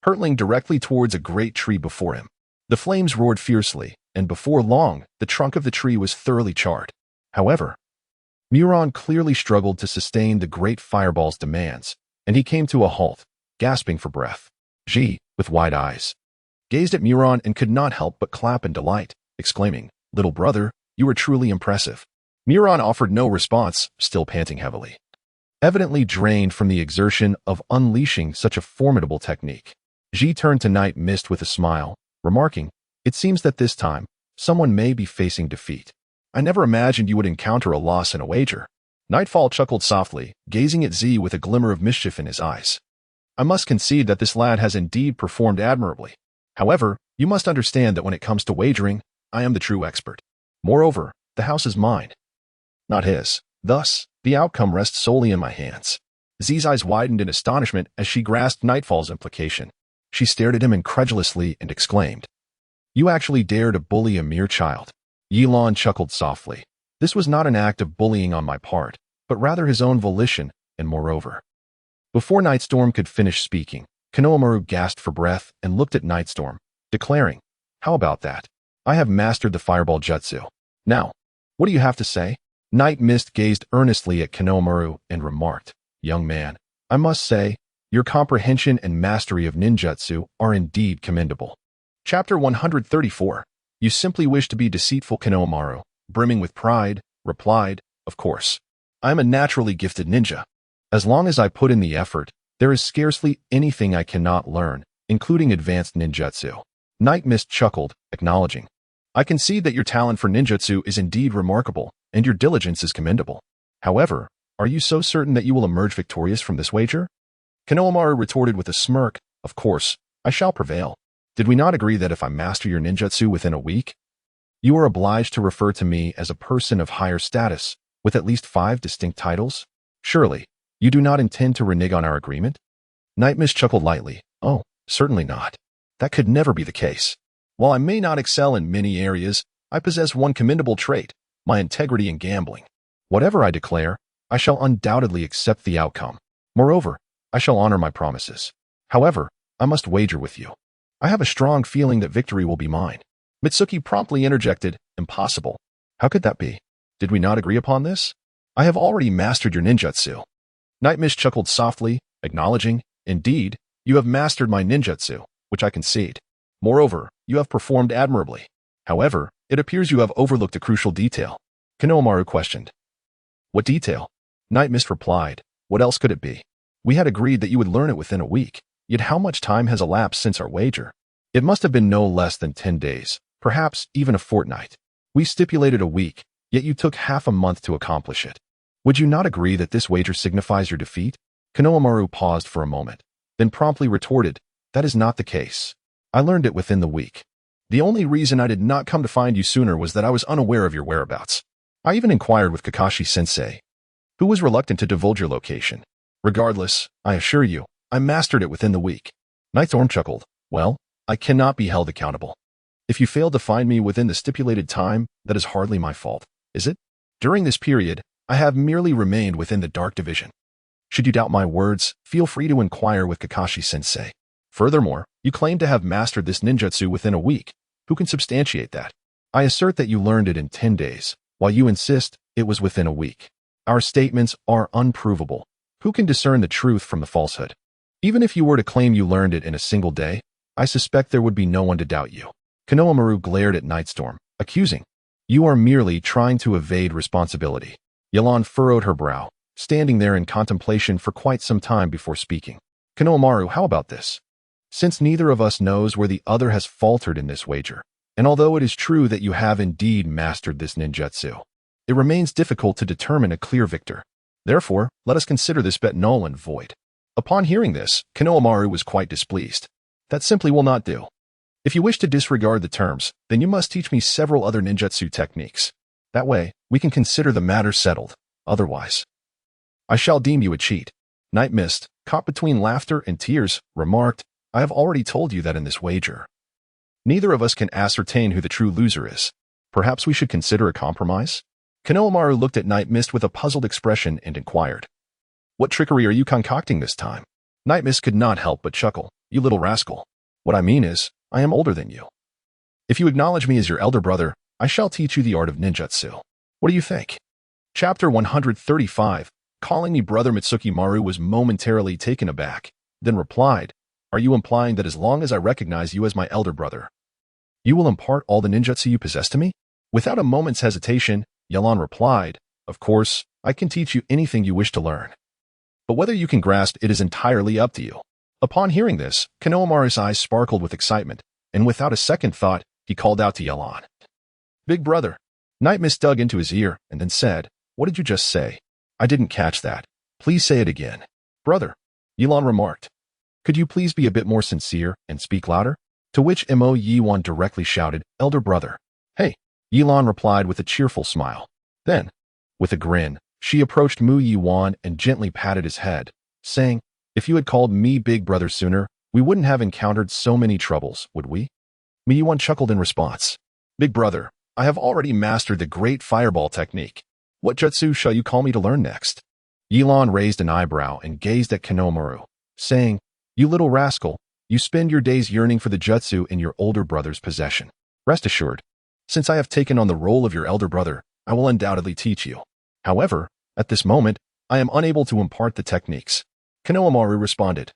hurtling directly towards a great tree before him. The flames roared fiercely, and before long, the trunk of the tree was thoroughly charred. However, Muron clearly struggled to sustain the great fireball's demands, and he came to a halt, gasping for breath. Ji, with wide eyes, gazed at Muron and could not help but clap in delight, exclaiming, "Little brother, you are truly impressive." Muron offered no response, still panting heavily, evidently drained from the exertion of unleashing such a formidable technique. Ji turned to Night Mist with a smile, remarking, "It seems that this time, someone may be facing defeat. I never imagined you would encounter a loss in a wager." Nightfall chuckled softly, gazing at Z with a glimmer of mischief in his eyes. "I must concede that this lad has indeed performed admirably. However, you must understand that when it comes to wagering, I am the true expert. Moreover, the house is mine, not his. Thus, the outcome rests solely in my hands." Z's eyes widened in astonishment as she grasped Nightfall's implication. She stared at him incredulously and exclaimed, "You actually dare to bully a mere child?" Ye Lan chuckled softly. This was not an act of bullying on my part, but rather his own volition, and moreover. Before Nightstorm could finish speaking, Konohamaru gasped for breath and looked at Nightstorm, declaring, "How about that? I have mastered the fireball jutsu. Now, what do you have to say?" Night Mist gazed earnestly at Konohamaru and remarked, "Young man, I must say, your comprehension and mastery of ninjutsu are indeed commendable." Chapter 134. "You simply wish to be deceitful." Konohamaru, brimming with pride, replied, "Of course. I am a naturally gifted ninja. As long as I put in the effort, there is scarcely anything I cannot learn, including advanced ninjutsu." Night Mist chuckled, acknowledging, "I concede that your talent for ninjutsu is indeed remarkable, and your diligence is commendable. However, are you so certain that you will emerge victorious from this wager?" Konohamaru retorted with a smirk, "Of course, I shall prevail. Did we not agree that if I master your ninjutsu within a week, you are obliged to refer to me as a person of higher status, with at least 5 distinct titles? Surely, you do not intend to renege on our agreement?" Night Mist chuckled lightly. "Oh, certainly not. That could never be the case. While I may not excel in many areas, I possess one commendable trait, my integrity in gambling. Whatever I declare, I shall undoubtedly accept the outcome. Moreover, I shall honor my promises. However, I must wager with you. I have a strong feeling that victory will be mine." Mitsuki promptly interjected, "Impossible. How could that be? Did we not agree upon this? I have already mastered your ninjutsu." Night Mist chuckled softly, acknowledging, "Indeed, you have mastered my ninjutsu, which I concede. Moreover, you have performed admirably. However, it appears you have overlooked a crucial detail." Konohamaru questioned. "What detail?" Night Mist replied, "What else could it be? We had agreed that you would learn it within a week, yet how much time has elapsed since our wager? It must have been no less than 10 days, perhaps even a fortnight. We stipulated a week, yet you took half a month to accomplish it. Would you not agree that this wager signifies your defeat?" Konohamaru paused for a moment, then promptly retorted, "That is not the case. I learned it within the week. The only reason I did not come to find you sooner was that I was unaware of your whereabouts. I even inquired with Kakashi-sensei, who was reluctant to divulge your location. Regardless, I assure you, I mastered it within the week." Nightstorm chuckled, "Well, I cannot be held accountable. If you failed to find me within the stipulated time, that is hardly my fault, is it? During this period, I have merely remained within the dark division. Should you doubt my words, feel free to inquire with Kakashi-sensei. Furthermore, you claim to have mastered this ninjutsu within a week. Who can substantiate that? I assert that you learned it in 10 days, while you insist it was within a week. Our statements are unprovable. Who can discern the truth from the falsehood? Even if you were to claim you learned it in a single day, I suspect there would be no one to doubt you." Konohamaru glared at Nightstorm, accusing, "You are merely trying to evade responsibility." Ye Lan furrowed her brow, standing there in contemplation for quite some time before speaking. Konohamaru, how about this? Since neither of us knows where the other has faltered in this wager, and although it is true that you have indeed mastered this ninjutsu, it remains difficult to determine a clear victor. Therefore, let us consider this bet null and void. Upon hearing this, Konohamaru was quite displeased. That simply will not do. If you wish to disregard the terms, then you must teach me several other ninjutsu techniques. That way, we can consider the matter settled. Otherwise, I shall deem you a cheat. Night Mist, caught between laughter and tears, remarked, I have already told you that in this wager, neither of us can ascertain who the true loser is. Perhaps we should consider a compromise? Konohamaru looked at Night Mist with a puzzled expression and inquired, What trickery are you concocting this time? Night Mist could not help but chuckle. You little rascal. What I mean is, I am older than you. If you acknowledge me as your elder brother, I shall teach you the art of ninjutsu. What do you think? Chapter 135. Calling me brother. Mitsuki Maru was momentarily taken aback, then replied, Are you implying that as long as I recognize you as my elder brother, you will impart all the ninjutsu you possess to me? Without a moment's hesitation, Ye Lan replied, Of course, I can teach you anything you wish to learn. But whether you can grasp it is entirely up to you. Upon hearing this, Konohamaru's eyes sparkled with excitement, and without a second thought, he called out to Ye Lan, Big brother. Night Mist dug into his ear and then said, What did you just say? I didn't catch that. Please say it again. Brother, Ye Lan remarked. Could you please be a bit more sincere and speak louder? To which Mo Ye Wan directly shouted, Elder brother. Hey, Ye Lan replied with a cheerful smile. Then, with a grin, she approached Mu Ye Wan and gently patted his head, saying, If you had called me big brother sooner, we wouldn't have encountered so many troubles, would we? Mu Ye Wan chuckled in response. Big brother, I have already mastered the great fireball technique. What jutsu shall you call me to learn next? Ye Lan raised an eyebrow and gazed at Konohamaru, saying, You little rascal, you spend your days yearning for the jutsu in your older brother's possession. Rest assured, since I have taken on the role of your elder brother, I will undoubtedly teach you. However, at this moment, I am unable to impart the techniques. Konohamaru responded,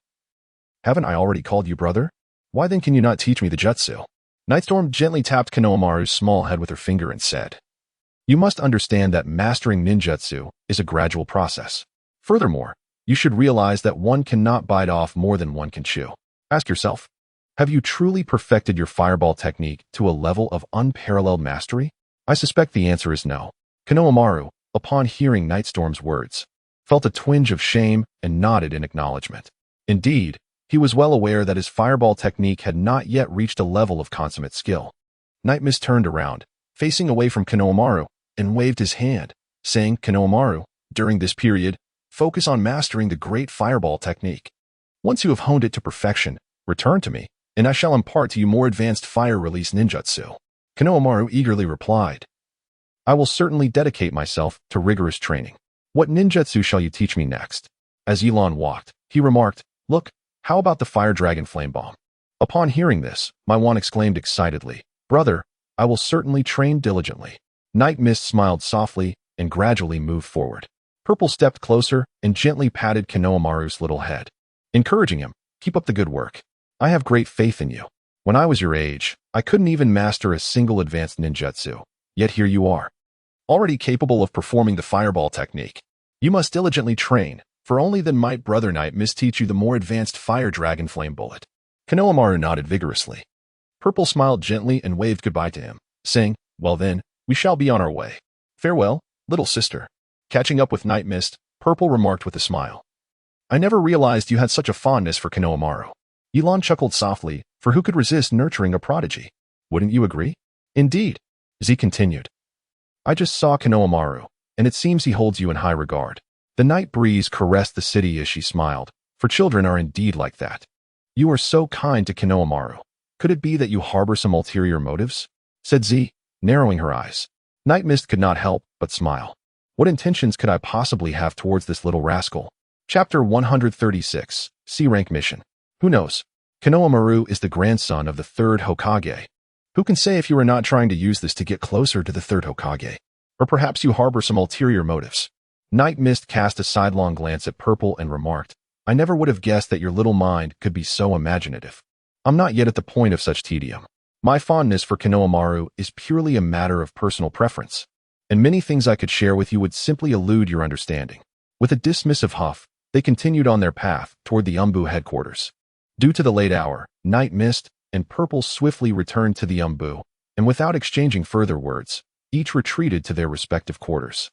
Haven't I already called you brother? Why then can you not teach me the jutsu? Nightstorm gently tapped Konohamaru's small head with her finger and said, You must understand that mastering ninjutsu is a gradual process. Furthermore, you should realize that one cannot bite off more than one can chew. Ask yourself, have you truly perfected your fireball technique to a level of unparalleled mastery? I suspect the answer is no. Konohamaru, upon hearing Nightstorm's words, felt a twinge of shame and nodded in acknowledgement. Indeed, he was well aware that his fireball technique had not yet reached a level of consummate skill. Night Mist turned around, facing away from Konohamaru, and waved his hand, saying, Konohamaru, during this period, focus on mastering the great fireball technique. Once you have honed it to perfection, return to me, and I shall impart to you more advanced fire-release ninjutsu. Konohamaru eagerly replied, I will certainly dedicate myself to rigorous training. What ninjutsu shall you teach me next? As Ye Lan walked, he remarked, Look, how about the fire dragon flame bomb? Upon hearing this, Mai Wan exclaimed excitedly, Brother, I will certainly train diligently. Night Mist smiled softly and gradually moved forward. Purple stepped closer and gently patted Konohamaru's little head, encouraging him, Keep up the good work. I have great faith in you. When I was your age, I couldn't even master a single advanced ninjutsu. Yet here you are, already capable of performing the fireball technique. You must diligently train, for only then might Brother Night Mist teach you the more advanced fire dragon flame bullet. Konohamaru nodded vigorously. Purple smiled gently and waved goodbye to him, saying, Well then, we shall be on our way. Farewell, little sister. Catching up with Night Mist, Purple remarked with a smile, I never realized you had such a fondness for Konohamaru. Ye Lan chuckled softly, for who could resist nurturing a prodigy? Wouldn't you agree? Indeed, Z continued. I just saw Konohamaru, and it seems he holds you in high regard. The night breeze caressed the city as she smiled, for children are indeed like that. You are so kind to Konohamaru. Could it be that you harbor some ulterior motives? Said Z, narrowing her eyes. Night Mist could not help but smile. What intentions could I possibly have towards this little rascal? Chapter 136, C-Rank Mission. Who knows? Konohamaru is the grandson of the third Hokage. Who can say if you are not trying to use this to get closer to the third Hokage? Or perhaps you harbor some ulterior motives. Night Mist cast a sidelong glance at Purple and remarked, I never would have guessed that your little mind could be so imaginative. I'm not yet at the point of such tedium. My fondness for Konohamaru is purely a matter of personal preference, and many things I could share with you would simply elude your understanding. With a dismissive huff, they continued on their path toward the Anbu headquarters. Due to the late hour, Night Mist and Purple swiftly returned to the Anbu, and without exchanging further words, each retreated to their respective quarters.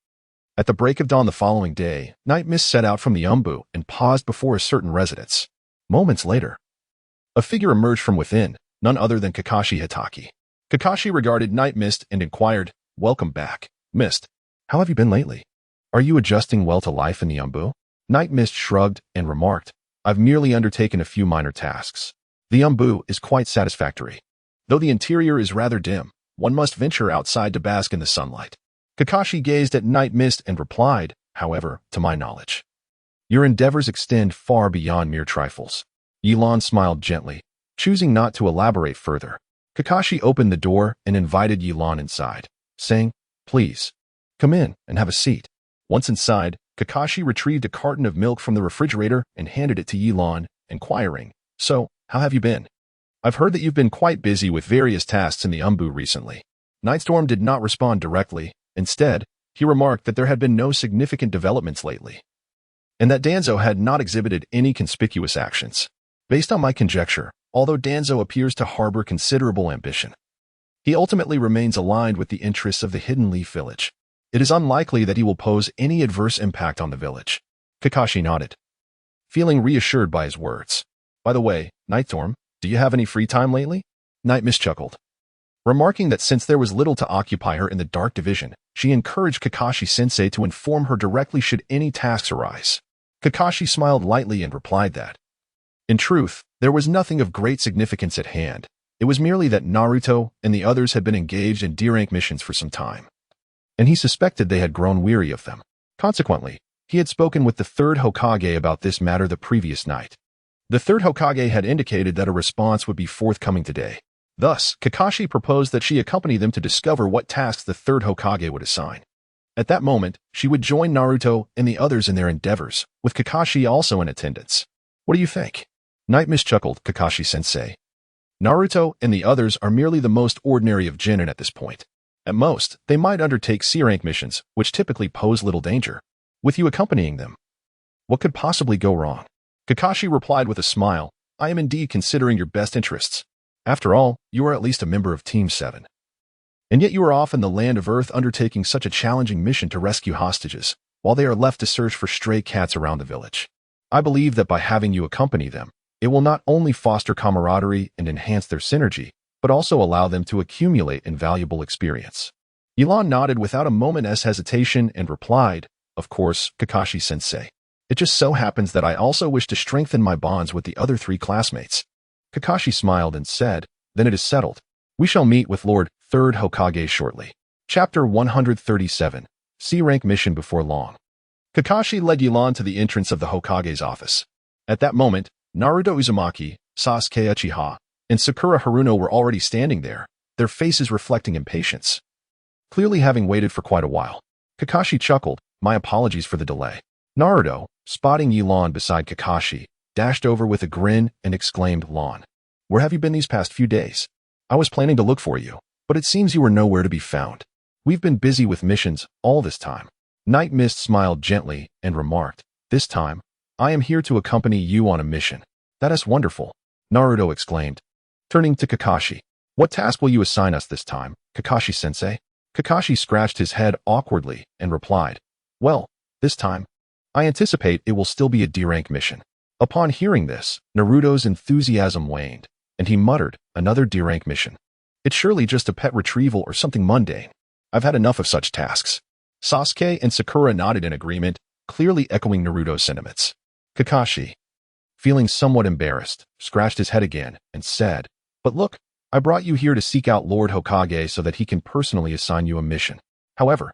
At the break of dawn the following day, Night Mist set out from the Anbu and paused before a certain residence. Moments later, a figure emerged from within, none other than Kakashi Hitaki. Kakashi regarded Night Mist and inquired, "Welcome back, Mist. How have you been lately? Are you adjusting well to life in the Anbu?" Night Mist shrugged and remarked, "I've merely undertaken a few minor tasks. The Anbu is quite satisfactory. Though the interior is rather dim, one must venture outside to bask in the sunlight." Kakashi gazed at Night Mist and replied, "However, to my knowledge, your endeavors extend far beyond mere trifles." Ye Lan smiled gently, choosing not to elaborate further. Kakashi opened the door and invited Ye Lan inside, saying, "Please, come in and have a seat." Once inside, Kakashi retrieved a carton of milk from the refrigerator and handed it to Ye Lan, inquiring, "So, how have you been? I've heard that you've been quite busy with various tasks in the Anbu recently." Nightstorm did not respond directly. Instead, he remarked that there had been no significant developments lately, and that Danzo had not exhibited any conspicuous actions. Based on my conjecture, although Danzo appears to harbor considerable ambition, he ultimately remains aligned with the interests of the Hidden Leaf Village. It is unlikely that he will pose any adverse impact on the village. Kakashi nodded, feeling reassured by his words. "By the way, Nightstorm, do you have any free time lately?" Night Mist chuckled, remarking that since there was little to occupy her in the Dark Division, she encouraged Kakashi-sensei to inform her directly should any tasks arise. Kakashi smiled lightly and replied that, in truth, there was nothing of great significance at hand. It was merely that Naruto and the others had been engaged in D-rank missions for some time, and he suspected they had grown weary of them. Consequently, he had spoken with the third Hokage about this matter the previous night. The third Hokage had indicated that a response would be forthcoming today. Thus, Kakashi proposed that she accompany them to discover what tasks the third Hokage would assign. At that moment, she would join Naruto and the others in their endeavors, with Kakashi also in attendance. "What do you think?" Night Mist chuckled, "Kakashi-sensei, Naruto and the others are merely the most ordinary of genin at this point. At most, they might undertake C-rank missions, which typically pose little danger. With you accompanying them, what could possibly go wrong?" Kakashi replied with a smile, "I am indeed considering your best interests. After all, you are at least a member of Team 7. And yet you are off in the land of Earth undertaking such a challenging mission to rescue hostages, while they are left to search for stray cats around the village. I believe that by having you accompany them, it will not only foster camaraderie and enhance their synergy, but also allow them to accumulate invaluable experience." Ye Lan nodded without a moment's hesitation and replied, "Of course, Kakashi-sensei. It just so happens that I also wish to strengthen my bonds with the other three classmates." Kakashi smiled and said, "Then it is settled. We shall meet with Lord 3rd Hokage shortly." Chapter 137, C-rank mission before long. Kakashi led Ye Lan to the entrance of the Hokage's office. At that moment, Naruto Uzumaki, Sasuke Uchiha, and Sakura Haruno were already standing there, their faces reflecting impatience. Clearly having waited for quite a while, Kakashi chuckled, "My apologies for the delay." Naruto, spotting Ye Lan beside Kakashi, dashed over with a grin and exclaimed, "Lan, where have you been these past few days? I was planning to look for you, but it seems you were nowhere to be found. We've been busy with missions all this time." Night Mist smiled gently and remarked, "This time, I am here to accompany you on a mission." "That is wonderful," Naruto exclaimed, turning to Kakashi. "What task will you assign us this time, Kakashi-sensei?" Kakashi scratched his head awkwardly and replied, "Well, this time, I anticipate it will still be a D-rank mission." Upon hearing this, Naruto's enthusiasm waned, and he muttered, "Another D-rank mission. It's surely just a pet retrieval or something mundane. I've had enough of such tasks." Sasuke and Sakura nodded in agreement, clearly echoing Naruto's sentiments. Kakashi, feeling somewhat embarrassed, scratched his head again and said, "But look, I brought you here to seek out Lord Hokage so that he can personally assign you a mission. However,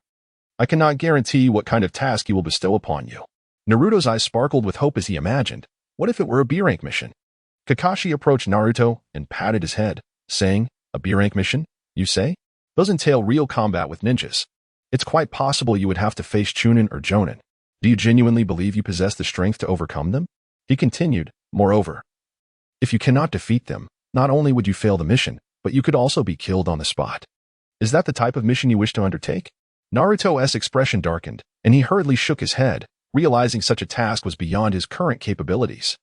I cannot guarantee what kind of task he will bestow upon you." Naruto's eyes sparkled with hope as he imagined, what if it were a B-rank mission? Kakashi approached Naruto and patted his head, saying, "A B-rank mission, you say? Those entail real combat with ninjas. It's quite possible you would have to face Chunin or Jonin. Do you genuinely believe you possess the strength to overcome them?" He continued, "Moreover, if you cannot defeat them, not only would you fail the mission, but you could also be killed on the spot. Is that the type of mission you wish to undertake?" Naruto's expression darkened, and he hurriedly shook his head, realizing such a task was beyond his current capabilities.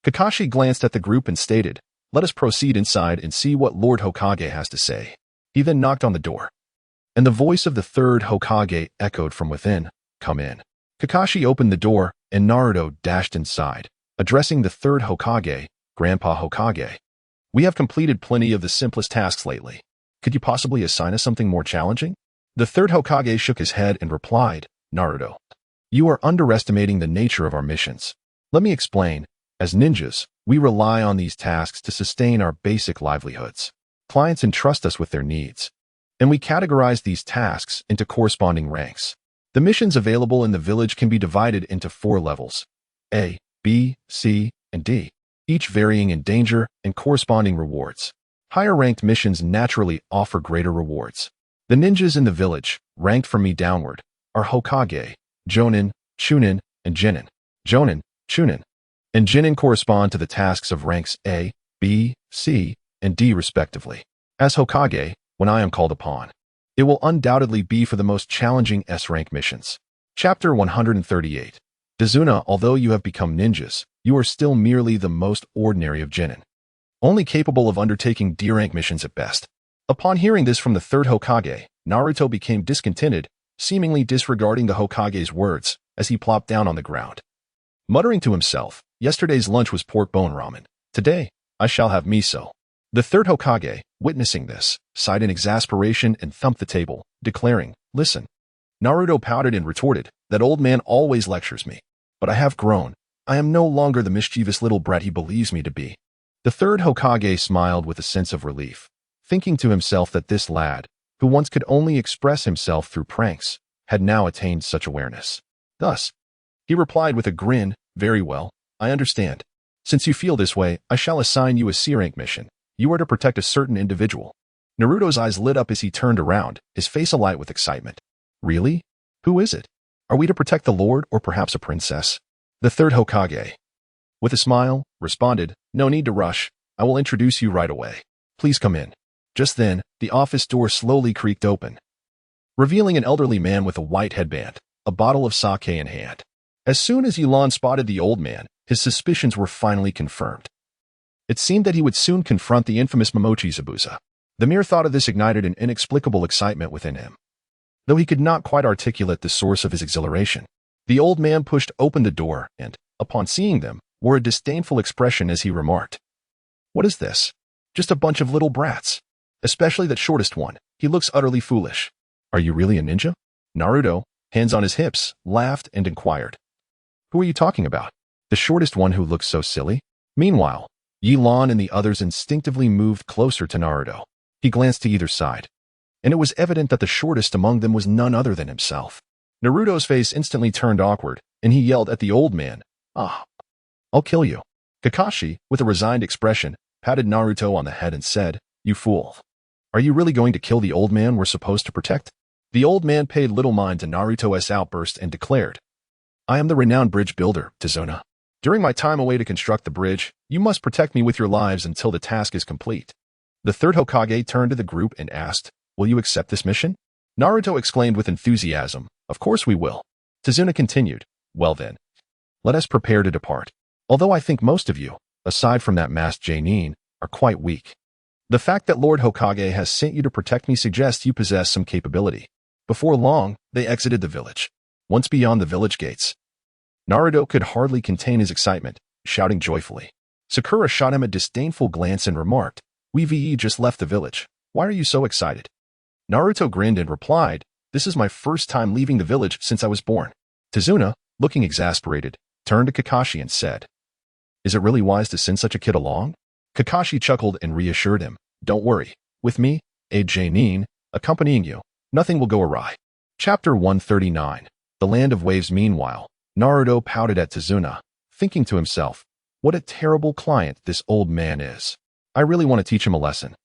Kakashi glanced at the group and stated, "Let us proceed inside and see what Lord Hokage has to say." He then knocked on the door, and the voice of the third Hokage echoed from within, "Come in." Kakashi opened the door, and Naruto dashed inside, addressing the third Hokage, "Grandpa Hokage. We have completed plenty of the simplest tasks lately. Could you possibly assign us something more challenging?" The third Hokage shook his head and replied, "Naruto, you are underestimating the nature of our missions. Let me explain. As ninjas, we rely on these tasks to sustain our basic livelihoods. Clients entrust us with their needs, and we categorize these tasks into corresponding ranks. The missions available in the village can be divided into 4 levels: A, B, C, and D, each varying in danger and corresponding rewards. Higher-ranked missions naturally offer greater rewards. The ninjas in the village, ranked from me downward, are Hokage, Jonin, Chunin, and Genin. Jonin, Chunin, and Genin correspond to the tasks of ranks A, B, C, and D respectively. As Hokage, when I am called upon, it will undoubtedly be for the most challenging S-rank missions. Chapter 138. Susanoo, although you have become ninjas, you are still merely the most ordinary of Genin, only capable of undertaking D-rank missions at best. Upon hearing this from the third Hokage, Naruto became discontented, seemingly disregarding the Hokage's words as he plopped down on the ground. Muttering to himself, "Yesterday's lunch was pork bone ramen. Today, I shall have miso." The third Hokage, witnessing this, sighed in exasperation and thumped the table, declaring, "Listen." Naruto pouted and retorted, "That old man always lectures me. But I have grown. I am no longer the mischievous little brat he believes me to be." The third Hokage smiled with a sense of relief, thinking to himself that this lad, who once could only express himself through pranks, had now attained such awareness. Thus, he replied with a grin, "Very well, I understand. Since you feel this way, I shall assign you a C-rank mission. You are to protect a certain individual." Naruto's eyes lit up as he turned around, his face alight with excitement. "Really? Who is it? Are we to protect the Lord or perhaps a princess?" The third Hokage, with a smile, responded, "No need to rush. I will introduce you right away. Please come in." Just then, the office door slowly creaked open, revealing an elderly man with a white headband, a bottle of sake in hand. As soon as Ye Lan spotted the old man, his suspicions were finally confirmed. It seemed that he would soon confront the infamous Momochi Zabuza. The mere thought of this ignited an inexplicable excitement within him. Though he could not quite articulate the source of his exhilaration, the old man pushed open the door and, upon seeing them, wore a disdainful expression as he remarked, "What is this? Just a bunch of little brats. Especially that shortest one. He looks utterly foolish. Are you really a ninja?" Naruto, hands on his hips, laughed and inquired, "Who are you talking about? The shortest one who looks so silly?" Meanwhile, Ye Lan and the others instinctively moved closer to Naruto. He glanced to either side, and it was evident that the shortest among them was none other than himself. Naruto's face instantly turned awkward, and he yelled at the old man, "Ah, I'll kill you." Kakashi, with a resigned expression, patted Naruto on the head and said, "You fool. Are you really going to kill the old man we're supposed to protect?" The old man paid little mind to Naruto's outburst and declared, "I am the renowned bridge builder, Susanoo. During my time away to construct the bridge, you must protect me with your lives until the task is complete." The third Hokage turned to the group and asked, "Will you accept this mission?" Naruto exclaimed with enthusiasm, "Of course we will." Susanoo continued, "Well then, let us prepare to depart. Although I think most of you, aside from that masked Jonin, are quite weak. The fact that Lord Hokage has sent you to protect me suggests you possess some capability." Before long, they exited the village. Once beyond the village gates, Naruto could hardly contain his excitement, shouting joyfully. Sakura shot him a disdainful glance and remarked, "We just left the village. Why are you so excited?" Naruto grinned and replied, "This is my first time leaving the village since I was born." Susanoo, looking exasperated, turned to Kakashi and said, "Is it really wise to send such a kid along?" Kakashi chuckled and reassured him, "Don't worry. With me, a Jonin, accompanying you, nothing will go awry." Chapter 139. The Land of Waves. Meanwhile, Naruto pouted at Susanoo, thinking to himself, "What a terrible client this old man is. I really want to teach him a lesson."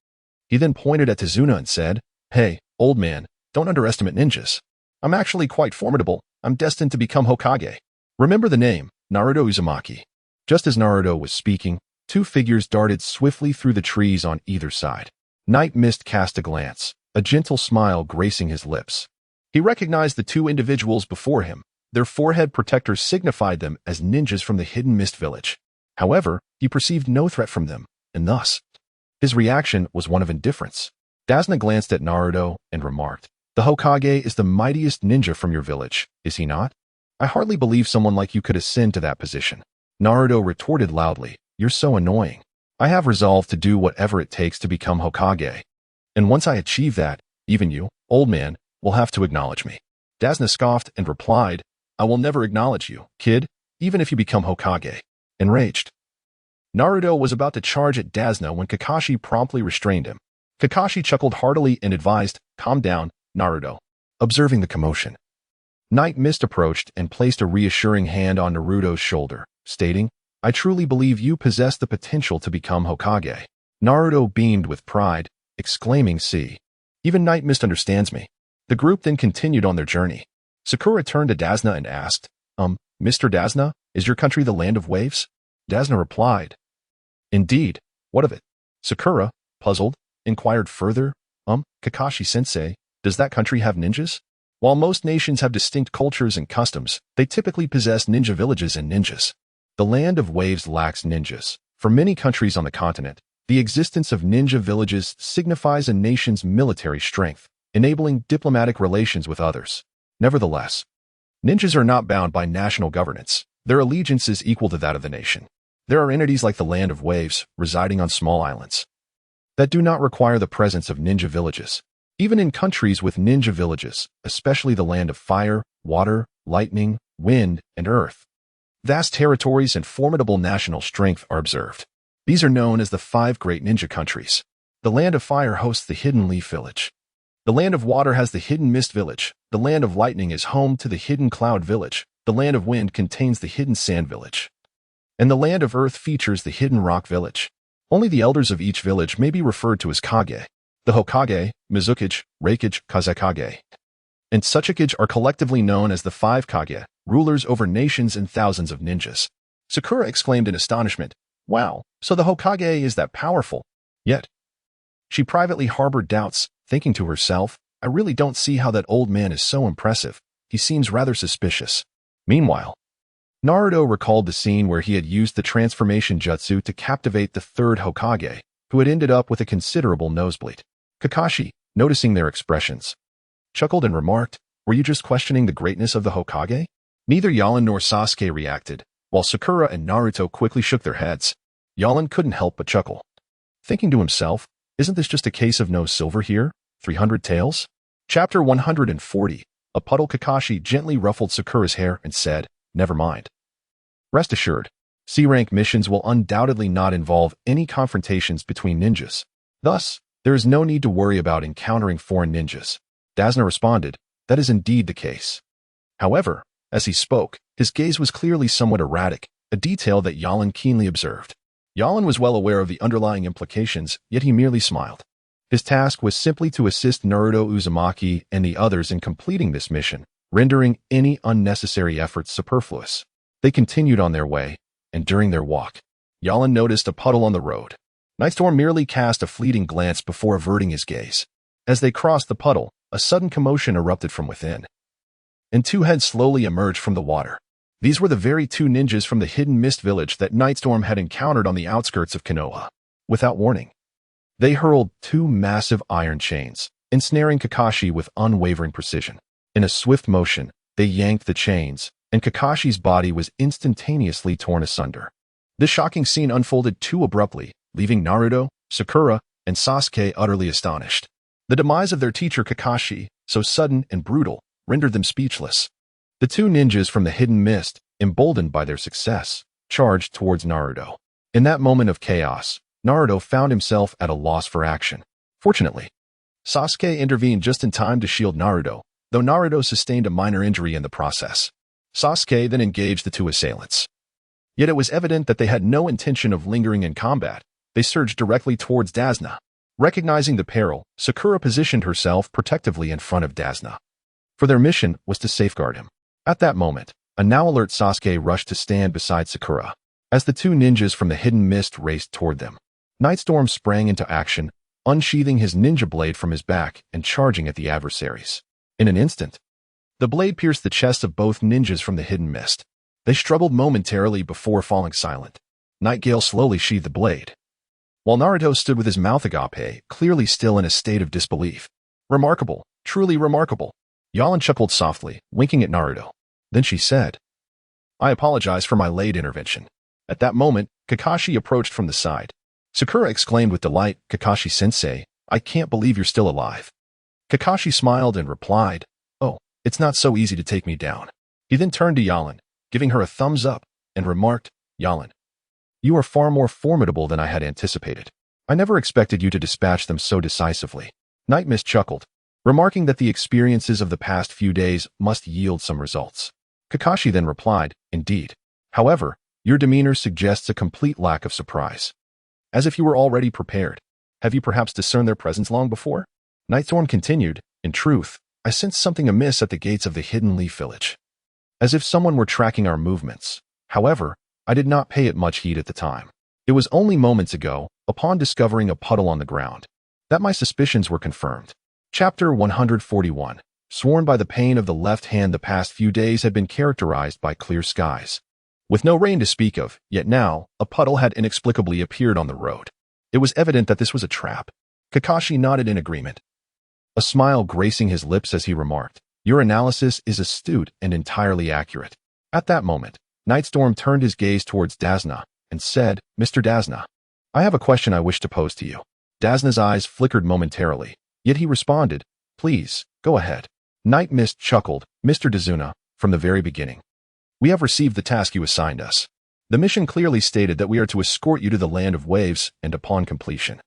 He then pointed at Susanoo and said, "Hey, old man, don't underestimate ninjas. I'm actually quite formidable. I'm destined to become Hokage. Remember the name, Naruto Uzumaki." Just as Naruto was speaking, 2 figures darted swiftly through the trees on either side. Night Mist cast a glance, a gentle smile gracing his lips. He recognized the 2 individuals before him, Their forehead protectors signified them as ninjas from the hidden mist village. However, he perceived no threat from them, and thus, his reaction was one of indifference. Dasna glanced at Naruto and remarked, "The Hokage is the mightiest ninja from your village, is he not? I hardly believe someone like you could ascend to that position." Naruto retorted loudly, "You're so annoying. I have resolved to do whatever it takes to become Hokage. And once I achieve that, even you, old man, will have to acknowledge me." Dasna scoffed and replied, "I will never acknowledge you, kid, even if you become Hokage." Enraged, Naruto was about to charge at Dasna when Kakashi promptly restrained him. Kakashi chuckled heartily and advised, "Calm down, Naruto." Observing the commotion, Night Mist approached and placed a reassuring hand on Naruto's shoulder, stating, "I truly believe you possess the potential to become Hokage." Naruto beamed with pride, exclaiming, "See, even Night Mist understands me." The group then continued on their journey. Sakura turned to Dasna and asked, Mr. Dasna, is your country the land of waves?" Dasna replied, "Indeed, what of it?" Sakura, puzzled, inquired further, Kakashi-sensei, does that country have ninjas? While most nations have distinct cultures and customs, they typically possess ninja villages and ninjas. The land of waves lacks ninjas. For many countries on the continent, the existence of ninja villages signifies a nation's military strength, enabling diplomatic relations with others. Nevertheless, ninjas are not bound by national governance. Their allegiance is equal to that of the nation. There are entities like the Land of Waves, residing on small islands, that do not require the presence of ninja villages. Even in countries with ninja villages, especially the Land of Fire, Water, Lightning, Wind, and Earth, vast territories and formidable national strength are observed. These are known as the 5 great ninja countries. The Land of Fire hosts the Hidden Leaf Village. The Land of Water has the Hidden Mist Village. The Land of Lightning is home to the Hidden Cloud Village. The Land of Wind contains the Hidden Sand Village. And the Land of Earth features the Hidden Rock Village. Only the elders of each village may be referred to as Kage. The Hokage, Mizukage, Reikage, Kazekage, and Tsuchikage are collectively known as the 5 Kage, rulers over nations and thousands of ninjas. Sakura exclaimed in astonishment, "Wow, so the Hokage is that powerful." Yet, she privately harbored doubts, thinking to herself, "I really don't see how that old man is so impressive. He seems rather suspicious." Meanwhile, Naruto recalled the scene where he had used the transformation jutsu to captivate the 3rd Hokage, who had ended up with a considerable nosebleed. Kakashi, noticing their expressions, chuckled and remarked, "Were you just questioning the greatness of the Hokage?" Neither Ye Lan nor Sasuke reacted, while Sakura and Naruto quickly shook their heads. Ye Lan couldn't help but chuckle, thinking to himself, "Isn't this just a case of no silver here? 300 taels?" Chapter 140. A puddle. Kakashi gently ruffled Sakura's hair and said, "Never mind. Rest assured, C-rank missions will undoubtedly not involve any confrontations between ninjas. Thus, there is no need to worry about encountering foreign ninjas." Dasna responded, "That is indeed the case." However, as he spoke, his gaze was clearly somewhat erratic, a detail that Ye Lan keenly observed. Ye Lan was well aware of the underlying implications, yet he merely smiled. His task was simply to assist Naruto Uzumaki and the others in completing this mission, rendering any unnecessary efforts superfluous. They continued on their way, and during their walk, Ye Lan noticed a puddle on the road. Nightstorm merely cast a fleeting glance before averting his gaze. As they crossed the puddle, a sudden commotion erupted from within, and 2 heads slowly emerged from the water. These were the very 2 ninjas from the Hidden Mist Village that Nightstorm had encountered on the outskirts of Konoha. Without warning, they hurled 2 massive iron chains, ensnaring Kakashi with unwavering precision. In a swift motion, they yanked the chains, and Kakashi's body was instantaneously torn asunder. This shocking scene unfolded too abruptly, leaving Naruto, Sakura, and Sasuke utterly astonished. The demise of their teacher Kakashi, so sudden and brutal, rendered them speechless. The 2 ninjas from the Hidden Mist, emboldened by their success, charged towards Naruto. In that moment of chaos, Naruto found himself at a loss for action. Fortunately, Sasuke intervened just in time to shield Naruto, though Naruto sustained a minor injury in the process. Sasuke then engaged the 2 assailants. Yet it was evident that they had no intention of lingering in combat. They surged directly towards Dasna. Recognizing the peril, Sakura positioned herself protectively in front of Dasna, for their mission was to safeguard him. At that moment, a now alert Sasuke rushed to stand beside Sakura. As the 2 ninjas from the Hidden Mist raced toward them, Nightstorm sprang into action, unsheathing his ninja blade from his back and charging at the adversaries. In an instant, The blade pierced the chest of both ninjas from the hidden mist. They struggled momentarily before falling silent. Nightingale slowly sheathed the blade, while Naruto stood with his mouth agape, clearly still in a state of disbelief. Remarkable, truly remarkable. Ye Lan chuckled softly, winking at Naruto. Then she said, I apologize for my late intervention. At that moment, Kakashi approached from the side. Sakura exclaimed with delight, Kakashi-sensei, I can't believe you're still alive. Kakashi smiled and replied, Oh, it's not so easy to take me down. He then turned to Ye Lan, giving her a thumbs up, and remarked, Ye Lan, you are far more formidable than I had anticipated. I never expected you to dispatch them so decisively. Night Mist chuckled, remarking that the experiences of the past few days must yield some results. Kakashi then replied, Indeed. However, your demeanor suggests a complete lack of surprise. As if you were already prepared. Have you perhaps discerned their presence long before? Nightstorm continued, In truth, I sensed something amiss at the gates of the Hidden Leaf Village. As if someone were tracking our movements. However, I did not pay it much heed at the time. It was only moments ago, upon discovering a puddle on the ground, that my suspicions were confirmed. Chapter 141. Sworn by the pain of the left hand, the past few days had been characterized by clear skies, with no rain to speak of, yet now, a puddle had inexplicably appeared on the road. It was evident that this was a trap. Kakashi nodded in agreement, a smile gracing his lips as he remarked, Your analysis is astute and entirely accurate. At that moment, Nightstorm turned his gaze towards Dazna and said, Mr. Dazna, I have a question I wish to pose to you. Dazna's eyes flickered momentarily, yet he responded, Please, go ahead. Night Mist chuckled, Mr. Dazuna, from the very beginning, we have received the task you assigned us. The mission clearly stated that we are to escort you to the Land of Waves, and upon completion,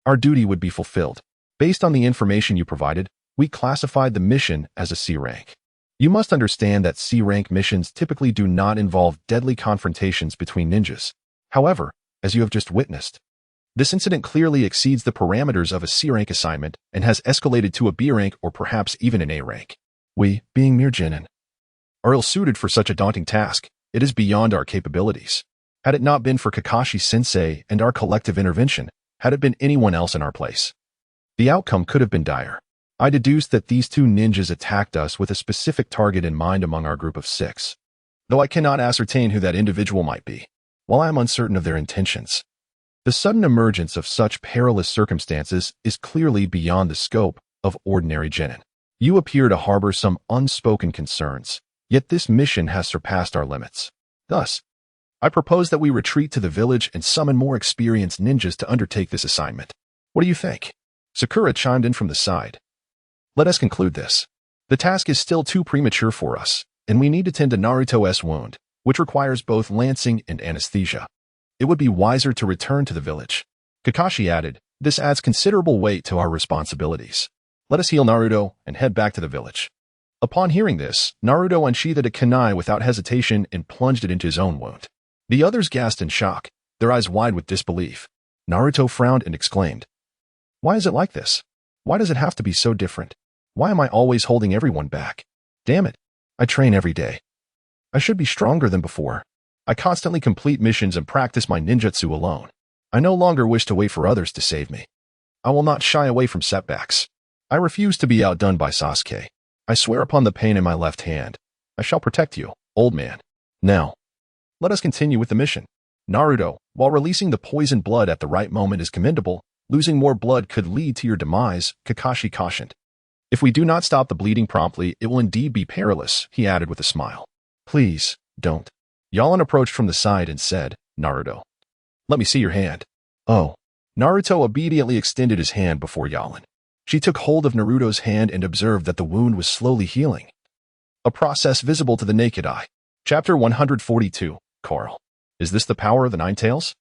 our duty would be fulfilled. Based on the information you provided, we classified the mission as a C rank. You must understand that C rank missions typically do not involve deadly confrontations between ninjas. However, as you have just witnessed, this incident clearly exceeds the parameters of a C rank assignment and has escalated to a B rank or perhaps even an A rank. We, being mere genin, are ill-suited for such a daunting task. It is beyond our capabilities. Had it not been for Kakashi-sensei and our collective intervention, had it been anyone else in our place, the outcome could have been dire. I deduced that these two ninjas attacked us with a specific target in mind among our group of 6, though I cannot ascertain who that individual might be. While I am uncertain of their intentions, the sudden emergence of such perilous circumstances is clearly beyond the scope of ordinary genin. You appear to harbor some unspoken concerns, yet this mission has surpassed our limits. Thus, I propose that we retreat to the village and summon more experienced ninjas to undertake this assignment. What do you think? Sakura chimed in from the side. Let us conclude this. The task is still too premature for us, and we need to tend to Naruto's wound, which requires both lancing and anesthesia. It would be wiser to return to the village. Kakashi added, This adds considerable weight to our responsibilities. Let us heal Naruto and head back to the village. Upon hearing this, Naruto unsheathed a kunai without hesitation and plunged it into his own wound. The others gasped in shock, their eyes wide with disbelief. Naruto frowned and exclaimed, Why is it like this? Why does it have to be so different? Why am I always holding everyone back? Damn it. I train every day. I should be stronger than before. I constantly complete missions and practice my ninjutsu alone. I no longer wish to wait for others to save me. I will not shy away from setbacks. I refuse to be outdone by Sasuke. I swear upon the pain in my left hand, I shall protect you, old man. Now, let us continue with the mission. Naruto, while releasing the poison blood at the right moment is commendable, losing more blood could lead to your demise, Kakashi cautioned. If we do not stop the bleeding promptly, it will indeed be perilous, he added with a smile. Please, don't. Ye Lan approached from the side and said, Naruto, let me see your hand. Oh. Naruto obediently extended his hand before Ye Lan. She took hold of Naruto's hand and observed that the wound was slowly healing, a process visible to the naked eye. Chapter 142. Carl. Is this the power of the Nine Tails?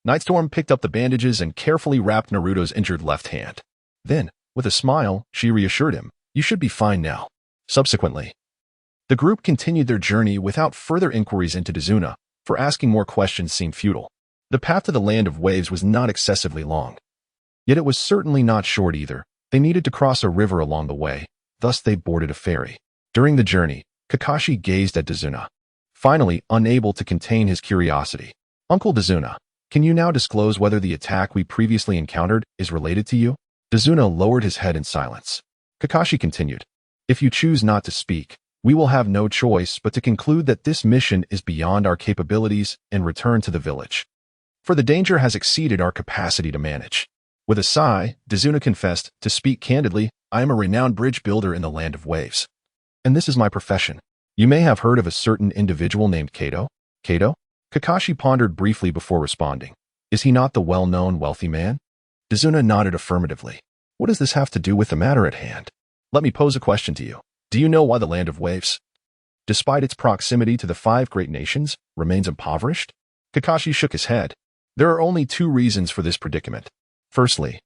Nightstorm picked up the bandages and carefully wrapped Naruto's injured left hand. Then, with a smile, she reassured him, You should be fine now. Subsequently, the group continued their journey without further inquiries into Dazuna, for asking more questions seemed futile. The path to the Land of Waves was not excessively long, yet it was certainly not short either. They needed to cross a river along the way, thus they boarded a ferry. During the journey, Kakashi gazed at Dazuna, finally unable to contain his curiosity. Uncle Dazuna, can you now disclose whether the attack we previously encountered is related to you? Dazuna lowered his head in silence. Kakashi continued, If you choose not to speak, We will have no choice but to conclude that this mission is beyond our capabilities and return to the village. For the danger has exceeded our capacity to manage. With a sigh, Susanoo confessed, to speak candidly, I am a renowned bridge builder in the land of waves. And this is my profession. You may have heard of a certain individual named Kato. Kato? Kakashi pondered briefly before responding. Is he not the well-known wealthy man? Susanoo nodded affirmatively. What does this have to do with the matter at hand? Let me pose a question to you. Do you know why the land of waves, despite its proximity to the 5 great nations, remains impoverished? Kakashi shook his head. There are only 2 reasons for this predicament. Firstly,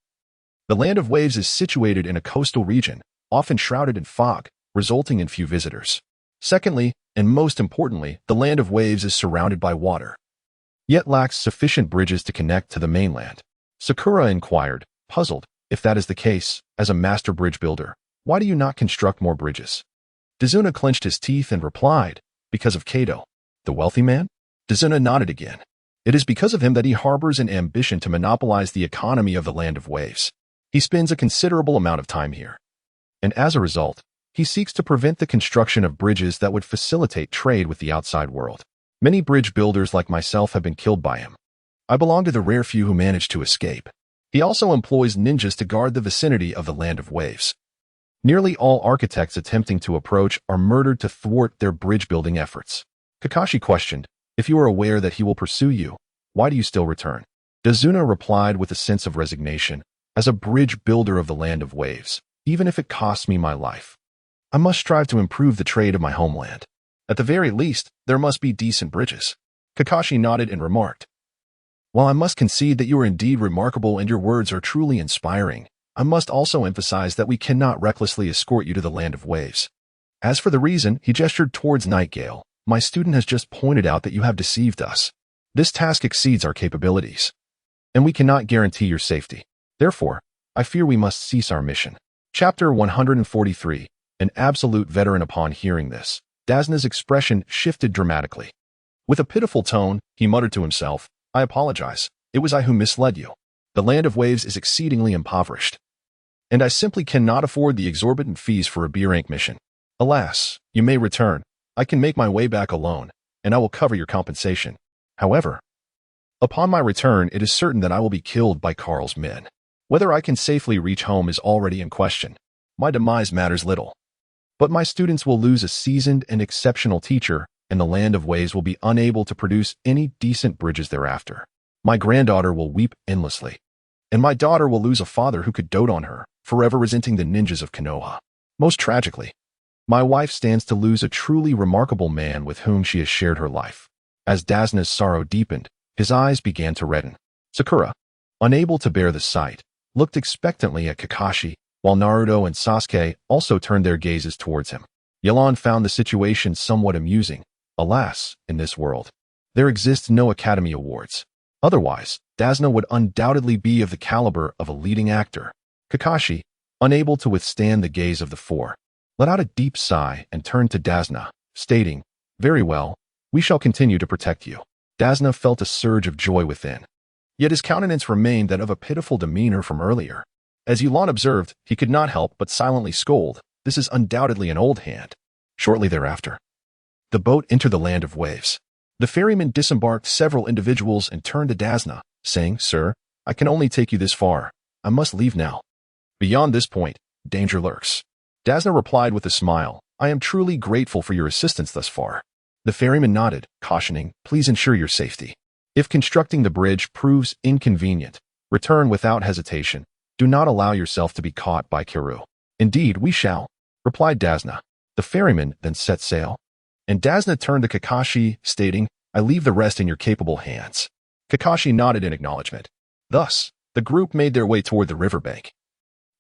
the land of waves is situated in a coastal region, often shrouded in fog, resulting in few visitors. Secondly, and most importantly, the land of waves is surrounded by water, yet lacks sufficient bridges to connect to the mainland. Sakura inquired, puzzled. If that is the case, as a master bridge builder, why do you not construct more bridges? Susanoo clenched his teeth and replied, because of Kato, the wealthy man? Susanoo nodded again. It is because of him that he harbors an ambition to monopolize the economy of the land of waves. He spends a considerable amount of time here. And as a result, he seeks to prevent the construction of bridges that would facilitate trade with the outside world. Many bridge builders like myself have been killed by him. I belong to the rare few who manage to escape. He also employs ninjas to guard the vicinity of the land of waves. Nearly all architects attempting to approach are murdered to thwart their bridge-building efforts. Kakashi questioned, if you are aware that he will pursue you, why do you still return? Susanoo replied with a sense of resignation, as a bridge builder of the land of waves, even if it costs me my life, I must strive to improve the trade of my homeland. At the very least, there must be decent bridges. Kakashi nodded and remarked, while I must concede that you are indeed remarkable and your words are truly inspiring, I must also emphasize that we cannot recklessly escort you to the land of waves. As for the reason, he gestured towards Nightingale, my student has just pointed out that you have deceived us. This task exceeds our capabilities, and we cannot guarantee your safety. Therefore, I fear we must cease our mission. Chapter 143. An absolute veteran. Upon hearing this, Susanoo's expression shifted dramatically. With a pitiful tone, he muttered to himself, I apologize. It was I who misled you. The land of waves is exceedingly impoverished, and I simply cannot afford the exorbitant fees for a B-rank mission. Alas, you may return. I can make my way back alone, and I will cover your compensation. However, upon my return, it is certain that I will be killed by Karl's men. Whether I can safely reach home is already in question. My demise matters little. But my students will lose a seasoned and exceptional teacher, and the land of waves will be unable to produce any decent bridges thereafter. My granddaughter will weep endlessly, and my daughter will lose a father who could dote on her, forever resenting the ninjas of Konoha. Most tragically, my wife stands to lose a truly remarkable man with whom she has shared her life. As Susanoo's sorrow deepened, his eyes began to redden. Sakura, unable to bear the sight, looked expectantly at Kakashi, while Naruto and Sasuke also turned their gazes towards him. Ye Lan found the situation somewhat amusing. Alas, in this world, there exists no Academy Awards. Otherwise, Susanoo would undoubtedly be of the caliber of a leading actor. Kakashi, unable to withstand the gaze of the 4, let out a deep sigh and turned to Susanoo, stating, very well, we shall continue to protect you. Susanoo felt a surge of joy within. Yet his countenance remained that of a pitiful demeanor from earlier. As Ye Lan observed, he could not help but silently scold, this is undoubtedly an old hand. Shortly thereafter, the boat entered the land of waves. The ferryman disembarked several individuals and turned to Susanoo, saying, Sir, I can only take you this far. I must leave now. Beyond this point, danger lurks. Susanoo replied with a smile, I am truly grateful for your assistance thus far. The ferryman nodded, cautioning, please ensure your safety. If constructing the bridge proves inconvenient, return without hesitation. Do not allow yourself to be caught by Kiru. Indeed, we shall, replied Susanoo. The ferryman then set sail, and Susanoo turned to Kakashi, stating, I leave the rest in your capable hands. Kakashi nodded in acknowledgement. Thus, the group made their way toward the riverbank,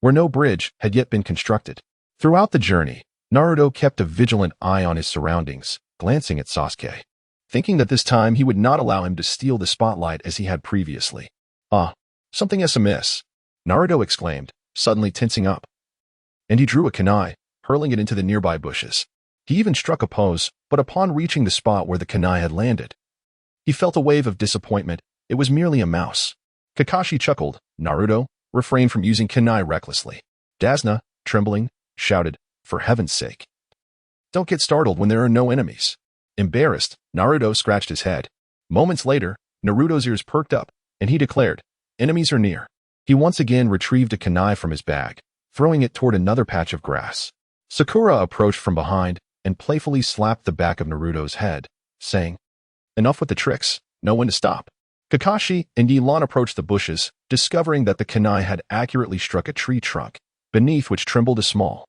where no bridge had yet been constructed. Throughout the journey, Naruto kept a vigilant eye on his surroundings, glancing at Sasuke, thinking that this time he would not allow him to steal the spotlight as he had previously. Something is amiss, Naruto exclaimed, suddenly tensing up. And he drew a kunai, hurling it into the nearby bushes. He even struck a pose, but upon reaching the spot where the kunai had landed, he felt a wave of disappointment. It was merely a mouse. Kakashi chuckled. Naruto, refrained from using kunai recklessly. Susanoo, trembling, shouted, for heaven's sake, Don't get startled when there are no enemies. Embarrassed, Naruto scratched his head. Moments later, Naruto's ears perked up, and he declared, enemies are near. He once again retrieved a kunai from his bag, throwing it toward another patch of grass. Sakura approached from behind and playfully slapped the back of Naruto's head, saying, enough with the tricks, know when to stop. Kakashi and Ye Lan approached the bushes, discovering that the kunai had accurately struck a tree trunk, beneath which trembled a small,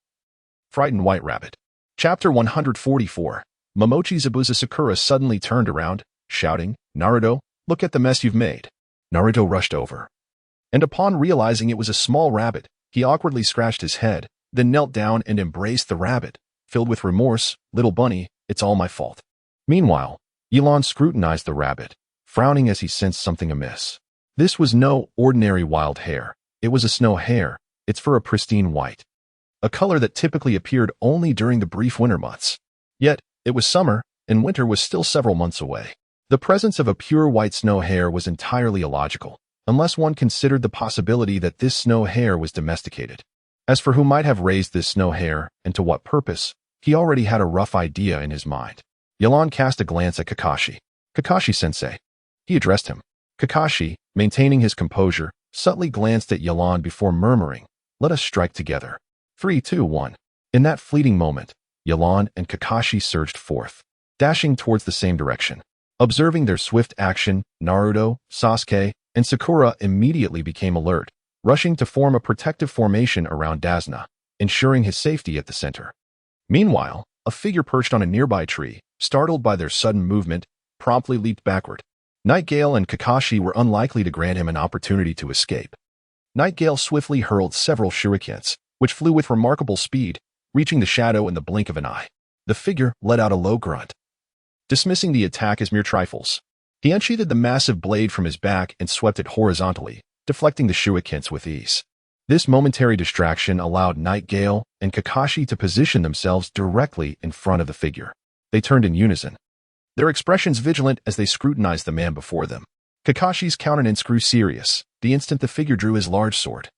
frightened white rabbit. Chapter 144. Momochi Zabuza. Sakura suddenly turned around, shouting, Naruto, look at the mess you've made. Naruto rushed over, and upon realizing it was a small rabbit, he awkwardly scratched his head, then knelt down and embraced the rabbit, filled with remorse. Little bunny, it's all my fault. Meanwhile, Ye Lan scrutinized the rabbit, frowning as he sensed something amiss. This was no ordinary wild hare. It was a snow hare, its fur a pristine white, a color that typically appeared only during the brief winter months. Yet, it was summer, and winter was still several months away. The presence of a pure white snow hare was entirely illogical, unless one considered the possibility that this snow hare was domesticated. As for who might have raised this snow hare, and to what purpose, he already had a rough idea in his mind. Ye Lan cast a glance at Kakashi. Kakashi-sensei. He addressed him. Kakashi, maintaining his composure, subtly glanced at Ye Lan before murmuring, let us strike together. 3, 2, 1. In that fleeting moment, Ye Lan and Kakashi surged forth, dashing towards the same direction. Observing their swift action, Naruto, Sasuke, and Sakura immediately became alert, rushing to form a protective formation around Dazna, ensuring his safety at the center. Meanwhile, a figure perched on a nearby tree, startled by their sudden movement, promptly leaped backward. Nightingale and Kakashi were unlikely to grant him an opportunity to escape. Nightingale swiftly hurled several shurikens, which flew with remarkable speed, reaching the shadow in the blink of an eye. The figure let out a low grunt, dismissing the attack as mere trifles. He unsheathed the massive blade from his back and swept it horizontally, deflecting the shurikens with ease. This momentary distraction allowed Nightingale and Kakashi to position themselves directly in front of the figure. They turned in unison, their expressions vigilant as they scrutinized the man before them. Kakashi's countenance grew serious the instant the figure drew his large sword.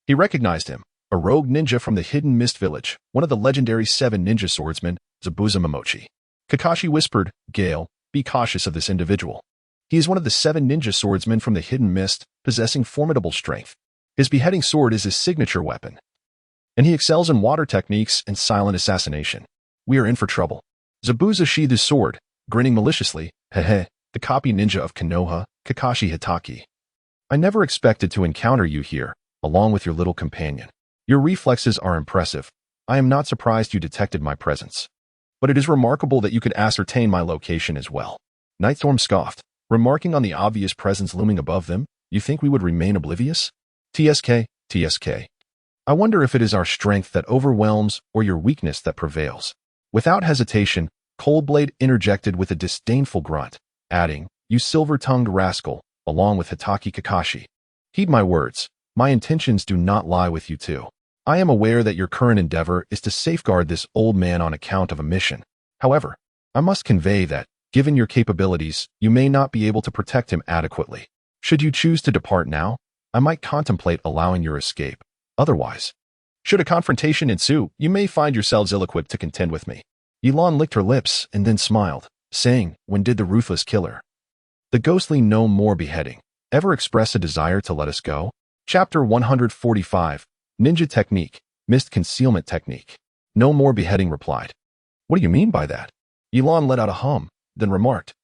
He recognized him, a rogue ninja from the Hidden Mist Village, one of the legendary 7 ninja swordsmen, Zabuza Momochi. Kakashi whispered, Gale, be cautious of this individual. He is one of the 7 ninja swordsmen from the Hidden Mist, possessing formidable strength. His beheading sword is his signature weapon, and he excels in water techniques and silent assassination. We are in for trouble. Zabuza sheathed his sword, grinning maliciously, Hehe, the copy ninja of Konoha, Kakashi Hitaki. I never expected to encounter you here, along with your little companion. Your reflexes are impressive. I am not surprised you detected my presence. But it is remarkable that you could ascertain my location as well. Nightstorm scoffed, remarking on the obvious presence looming above them. You think we would remain oblivious? TSK. I wonder if it is our strength that overwhelms or your weakness that prevails. Without hesitation, Coldblade interjected with a disdainful grunt, adding, you silver-tongued rascal, along with Hitaki Kakashi. Heed my words. My intentions do not lie with you two. I am aware that your current endeavor is to safeguard this old man on account of a mission. However, I must convey that, given your capabilities, you may not be able to protect him adequately. Should you choose to depart now, I might contemplate allowing your escape. Otherwise, should a confrontation ensue, you may find yourselves ill-equipped to contend with me. Ye Lan licked her lips and then smiled, saying, when did the ruthless killer, the ghostly no more beheading, ever express a desire to let us go? Chapter 145. Ninja Technique, Mist Concealment Technique. No more beheading replied. What do you mean by that? Ye Lan let out a hum, then remarked.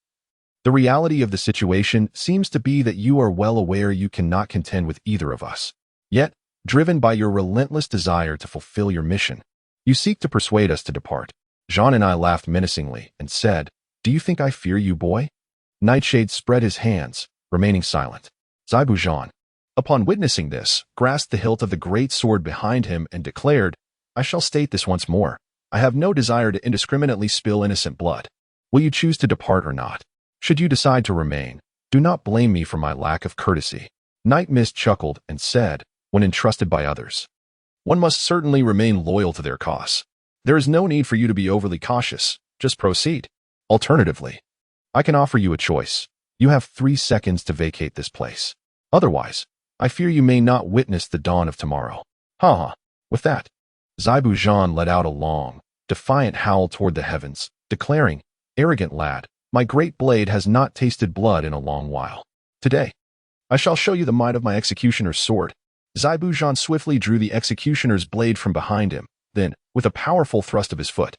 The reality of the situation seems to be that you are well aware you cannot contend with either of us. Yet, driven by your relentless desire to fulfill your mission, you seek to persuade us to depart. Jean and I laughed menacingly and said, do you think I fear you, boy? Nightshade spread his hands, remaining silent. Zabuza, upon witnessing this, grasped the hilt of the great sword behind him and declared, I shall state this once more. I have no desire to indiscriminately spill innocent blood. Will you choose to depart or not? Should you decide to remain, do not blame me for my lack of courtesy. Night Mist chuckled and said, when entrusted by others, one must certainly remain loyal to their cause. There is no need for you to be overly cautious. Just proceed. Alternatively, I can offer you a choice. You have 3 seconds to vacate this place. Otherwise, I fear you may not witness the dawn of tomorrow. With that, Zabuza let out a long, defiant howl toward the heavens, declaring, "Arrogant lad, my great blade has not tasted blood in a long while. Today, I shall show you the might of my executioner's sword." Zabuza swiftly drew the executioner's blade from behind him, then, with a powerful thrust of his foot,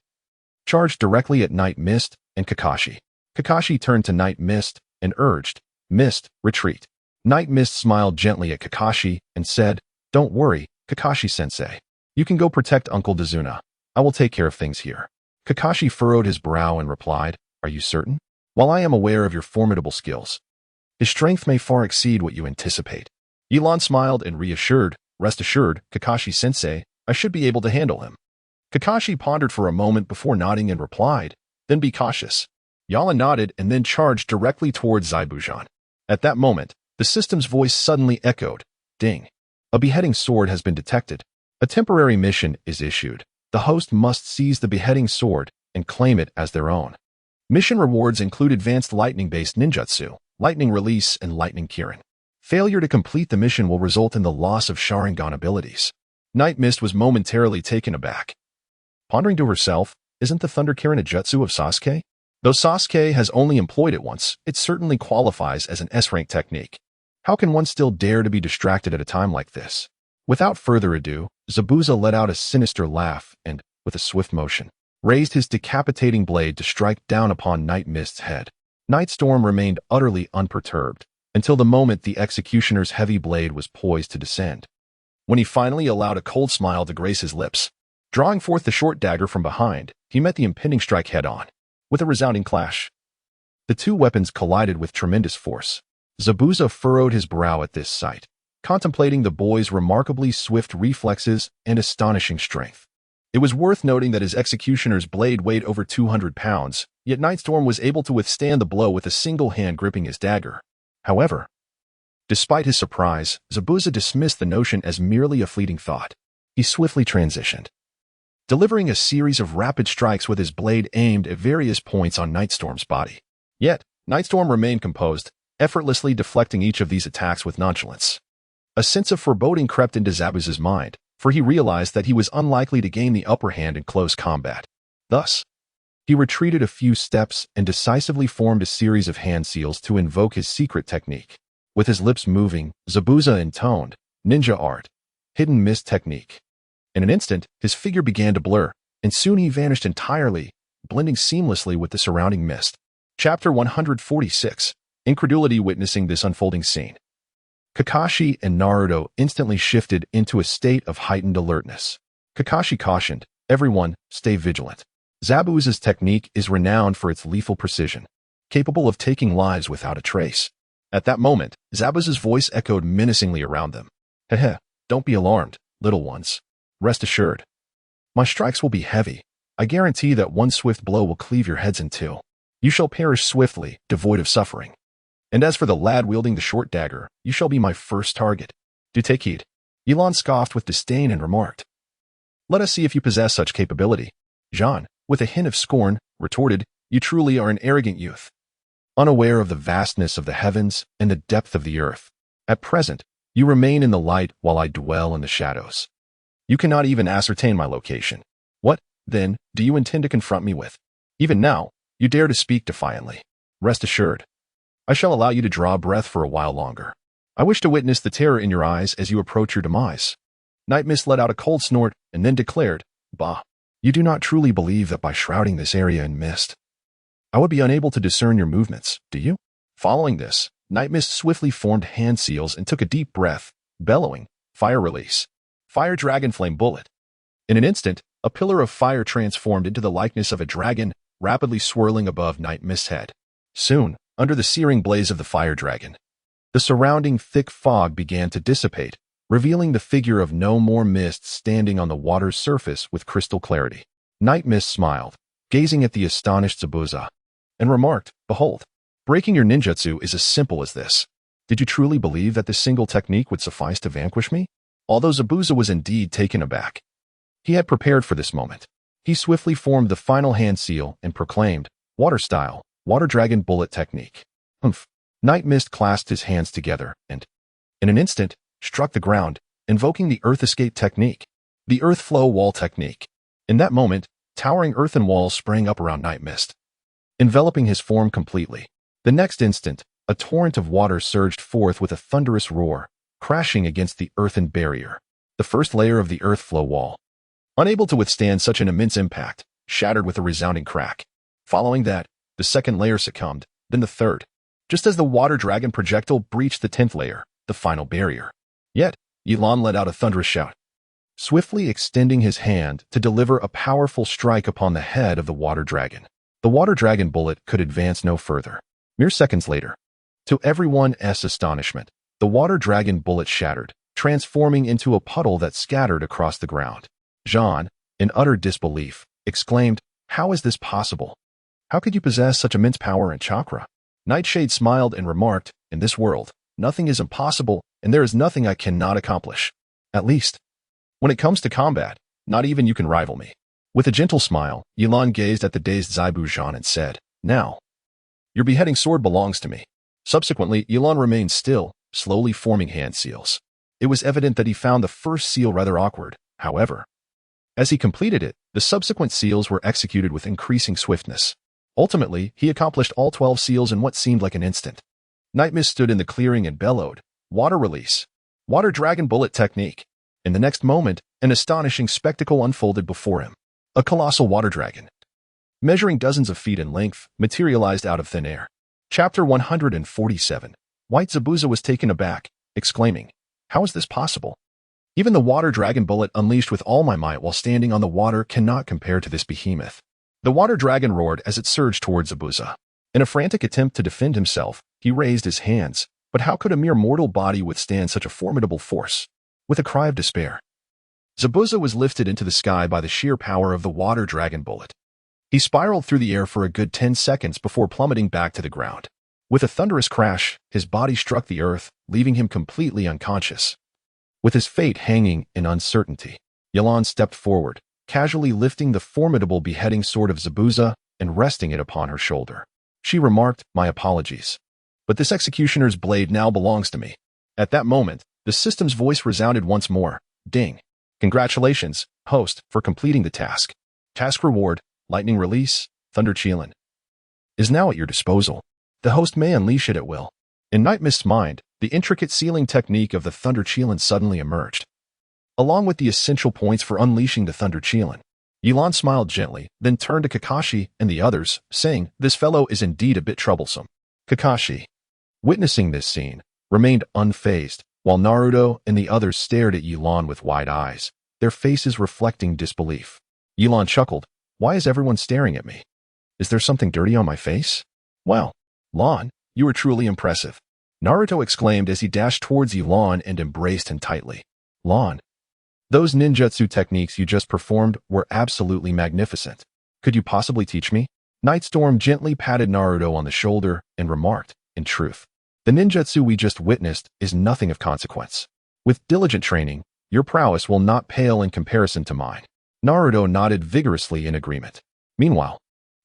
charged directly at Night Mist and Kakashi. Kakashi turned to Night Mist and urged, "Mist, retreat." Night Mist smiled gently at Kakashi and said, "Don't worry, Kakashi-sensei. You can go protect Uncle Dazuna. I will take care of things here." Kakashi furrowed his brow and replied, "Are you certain? While I am aware of your formidable skills, his strength may far exceed what you anticipate." Ye Lan smiled and reassured, "Rest assured, Kakashi-sensei, I should be able to handle him." Kakashi pondered for a moment before nodding and replied, "Then be cautious." Ye Lan nodded and then charged directly towards Zabuza. At that moment, the system's voice suddenly echoed, "Ding. A beheading sword has been detected. A temporary mission is issued. The host must seize the beheading sword and claim it as their own. Mission rewards include advanced lightning-based ninjutsu, lightning release, and lightning kirin. Failure to complete the mission will result in the loss of Sharingan abilities." Night Mist was momentarily taken aback. Pondering to herself, isn't the Thunder Kirin a jutsu of Sasuke? Though Sasuke has only employed it once, it certainly qualifies as an S-rank technique. How can one still dare to be distracted at a time like this? Without further ado, Zabuza let out a sinister laugh and, with a swift motion, raised his decapitating blade to strike down upon Night Mist's head. Nightstorm remained utterly unperturbed until the moment the executioner's heavy blade was poised to descend. When he finally allowed a cold smile to grace his lips, drawing forth the short dagger from behind, he met the impending strike head-on. With a resounding clash, the two weapons collided with tremendous force. Zabuza furrowed his brow at this sight, contemplating the boy's remarkably swift reflexes and astonishing strength. It was worth noting that his executioner's blade weighed over 200 pounds, yet Nightstorm was able to withstand the blow with a single hand gripping his dagger. However, despite his surprise, Zabuza dismissed the notion as merely a fleeting thought. He swiftly transitioned, delivering a series of rapid strikes with his blade aimed at various points on Nightstorm's body. Yet, Nightstorm remained composed, effortlessly deflecting each of these attacks with nonchalance. A sense of foreboding crept into Zabuza's mind, for he realized that he was unlikely to gain the upper hand in close combat. Thus, he retreated a few steps and decisively formed a series of hand seals to invoke his secret technique. With his lips moving, Zabuza intoned, "Ninja art, hidden mist technique." In an instant, his figure began to blur, and soon he vanished entirely, blending seamlessly with the surrounding mist. Chapter 146. Incredulity witnessing this unfolding scene. Kakashi and Naruto instantly shifted into a state of heightened alertness. Kakashi cautioned, "Everyone, stay vigilant. Zabuza's technique is renowned for its lethal precision, capable of taking lives without a trace." At that moment, Zabuza's voice echoed menacingly around them. "Heh, don't be alarmed, little ones. Rest assured. My strikes will be heavy. I guarantee that one swift blow will cleave your heads in two. You shall perish swiftly, devoid of suffering. And as for the lad wielding the short dagger, you shall be my first target. Do take heed." Ye Lan scoffed with disdain and remarked, "Let us see if you possess such capability." Jean, with a hint of scorn, retorted, "You truly are an arrogant youth, unaware of the vastness of the heavens and the depth of the earth. At present, you remain in the light while I dwell in the shadows. You cannot even ascertain my location. What, then, do you intend to confront me with? Even now, you dare to speak defiantly. Rest assured, I shall allow you to draw breath for a while longer. I wish to witness the terror in your eyes as you approach your demise." Night Mist let out a cold snort and then declared, "Bah, you do not truly believe that by shrouding this area in mist, I would be unable to discern your movements, do you?" Following this, Night Mist swiftly formed hand seals and took a deep breath, bellowing, "Fire release. Fire dragon flame bullet." In an instant, a pillar of fire transformed into the likeness of a dragon, rapidly swirling above Night Mist's head. Soon, under the searing blaze of the fire dragon, the surrounding thick fog began to dissipate, revealing the figure of no more mist standing on the water's surface with crystal clarity. Night Mist smiled, gazing at the astonished Zabuza, and remarked, "Behold, breaking your ninjutsu is as simple as this. Did you truly believe that this single technique would suffice to vanquish me?" Although Zabuza was indeed taken aback, he had prepared for this moment. He swiftly formed the final hand seal and proclaimed, "Water style, water dragon bullet technique." Humph. Night Mist clasped his hands together and, in an instant, struck the ground, invoking the earth escape technique, the earth flow wall technique. In that moment, towering earthen walls sprang up around Night Mist, enveloping his form completely. The next instant, a torrent of water surged forth with a thunderous roar, crashing against the earthen barrier, the first layer of the earth flow wall. Unable to withstand such an immense impact, shattered with a resounding crack. Following that, the second layer succumbed, then the third, just as the water dragon projectile breached the 10th layer, the final barrier. Yet, Ye Lan let out a thunderous shout, swiftly extending his hand to deliver a powerful strike upon the head of the water dragon. The water dragon bullet could advance no further. Mere seconds later, to everyone's astonishment, the water dragon bullet shattered, transforming into a puddle that scattered across the ground. Jean, in utter disbelief, exclaimed, "How is this possible? How could you possess such immense power and chakra?" Nightshade smiled and remarked, "In this world, nothing is impossible, and there is nothing I cannot accomplish. At least, when it comes to combat, not even you can rival me." With a gentle smile, Ye Lan gazed at the dazed Zabuza and said, "Now, your beheading sword belongs to me." Subsequently, Ye Lan remained still, slowly forming hand seals. It was evident that he found the first seal rather awkward, however. As he completed it, the subsequent seals were executed with increasing swiftness. Ultimately, he accomplished all 12 seals in what seemed like an instant. Night Mist stood in the clearing and bellowed, "Water release! Water dragon bullet technique!" In the next moment, an astonishing spectacle unfolded before him. A colossal water dragon, measuring dozens of feet in length, materialized out of thin air. Chapter 147. White Zabuza was taken aback, exclaiming, "How is this possible? Even the water dragon bullet unleashed with all my might while standing on the water cannot compare to this behemoth." The water dragon roared as it surged towards Zabuza. In a frantic attempt to defend himself, he raised his hands, but how could a mere mortal body withstand such a formidable force? With a cry of despair, Zabuza was lifted into the sky by the sheer power of the water dragon bullet. He spiraled through the air for a good 10 seconds before plummeting back to the ground. With a thunderous crash, his body struck the earth, leaving him completely unconscious. With his fate hanging in uncertainty, Ye Lan stepped forward, casually lifting the formidable beheading sword of Zabuza and resting it upon her shoulder. She remarked, "My apologies, but this executioner's blade now belongs to me." At that moment, the system's voice resounded once more, "Ding. Congratulations, host, for completing the task. Task reward, lightning release, thunder Qilin, is now at your disposal. The host may unleash it at will." In Night Mist's mind, the intricate sealing technique of the thunder Qilin suddenly emerged, along with the essential points for unleashing the thunder Qilin. Ye Lan smiled gently, then turned to Kakashi and the others, saying, "This fellow is indeed a bit troublesome." Kakashi, witnessing this scene, remained unfazed, while Naruto and the others stared at Ye Lan with wide eyes, their faces reflecting disbelief. Ye Lan chuckled, "Why is everyone staring at me? Is there something dirty on my face?" "Well, Lan, you are truly impressive," Naruto exclaimed as he dashed towards Ye Lan and embraced him tightly. "Lan, those ninjutsu techniques you just performed were absolutely magnificent. Could you possibly teach me?" Nightstorm gently patted Naruto on the shoulder and remarked, "In truth, the ninjutsu we just witnessed is nothing of consequence. With diligent training, your prowess will not pale in comparison to mine." Naruto nodded vigorously in agreement. Meanwhile,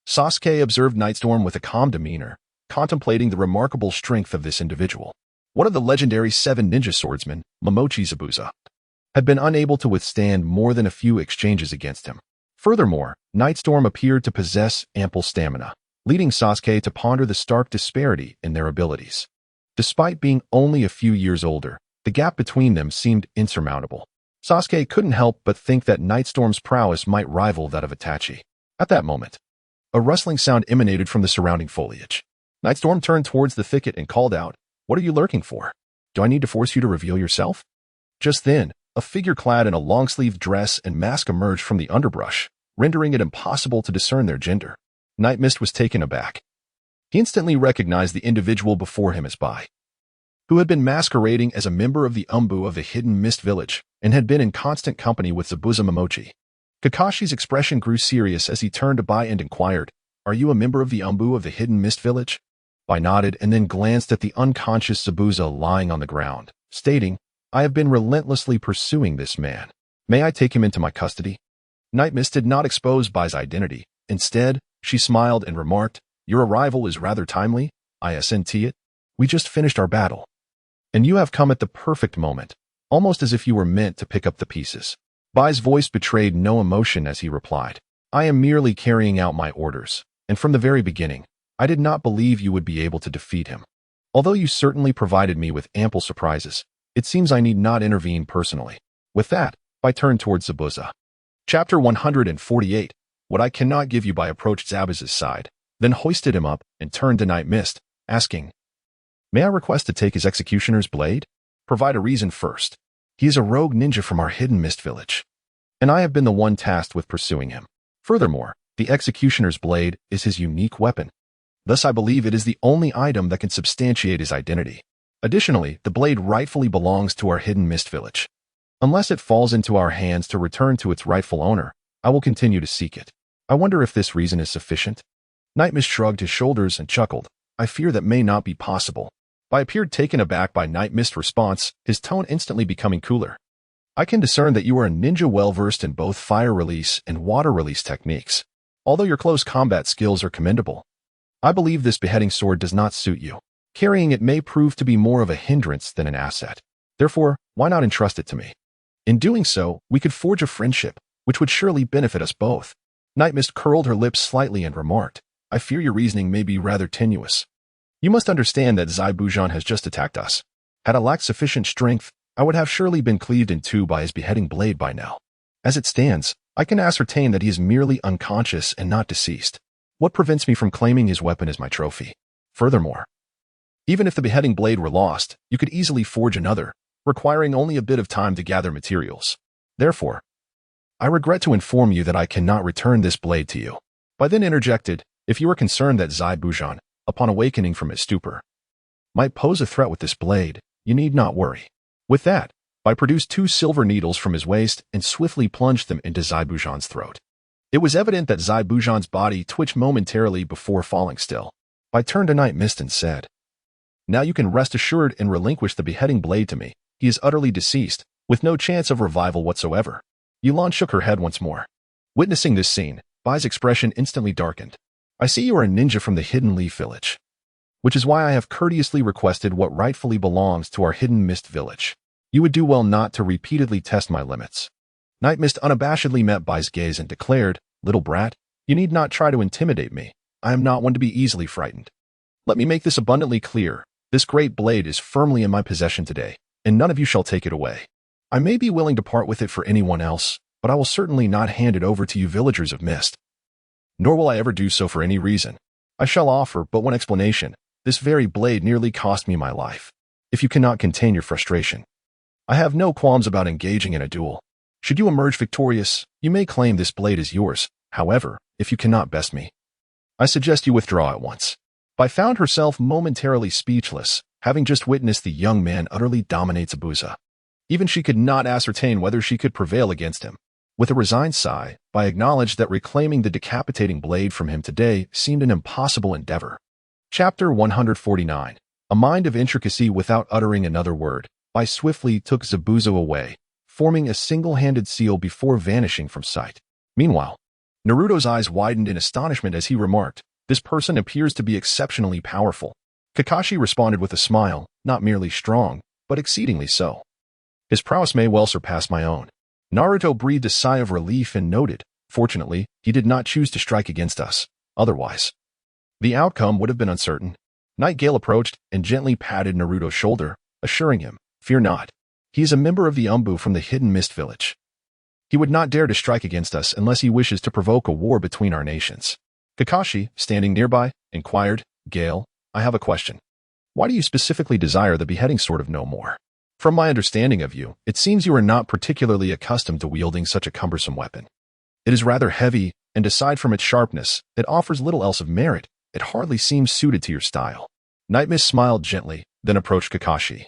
Sasuke observed Nightstorm with a calm demeanor, contemplating the remarkable strength of this individual. One of the legendary 7 ninja swordsmen, Momochi Zabuza, had been unable to withstand more than a few exchanges against him. Furthermore, Nightstorm appeared to possess ample stamina, leading Sasuke to ponder the stark disparity in their abilities. Despite being only a few years older, the gap between them seemed insurmountable. Sasuke couldn't help but think that Nightstorm's prowess might rival that of Itachi. At that moment, a rustling sound emanated from the surrounding foliage. Nightstorm turned towards the thicket and called out, "What are you lurking for? Do I need to force you to reveal yourself?" Just then, a figure clad in a long-sleeved dress and mask emerged from the underbrush, rendering it impossible to discern their gender. Night Mist was taken aback. He instantly recognized the individual before him as Bai, who had been masquerading as a member of the Anbu of the Hidden Mist Village and had been in constant company with Zabuza Momochi. Kakashi's expression grew serious as he turned to Bai and inquired, "Are you a member of the Anbu of the Hidden Mist Village?" Bai nodded and then glanced at the unconscious Zabuza lying on the ground, stating, "I have been relentlessly pursuing this man. May I take him into my custody?" Night Mist did not expose Bai's identity. Instead, she smiled and remarked, "Your arrival is rather timely, isn't it? We just finished our battle, and you have come at the perfect moment, almost as if you were meant to pick up the pieces." Bai's voice betrayed no emotion as he replied, I am merely carrying out my orders, and from the very beginning, I did not believe you would be able to defeat him. Although you certainly provided me with ample surprises, it seems I need not intervene personally. With that, I turned towards Zabuza. Chapter 148. What I cannot give you. I approached Zabuza's side, then hoisted him up and turned to Night Mist, asking, "May I request to take his executioner's blade? Provide a reason first. He is a rogue ninja from our hidden mist village, and I have been the one tasked with pursuing him. Furthermore, the executioner's blade is his unique weapon. Thus, I believe it is the only item that can substantiate his identity. Additionally, the blade rightfully belongs to our hidden mist village. Unless it falls into our hands to return to its rightful owner, I will continue to seek it. I wonder if this reason is sufficient." Night Mist shrugged his shoulders and chuckled. "I fear that may not be possible." I appeared taken aback by Night Mist's response, his tone instantly becoming cooler. "I can discern that you are a ninja well-versed in both fire release and water release techniques. Although your close combat skills are commendable, I believe this beheading sword does not suit you. Carrying it may prove to be more of a hindrance than an asset. Therefore, why not entrust it to me? In doing so, we could forge a friendship, which would surely benefit us both." Night Mist curled her lips slightly and remarked, "I fear your reasoning may be rather tenuous. You must understand that Zabuza has just attacked us. Had I lacked sufficient strength, I would have surely been cleaved in two by his beheading blade by now. As it stands, I can ascertain that he is merely unconscious and not deceased. What prevents me from claiming his weapon as my trophy? Furthermore, even if the beheading blade were lost, you could easily forge another, requiring only a bit of time to gather materials. Therefore, I regret to inform you that I cannot return this blade to you." I then interjected, "If you are concerned that Zabuza, upon awakening from his stupor, might pose a threat with this blade, you need not worry." With that, I produced 2 silver needles from his waist and swiftly plunged them into Zabuza's throat. It was evident that Zabuza's body twitched momentarily before falling still. I turned to Night Mist and said, "Now you can rest assured and relinquish the beheading blade to me. He is utterly deceased, with no chance of revival whatsoever." Ye Lan shook her head once more. Witnessing this scene, Bai's expression instantly darkened. "I see you are a ninja from the hidden leaf village, which is why I have courteously requested what rightfully belongs to our hidden mist village. You would do well not to repeatedly test my limits." Night Mist unabashedly met Bai's gaze and declared, "Little brat, you need not try to intimidate me. I am not one to be easily frightened. Let me make this abundantly clear. This great blade is firmly in my possession today, and none of you shall take it away. I may be willing to part with it for anyone else, but I will certainly not hand it over to you villagers of Mist. Nor will I ever do so for any reason. I shall offer but one explanation. This very blade nearly cost me my life. If you cannot contain your frustration, I have no qualms about engaging in a duel. Should you emerge victorious, you may claim this blade is yours. However, if you cannot best me, I suggest you withdraw at once." Bai found herself momentarily speechless, having just witnessed the young man utterly dominate Zabuza. Even she could not ascertain whether she could prevail against him. With a resigned sigh, Bai acknowledged that reclaiming the decapitating blade from him today seemed an impossible endeavor. Chapter 149. A mind of intricacy. Without uttering another word, Bai swiftly took Zabuza away, forming a single-handed seal before vanishing from sight. Meanwhile, Naruto's eyes widened in astonishment as he remarked, "This person appears to be exceptionally powerful." Kakashi responded with a smile, "Not merely strong, but exceedingly so. His prowess may well surpass my own." Naruto breathed a sigh of relief and noted, "Fortunately, he did not choose to strike against us. Otherwise, the outcome would have been uncertain." Night Gale approached and gently patted Naruto's shoulder, assuring him, "Fear not. He is a member of the Anbu from the hidden mist village. He would not dare to strike against us unless he wishes to provoke a war between our nations." Kakashi, standing nearby, inquired, "Gale, I have a question. Why do you specifically desire the beheading sword of no more? From my understanding of you, it seems you are not particularly accustomed to wielding such a cumbersome weapon. It is rather heavy, and aside from its sharpness, it offers little else of merit. It hardly seems suited to your style." Night Mist smiled gently, then approached Kakashi,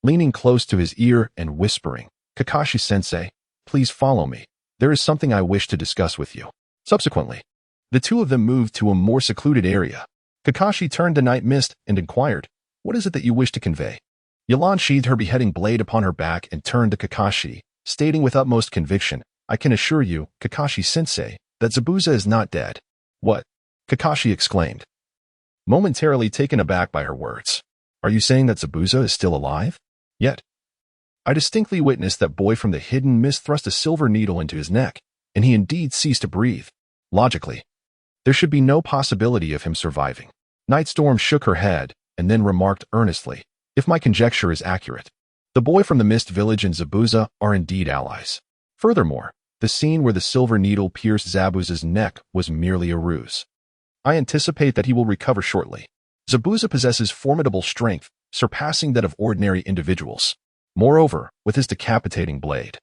leaning close to his ear and whispering, "Kakashi-sensei, please follow me. There is something I wish to discuss with you." Subsequently, the two of them moved to a more secluded area. Kakashi turned to Night Mist and inquired, "What is it that you wish to convey?" Ye Lan sheathed her beheading blade upon her back and turned to Kakashi, stating with utmost conviction, "I can assure you, Kakashi-sensei, that Zabuza is not dead." "What?" Kakashi exclaimed, momentarily taken aback by her words. "Are you saying that Zabuza is still alive?" "Yet, I distinctly witnessed that boy from the hidden mist thrust a silver needle into his neck, and he indeed ceased to breathe. Logically, there should be no possibility of him surviving. Nightstorm shook her head and then remarked earnestly, if my conjecture is accurate, the boy from the Mist Village and Zabuza are indeed allies. Furthermore, the scene where the silver needle pierced Zabuza's neck was merely a ruse. I anticipate that he will recover shortly. Zabuza possesses formidable strength, surpassing that of ordinary individuals. Moreover, with his decapitating blade,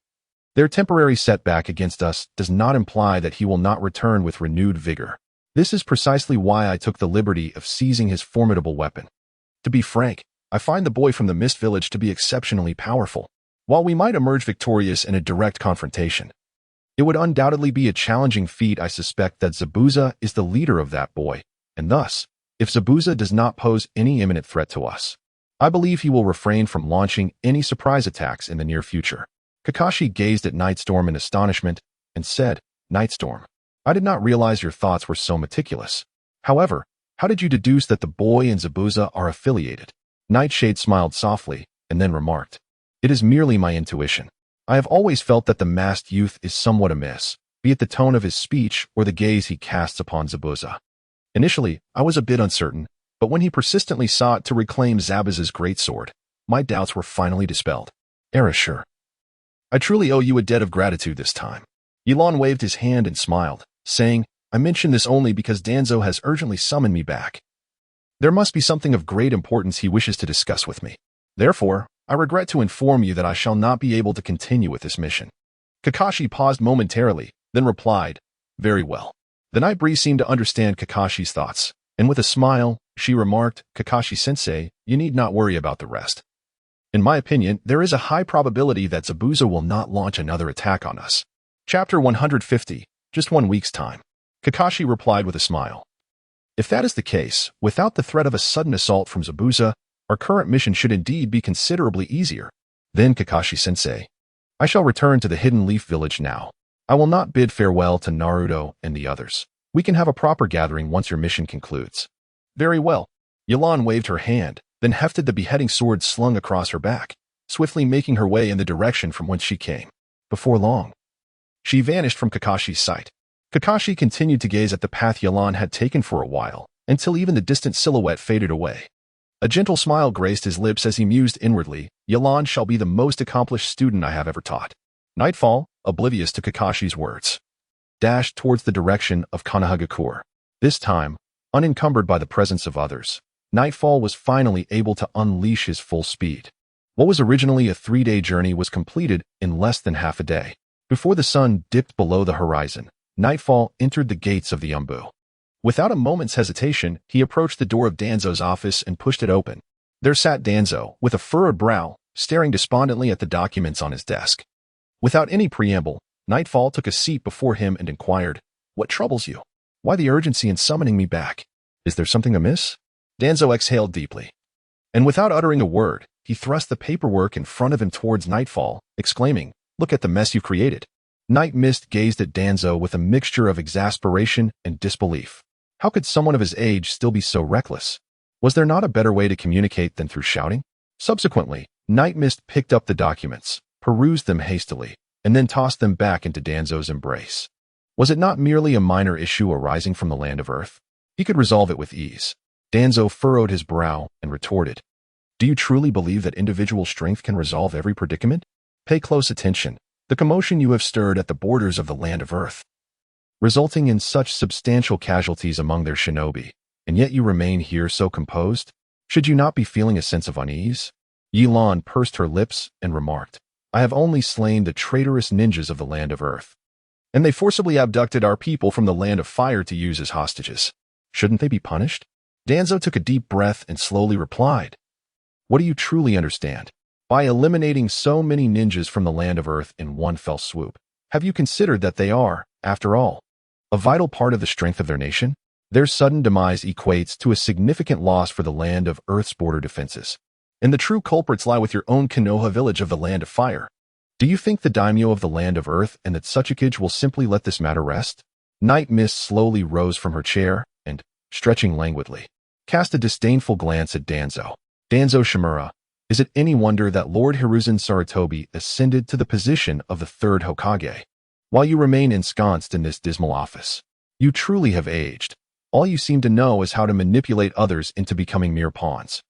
their temporary setback against us does not imply that he will not return with renewed vigor. This is precisely why I took the liberty of seizing his formidable weapon. To be frank, I find the boy from the Mist Village to be exceptionally powerful. While we might emerge victorious in a direct confrontation, it would undoubtedly be a challenging feat. I suspect that Zabuza is the leader of that boy, and thus, if Zabuza does not pose any imminent threat to us, I believe he will refrain from launching any surprise attacks in the near future. Kakashi gazed at Nightstorm in astonishment and said, Nightstorm, I did not realize your thoughts were so meticulous. However, how did you deduce that the boy and Zabuza are affiliated? Nightshade smiled softly and then remarked, it is merely my intuition. I have always felt that the masked youth is somewhat amiss, be it the tone of his speech or the gaze he casts upon Zabuza. Initially, I was a bit uncertain, but when he persistently sought to reclaim Zabuza's greatsword, my doubts were finally dispelled. Sure. I truly owe you a debt of gratitude this time. Ye Lan waved his hand and smiled, saying, I mention this only because Danzo has urgently summoned me back. There must be something of great importance he wishes to discuss with me. Therefore, I regret to inform you that I shall not be able to continue with this mission. Kakashi paused momentarily, then replied, very well. The Night Breeze seemed to understand Kakashi's thoughts, and with a smile, she remarked, Kakashi-sensei, you need not worry about the rest. In my opinion, there is a high probability that Zabuza will not launch another attack on us. Chapter 150, just 1 week's time. Kakashi replied with a smile. If that is the case, without the threat of a sudden assault from Zabuza, our current mission should indeed be considerably easier. Then Kakashi-sensei, I shall return to the Hidden Leaf Village now. I will not bid farewell to Naruto and the others. We can have a proper gathering once your mission concludes. Very well. Ye Lan waved her hand, then hefted the beheading sword slung across her back, swiftly making her way in the direction from whence she came. Before long, she vanished from Kakashi's sight. Kakashi continued to gaze at the path Ye Lan had taken for a while, until even the distant silhouette faded away. A gentle smile graced his lips as he mused inwardly, Ye Lan shall be the most accomplished student I have ever taught. Nightfall, oblivious to Kakashi's words, dashed towards the direction of Konoha. This time, unencumbered by the presence of others, Nightfall was finally able to unleash his full speed. What was originally a 3-day journey was completed in less than half a day. Before the sun dipped below the horizon, Nightfall entered the gates of the Anbu. Without a moment's hesitation, he approached the door of Danzo's office and pushed it open. There sat Danzo, with a furrowed brow, staring despondently at the documents on his desk. Without any preamble, Nightfall took a seat before him and inquired, What troubles you? Why the urgency in summoning me back? Is there something amiss? Danzo exhaled deeply. And without uttering a word, he thrust the paperwork in front of him towards Nightfall, exclaiming, Look at the mess you've created. Night Mist gazed at Danzo with a mixture of exasperation and disbelief. How could someone of his age still be so reckless? Was there not a better way to communicate than through shouting? Subsequently, Night Mist picked up the documents, perused them hastily, and then tossed them back into Danzo's embrace. Was it not merely a minor issue arising from the land of Earth? He could resolve it with ease. Danzo furrowed his brow and retorted, Do you truly believe that individual strength can resolve every predicament? Pay close attention. The commotion you have stirred at the borders of the land of Earth, resulting in such substantial casualties among their shinobi, and yet you remain here so composed? Should you not be feeling a sense of unease? Ye Lan pursed her lips and remarked, I have only slain the traitorous ninjas of the land of Earth, and they forcibly abducted our people from the land of fire to use as hostages. Shouldn't they be punished? Danzo took a deep breath and slowly replied, What do you truly understand by eliminating so many ninjas from the land of Earth in one fell swoop? Have you considered that they are, after all, a vital part of the strength of their nation? Their sudden demise equates to a significant loss for the land of Earth's border defenses. And the true culprits lie with your own Konoha village of the land of fire. Do you think the daimyo of the land of Earth and the Tsukuyami will simply let this matter rest? Night Mist slowly rose from her chair and, stretching languidly, cast a disdainful glance at Danzo. Danzo Shimura, is it any wonder that Lord Hiruzen Sarutobi ascended to the position of the third Hokage, while you remain ensconced in this dismal office? You truly have aged. All you seem to know is how to manipulate others into becoming mere pawns.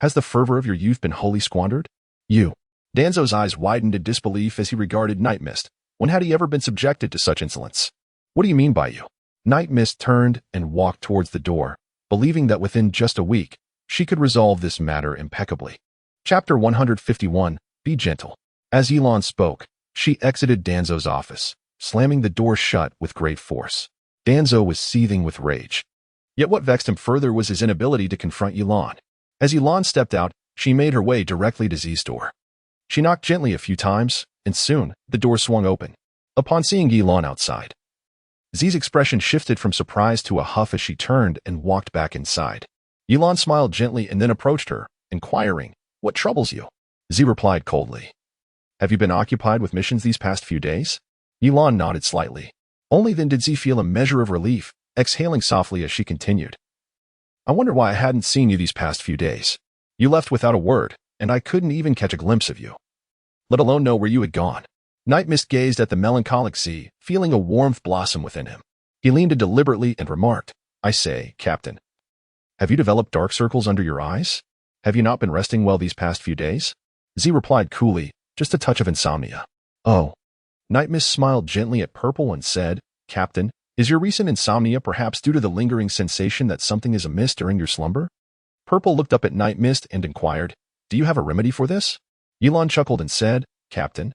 Has the fervor of your youth been wholly squandered? You. Danzo's eyes widened in disbelief as he regarded Night Mist. When had he ever been subjected to such insolence? What do you mean by you? Night Mist turned and walked towards the door, believing that within just a week, she could resolve this matter impeccably. Chapter 151, Be Gentle. As Ye Lan spoke, she exited Danzo's office, slamming the door shut with great force. Danzo was seething with rage. Yet what vexed him further was his inability to confront Ye Lan. As Ye Lan stepped out, she made her way directly to Z's door. She knocked gently a few times, and soon, the door swung open. Upon seeing Ye Lan outside, Z's expression shifted from surprise to a huff as she turned and walked back inside. Ye Lan smiled gently and then approached her, inquiring, "What troubles you?" Z replied coldly, "Have you been occupied with missions these past few days?" Ye Lan nodded slightly. Only then did Z feel a measure of relief, exhaling softly as she continued. "I wonder why I hadn't seen you these past few days. You left without a word, and I couldn't even catch a glimpse of you, let alone know where you had gone." Night Mist gazed at the melancholic Z, feeling a warmth blossom within him. He leaned in deliberately and remarked, "I say, Captain, have you developed dark circles under your eyes? Have you not been resting well these past few days?" Z replied coolly, "Just a touch of insomnia." "Oh." Night Mist smiled gently at Purple and said, "Captain, is your recent insomnia perhaps due to the lingering sensation that something is amiss during your slumber?" Purple looked up at Night Mist and inquired, "Do you have a remedy for this?" Ye Lan chuckled and said, "Captain,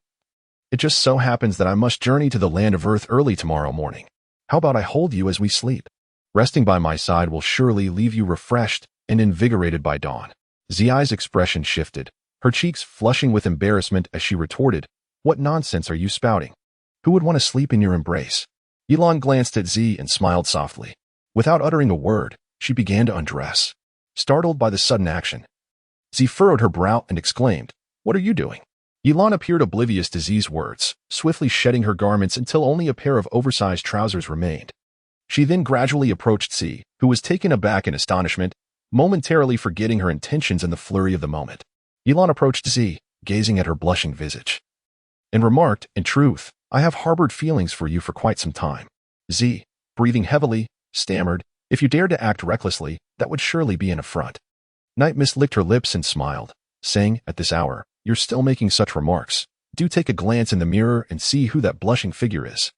it just so happens that I must journey to the land of Earth early tomorrow morning. How about I hold you as we sleep? Resting by my side will surely leave you refreshed and invigorated by dawn." Zi's expression shifted, her cheeks flushing with embarrassment as she retorted, "What nonsense are you spouting? Who would want to sleep in your embrace?" Ye Lan glanced at Z and smiled softly. Without uttering a word, she began to undress. Startled by the sudden action, Z furrowed her brow and exclaimed, "What are you doing?" Ye Lan appeared oblivious to Z's words, swiftly shedding her garments until only a pair of oversized trousers remained. She then gradually approached Z, who was taken aback in astonishment, momentarily forgetting her intentions in the flurry of the moment. Ye Lan approached Z, gazing at her blushing visage, and remarked, "In truth, I have harbored feelings for you for quite some time." Z, breathing heavily, stammered, "If you dare to act recklessly, that would surely be an affront." Night Mist licked her lips and smiled, saying, "At this hour, you're still making such remarks. Do take a glance in the mirror and see who that blushing figure is."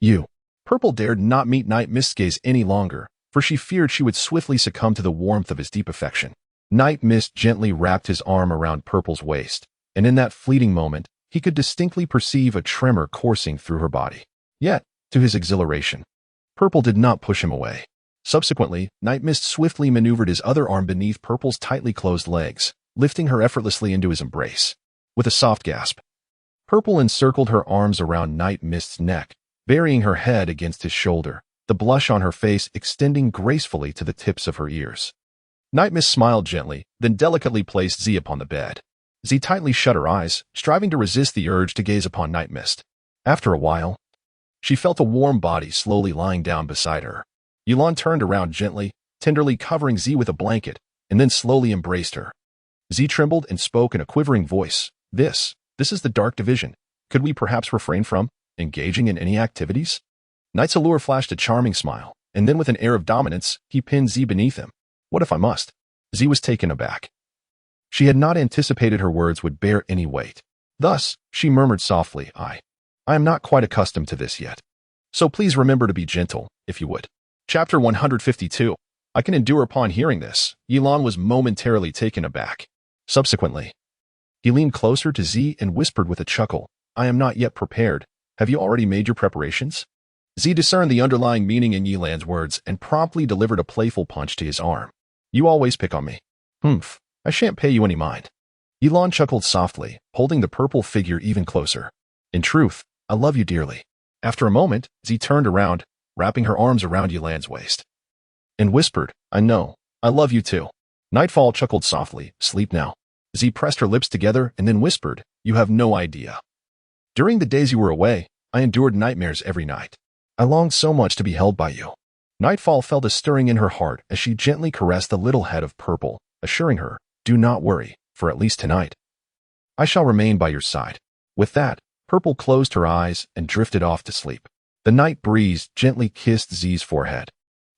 You. Purple dared not meet Night Mist's gaze any longer, for she feared she would swiftly succumb to the warmth of his deep affection. Night Mist gently wrapped his arm around Purple's waist, and in that fleeting moment, he could distinctly perceive a tremor coursing through her body. Yet, to his exhilaration, Purple did not push him away. Subsequently, Night Mist swiftly maneuvered his other arm beneath Purple's tightly closed legs, lifting her effortlessly into his embrace. With a soft gasp, Purple encircled her arms around Night Mist's neck, burying her head against his shoulder, the blush on her face extending gracefully to the tips of her ears. Night Mist smiled gently, then delicately placed Z upon the bed. Z tightly shut her eyes, striving to resist the urge to gaze upon Night Mist. After a while, she felt a warm body slowly lying down beside her. Ye Lan turned around gently, tenderly covering Z with a blanket, and then slowly embraced her. Z trembled and spoke in a quivering voice, This is the dark division. Could we perhaps refrain from engaging in any activities?" Night's allure flashed a charming smile, and then with an air of dominance, he pinned Z beneath him. "What if I must?" Z was taken aback. She had not anticipated her words would bear any weight. Thus, she murmured softly, I am not quite accustomed to this yet. So please remember to be gentle, if you would." Chapter 152. I can endure. Upon hearing this, Ye Lan was momentarily taken aback. Subsequently, he leaned closer to Z and whispered with a chuckle, "I am not yet prepared. Have you already made your preparations?" Z discerned the underlying meaning in Ye Lan's words and promptly delivered a playful punch to his arm. "You always pick on me. Humph, I shan't pay you any mind." Ye Lan chuckled softly, holding the purple figure even closer. "In truth, I love you dearly." After a moment, Z turned around, wrapping her arms around Ye Lan's waist, and whispered, "I know, I love you too." Nightfall chuckled softly, "Sleep now." Z pressed her lips together and then whispered, "You have no idea. During the days you were away, I endured nightmares every night. I longed so much to be held by you." Nightfall felt a stirring in her heart as she gently caressed the little head of Purple, assuring her, "Do not worry, for at least tonight, I shall remain by your side." With that, Purple closed her eyes and drifted off to sleep. The night breeze gently kissed Z's forehead.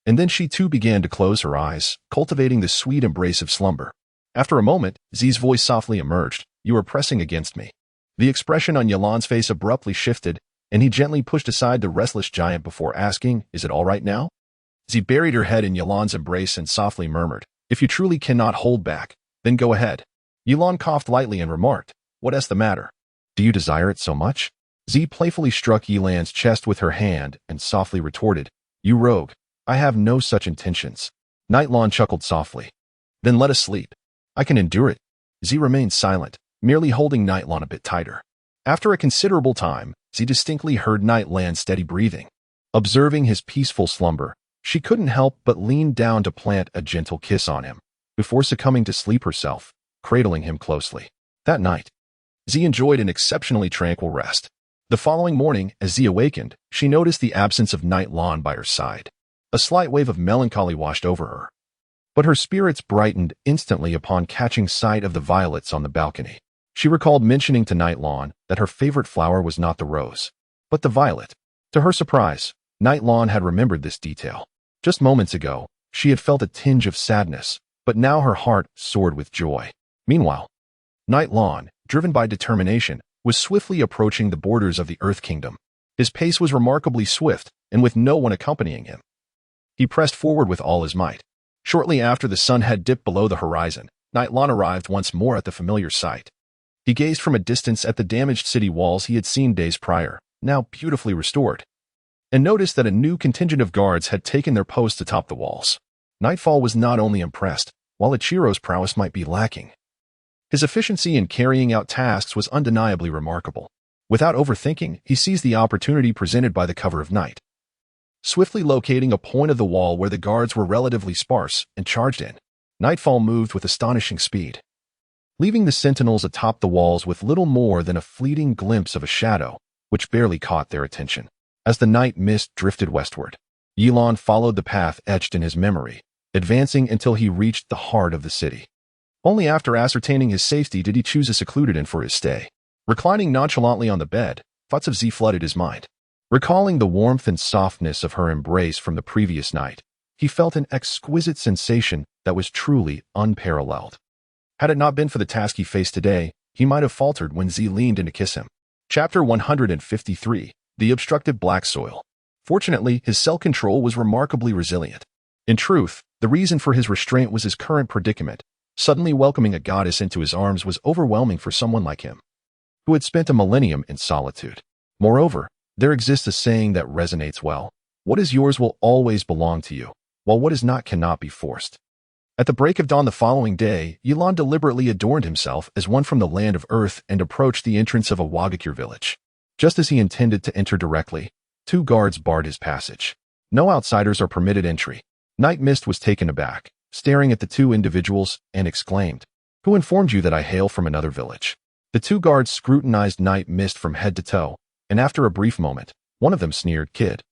And then she too began to close her eyes, cultivating the sweet embrace of slumber. After a moment, Z's voice softly emerged. "You are pressing against me." The expression on Ye Lan's face abruptly shifted, and he gently pushed aside the restless giant before asking, "Is it all right now?" Z buried her head in Ye Lan's embrace and softly murmured, "If you truly cannot hold back, then go ahead." Ye Lan coughed lightly and remarked, "What's the matter? Do you desire it so much?" Z playfully struck Ye Lan's chest with her hand and softly retorted, "You rogue, I have no such intentions." Night Lan chuckled softly. "Then let us sleep. I can endure it." Z remained silent, merely holding Night Lan a bit tighter. After a considerable time, Z distinctly heard Night Lan's steady breathing. Observing his peaceful slumber, she couldn't help but lean down to plant a gentle kiss on him, before succumbing to sleep herself, cradling him closely. That night, Z enjoyed an exceptionally tranquil rest. The following morning, as Z awakened, she noticed the absence of Night Lan by her side. A slight wave of melancholy washed over her. But her spirits brightened instantly upon catching sight of the violets on the balcony. She recalled mentioning to Night Lan that her favorite flower was not the rose, but the violet. To her surprise, Night Lan had remembered this detail. Just moments ago, she had felt a tinge of sadness, but now her heart soared with joy. Meanwhile, Night Lan, driven by determination, was swiftly approaching the borders of the Earth Kingdom. His pace was remarkably swift, and with no one accompanying him. He pressed forward with all his might. Shortly after the sun had dipped below the horizon, Night Lan arrived once more at the familiar site. He gazed from a distance at the damaged city walls he had seen days prior, now beautifully restored, and noticed that a new contingent of guards had taken their posts atop the walls. Nightfall was not only impressed, while Ichiro's prowess might be lacking. His efficiency in carrying out tasks was undeniably remarkable. Without overthinking, he seized the opportunity presented by the cover of night. Swiftly locating a point of the wall where the guards were relatively sparse and charged in, Nightfall moved with astonishing speed, leaving the sentinels atop the walls with little more than a fleeting glimpse of a shadow, which barely caught their attention. As the night mist drifted westward, Ye Lan followed the path etched in his memory, advancing until he reached the heart of the city. Only after ascertaining his safety did he choose a secluded inn for his stay. Reclining nonchalantly on the bed, thoughts of Z flooded his mind. Recalling the warmth and softness of her embrace from the previous night, he felt an exquisite sensation that was truly unparalleled. Had it not been for the task he faced today, he might have faltered when Z leaned in to kiss him. Chapter 153, The Obstructive Black Soil. Fortunately, his self-control was remarkably resilient. In truth, the reason for his restraint was his current predicament. Suddenly welcoming a goddess into his arms was overwhelming for someone like him, who had spent a millennium in solitude. Moreover, there exists a saying that resonates well. What is yours will always belong to you, while what is not cannot be forced. At the break of dawn the following day, Ye Lan deliberately adorned himself as one from the land of Earth and approached the entrance of a Wagakure village. Just as he intended to enter directly, two guards barred his passage. No outsiders are permitted entry. Night Mist was taken aback, staring at the two individuals, and exclaimed, "Who informed you that I hail from another village?" The two guards scrutinized Night Mist from head to toe, and after a brief moment, one of them sneered, "Kid,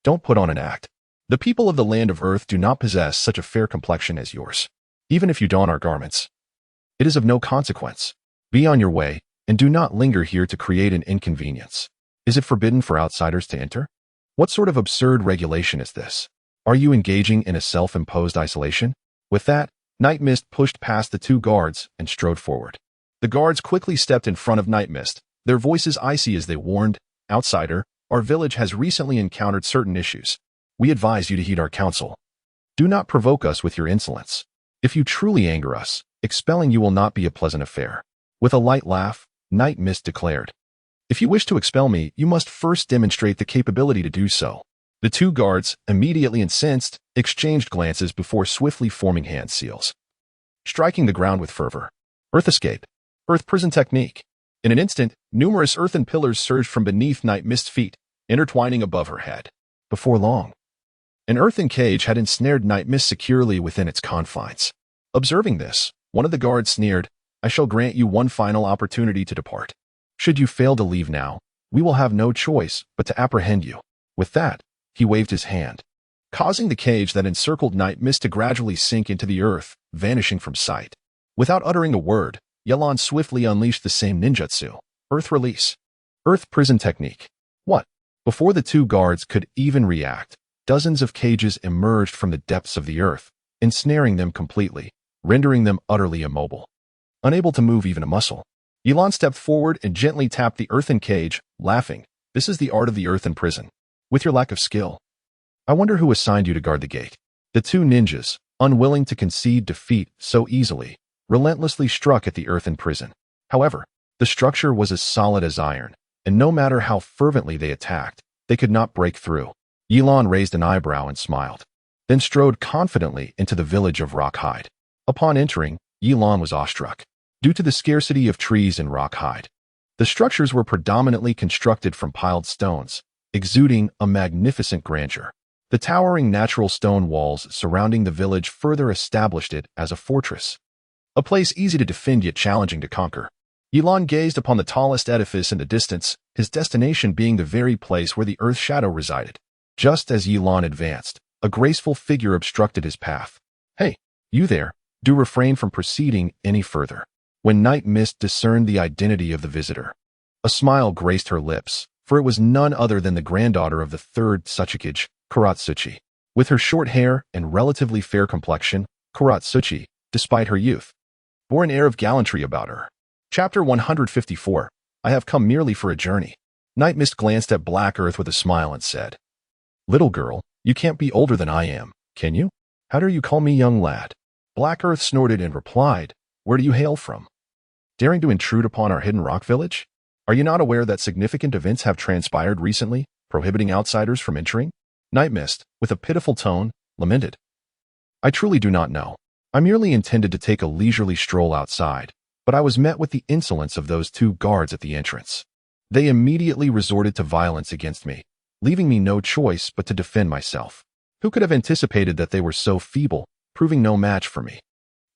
don't put on an act. The people of the land of Earth do not possess such a fair complexion as yours. Even if you don our garments, it is of no consequence. Be on your way, and do not linger here to create an inconvenience. Is it forbidden for outsiders to enter? What sort of absurd regulation is this? Are you engaging in a self-imposed isolation?" With that, Night Mist pushed past the two guards and strode forward. The guards quickly stepped in front of Night Mist, their voices icy as they warned, "Outsider, our village has recently encountered certain issues. We advise you to heed our counsel. Do not provoke us with your insolence. If you truly anger us, expelling you will not be a pleasant affair." With a light laugh, Night Mist declared, "If you wish to expel me, you must first demonstrate the capability to do so." The two guards, immediately incensed, exchanged glances before swiftly forming hand seals, striking the ground with fervor. Earth escape. Earth prison technique. In an instant, numerous earthen pillars surged from beneath Night Mist's feet, intertwining above her head. Before long, an earthen cage had ensnared Night Mist securely within its confines. Observing this, one of the guards sneered, "I shall grant you one final opportunity to depart. Should you fail to leave now, we will have no choice but to apprehend you." With that, he waved his hand, causing the cage that encircled Night Mist to gradually sink into the earth, vanishing from sight. Without uttering a word, Ye Lan swiftly unleashed the same ninjutsu. Earth release. Earth prison technique. What? Before the two guards could even react, dozens of cages emerged from the depths of the earth, ensnaring them completely, rendering them utterly immobile. Unable to move even a muscle, Ye Lan stepped forward and gently tapped the earthen cage, laughing. This is the art of the earthen prison. With your lack of skill, I wonder who assigned you to guard the gate. The two ninjas, unwilling to concede defeat so easily, relentlessly struck at the earthen prison. However, the structure was as solid as iron, and no matter how fervently they attacked, they could not break through. Ye Lan raised an eyebrow and smiled, then strode confidently into the village of Rockhide. Upon entering, Ye Lan was awestruck. Due to the scarcity of trees in Rockhide, the structures were predominantly constructed from piled stones, exuding a magnificent grandeur. The towering natural stone walls surrounding the village further established it as a fortress, a place easy to defend yet challenging to conquer. Ye Lan gazed upon the tallest edifice in the distance, his destination being the very place where the Earth Shadow resided. Just as Ye Lan advanced, a graceful figure obstructed his path. Hey, you there, do refrain from proceeding any further. When Night Mist discerned the identity of the visitor, a smile graced her lips, for it was none other than the granddaughter of the third Tsukuyomi, Kuratsuchi. With her short hair and relatively fair complexion, Kuratsuchi, despite her youth, bore an air of gallantry about her. Chapter 154. I have come merely for a journey. Night Mist glanced at Black Earth with a smile and said, Little girl, you can't be older than I am, can you? How dare you call me young lad? Black Earth snorted and replied, Where do you hail from? Daring to intrude upon our hidden rock village? Are you not aware that significant events have transpired recently, prohibiting outsiders from entering? Night Mist, with a pitiful tone, lamented. I truly do not know. I merely intended to take a leisurely stroll outside, but I was met with the insolence of those two guards at the entrance. They immediately resorted to violence against me, leaving me no choice but to defend myself. Who could have anticipated that they were so feeble, proving no match for me?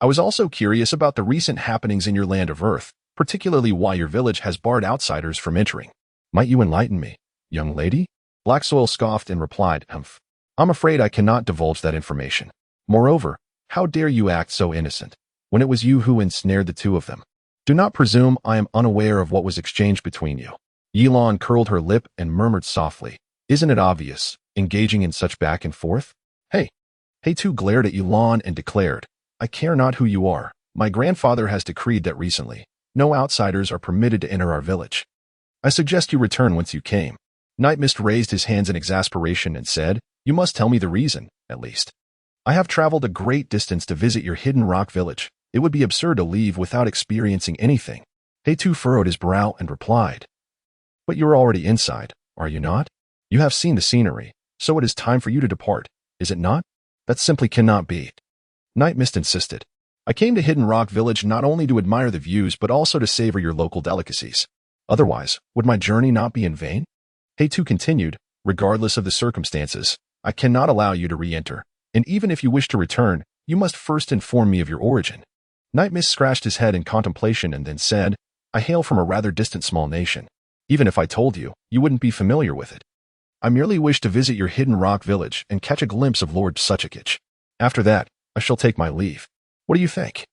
I was also curious about the recent happenings in your land of Earth, particularly why your village has barred outsiders from entering. Might you enlighten me, young lady? Black Soil scoffed and replied, Humph. I'm afraid I cannot divulge that information. Moreover, how dare you act so innocent, when it was you who ensnared the two of them? Do not presume I am unaware of what was exchanged between you. Ye Lan curled her lip and murmured softly, Isn't it obvious, engaging in such back and forth? Hey. He-Tu glared at Ye Lan and declared, I care not who you are. My grandfather has decreed that recently, no outsiders are permitted to enter our village. I suggest you return whence you came. Night Mist raised his hands in exasperation and said, You must tell me the reason, at least. I have traveled a great distance to visit your hidden rock village. It would be absurd to leave without experiencing anything. He-Tu furrowed his brow and replied, But you are already inside, are you not? You have seen the scenery, so it is time for you to depart, is it not? That simply cannot be. Night Mist insisted. I came to Hidden Rock Village not only to admire the views but also to savor your local delicacies. Otherwise, would my journey not be in vain? He-Tu continued, Regardless of the circumstances, I cannot allow you to re-enter, and even if you wish to return, you must first inform me of your origin. Night Mist scratched his head in contemplation and then said, I hail from a rather distant small nation. Even if I told you, you wouldn't be familiar with it. I merely wish to visit your Hidden Rock Village and catch a glimpse of Lord Tsukuyomi. After that, I shall take my leave. What do you think?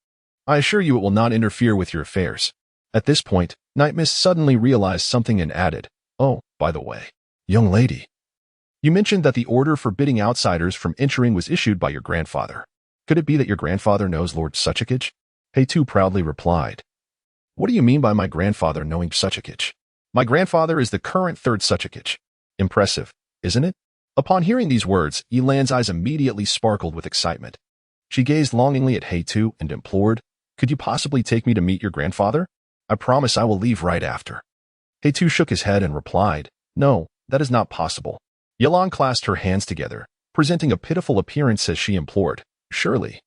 I assure you it will not interfere with your affairs. At this point, Night Mist suddenly realized something and added, Oh, by the way, young lady, you mentioned that the order forbidding outsiders from entering was issued by your grandfather. Could it be that your grandfather knows Lord Tsukuyomi? He-Tu proudly replied, What do you mean by my grandfather knowing Tsukuyomi? My grandfather is the current third Tsukuyomi. Impressive, isn't it? Upon hearing these words, Ye Lan's eyes immediately sparkled with excitement. She gazed longingly at He-Tu and implored, Could you possibly take me to meet your grandfather? I promise I will leave right after. He-Tu shook his head and replied, No, that is not possible. Ye Lan clasped her hands together, presenting a pitiful appearance as she implored, Surely.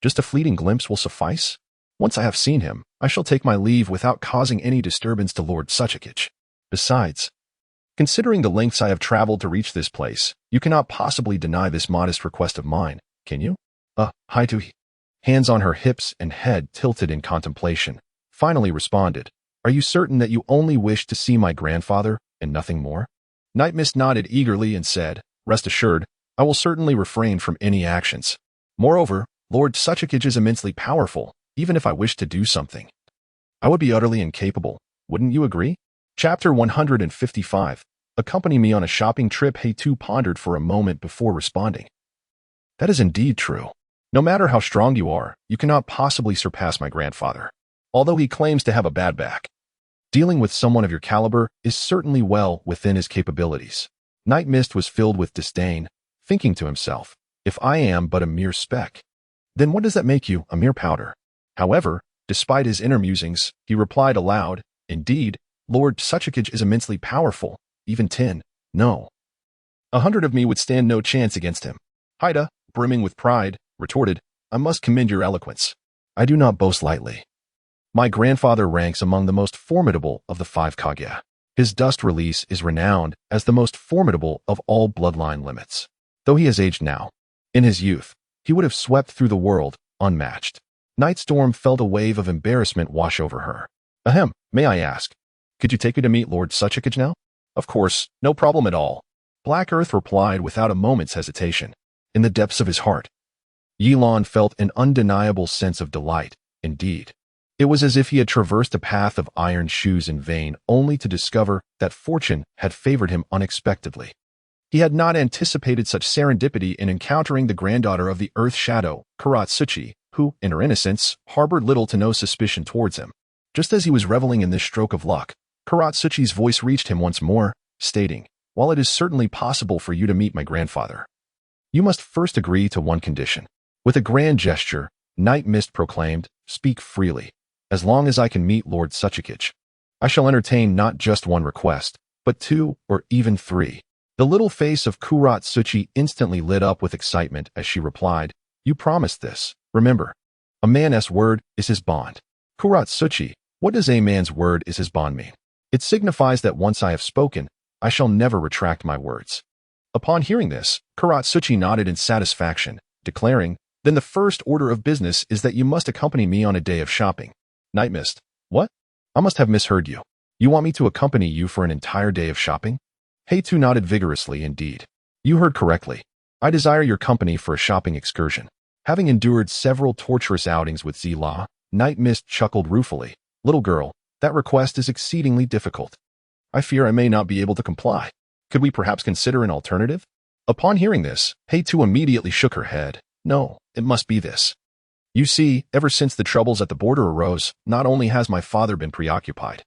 Just a fleeting glimpse will suffice? Once I have seen him, I shall take my leave without causing any disturbance to Lord Tsukuyomi. Besides, considering the lengths I have traveled to reach this place, you cannot possibly deny this modest request of mine, can you? He-Tu, hands on her hips and head tilted in contemplation, finally responded, Are you certain that you only wish to see my grandfather and nothing more? Night Mist nodded eagerly and said, Rest assured, I will certainly refrain from any actions. Moreover, Lord Tsukuyomi is immensely powerful, even if I wished to do something. I would be utterly incapable, wouldn't you agree? Chapter 155. Accompany me on a shopping trip. Heitu pondered for a moment before responding. That is indeed true. No matter how strong you are, you cannot possibly surpass my grandfather. Although he claims to have a bad back, dealing with someone of your caliber is certainly well within his capabilities. Night Mist was filled with disdain, thinking to himself, if I am but a mere speck, then what does that make you, a mere powder? However, despite his inner musings, he replied aloud, indeed, Lord Tsukuyomi is immensely powerful, even 10, no. 100 of me would stand no chance against him. Haida, brimming with pride, retorted, I must commend your eloquence. I do not boast lightly. My grandfather ranks among the most formidable of the 5 Kage. His dust release is renowned as the most formidable of all bloodline limits. Though he has aged now, in his youth, he would have swept through the world, unmatched. Nightstorm felt a wave of embarrassment wash over her. Ahem, may I ask, could you take me to meet Lord Tsukuyomi now? Of course, no problem at all. Black Earth replied without a moment's hesitation. In the depths of his heart, Ye Lan felt an undeniable sense of delight, indeed. It was as if he had traversed a path of iron shoes in vain, only to discover that fortune had favored him unexpectedly. He had not anticipated such serendipity in encountering the granddaughter of the Earth Shadow, Kuratsuchi, who, in her innocence, harbored little to no suspicion towards him. Just as he was reveling in this stroke of luck, Kuratsuchi's voice reached him once more, stating, while it is certainly possible for you to meet my grandfather, you must first agree to one condition. With a grand gesture, Night Mist proclaimed, speak freely. As long as I can meet Lord Tsukuyomi, I shall entertain not just one request, but 2 or even 3. The little face of Kuratsuchi instantly lit up with excitement as she replied, you promised this, remember. A man's word is his bond. Kuratsuchi, what does a man's word is his bond mean? It signifies that once I have spoken, I shall never retract my words. Upon hearing this, Kuratsuchi nodded in satisfaction, declaring, then the first order of business is that you must accompany me on a day of shopping. Night Mist, what? I must have misheard you. You want me to accompany you for an entire day of shopping? Heitu nodded vigorously indeed. You heard correctly. I desire your company for a shopping excursion. Having endured several torturous outings with Ye Lan, Night Mist chuckled ruefully. Little girl, that request is exceedingly difficult. I fear I may not be able to comply. Could we perhaps consider an alternative? Upon hearing this, Heitu immediately shook her head. No, it must be this. You see, ever since the troubles at the border arose, not only has my father been preoccupied,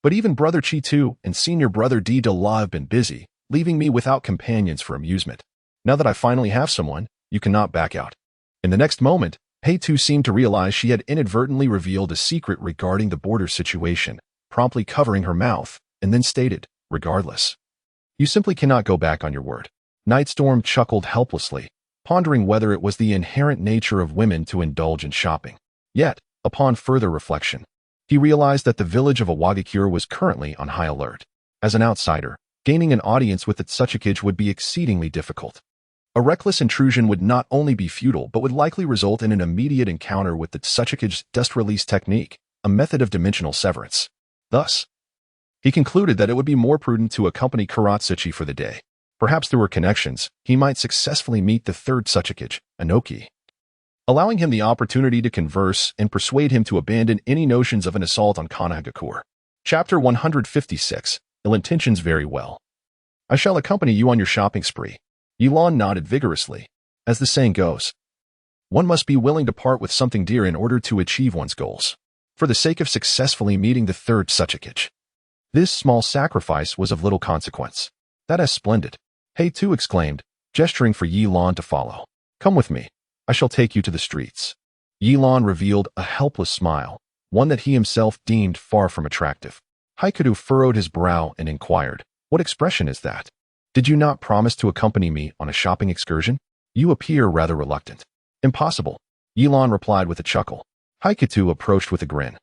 but even Brother Chi Tu and Senior Brother D De La have been busy, leaving me without companions for amusement. Now that I finally have someone, you cannot back out. In the next moment, Heitu seemed to realize she had inadvertently revealed a secret regarding the border situation, promptly covering her mouth, and then stated, regardless. You simply cannot go back on your word. Nightstorm chuckled helplessly, pondering whether it was the inherent nature of women to indulge in shopping. Yet, upon further reflection, he realized that the village of Awagakure was currently on high alert. As an outsider, gaining an audience with the Tsukuyomi would be exceedingly difficult. A reckless intrusion would not only be futile but would likely result in an immediate encounter with the Tsukuyomi's dust release technique, a method of dimensional severance. Thus, he concluded that it would be more prudent to accompany Kuratsuchi for the day. Perhaps through her connections, he might successfully meet the third Tsukuyomi, Inoki, allowing him the opportunity to converse and persuade him to abandon any notions of an assault on Konohamaru. Chapter 156, Ill Intentions. Very well. I shall accompany you on your shopping spree. Ye Lan nodded vigorously. As the saying goes, one must be willing to part with something dear in order to achieve one's goals, for the sake of successfully meeting the third Tsukuyomi. This small sacrifice was of little consequence. That is splendid. Heitu exclaimed, gesturing for Ye Lan to follow. Come with me. I shall take you to the streets. Ye Lan revealed a helpless smile, one that he himself deemed far from attractive. Haikudu furrowed his brow and inquired, what expression is that? Did you not promise to accompany me on a shopping excursion? You appear rather reluctant. Impossible. Ye Lan replied with a chuckle. Haikudu approached with a grin,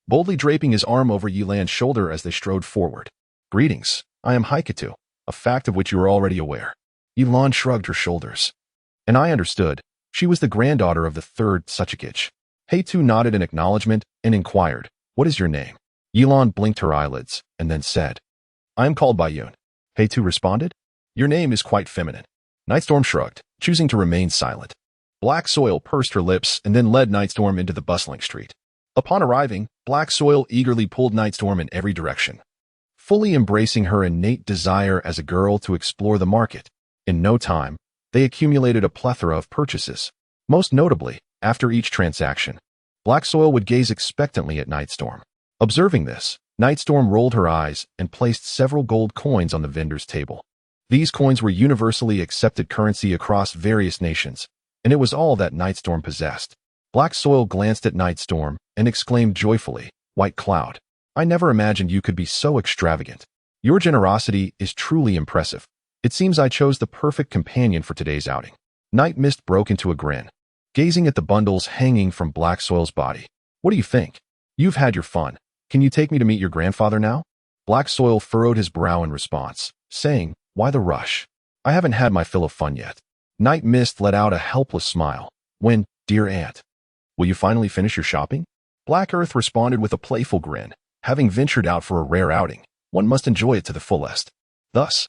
boldly draping his arm over Ye Lan's shoulder as they strode forward. Greetings. I am Haikudu, a fact of which you are already aware. Ye Lan shrugged her shoulders. And I understood. She was the granddaughter of the third Tsukuyomi. Heitu nodded in acknowledgement and inquired, what is your name? Ye Lan blinked her eyelids and then said, I am called Bayun. Heitu responded, your name is quite feminine. Nightstorm shrugged, choosing to remain silent. Black Soil pursed her lips and then led Nightstorm into the bustling street. Upon arriving, Black Soil eagerly pulled Nightstorm in every direction. fully embracing her innate desire as a girl to explore the market. In no time, they accumulated a plethora of purchases. Most notably, after each transaction, Black Soil would gaze expectantly at Nightstorm. Observing this, Nightstorm rolled her eyes and placed several gold coins on the vendor's table. These coins were universally accepted currency across various nations, and it was all that Nightstorm possessed. Black Soil glanced at Nightstorm and exclaimed joyfully, "White Cloud, I never imagined you could be so extravagant. Your generosity is truly impressive. It seems I chose the perfect companion for today's outing." Night Mist broke into a grin, gazing at the bundles hanging from Black Soil's body. "What do you think? You've had your fun. Can you take me to meet your grandfather now?" Black Soil furrowed his brow in response, saying, "Why the rush? I haven't had my fill of fun yet." Night Mist let out a helpless smile. "When, dear aunt, will you finally finish your shopping?" Black Earth responded with a playful grin. Having ventured out for a rare outing, one must enjoy it to the fullest. Thus,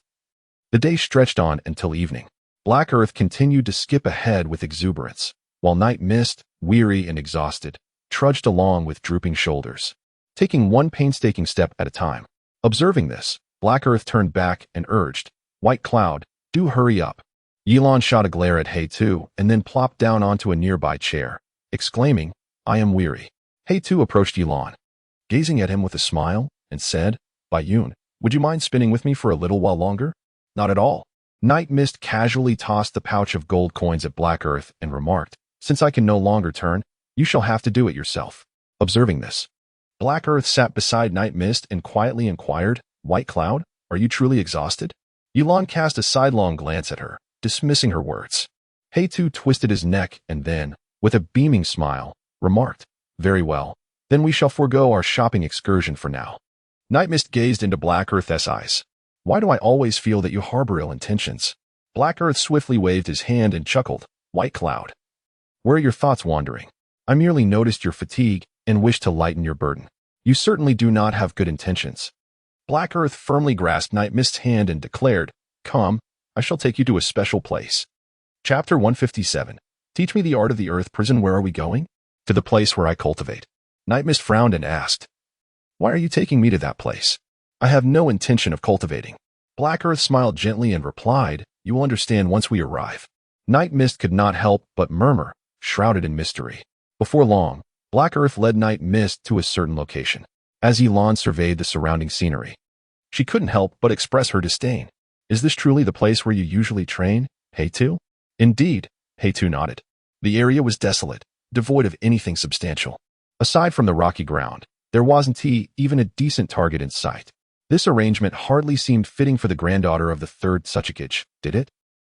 the day stretched on until evening. Black Earth continued to skip ahead with exuberance, while Night Mist, weary and exhausted, trudged along with drooping shoulders, taking one painstaking step at a time. Observing this, Black Earth turned back and urged, "White Cloud, do hurry up." Ye Lan shot a glare at Hei-Tu and then plopped down onto a nearby chair, exclaiming, "I am weary." Hei-Tu approached Ye Lan, gazing at him with a smile, and said, "Bayun, would you mind spinning with me for a little while longer?" "Not at all." Night Mist casually tossed the pouch of gold coins at Black Earth and remarked, "Since I can no longer turn, you shall have to do it yourself." Observing this, Black Earth sat beside Night Mist and quietly inquired, "White Cloud, are you truly exhausted?" Ye Lan cast a sidelong glance at her, dismissing her words. Hei-Tu twisted his neck and then, with a beaming smile, remarked, "Very well. Then we shall forego our shopping excursion for now." Night Mist gazed into Black Earth's eyes. "Why do I always feel that you harbor ill intentions?" Black Earth swiftly waved his hand and chuckled, "White Cloud, where are your thoughts wandering? I merely noticed your fatigue and wished to lighten your burden. You certainly do not have good intentions." Black Earth firmly grasped Night Mist's hand and declared, "Come, I shall take you to a special place." Chapter 157. Teach me the art of the Earth Prison. Where are we going? "To the place where I cultivate." Night Mist frowned and asked, "Why are you taking me to that place?" "I have no intention of cultivating." Black Earth smiled gently and replied, "You will understand once we arrive." Night Mist could not help but murmur, shrouded in mystery. Before long, Black Earth led Night Mist to a certain location. As Ye Lan surveyed the surrounding scenery, she couldn't help but express her disdain. "Is this truly the place where you usually train, Hei-Tu?" "Indeed," Hei-Tu nodded. The area was desolate, devoid of anything substantial. Aside from the rocky ground, there wasn't even a decent target in sight. This arrangement hardly seemed fitting for the granddaughter of the third Tsukuyomi, did it?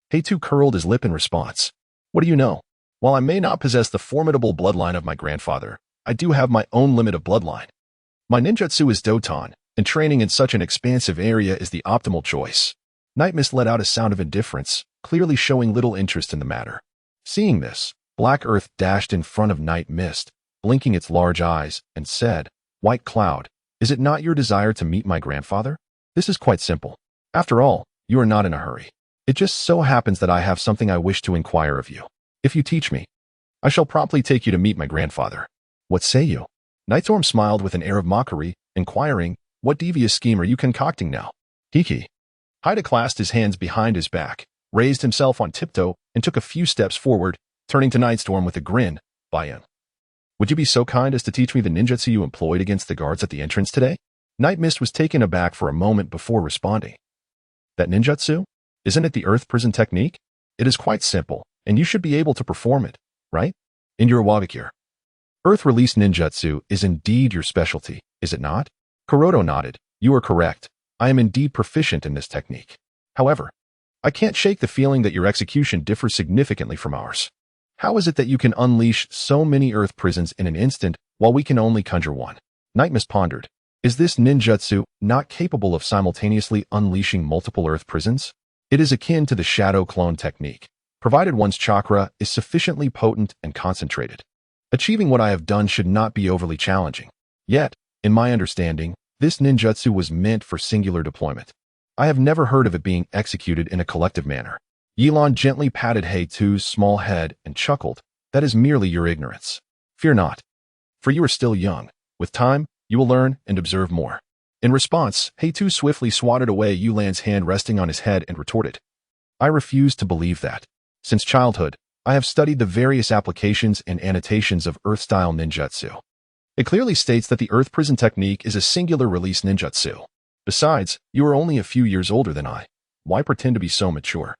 Hei-Tu curled his lip in response. "What do you know? While I may not possess the formidable bloodline of my grandfather, I do have my own limit of bloodline. My ninjutsu is Doton, and training in such an expansive area is the optimal choice." Night Mist let out a sound of indifference, clearly showing little interest in the matter. Seeing this, Black Earth dashed in front of Night Mist, blinking its large eyes, and said, "White Cloud, is it not your desire to meet my grandfather? This is quite simple. After all, you are not in a hurry. It just so happens that I have something I wish to inquire of you. If you teach me, I shall promptly take you to meet my grandfather. What say you?" Nightstorm smiled with an air of mockery, inquiring, "What devious scheme are you concocting now?" "Hiki." Haida clasped his hands behind his back, raised himself on tiptoe, and took a few steps forward, turning to Nightstorm with a grin. "Bayun, would you be so kind as to teach me the ninjutsu you employed against the guards at the entrance today?" Night Mist was taken aback for a moment before responding. "That ninjutsu? Isn't it the Earth Prison technique? It is quite simple, and you should be able to perform it, right? In your Wagakure. Earth Release Ninjutsu is indeed your specialty, is it not?" Kuroto nodded. "You are correct. I am indeed proficient in this technique. However, I can't shake the feeling that your execution differs significantly from ours. How is it that you can unleash so many Earth prisons in an instant while we can only conjure one?" Night Mist pondered. "Is this ninjutsu not capable of simultaneously unleashing multiple Earth prisons? It is akin to the shadow clone technique, provided one's chakra is sufficiently potent and concentrated. Achieving what I have done should not be overly challenging. Yet, in my understanding, this ninjutsu was meant for singular deployment. I have never heard of it being executed in a collective manner." Ye Lan gently patted Hei-Tu's small head and chuckled. "That is merely your ignorance. Fear not, for you are still young. With time, you will learn and observe more." In response, Hei-Tu swiftly swatted away Ye Lan's hand resting on his head and retorted, I refuse to believe that. Since childhood, I have studied the various applications and annotations of Earth-style ninjutsu. It clearly states that the Earth Prison technique is a singular release ninjutsu. Besides, you are only a few years older than I. Why pretend to be so mature?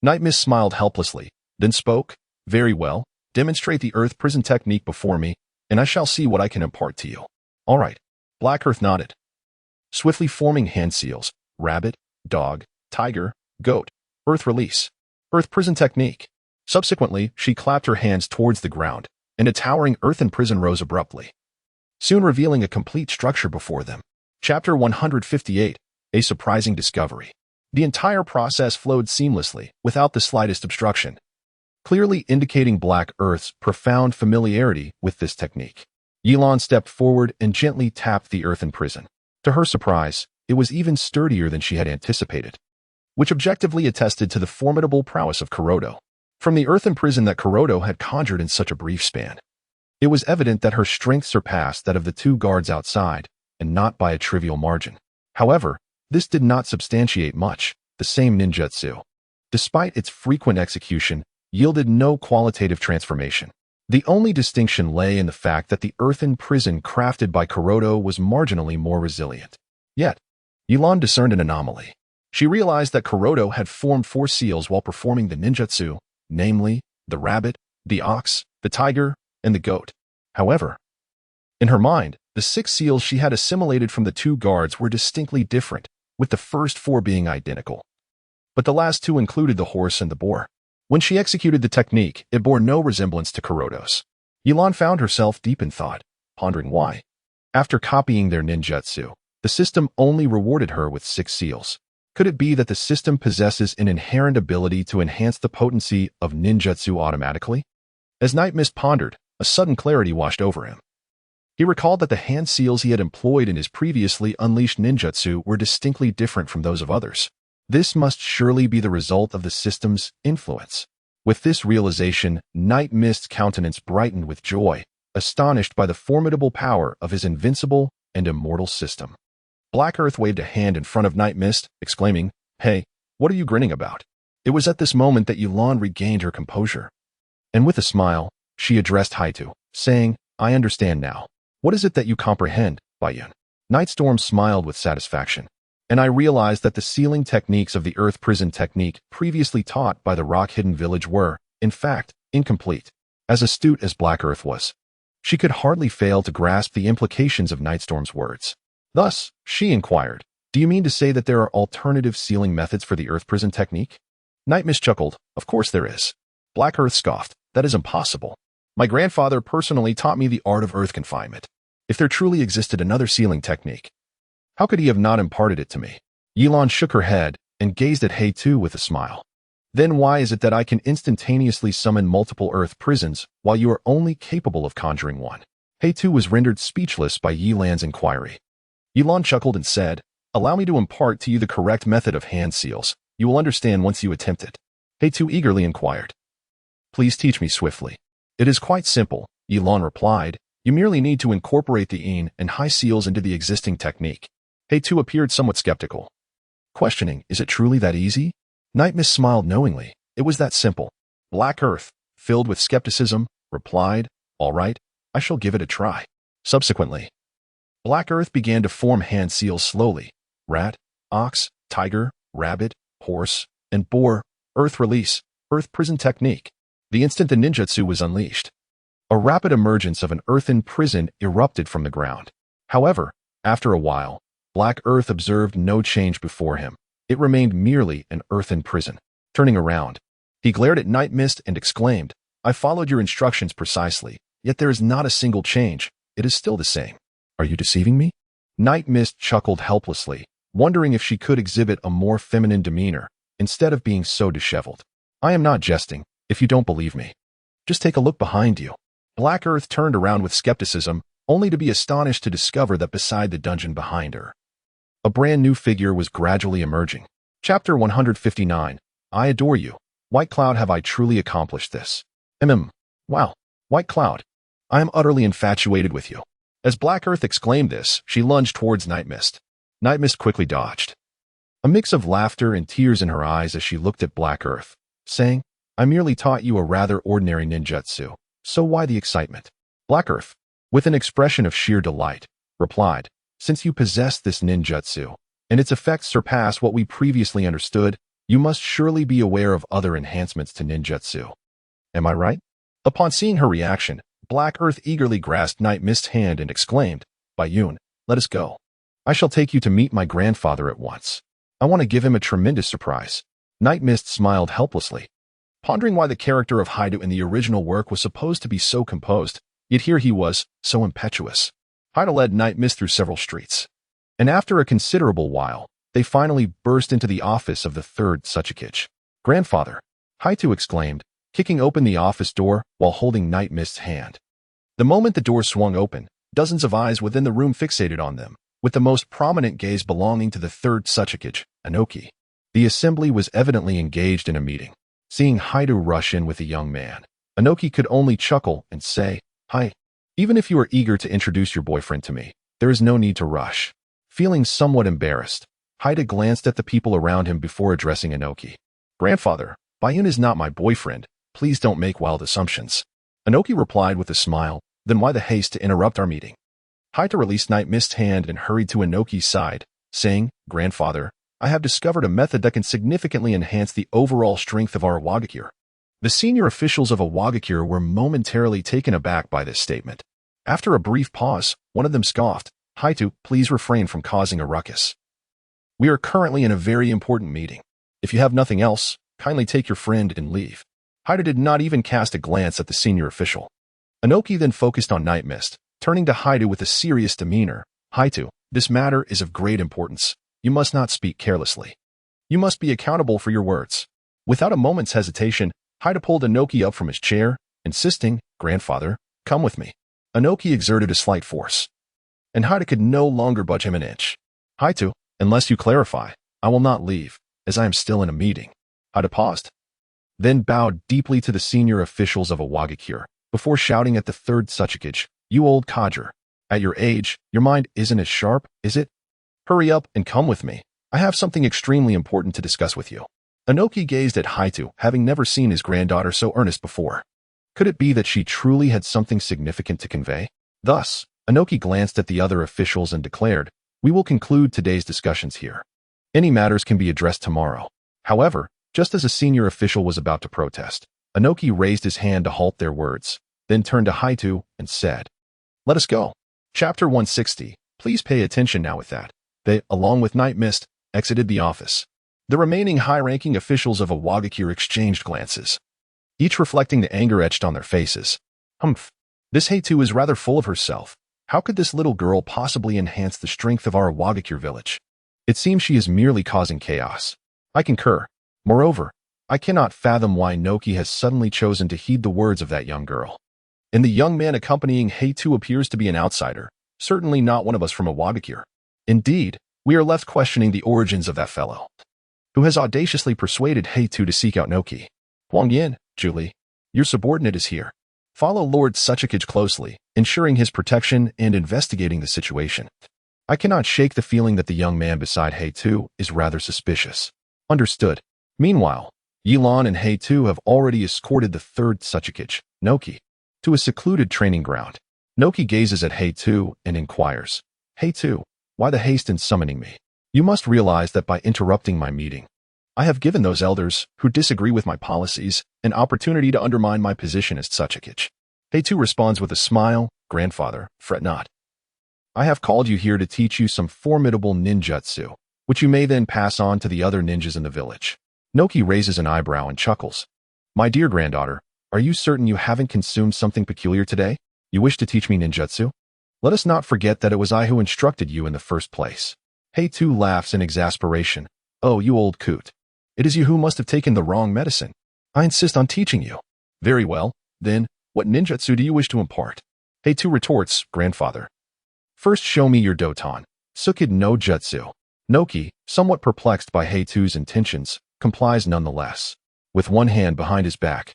Night Mist smiled helplessly, then spoke, Very well, demonstrate the Earth Prison technique before me, and I shall see what I can impart to you. All right. Black Earth nodded. Swiftly forming hand seals, rabbit, dog, tiger, goat, Earth release, Earth Prison technique. Subsequently, she clapped her hands towards the ground, and a towering earthen prison rose abruptly, soon revealing a complete structure before them. Chapter 158, A Surprising Discovery. The entire process flowed seamlessly, without the slightest obstruction, clearly indicating Black Earth's profound familiarity with this technique. Ye Lan stepped forward and gently tapped the earthen prison. To her surprise, it was even sturdier than she had anticipated, which objectively attested to the formidable prowess of Kuroto. From the earthen prison that Kuroto had conjured in such a brief span, it was evident that her strength surpassed that of the two guards outside, and not by a trivial margin. However, this did not substantiate much. The same ninjutsu, despite its frequent execution, yielded no qualitative transformation. The only distinction lay in the fact that the earthen prison crafted by Kuroto was marginally more resilient. Yet, Ye Lan discerned an anomaly. She realized that Kuroto had formed 4 seals while performing the ninjutsu, namely, the rabbit, the ox, the tiger, and the goat. However, in her mind, the 6 seals she had assimilated from the 2 guards were distinctly different, with the first 4 being identical. But the last 2 included the horse and the boar. When she executed the technique, it bore no resemblance to Kuroto's. Ye Lan found herself deep in thought, pondering why. After copying their ninjutsu, the system only rewarded her with 6 seals. Could it be that the system possesses an inherent ability to enhance the potency of ninjutsu automatically? As Night Mist pondered, a sudden clarity washed over him. He recalled that the hand seals he had employed in his previously unleashed ninjutsu were distinctly different from those of others. This must surely be the result of the system's influence. With this realization, Night Mist's countenance brightened with joy, astonished by the formidable power of his invincible and immortal system. Black Earth waved a hand in front of Night Mist, exclaiming, Hey, what are you grinning about? It was at this moment that Ye Lan regained her composure. And with a smile, she addressed Hei-Tu, saying, I understand now. What is it that you comprehend, Baiyun? Nightstorm smiled with satisfaction. And I realized that the sealing techniques of the Earth Prison technique previously taught by the Rock-Hidden Village were, in fact, incomplete. As astute as Black Earth was, she could hardly fail to grasp the implications of Nightstorm's words. Thus, she inquired, Do you mean to say that there are alternative sealing methods for the Earth Prison technique? Night Mist chuckled, Of course there is. Black Earth scoffed, That is impossible. My grandfather personally taught me the art of earth confinement. If there truly existed another sealing technique, how could he have not imparted it to me? Ye Lan shook her head and gazed at Hei-Tu with a smile. Then why is it that I can instantaneously summon multiple earth prisons while you are only capable of conjuring one? Hei-Tu was rendered speechless by Ye Lan's inquiry. Ye Lan chuckled and said, Allow me to impart to you the correct method of hand seals. You will understand once you attempt it. Hei-Tu eagerly inquired. Please teach me swiftly. It is quite simple, Ye Lan replied. You merely need to incorporate the in and high seals into the existing technique. Hei-Tu appeared somewhat skeptical, questioning, Is it truly that easy? Night Mist smiled knowingly. It was that simple. Black Earth, filled with skepticism, replied, All right, I shall give it a try. Subsequently, Black Earth began to form hand seals slowly. Rat, ox, tiger, rabbit, horse, and boar, Earth release, Earth Prison technique. The instant the ninjutsu was unleashed, a rapid emergence of an earthen prison erupted from the ground. However, after a while, Black Earth observed no change before him. It remained merely an earthen prison. Turning around, he glared at Night Mist and exclaimed, I followed your instructions precisely, yet there is not a single change. It is still the same. Are you deceiving me? Night Mist chuckled helplessly, wondering if she could exhibit a more feminine demeanor, instead of being so disheveled. I am not jesting, if you don't believe me. Just take a look behind you. Black Earth turned around with skepticism, only to be astonished to discover that beside the dungeon behind her, a brand new figure was gradually emerging. Chapter 159. I adore you. White Cloud, have I truly accomplished this? Wow. White Cloud. I am utterly infatuated with you. As Black Earth exclaimed this, she lunged towards Night Mist. Night Mist quickly dodged. A mix of laughter and tears in her eyes as she looked at Black Earth, saying, I merely taught you a rather ordinary ninjutsu, so why the excitement? Black Earth, with an expression of sheer delight, replied, since you possess this ninjutsu, and its effects surpass what we previously understood, you must surely be aware of other enhancements to ninjutsu. Am I right? Upon seeing her reaction, Black Earth eagerly grasped Night Mist's hand and exclaimed, By Yun, let us go. I shall take you to meet my grandfather at once. I want to give him a tremendous surprise. Night Mist smiled helplessly, pondering why the character of Haidu in the original work was supposed to be so composed, yet here he was, so impetuous. Haidu led Night Mist through several streets, and after a considerable while, they finally burst into the office of the third Tsukuyomi. Grandfather, Haidu exclaimed, kicking open the office door while holding Night Mist's hand. The moment the door swung open, dozens of eyes within the room fixated on them, with the most prominent gaze belonging to the third Tsukuyomi, Inoki. The assembly was evidently engaged in a meeting. Seeing Haidu rush in with the young man, Inoki could only chuckle and say, Hi. Even if you are eager to introduce your boyfriend to me, there is no need to rush. Feeling somewhat embarrassed, Haidu glanced at the people around him before addressing Inoki. Grandfather, Bayun is not my boyfriend. Please don't make wild assumptions. Inoki replied with a smile, then why the haste to interrupt our meeting? Haidu released Night Mist's hand and hurried to Inoki's side, saying, Grandfather, I have discovered a method that can significantly enhance the overall strength of our Wagakure. The senior officials of a Wagakure were momentarily taken aback by this statement. After a brief pause, one of them scoffed, Haidu, please refrain from causing a ruckus. We are currently in a very important meeting. If you have nothing else, kindly take your friend and leave. Haidu did not even cast a glance at the senior official. Inoki then focused on Night Mist, turning to Haidu with a serious demeanor. Haidu, this matter is of great importance. You must not speak carelessly. You must be accountable for your words. Without a moment's hesitation, Haidu pulled Inoki up from his chair, insisting, Grandfather, come with me. Inoki exerted a slight force, and Haidu could no longer budge him an inch. Haidu, unless you clarify, I will not leave, as I am still in a meeting. Haidu paused, then bowed deeply to the senior officials of a Wagakure, before shouting at the third Tsukuyomi, You old codger. At your age, your mind isn't as sharp, is it? Hurry up and come with me. I have something extremely important to discuss with you. Inoki gazed at Haidu, having never seen his granddaughter so earnest before. Could it be that she truly had something significant to convey? Thus, Inoki glanced at the other officials and declared, We will conclude today's discussions here. Any matters can be addressed tomorrow. However, just as a senior official was about to protest, Inoki raised his hand to halt their words, then turned to Haidu and said, Let us go. Chapter 160. Please pay attention now with that. They, along with Night Mist, exited the office. The remaining high-ranking officials of a Wagakure exchanged glances, each reflecting the anger etched on their faces. Humph. This Haidu is rather full of herself. How could this little girl possibly enhance the strength of our Wagakure village? It seems she is merely causing chaos. I concur. Moreover, I cannot fathom why Inoki has suddenly chosen to heed the words of that young girl. And the young man accompanying Haidu appears to be an outsider, certainly not one of us from a Wagakure. Indeed, we are left questioning the origins of that fellow, who has audaciously persuaded Haidu to seek out Inoki. Huang Yin, Julie, your subordinate is here. Follow Lord Tsukuyomi closely, ensuring his protection and investigating the situation. I cannot shake the feeling that the young man beside Haidu is rather suspicious. Understood. Meanwhile, Ye Lan and Haidu have already escorted the third Tsukuyomi, Inoki, to a secluded training ground. Inoki gazes at Haidu and inquires, Haidu, why the haste in summoning me? You must realize that by interrupting my meeting, I have given those elders who disagree with my policies an opportunity to undermine my position as Tsukuyomi. Haidu responds with a smile, Grandfather, fret not. I have called you here to teach you some formidable ninjutsu, which you may then pass on to the other ninjas in the village. Inoki raises an eyebrow and chuckles. My dear granddaughter, are you certain you haven't consumed something peculiar today? You wish to teach me ninjutsu? Let us not forget that it was I who instructed you in the first place. Haidu laughs in exasperation. Oh, you old coot. It is you who must have taken the wrong medicine. I insist on teaching you. Very well, then, what ninjutsu do you wish to impart? Haidu retorts, Grandfather. First show me your doton. Tsukid no jutsu. Inoki, somewhat perplexed by Haidu's intentions, complies nonetheless. With one hand behind his back,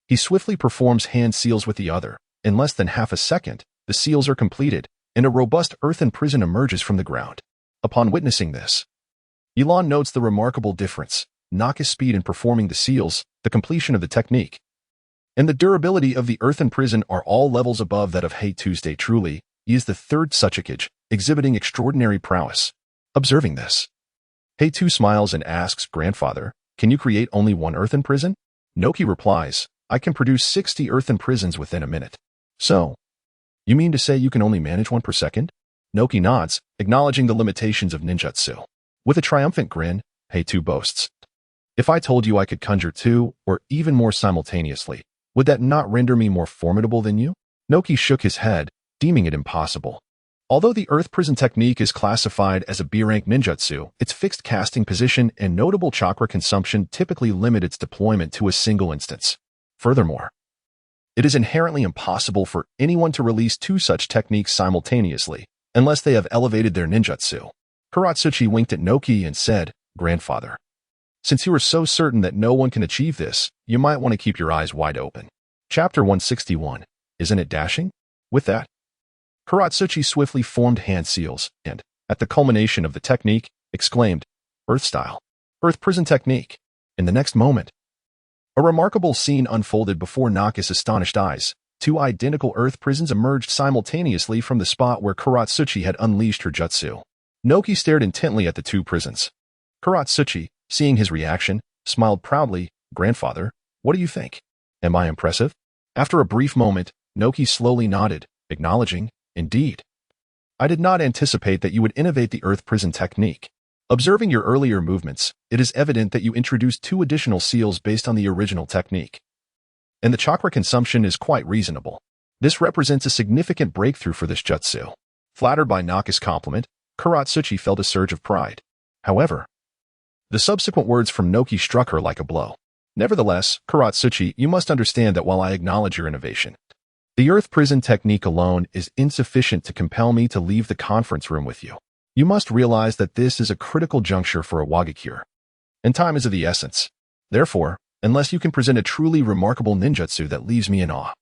he swiftly performs hand seals with the other. In less than half a second, the seals are completed, and a robust earthen prison emerges from the ground. Upon witnessing this, Ye Lan notes the remarkable difference, Naka's speed in performing the seals, the completion of the technique, and the durability of the earthen prison are all levels above that of Hey Tuesday. Truly, he is the third Tsukuyomi, exhibiting extraordinary prowess. Observing this, Hey Tu smiles and asks, Grandfather, can you create only one earthen prison? Noki replies, I can produce 60 earthen prisons within a minute. So, you mean to say you can only manage one per second? Noki nods, acknowledging the limitations of ninjutsu. With a triumphant grin, Hey Tu boasts, if I told you I could conjure two, or even more simultaneously, would that not render me more formidable than you? Noki shook his head, deeming it impossible. Although the earth prison technique is classified as a B-rank ninjutsu, its fixed casting position and notable chakra consumption typically limit its deployment to a single instance. Furthermore, it is inherently impossible for anyone to release two such techniques simultaneously, unless they have elevated their ninjutsu. Kuratsuchi winked at Noki and said, Grandfather, since you are so certain that no one can achieve this, you might want to keep your eyes wide open. Chapter 161. Isn't it dashing? With that, Kuratsuchi swiftly formed hand seals and, at the culmination of the technique, exclaimed, Earth style, Earth prison technique. In the next moment, a remarkable scene unfolded before Naka's astonished eyes. Two identical earth prisons emerged simultaneously from the spot where Kuratsuchi had unleashed her jutsu. Noki stared intently at the two prisons. Kuratsuchi, seeing his reaction, smiled proudly, Grandfather, what do you think? Am I impressive? After a brief moment, Noki slowly nodded, acknowledging, Indeed. I did not anticipate that you would innovate the earth prison technique. Observing your earlier movements, it is evident that you introduced two additional seals based on the original technique. And the chakra consumption is quite reasonable. This represents a significant breakthrough for this jutsu. Flattered by Naka's compliment, Kuratsuchi felt a surge of pride. However, the subsequent words from Noki struck her like a blow. Nevertheless, Kuratsuchi, you must understand that while I acknowledge your innovation, the earth prison technique alone is insufficient to compel me to leave the conference room with you. You must realize that this is a critical juncture for a Wagakure, and time is of the essence. Therefore, unless you can present a truly remarkable ninjutsu that leaves me in awe,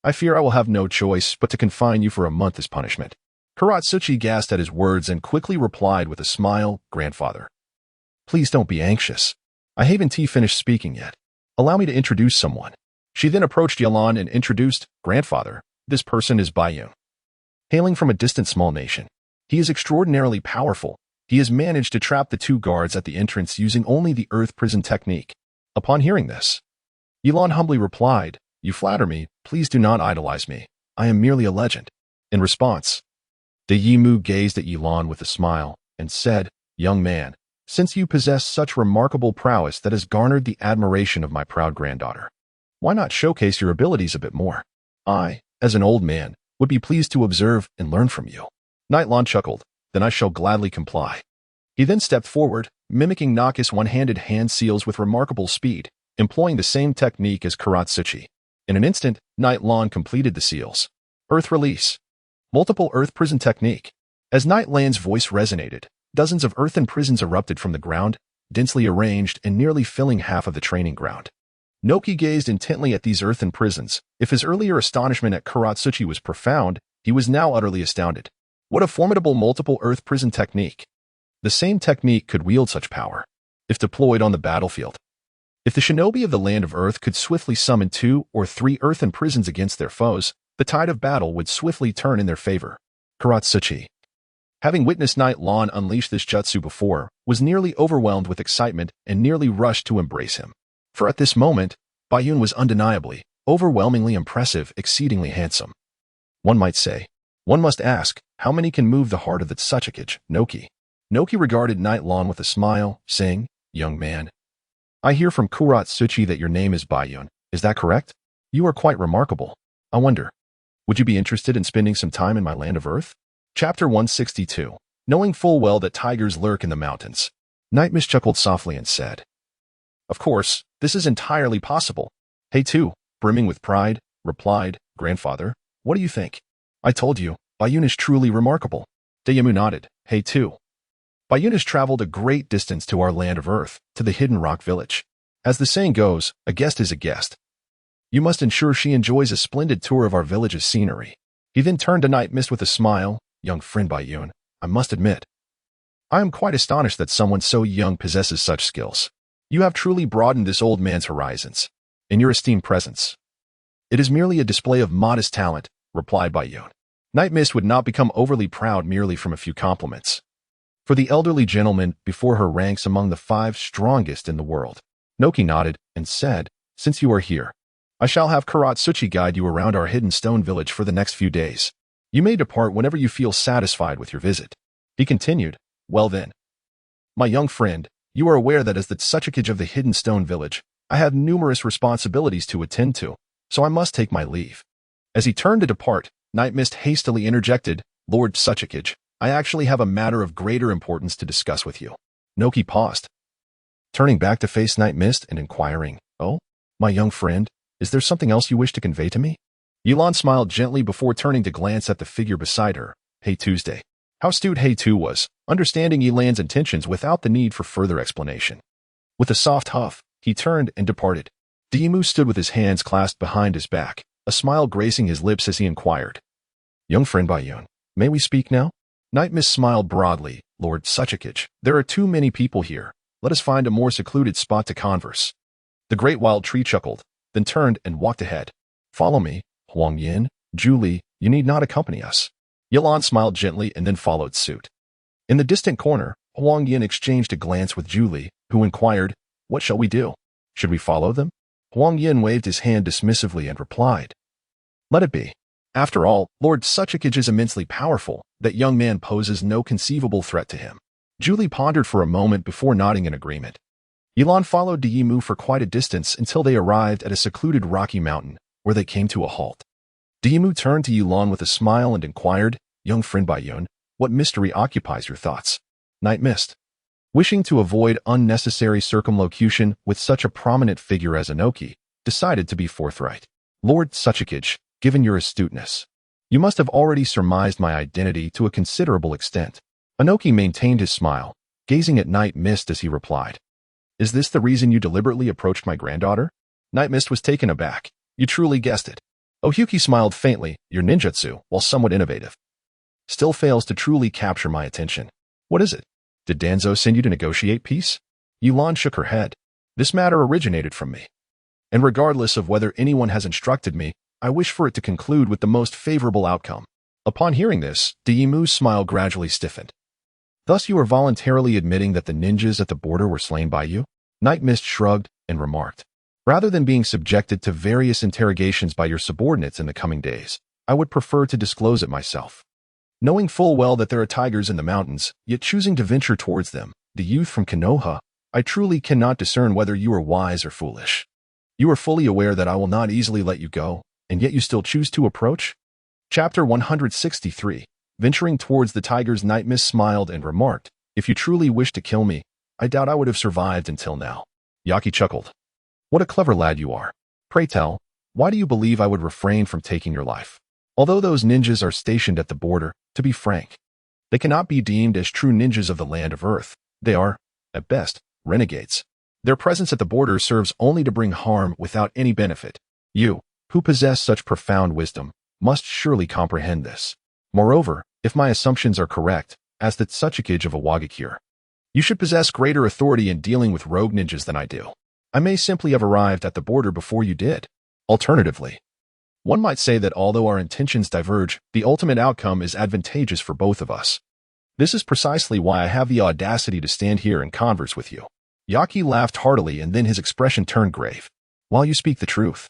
I fear I will have no choice but to confine you for a month as punishment. Kuratsuchi gasped at his words and quickly replied with a smile, Grandfather, please don't be anxious. I haven't finished speaking yet. Allow me to introduce someone. She then approached Ye Lan and introduced, Grandfather, this person is Bayun. Hailing from a distant small nation, he is extraordinarily powerful. He has managed to trap the two guards at the entrance using only the earth prison technique. Upon hearing this, Ye Lan humbly replied, You flatter me, please do not idolize me. I am merely a legend. In response, the Yimu gazed at Ye Lan with a smile and said, Young man, since you possess such remarkable prowess that has garnered the admiration of my proud granddaughter, why not showcase your abilities a bit more? I, as an old man, would be pleased to observe and learn from you. Night Lan chuckled, Then I shall gladly comply. He then stepped forward, mimicking Naka's one-handed hand seals with remarkable speed, employing the same technique as Kuratsuchi. In an instant, Night Lan completed the seals. Earth release. Multiple earth prison technique. As Night Lan's voice resonated, dozens of earthen prisons erupted from the ground, densely arranged and nearly filling half of the training ground. Noki gazed intently at these earthen prisons. If his earlier astonishment at Kuratsuchi was profound, he was now utterly astounded. What a formidable multiple earth prison technique. The same technique could wield such power, if deployed on the battlefield. If the shinobi of the land of earth could swiftly summon 2 or 3 earthen prisons against their foes, the tide of battle would swiftly turn in their favor. Kuratsuchi, having witnessed Night Lan unleash this jutsu before, was nearly overwhelmed with excitement and nearly rushed to embrace him. For at this moment, Bayun was undeniably, overwhelmingly impressive, exceedingly handsome. One might say, one must ask, how many can move the heart of the Tsukuyomi, Noki? Noki regarded Night Lan with a smile, saying, Young man, I hear from Kuratsuchi that your name is Bayun. Is that correct? You are quite remarkable. I wonder, would you be interested in spending some time in my land of earth? Chapter 162. Knowing full well that tigers lurk in the mountains, Night Mist chuckled softly and said, Of course, this is entirely possible. Hey Tu, brimming with pride, replied, Grandfather, what do you think? I told you, Bayun is truly remarkable. Dayamu nodded, Hey Tu. Bayun has traveled a great distance to our land of earth, to the Hidden Rock Village. As the saying goes, a guest is a guest. You must ensure she enjoys a splendid tour of our village's scenery. He then turned to Night Mist with a smile, Young friend Bayun, I must admit, I am quite astonished that someone so young possesses such skills. You have truly broadened this old man's horizons. In your esteemed presence. It is merely a display of modest talent, replied Bayun. Night Mist would not become overly proud merely from a few compliments. For the elderly gentleman before her ranks among the 5 strongest in the world. Noki nodded and said, since you are here, I shall have Karatsuchi guide you around our hidden stone village for the next few days. You may depart whenever you feel satisfied with your visit. He continued, well then. My young friend, you are aware that as the Tsukuyomi of the hidden stone village, I have numerous responsibilities to attend to, so I must take my leave. As he turned to depart, Night Mist hastily interjected, Lord Tsukuyomi, I actually have a matter of greater importance to discuss with you. Noki paused, turning back to face Night Mist and inquiring, oh, my young friend, is there something else you wish to convey to me? Ye Lan smiled gently before turning to glance at the figure beside her. Hey Tuesday. How astute Hey Tu was, understanding Ye Lan's intentions without the need for further explanation. With a soft huff, he turned and departed. Diemu stood with his hands clasped behind his back, a smile gracing his lips as he inquired. Young friend Bayun, may we speak now? Night Mist smiled broadly. Lord Tsukuyomi, there are too many people here. Let us find a more secluded spot to converse. The great wild tree chuckled, then turned and walked ahead. Follow me, Huang Yin, Julie, you need not accompany us. Ye Lan smiled gently and then followed suit. In the distant corner, Huang Yin exchanged a glance with Julie, who inquired, what shall we do? Should we follow them? Huang Yin waved his hand dismissively and replied, let it be. After all, Lord Tsukuyomi is immensely powerful, that young man poses no conceivable threat to him. Julie pondered for a moment before nodding in agreement. Ye Lan followed Diemu for quite a distance until they arrived at a secluded rocky mountain, where they came to a halt. Diemu turned to Ye Lan with a smile and inquired, young friend Bayun, what mystery occupies your thoughts? Night Mist. Wishing to avoid unnecessary circumlocution with such a prominent figure as Inoki, decided to be forthright. Lord Tsukuyomi, given your astuteness, you must have already surmised my identity to a considerable extent. Inoki maintained his smile, gazing at Night Mist as he replied, is this the reason you deliberately approached my granddaughter? Night Mist was taken aback. You truly guessed it. Ohyuki smiled faintly. Your ninjutsu, while somewhat innovative, still fails to truly capture my attention. What is it? Did Danzo send you to negotiate peace? Ye Lan shook her head. This matter originated from me. And regardless of whether anyone has instructed me, I wish for it to conclude with the most favorable outcome. Upon hearing this, Diemu's smile gradually stiffened. Thus you are voluntarily admitting that the ninjas at the border were slain by you? Night Mist shrugged and remarked, rather than being subjected to various interrogations by your subordinates in the coming days, I would prefer to disclose it myself. Knowing full well that there are tigers in the mountains, yet choosing to venture towards them, the youth from Konoha, I truly cannot discern whether you are wise or foolish. You are fully aware that I will not easily let you go, and yet you still choose to approach? Chapter 163. Venturing towards the tigers, Night Mist smiled and remarked, if you truly wish to kill me, I doubt I would have survived until now. Yaki chuckled. What a clever lad you are. Pray tell, why do you believe I would refrain from taking your life? Although those ninjas are stationed at the border, to be frank, they cannot be deemed as true ninjas of the land of Earth. They are, at best, renegades. Their presence at the border serves only to bring harm without any benefit. You, who possess such profound wisdom, must surely comprehend this. Moreover, if my assumptions are correct, as the Tsukuyomi of Awagakure, you should possess greater authority in dealing with rogue ninjas than I do. I may simply have arrived at the border before you did. Alternatively, one might say that although our intentions diverge, the ultimate outcome is advantageous for both of us. This is precisely why I have the audacity to stand here and converse with you. Yaki laughed heartily and then his expression turned grave. While you speak the truth,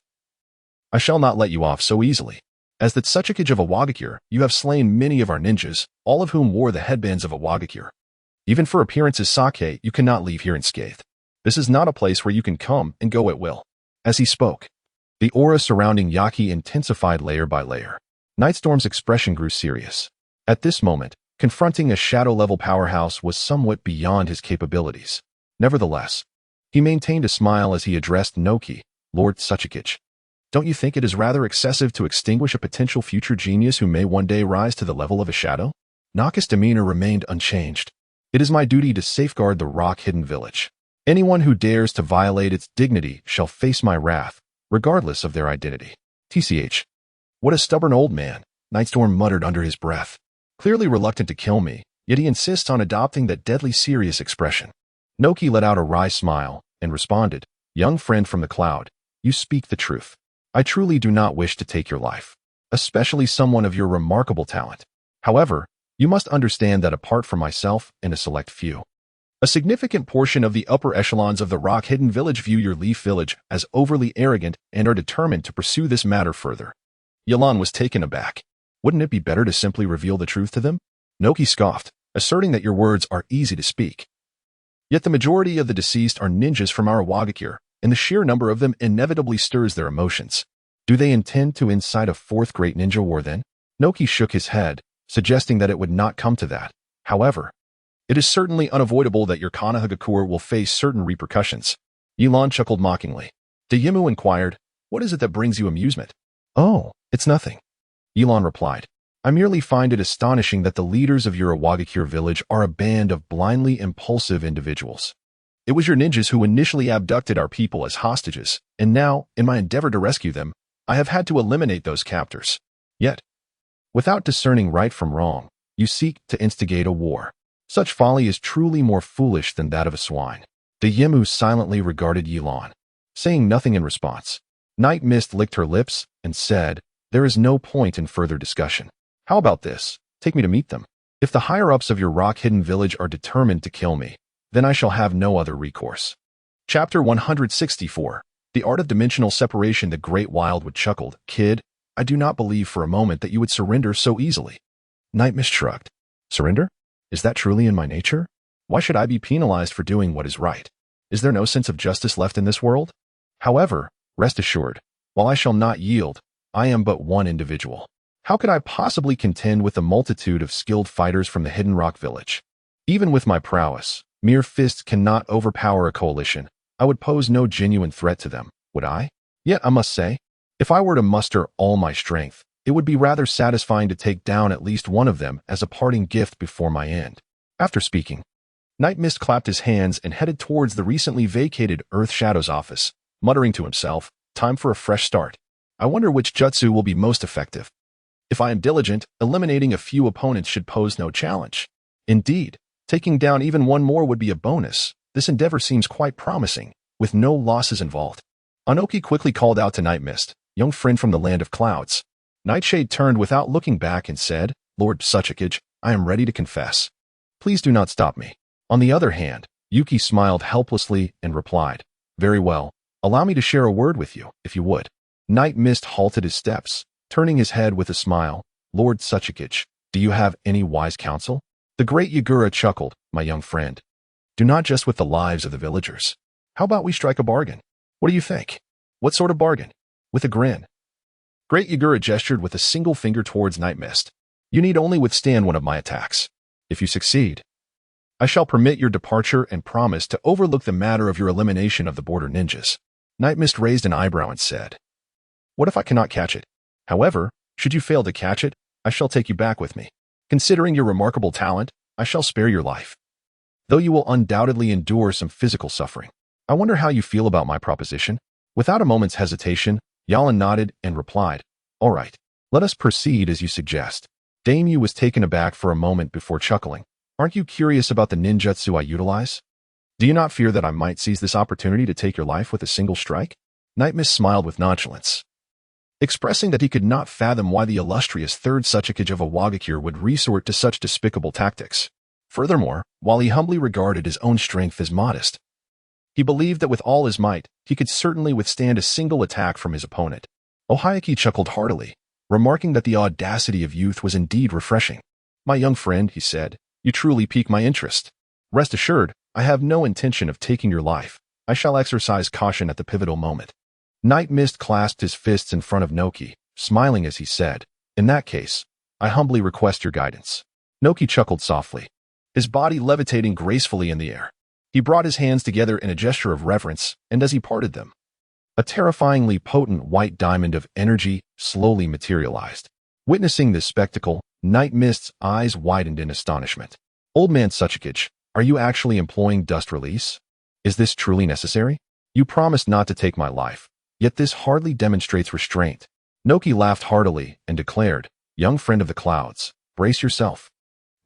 I shall not let you off so easily. As the Tsukuyomi of Awagakure, you have slain many of our ninjas, all of whom wore the headbands of Awagakure. Even for appearances sake, you cannot leave here unscathed. This is not a place where you can come and go at will. As he spoke, the aura surrounding Yaki intensified layer by layer. Nightstorm's expression grew serious. At this moment, confronting a shadow-level powerhouse was somewhat beyond his capabilities. Nevertheless, he maintained a smile as he addressed Noki, Lord Tsukuyomi. Don't you think it is rather excessive to extinguish a potential future genius who may one day rise to the level of a shadow? Naka's demeanor remained unchanged. It is my duty to safeguard the rock-hidden village. Anyone who dares to violate its dignity shall face my wrath, regardless of their identity. TCH. What a stubborn old man, Nightstorm muttered under his breath. Clearly reluctant to kill me, yet he insists on adopting that deadly serious expression. Noki let out a wry smile and responded, "Young friend from the cloud, you speak the truth. I truly do not wish to take your life, especially someone of your remarkable talent. However, you must understand that apart from myself and a select few, a significant portion of the upper echelons of the rock-hidden village view your Leaf Village as overly arrogant and are determined to pursue this matter further." Ye Lan was taken aback. "Wouldn't it be better to simply reveal the truth to them?" Noki scoffed, asserting that your words are easy to speak. Yet the majority of the deceased are ninjas from our Wagakure, and the sheer number of them inevitably stirs their emotions. Do they intend to incite a fourth great ninja war then? Noki shook his head, suggesting that it would not come to that. However, it is certainly unavoidable that your Konohagakure will face certain repercussions. Ye Lan chuckled mockingly. Dayimu inquired, "What is it that brings you amusement?" "Oh, it's nothing," Ye Lan replied. "I merely find it astonishing that the leaders of your Wagakure village are a band of blindly impulsive individuals. It was your ninjas who initially abducted our people as hostages, and now, in my endeavor to rescue them, I have had to eliminate those captors. Yet, without discerning right from wrong, you seek to instigate a war. Such folly is truly more foolish than that of a swine." Dayimu silently regarded Ye Lan, saying nothing in response. Night Mist licked her lips and said, "There is no point in further discussion. How about this? Take me to meet them. If the higher-ups of your rock-hidden village are determined to kill me, then I shall have no other recourse." Chapter 164. The Art of Dimensional Separation. The Great Wildwood chuckled. "Kid, I do not believe for a moment that you would surrender so easily." Night Mist shrugged. "Surrender? Is that truly in my nature? Why should I be penalized for doing what is right? Is there no sense of justice left in this world? However, rest assured, while I shall not yield, I am but one individual. How could I possibly contend with the multitude of skilled fighters from the Hidden Rock Village? Even with my prowess, mere fists cannot overpower a coalition. I would pose no genuine threat to them, would I? Yet I must say, if I were to muster all my strength, it would be rather satisfying to take down at least one of them as a parting gift before my end." After speaking, Night Mist clapped his hands and headed towards the recently vacated Earth Shadow's office, muttering to himself, "Time for a fresh start. I wonder which jutsu will be most effective. If I am diligent, eliminating a few opponents should pose no challenge. Indeed, taking down even one more would be a bonus. This endeavor seems quite promising, with no losses involved." Anoki quickly called out to Night Mist, "Young friend from the land of clouds." Nightshade turned without looking back and said, "Lord Tsukuyomi, I am ready to confess. Please do not stop me." On the other hand, Yuki smiled helplessly and replied, "Very well, allow me to share a word with you, if you would." Night Mist halted his steps, turning his head with a smile. "Lord Tsukuyomi, do you have any wise counsel?" The great Yagura chuckled, "My young friend, do not jest with the lives of the villagers. How about we strike a bargain? What do you think?" "What sort of bargain?" With a grin, Great Yagura gestured with a single finger towards Night Mist. "You need only withstand one of my attacks. If you succeed, I shall permit your departure and promise to overlook the matter of your elimination of the border ninjas." Night Mist raised an eyebrow and said, "What if I cannot catch it? However, should you fail to catch it, I shall take you back with me. Considering your remarkable talent, I shall spare your life, though you will undoubtedly endure some physical suffering. I wonder how you feel about my proposition?" Without a moment's hesitation, Ye Lan nodded and replied, "All right, let us proceed as you suggest." Daimyo was taken aback for a moment before chuckling. "Aren't you curious about the ninjutsu I utilize? Do you not fear that I might seize this opportunity to take your life with a single strike?" Night Mist smiled with nonchalance, expressing that he could not fathom why the illustrious third Tsukuyomi of a Wagakure would resort to such despicable tactics. Furthermore, while he humbly regarded his own strength as modest, he believed that with all his might, he could certainly withstand a single attack from his opponent. Ohayaki chuckled heartily, remarking that the audacity of youth was indeed refreshing. "My young friend," he said, "you truly pique my interest. Rest assured, I have no intention of taking your life. I shall exercise caution at the pivotal moment." Night Mist clasped his fists in front of Noki, smiling as he said, "In that case, I humbly request your guidance." Noki chuckled softly, his body levitating gracefully in the air. He brought his hands together in a gesture of reverence, and as he parted them, a terrifyingly potent white diamond of energy slowly materialized. Witnessing this spectacle, Night Mist's eyes widened in astonishment. "Old man Tsukuyomi, are you actually employing dust release? Is this truly necessary? You promised not to take my life, yet this hardly demonstrates restraint." Noki laughed heartily and declared, "Young friend of the clouds, brace yourself.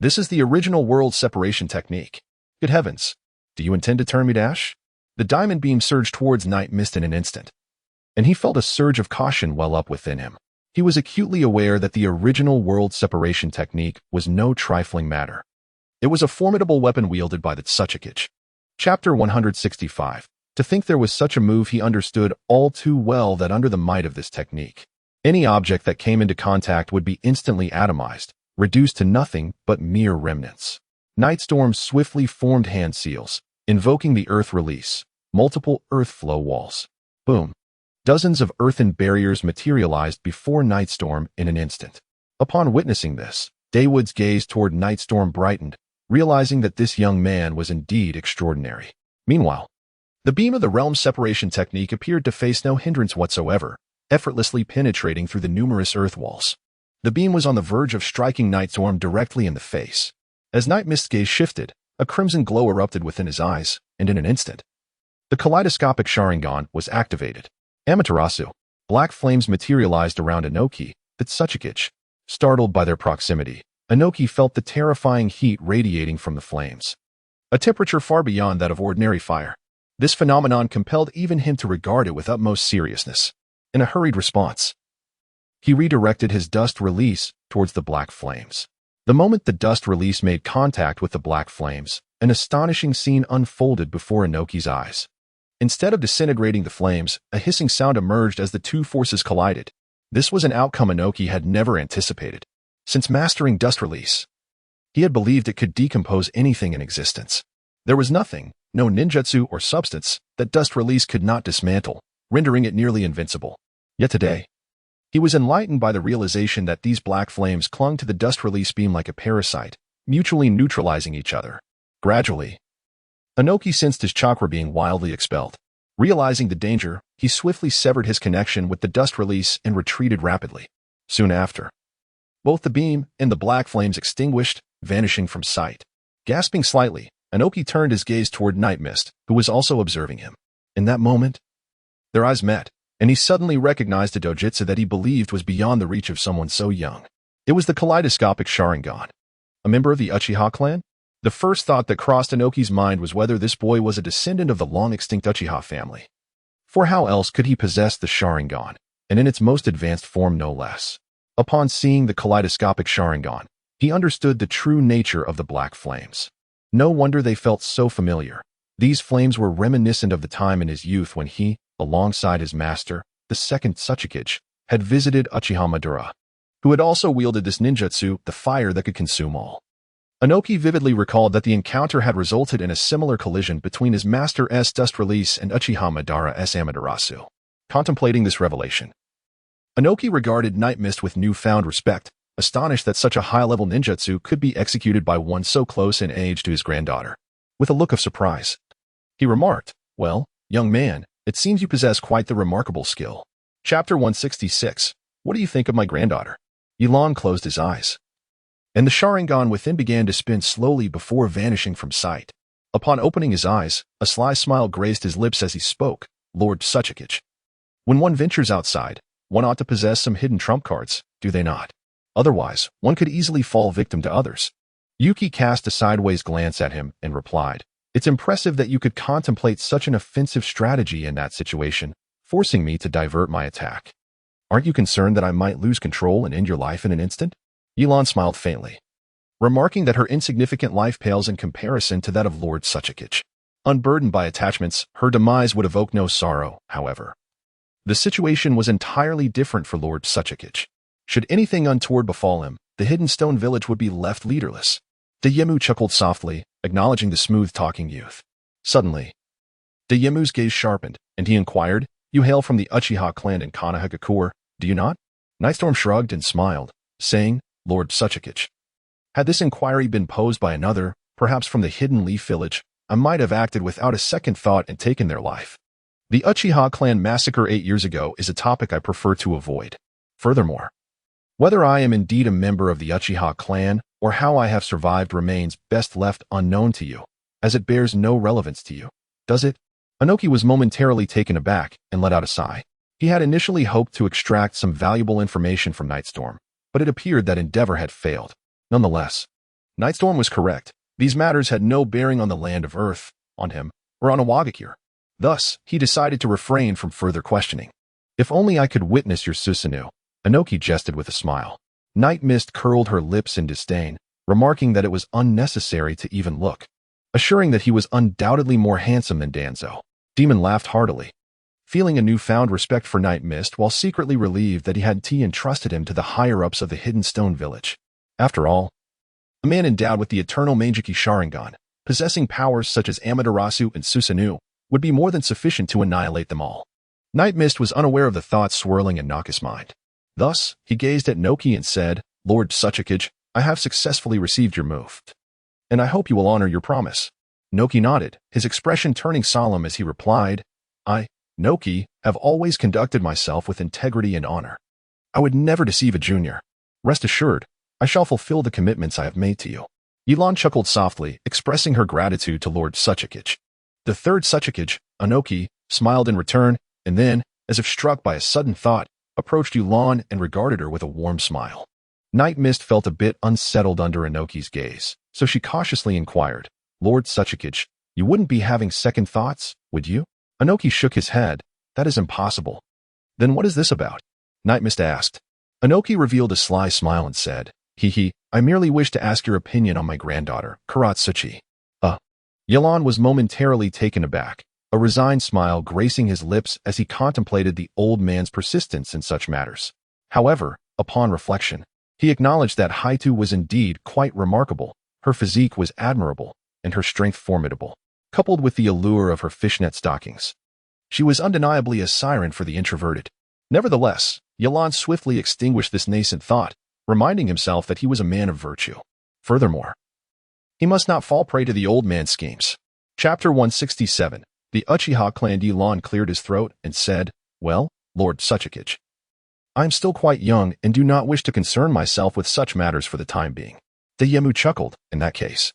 This is the original world separation technique. Good heavens. Do you intend to turn me to ash? The diamond beam surged towards Night Mist in an instant, and he felt a surge of caution well up within him. He was acutely aware that the original world separation technique was no trifling matter. It was a formidable weapon wielded by the Tsukuyomi. Chapter 165. To think there was such a move, he understood all too well that under the might of this technique, any object that came into contact would be instantly atomized, reduced to nothing but mere remnants. Nightstorm swiftly formed hand seals, invoking the earth release, multiple earth flow walls. Boom. Dozens of earthen barriers materialized before Nightstorm in an instant. Upon witnessing this, Dawood's gaze toward Nightstorm brightened, realizing that this young man was indeed extraordinary. Meanwhile, the beam of the realm separation technique appeared to face no hindrance whatsoever, effortlessly penetrating through the numerous earth walls. The beam was on the verge of striking Nightstorm directly in the face. As Night Mist's gaze shifted, a crimson glow erupted within his eyes, and in an instant, the kaleidoscopic Sharingan was activated. Amaterasu. Black flames materialized around Inoki, the Tsukuyomi. Startled by their proximity, Inoki felt the terrifying heat radiating from the flames, a temperature far beyond that of ordinary fire. This phenomenon compelled even him to regard it with utmost seriousness. In a hurried response, he redirected his dust release towards the black flames. The moment the dust release made contact with the black flames, an astonishing scene unfolded before Inoki's eyes. Instead of disintegrating the flames, a hissing sound emerged as the two forces collided. This was an outcome Inoki had never anticipated. Since mastering dust release, he had believed it could decompose anything in existence. There was nothing, no ninjutsu or substance, that dust release could not dismantle, rendering it nearly invincible. Yet today, he was enlightened by the realization that these black flames clung to the dust release beam like a parasite, mutually neutralizing each other. Gradually, Inoki sensed his chakra being wildly expelled. Realizing the danger, he swiftly severed his connection with the dust release and retreated rapidly. Soon after, both the beam and the black flames extinguished, vanishing from sight. Gasping slightly, Inoki turned his gaze toward Night Mist, who was also observing him. In that moment, their eyes met, and he suddenly recognized a dojutsu that he believed was beyond the reach of someone so young. It was the kaleidoscopic Sharingan. A member of the Uchiha clan? The first thought that crossed Inoki's mind was whether this boy was a descendant of the long-extinct Uchiha family. For how else could he possess the Sharingan, and in its most advanced form no less? Upon seeing the kaleidoscopic Sharingan, he understood the true nature of the black flames. No wonder they felt so familiar. These flames were reminiscent of the time in his youth when he, alongside his master, the second Tsukuyomi, had visited Uchiha Madara, who had also wielded this ninjutsu, the fire that could consume all. Inoki vividly recalled that the encounter had resulted in a similar collision between his master's dust release and Uchiha Madara's Amaterasu. Contemplating this revelation, Inoki regarded Night Mist with newfound respect, astonished that such a high-level ninjutsu could be executed by one so close in age to his granddaughter. With a look of surprise, he remarked, "Well, young man, it seems you possess quite the remarkable skill." Chapter 166. What do you think of my granddaughter? Ye Lan closed his eyes, and the Sharingan within began to spin slowly before vanishing from sight. Upon opening his eyes, a sly smile graced his lips as he spoke. "Lord Tsukuyomi, when one ventures outside, one ought to possess some hidden trump cards, do they not? Otherwise, one could easily fall victim to others." Yuki cast a sideways glance at him and replied, "It's impressive that you could contemplate such an offensive strategy in that situation, forcing me to divert my attack. Aren't you concerned that I might lose control and end your life in an instant?" Ye Lan smiled faintly, remarking that her insignificant life pales in comparison to that of Lord Tsukuyomi. Unburdened by attachments, her demise would evoke no sorrow, however. The situation was entirely different for Lord Tsukuyomi. Should anything untoward befall him, the hidden stone village would be left leaderless. Dayemu chuckled softly, acknowledging the smooth-talking youth. Suddenly, Dayemu's gaze sharpened, and he inquired, "You hail from the Uchiha clan in Konoha, do you not?" Nightstorm shrugged and smiled, saying, "Lord Tsukuyomi, had this inquiry been posed by another, perhaps from the Hidden Leaf village, I might have acted without a second thought and taken their life. The Uchiha clan massacre 8 years ago is a topic I prefer to avoid. Furthermore, whether I am indeed a member of the Uchiha clan or how I have survived remains best left unknown to you, as it bears no relevance to you. Does it?" Inoki was momentarily taken aback and let out a sigh. He had initially hoped to extract some valuable information from Nightstorm, but it appeared that endeavor had failed. Nonetheless, Nightstorm was correct. These matters had no bearing on the land of Earth, on him, or on Awagakure. Thus, he decided to refrain from further questioning. If only I could witness your Susanoo, Inoki jested with a smile. Night Mist curled her lips in disdain, remarking that it was unnecessary to even look, assuring that he was undoubtedly more handsome than Danzo. Demon laughed heartily, feeling a newfound respect for Night Mist while secretly relieved that he had entrusted him to the higher-ups of the Hidden Stone Village. After all, a man endowed with the eternal Meijiki Sharingan, possessing powers such as Amaterasu and Susanoo, would be more than sufficient to annihilate them all. Night Mist was unaware of the thoughts swirling in Naka's mind. Thus, he gazed at Noki and said, Lord Tsukuyomi, I have successfully received your move, and I hope you will honor your promise. Noki nodded, his expression turning solemn as he replied, I, Noki, have always conducted myself with integrity and honor. I would never deceive a junior. Rest assured, I shall fulfill the commitments I have made to you. Ye Lan chuckled softly, expressing her gratitude to Lord Tsukuyomi. The third Tsukuyomi, Inoki, smiled in return, and then, as if struck by a sudden thought, approached Ye Lan and regarded her with a warm smile. Night Mist felt a bit unsettled under Inoki's gaze, so she cautiously inquired, Lord Tsukuyomi, you wouldn't be having second thoughts, would you? Inoki shook his head. That is impossible. Then what is this about? Night Mist asked. Inoki revealed a sly smile and said, I merely wish to ask your opinion on my granddaughter, Karatsuchi. Ye Lan was momentarily taken aback, a resigned smile gracing his lips as he contemplated the old man's persistence in such matters. However, upon reflection, he acknowledged that Haitu was indeed quite remarkable, her physique was admirable, and her strength formidable, coupled with the allure of her fishnet stockings. She was undeniably a siren for the introverted. Nevertheless, Ye Lan swiftly extinguished this nascent thought, reminding himself that he was a man of virtue. Furthermore, he must not fall prey to the old man's schemes. Chapter 167. The Uchiha clan. Ye Lan cleared his throat and said, Well, Lord Tsukuyomi, I am still quite young and do not wish to concern myself with such matters for the time being. Dayemu chuckled, in that case,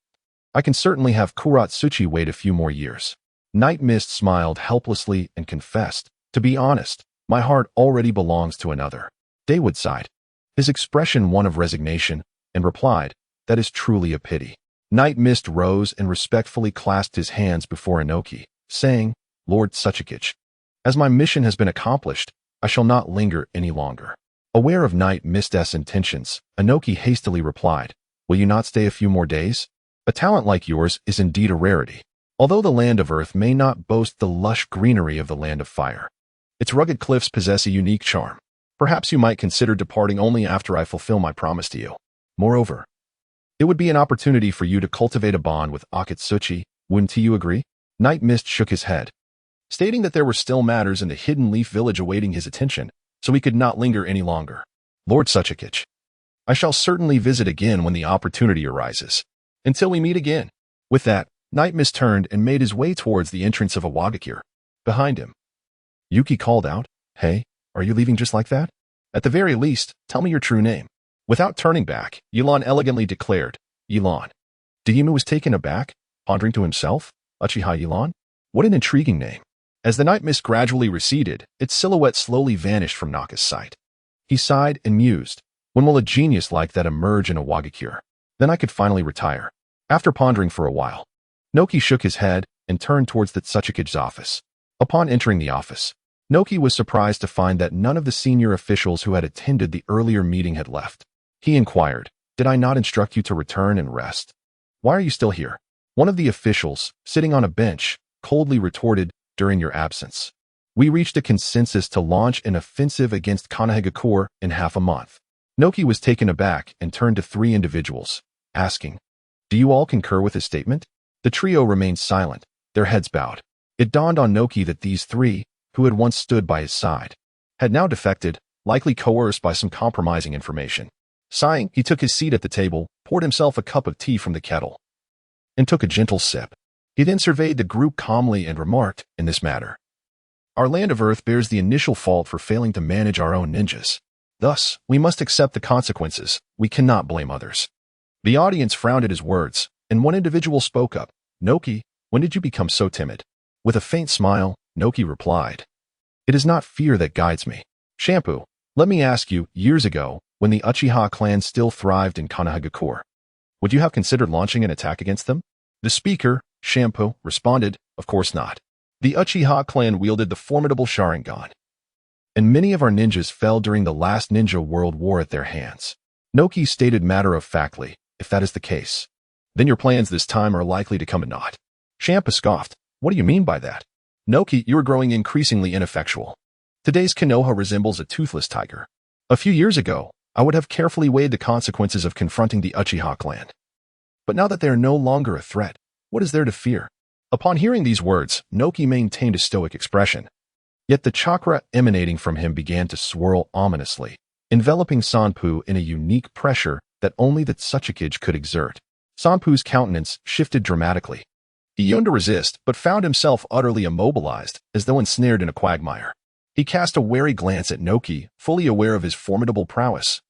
I can certainly have Karatsuchi wait a few more years. Night Mist smiled helplessly and confessed, To be honest, my heart already belongs to another. Daywood sighed, his expression one of resignation, and replied, That is truly a pity. Night Mist rose and respectfully clasped his hands before Inoki, saying, Lord Tsukuyomi, as my mission has been accomplished, I shall not linger any longer. Aware of Night Mist's intentions, Inoki hastily replied, Will you not stay a few more days? A talent like yours is indeed a rarity. Although the land of Earth may not boast the lush greenery of the land of fire, its rugged cliffs possess a unique charm. Perhaps you might consider departing only after I fulfill my promise to you. Moreover, it would be an opportunity for you to cultivate a bond with Akatsuchi, wouldn't you agree? Night Mist shook his head, stating that there were still matters in the Hidden Leaf Village awaiting his attention, so he could not linger any longer. Lord Tsukuyomi, I shall certainly visit again when the opportunity arises. Until we meet again. With that, Night Mist turned and made his way towards the entrance of Awagakure. Behind him, Yuki called out, Hey, are you leaving just like that? At the very least, tell me your true name. Without turning back, Ye Lan elegantly declared, Ye Lan. Dayemu was taken aback, pondering to himself, Uchiha Ye Lan? What an intriguing name. As the Night Mist gradually receded, its silhouette slowly vanished from Naka's sight. He sighed and mused, When will a genius like that emerge in Awagakure? Then I could finally retire. After pondering for a while, Noki shook his head and turned towards the Tsukuyomi's office. Upon entering the office, Noki was surprised to find that none of the senior officials who had attended the earlier meeting had left. He inquired, Did I not instruct you to return and rest? Why are you still here? One of the officials, sitting on a bench, coldly retorted, During your absence, we reached a consensus to launch an offensive against Konohamaru in half a month. Noki was taken aback and turned to three individuals, asking, Do you all concur with his statement? The trio remained silent, their heads bowed. It dawned on Noki that these three, who had once stood by his side, had now defected, likely coerced by some compromising information. Sighing, he took his seat at the table, poured himself a cup of tea from the kettle, and took a gentle sip. He then surveyed the group calmly and remarked, In this matter, our land of Earth bears the initial fault for failing to manage our own ninjas. Thus, we must accept the consequences. We cannot blame others. The audience frowned at his words, and one individual spoke up, Noki, when did you become so timid? With a faint smile, Noki replied, It is not fear that guides me. Shampoo, let me ask you, years ago, when the Uchiha clan still thrived in Konohamaru, Would you have considered launching an attack against them? The speaker, Shampoo, responded, of course not. The Uchiha clan wielded the formidable Sharingan, and many of our ninjas fell during the last ninja world war at their hands. Noki stated matter-of-factly, if that is the case, then your plans this time are likely to come to naught. Shampoo scoffed, what do you mean by that? Noki, you are growing increasingly ineffectual. Today's Konoha resembles a toothless tiger. A few years ago, I would have carefully weighed the consequences of confronting the Uchiha clan. But now that they are no longer a threat, what is there to fear? Upon hearing these words, Noki maintained a stoic expression. Yet the chakra emanating from him began to swirl ominously, enveloping Sanpu in a unique pressure that only the Tsukuyomi could exert. Sanpu's countenance shifted dramatically. He yearned to resist, but found himself utterly immobilized, as though ensnared in a quagmire. He cast a wary glance at Noki, fully aware of his formidable prowess.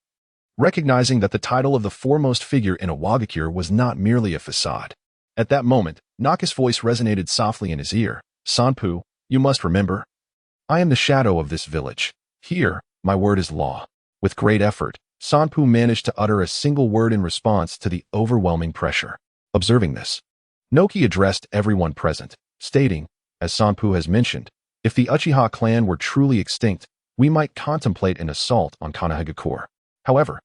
Recognizing that the title of the foremost figure in a Wagakure was not merely a facade. At that moment, Naka's voice resonated softly in his ear. Sanpu, you must remember, I am the shadow of this village. Here, my word is law. With great effort, Sanpu managed to utter a single word in response to the overwhelming pressure. Observing this, Noki addressed everyone present, stating, as Sanpu has mentioned, if the Uchiha clan were truly extinct, we might contemplate an assault on Konohamaru. However,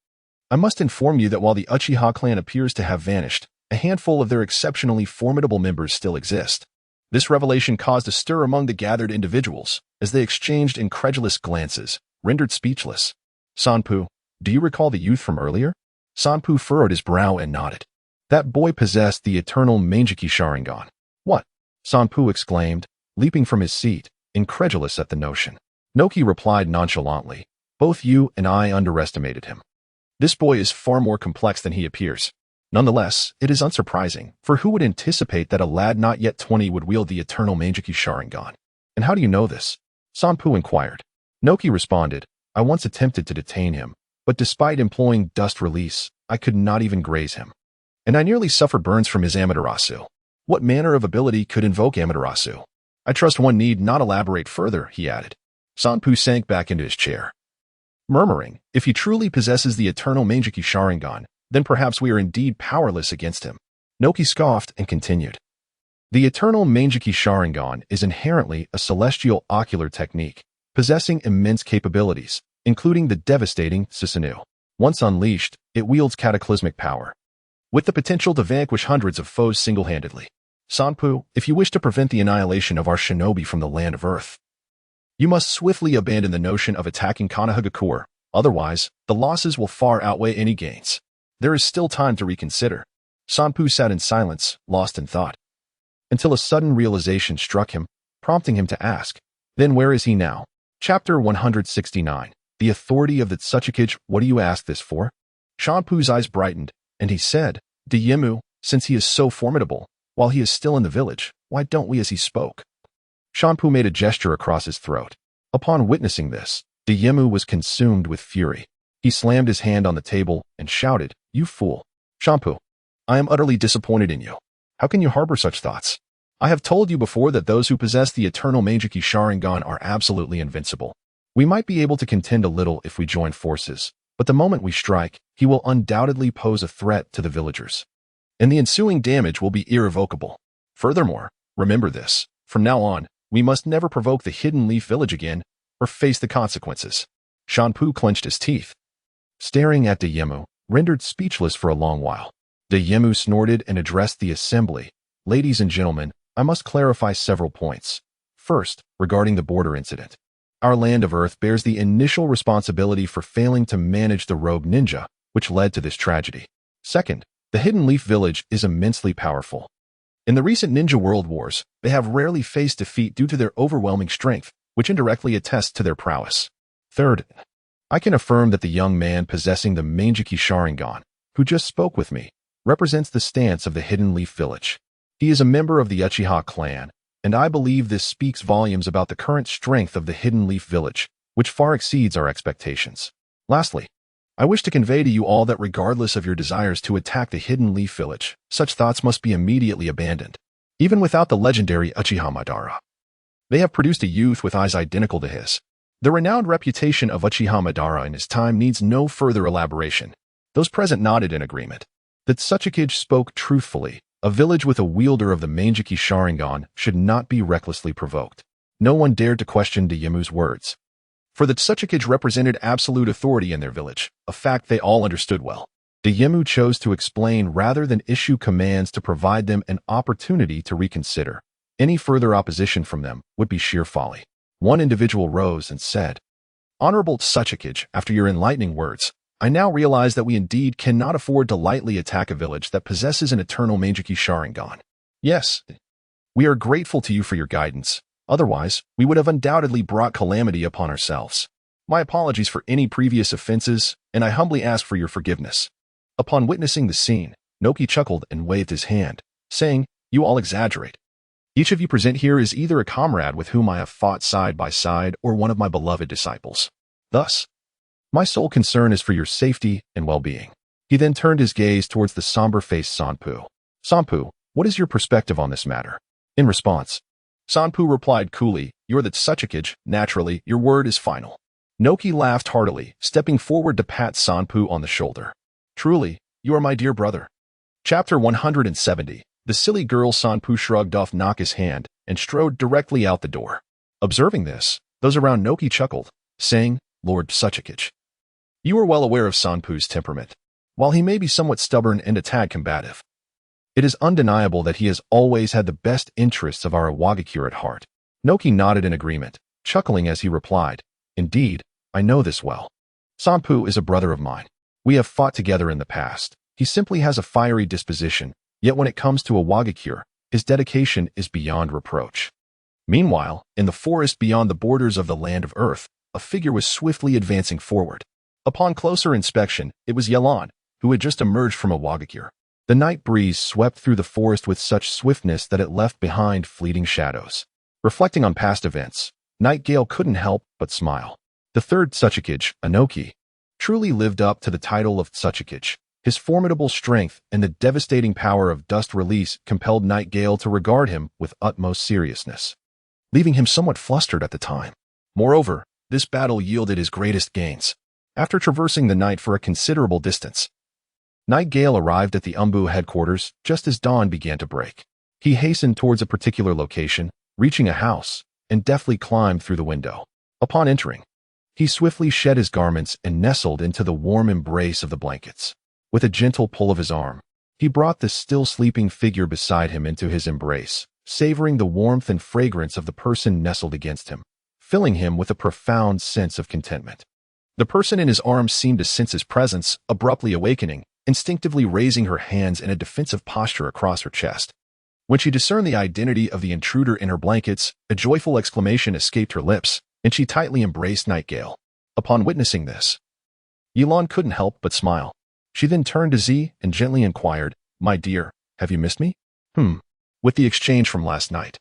I must inform you that while the Uchiha clan appears to have vanished, a handful of their exceptionally formidable members still exist. This revelation caused a stir among the gathered individuals, as they exchanged incredulous glances, rendered speechless. Sanpu, do you recall the youth from earlier? Sanpu furrowed his brow and nodded. That boy possessed the eternal Manjiki Sharingan. What? Sanpu exclaimed, leaping from his seat, incredulous at the notion. Noki replied nonchalantly, both you and I underestimated him. This boy is far more complex than he appears. Nonetheless, it is unsurprising, for who would anticipate that a lad not yet 20 would wield the eternal Manjiki Sharingan? And how do you know this? Sanpu inquired. Noki responded, I once attempted to detain him, but despite employing dust release, I could not even graze him. And I nearly suffered burns from his Amaterasu. What manner of ability could invoke Amaterasu? I trust one need not elaborate further, he added. Sanpu sank back into his chair, murmuring, if he truly possesses the eternal Manjiki Sharingan, then perhaps we are indeed powerless against him. Noki scoffed and continued. The eternal Manjiki Sharingan is inherently a celestial ocular technique, possessing immense capabilities, including the devastating Susanoo. Once unleashed, it wields cataclysmic power, with the potential to vanquish hundreds of foes single-handedly. Sanpu, if you wish to prevent the annihilation of our shinobi from the land of Earth, you must swiftly abandon the notion of attacking Konohamaru, otherwise, the losses will far outweigh any gains. There is still time to reconsider. Sanpu sat in silence, lost in thought, until a sudden realization struck him, prompting him to ask, then where is he now? Chapter 169. The authority of the Tsukuyomi. What do you ask this for? Sanpu's eyes brightened, and he said, Dyemu, since he is so formidable, while he is still in the village, why don't we as he spoke? Sanpu made a gesture across his throat. Upon witnessing this, Dyemu was consumed with fury. He slammed his hand on the table and shouted, You fool! Sanpu, I am utterly disappointed in you. How can you harbor such thoughts? I have told you before that those who possess the eternal Manjiki Sharingan are absolutely invincible. We might be able to contend a little if we join forces, but the moment we strike, he will undoubtedly pose a threat to the villagers, and the ensuing damage will be irrevocable. Furthermore, remember this, from now on, we must never provoke the Hidden Leaf Village again, or face the consequences. Sanpu clenched his teeth, staring at Dyemu, rendered speechless for a long while. Dyemu snorted and addressed the assembly. Ladies and gentlemen, I must clarify several points. First, regarding the border incident. Our land of Earth bears the initial responsibility for failing to manage the rogue ninja, which led to this tragedy. Second, the Hidden Leaf Village is immensely powerful. In the recent ninja world wars, they have rarely faced defeat due to their overwhelming strength, which indirectly attests to their prowess. Third, I can affirm that the young man possessing the Manjiki Sharingan, who just spoke with me, represents the stance of the Hidden Leaf Village. He is a member of the Uchiha clan, and I believe this speaks volumes about the current strength of the Hidden Leaf Village, which far exceeds our expectations. Lastly, I wish to convey to you all that regardless of your desires to attack the Hidden Leaf Village, such thoughts must be immediately abandoned, even without the legendary Uchiha Madara. They have produced a youth with eyes identical to his. The renowned reputation of Uchiha Madara in his time needs no further elaboration. Those present nodded in agreement. That Tsukuyomi spoke truthfully. A village with a wielder of the Manjiki Sharingan should not be recklessly provoked. No one dared to question Dayemu's words. For the Tsukuyomi represented absolute authority in their village, a fact they all understood well. Dayemu chose to explain rather than issue commands to provide them an opportunity to reconsider. Any further opposition from them would be sheer folly. One individual rose and said, "Honorable Tsukuyomi, after your enlightening words, I now realize that we indeed cannot afford to lightly attack a village that possesses an eternal Manjiki Sharingan. Yes, we are grateful to you for your guidance. Otherwise, we would have undoubtedly brought calamity upon ourselves. My apologies for any previous offenses, and I humbly ask for your forgiveness." Upon witnessing the scene, Noki chuckled and waved his hand, saying, "You all exaggerate. Each of you present here is either a comrade with whom I have fought side by side or one of my beloved disciples. Thus, my sole concern is for your safety and well-being." He then turned his gaze towards the somber-faced Sanpu. "Sanpu, what is your perspective on this matter?" In response, Sanpu replied coolly, "You're the Tsukuyomi, naturally, your word is final." Noki laughed heartily, stepping forward to pat Sanpu on the shoulder. "Truly, you are my dear brother." Chapter 170. The silly girl Sanpu shrugged off Naka's hand and strode directly out the door. Observing this, those around Noki chuckled, saying, "Lord Tsukuyomi, you are well aware of Sanpu's temperament. While he may be somewhat stubborn and a tad combative, it is undeniable that he has always had the best interests of our Iwagakure at heart." Noki nodded in agreement, chuckling as he replied, "Indeed, I know this well. Sanpu is a brother of mine. We have fought together in the past. He simply has a fiery disposition, yet when it comes to Iwagakure, his dedication is beyond reproach." Meanwhile, in the forest beyond the borders of the land of Earth, a figure was swiftly advancing forward. Upon closer inspection, it was Ye Lan, who had just emerged from Iwagakure. The night breeze swept through the forest with such swiftness that it left behind fleeting shadows. Reflecting on past events, Nightingale couldn't help but smile. The third Tsukuyomi, Inoki, truly lived up to the title of Tsukuyomi. His formidable strength and the devastating power of dust release compelled Nightingale to regard him with utmost seriousness, leaving him somewhat flustered at the time. Moreover, this battle yielded his greatest gains. After traversing the night for a considerable distance, Nightingale arrived at the Anbu headquarters just as dawn began to break. He hastened towards a particular location, reaching a house, and deftly climbed through the window. Upon entering, he swiftly shed his garments and nestled into the warm embrace of the blankets. With a gentle pull of his arm, he brought the still sleeping figure beside him into his embrace, savoring the warmth and fragrance of the person nestled against him, filling him with a profound sense of contentment. The person in his arms seemed to sense his presence, abruptly awakening, instinctively raising her hands in a defensive posture across her chest. When she discerned the identity of the intruder in her blankets, a joyful exclamation escaped her lips, and she tightly embraced Nightingale. Upon witnessing this, Ye Lan couldn't help but smile. She then turned to Z and gently inquired, "My dear, have you missed me?" With the exchange from last night.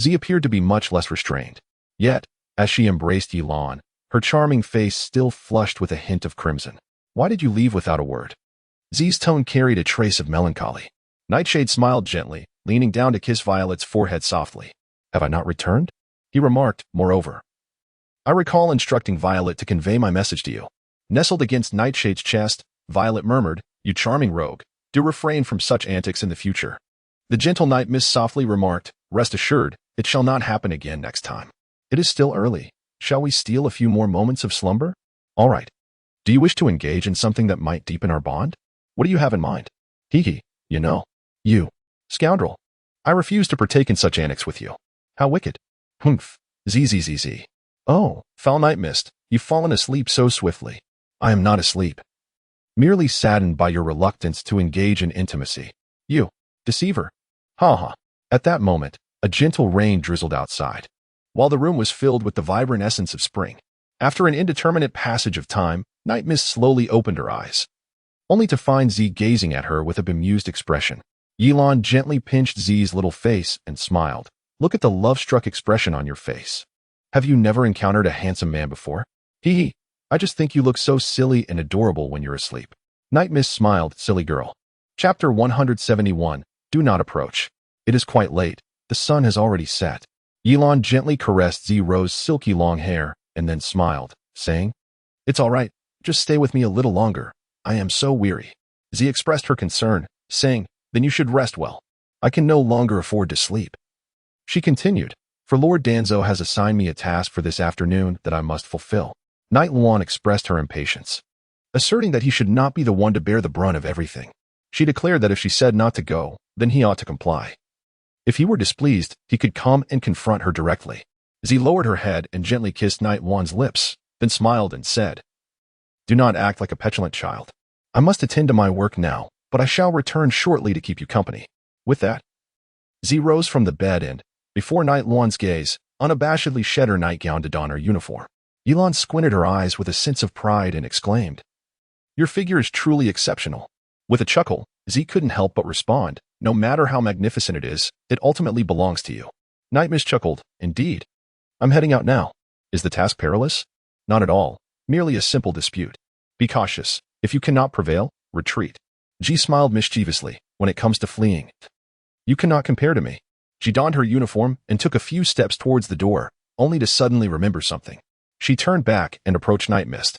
Z appeared to be much less restrained. Yet, as she embraced Ye Lan, her charming face still flushed with a hint of crimson. "Why did you leave without a word?" Z's tone carried a trace of melancholy. Nightshade smiled gently, leaning down to kiss Violet's forehead softly. "Have I not returned?" he remarked. "Moreover, I recall instructing Violet to convey my message to you." Nestled against Nightshade's chest, Violet murmured, "You charming rogue, do refrain from such antics in the future." The gentle Night Mist softly remarked, "Rest assured, it shall not happen again next time. It is still early. Shall we steal a few more moments of slumber?" "All right. Do you wish to engage in something that might deepen our bond? What do you have in mind?" "Hee, you know. You scoundrel. I refuse to partake in such antics with you." "How wicked." "Humph. Zzz. Oh, foul Night Mist, you've fallen asleep so swiftly." "I am not asleep. Merely saddened by your reluctance to engage in intimacy. You deceiver." Ha ha. At that moment, a gentle rain drizzled outside, while the room was filled with the vibrant essence of spring. After an indeterminate passage of time, Night Mist slowly opened her eyes, only to find Z gazing at her with a bemused expression. Ye Lan gently pinched Z's little face and smiled. "Look at the love-struck expression on your face. Have you never encountered a handsome man before?" "Hee. I just think you look so silly and adorable when you're asleep." Night Mist smiled, "Silly girl." Chapter 171. Do not approach. It is quite late. The sun has already set. Ye Lan gently caressed Z-Rose's silky long hair and then smiled, saying, "It's all right. Just stay with me a little longer. I am so weary." Z expressed her concern, saying, "Then you should rest well. I can no longer afford to sleep." She continued, "For Lord Danzo has assigned me a task for this afternoon that I must fulfill." Knight Luan expressed her impatience, asserting that he should not be the one to bear the brunt of everything. She declared that if she said not to go, then he ought to comply. If he were displeased, he could come and confront her directly. Z lowered her head and gently kissed Knight Luan's lips, then smiled and said, "Do not act like a petulant child. I must attend to my work now, but I shall return shortly to keep you company." With that, Z rose from the bed and, before Knight Luan's gaze, unabashedly shed her nightgown to don her uniform. Ye Lan squinted her eyes with a sense of pride and exclaimed, "Your figure is truly exceptional." With a chuckle, Z couldn't help but respond, "No matter how magnificent it is, it ultimately belongs to you." Knight Mist chuckled, "Indeed. I'm heading out now. Is the task perilous?" "Not at all. Merely a simple dispute. Be cautious. If you cannot prevail, retreat." G smiled mischievously. "When it comes to fleeing, you cannot compare to me." She donned her uniform and took a few steps towards the door, only to suddenly remember something. She turned back and approached Night Mist,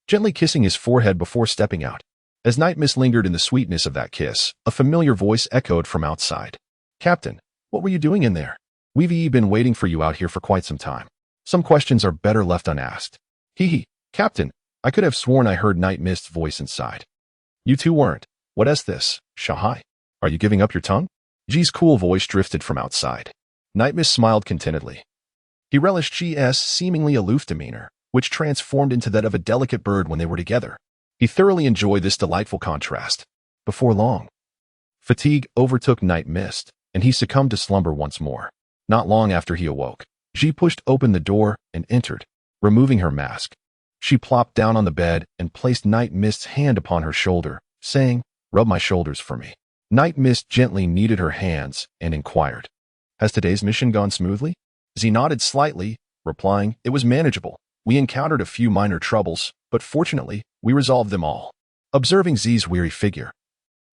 gently kissing his forehead before stepping out. As Night Mist lingered in the sweetness of that kiss, a familiar voice echoed from outside. "Captain, what were you doing in there? We've been waiting for you out here for quite some time. Some questions are better left unasked." "Hee, Captain, I could have sworn I heard Night Mist's voice inside." "You two weren't. What is this, Shahai? Are you giving up your tongue?" G's cool voice drifted from outside. Night Mist smiled contentedly. He relished G's seemingly aloof demeanor, which transformed into that of a delicate bird when they were together. He thoroughly enjoyed this delightful contrast. Before long, fatigue overtook Night Mist, and he succumbed to slumber once more. Not long after he awoke, G pushed open the door and entered, removing her mask. She plopped down on the bed and placed Night Mist's hand upon her shoulder, saying, "Rub my shoulders for me." Night Mist gently kneaded her hands and inquired, "Has today's mission gone smoothly?" Z nodded slightly, replying, "It was manageable. We encountered a few minor troubles, but fortunately, we resolved them all." Observing Z's weary figure,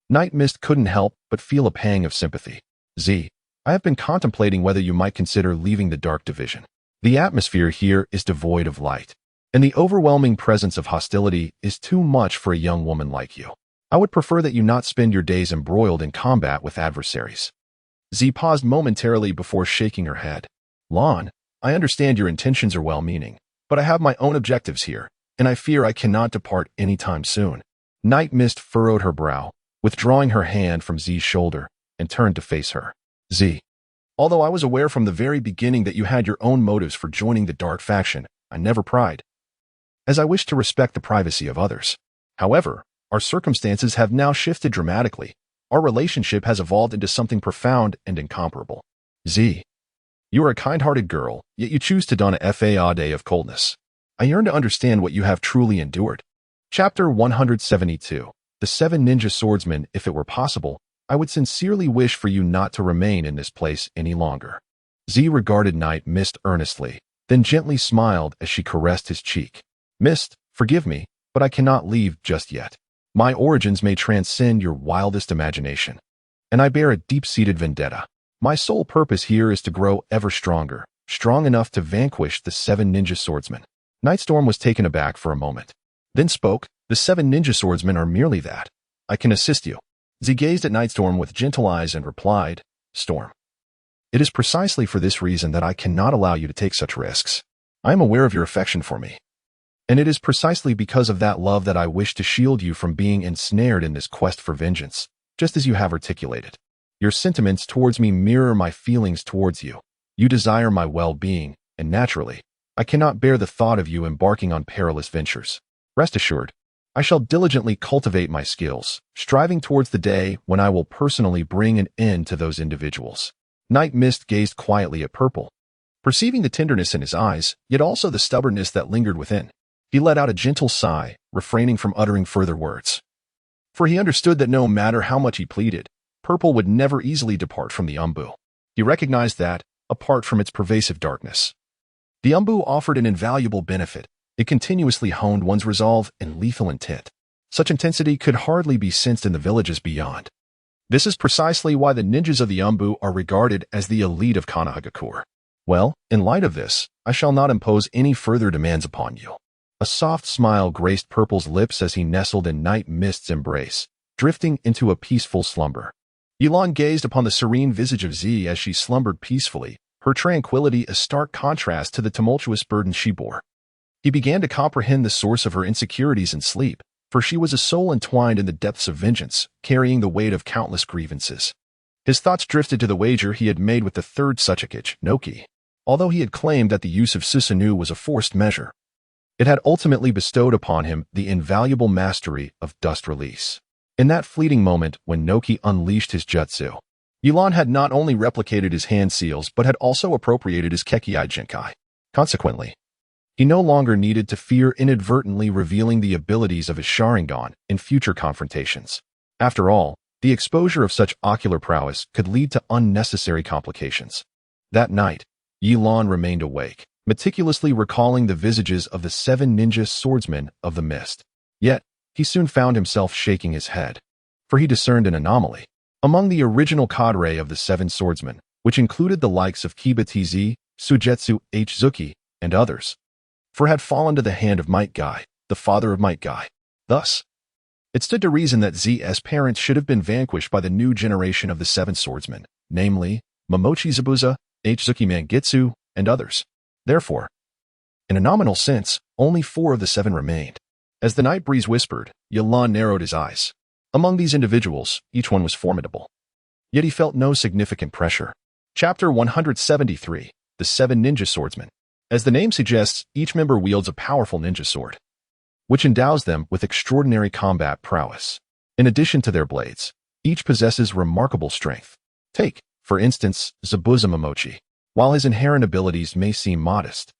Night Mist couldn't help but feel a pang of sympathy. "Z, I have been contemplating whether you might consider leaving the Dark Division. The atmosphere here is devoid of light, and the overwhelming presence of hostility is too much for a young woman like you. I would prefer that you not spend your days embroiled in combat with adversaries." Z paused momentarily before shaking her head. "Lan, I understand your intentions are well-meaning, but I have my own objectives here, and I fear I cannot depart any time soon." Night Mist furrowed her brow, withdrawing her hand from Z's shoulder, and turned to face her. "Z, although I was aware from the very beginning that you had your own motives for joining the Dark faction, I never pried, as I wish to respect the privacy of others. However, our circumstances have now shifted dramatically. Our relationship has evolved into something profound and incomparable. Z, you are a kind-hearted girl, yet you choose to don a day of coldness. I yearn to understand what you have truly endured." Chapter 172. The Seven Ninja Swordsmen. "If it were possible, I would sincerely wish for you not to remain in this place any longer." Z regarded Night Mist earnestly, then gently smiled as she caressed his cheek. "Mist, forgive me, but I cannot leave just yet. My origins may transcend your wildest imagination, and I bear a deep-seated vendetta. My sole purpose here is to grow ever stronger, strong enough to vanquish the Seven Ninja Swordsmen." Nightstorm was taken aback for a moment, then spoke, "The Seven Ninja Swordsmen are merely that. I can assist you." Z gazed at Nightstorm with gentle eyes and replied, "Storm, it is precisely for this reason that I cannot allow you to take such risks. I am aware of your affection for me, and it is precisely because of that love that I wish to shield you from being ensnared in this quest for vengeance, just as you have articulated. Your sentiments towards me mirror my feelings towards you. You desire my well-being, and naturally, I cannot bear the thought of you embarking on perilous ventures. Rest assured, I shall diligently cultivate my skills, striving towards the day when I will personally bring an end to those individuals." Night Mist gazed quietly at Purple, perceiving the tenderness in his eyes, yet also the stubbornness that lingered within. He let out a gentle sigh, refraining from uttering further words. For he understood that no matter how much he pleaded, Purple would never easily depart from the Anbu. He recognized that, apart from its pervasive darkness, the Anbu offered an invaluable benefit. It continuously honed one's resolve and lethal intent. Such intensity could hardly be sensed in the villages beyond. This is precisely why the ninjas of the Anbu are regarded as the elite of Konoha. Well, in light of this, I shall not impose any further demands upon you. A soft smile graced Purple's lips as he nestled in Night Mist's embrace, drifting into a peaceful slumber. Ye Lan gazed upon the serene visage of Z as she slumbered peacefully, her tranquility a stark contrast to the tumultuous burden she bore. He began to comprehend the source of her insecurities in sleep, for she was a soul entwined in the depths of vengeance, carrying the weight of countless grievances. His thoughts drifted to the wager he had made with the third Tsukuyomi, Noki. Although he had claimed that the use of Susanoo was a forced measure, it had ultimately bestowed upon him the invaluable mastery of dust release. In that fleeting moment when Noki unleashed his jutsu, Ye Lan had not only replicated his hand seals but had also appropriated his Kekkai Jinkai. Consequently, he no longer needed to fear inadvertently revealing the abilities of his Sharingan in future confrontations. After all, the exposure of such ocular prowess could lead to unnecessary complications. That night, Ye Lan remained awake, meticulously recalling the visages of the 7 ninja swordsmen of the mist. Yet, he soon found himself shaking his head, for he discerned an anomaly. Among the original cadre of the 7 swordsmen, which included the likes of Kiba Tz, Sujetsu Zuki, and others, for had fallen to the hand of Might Guy, the father of Might Guy. Thus, it stood to reason that Z's parents should have been vanquished by the new generation of the 7 swordsmen, namely, Momochi Zabuza, Zuki Mangitsu, and others. Therefore, in a nominal sense, only 4 of the 7 remained. As the night breeze whispered, Ye Lan narrowed his eyes. Among these individuals, each one was formidable. Yet he felt no significant pressure. Chapter 173, The 7 Ninja Swordsmen. As the name suggests, each member wields a powerful ninja sword, which endows them with extraordinary combat prowess. In addition to their blades, each possesses remarkable strength. Take, for instance, Zabuza Momochi. While his inherent abilities may seem modest,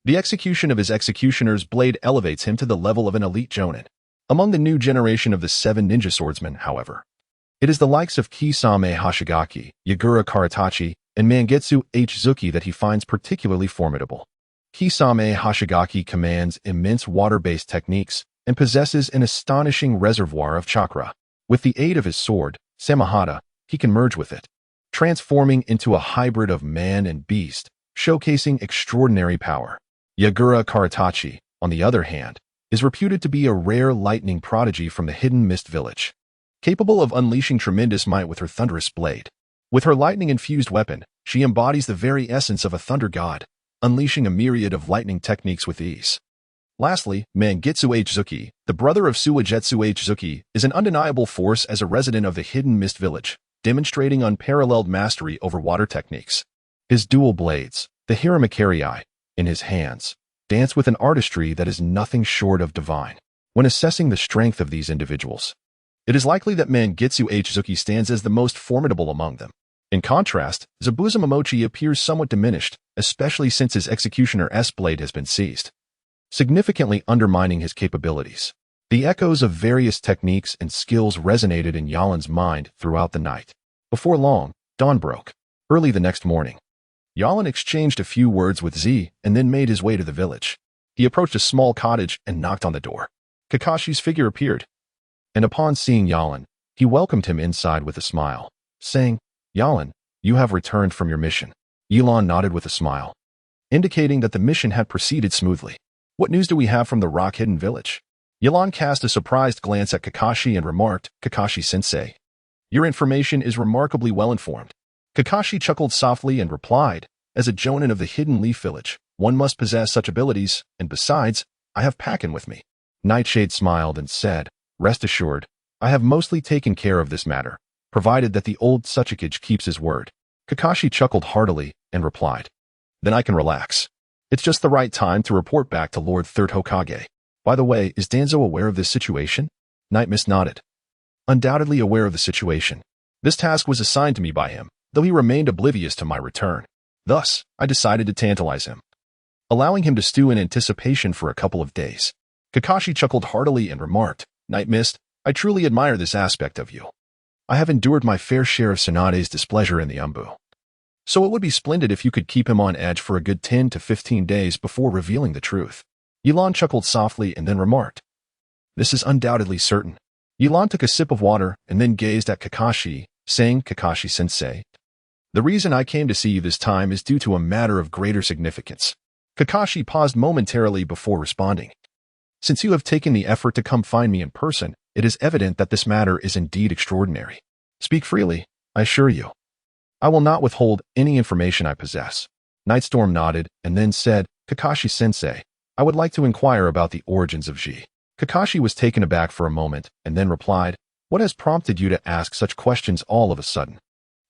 the execution of his executioner's blade elevates him to the level of an elite jonin. Among the new generation of the 7 ninja swordsmen, however, it is the likes of Kisame Hoshigaki, Yagura Karatachi, and Mangetsu Zuki that he finds particularly formidable. Kisame Hoshigaki commands immense water-based techniques and possesses an astonishing reservoir of chakra. With the aid of his sword, Samahata, he can merge with it, transforming into a hybrid of man and beast, showcasing extraordinary power. Yagura Karatachi, on the other hand, is reputed to be a rare lightning prodigy from the hidden mist village, capable of unleashing tremendous might with her thunderous blade. With her lightning-infused weapon, she embodies the very essence of a thunder god, unleashing a myriad of lightning techniques with ease. Lastly, Mangitsu Zuki, the brother of Suijetsu Zuki, is an undeniable force as a resident of the hidden mist village, demonstrating unparalleled mastery over water techniques. His dual blades, the Hiramakerii, in his hands, dance with an artistry that is nothing short of divine. When assessing the strength of these individuals, it is likely that Mangitsu Zuki stands as the most formidable among them. In contrast, Zabuza Momochi appears somewhat diminished, especially since his executioner's blade has been seized, significantly undermining his capabilities. The echoes of various techniques and skills resonated in Ye Lan's mind throughout the night. Before long, dawn broke. Early the next morning, Ye Lan exchanged a few words with Z and then made his way to the village. He approached a small cottage and knocked on the door. Kakashi's figure appeared, and upon seeing Ye Lan, he welcomed him inside with a smile, saying, "Ye Lan, you have returned from your mission." Ye Lan nodded with a smile, indicating that the mission had proceeded smoothly. "What news do we have from the rock-hidden village?" Ye Lan cast a surprised glance at Kakashi and remarked, "Kakashi-sensei, your information is remarkably well-informed." Kakashi chuckled softly and replied, "As a jonin of the hidden leaf village, one must possess such abilities, and besides, I have Pakin with me." Nightshade smiled and said, "Rest assured, I have mostly taken care of this matter, provided that the old Tsukuyomi keeps his word." Kakashi chuckled heartily and replied, "Then I can relax. It's just the right time to report back to Lord Third Hokage. By the way, is Danzo aware of this situation?" Night Mist nodded. "Undoubtedly aware of the situation. This task was assigned to me by him, though he remained oblivious to my return. Thus, I decided to tantalize him, allowing him to stew in anticipation for a couple of days." Kakashi chuckled heartily and remarked, "Night Mist, I truly admire this aspect of you. I have endured my fair share of Tsunade's displeasure in the Anbu, so it would be splendid if you could keep him on edge for a good 10 to 15 days before revealing the truth." Ye Lan chuckled softly and then remarked, "This is undoubtedly certain." Ye Lan took a sip of water and then gazed at Kakashi, saying, "Kakashi-sensei, the reason I came to see you this time is due to a matter of greater significance." Kakashi paused momentarily before responding. "Since you have taken the effort to come find me in person, It is evident that this matter is indeed extraordinary. Speak freely, I assure you. I will not withhold any information I possess. Nightstorm nodded and then said, Kakashi-sensei, I would like to inquire about the origins of Ji. Kakashi was taken aback for a moment and then replied, what has prompted you to ask such questions all of a sudden?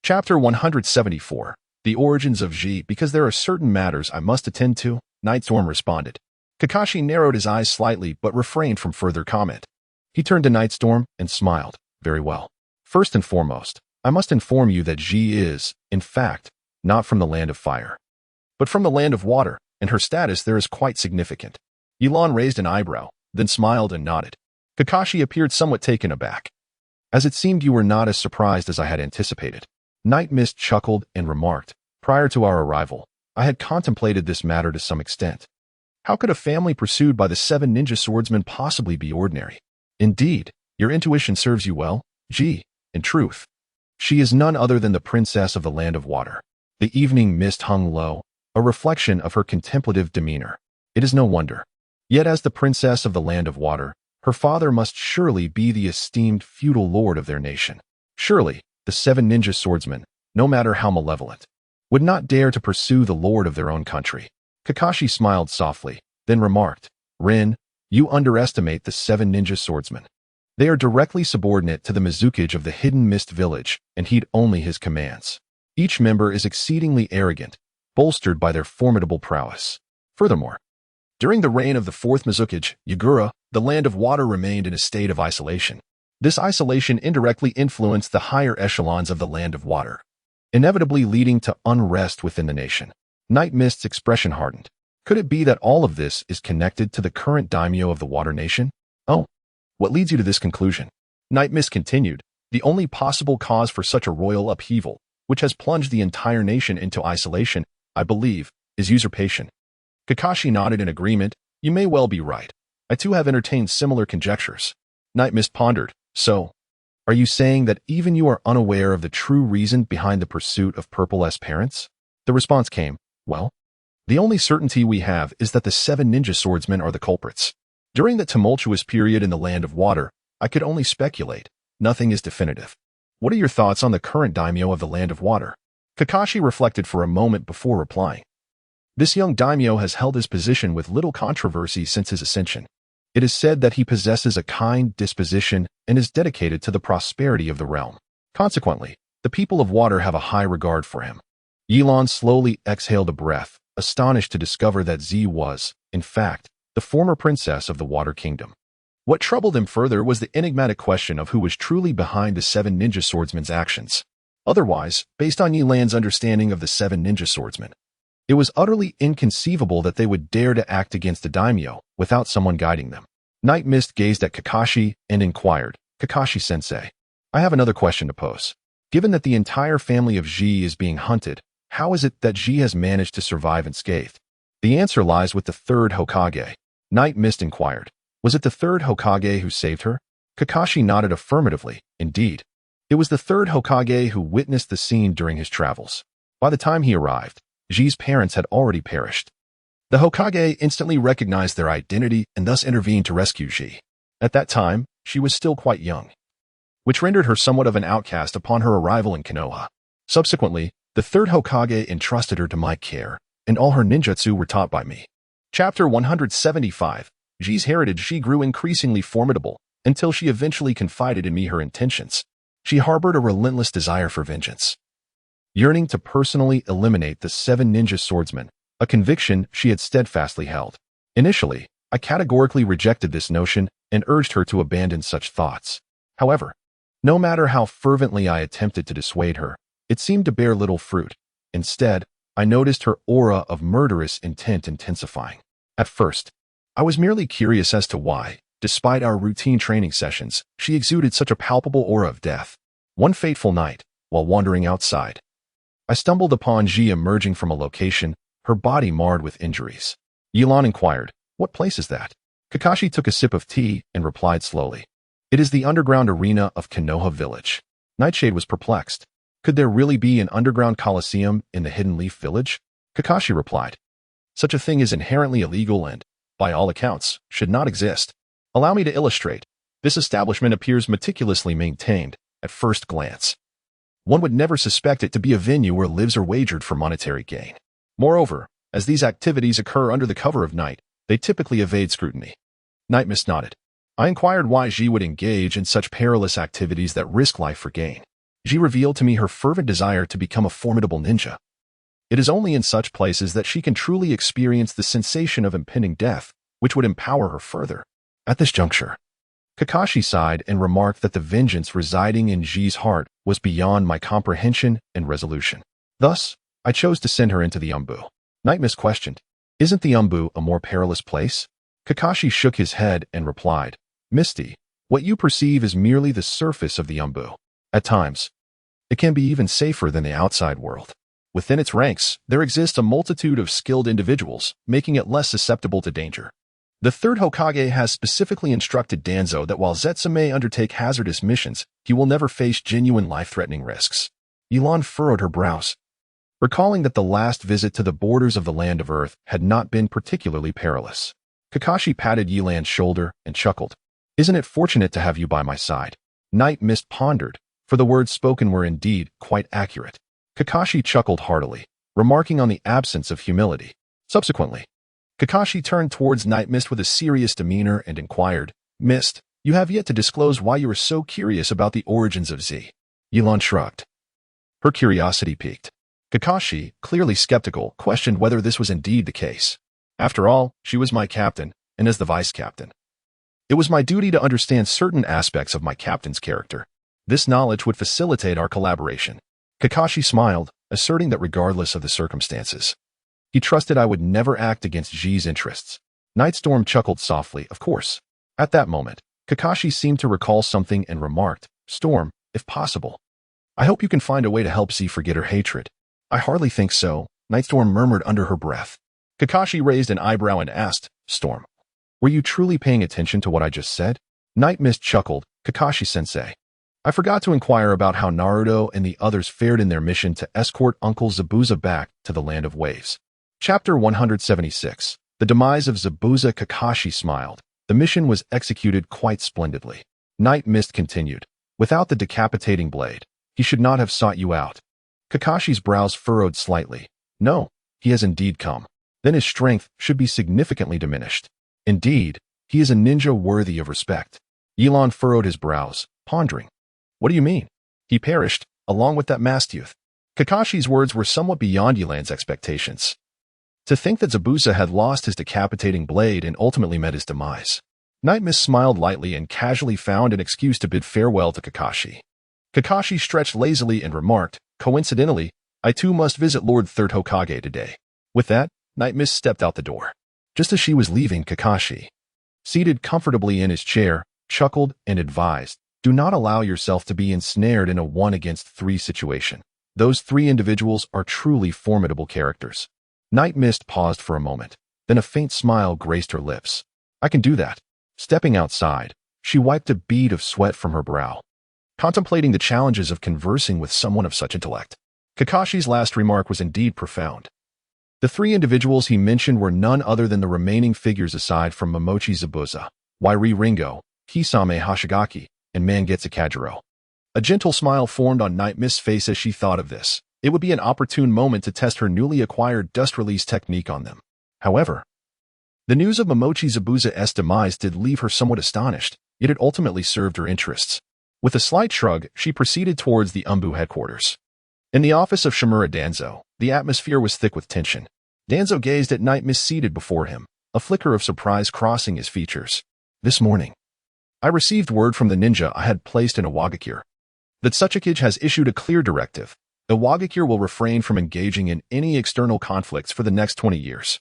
Chapter 174. The origins of Ji. Because there are certain matters I must attend to, Nightstorm responded. Kakashi narrowed his eyes slightly but refrained from further comment. He turned to Nightstorm and smiled. Very well. First and foremost, I must inform you that Ji is, in fact, not from the land of fire, but from the land of water, and her status there is quite significant. Ye Lan raised an eyebrow, then smiled and nodded. Kakashi appeared somewhat taken aback. As it seemed you were not as surprised as I had anticipated. Night Mist chuckled and remarked, prior to our arrival, I had contemplated this matter to some extent. How could a family pursued by the 7 ninja swordsmen possibly be ordinary? Indeed, your intuition serves you well, Ji. In truth, she is none other than the princess of the land of water. The evening mist hung low, a reflection of her contemplative demeanor. It is no wonder. Yet as the princess of the land of water, her father must surely be the esteemed feudal lord of their nation. Surely, the 7 ninja swordsmen, no matter how malevolent, would not dare to pursue the lord of their own country. Kakashi smiled softly, then remarked, Rin, you underestimate the 7 ninja swordsmen. They are directly subordinate to the Mizukage of the Hidden Mist Village and heed only his commands. Each member is exceedingly arrogant, bolstered by their formidable prowess. Furthermore, during the reign of the 4th Mizukage, Yagura, the land of water remained in a state of isolation. This isolation indirectly influenced the higher echelons of the land of water, inevitably leading to unrest within the nation. Night Mist's expression hardened. Could it be that all of this is connected to the current daimyo of the Water Nation? Oh, what leads you to this conclusion? Night Mist continued, the only possible cause for such a royal upheaval, which has plunged the entire nation into isolation, I believe, is usurpation. Kakashi nodded in agreement. You may well be right. I too have entertained similar conjectures. Night Mist pondered. So, are you saying that even you are unaware of the true reason behind the pursuit of Purple's parents? The response came, well, the only certainty we have is that the 7 ninja swordsmen are the culprits. During the tumultuous period in the land of water, I could only speculate. Nothing is definitive. What are your thoughts on the current daimyo of the land of water? Kakashi reflected for a moment before replying. This young daimyo has held his position with little controversy since his ascension. It is said that he possesses a kind disposition and is dedicated to the prosperity of the realm. Consequently, the people of water have a high regard for him. Ye Lan slowly exhaled a breath, astonished to discover that Z was, in fact, the former princess of the Water Kingdom. What troubled him further was the enigmatic question of who was truly behind the 7 ninja swordsmen's actions. Otherwise, based on Ye Lan's understanding of the 7 ninja swordsmen, it was utterly inconceivable that they would dare to act against a daimyo without someone guiding them. Night Mist gazed at Kakashi and inquired, Kakashi-sensei, I have another question to pose. Given that the entire family of Ji is being hunted, how is it that Ji has managed to survive unscathed? The answer lies with the 3rd Hokage. Night Mist inquired, was it the 3rd Hokage who saved her? Kakashi nodded affirmatively. Indeed, it was the 3rd Hokage who witnessed the scene during his travels. By the time he arrived, Ji's parents had already perished. The Hokage instantly recognized their identity and thus intervened to rescue Ji. At that time, she was still quite young, which rendered her somewhat of an outcast upon her arrival in Konoha. Subsequently, the 3rd Hokage entrusted her to my care, and all her ninjutsu were taught by me. Chapter 175. Ji's heritage. She grew increasingly formidable, until she eventually confided in me her intentions. She harbored a relentless desire for vengeance, yearning to personally eliminate the 7 ninja swordsmen, a conviction she had steadfastly held. Initially, I categorically rejected this notion and urged her to abandon such thoughts. However, no matter how fervently I attempted to dissuade her, it seemed to bear little fruit. Instead, I noticed her aura of murderous intent intensifying. At first, I was merely curious as to why, despite our routine training sessions, she exuded such a palpable aura of death. One fateful night, while wandering outside, I stumbled upon Ji emerging from a location, her body marred with injuries. Ye Lan inquired, what place is that? Kakashi took a sip of tea and replied slowly, it is the underground arena of Konoha village. Nightshade was perplexed. Could there really be an underground coliseum in the Hidden Leaf village? Kakashi replied, such a thing is inherently illegal and, by all accounts, should not exist. Allow me to illustrate. This establishment appears meticulously maintained at first glance. One would never suspect it to be a venue where lives are wagered for monetary gain. Moreover, as these activities occur under the cover of night, they typically evade scrutiny. Night Mist nodded. I inquired why Ji would engage in such perilous activities that risk life for gain. Ji revealed to me her fervent desire to become a formidable ninja. It is only in such places that she can truly experience the sensation of impending death, which would empower her further. At this juncture, Kakashi sighed and remarked that the vengeance residing in Ji's heart was beyond my comprehension and resolution. Thus, I chose to send her into the Anbu. Night Mist questioned, "Isn't the Anbu a more perilous place?" Kakashi shook his head and replied, "Misty, what you perceive is merely the surface of the Anbu. At times, it can be even safer than the outside world. Within its ranks, there exists a multitude of skilled individuals, making it less susceptible to danger. The third Hokage has specifically instructed Danzo that while Zetsu may undertake hazardous missions, he will never face genuine life-threatening risks." Ye Lan furrowed her brows, recalling that the last visit to the borders of the Land of Earth had not been particularly perilous. Kakashi patted Ye Lan's shoulder and chuckled. "Isn't it fortunate to have you by my side?" Night Mist pondered, for the words spoken were indeed quite accurate. Kakashi chuckled heartily, remarking on the absence of humility. Subsequently, Kakashi turned towards Night Mist with a serious demeanor and inquired, "Mist, you have yet to disclose why you are so curious about the origins of Z." Ye Lan shrugged. Her curiosity piqued. Kakashi, clearly skeptical, questioned whether this was indeed the case. After all, she was my captain, and as the vice-captain, it was my duty to understand certain aspects of my captain's character. This knowledge would facilitate our collaboration. Kakashi smiled, asserting that regardless of the circumstances, he trusted I would never act against Ji's interests. Nightstorm chuckled softly, of course. At that moment, Kakashi seemed to recall something and remarked, "Storm, if possible, I hope you can find a way to help Z forget her hatred." "I hardly think so," Nightstorm murmured under her breath. Kakashi raised an eyebrow and asked, "Storm, were you truly paying attention to what I just said?" Night Mist chuckled, "Kakashi-sensei, I forgot to inquire about how Naruto and the others fared in their mission to escort Uncle Zabuza back to the Land of Waves." Chapter 176. The Demise of Zabuza. Kakashi smiled. The mission was executed quite splendidly. Night Mist continued, "Without the decapitating blade, he should not have sought you out." Kakashi's brows furrowed slightly. "No, he has indeed come. Then his strength should be significantly diminished. Indeed, he is a ninja worthy of respect." Ye Lan furrowed his brows, pondering. "What do you mean?" "He perished, along with that masked youth." Kakashi's words were somewhat beyond Ye Lan's expectations. To think that Zabuza had lost his decapitating blade and ultimately met his demise. Night Mist smiled lightly and casually found an excuse to bid farewell to Kakashi. Kakashi stretched lazily and remarked, "Coincidentally, I too must visit Lord Third Hokage today." With that, Night Mist stepped out the door. Just as she was leaving, Kakashi, seated comfortably in his chair, chuckled and advised, "Do not allow yourself to be ensnared in a 1-against-3 situation. Those 3 individuals are truly formidable characters." Night Mist paused for a moment, then a faint smile graced her lips. "I can do that." Stepping outside, she wiped a bead of sweat from her brow, contemplating the challenges of conversing with someone of such intellect. Kakashi's last remark was indeed profound. The 3 individuals he mentioned were none other than the remaining figures aside from Momochi Zabuza, Wairi Ringo, Kisame Hoshigaki, and Mangetsu Kajiro. A gentle smile formed on Night Mist's face as she thought of this. It would be an opportune moment to test her newly acquired dust release technique on them. However, the news of Momochi Zabuza's demise did leave her somewhat astonished, yet it ultimately served her interests. With a slight shrug, she proceeded towards the Anbu headquarters. In the office of Shimura Danzo, the atmosphere was thick with tension. Danzo gazed at Night Mist seated before him, a flicker of surprise crossing his features. "This morning, I received word from the ninja I had placed in Iwagakure that Tsukuyomi has issued a clear directive. Iwagakure will refrain from engaging in any external conflicts for the next 20 years.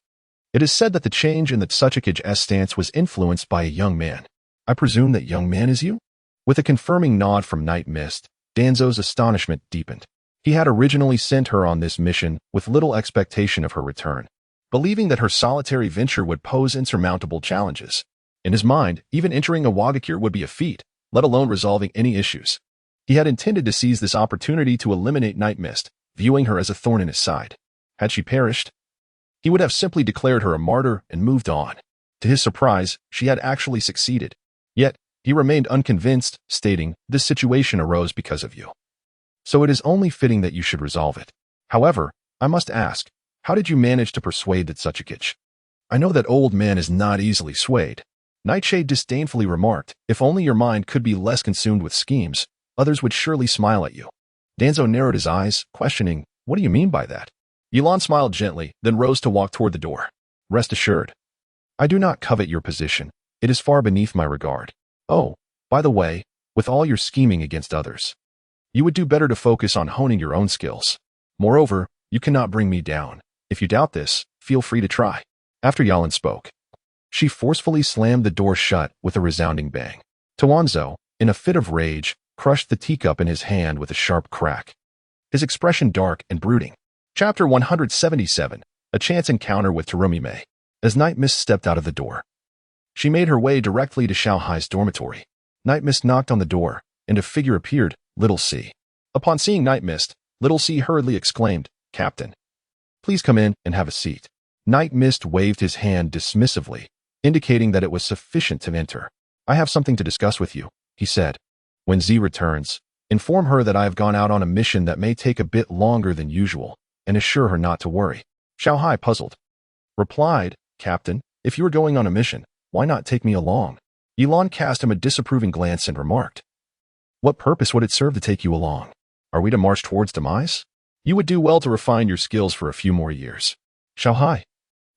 It is said that the change in the Tsukuyomi's stance was influenced by a young man. I presume that young man is you?" With a confirming nod from Night Mist, Danzo's astonishment deepened. He had originally sent her on this mission with little expectation of her return, believing that her solitary venture would pose insurmountable challenges. In his mind, even entering Iwagakure would be a feat, let alone resolving any issues. He had intended to seize this opportunity to eliminate Night Mist, viewing her as a thorn in his side. Had she perished, he would have simply declared her a martyr and moved on. To his surprise, she had actually succeeded. Yet, He remained unconvinced, stating, "This situation arose because of you. So it is only fitting that you should resolve it. However, I must ask, how did you manage to persuade that Tsukuyomi? I know that old man is not easily swayed." Nightshade disdainfully remarked, "If only your mind could be less consumed with schemes, others would surely smile at you." Danzo narrowed his eyes, questioning, "What do you mean by that?" Ye Lan smiled gently, then rose to walk toward the door. "Rest assured, I do not covet your position. It is far beneath my regard. Oh, by the way, with all your scheming against others, you would do better to focus on honing your own skills. Moreover, you cannot bring me down. If you doubt this, feel free to try." After Ye Lan spoke, she forcefully slammed the door shut with a resounding bang. Danzo, in a fit of rage, crushed the teacup in his hand with a sharp crack, his expression dark and brooding. Chapter 177, A Chance Encounter with Tsukuyomi. As Night Mist stepped out of the door, she made her way directly to Xiaohai's dormitory. Night Mist knocked on the door, and a figure appeared, Little C. Upon seeing Night Mist, Little C hurriedly exclaimed, "Captain, please come in and have a seat." Night Mist waved his hand dismissively, indicating that it was sufficient to enter. "I have something to discuss with you," he said. "When Z returns, inform her that I have gone out on a mission that may take a bit longer than usual, and assure her not to worry." Xiaohai, puzzled, replied, "Captain, if you are going on a mission, why not take me along?" Ye Lan cast him a disapproving glance and remarked, "What purpose would it serve to take you along? Are we to march towards demise? You would do well to refine your skills for a few more years." Xiaohai,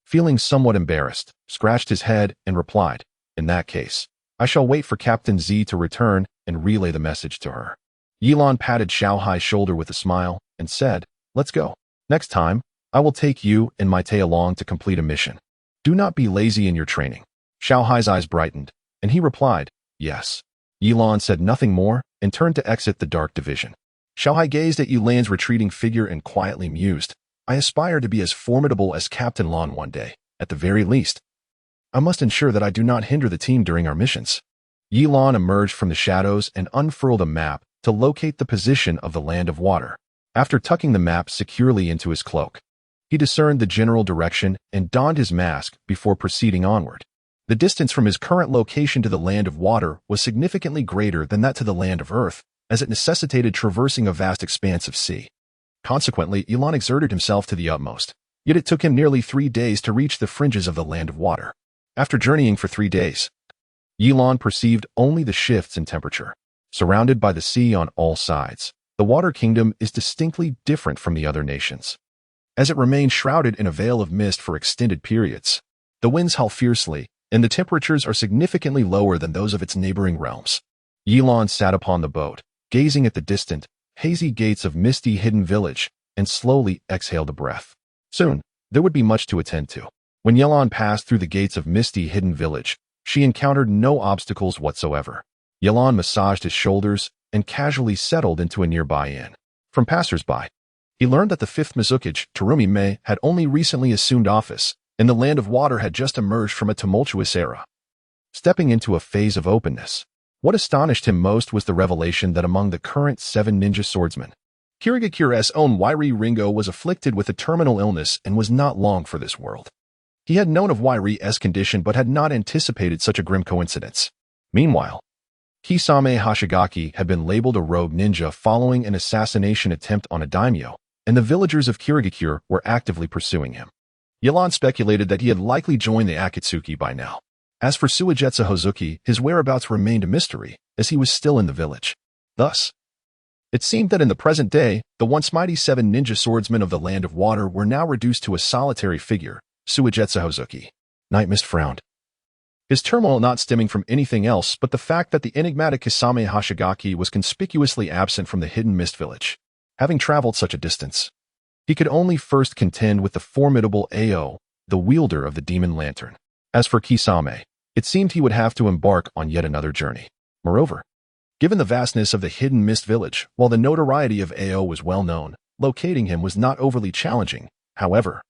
feeling somewhat embarrassed, scratched his head and replied, "In that case, I shall wait for Captain Z to return and relay the message to her." Ye Lan patted Xiaohai's shoulder with a smile and said, "Let's go. Next time, I will take you and Mai Tai along to complete a mission. Do not be lazy in your training." Xiaohai's eyes brightened, and he replied, "Yes." Ye Lan said nothing more and turned to exit the dark division. Xiaohai gazed at Ye Lan's retreating figure and quietly mused, "I aspire to be as formidable as Captain Lan one day, at the very least. I must ensure that I do not hinder the team during our missions." Ye Lan emerged from the shadows and unfurled a map to locate the position of the land of water. After tucking the map securely into his cloak, he discerned the general direction and donned his mask before proceeding onward. The distance from his current location to the land of water was significantly greater than that to the land of earth, as it necessitated traversing a vast expanse of sea. Consequently, Ye Lan exerted himself to the utmost, yet it took him nearly 3 days to reach the fringes of the land of water. After journeying for 3 days, Ye Lan perceived only the shifts in temperature. Surrounded by the sea on all sides, the Water Kingdom is distinctly different from the other nations, as it remains shrouded in a veil of mist for extended periods. The winds howl fiercely, and the temperatures are significantly lower than those of its neighboring realms. Ye Lan sat upon the boat, gazing at the distant, hazy gates of misty hidden village, and slowly exhaled a breath. Soon, there would be much to attend to. When Ye Lan passed through the gates of misty hidden village, she encountered no obstacles whatsoever. Ye Lan massaged his shoulders and casually settled into a nearby inn. From passers-by, he learned that the 5th Mizukage, Tsukuyomi, had only recently assumed office, and the land of water had just emerged from a tumultuous era, stepping into a phase of openness. What astonished him most was the revelation that among the current 7 ninja swordsmen, Kirigakure's own Wairi Ringo was afflicted with a terminal illness and was not long for this world. He had known of Wairi's condition but had not anticipated such a grim coincidence. Meanwhile, Kisame Hashigaki had been labeled a rogue ninja following an assassination attempt on a daimyo, and the villagers of Kirigakure were actively pursuing him. Ye Lan speculated that he had likely joined the Akatsuki by now. As for Suigetsu Hozuki, his whereabouts remained a mystery, as he was still in the village. Thus, it seemed that in the present day, the once mighty 7 ninja swordsmen of the land of water were now reduced to a solitary figure, Suigetsu Hozuki. Night Mist frowned, his turmoil not stemming from anything else but the fact that the enigmatic Kisame Hashigaki was conspicuously absent from the hidden mist village. Having traveled such a distance, he could only first contend with the formidable Ao, the wielder of the demon lantern. As for Kisame, it seemed he would have to embark on yet another journey. Moreover, given the vastness of the hidden mist village, while the notoriety of Ao was well known, locating him was not overly challenging. However,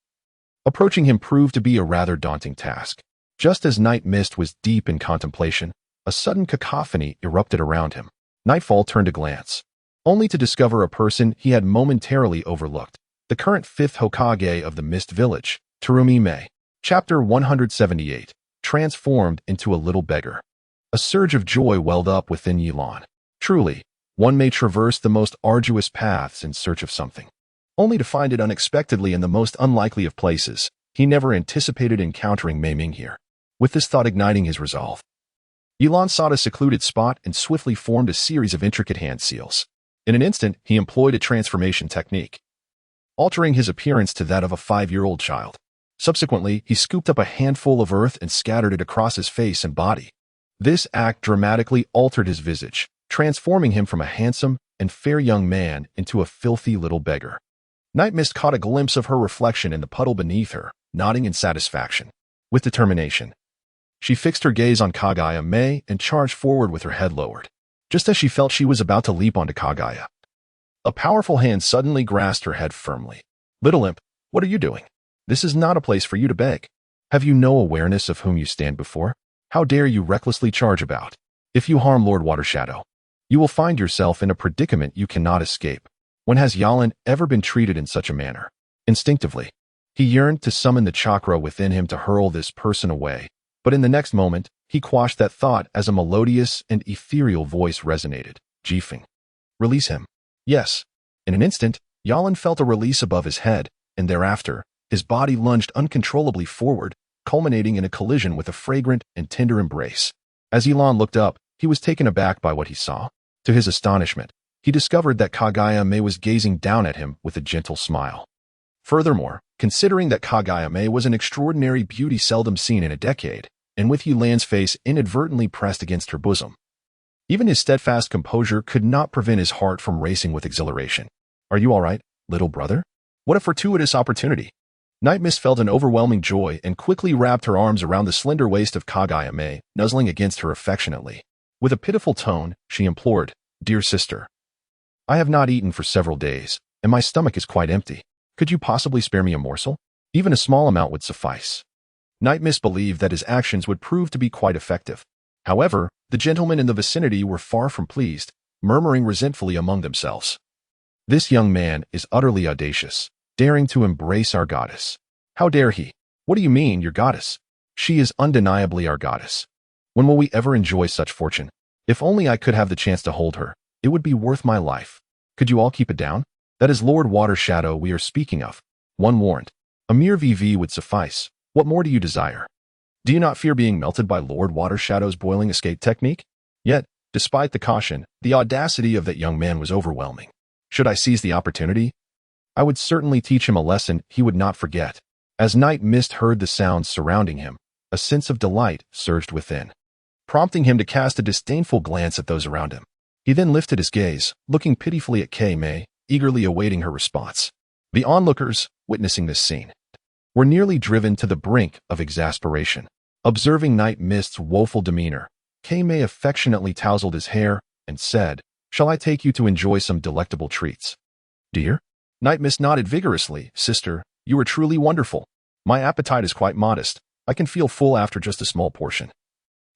approaching him proved to be a rather daunting task. Just as Night Mist was deep in contemplation, a sudden cacophony erupted around him. Nightfall turned a glance, only to discover a person he had momentarily overlooked, the current 5th Hokage of the Mist Village, Tsukuyomi. Chapter 178, Transformed into a Little Beggar. A surge of joy welled up within Ye Lan. Truly, one may traverse the most arduous paths in search of something, only to find it unexpectedly in the most unlikely of places. He never anticipated encountering Mei Ming here. With this thought igniting his resolve, Ye Lan sought a secluded spot and swiftly formed a series of intricate hand seals. In an instant, he employed a transformation technique, altering his appearance to that of a 5-year-old child. Subsequently, he scooped up a handful of earth and scattered it across his face and body. This act dramatically altered his visage, transforming him from a handsome and fair young man into a filthy little beggar. Night Mist caught a glimpse of her reflection in the puddle beneath her, nodding in satisfaction. With determination, she fixed her gaze on Kagaya and charged forward with her head lowered. Just as she felt she was about to leap onto Kagaya, a powerful hand suddenly grasped her head firmly. "Little imp, what are you doing? This is not a place for you to beg. Have you no awareness of whom you stand before? How dare you recklessly charge about? If you harm Lord Watershadow, you will find yourself in a predicament you cannot escape." When has Ye Lan ever been treated in such a manner? Instinctively, he yearned to summon the chakra within him to hurl this person away, but in the next moment, he quashed that thought as a melodious and ethereal voice resonated. "Jifeng, release him." Yes. In an instant, Ye Lan felt a release above his head, and thereafter, his body lunged uncontrollably forward, culminating in a collision with a fragrant and tender embrace. As Ye Lan looked up, he was taken aback by what he saw. To his astonishment, he discovered that Kagaya was gazing down at him with a gentle smile. Furthermore, considering that Kagaya was an extraordinary beauty seldom seen in a decade, and with Ye Lan's face inadvertently pressed against her bosom, even his steadfast composure could not prevent his heart from racing with exhilaration. "Are you all right, little brother? What a fortuitous opportunity." Night Mist felt an overwhelming joy and quickly wrapped her arms around the slender waist of Kagaya, nuzzling against her affectionately. With a pitiful tone, she implored, "Dear sister, I have not eaten for several days, and my stomach is quite empty. Could you possibly spare me a morsel? Even a small amount would suffice." Night Mist believed that his actions would prove to be quite effective. However, the gentlemen in the vicinity were far from pleased, murmuring resentfully among themselves. "This young man is utterly audacious, daring to embrace our goddess. How dare he? What do you mean, your goddess? She is undeniably our goddess. When will we ever enjoy such fortune? If only I could have the chance to hold her, it would be worth my life. Could you all keep it down? That is Lord Watershadow we are speaking of." One warned, "A mere VV would suffice. What more do you desire? Do you not fear being melted by Lord Watershadow's boiling escape technique?" Yet, despite the caution, the audacity of that young man was overwhelming. Should I seize the opportunity? I would certainly teach him a lesson he would not forget. As Night Mist heard the sounds surrounding him, a sense of delight surged within, prompting him to cast a disdainful glance at those around him. He then lifted his gaze, looking pitifully at Mei, eagerly awaiting her response. The onlookers, witnessing this scene, were nearly driven to the brink of exasperation. Observing Night Mist's woeful demeanor, Mei affectionately tousled his hair and said, "Shall I take you to enjoy some delectable treats?" "Dear?" Night Mist nodded vigorously. "Sister, you are truly wonderful. My appetite is quite modest. I can feel full after just a small portion.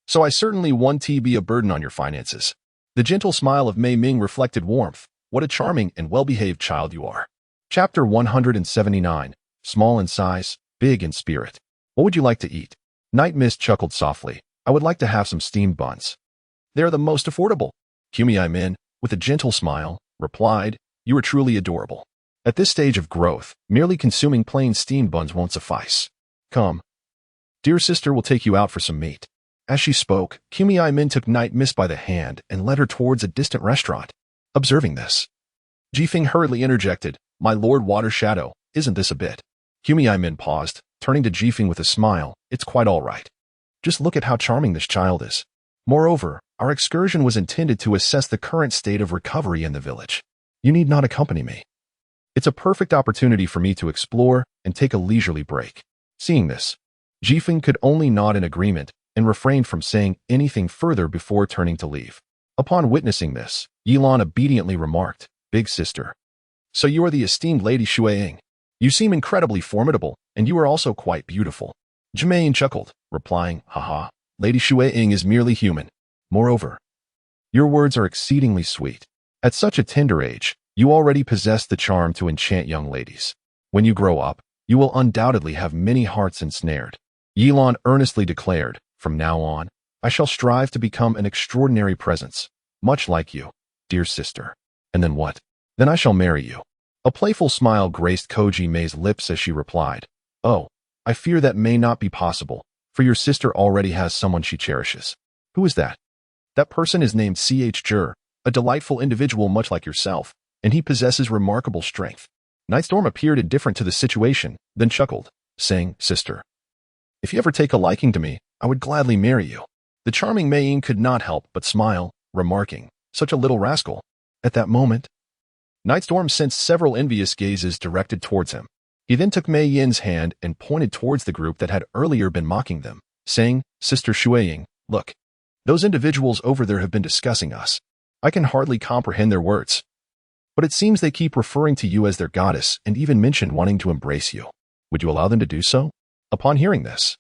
So I certainly won't be a burden on your finances." The gentle smile of Mei Ming reflected warmth. "What a charming and well-behaved child you are." Chapter 179. Small in size, big in spirit. "What would you like to eat?" Night Mist chuckled softly. "I would like to have some steamed buns. They are the most affordable." Min, with a gentle smile, replied, "You are truly adorable. At this stage of growth, merely consuming plain steamed buns won't suffice. Come. Dear sister will take you out for some meat." As she spoke, Min took Night Mist by the hand and led her towards a distant restaurant. Observing this, Jifeng hurriedly interjected, "My Lord Watershadow, isn't this a bit?" Min paused, turning to Jifeng with a smile. "It's quite all right. Just look at how charming this child is. Moreover, our excursion was intended to assess the current state of recovery in the village. You need not accompany me. It's a perfect opportunity for me to explore and take a leisurely break." Seeing this, Jifeng could only nod in agreement and refrained from saying anything further before turning to leave. Upon witnessing this, Ye Lan obediently remarked, "Big sister. So you are the esteemed Lady Shuaying. You seem incredibly formidable, and you are also quite beautiful." Jimain chuckled, replying, "Haha, Lady Shuaying is merely human. Moreover, your words are exceedingly sweet. At such a tender age, you already possess the charm to enchant young ladies. When you grow up, you will undoubtedly have many hearts ensnared." Ye Lan earnestly declared, "From now on, I shall strive to become an extraordinary presence, much like you, dear sister. And then what? Then I shall marry you. A playful smile graced Koji Mei's lips as she replied, Oh, I fear that may not be possible, for your sister already has someone she cherishes. Who is that? That person is named C.H. Jur, a delightful individual much like yourself, and he possesses remarkable strength. Nightstorm appeared indifferent to the situation, then chuckled, saying, Sister, if you ever take a liking to me, I would gladly marry you. The charming Mei Yin could not help but smile, remarking, Such a little rascal. At that moment, Nightstorm sensed several envious gazes directed towards him. He then took Mei Yin's hand and pointed towards the group that had earlier been mocking them, saying, Sister Shueying, look. Those individuals over there have been discussing us. I can hardly comprehend their words. But it seems they keep referring to you as their goddess and even mention wanting to embrace you. Would you allow them to do so? Upon hearing this,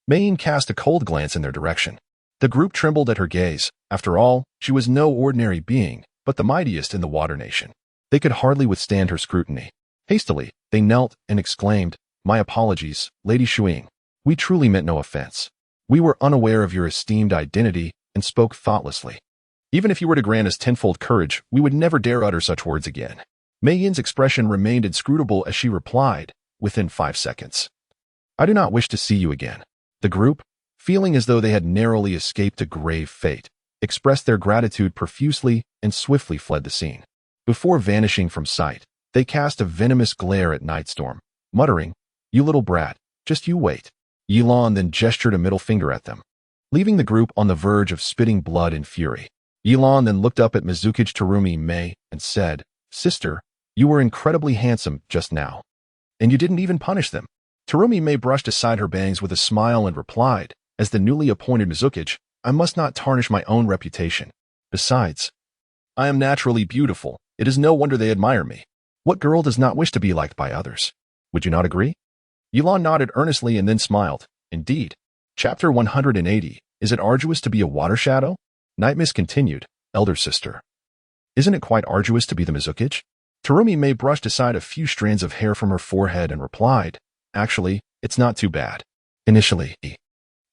Mei Yin cast a cold glance in their direction. The group trembled at her gaze. After all, she was no ordinary being, but the mightiest in the Water Nation. They could hardly withstand her scrutiny. Hastily, they knelt and exclaimed, My apologies, Lady Shuiying. We truly meant no offense. We were unaware of your esteemed identity and spoke thoughtlessly. Even if you were to grant us tenfold courage, we would never dare utter such words again. Mei Yin's expression remained inscrutable as she replied, within 5 seconds. I do not wish to see you again. The group, feeling as though they had narrowly escaped a grave fate, expressed their gratitude profusely and swiftly fled the scene. Before vanishing from sight, they cast a venomous glare at Nightstorm, muttering, You little brat, just you wait. Ye Lan then gestured a middle finger at them, leaving the group on the verge of spitting blood in fury. Ye Lan then looked up at Mizukage Terumi Mei and said, Sister, you were incredibly handsome just now. And you didn't even punish them. Terumi Mei brushed aside her bangs with a smile and replied, As the newly appointed Mizukage, I must not tarnish my own reputation. Besides, I am naturally beautiful. It is no wonder they admire me. What girl does not wish to be liked by others? Would you not agree? Ye Lan nodded earnestly and then smiled. Indeed. Chapter 180. Is it arduous to be a water shadow? Night Mist continued. Elder sister. Isn't it quite arduous to be the Mizukage? Terumi Mei brushed aside a few strands of hair from her forehead and replied, Actually, it's not too bad. Initially,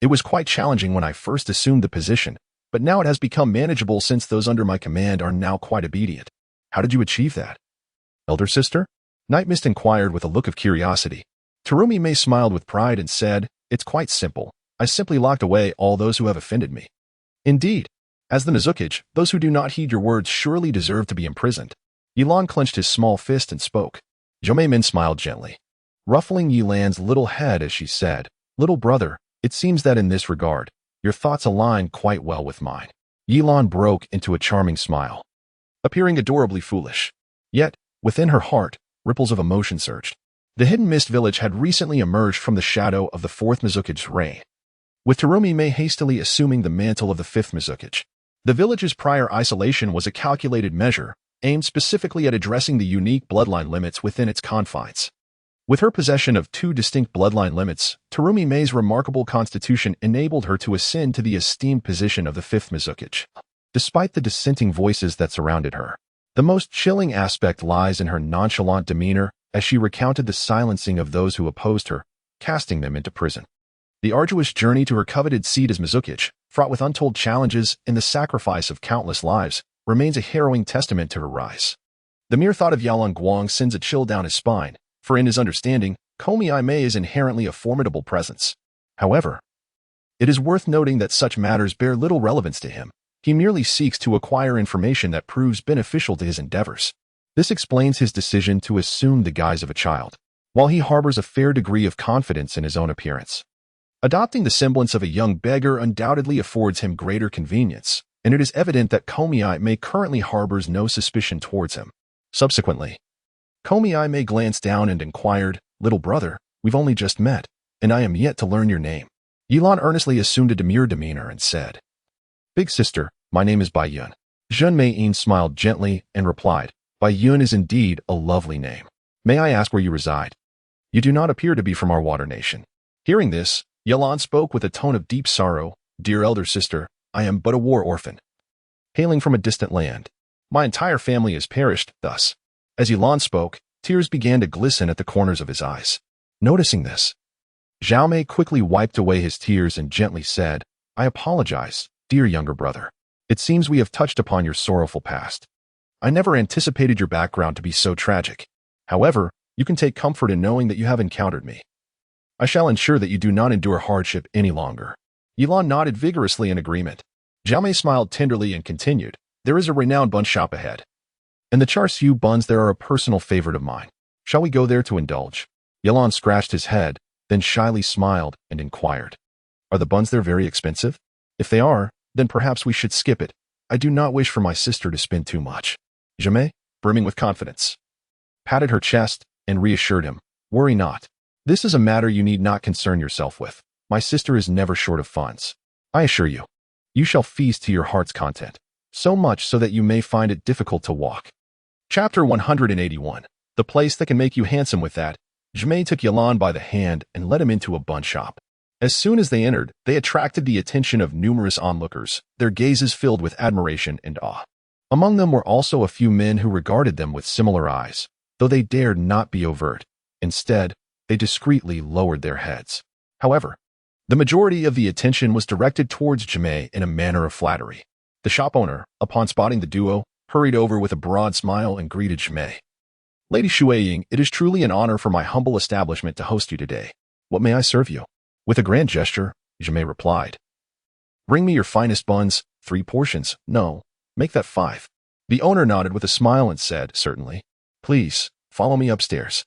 it was quite challenging when I first assumed the position, but now it has become manageable since those under my command are now quite obedient. How did you achieve that? Elder sister? Night Mist inquired with a look of curiosity. Terumi Mei smiled with pride and said, It's quite simple. I simply locked away all those who have offended me. Indeed. As the Mizukage, those who do not heed your words surely deserve to be imprisoned. Ye Lan clenched his small fist and spoke. Jomei Min smiled gently, ruffling Ye Lan's little head as she said, Little brother, it seems that in this regard, your thoughts align quite well with mine. Ye Lan broke into a charming smile, appearing adorably foolish. Yet, within her heart, ripples of emotion surged. The Hidden Mist Village had recently emerged from the shadow of the fourth Mizukage's reign, with Terumi Mei hastily assuming the mantle of the fifth Mizukage. The village's prior isolation was a calculated measure, aimed specifically at addressing the unique bloodline limits within its confines. With her possession of 2 distinct bloodline limits, Terumi Mei's remarkable constitution enabled her to ascend to the esteemed position of the fifth Mizukage. Despite the dissenting voices that surrounded her, the most chilling aspect lies in her nonchalant demeanor as she recounted the silencing of those who opposed her, casting them into prison. The arduous journey to her coveted seat as Mizukage, fraught with untold challenges and the sacrifice of countless lives, remains a harrowing testament to her rise. The mere thought of Yalan Guang sends a chill down his spine, for in his understanding, Komi Mei is inherently a formidable presence. However, it is worth noting that such matters bear little relevance to him. He merely seeks to acquire information that proves beneficial to his endeavors. This explains his decision to assume the guise of a child, while he harbors a fair degree of confidence in his own appearance. Adopting the semblance of a young beggar undoubtedly affords him greater convenience, and it is evident that Komi Mei currently harbors no suspicion towards him. Subsequently, Komi Mei glanced down and inquired, Little brother, we've only just met, and I am yet to learn your name. Ye Lan earnestly assumed a demure demeanor and said, Big sister, my name is Bai Yun. Zhen Mei Yin smiled gently and replied, Bai Yun is indeed a lovely name. May I ask where you reside? You do not appear to be from our Water Nation. Hearing this, Ye Lan spoke with a tone of deep sorrow, Dear elder sister, I am but a war orphan, hailing from a distant land. My entire family has perished, thus. As Ye Lan spoke, tears began to glisten at the corners of his eyes. Noticing this, Zhao Mei quickly wiped away his tears and gently said, I apologize, dear younger brother. It seems we have touched upon your sorrowful past. I never anticipated your background to be so tragic. However, you can take comfort in knowing that you have encountered me. I shall ensure that you do not endure hardship any longer." Ye Lan nodded vigorously in agreement. Zhao Mei smiled tenderly and continued, "There is a renowned bun shop ahead. And the char siu buns there are a personal favorite of mine. Shall we go there to indulge?" Ye Lan scratched his head, then shyly smiled and inquired, "Are the buns there very expensive? If they are, then perhaps we should skip it. I do not wish for my sister to spend too much." Zhao Mei, brimming with confidence, patted her chest and reassured him, "Worry not. This is a matter you need not concern yourself with. My sister is never short of funds. I assure you, you shall feast to your heart's content, so much so that you may find it difficult to walk." Chapter 181. The place that can make you handsome with that. Zhao Mei took Ye Lan by the hand and led him into a bun shop. As soon as they entered, they attracted the attention of numerous onlookers, their gazes filled with admiration and awe. Among them were also a few men who regarded them with similar eyes, though they dared not be overt. Instead, they discreetly lowered their heads. However, the majority of the attention was directed towards Zhao Mei in a manner of flattery. The shop owner, upon spotting the duo, hurried over with a broad smile and greeted Zhao Mei. "Lady Shueying, it is truly an honor for my humble establishment to host you today. What may I serve you?" With a grand gesture, Zhao Mei replied, "Bring me your finest buns, 3 portions. No, make that 5. The owner nodded with a smile and said, "Certainly. Please, follow me upstairs."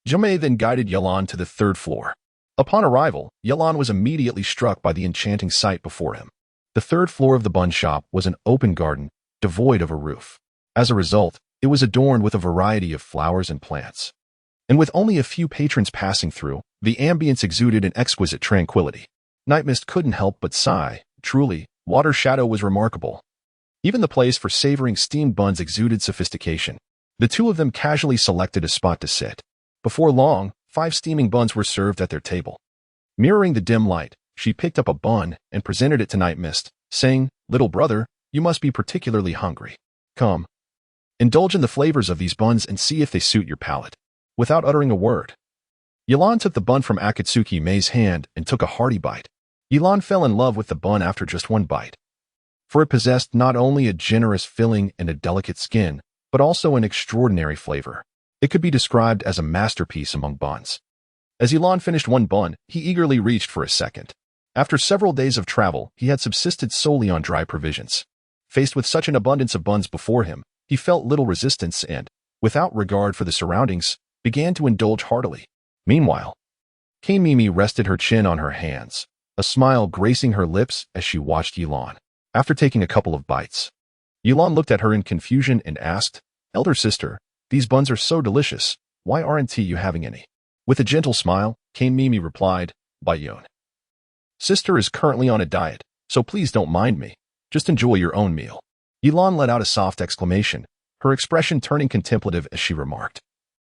Zhao Mei then guided Ye Lan to the 3rd floor. Upon arrival, Ye Lan was immediately struck by the enchanting sight before him. The 3rd floor of the bun shop was an open garden, devoid of a roof. As a result, it was adorned with a variety of flowers and plants. And with only a few patrons passing through, the ambience exuded an exquisite tranquility. Night Mist couldn't help but sigh. Truly, Water Shadow was remarkable. Even the place for savoring steamed buns exuded sophistication. The two of them casually selected a spot to sit. Before long, 5 steaming buns were served at their table. Mirroring the dim light, she picked up a bun and presented it to Night Mist, saying, "Little brother, you must be particularly hungry. Come, indulge in the flavors of these buns and see if they suit your palate." Without uttering a word, Ye Lan took the bun from Akatsuki Mei's hand and took a hearty bite. Ye Lan fell in love with the bun after just one bite, for it possessed not only a generous filling and a delicate skin, but also an extraordinary flavor. It could be described as a masterpiece among buns. As Ye Lan finished one bun, he eagerly reached for a second. After several days of travel, he had subsisted solely on dry provisions. Faced with such an abundance of buns before him, he felt little resistance and, without regard for the surroundings, began to indulge heartily. Meanwhile, Kei Mimi rested her chin on her hands, a smile gracing her lips as she watched Ye Lan. After taking a couple of bites, Ye Lan looked at her in confusion and asked, "Elder sister, these buns are so delicious. Why aren't you having any?" With a gentle smile, Kei Mimi replied, "Bayun. Sister is currently on a diet, so please don't mind me. Just enjoy your own meal." Ye Lan let out a soft exclamation, her expression turning contemplative as she remarked,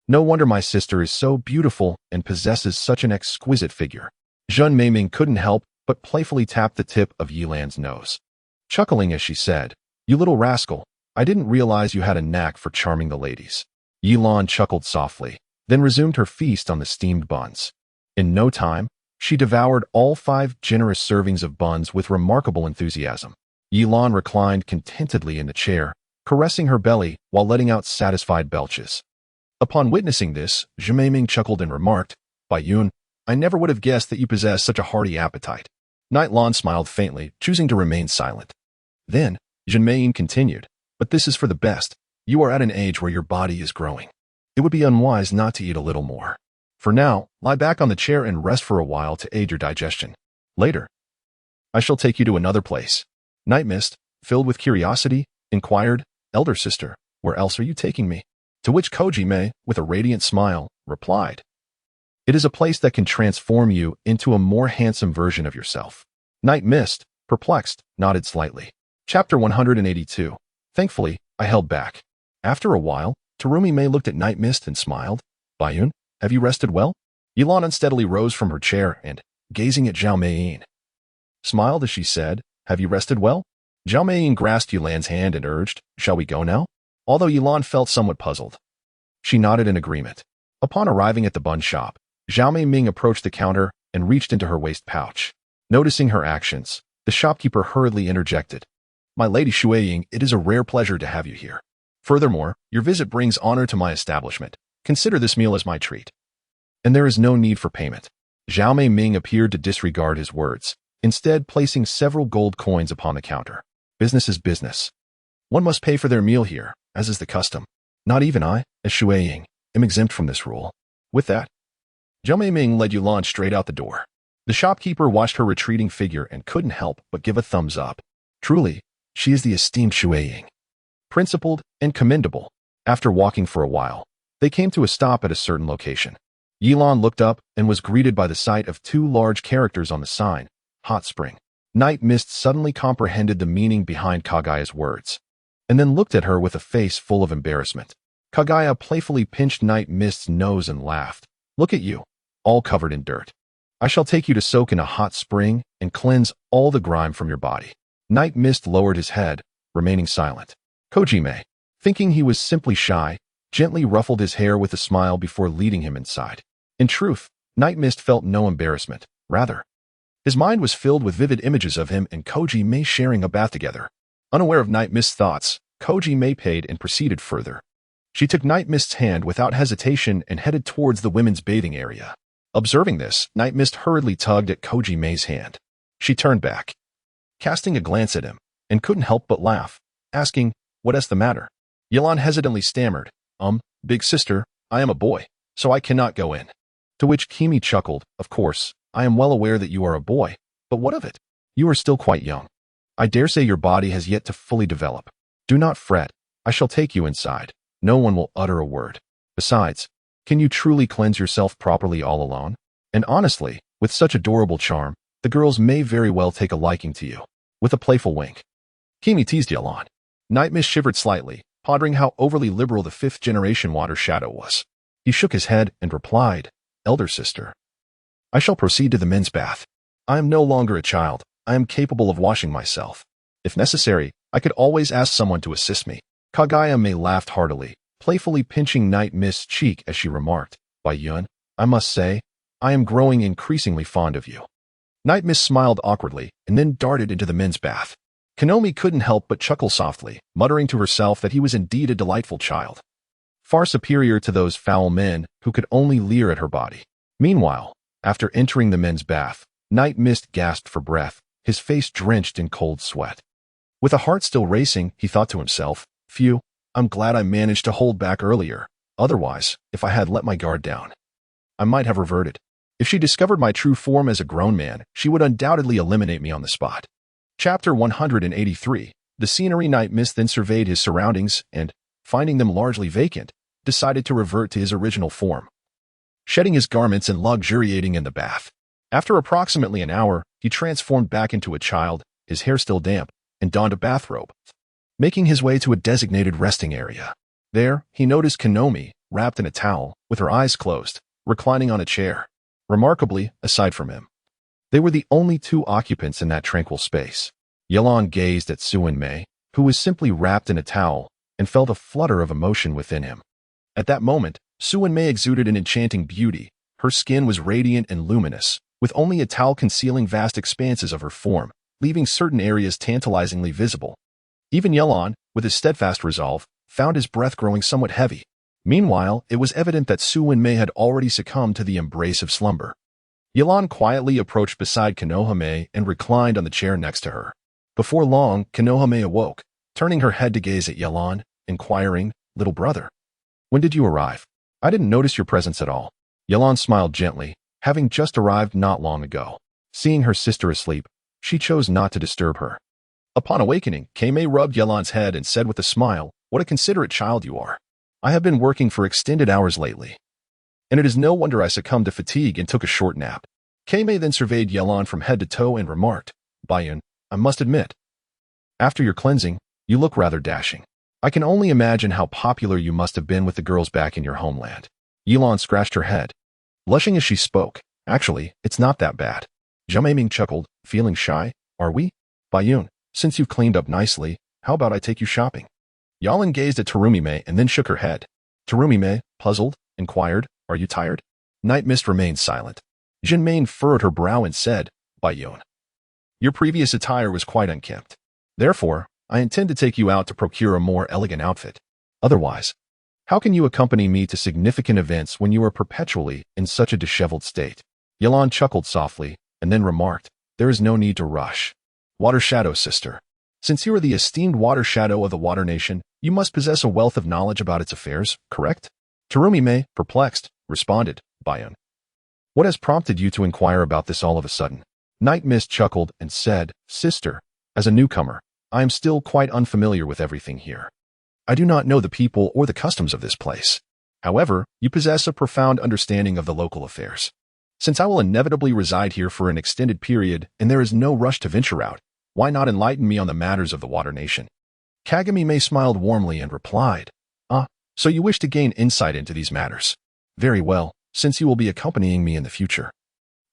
"No wonder my sister is so beautiful and possesses such an exquisite figure." Zhun Meiming couldn't help but playfully tap the tip of Ye Lan's nose, chuckling as she said, "You little rascal, I didn't realize you had a knack for charming the ladies." Ye Lan chuckled softly, then resumed her feast on the steamed buns. In no time, she devoured all 5 generous servings of buns with remarkable enthusiasm. Ye Lan reclined contentedly in the chair, caressing her belly while letting out satisfied belches. Upon witnessing this, Zhao Meiming chuckled and remarked, "Bayun, I never would have guessed that you possess such a hearty appetite." Night Lan smiled faintly, choosing to remain silent. Then, Zhao Meiming continued, "But this is for the best. You are at an age where your body is growing. It would be unwise not to eat a little more. For now, lie back on the chair and rest for a while to aid your digestion. Later, I shall take you to another place." Night Mist, filled with curiosity, inquired, "Elder sister, where else are you taking me?" To which Koji Mei, with a radiant smile, replied, "It is a place that can transform you into a more handsome version of yourself." Night Mist, perplexed, nodded slightly. Chapter 182. Thankfully, I held back. After a while, Terumi Mei looked at Night Mist and smiled. "Bayun, have you rested well?" Ye Lan unsteadily rose from her chair and, gazing at Zhao Meiyin, smiled as she said, "Have you rested well?" Zhao Meiyin grasped Ye Lan's hand and urged, "Shall we go now?" Although Ye Lan felt somewhat puzzled, she nodded in agreement. Upon arriving at the bun shop, Zhao Meiming approached the counter and reached into her waist pouch. Noticing her actions, the The shopkeeper hurriedly interjected. My lady Shueying, it is a rare pleasure to have you here. Furthermore, your visit brings honor to my establishment. Consider this meal as my treat. And there is no need for payment. Zhao Mei Ming appeared to disregard his words, instead placing several gold coins upon the counter. Business is business. One must pay for their meal here, as is the custom. Not even I, as Shueying, am exempt from this rule. With that, Zhao Mei Ming led Ye Lan straight out the door. The shopkeeper watched her retreating figure and couldn't help but give a thumbs up. Truly, she is the esteemed Shueying. Principled and commendable. After walking for a while, they came to a stop at a certain location. Ye Lan looked up and was greeted by the sight of two large characters on the sign, Hot Spring. Night Mist suddenly comprehended the meaning behind Kagaya's words, and then looked at her with a face full of embarrassment. Kagaya playfully pinched Night Mist's nose and laughed. Look at you, all covered in dirt. I shall take you to soak in a hot spring and cleanse all the grime from your body. Night Mist lowered his head, remaining silent. Kojime, thinking he was simply shy, gently ruffled his hair with a smile before leading him inside. In truth, Night Mist felt no embarrassment. Rather, his mind was filled with vivid images of him and Kojime sharing a bath together. Unaware of Night Mist's thoughts, Kojime paid and proceeded further. She took Night Mist's hand without hesitation and headed towards the women's bathing area. Observing this, Night Mist hurriedly tugged at Kojime's hand. She turned back, casting a glance at him, and couldn't help but laugh, asking, what is the matter? Ye Lan hesitantly stammered, big sister, I am a boy, so I cannot go in. To which Kimi chuckled, of course, I am well aware that you are a boy, but what of it? You are still quite young. I dare say your body has yet to fully develop. Do not fret, I shall take you inside. No one will utter a word. Besides, can you truly cleanse yourself properly all alone? And honestly, with such adorable charm, the girls may very well take a liking to you. With a playful wink, Kimi teased Ye Lan. Night Mist shivered slightly, pondering how overly liberal the fifth-generation water shadow was. He shook his head and replied, Elder sister, I shall proceed to the men's bath. I am no longer a child. I am capable of washing myself. If necessary, I could always ask someone to assist me. Kagaya Mei laughed heartily, playfully pinching Night Mist's cheek as she remarked, Bai Yun, I must say, I am growing increasingly fond of you. Night Mist smiled awkwardly and then darted into the men's bath. Konomi couldn't help but chuckle softly, muttering to herself that he was indeed a delightful child, far superior to those foul men who could only leer at her body. Meanwhile, after entering the men's bath, Night Mist gasped for breath, his face drenched in cold sweat. With a heart still racing, he thought to himself, Phew, I'm glad I managed to hold back earlier. Otherwise, if I had let my guard down, I might have reverted. If she discovered my true form as a grown man, she would undoubtedly eliminate me on the spot. Chapter 183. The scenery. Night Mist then surveyed his surroundings and, finding them largely vacant, decided to revert to his original form, shedding his garments and luxuriating in the bath. After approximately an hour, he transformed back into a child, his hair still damp, and donned a bathrobe, making his way to a designated resting area. There, he noticed Konomi, wrapped in a towel, with her eyes closed, reclining on a chair. Remarkably, aside from him, they were the only two occupants in that tranquil space. Ye Lan gazed at Susanoo, who was simply wrapped in a towel, and felt a flutter of emotion within him. At that moment, Susanoo exuded an enchanting beauty. Her skin was radiant and luminous, with only a towel concealing vast expanses of her form, leaving certain areas tantalizingly visible. Even Ye Lan, with his steadfast resolve, found his breath growing somewhat heavy. Meanwhile, it was evident that Susanoo had already succumbed to the embrace of slumber. Ye Lan quietly approached beside Konohamaru and reclined on the chair next to her. Before long, Konohamaru awoke, turning her head to gaze at Ye Lan, inquiring, Little brother, when did you arrive? I didn't notice your presence at all. Ye Lan smiled gently, having just arrived not long ago. Seeing her sister asleep, she chose not to disturb her. Upon awakening, Kame rubbed Ye Lan's head and said with a smile, What a considerate child you are. I have been working for extended hours lately, and it is no wonder I succumbed to fatigue and took a short nap. Kame then surveyed Ye Lan from head to toe and remarked, Bayun, I must admit, after your cleansing, you look rather dashing. I can only imagine how popular you must have been with the girls back in your homeland. Ye Lan scratched her head, blushing as she spoke. Actually, it's not that bad. Zhao Mei Ming chuckled, feeling shy, are we? Bayun, since you've cleaned up nicely, how about I take you shopping? Yalan gazed at Terumime and then shook her head. Terumime, puzzled, inquired, Are you tired? Night Mist remained silent. Jinmane furrowed her brow and said, Bayun, Your previous attire was quite unkempt. Therefore, I intend to take you out to procure a more elegant outfit. Otherwise, how can you accompany me to significant events when you are perpetually in such a disheveled state? Ye Lan chuckled softly and then remarked, there is no need to rush. Water Shadow sister. Since you are the esteemed Water Shadow of the Water Nation, you must possess a wealth of knowledge about its affairs, correct? Tsukuyomi, perplexed, responded, Bayun. What has prompted you to inquire about this all of a sudden? Night Mist chuckled and said, Sister, as a newcomer, I am still quite unfamiliar with everything here. I do not know the people or the customs of this place. However, you possess a profound understanding of the local affairs. Since I will inevitably reside here for an extended period and there is no rush to venture out, why not enlighten me on the matters of the Water Nation? Kagami smiled warmly and replied, so you wish to gain insight into these matters. Very well, since you will be accompanying me in the future.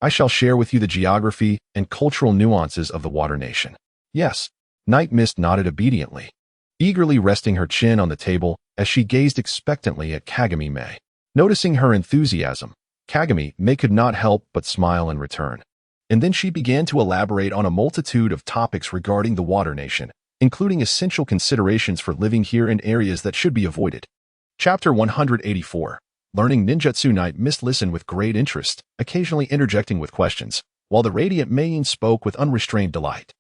I shall share with you the geography and cultural nuances of the Water Nation. Yes, Night Mist nodded obediently, eagerly resting her chin on the table as she gazed expectantly at Kagami. Noticing her enthusiasm, Kagami could not help but smile in return. And then she began to elaborate on a multitude of topics regarding the Water Nation, including essential considerations for living here in areas that should be avoided. Chapter 184. Learning Ninjutsu. Night Mist listened with great interest, occasionally interjecting with questions, while the radiant Mayin spoke with unrestrained delight.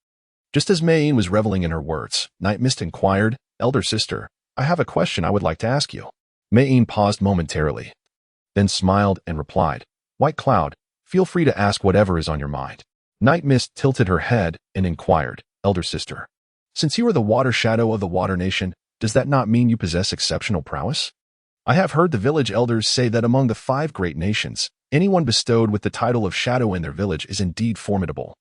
Just as Mayin was reveling in her words, Night Mist inquired, Elder sister, I have a question I would like to ask you. Mayin paused momentarily, then smiled and replied, White Cloud, feel free to ask whatever is on your mind. Night Mist tilted her head and inquired, Elder sister, since you are the Water Shadow of the Water Nation, does that not mean you possess exceptional prowess? I have heard the village elders say that among the 5 great nations, anyone bestowed with the title of Shadow in their village is indeed formidable,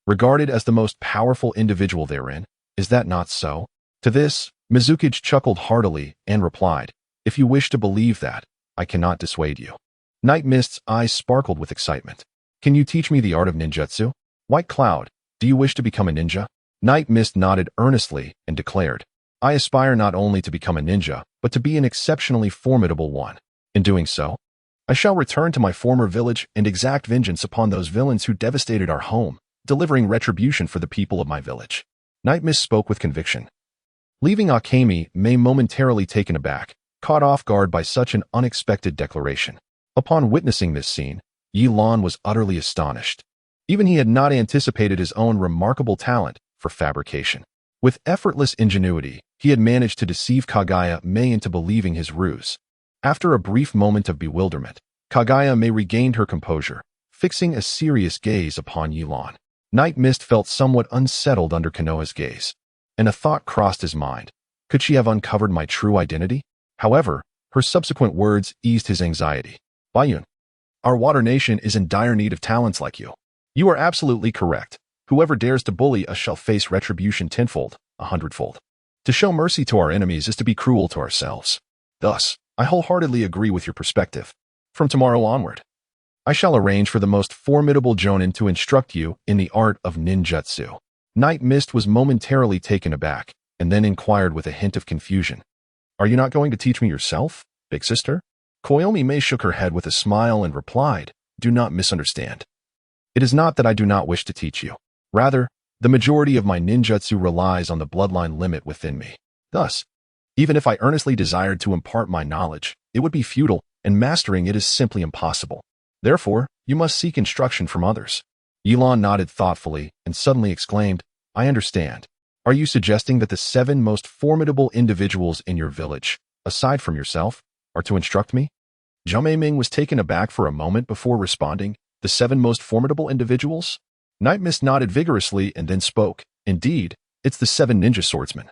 regarded as the most powerful individual therein. Is that not so? To this, Mizukage chuckled heartily and replied, If you wish to believe that, I cannot dissuade you. Night Mist's eyes sparkled with excitement. Can you teach me the art of ninjutsu? White Cloud, do you wish to become a ninja? Night Mist nodded earnestly and declared, I aspire not only to become a ninja, but to be an exceptionally formidable one. In doing so, I shall return to my former village and exact vengeance upon those villains who devastated our home, delivering retribution for the people of my village. Night Mist spoke with conviction. Leaving Akemi momentarily taken aback, caught off guard by such an unexpected declaration. Upon witnessing this scene, Ye Lan was utterly astonished. Even he had not anticipated his own remarkable talent for fabrication. With effortless ingenuity, he had managed to deceive Kaguya into believing his ruse. After a brief moment of bewilderment, Kaguya regained her composure, fixing a serious gaze upon Ye Lan. Night Mist felt somewhat unsettled under Konoha's gaze, and a thought crossed his mind. Could she have uncovered my true identity? However, her subsequent words eased his anxiety. Bayun, our Water Nation is in dire need of talents like you. You are absolutely correct. Whoever dares to bully us shall face retribution tenfold, 100-fold. To show mercy to our enemies is to be cruel to ourselves. Thus, I wholeheartedly agree with your perspective. From tomorrow onward, I shall arrange for the most formidable jonin to instruct you in the art of ninjutsu. Night Mist was momentarily taken aback, and then inquired with a hint of confusion. Are you not going to teach me yourself, big sister? Tsukuyomi shook her head with a smile and replied, Do not misunderstand. It is not that I do not wish to teach you. Rather, the majority of my ninjutsu relies on the bloodline limit within me. Thus, even if I earnestly desired to impart my knowledge, it would be futile, and mastering it is simply impossible. Therefore, you must seek instruction from others. Ye Lan nodded thoughtfully and suddenly exclaimed, I understand. Are you suggesting that the 7 most formidable individuals in your village, aside from yourself, are to instruct me? Zhao was taken aback for a moment before responding, The 7 most formidable individuals? Night Mist nodded vigorously and then spoke, Indeed, it's the 7 ninja swordsmen.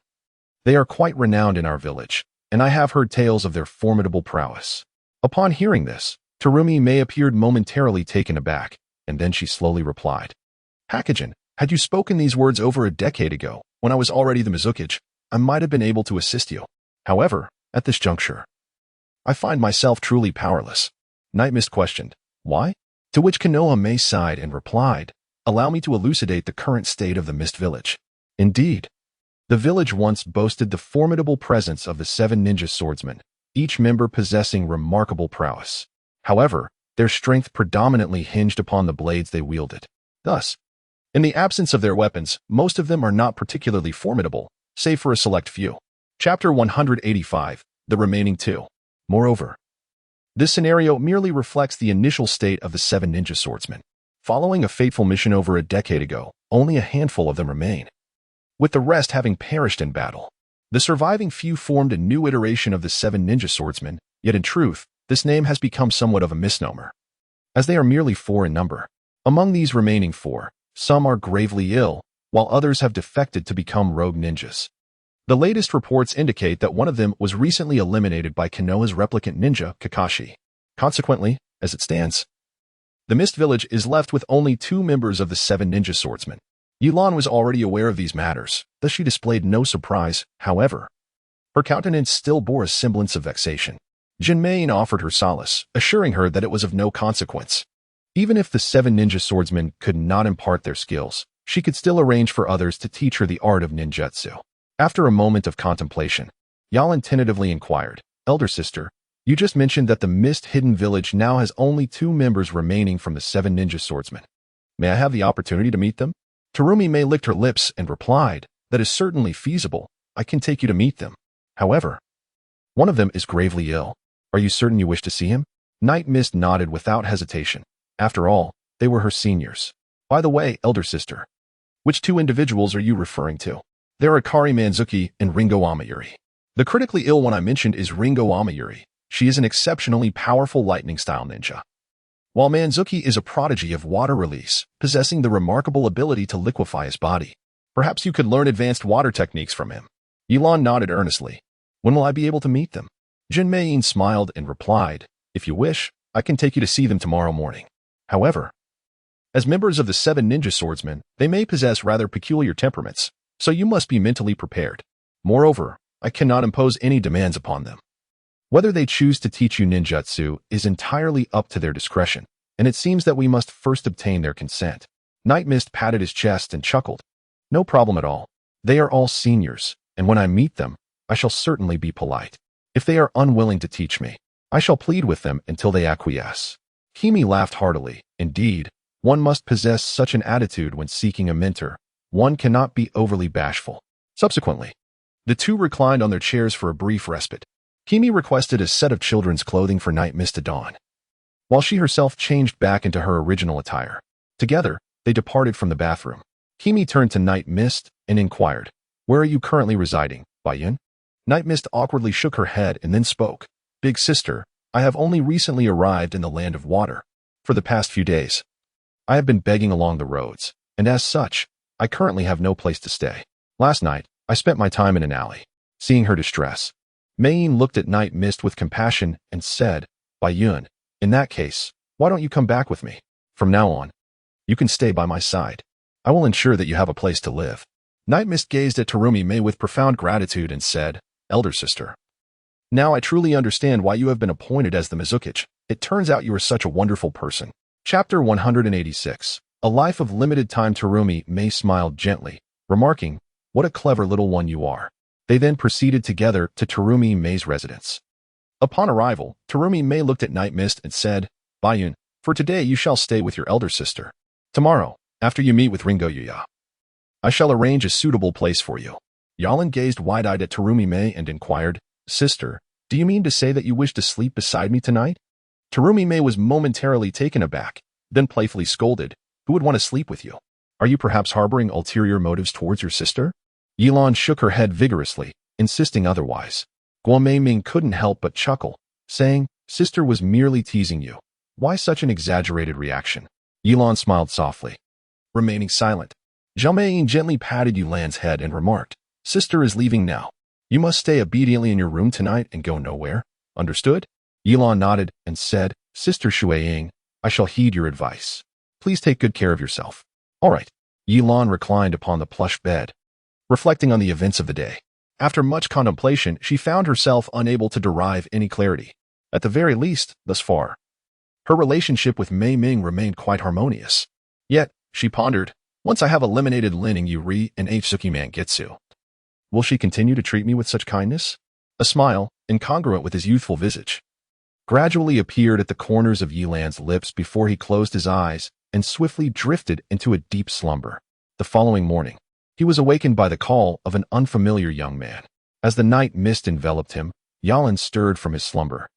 They are quite renowned in our village, and I have heard tales of their formidable prowess. Upon hearing this, Tsukuyomi appeared momentarily taken aback, and then she slowly replied, Hokage, had you spoken these words over a decade ago, when I was already the Mizukage, I might have been able to assist you. However, at this juncture, I find myself truly powerless. Night Mist questioned, Why? To which Konoha sighed and replied, Allow me to elucidate the current state of the Mist Village. Indeed, the village once boasted the formidable presence of the 7 ninja swordsmen, each member possessing remarkable prowess. However, their strength predominantly hinged upon the blades they wielded. Thus, In the absence of their weapons, most of them are not particularly formidable, save for a select few. Chapter 185, The Remaining Two. Moreover, this scenario merely reflects the initial state of the 7 ninja swordsmen. Following a fateful mission over a decade ago, only a handful of them remain, with the rest having perished in battle. The surviving few formed a new iteration of the 7 ninja swordsmen, yet in truth, this name has become somewhat of a misnomer, as they are merely 4 in number. Among these remaining 4, some are gravely ill, while others have defected to become rogue ninjas. The latest reports indicate that one of them was recently eliminated by Konoha's replicant ninja, Kakashi. Consequently, as it stands, the Mist Village is left with only 2 members of the 7 ninja swordsmen. Ye Lan was already aware of these matters, thus she displayed no surprise. However, her countenance still bore a semblance of vexation. Jinmei offered her solace, assuring her that it was of no consequence. Even if the 7 ninja swordsmen could not impart their skills, she could still arrange for others to teach her the art of ninjutsu. After a moment of contemplation, Ye Lan tentatively inquired, "Elder sister, you just mentioned that the Mist-Hidden Village now has only 2 members remaining from the 7 ninja swordsmen. May I have the opportunity to meet them?" Tsukuyomi licked her lips and replied, "That is certainly feasible. I can take you to meet them. However, one of them is gravely ill. Are you certain you wish to see him?" Night Mist nodded without hesitation. After all, they were her seniors. "By the way, elder sister, which 2 individuals are you referring to?" "There are Kari Manzuki and Ringo Amayuri. The critically ill one I mentioned is Ringo Amayuri. She is an exceptionally powerful lightning-style ninja, while Manzuki is a prodigy of water release, possessing the remarkable ability to liquefy his body. Perhaps you could learn advanced water techniques from him." Ye Lan nodded earnestly. "When will I be able to meet them?" Jinmei smiled and replied, "If you wish, I can take you to see them tomorrow morning. However, as members of the 7 ninja swordsmen, they may possess rather peculiar temperaments, so you must be mentally prepared. Moreover, I cannot impose any demands upon them. Whether they choose to teach you ninjutsu is entirely up to their discretion, and it seems that we must first obtain their consent." Night Mist patted his chest and chuckled. "No problem at all. They are all seniors, and when I meet them, I shall certainly be polite. If they are unwilling to teach me, I shall plead with them until they acquiesce." Kimi laughed heartily. "Indeed, one must possess such an attitude when seeking a mentor. One cannot be overly bashful." Subsequently, the 2 reclined on their chairs for a brief respite. Kimi requested a set of children's clothing for Night Mist to don, while she herself changed back into her original attire. Together, they departed from the bathroom. Kimi turned to Night Mist and inquired, "Where are you currently residing, Bayun?" Night Mist awkwardly shook her head and then spoke. "Big sister, I have only recently arrived in the Land of Water. For the past few days, I have been begging along the roads, and as such, I currently have no place to stay. Last night, I spent my time in an alley." Seeing her distress, Mei looked at Night Mist with compassion and said, "Bayun, in that case, why don't you come back with me? From now on, you can stay by my side. I will ensure that you have a place to live." Night Mist gazed at Tsukuyomi with profound gratitude and said, "Elder sister, now I truly understand why you have been appointed as the Mizukage. It turns out you are such a wonderful person." Chapter 186. A Life of Limited Time. Tsukuyomi smiled gently, remarking, "What a clever little one you are." They then proceeded together to Tsukuyomi's residence. Upon arrival, Tsukuyomi looked at Night Mist and said, "Bayun, for today you shall stay with your elder sister. Tomorrow, after you meet with Ringo Yuya, I shall arrange a suitable place for you." Ye Lan gazed wide-eyed at Tsukuyomi and inquired, "Sister, do you mean to say that you wish to sleep beside me tonight?" Tsukuyomi was momentarily taken aback, then playfully scolded, "Who would want to sleep with you? Are you perhaps harboring ulterior motives towards your sister?" Ye Lan shook her head vigorously, insisting otherwise. Guomei couldn't help but chuckle, saying, "Sister was merely teasing you. Why such an exaggerated reaction?" Ye Lan smiled softly, remaining silent. Zhao gently patted Ye Lan's head and remarked, "Sister is leaving now. You must stay obediently in your room tonight and go nowhere. Understood?" Ye Lan nodded and said, "Sister Shueying, I shall heed your advice. Please take good care of yourself." "All right." Ye Lan reclined upon the plush bed, reflecting on the events of the day. After much contemplation, she found herself unable to derive any clarity. At the very least, thus far, her relationship with Mei Ming remained quite harmonious. Yet, she pondered, once I have eliminated Lin Yuri and Sukiman Getsu, will she continue to treat me with such kindness? A smile, incongruent with his youthful visage, gradually appeared at the corners of Ye Lan's lips before he closed his eyes and swiftly drifted into a deep slumber. The following morning, he was awakened by the call of an unfamiliar young man. As the night mist enveloped him, Ye Lan stirred from his slumber,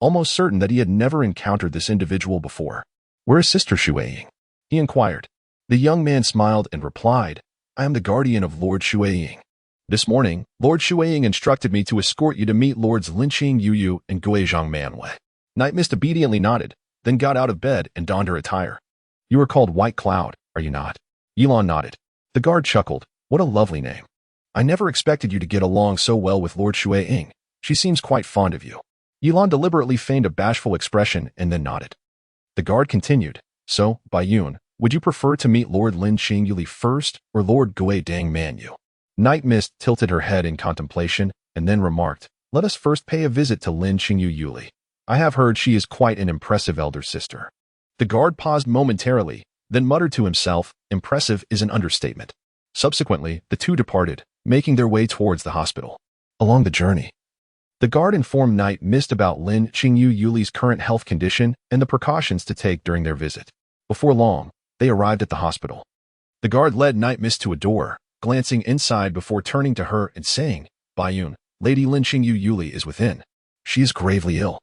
almost certain that he had never encountered this individual before. "Where is Sister Shueying?" he inquired. The young man smiled and replied, "I am the guardian of Lord Shueying. This morning, Lord Shueying instructed me to escort you to meet Lords Linqing Yuyu and Guizhong Manwei." Night Mist obediently nodded, then got out of bed and donned her attire. "You are called White Cloud, are you not?" Ye Lan nodded. The guard chuckled. "What a lovely name. I never expected you to get along so well with Lord Shueying. She seems quite fond of you." Ye Lan deliberately feigned a bashful expression and then nodded. The guard continued, "So, Baiyun, would you prefer to meet Lord Lin Qingyuli first or Lord Gui Dang Manyu?" Night Mist tilted her head in contemplation and then remarked, "Let us first pay a visit to Lin Qingyuli. I have heard she is quite an impressive elder sister." The guard paused momentarily, then muttered to himself, "Impressive is an understatement." Subsequently, the two departed, making their way towards the hospital. Along the journey, the guard informed Night Mist about Lin Qingyuli's current health condition and the precautions to take during their visit. Before long, they arrived at the hospital. The guard led Night Mist to a door, glancing inside before turning to her and saying, "Baiyun, Lady Lin Qingyuli is within. She is gravely ill,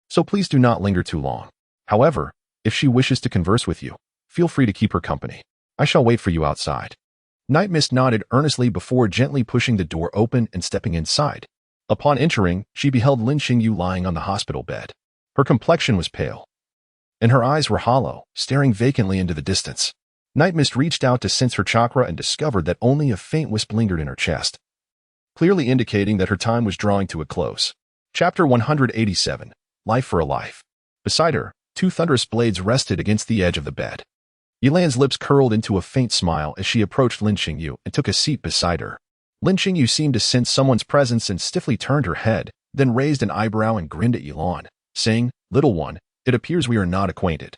so please do not linger too long. However, if she wishes to converse with you, feel free to keep her company. I shall wait for you outside." Night Mist nodded earnestly before gently pushing the door open and stepping inside. Upon entering, she beheld Lin Qingyu lying on the hospital bed. Her complexion was pale, and her eyes were hollow, staring vacantly into the distance. Night Mist reached out to sense her chakra and discovered that only a faint wisp lingered in her chest, clearly indicating that her time was drawing to a close. Chapter 187, Life for a Life. Beside her, two thunderous blades rested against the edge of the bed. Ye Lan's lips curled into a faint smile as she approached Lin Qingyu and took a seat beside her. Lin Qingyu seemed to sense someone's presence and stiffly turned her head, then raised an eyebrow and grinned at Ye Lan, saying, "Little one, it appears we are not acquainted."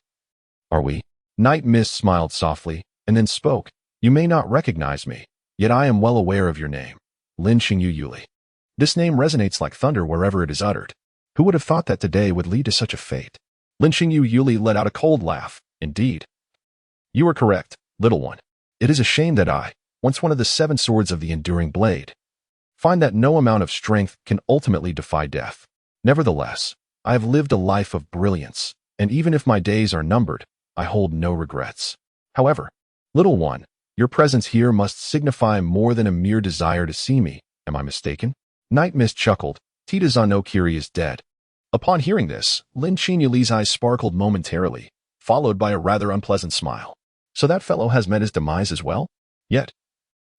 "Are we?" Night Mist smiled softly, and then spoke, "You may not recognize me, yet I am well aware of your name, Lin Qingyuli. This name resonates like thunder wherever it is uttered. Who would have thought that today would lead to such a fate?" Lin Qingyuli let out a cold laugh. "Indeed. You are correct, little one. It is a shame that I, once one of the 7 swords of the enduring blade, find that no amount of strength can ultimately defy death. Nevertheless, I have lived a life of brilliance, and even if my days are numbered, I hold no regrets. However, little one, your presence here must signify more than a mere desire to see me. Am I mistaken?" Night Mist chuckled. "Tita Kiri is dead." Upon hearing this, Lin Qingyuli's eyes sparkled momentarily, followed by a rather unpleasant smile. "So that fellow has met his demise as well? Yet,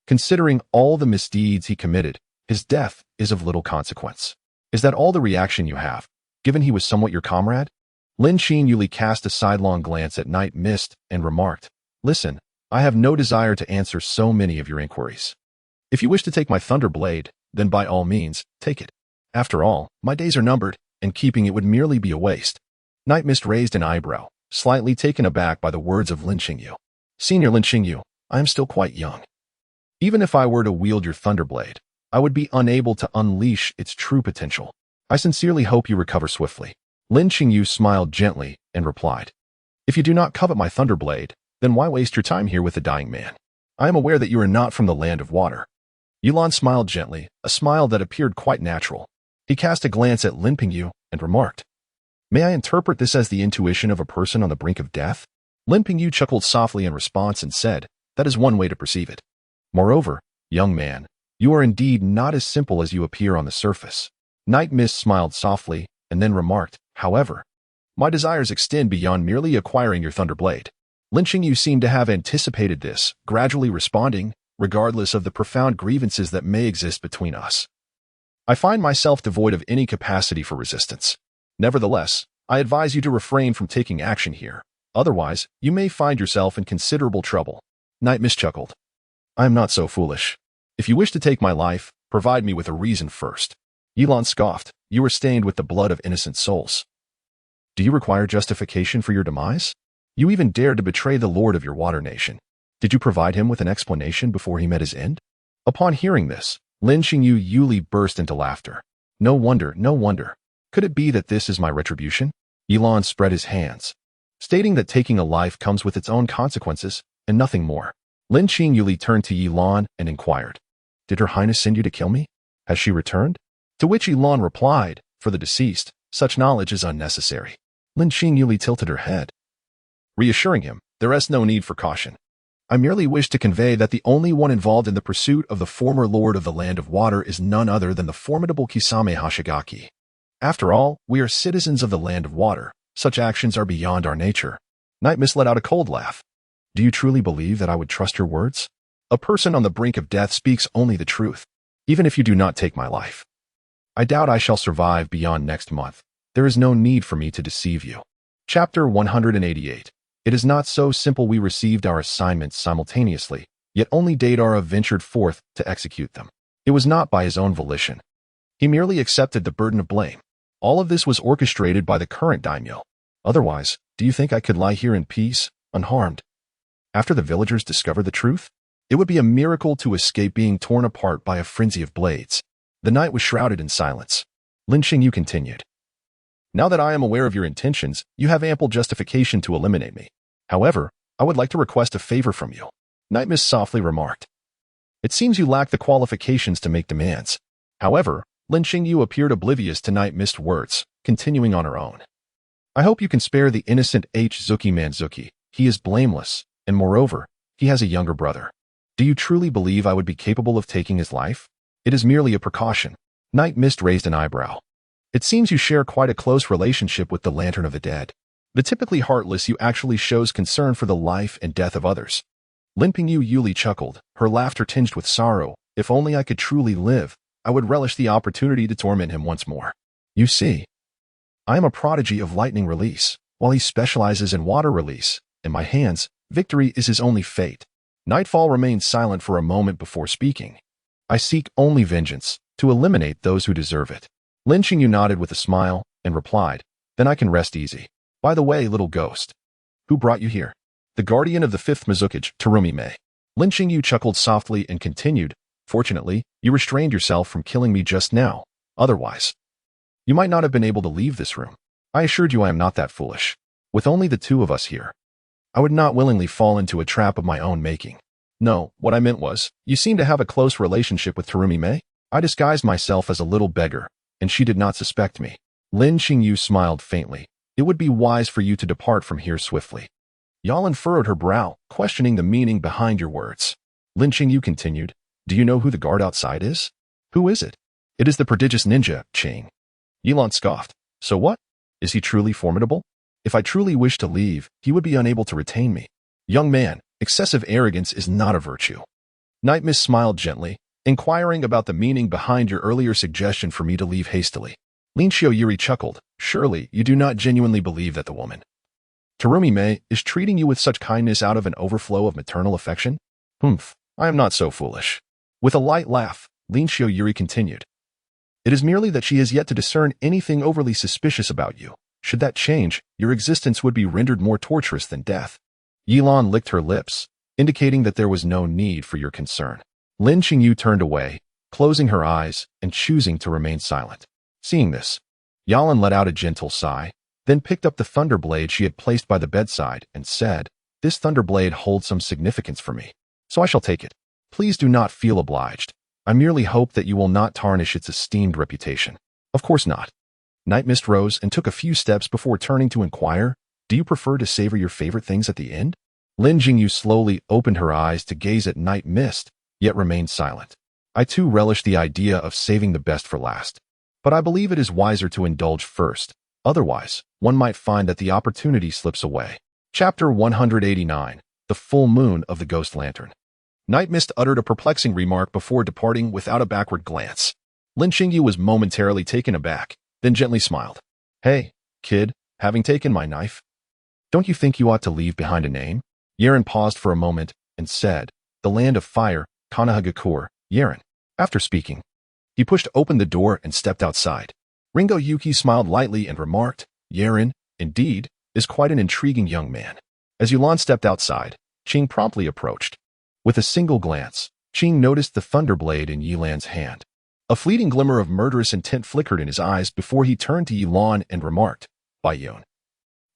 considering all the misdeeds he committed, his death is of little consequence. Is that all the reaction you have, given he was somewhat your comrade?" Lin Qingyuli cast a sidelong glance at Night Mist and remarked, "Listen, I have no desire to answer so many of your inquiries. If you wish to take my thunder blade, then by all means, take it. After all, my days are numbered, and keeping it would merely be a waste." Night Mist raised an eyebrow, slightly taken aback by the words of Lin Qingyu. "Senior Lin Qingyu, I am still quite young. Even if I were to wield your thunderblade, I would be unable to unleash its true potential. I sincerely hope you recover swiftly." Lin Qingyu smiled gently and replied, "If you do not covet my thunderblade, then why waste your time here with the dying man? I am aware that you are not from the land of water." Ye Lan smiled gently, a smile that appeared quite natural. He cast a glance at Lin Qingyu and remarked, "May I interpret this as the intuition of a person on the brink of death?" Lin Qingyu chuckled softly in response and said, "That is one way to perceive it. Moreover, young man, you are indeed not as simple as you appear on the surface." Night Mist smiled softly and then remarked, "However, my desires extend beyond merely acquiring your thunderblade." Lin Qingyu seemed to have anticipated this, gradually responding, "Regardless of the profound grievances that may exist between us, I find myself devoid of any capacity for resistance. Nevertheless, I advise you to refrain from taking action here. Otherwise, you may find yourself in considerable trouble." Night Mist chuckled. "I am not so foolish. If you wish to take my life, provide me with a reason first." Ye Lan scoffed, "You are stained with the blood of innocent souls. Do you require justification for your demise? You even dared to betray the lord of your water nation. Did you provide him with an explanation before he met his end?" Upon hearing this, Lin Qingyuli burst into laughter. No wonder, no wonder. Could it be that this is my retribution?" Ye Lan spread his hands. stating that taking a life comes with its own consequences and nothing more. Lin Qingyuli turned to Ye Lan and inquired, "Did Her Highness send you to kill me? Has she returned?" To which Ye Lan replied, "For the deceased, such knowledge is unnecessary." Lin Qingyuli tilted her head, reassuring him, "There is no need for caution. I merely wish to convey that the only one involved in the pursuit of the former lord of the Land of Water is none other than the formidable Kisame Hoshigaki. After all, we are citizens of the Land of Water. Such actions are beyond our nature." Night Mist let out a cold laugh. "Do you truly believe that I would trust your words? A person on the brink of death speaks only the truth, even if you do not take my life. I doubt I shall survive beyond next month. There is no need for me to deceive you." Chapter 188. It is not so simple. We received our assignments simultaneously, yet only Deidara ventured forth to execute them. It was not by his own volition. He merely accepted the burden of blame. All of this was orchestrated by the current daimyo. Otherwise, do you think I could lie here in peace, unharmed? After the villagers discovered the truth, it would be a miracle to escape being torn apart by a frenzy of blades. The night was shrouded in silence. Lin Qingyu continued, "Now that I am aware of your intentions, you have ample justification to eliminate me. However, I would like to request a favor from you." Night Mist softly remarked, "It seems you lack the qualifications to make demands." However, Lin Qingyu appeared oblivious to Night Mist's words, continuing on her own. "I hope you can spare the innocent Zuki Manzuki. He is blameless, and moreover, he has a younger brother. Do you truly believe I would be capable of taking his life? It is merely a precaution." Night Mist raised an eyebrow. "It seems you share quite a close relationship with the Lantern of the Dead. The typically heartless you actually shows concern for the life and death of others." Lin Qingyu chuckled, her laughter tinged with sorrow. "If only I could truly live, I would relish the opportunity to torment him once more. You see, I am a prodigy of lightning release, while he specializes in water release. In my hands, victory is his only fate." Nightfall remained silent for a moment before speaking. "I seek only vengeance, to eliminate those who deserve it." Lin Qingyu nodded with a smile and replied, "Then I can rest easy. By the way, little ghost, who brought you here?" "The guardian of the fifth Mizukage, Tsukuyomi." Lin Qingyu chuckled softly and continued, "Fortunately, you restrained yourself from killing me just now. Otherwise, you might not have been able to leave this room. I assured you I am not that foolish. With only the two of us here, I would not willingly fall into a trap of my own making. No, what I meant was, you seem to have a close relationship with Tsukuyomi. I disguised myself as a little beggar, and she did not suspect me." Lin Qingyu smiled faintly. "It would be wise for you to depart from here swiftly." Ye Lan furrowed her brow, questioning the meaning behind your words. Lin Qingyu continued, "Do you know who the guard outside is?" "Who is it?" "It is the prodigious ninja, Qing." Ye Lan scoffed. "So what? Is he truly formidable? If I truly wish to leave, he would be unable to retain me." "Young man, excessive arrogance is not a virtue." Night Mist smiled gently, inquiring about the meaning behind your earlier suggestion for me to leave hastily. Lin Xiaoyuri chuckled. "Surely, you do not genuinely believe that the woman, Tsukuyomi, is treating you with such kindness out of an overflow of maternal affection?" "Humph, I am not so foolish." With a light laugh, Lin Xiaoyuri continued, "It is merely that she has yet to discern anything overly suspicious about you. Should that change, your existence would be rendered more torturous than death." Ye Lan licked her lips, indicating that there was no need for your concern. Lin Qingyu turned away, closing her eyes and choosing to remain silent. Seeing this, Ye Lan let out a gentle sigh, then picked up the thunder blade she had placed by the bedside and said, "This thunder blade holds some significance for me, so I shall take it. Please do not feel obliged. I merely hope that you will not tarnish its esteemed reputation." "Of course not." Night Mist rose and took a few steps before turning to inquire, "Do you prefer to savor your favorite things at the end?" Lin Qingyu slowly opened her eyes to gaze at Night Mist, yet remained silent. "I too relish the idea of saving the best for last, but I believe it is wiser to indulge first. Otherwise, one might find that the opportunity slips away." Chapter 189. The Full Moon of the Ghost Lantern. Night Mist uttered a perplexing remark before departing without a backward glance. Lin Qingyu was momentarily taken aback, then gently smiled. "Hey, kid, having taken my knife, don't you think you ought to leave behind a name?" Yeren paused for a moment and said, "The Land of Fire, Konoha Yeren." After speaking, he pushed open the door and stepped outside. Ringo Yuki smiled lightly and remarked, "Yeren, indeed, is quite an intriguing young man." As Ye Lan stepped outside, Qing promptly approached. With a single glance, Qing noticed the thunderblade in Ye Lan's hand. A fleeting glimmer of murderous intent flickered in his eyes before he turned to Ye Lan and remarked, "By Yun,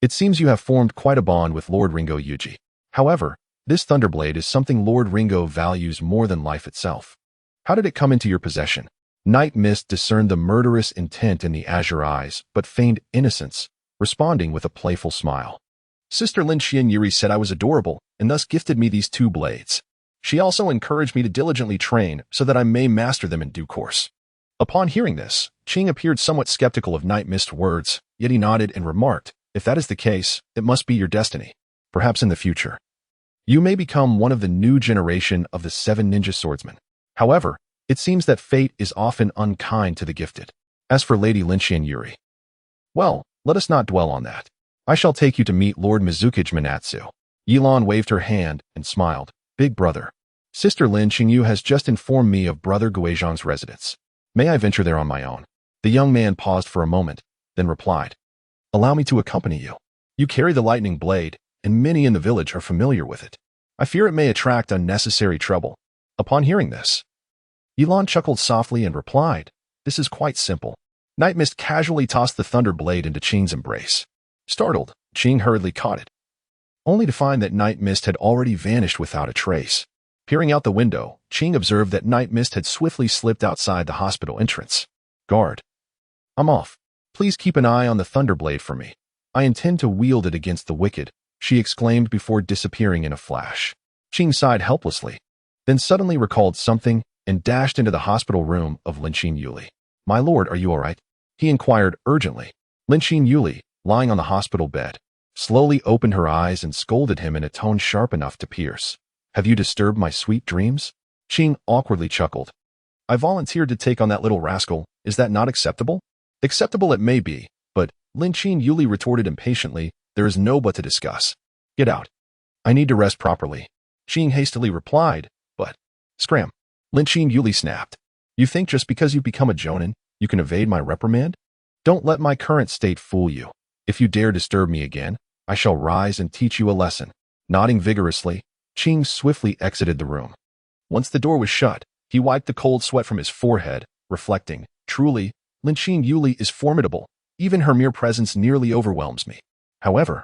It seems you have formed quite a bond with Lord Ringo Yuji. However, this Thunderblade is something Lord Ringo values more than life itself. How did it come into your possession? Night Mist discerned the murderous intent in the azure eyes, but feigned innocence, responding with a playful smile. Sister Lin Xianyuri said I was adorable, and thus gifted me these 2 blades. She also encouraged me to diligently train so that I may master them in due course. Upon hearing this, Qing appeared somewhat skeptical of Night Mist's words, yet he nodded and remarked, if that is the case, it must be your destiny. Perhaps in the future, you may become one of the new generation of the 7 ninja swordsmen. However, it seems that fate is often unkind to the gifted. As for Lady Lin Xianyuri, well, let us not dwell on that. I shall take you to meet Lord Mizukage Minatsu. Ye Lan waved her hand and smiled. Big brother. Sister Lin Qingyu has just informed me of Brother Guizhong's residence. May I venture there on my own? The young man paused for a moment, then replied, allow me to accompany you. You carry the lightning blade, and many in the village are familiar with it. I fear it may attract unnecessary trouble. Upon hearing this, Ye Lan chuckled softly and replied, this is quite simple. Night Mist casually tossed the thunder blade into Qing's embrace. Startled, Qing hurriedly caught it, only to find that Night Mist had already vanished without a trace. Peering out the window, Qing observed that Night Mist had swiftly slipped outside the hospital entrance. Guard. I'm off. Please keep an eye on the Thunderblade for me. I intend to wield it against the wicked, she exclaimed before disappearing in a flash. Qing sighed helplessly, then suddenly recalled something and dashed into the hospital room of Lin Xianyuli. My lord, are you all right? He inquired urgently. Lin Xianyuli, lying on the hospital bed, slowly opened her eyes and scolded him in a tone sharp enough to pierce. Have you disturbed my sweet dreams? Qing awkwardly chuckled. I volunteered to take on that little rascal. Is that not acceptable? Acceptable it may be, but, Lin Xianyuli retorted impatiently, there is no but to discuss. Get out. I need to rest properly. Qing hastily replied, but, scram. Lin Xianyuli snapped. You think just because you've become a jonin, you can evade my reprimand? Don't let my current state fool you. If you dare disturb me again, I shall rise and teach you a lesson. Nodding vigorously, Qing swiftly exited the room. Once the door was shut, he wiped the cold sweat from his forehead, reflecting, truly, Lin Xianyuli is formidable. Even her mere presence nearly overwhelms me. However,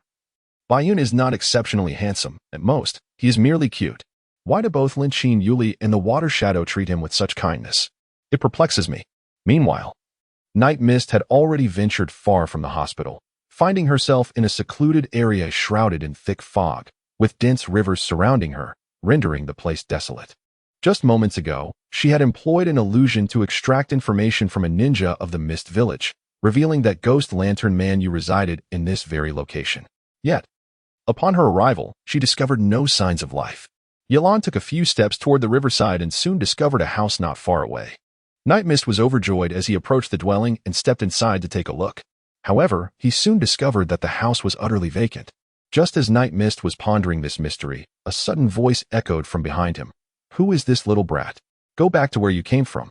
Bayun is not exceptionally handsome. At most, he is merely cute. Why do both Lin Xianyuli and the Water Shadow treat him with such kindness? It perplexes me. Meanwhile, Night Mist had already ventured far from the hospital, finding herself in a secluded area shrouded in thick fog, with dense rivers surrounding her, rendering the place desolate. Just moments ago, she had employed an illusion to extract information from a ninja of the Mist Village, revealing that Ghost Lantern Man Yu resided in this very location. Yet, upon her arrival, she discovered no signs of life. Ye Lan took a few steps toward the riverside and soon discovered a house not far away. Night Mist was overjoyed as he approached the dwelling and stepped inside to take a look. However, he soon discovered that the house was utterly vacant. Just as Night Mist was pondering this mystery, a sudden voice echoed from behind him. Who is this little brat? Go back to where you came from.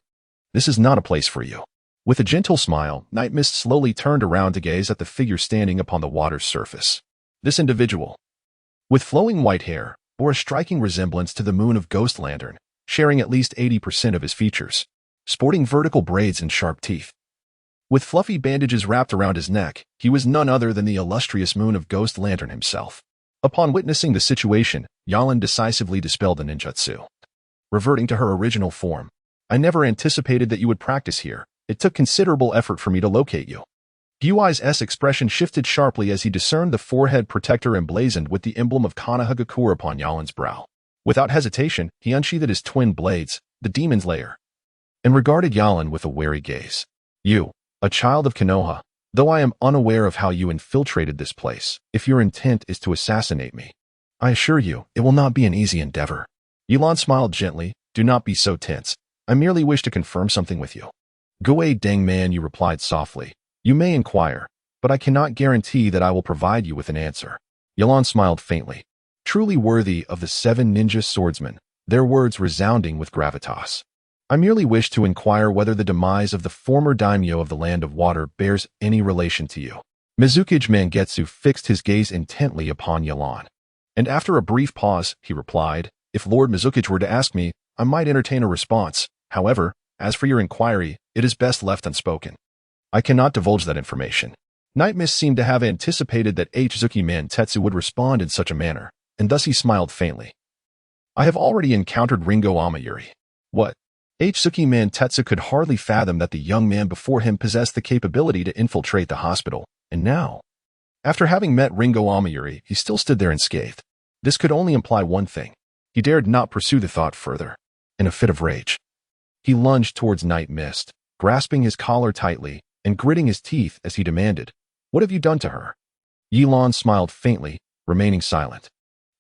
This is not a place for you. With a gentle smile, Night Mist slowly turned around to gaze at the figure standing upon the water's surface. This individual, with flowing white hair, bore a striking resemblance to the moon of Ghost Lantern, sharing at least 80% of his features. Sporting vertical braids and sharp teeth. With fluffy bandages wrapped around his neck, he was none other than the illustrious moon of Ghost Lantern himself. Upon witnessing the situation, Ye Lan decisively dispelled the ninjutsu, reverting to her original form. I never anticipated that you would practice here. It took considerable effort for me to locate you. Gui's expression shifted sharply as he discerned the forehead protector emblazoned with the emblem of Konoha upon Ye Lan's brow. Without hesitation, he unsheathed his twin blades, the demon's lair, and regarded Ye Lan with a wary gaze. You, a child of Konoha, though I am unaware of how you infiltrated this place, if your intent is to assassinate me, I assure you, it will not be an easy endeavor. Ye Lan smiled gently. Do not be so tense. I merely wish to confirm something with you. Gui Deng Man, you replied softly. You may inquire, but I cannot guarantee that I will provide you with an answer. Ye Lan smiled faintly. Truly worthy of the 7 ninja swordsmen, their words resounding with gravitas. I merely wish to inquire whether the demise of the former daimyo of the Land of Water bears any relation to you. Mizukage Mangetsu fixed his gaze intently upon Ye Lan. And after a brief pause, he replied, if Lord Mizukage were to ask me, I might entertain a response. However, as for your inquiry, it is best left unspoken. I cannot divulge that information. Night Mist seemed to have anticipated that Suzuki-man Tetsu would respond in such a manner, and thus he smiled faintly. I have already encountered Ringo Amayuri. What? Suzuki-man Tetsu could hardly fathom that the young man before him possessed the capability to infiltrate the hospital, and now, after having met Ringo Amayuri, he still stood there unscathed. This could only imply one thing. He dared not pursue the thought further. In a fit of rage, he lunged towards Night Mist, grasping his collar tightly and gritting his teeth as he demanded, "What have you done to her?" Ye Lan smiled faintly, remaining silent.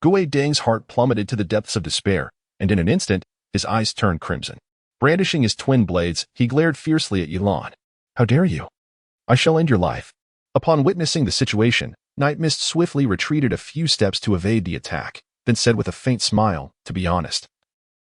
Gue Dang's heart plummeted to the depths of despair, and in an instant, his eyes turned crimson. Brandishing his twin blades, he glared fiercely at Ye Lan. "How dare you? I shall end your life." Upon witnessing the situation, Night Mist swiftly retreated a few steps to evade the attack, then said with a faint smile, "To be honest,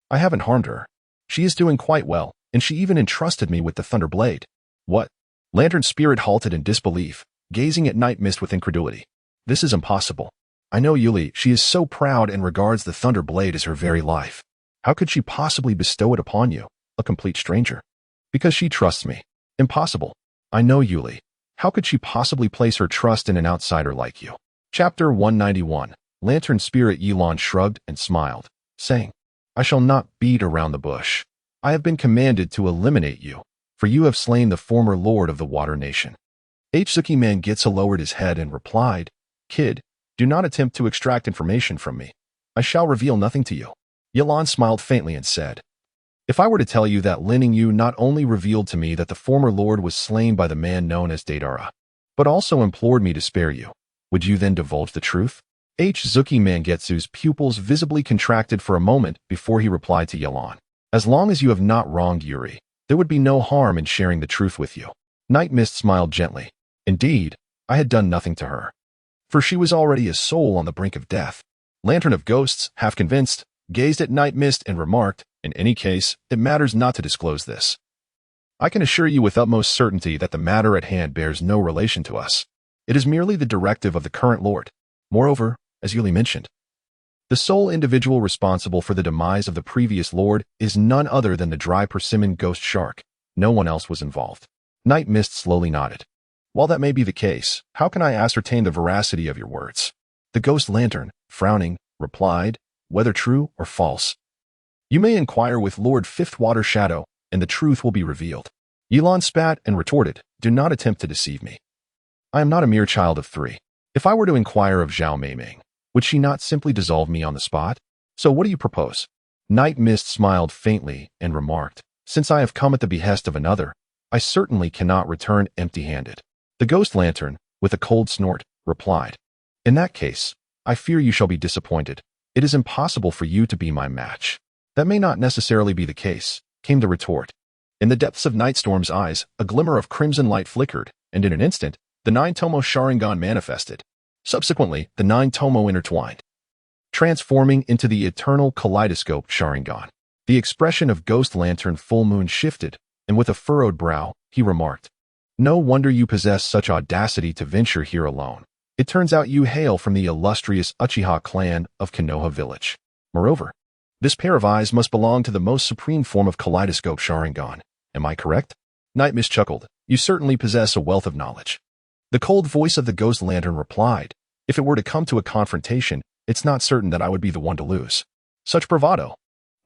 I haven't harmed her. She is doing quite well, and she even entrusted me with the Thunder Blade." "What?" Lantern Spirit halted in disbelief, gazing at Night Mist with incredulity. "This is impossible. I know Yuli, she is so proud and regards the Thunder Blade as her very life. How could she possibly bestow it upon you, a complete stranger? Because she trusts me. Impossible. I know Yuli. How could she possibly place her trust in an outsider like you?" Chapter 191. Lantern Spirit Ye Lan shrugged and smiled, saying, "I shall not beat around the bush. I have been commanded to eliminate you, for you have slain the former lord of the Water Nation." Suzuki-man Gitsu lowered his head and replied, "Kid, do not attempt to extract information from me. I shall reveal nothing to you." Ye Lan smiled faintly and said, "If I were to tell you that Lin Yu not only revealed to me that the former lord was slain by the man known as Deidara, but also implored me to spare you, would you then divulge the truth?" Suzuki-man Gitsu's pupils visibly contracted for a moment before he replied to Ye Lan, "As long as you have not wronged Yuri, there would be no harm in sharing the truth with you." Night Mist smiled gently. "Indeed, I had done nothing to her, for she was already a soul on the brink of death." Lantern of Ghosts, half convinced, gazed at Night Mist and remarked, "In any case, it matters not to disclose this. I can assure you with utmost certainty that the matter at hand bears no relation to us. It is merely the directive of the current lord. Moreover, as Yuli mentioned, the sole individual responsible for the demise of the previous lord is none other than the dry persimmon ghost shark. No one else was involved." Night Mist slowly nodded. "While that may be the case, how can I ascertain the veracity of your words?" The Ghost Lantern, frowning, replied, "Whether true or false, you may inquire with Lord Fifth Water Shadow, and the truth will be revealed." Ye Lan spat and retorted, "Do not attempt to deceive me. I am not a mere child of 3. If I were to inquire of Zhao Meiming, would she not simply dissolve me on the spot? So what do you propose?" Night Mist smiled faintly and remarked, "Since I have come at the behest of another, I certainly cannot return empty-handed." The Ghost Lantern, with a cold snort, replied, "In that case, I fear you shall be disappointed. It is impossible for you to be my match." "That may not necessarily be the case," came the retort. In the depths of Nightstorm's eyes, a glimmer of crimson light flickered, and in an instant, the 9-tomo Sharingan manifested. Subsequently, the 9-tomo intertwined, transforming into the eternal kaleidoscope Sharingan. The expression of Ghost Lantern Full Moon shifted, and with a furrowed brow, he remarked, "No wonder you possess such audacity to venture here alone. It turns out you hail from the illustrious Uchiha clan of Konoha village. Moreover, this pair of eyes must belong to the most supreme form of kaleidoscope Sharingan. Am I correct?" Night Mist chuckled, "You certainly possess a wealth of knowledge." The cold voice of the Ghost Lantern replied, "If it were to come to a confrontation, it's not certain that I would be the one to lose." Such bravado.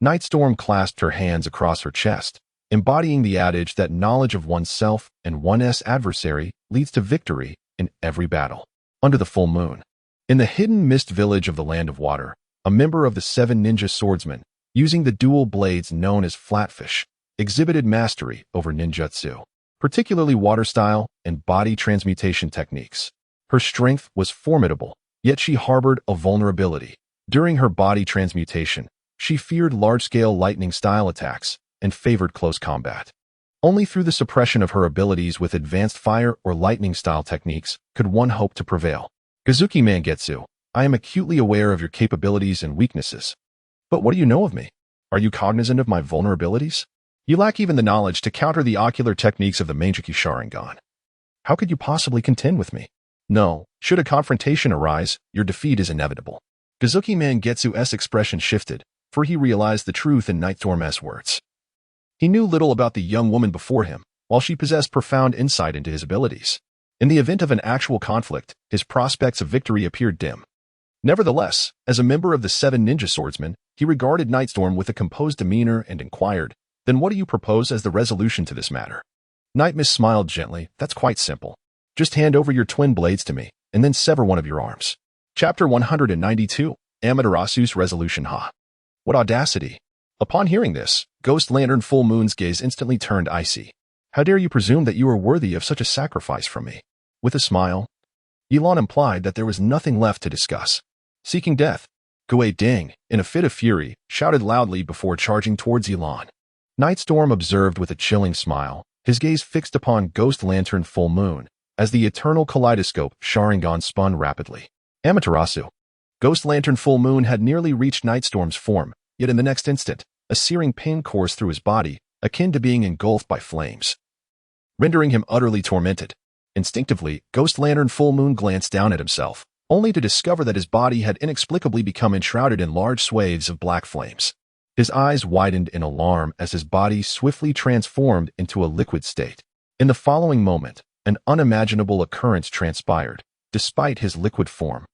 Nightstorm clasped her hands across her chest, embodying the adage that knowledge of oneself and one's adversary leads to victory in every battle. Under the full moon, in the hidden mist village of the Land of Water, a member of the 7 ninja swordsmen, using the dual blades known as Flatfish, exhibited mastery over ninjutsu, particularly water style and body transmutation techniques. Her strength was formidable, yet she harbored a vulnerability. During her body transmutation, she feared large-scale lightning-style attacks and favored close combat. Only through the suppression of her abilities with advanced fire or lightning-style techniques could one hope to prevail. Suzuki-man Gitsu, I am acutely aware of your capabilities and weaknesses. But what do you know of me? Are you cognizant of my vulnerabilities? You lack even the knowledge to counter the ocular techniques of the Mangekyou Sharingan. How could you possibly contend with me? No, should a confrontation arise, your defeat is inevitable." Suzuki-man Gitsu's expression shifted, for he realized the truth in Nightstorm's words. He knew little about the young woman before him, while she possessed profound insight into his abilities. In the event of an actual conflict, his prospects of victory appeared dim. Nevertheless, as a member of the 7 ninja swordsmen, he regarded Nightstorm with a composed demeanor and inquired, "Then what do you propose as the resolution to this matter?" Nightmist smiled gently. "That's quite simple. Just hand over your twin blades to me, and then sever one of your arms." Chapter 192, Amaterasu's Resolution. Ha! What audacity! Upon hearing this, Ghost Lantern Full Moon's gaze instantly turned icy. "How dare you presume that you are worthy of such a sacrifice from me?" With a smile, Ye Lan implied that there was nothing left to discuss. Seeking death, Gui Ding, in a fit of fury, shouted loudly before charging towards Ye Lan. Nightstorm observed with a chilling smile, his gaze fixed upon Ghost Lantern Full Moon, as the eternal kaleidoscope Sharingan spun rapidly. Amaterasu. Ghost Lantern Full Moon had nearly reached Nightstorm's form, yet in the next instant, a searing pain coursed through his body, akin to being engulfed by flames, rendering him utterly tormented. Instinctively, Ghost Lantern Full Moon glanced down at himself, only to discover that his body had inexplicably become enshrouded in large swathes of black flames. His eyes widened in alarm as his body swiftly transformed into a liquid state. In the following moment, an unimaginable occurrence transpired, despite his liquid form.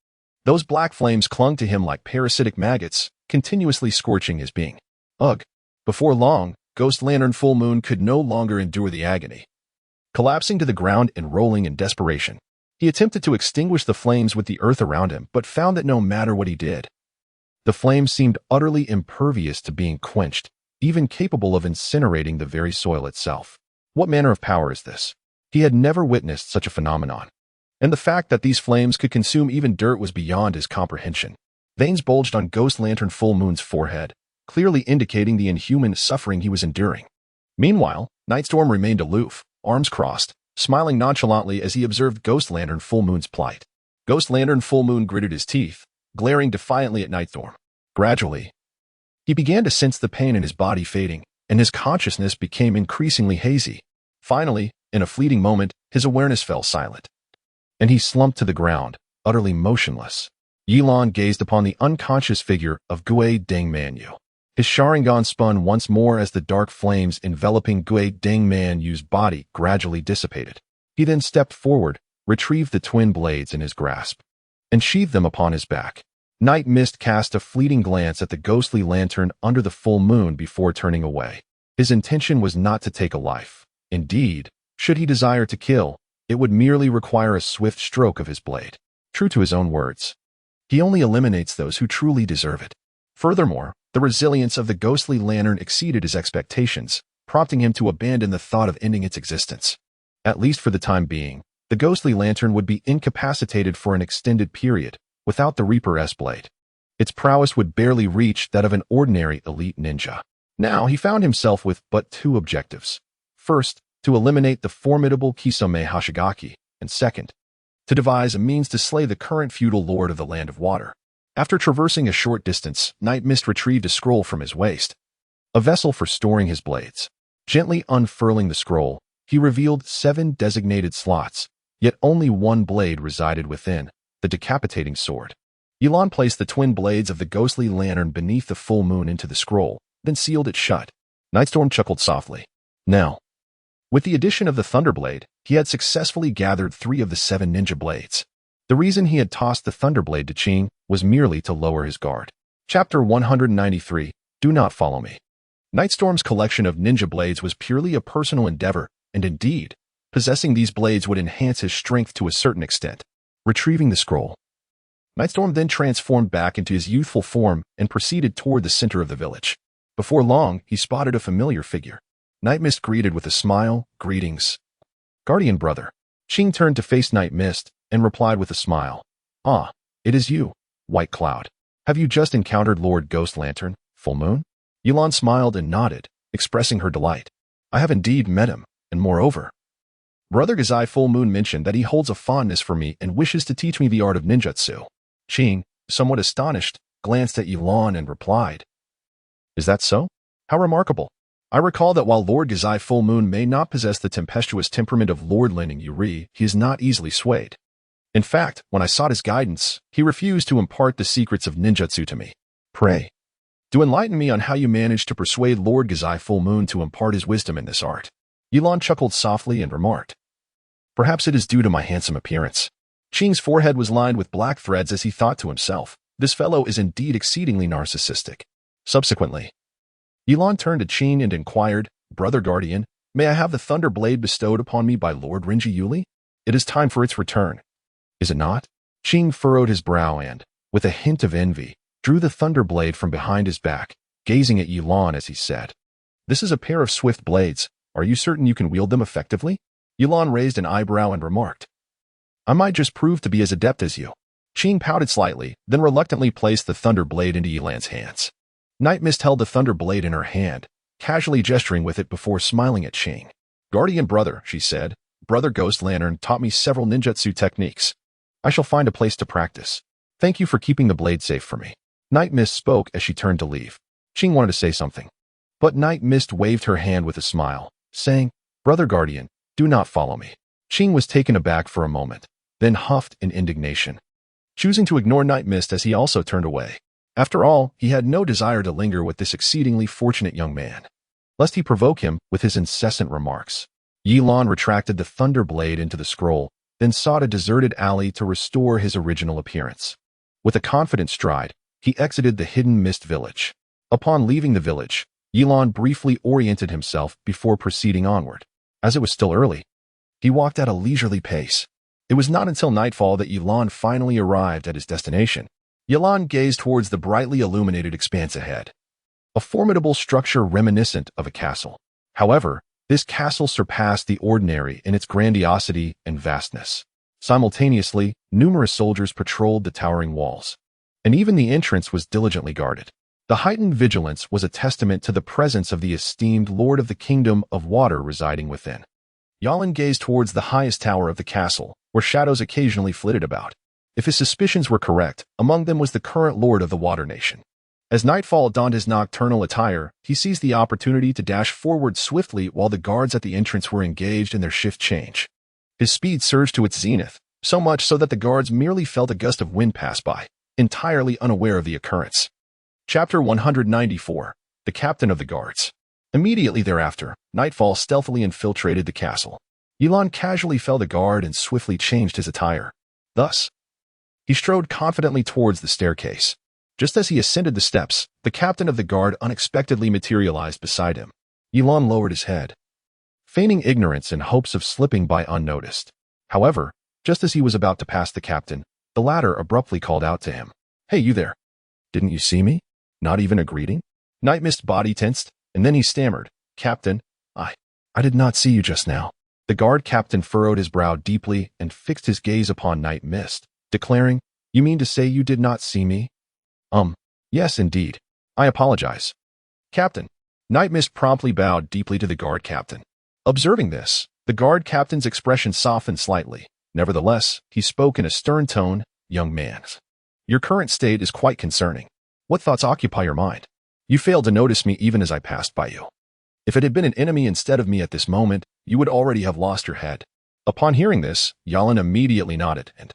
Those black flames clung to him like parasitic maggots, continuously scorching his being. Ugh! Before long, Ghost Lantern Full Moon could no longer endure the agony. Collapsing to the ground and rolling in desperation, he attempted to extinguish the flames with the earth around him, but found that no matter what he did, the flames seemed utterly impervious to being quenched, even capable of incinerating the very soil itself. What manner of power is this? He had never witnessed such a phenomenon, and the fact that these flames could consume even dirt was beyond his comprehension. Veins bulged on Ghost Lantern Full Moon's forehead, clearly indicating the inhuman suffering he was enduring. Meanwhile, Nightstorm remained aloof, arms crossed, smiling nonchalantly as he observed Ghost Lantern Full Moon's plight. Ghost Lantern Full Moon gritted his teeth, glaring defiantly at Nightstorm. Gradually, he began to sense the pain in his body fading, and his consciousness became increasingly hazy. Finally, in a fleeting moment, his awareness fell silent, and he slumped to the ground, utterly motionless. Ye Lan gazed upon the unconscious figure of Gui Ding Manyu. His Sharingan spun once more as the dark flames enveloping Gui Ding Manyu's body gradually dissipated. He then stepped forward, retrieved the twin blades in his grasp, and sheathed them upon his back. Night Mist cast a fleeting glance at the ghostly lantern under the full moon before turning away. His intention was not to take a life. Indeed, should he desire to kill, it would merely require a swift stroke of his blade. True to his own words, he only eliminates those who truly deserve it. Furthermore, the resilience of the ghostly lantern exceeded his expectations, prompting him to abandon the thought of ending its existence. At least for the time being, the ghostly lantern would be incapacitated for an extended period, without the Reaper S-blade. Its prowess would barely reach that of an ordinary elite ninja. Now he found himself with but 2 objectives. First, to eliminate the formidable Kisame Hoshigaki, and second, to devise a means to slay the current feudal lord of the Land of Water. After traversing a short distance, Night Mist retrieved a scroll from his waist, a vessel for storing his blades. Gently unfurling the scroll, he revealed 7 designated slots, yet only 1 blade resided within, the decapitating sword. Ye Lan placed the twin blades of the ghostly lantern beneath the full moon into the scroll, then sealed it shut. Nightstorm chuckled softly. Now, with the addition of the Thunderblade, he had successfully gathered 3 of the 7 ninja blades. The reason he had tossed the Thunderblade to Ching was merely to lower his guard. Chapter 193, Do Not Follow Me. Nightstorm's collection of ninja blades was purely a personal endeavor, and indeed, possessing these blades would enhance his strength to a certain extent. Retrieving the scroll, Nightstorm then transformed back into his youthful form and proceeded toward the center of the village. Before long, he spotted a familiar figure. Night Mist greeted with a smile, "Greetings, Guardian brother." Ching turned to face Night Mist and replied with a smile, "Ah, it is you, White Cloud. Have you just encountered Lord Ghost Lantern, Full Moon?" Ye Lan smiled and nodded, expressing her delight. "I have indeed met him, and moreover, Brother Gazai Full Moon mentioned that he holds a fondness for me and wishes to teach me the art of ninjutsu." Ching, somewhat astonished, glanced at Ye Lan and replied, "Is that so? How remarkable. I recall that while Lord Gazai Full Moon may not possess the tempestuous temperament of Lord Lending Yuri, he is not easily swayed. In fact, when I sought his guidance, he refused to impart the secrets of ninjutsu to me. Pray, do enlighten me on how you managed to persuade Lord Gazai Full Moon to impart his wisdom in this art." Ye Lan chuckled softly and remarked, Perhaps it is due to my handsome appearance. Qing's forehead was lined with black threads as he thought to himself, this fellow is indeed exceedingly narcissistic. Subsequently, Ye Lan turned to Qing and inquired, Brother Guardian, may I have the Thunder Blade bestowed upon me by Lord Rinji Yuli? It is time for its return. Is it not? Qing furrowed his brow and, with a hint of envy, drew the Thunder Blade from behind his back, gazing at Ye Lan as he said, This is a pair of swift blades. Are you certain you can wield them effectively? Ye Lan raised an eyebrow and remarked, I might just prove to be as adept as you. Qing pouted slightly, then reluctantly placed the Thunder Blade into Ye Lan's hands. Night Mist held the Thunder Blade in her hand, casually gesturing with it before smiling at Qing. Guardian brother, she said, Brother Ghost Lantern taught me several ninjutsu techniques. I shall find a place to practice. Thank you for keeping the blade safe for me. Night Mist spoke as she turned to leave. Qing wanted to say something, but Night Mist waved her hand with a smile, saying, Brother Guardian, do not follow me. Qing was taken aback for a moment, then huffed in indignation, choosing to ignore Night Mist as he also turned away. After all, he had no desire to linger with this exceedingly fortunate young man, lest he provoke him with his incessant remarks. Ye Lan retracted the Thunder Blade into the scroll, then sought a deserted alley to restore his original appearance. With a confident stride, he exited the hidden mist village. Upon leaving the village, Ye Lan briefly oriented himself before proceeding onward. As it was still early, he walked at a leisurely pace. It was not until nightfall that Ye Lan finally arrived at his destination. Ye Lan gazed towards the brightly illuminated expanse ahead, a formidable structure reminiscent of a castle. However, this castle surpassed the ordinary in its grandiosity and vastness. Simultaneously, numerous soldiers patrolled the towering walls, and even the entrance was diligently guarded. The heightened vigilance was a testament to the presence of the esteemed Lord of the Kingdom of Water residing within. Ye Lan gazed towards the highest tower of the castle, where shadows occasionally flitted about. If his suspicions were correct, among them was the current Lord of the Water Nation. As nightfall donned his nocturnal attire, he seized the opportunity to dash forward swiftly while the guards at the entrance were engaged in their shift change. His speed surged to its zenith, so much so that the guards merely felt a gust of wind pass by, entirely unaware of the occurrence. Chapter 194, The Captain of the Guards. Immediately thereafter, nightfall stealthily infiltrated the castle. Ye Lan casually fell the guard and swiftly changed his attire. Thus, he strode confidently towards the staircase. Just as he ascended the steps, the captain of the guard unexpectedly materialized beside him. Ye Lan lowered his head, feigning ignorance in hopes of slipping by unnoticed. However, just as he was about to pass the captain, the latter abruptly called out to him, Hey, you there! Didn't you see me? Not even a greeting? Night Mist body tensed, and then he stammered, Captain, I did not see you just now. The guard captain furrowed his brow deeply and fixed his gaze upon Night Mist, declaring, You mean to say you did not see me? Yes, indeed. I apologize. Captain. Night Mist promptly bowed deeply to the guard captain. Observing this, the guard captain's expression softened slightly. Nevertheless, he spoke in a stern tone, Young man, your current state is quite concerning. What thoughts occupy your mind? You failed to notice me even as I passed by you. If it had been an enemy instead of me at this moment, you would already have lost your head. Upon hearing this, Ye Lan immediately nodded and,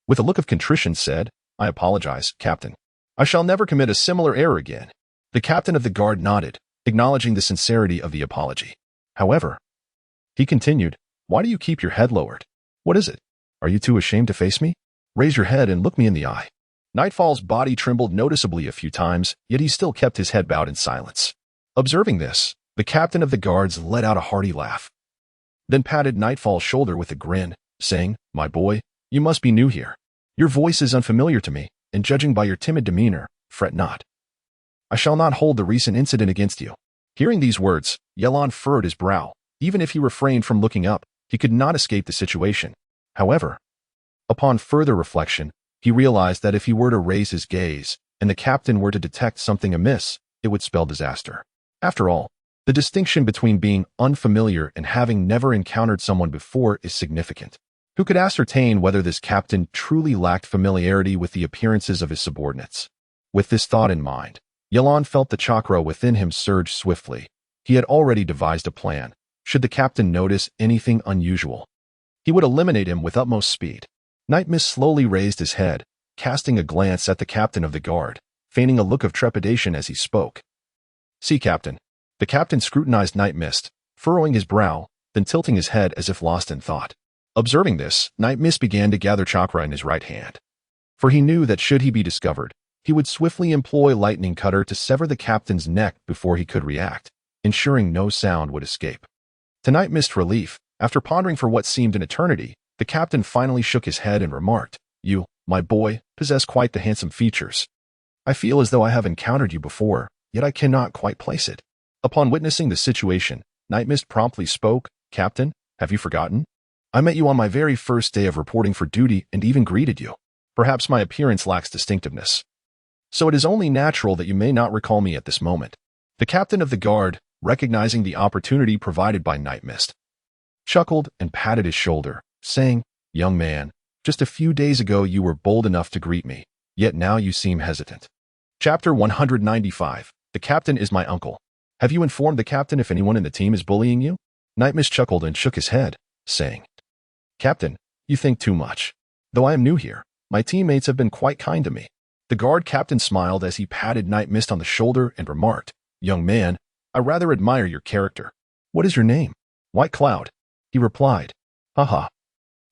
with a look of contrition, said, I apologize, Captain. I shall never commit a similar error again. The captain of the guard nodded, acknowledging the sincerity of the apology. However, he continued, Why do you keep your head lowered? What is it? Are you too ashamed to face me? Raise your head and look me in the eye. Nightfall's body trembled noticeably a few times, yet he still kept his head bowed in silence. Observing this, the captain of the guards let out a hearty laugh, then patted Nightfall's shoulder with a grin, saying, My boy, you must be new here. Your voice is unfamiliar to me, and judging by your timid demeanor, fret not. I shall not hold the recent incident against you. Hearing these words, Ye Lan furrowed his brow. Even if he refrained from looking up, he could not escape the situation. However, upon further reflection, he realized that if he were to raise his gaze, and the captain were to detect something amiss, it would spell disaster. After all, the distinction between being unfamiliar and having never encountered someone before is significant. Who could ascertain whether this captain truly lacked familiarity with the appearances of his subordinates? With this thought in mind, Ye Lan felt the chakra within him surge swiftly. He had already devised a plan. Should the captain notice anything unusual, he would eliminate him with utmost speed. Night Mist slowly raised his head, casting a glance at the captain of the guard, feigning a look of trepidation as he spoke. See, Captain. The captain scrutinized Night Mist, furrowing his brow, then tilting his head as if lost in thought. Observing this, Night Mist began to gather chakra in his right hand. For he knew that should he be discovered, he would swiftly employ Lightning Cutter to sever the captain's neck before he could react, ensuring no sound would escape. To Night Mist's relief, after pondering for what seemed an eternity, the captain finally shook his head and remarked, "You, my boy, possess quite the handsome features. I feel as though I have encountered you before, yet I cannot quite place it." Upon witnessing the situation, Night Mist promptly spoke, "Captain, have you forgotten? I met you on my very first day of reporting for duty and even greeted you. Perhaps my appearance lacks distinctiveness, so it is only natural that you may not recall me at this moment." The captain of the guard, recognizing the opportunity provided by Night Mist, chuckled and patted his shoulder, saying, "Young man, just a few days ago you were bold enough to greet me, yet now you seem hesitant." Chapter 195. The captain is my uncle. Have you informed the captain if anyone in the team is bullying you? Night Mist chuckled and shook his head, saying, "Captain, you think too much. Though I am new here, my teammates have been quite kind to me." The guard captain smiled as he patted Night Mist on the shoulder and remarked, "Young man, I rather admire your character. What is your name?" "White Cloud," he replied. "Haha.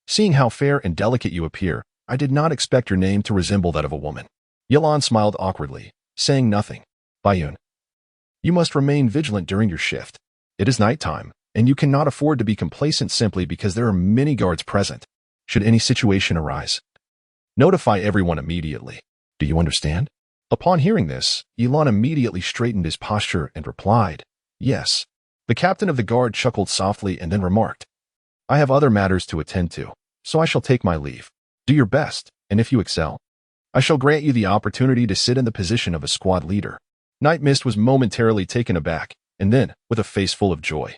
Seeing how fair and delicate you appear, I did not expect your name to resemble that of a woman." Ye Lan smiled awkwardly, saying nothing. "Bayun, you must remain vigilant during your shift. It is nighttime, and you cannot afford to be complacent simply because there are many guards present. Should any situation arise, notify everyone immediately. Do you understand?" Upon hearing this, Ye Lan immediately straightened his posture and replied, "Yes." The captain of the guard chuckled softly and then remarked, "I have other matters to attend to, so I shall take my leave. Do your best, and if you excel, I shall grant you the opportunity to sit in the position of a squad leader." Night Mist was momentarily taken aback, and then, with a face full of joy,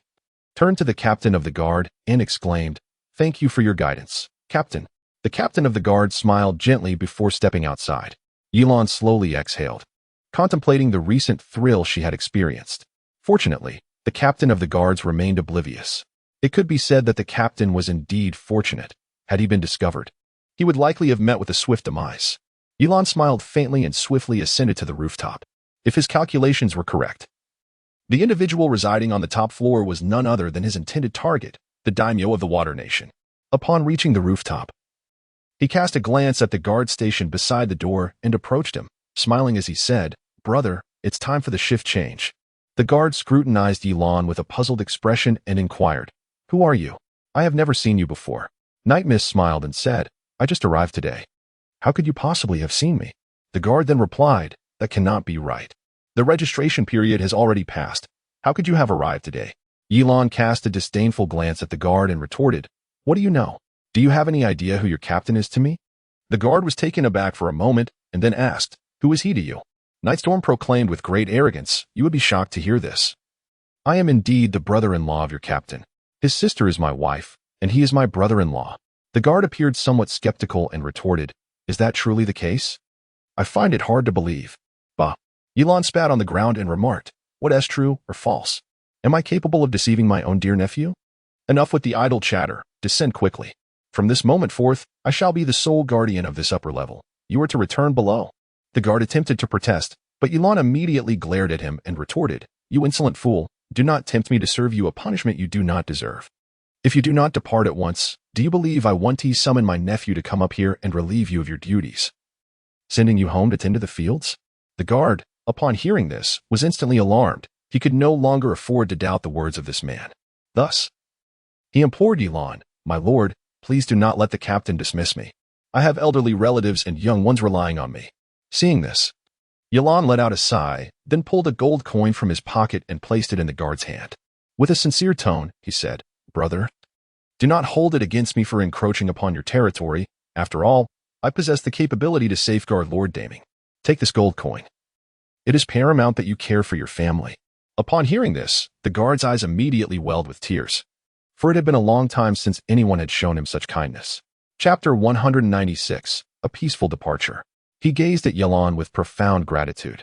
turned to the captain of the guard and exclaimed, "Thank you for your guidance, Captain." The captain of the guard smiled gently before stepping outside. Ye Lan slowly exhaled, contemplating the recent thrill she had experienced. Fortunately, the captain of the guards remained oblivious. It could be said that the captain was indeed fortunate. Had he been discovered, he would likely have met with a swift demise. Ye Lan smiled faintly and swiftly ascended to the rooftop. If his calculations were correct, the individual residing on the top floor was none other than his intended target, the daimyo of the Water Nation. Upon reaching the rooftop, he cast a glance at the guard stationed beside the door and approached him, smiling as he said, "Brother, it's time for the shift change." The guard scrutinized Ye Lan with a puzzled expression and inquired, "Who are you? I have never seen you before." Night Mist smiled and said, "I just arrived today. How could you possibly have seen me?" The guard then replied, "That cannot be right. The registration period has already passed. How could you have arrived today?" Ye Lan cast a disdainful glance at the guard and retorted, "What do you know? Do you have any idea who your captain is to me?" The guard was taken aback for a moment and then asked, "Who is he to you?" Nightstorm proclaimed with great arrogance, "You would be shocked to hear this. I am indeed the brother-in-law of your captain. His sister is my wife, and he is my brother-in-law." The guard appeared somewhat skeptical and retorted, "Is that truly the case? I find it hard to believe." "Bah." Ye Lan spat on the ground and remarked, "What is true or false? Am I capable of deceiving my own dear nephew? Enough with the idle chatter. Descend quickly. From this moment forth, I shall be the sole guardian of this upper level. You are to return below." The guard attempted to protest, but Ye Lan immediately glared at him and retorted, "You insolent fool, do not tempt me to serve you a punishment you do not deserve. If you do not depart at once, do you believe I want to summon my nephew to come up here and relieve you of your duties, sending you home to tend to the fields?" The guard, upon hearing this, was instantly alarmed. He could no longer afford to doubt the words of this man. Thus, he implored Ye Lan, "My lord, please do not let the captain dismiss me. I have elderly relatives and young ones relying on me." Seeing this, Ye Lan let out a sigh, then pulled a gold coin from his pocket and placed it in the guard's hand. With a sincere tone, he said, "Brother, do not hold it against me for encroaching upon your territory. After all, I possess the capability to safeguard Lord Daming. Take this gold coin. It is paramount that you care for your family." Upon hearing this, the guard's eyes immediately welled with tears, for it had been a long time since anyone had shown him such kindness. Chapter 196. A Peaceful Departure. He gazed at Ye Lan with profound gratitude,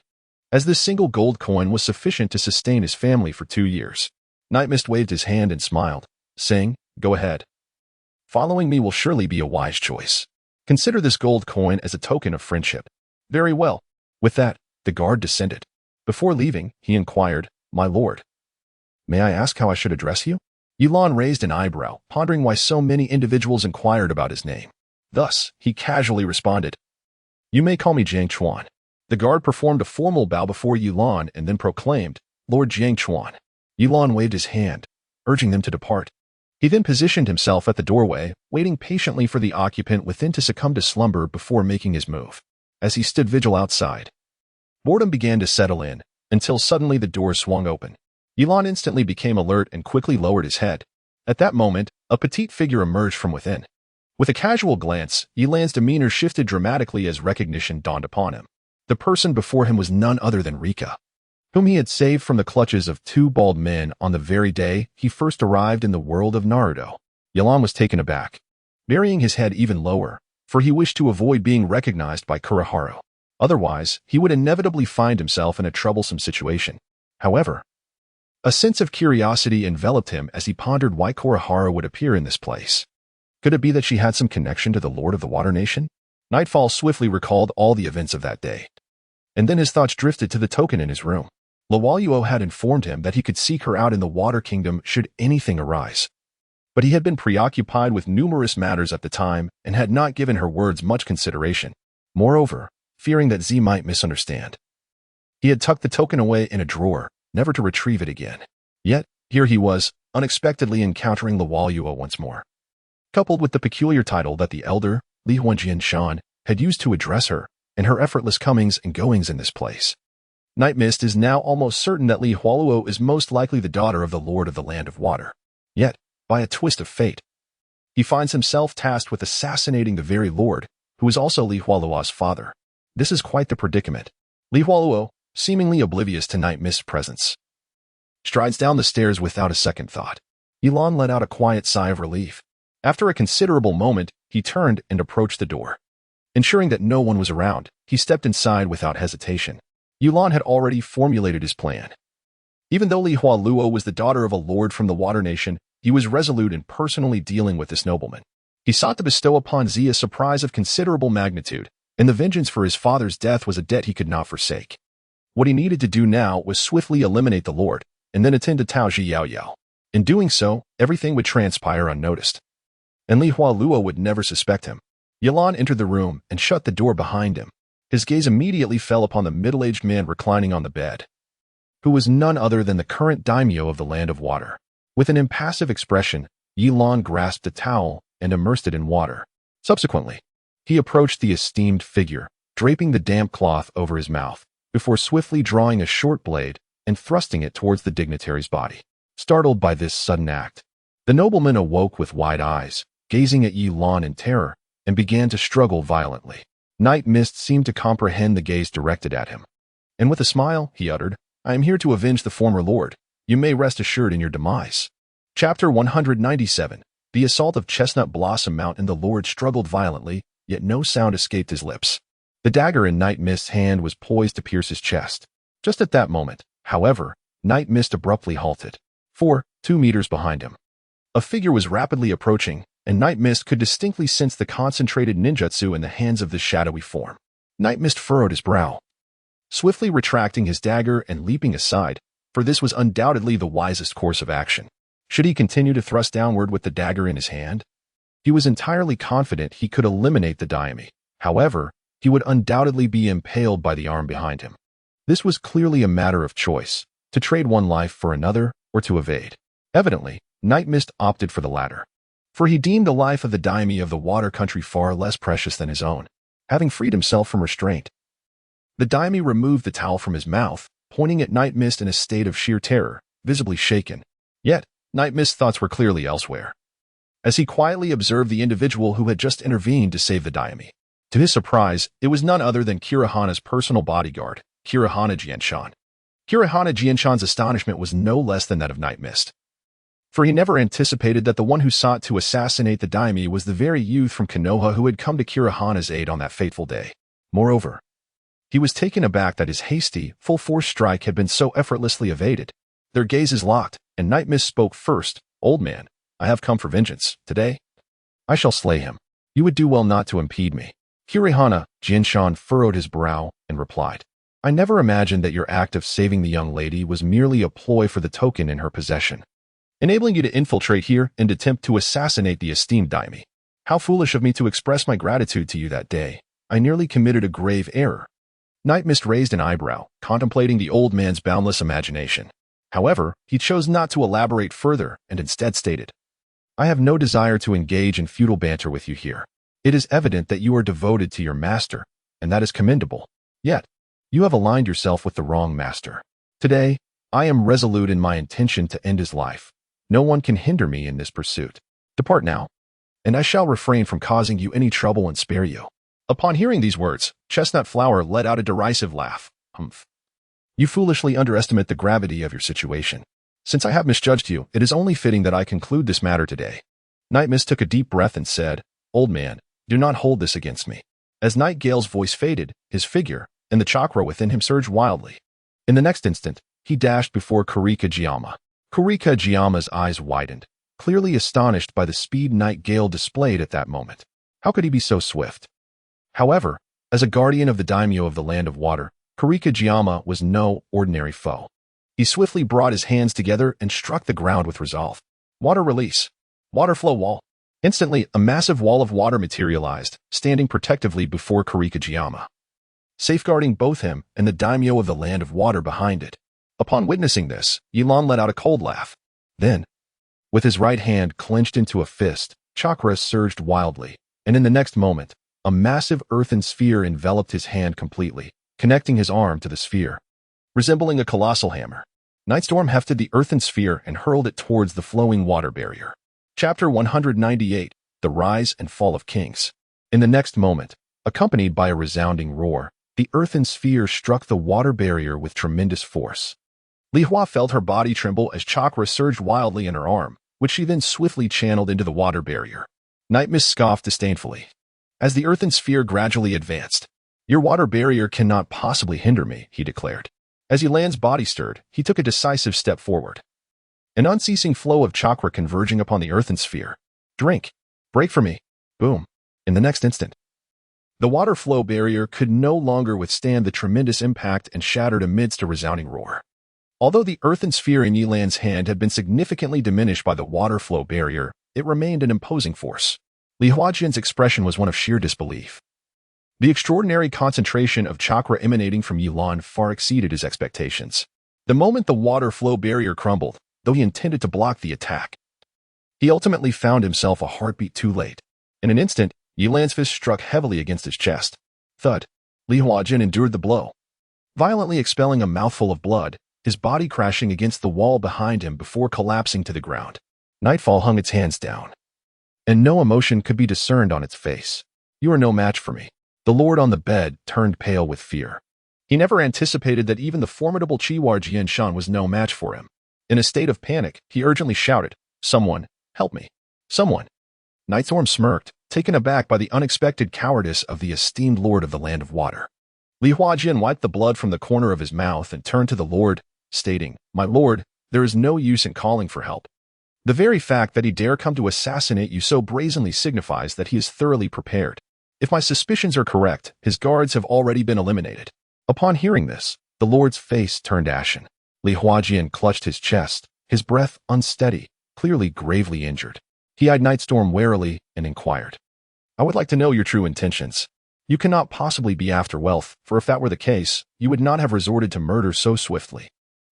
as this single gold coin was sufficient to sustain his family for 2 years. Night Mist waved his hand and smiled, saying, "Go ahead. Following me will surely be a wise choice. Consider this gold coin as a token of friendship." "Very well." With that, the guard descended. Before leaving, he inquired, "My lord, may I ask how I should address you?" Ye Lan raised an eyebrow, pondering why so many individuals inquired about his name. Thus, he casually responded, "You may call me Jiang Chuan." The guard performed a formal bow before Ye Lan and then proclaimed, "Lord Jiang Chuan." Ye Lan waved his hand, urging them to depart. He then positioned himself at the doorway, waiting patiently for the occupant within to succumb to slumber before making his move. As he stood vigil outside, boredom began to settle in, until suddenly the door swung open. Ye Lan instantly became alert and quickly lowered his head. At that moment, a petite figure emerged from within. With a casual glance, Ye Lan's demeanor shifted dramatically as recognition dawned upon him. The person before him was none other than Rika, whom he had saved from the clutches of two bald men on the very day he first arrived in the world of Naruto. Ye Lan was taken aback, burying his head even lower, for he wished to avoid being recognized by Konohamaru. Otherwise, he would inevitably find himself in a troublesome situation. However, a sense of curiosity enveloped him as he pondered why Konohamaru would appear in this place. Could it be that she had some connection to the Lord of the Water Nation? Nightfall swiftly recalled all the events of that day, and then his thoughts drifted to the token in his room. Luoyuo had informed him that he could seek her out in the Water Kingdom should anything arise. But he had been preoccupied with numerous matters at the time and had not given her words much consideration. Moreover, fearing that Z might misunderstand, he had tucked the token away in a drawer, never to retrieve it again. Yet, here he was, unexpectedly encountering Luoyuo once more. Coupled with the peculiar title that the elder, Li Huanjianshan, had used to address her, and her effortless comings and goings in this place, Night Mist is now almost certain that Li Hualuo is most likely the daughter of the Lord of the Land of Water. Yet, by a twist of fate, he finds himself tasked with assassinating the very Lord, who is also Li Hualuo's father. This is quite the predicament. Li Hualuo, seemingly oblivious to Night Mist's presence, strides down the stairs without a second thought. Ye Lan let out a quiet sigh of relief. After a considerable moment, he turned and approached the door. Ensuring that no one was around, he stepped inside without hesitation. Ye Lan had already formulated his plan. Even though Li Hualuo was the daughter of a lord from the Water Nation, he was resolute in personally dealing with this nobleman. He sought to bestow upon Z a surprise of considerable magnitude, and the vengeance for his father's death was a debt he could not forsake. What he needed to do now was swiftly eliminate the lord, and then attend to Tao Ji Yao Yao. In doing so, everything would transpire unnoticed, and Li Hualuo would never suspect him. Ye Lan entered the room and shut the door behind him. His gaze immediately fell upon the middle-aged man reclining on the bed, who was none other than the current daimyo of the Land of Water. With an impassive expression, Ye Lan grasped a towel and immersed it in water. Subsequently, he approached the esteemed figure, draping the damp cloth over his mouth, before swiftly drawing a short blade and thrusting it towards the dignitary's body. Startled by this sudden act, the nobleman awoke with wide eyes, gazing at Ye Lan in terror, and began to struggle violently. Night Mist seemed to comprehend the gaze directed at him, and with a smile, he uttered, "I am here to avenge the former lord. You may rest assured in your demise." Chapter 197. The assault of Chestnut Blossom Mountain. The lord struggled violently, yet no sound escaped his lips. The dagger in Night Mist's hand was poised to pierce his chest. Just at that moment, however, Night Mist abruptly halted. 2 meters behind him, a figure was rapidly approaching, and Night Mist could distinctly sense the concentrated ninjutsu in the hands of this shadowy form. Night Mist furrowed his brow, swiftly retracting his dagger and leaping aside, for this was undoubtedly the wisest course of action. Should he continue to thrust downward with the dagger in his hand? He was entirely confident he could eliminate the daimyo. However, he would undoubtedly be impaled by the arm behind him. This was clearly a matter of choice, to trade one life for another or to evade. Evidently, Night Mist opted for the latter, for he deemed the life of the daimyo of the water country far less precious than his own. Having freed himself from restraint, the daimyo removed the towel from his mouth, pointing at Night Mist in a state of sheer terror, visibly shaken. Yet, Night Mist's thoughts were clearly elsewhere, as he quietly observed the individual who had just intervened to save the daimyo. To his surprise, it was none other than Kirihana's personal bodyguard, Kirihana Jianshan. Kirihana Jianshan's astonishment was no less than that of Night Mist, for he never anticipated that the one who sought to assassinate the daimyo was the very youth from Konoha who had come to Kirihana's aid on that fateful day. Moreover, he was taken aback that his hasty, full-force strike had been so effortlessly evaded. Their gazes locked, and Night Mist spoke first. "Old man, I have come for vengeance. Today, I shall slay him. You would do well not to impede me." Kirihana Jianshan furrowed his brow and replied, "I never imagined that your act of saving the young lady was merely a ploy for the token in her possession. enabling you to infiltrate here and attempt to assassinate the esteemed daimyo. How foolish of me to express my gratitude to you that day. I nearly committed a grave error. Knight Mist raised an eyebrow, contemplating the old man's boundless imagination. However, he chose not to elaborate further and instead stated, I have no desire to engage in futile banter with you here. It is evident that you are devoted to your master, and that is commendable. Yet, you have aligned yourself with the wrong master. Today, I am resolute in my intention to end his life. No one can hinder me in this pursuit. Depart now, and I shall refrain from causing you any trouble and spare you. Upon hearing these words, Chestnut Flower let out a derisive laugh. Humph. You foolishly underestimate the gravity of your situation. Since I have misjudged you, it is only fitting that I conclude this matter today. Night Mist took a deep breath and said, Old man, do not hold this against me. As Night Gale's voice faded, his figure and the chakra within him surged wildly. In the next instant, he dashed before Kurikagiyama. Kurikagiyama's eyes widened, clearly astonished by the speed Night Gale displayed at that moment. How could he be so swift? However, as a guardian of the daimyo of the Land of Water, Kurikagiyama was no ordinary foe. He swiftly brought his hands together and struck the ground with resolve. Water release. Water flow wall. Instantly, a massive wall of water materialized, standing protectively before Kurikagiyama, safeguarding both him and the daimyo of the Land of Water behind it. Upon witnessing this, Ye Lan let out a cold laugh. Then, with his right hand clenched into a fist, chakra surged wildly, and in the next moment, a massive earthen sphere enveloped his hand completely, connecting his arm to the sphere. Resembling a colossal hammer, Nightstorm hefted the earthen sphere and hurled it towards the flowing water barrier. Chapter 198, The Rise and Fall of Kings. In the next moment, accompanied by a resounding roar, the earthen sphere struck the water barrier with tremendous force. Li Hua felt her body tremble as chakra surged wildly in her arm, which she then swiftly channeled into the water barrier. Night Mist scoffed disdainfully. As the earthen sphere gradually advanced, Your water barrier cannot possibly hinder me, he declared. As Ye Lan's body stirred, he took a decisive step forward. An unceasing flow of chakra converging upon the earthen sphere. Drink. Break for me. Boom. In the next instant, the water flow barrier could no longer withstand the tremendous impact and shattered amidst a resounding roar. Although the earthen sphere in Ye Lan's hand had been significantly diminished by the water flow barrier, it remained an imposing force. Li Huajian's expression was one of sheer disbelief. The extraordinary concentration of chakra emanating from Ye Lan far exceeded his expectations. The moment the water flow barrier crumbled, though he intended to block the attack, he ultimately found himself a heartbeat too late. In an instant, Ye Lan's fist struck heavily against his chest. Thud. Li Huajian endured the blow, violently expelling a mouthful of blood, his body crashing against the wall behind him before collapsing to the ground. Nightfall hung its hands down, and no emotion could be discerned on its face. You are no match for me. The lord on the bed turned pale with fear. He never anticipated that even the formidable Chiwar Jianshan was no match for him. In a state of panic, he urgently shouted, "Someone, help me. Someone." Nightstorm smirked, taken aback by the unexpected cowardice of the esteemed lord of the Land of Water. Li Huajian wiped the blood from the corner of his mouth and turned to the lord, stating, "My lord, there is no use in calling for help. The very fact that he dare come to assassinate you so brazenly signifies that he is thoroughly prepared. If my suspicions are correct, his guards have already been eliminated." Upon hearing this, the lord's face turned ashen. Li Huajian clutched his chest, his breath unsteady, clearly gravely injured. He eyed Nightstorm warily and inquired, "I would like to know your true intentions. You cannot possibly be after wealth, for if that were the case, you would not have resorted to murder so swiftly.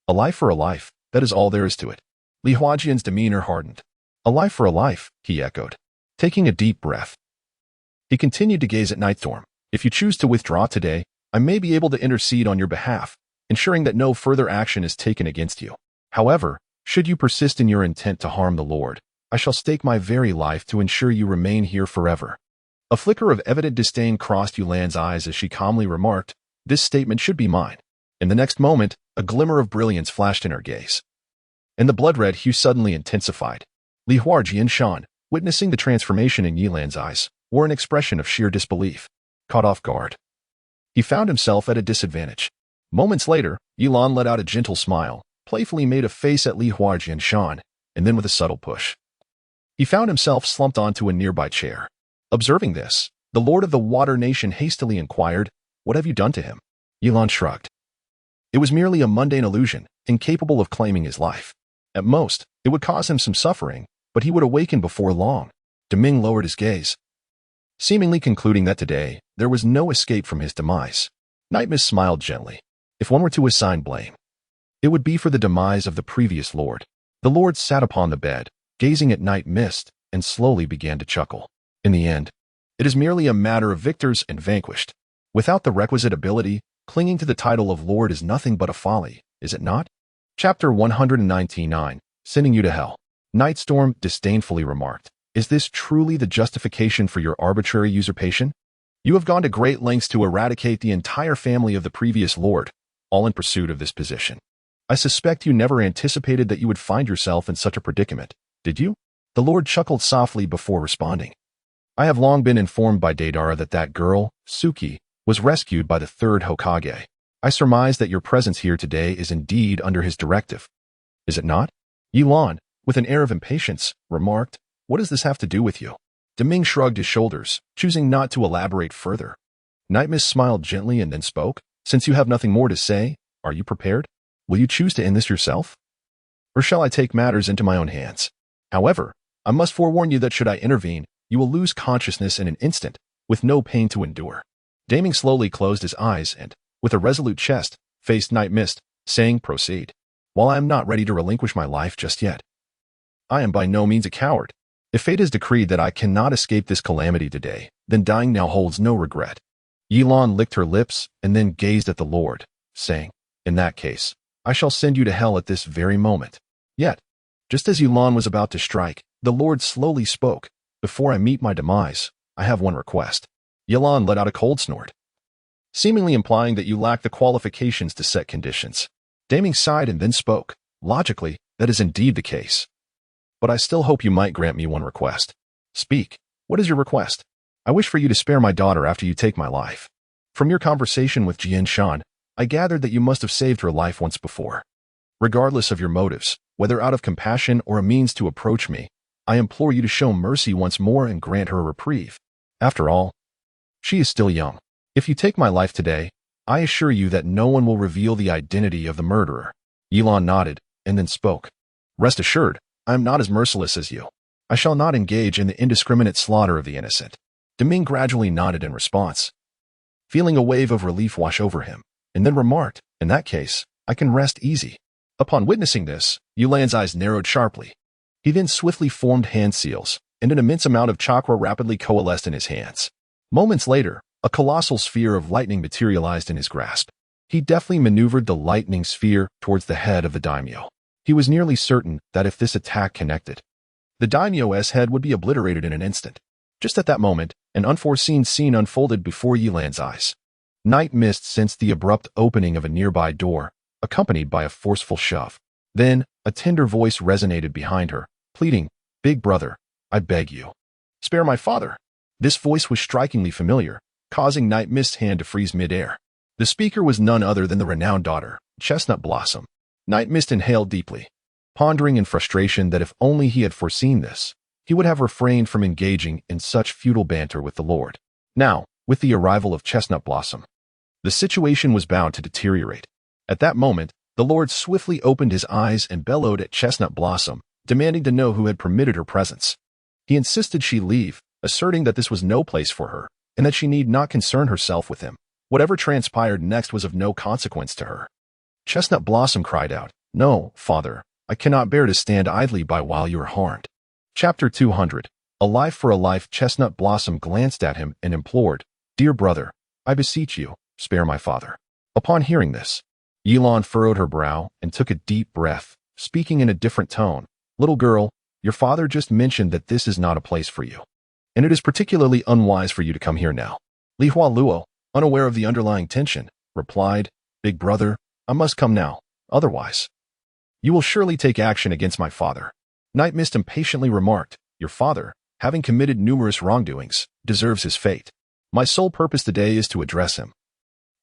A life for a life, that is all there is to it." Li Huajian's demeanor hardened. "A life for a life," he echoed, taking a deep breath. He continued to gaze at Nightstorm. "If you choose to withdraw today, I may be able to intercede on your behalf, ensuring that no further action is taken against you. However, should you persist in your intent to harm the Lord, I shall stake my very life to ensure you remain here forever." A flicker of evident disdain crossed Ye Lan's eyes as she calmly remarked, "This statement should be mine." In the next moment, a glimmer of brilliance flashed in her gaze, and the blood-red hue suddenly intensified. Li Huajian, witnessing the transformation in Ye Lan's eyes, wore an expression of sheer disbelief. Caught off guard, he found himself at a disadvantage. Moments later, Ye Lan let out a gentle smile, playfully made a face at Li Huajian, and then with a subtle push, he found himself slumped onto a nearby chair. Observing this, the Lord of the Water Nation hastily inquired, "What have you done to him?" Ye Lan shrugged. It was merely a mundane illusion, incapable of claiming his life. At most, it would cause him some suffering, but he would awaken before long. Deming lowered his gaze, seemingly concluding that today there was no escape from his demise. Night Mist smiled gently. If one were to assign blame, it would be for the demise of the previous lord. The lord sat upon the bed, gazing at Night Mist, and slowly began to chuckle. In the end, it is merely a matter of victors and vanquished. Without the requisite ability, clinging to the title of lord is nothing but a folly, is it not? Chapter 199, Sending You to Hell. Nightstorm disdainfully remarked, "Is this truly the justification for your arbitrary usurpation? You have gone to great lengths to eradicate the entire family of the previous lord, all in pursuit of this position. I suspect you never anticipated that you would find yourself in such a predicament, did you?" The lord chuckled softly before responding. "I have long been informed by Deidara that girl, Suki, was rescued by the third Hokage. I surmise that your presence here today is indeed under his directive. Is it not?" Ye Lan, with an air of impatience, remarked, "What does this have to do with you?" Deming shrugged his shoulders, choosing not to elaborate further. Night Mist smiled gently and then spoke, "Since you have nothing more to say, are you prepared? Will you choose to end this yourself? Or shall I take matters into my own hands? However, I must forewarn you that should I intervene, you will lose consciousness in an instant, with no pain to endure." Deming slowly closed his eyes and, with a resolute chest, faced Night Mist, saying, "Proceed. While I am not ready to relinquish my life just yet, I am by no means a coward. If fate has decreed that I cannot escape this calamity today, then dying now holds no regret." Ye Lan licked her lips and then gazed at the lord, saying, "In that case, I shall send you to hell at this very moment." Yet, just as Ye Lan was about to strike, the lord slowly spoke, "Before I meet my demise, I have one request." Ye Lan let out a cold snort, seemingly implying that you lack the qualifications to set conditions. Deming sighed and then spoke, "Logically, that is indeed the case. But I still hope you might grant me one request." "Speak. What is your request?" "I wish for you to spare my daughter after you take my life. From your conversation with Jian Shan, I gathered that you must have saved her life once before. Regardless of your motives, whether out of compassion or a means to approach me, I implore you to show mercy once more and grant her a reprieve. After all, she is still young. If you take my life today, I assure you that no one will reveal the identity of the murderer." Ye Lan nodded and then spoke, "Rest assured, I am not as merciless as you. I shall not engage in the indiscriminate slaughter of the innocent." Deming gradually nodded in response, feeling a wave of relief wash over him, and then remarked, "In that case, I can rest easy." Upon witnessing this, Ye Lan's eyes narrowed sharply. He then swiftly formed hand seals, and an immense amount of chakra rapidly coalesced in his hands. Moments later, a colossal sphere of lightning materialized in his grasp. He deftly maneuvered the lightning sphere towards the head of the daimyo. He was nearly certain that if this attack connected, the daimyo's head would be obliterated in an instant. Just at that moment, an unforeseen scene unfolded before Ye Lan's eyes. Night Mist sensed the abrupt opening of a nearby door, accompanied by a forceful shove. Then, a tender voice resonated behind her, pleading, "Big brother, I beg you, spare my father." This voice was strikingly familiar, causing Night Mist's hand to freeze mid-air. The speaker was none other than the renowned daughter, Chestnut Blossom. Night Mist inhaled deeply, pondering in frustration that if only he had foreseen this, he would have refrained from engaging in such futile banter with the lord. Now, with the arrival of Chestnut Blossom, the situation was bound to deteriorate. At that moment, the lord swiftly opened his eyes and bellowed at Chestnut Blossom, demanding to know who had permitted her presence. He insisted she leave, asserting that this was no place for her, and that she need not concern herself with him. Whatever transpired next was of no consequence to her. Chestnut Blossom cried out, "No, father, I cannot bear to stand idly by while you are harmed." Chapter 200. A Life for a Life. Chestnut Blossom glanced at him and implored, "Dear brother, I beseech you, spare my father." Upon hearing this, Ye Lan furrowed her brow and took a deep breath, speaking in a different tone. "Little girl, your father just mentioned that this is not a place for you, and it is particularly unwise for you to come here now." Li Hua Luo, unaware of the underlying tension, replied, "Big brother, I must come now, otherwise you will surely take action against my father." Night Mist impatiently remarked, "Your father, having committed numerous wrongdoings, deserves his fate. My sole purpose today is to address him,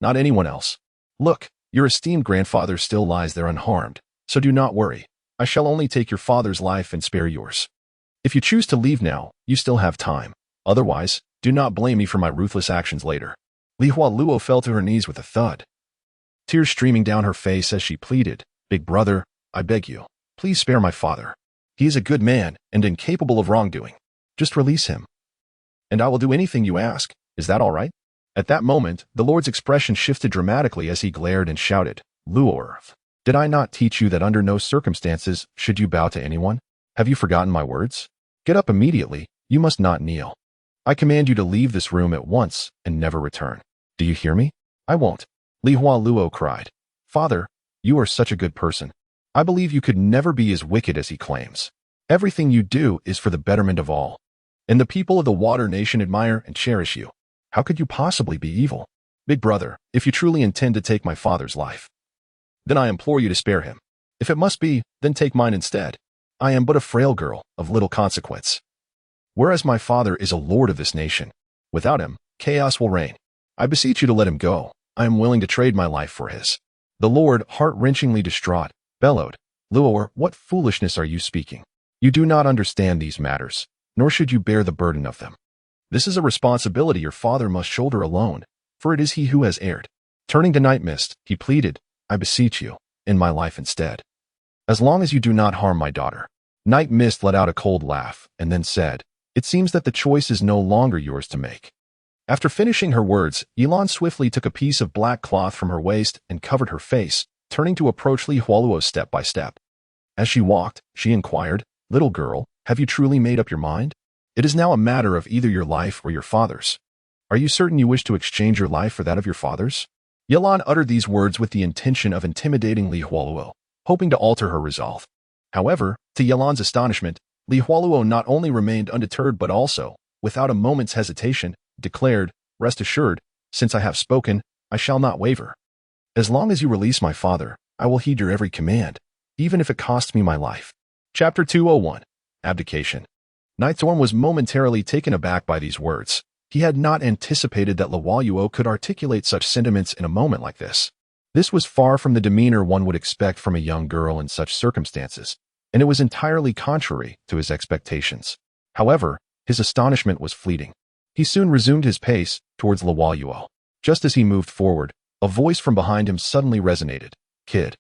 not anyone else. Look, your esteemed grandfather still lies there unharmed, so do not worry. I shall only take your father's life and spare yours. If you choose to leave now, you still have time. Otherwise, do not blame me for my ruthless actions later." Li Hua Luo fell to her knees with a thud, tears streaming down her face as she pleaded, "Big brother, I beg you, Please spare my father. He is a good man and incapable of wrongdoing. Just release him. And I will do anything you ask. Is that all right? At that moment, the Lord's expression shifted dramatically as he glared and shouted, Luor, did I not teach you that under no circumstances should you bow to anyone? Have you forgotten my words? Get up immediately. You must not kneel. I command you to leave this room at once and never return. Do you hear me? I won't. Li Hua Luo cried. Father, you are such a good person. I believe you could never be as wicked as he claims. Everything you do is for the betterment of all. And the people of the Water Nation admire and cherish you. How could you possibly be evil? Big brother, if you truly intend to take my father's life, then I implore you to spare him. If it must be, then take mine instead. I am but a frail girl of little consequence. Whereas my father is a lord of this nation. Without him, chaos will reign. I beseech you to let him go. I am willing to trade my life for his. The Lord, heart-wrenchingly distraught, bellowed, Luor, what foolishness are you speaking? You do not understand these matters, nor should you bear the burden of them. This is a responsibility your father must shoulder alone, for it is he who has erred. Turning to Night Mist, he pleaded, I beseech you, in my life instead. As long as you do not harm my daughter. Night Mist let out a cold laugh, and then said, It seems that the choice is no longer yours to make. After finishing her words, Ye Lan swiftly took a piece of black cloth from her waist and covered her face, turning to approach Li Hualuo step by step. As she walked, she inquired, Little girl, have you truly made up your mind? It is now a matter of either your life or your father's. Are you certain you wish to exchange your life for that of your father's? Ye Lan uttered these words with the intention of intimidating Li Hualuo, hoping to alter her resolve. However, to Ye Lan's astonishment, Li Hualuo not only remained undeterred but also, without a moment's hesitation, declared, Rest assured, since I have spoken, I shall not waver. As long as you release my father, I will heed your every command, even if it costs me my life. Chapter 201. Abdication. Nightstorm was momentarily taken aback by these words. He had not anticipated that Luoyuo could articulate such sentiments in a moment like this. This was far from the demeanor one would expect from a young girl in such circumstances, and it was entirely contrary to his expectations. However, his astonishment was fleeting. He soon resumed his pace towards Luoyuo. Just as he moved forward, a voice from behind him suddenly resonated. Kid,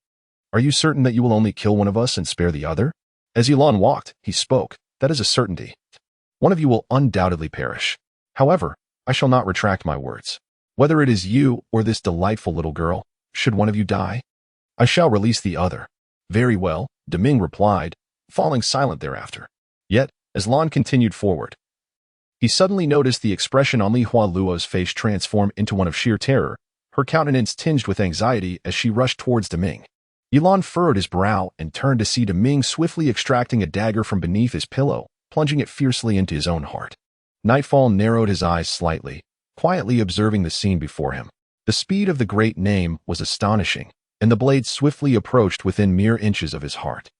are you certain that you will only kill one of us and spare the other? As Ye Lan walked, he spoke. That is a certainty. One of you will undoubtedly perish. However, I shall not retract my words. Whether it is you or this delightful little girl, should one of you die, I shall release the other. Very well, Deming replied, falling silent thereafter. Yet, as Lan continued forward, he suddenly noticed the expression on Li Hualuo's face transform into one of sheer terror, her countenance tinged with anxiety as she rushed towards Deming. Ye Lan furrowed his brow and turned to see Deming swiftly extracting a dagger from beneath his pillow, plunging it fiercely into his own heart. Nightfall narrowed his eyes slightly, quietly observing the scene before him. The speed of the great name was astonishing, and the blade swiftly approached within mere inches of his heart.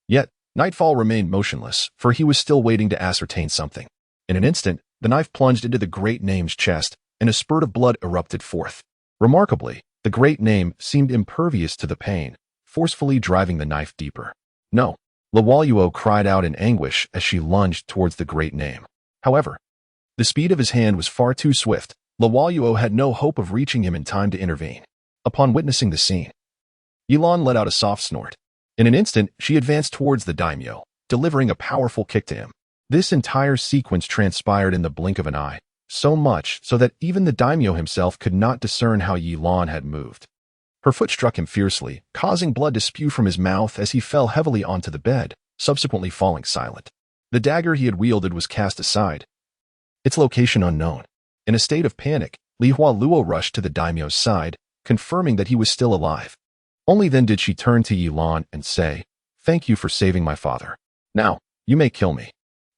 Yet, Nightfall remained motionless, for he was still waiting to ascertain something. In an instant, the knife plunged into the great name's chest, and a spurt of blood erupted forth. Remarkably, the great name seemed impervious to the pain, forcefully driving the knife deeper. No, Luoyuo cried out in anguish as she lunged towards the great name. However, the speed of his hand was far too swift. Luoyuo had no hope of reaching him in time to intervene. Upon witnessing the scene, Ye Lan let out a soft snort. In an instant, she advanced towards the daimyo, delivering a powerful kick to him. This entire sequence transpired in the blink of an eye, so much so that even the daimyo himself could not discern how Ye Lan had moved. Her foot struck him fiercely, causing blood to spew from his mouth as he fell heavily onto the bed, subsequently falling silent. The dagger he had wielded was cast aside, its location unknown. In a state of panic, Li Hualuo rushed to the daimyo's side, confirming that he was still alive. Only then did she turn to Ye Lan and say, Thank you for saving my father. Now, you may kill me.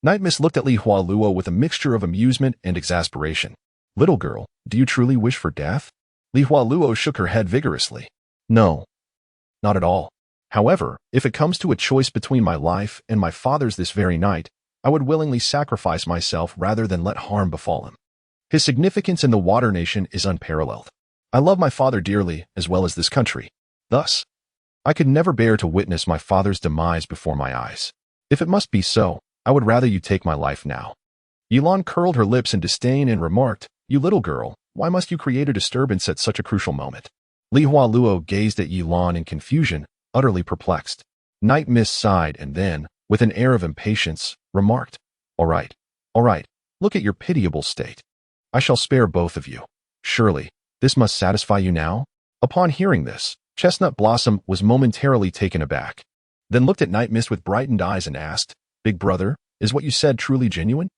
Night Mist looked at Li Hualuo with a mixture of amusement and exasperation. Little girl, do you truly wish for death? Li Hualuo shook her head vigorously. No, not at all. However, if it comes to a choice between my life and my father's this very night, I would willingly sacrifice myself rather than let harm befall him. His significance in the Water Nation is unparalleled. I love my father dearly, as well as this country. Thus, I could never bear to witness my father's demise before my eyes. If it must be so, I would rather you take my life now. Ye Lan curled her lips in disdain and remarked, You little girl, why must you create a disturbance at such a crucial moment? Li Hualuo gazed at Ye Lan in confusion, utterly perplexed. Night Mist sighed and then, with an air of impatience, remarked, all right, look at your pitiable state. I shall spare both of you. Surely, this must satisfy you now? Upon hearing this, Chestnut Blossom was momentarily taken aback, then looked at Night Mist with brightened eyes and asked, Big brother, is what you said truly genuine?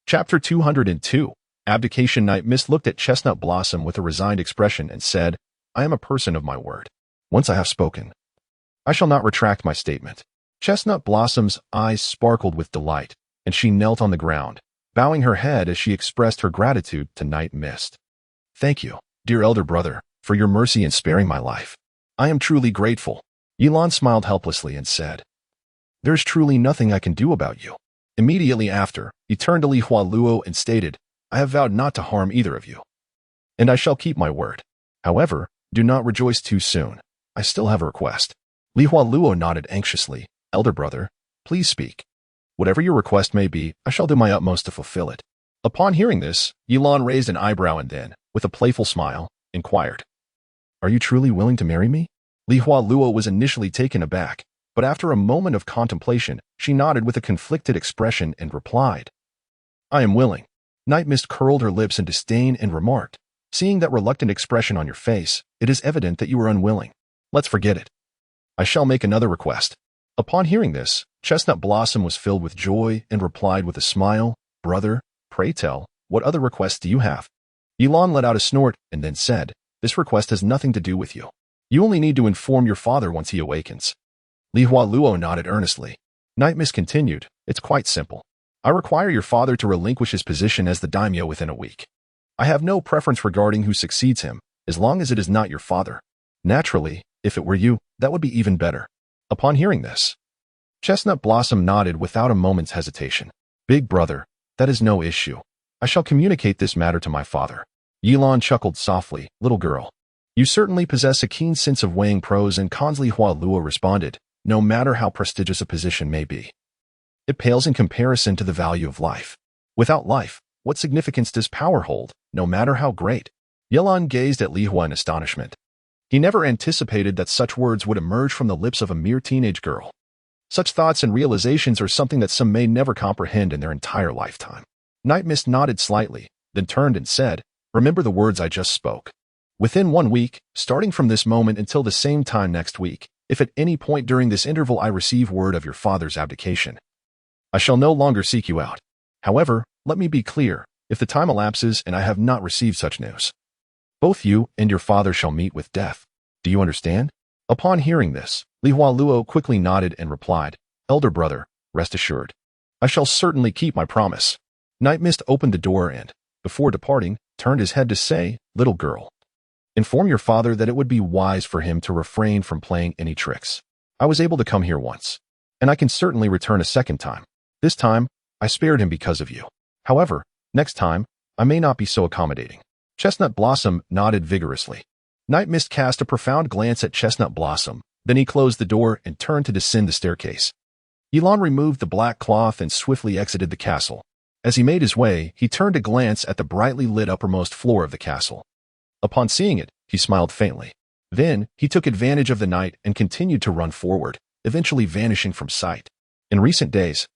Chapter 202. Abdication. Night Mist looked at Chestnut Blossom with a resigned expression and said, I am a person of my word. Once I have spoken, I shall not retract my statement. Chestnut Blossom's eyes sparkled with delight, and she knelt on the ground, bowing her head as she expressed her gratitude to Night Mist. Thank you, dear elder brother, for your mercy in sparing my life. I am truly grateful. Ye Lan smiled helplessly and said, There's truly nothing I can do about you. Immediately after, he turned to Li Hualuo and stated, I have vowed not to harm either of you, and I shall keep my word. However, do not rejoice too soon. I still have a request. Li Hualuo nodded anxiously. Elder brother, please speak. Whatever your request may be, I shall do my utmost to fulfill it. Upon hearing this, Ye Lan raised an eyebrow and then, with a playful smile, inquired, Are you truly willing to marry me? Li Hualuo was initially taken aback, but after a moment of contemplation, she nodded with a conflicted expression and replied, I am willing. Night Mist curled her lips in disdain and remarked, Seeing that reluctant expression on your face, it is evident that you are unwilling. Let's forget it. I shall make another request. Upon hearing this, Chestnut Blossom was filled with joy and replied with a smile, Brother, pray tell, what other requests do you have? Ye Lan let out a snort and then said, This request has nothing to do with you. You only need to inform your father once he awakens. Li Hualuo nodded earnestly. Night Mist continued, It's quite simple. I require your father to relinquish his position as the daimyo within a week. I have no preference regarding who succeeds him, as long as it is not your father. Naturally, if it were you, that would be even better. Upon hearing this, Chestnut Blossom nodded without a moment's hesitation. Big brother, that is no issue. I shall communicate this matter to my father. Ye Lan chuckled softly, Little girl, you certainly possess a keen sense of weighing pros and cons. Li Hualuo responded, No matter how prestigious a position may be, it pales in comparison to the value of life. Without life, what significance does power hold, no matter how great? Ye Lan gazed at Li Hua in astonishment. He never anticipated that such words would emerge from the lips of a mere teenage girl. Such thoughts and realizations are something that some may never comprehend in their entire lifetime. Night Mist nodded slightly, then turned and said, Remember the words I just spoke. Within 1 week, starting from this moment until the same time next week, if at any point during this interval I receive word of your father's abdication, I shall no longer seek you out. However, let me be clear, if the time elapses and I have not received such news, both you and your father shall meet with death. Do you understand? Upon hearing this, Li Hualuo quickly nodded and replied, Elder brother, rest assured. I shall certainly keep my promise. Night Mist opened the door and, before departing, turned his head to say, Little girl, inform your father that it would be wise for him to refrain from playing any tricks. I was able to come here once, and I can certainly return a second time. This time, I spared him because of you. However, next time, I may not be so accommodating. Chestnut Blossom nodded vigorously. Night Mist cast a profound glance at Chestnut Blossom, then he closed the door and turned to descend the staircase. Ye Lan removed the black cloth and swiftly exited the castle. As he made his way, he turned to glance at the brightly lit uppermost floor of the castle. Upon seeing it, he smiled faintly. Then, he took advantage of the night and continued to run forward, eventually vanishing from sight. In recent days,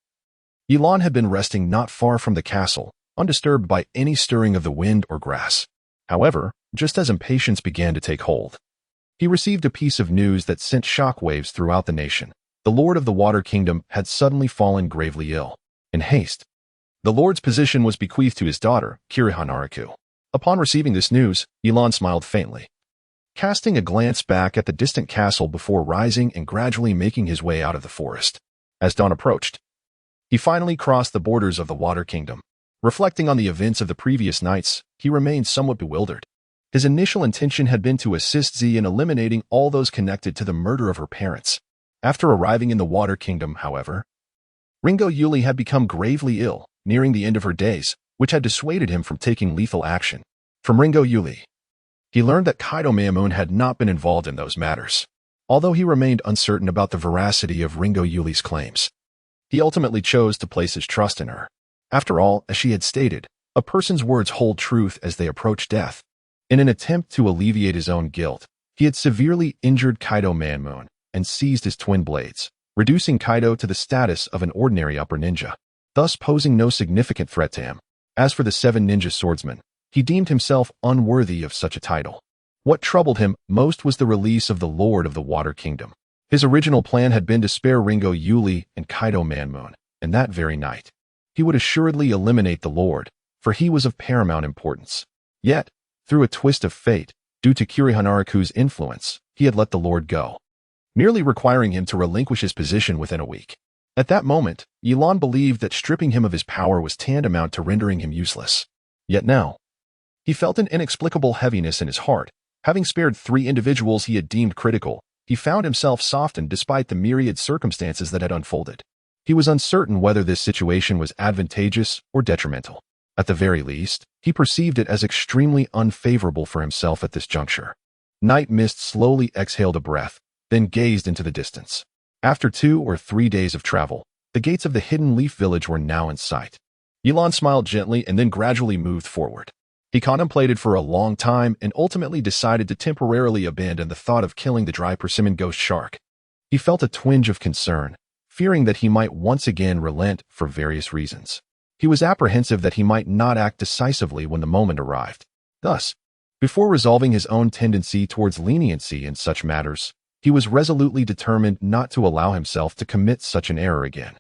Ye Lan had been resting not far from the castle, undisturbed by any stirring of the wind or grass. However, just as impatience began to take hold, he received a piece of news that sent shockwaves throughout the nation. The Lord of the Water Kingdom had suddenly fallen gravely ill. In haste, the Lord's position was bequeathed to his daughter, Kirihanariku. Upon receiving this news, Ye Lan smiled faintly, casting a glance back at the distant castle before rising and gradually making his way out of the forest. As dawn approached, he finally crossed the borders of the Water Kingdom. Reflecting on the events of the previous nights, he remained somewhat bewildered. His initial intention had been to assist Z in eliminating all those connected to the murder of her parents. After arriving in the Water Kingdom, however, Ringo Yuli had become gravely ill, nearing the end of her days, which had dissuaded him from taking lethal action. From Ringo Yuli, he learned that Kaido Mamoon had not been involved in those matters. Although he remained uncertain about the veracity of Ringo Yuli's claims, he ultimately chose to place his trust in her. After all, as she had stated, a person's words hold truth as they approach death. In an attempt to alleviate his own guilt, he had severely injured Kaido Mamoon and seized his twin blades. reducing Kaido to the status of an ordinary upper ninja, thus posing no significant threat to him. As for the 7 ninja swordsmen, he deemed himself unworthy of such a title. What troubled him most was the release of the Lord of the Water Kingdom. His original plan had been to spare Ringo Yuli and Kaido Manmoon, and that very night, he would assuredly eliminate the Lord, for he was of paramount importance. Yet, through a twist of fate, due to Kurihanaruku's influence, he had let the Lord go, merely requiring him to relinquish his position within a week. At that moment, Ye Lan believed that stripping him of his power was tantamount to rendering him useless. Yet now, he felt an inexplicable heaviness in his heart. Having spared 3 individuals he had deemed critical, he found himself softened despite the myriad circumstances that had unfolded. He was uncertain whether this situation was advantageous or detrimental. At the very least, he perceived it as extremely unfavorable for himself at this juncture. Night Mist slowly exhaled a breath, then gazed into the distance. After 2 or 3 days of travel, the gates of the Hidden Leaf Village were now in sight. Ye Lan smiled gently and then gradually moved forward. He contemplated for a long time and ultimately decided to temporarily abandon the thought of killing the dry persimmon ghost shark. He felt a twinge of concern, fearing that he might once again relent for various reasons. He was apprehensive that he might not act decisively when the moment arrived. Thus, before resolving his own tendency towards leniency in such matters, he was resolutely determined not to allow himself to commit such an error again.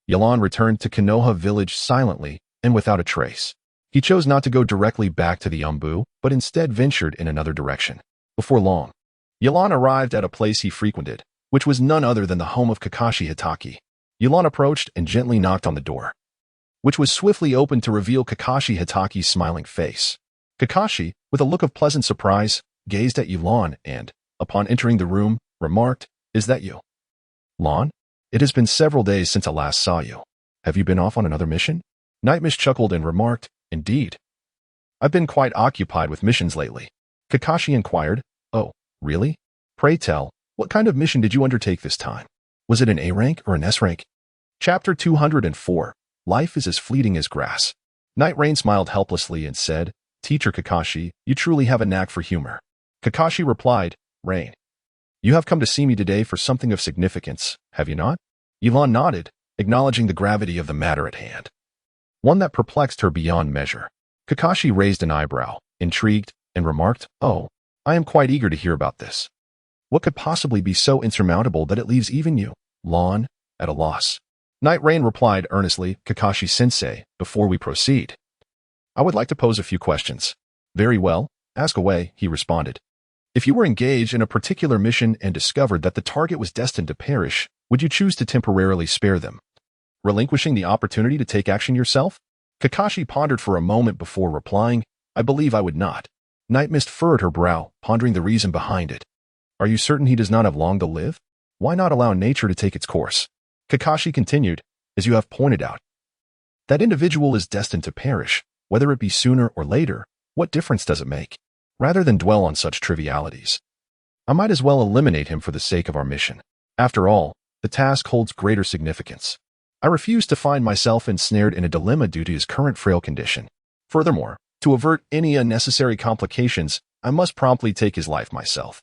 Ye Lan returned to Konoha village silently and without a trace. He chose not to go directly back to the Anbu, but instead ventured in another direction. Before long, Ye Lan arrived at a place he frequented, which was none other than the home of Kakashi Hitaki. Ye Lan approached and gently knocked on the door, which was swiftly opened to reveal Kakashi Hitaki's smiling face. Kakashi, with a look of pleasant surprise, gazed at Ye Lan and, upon entering the room, remarked, "Is that you, Lan? It has been several days since I last saw you. Have you been off on another mission?" Night Mist chuckled and remarked, "Indeed. I've been quite occupied with missions lately." Kakashi inquired, "Oh, really? Pray tell, what kind of mission did you undertake this time? Was it an A rank or an S rank?" Chapter 204. Life is as fleeting as grass. Night Rain smiled helplessly and said, "Teacher Kakashi, you truly have a knack for humor." Kakashi replied, "Rain, you have come to see me today for something of significance, have you not?" Ye Lan nodded, acknowledging the gravity of the matter at hand, one that perplexed her beyond measure. Kakashi raised an eyebrow, intrigued, and remarked, "Oh, I am quite eager to hear about this. What could possibly be so insurmountable that it leaves even you, Lan, at a loss?" Night Rain replied earnestly, "Kakashi-sensei, before we proceed, I would like to pose a few questions." "Very well, ask away," he responded. "If you were engaged in a particular mission and discovered that the target was destined to perish, would you choose to temporarily spare them, relinquishing the opportunity to take action yourself?" Kakashi pondered for a moment before replying, "I believe I would not." Night Mist furrowed her brow, pondering the reason behind it. "Are you certain he does not have long to live? Why not allow nature to take its course?" Kakashi continued, "As you have pointed out, that individual is destined to perish, whether it be sooner or later. What difference does it make? Rather than dwell on such trivialities, I might as well eliminate him for the sake of our mission. After all, the task holds greater significance. I refuse to find myself ensnared in a dilemma due to his current frail condition. Furthermore, to avert any unnecessary complications, I must promptly take his life myself.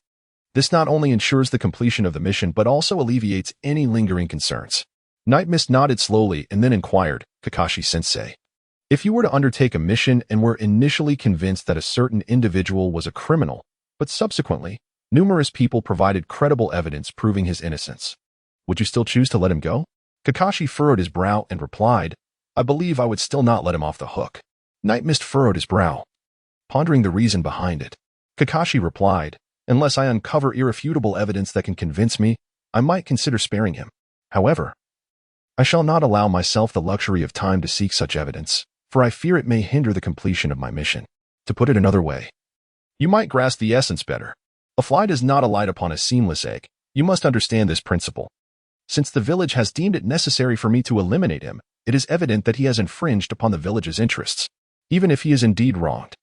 This not only ensures the completion of the mission but also alleviates any lingering concerns." Night Mist nodded slowly and then inquired, "Kakashi-sensei, if you were to undertake a mission and were initially convinced that a certain individual was a criminal, but subsequently, numerous people provided credible evidence proving his innocence, would you still choose to let him go?" Kakashi furrowed his brow and replied, "I believe I would still not let him off the hook." Night Mist furrowed his brow, pondering the reason behind it. Kakashi replied, "Unless I uncover irrefutable evidence that can convince me, I might consider sparing him. However, I shall not allow myself the luxury of time to seek such evidence, for I fear it may hinder the completion of my mission. To put it another way, you might grasp the essence better. A fly does not alight upon a seamless egg. You must understand this principle. Since the village has deemed it necessary for me to eliminate him, it is evident that he has infringed upon the village's interests, even if he is indeed wronged.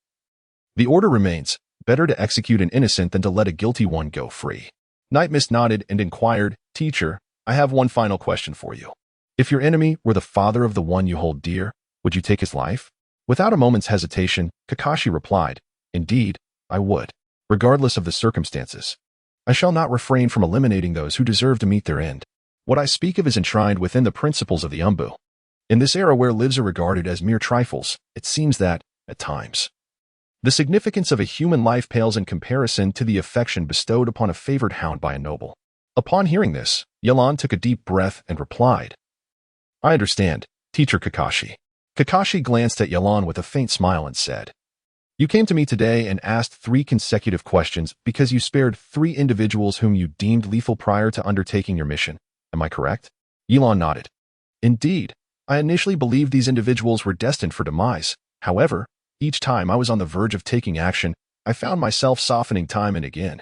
The order remains, better to execute an innocent than to let a guilty one go free." Night Mist nodded and inquired, "Teacher, I have one final question for you. If your enemy were the father of the one you hold dear, would you take his life?" Without a moment's hesitation, Kakashi replied, "Indeed, I would, regardless of the circumstances. I shall not refrain from eliminating those who deserve to meet their end." What I speak of is enshrined within the principles of the Anbu. In this era where lives are regarded as mere trifles, it seems that, at times, the significance of a human life pales in comparison to the affection bestowed upon a favored hound by a noble. Upon hearing this, Ye Lan took a deep breath and replied, I understand, Teacher Kakashi. Kakashi glanced at Ye Lan with a faint smile and said, You came to me today and asked 3 consecutive questions because you spared 3 individuals whom you deemed lethal prior to undertaking your mission. Am I correct? Ye Lan nodded. Indeed, I initially believed these individuals were destined for demise. However, each time I was on the verge of taking action, I found myself softening time and again,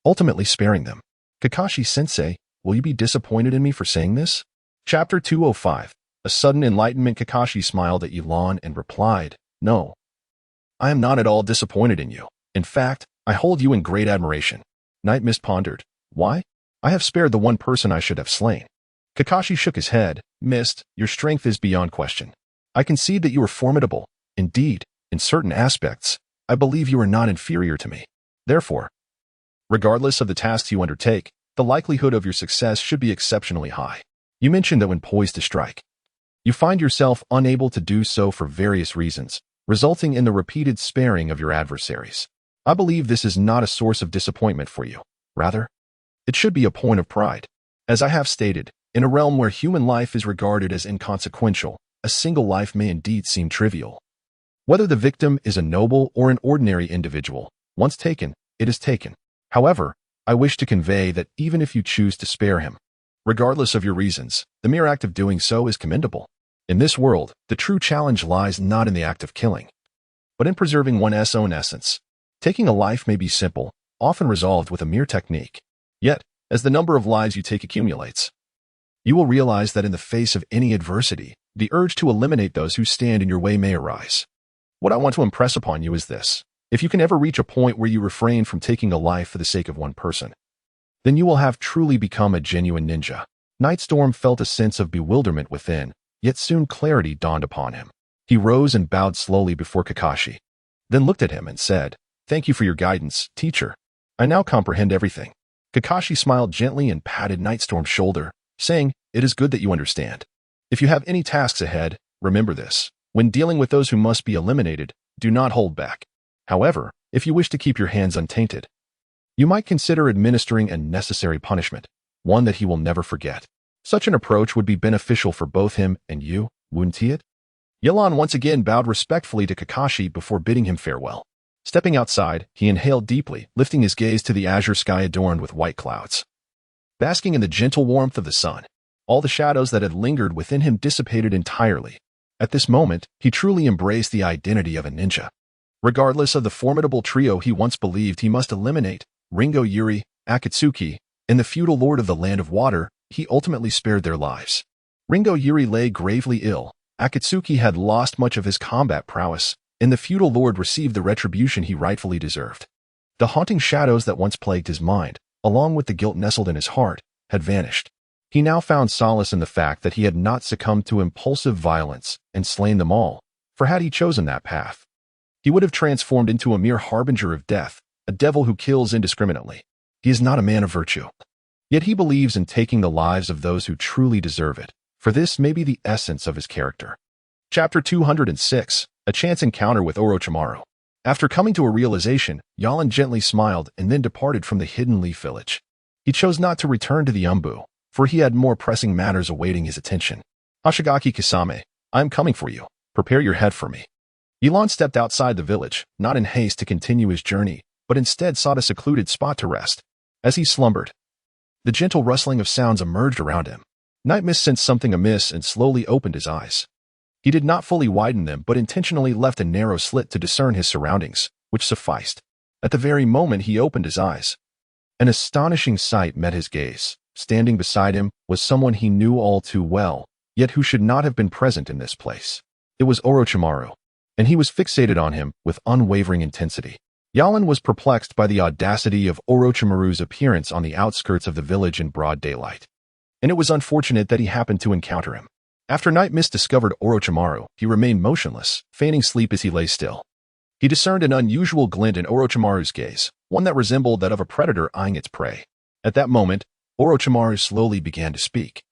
ultimately sparing them. Kakashi-sensei, will you be disappointed in me for saying this? Chapter 205. A sudden enlightenment. Kakashi smiled at Ye Lan and replied, No. I am not at all disappointed in you. In fact, I hold you in great admiration. Night Mist pondered. Why? I have spared the one person I should have slain. Kakashi shook his head. Mist, your strength is beyond question. I concede that you are formidable. Indeed, in certain aspects, I believe you are not inferior to me. Therefore, regardless of the tasks you undertake, the likelihood of your success should be exceptionally high. You mentioned that when poised to strike, you find yourself unable to do so for various reasons, resulting in the repeated sparing of your adversaries. I believe this is not a source of disappointment for you. Rather, it should be a point of pride. As I have stated, in a realm where human life is regarded as inconsequential, a single life may indeed seem trivial. Whether the victim is a noble or an ordinary individual, once taken, it is taken. However, I wish to convey that even if you choose to spare him, regardless of your reasons, the mere act of doing so is commendable. In this world, the true challenge lies not in the act of killing, but in preserving one's own essence. Taking a life may be simple, often resolved with a mere technique. Yet, as the number of lives you take accumulates, you will realize that in the face of any adversity, the urge to eliminate those who stand in your way may arise. What I want to impress upon you is this. If you can ever reach a point where you refrain from taking a life for the sake of one person, then you will have truly become a genuine ninja. Nightstorm felt a sense of bewilderment within, yet soon clarity dawned upon him. He rose and bowed slowly before Kakashi, then looked at him and said, Thank you for your guidance, teacher. I now comprehend everything. Kakashi smiled gently and patted Nightstorm's shoulder, saying, It is good that you understand. If you have any tasks ahead, remember this. When dealing with those who must be eliminated, do not hold back. However, if you wish to keep your hands untainted, you might consider administering a necessary punishment, one that he will never forget. Such an approach would be beneficial for both him and you, wouldn't it? Ye Lan once again bowed respectfully to Kakashi before bidding him farewell. Stepping outside, he inhaled deeply, lifting his gaze to the azure sky adorned with white clouds. Basking in the gentle warmth of the sun, all the shadows that had lingered within him dissipated entirely. At this moment, he truly embraced the identity of a ninja. Regardless of the formidable trio he once believed he must eliminate, Ringo Yuri, Akatsuki, and the feudal lord of the Land of Water, he ultimately spared their lives. Ringo Yuri lay gravely ill, Akatsuki had lost much of his combat prowess, and the feudal lord received the retribution he rightfully deserved. The haunting shadows that once plagued his mind, along with the guilt nestled in his heart, had vanished. He now found solace in the fact that he had not succumbed to impulsive violence and slain them all, for had he chosen that path, he would have transformed into a mere harbinger of death, a devil who kills indiscriminately. He is not a man of virtue. Yet he believes in taking the lives of those who truly deserve it, for this may be the essence of his character. Chapter 206. A chance encounter with Orochimaru. After coming to a realization, Ye Lan gently smiled and then departed from the Hidden Leaf Village. He chose not to return to the Anbu, for he had more pressing matters awaiting his attention. Ashigaki Kisame, I am coming for you. Prepare your head for me. Ye Lan stepped outside the village, not in haste to continue his journey, but instead sought a secluded spot to rest. As he slumbered, the gentle rustling of sounds emerged around him. Night Mist sensed something amiss and slowly opened his eyes. He did not fully widen them but intentionally left a narrow slit to discern his surroundings, which sufficed. At the very moment he opened his eyes, an astonishing sight met his gaze. Standing beside him was someone he knew all too well, yet who should not have been present in this place. It was Orochimaru, and he was fixated on him with unwavering intensity. Ye Lan was perplexed by the audacity of Orochimaru's appearance on the outskirts of the village in broad daylight, and it was unfortunate that he happened to encounter him. After Night Mist discovered Orochimaru, he remained motionless, feigning sleep as he lay still. He discerned an unusual glint in Orochimaru's gaze, one that resembled that of a predator eyeing its prey. At that moment, Orochimaru slowly began to speak,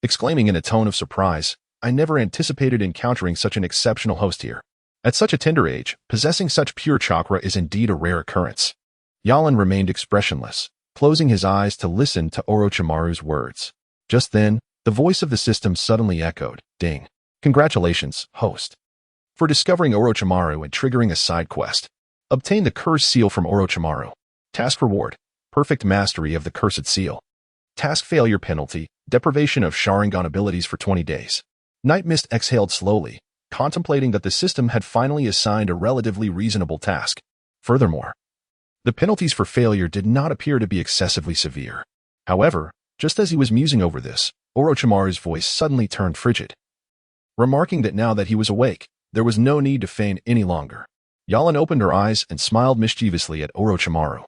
exclaiming in a tone of surprise, "I never anticipated encountering such an exceptional host here. At such a tender age, possessing such pure chakra is indeed a rare occurrence." Ye Lan remained expressionless, closing his eyes to listen to Orochimaru's words. Just then, the voice of the system suddenly echoed, "Ding. Congratulations, host, for discovering Orochimaru and triggering a side quest. Obtain the cursed seal from Orochimaru. Task reward: perfect mastery of the cursed seal. Task failure penalty: deprivation of Sharingan abilities for 20 days. Night Mist exhaled slowly, contemplating that the system had finally assigned a relatively reasonable task. Furthermore, the penalties for failure did not appear to be excessively severe. However, just as he was musing over this, Orochimaru's voice suddenly turned frigid. Remarking that now that he was awake, there was no need to feign any longer, Ye Lan opened her eyes and smiled mischievously at Orochimaru.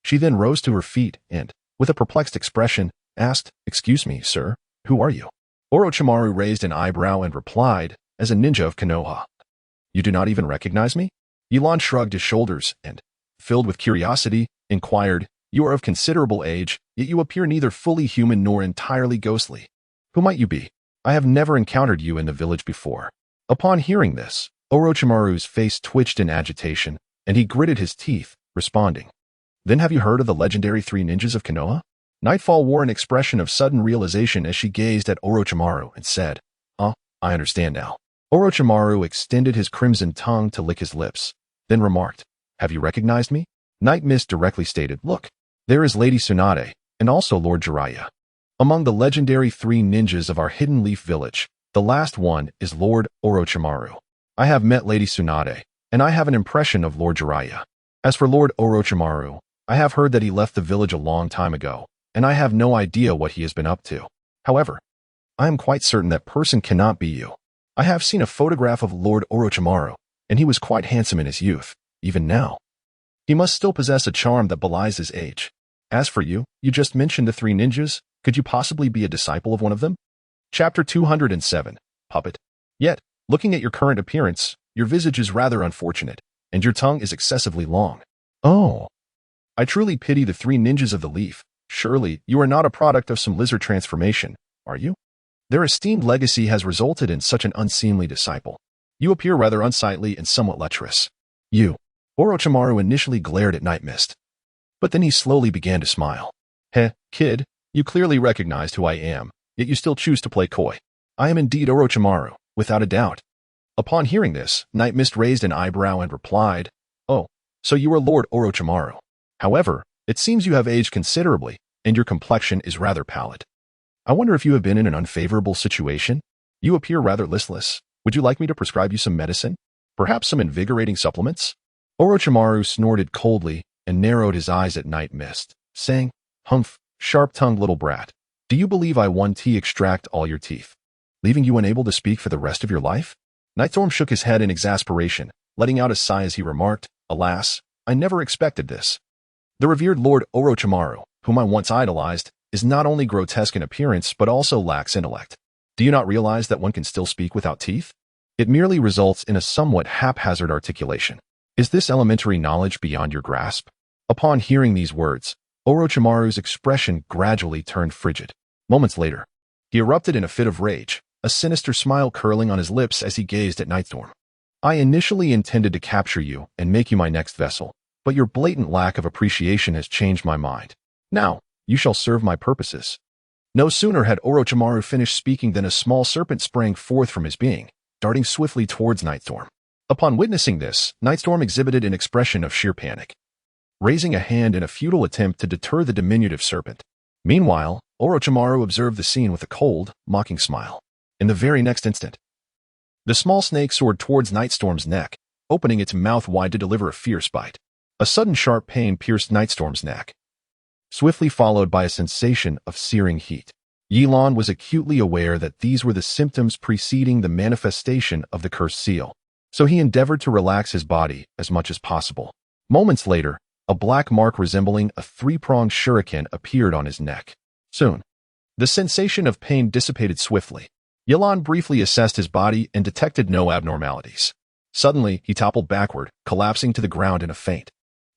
She then rose to her feet and, with a perplexed expression, asked, "Excuse me, sir, who are you?" Orochimaru raised an eyebrow and replied, "As a ninja of Konoha. You do not even recognize me?" Ye Lan shrugged his shoulders and, filled with curiosity, inquired, "You are of considerable age, yet you appear neither fully human nor entirely ghostly. Who might you be? I have never encountered you in the village before." Upon hearing this, Orochimaru's face twitched in agitation, and he gritted his teeth, responding, "Then have you heard of the legendary 3 ninjas of Konoha?" Nightfall wore an expression of sudden realization as she gazed at Orochimaru and said, "Oh, I understand now." Orochimaru extended his crimson tongue to lick his lips, then remarked, "Have you recognized me?" Night Mist directly stated, "Look, there is Lady Tsunade, and also Lord Jiraiya. Among the legendary 3 ninjas of our Hidden Leaf Village, the last one is Lord Orochimaru. I have met Lady Tsunade, and I have an impression of Lord Jiraiya. As for Lord Orochimaru, I have heard that he left the village a long time ago, and I have no idea what he has been up to. However, I am quite certain that person cannot be you. I have seen a photograph of Lord Orochimaru, and he was quite handsome in his youth, even now. He must still possess a charm that belies his age. As for you, you just mentioned the 3 ninjas. Could you possibly be a disciple of one of them?" Chapter 207, Puppet. Yet, looking at your current appearance, your visage is rather unfortunate, and your tongue is excessively long. Oh. I truly pity the 3 ninjas of the leaf. Surely, you are not a product of some lizard transformation, are you? Their esteemed legacy has resulted in such an unseemly disciple. You appear rather unsightly and somewhat lecherous. You. Orochimaru initially glared at Night Mist, but then he slowly began to smile. "Heh, kid, you clearly recognized who I am, yet you still choose to play coy. I am indeed Orochimaru, without a doubt." Upon hearing this, Night Mist raised an eyebrow and replied, "Oh, so you are Lord Orochimaru. However, it seems you have aged considerably, and your complexion is rather pallid. I wonder if you have been in an unfavorable situation? You appear rather listless. Would you like me to prescribe you some medicine? Perhaps some invigorating supplements?" Orochimaru snorted coldly and narrowed his eyes at Night Mist, saying, "Humph, sharp-tongued little brat. Do you believe I won tea extract all your teeth, leaving you unable to speak for the rest of your life?" Nightstorm shook his head in exasperation, letting out a sigh as he remarked, "Alas, I never expected this. The revered Lord Orochimaru, whom I once idolized, is not only grotesque in appearance but also lacks intellect. Do you not realize that one can still speak without teeth? It merely results in a somewhat haphazard articulation. Is this elementary knowledge beyond your grasp?" Upon hearing these words, Orochimaru's expression gradually turned frigid. Moments later, he erupted in a fit of rage, a sinister smile curling on his lips as he gazed at Nightstorm. "I initially intended to capture you and make you my next vessel, but your blatant lack of appreciation has changed my mind. Now, you shall serve my purposes." No sooner had Orochimaru finished speaking than a small serpent sprang forth from his being, darting swiftly towards Nightstorm. Upon witnessing this, Nightstorm exhibited an expression of sheer panic, raising a hand in a futile attempt to deter the diminutive serpent. Meanwhile, Orochimaru observed the scene with a cold, mocking smile. In the very next instant, the small snake soared towards Nightstorm's neck, opening its mouth wide to deliver a fierce bite. A sudden sharp pain pierced Nightstorm's neck, swiftly followed by a sensation of searing heat. Ye Lan was acutely aware that these were the symptoms preceding the manifestation of the cursed seal, so he endeavored to relax his body as much as possible. Moments later, a black mark resembling a 3-pronged shuriken appeared on his neck. Soon, the sensation of pain dissipated swiftly. Ye Lan briefly assessed his body and detected no abnormalities. Suddenly, he toppled backward, collapsing to the ground in a faint.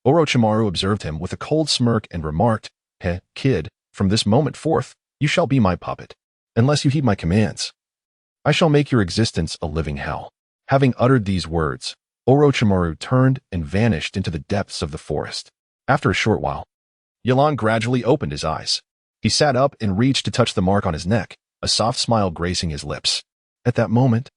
Orochimaru observed him with a cold smirk and remarked, "Heh, kid, From this moment forth, you shall be my puppet. Unless you heed my commands, I shall make your existence a living hell." Having uttered these words, Orochimaru turned and vanished into the depths of the forest. After a short while, Ye Lan gradually opened his eyes. He sat up and reached to touch the mark on his neck, a soft smile gracing his lips. At that moment,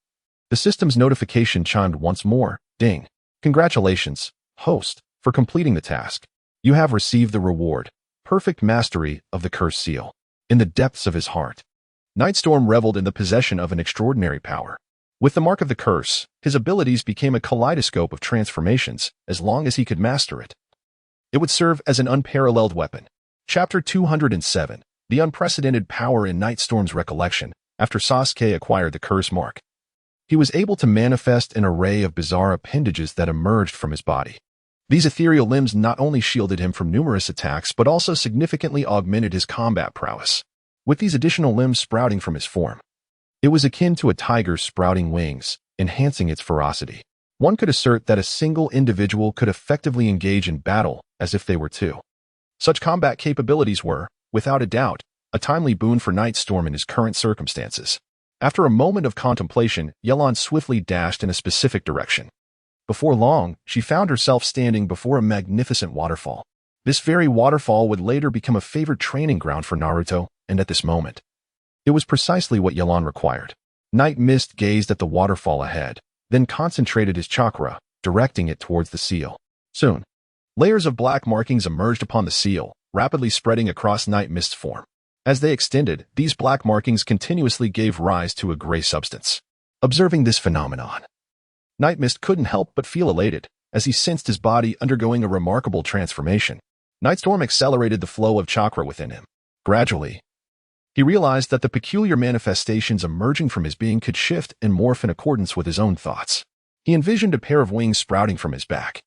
the system's notification chimed once more. Ding. Congratulations, host, for completing the task. You have received the reward, perfect mastery of the curse seal. In the depths of his heart, Nightstorm reveled in the possession of an extraordinary power. With the mark of the curse, his abilities became a kaleidoscope of transformations as long as he could master it. It would serve as an unparalleled weapon. Chapter 207, The Unprecedented Power in Nightstorm's Recollection. After Sasuke acquired the curse mark, he was able to manifest an array of bizarre appendages that emerged from his body. These ethereal limbs not only shielded him from numerous attacks but also significantly augmented his combat prowess. With these additional limbs sprouting from his form, it was akin to a tiger's sprouting wings, enhancing its ferocity. One could assert that a single individual could effectively engage in battle as if they were two. Such combat capabilities were, without a doubt, a timely boon for Nightstorm in his current circumstances. After a moment of contemplation, Ye Lan swiftly dashed in a specific direction. Before long, she found herself standing before a magnificent waterfall. This very waterfall would later become a favorite training ground for Naruto, and at this moment, it was precisely what Ye Lan required. Night Mist gazed at the waterfall ahead, then concentrated his chakra, directing it towards the seal. Soon, layers of black markings emerged upon the seal, rapidly spreading across Night Mist's form. As they extended, these black markings continuously gave rise to a gray substance. Observing this phenomenon, Night Mist couldn't help but feel elated, as he sensed his body undergoing a remarkable transformation. Nightstorm accelerated the flow of chakra within him. Gradually, he realized that the peculiar manifestations emerging from his being could shift and morph in accordance with his own thoughts. He envisioned a pair of wings sprouting from his back.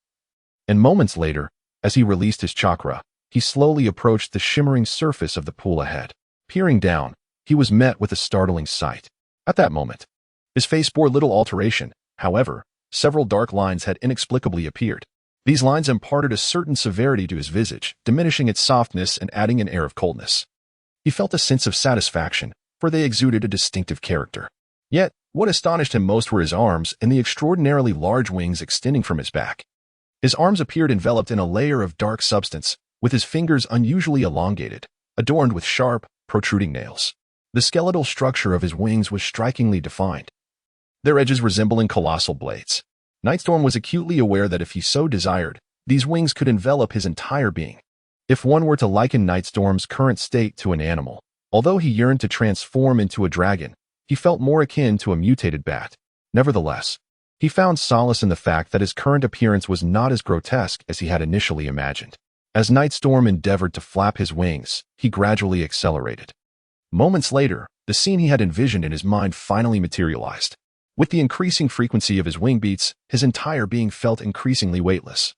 And moments later, as he released his chakra, he slowly approached the shimmering surface of the pool ahead. Peering down, he was met with a startling sight. At that moment, his face bore little alteration. However, several dark lines had inexplicably appeared. These lines imparted a certain severity to his visage, diminishing its softness and adding an air of coldness. He felt a sense of satisfaction, for they exuded a distinctive character. Yet, what astonished him most were his arms and the extraordinarily large wings extending from his back. His arms appeared enveloped in a layer of dark substance, with his fingers unusually elongated, adorned with sharp, protruding nails. The skeletal structure of his wings was strikingly defined, their edges resembling colossal blades. Nightstorm was acutely aware that if he so desired, these wings could envelop his entire being. If one were to liken Nightstorm's current state to an animal, although he yearned to transform into a dragon, he felt more akin to a mutated bat. Nevertheless, he found solace in the fact that his current appearance was not as grotesque as he had initially imagined. As Nightstorm endeavored to flap his wings, he gradually accelerated. Moments later, the scene he had envisioned in his mind finally materialized. With the increasing frequency of his wing beats, his entire being felt increasingly weightless.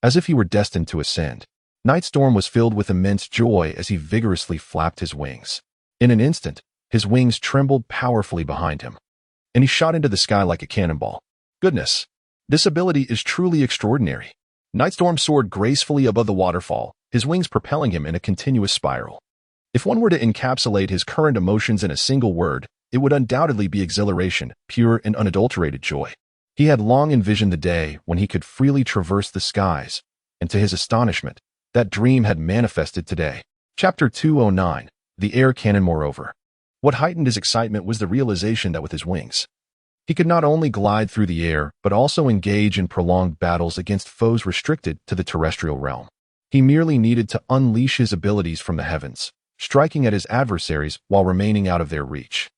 As if he were destined to ascend, Nightstorm was filled with immense joy as he vigorously flapped his wings. In an instant, his wings trembled powerfully behind him, and he shot into the sky like a cannonball. Goodness, this ability is truly extraordinary. Nightstorm soared gracefully above the waterfall, his wings propelling him in a continuous spiral. If one were to encapsulate his current emotions in a single word, it would undoubtedly be exhilaration, pure and unadulterated joy. He had long envisioned the day when he could freely traverse the skies, and to his astonishment, that dream had manifested today. Chapter 209, The Air Cannon. Moreover, what heightened his excitement was the realization that with his wings, he could not only glide through the air, but also engage in prolonged battles against foes restricted to the terrestrial realm. He merely needed to unleash his abilities from the heavens, striking at his adversaries while remaining out of their reach.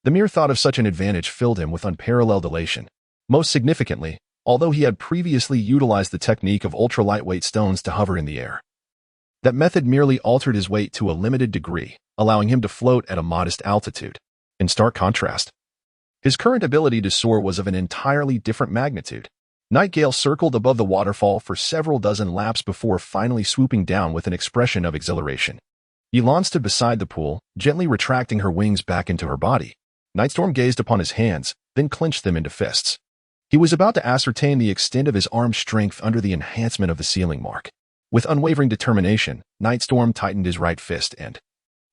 The mere thought of such an advantage filled him with unparalleled elation. Most significantly, although he had previously utilized the technique of ultra-lightweight stones to hover in the air, that method merely altered his weight to a limited degree, allowing him to float at a modest altitude. In stark contrast, his current ability to soar was of an entirely different magnitude. Nightingale circled above the waterfall for several dozen laps before finally swooping down with an expression of exhilaration. Ye Lan stood beside the pool, gently retracting her wings back into her body. Nightstorm gazed upon his hands, then clenched them into fists. He was about to ascertain the extent of his arm's strength under the enhancement of the sealing mark. With unwavering determination, Nightstorm tightened his right fist and,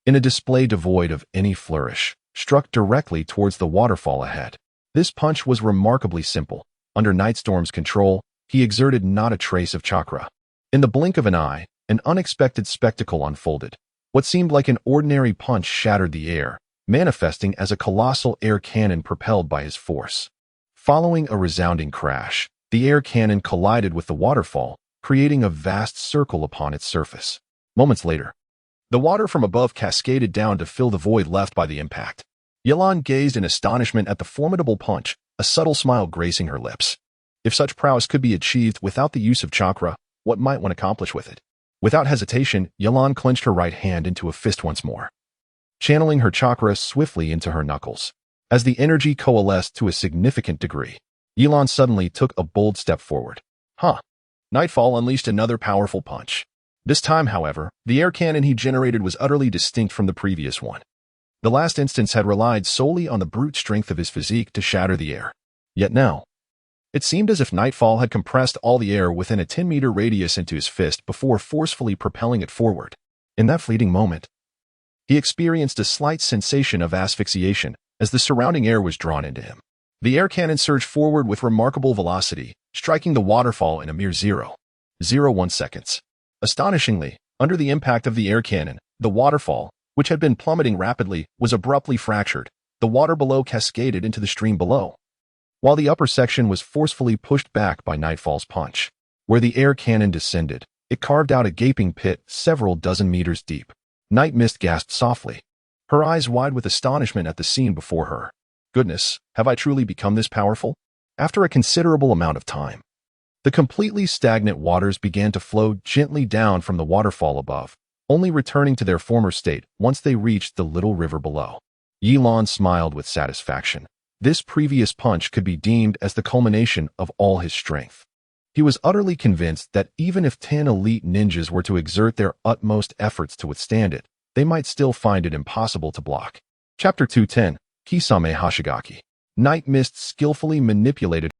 in a display devoid of any flourish, struck directly towards the waterfall ahead. This punch was remarkably simple. Under Nightstorm's control, he exerted not a trace of chakra. In the blink of an eye, an unexpected spectacle unfolded. What seemed like an ordinary punch shattered the air, manifesting as a colossal air cannon propelled by his force. Following a resounding crash, the air cannon collided with the waterfall, creating a vast circle upon its surface. Moments later, the water from above cascaded down to fill the void left by the impact. Ye Lan gazed in astonishment at the formidable punch, a subtle smile gracing her lips. If such prowess could be achieved without the use of chakra, what might one accomplish with it? Without hesitation, Ye Lan clenched her right hand into a fist once more, channeling her chakra swiftly into her knuckles. As the energy coalesced to a significant degree, Ye Lan suddenly took a bold step forward. Nightfall unleashed another powerful punch. This time, however, the air cannon he generated was utterly distinct from the previous one. The last instance had relied solely on the brute strength of his physique to shatter the air. Yet now, it seemed as if Nightfall had compressed all the air within a 10-meter radius into his fist before forcefully propelling it forward. In that fleeting moment, he experienced a slight sensation of asphyxiation as the surrounding air was drawn into him. The air cannon surged forward with remarkable velocity, striking the waterfall in a mere 0.01 seconds. Astonishingly, under the impact of the air cannon, the waterfall, which had been plummeting rapidly, was abruptly fractured. The water below cascaded into the stream below, while the upper section was forcefully pushed back by Nightfall's punch. Where the air cannon descended, it carved out a gaping pit several dozen meters deep. Night Mist gasped softly, her eyes wide with astonishment at the scene before her. Goodness, have I truly become this powerful? After a considerable amount of time, the completely stagnant waters began to flow gently down from the waterfall above, only returning to their former state once they reached the little river below. Ye Lan smiled with satisfaction. This previous punch could be deemed as the culmination of all his strength. He was utterly convinced that even if 10 elite ninjas were to exert their utmost efforts to withstand it, they might still find it impossible to block. Chapter 210, Kisame Hashigaki. Night Mist skillfully manipulated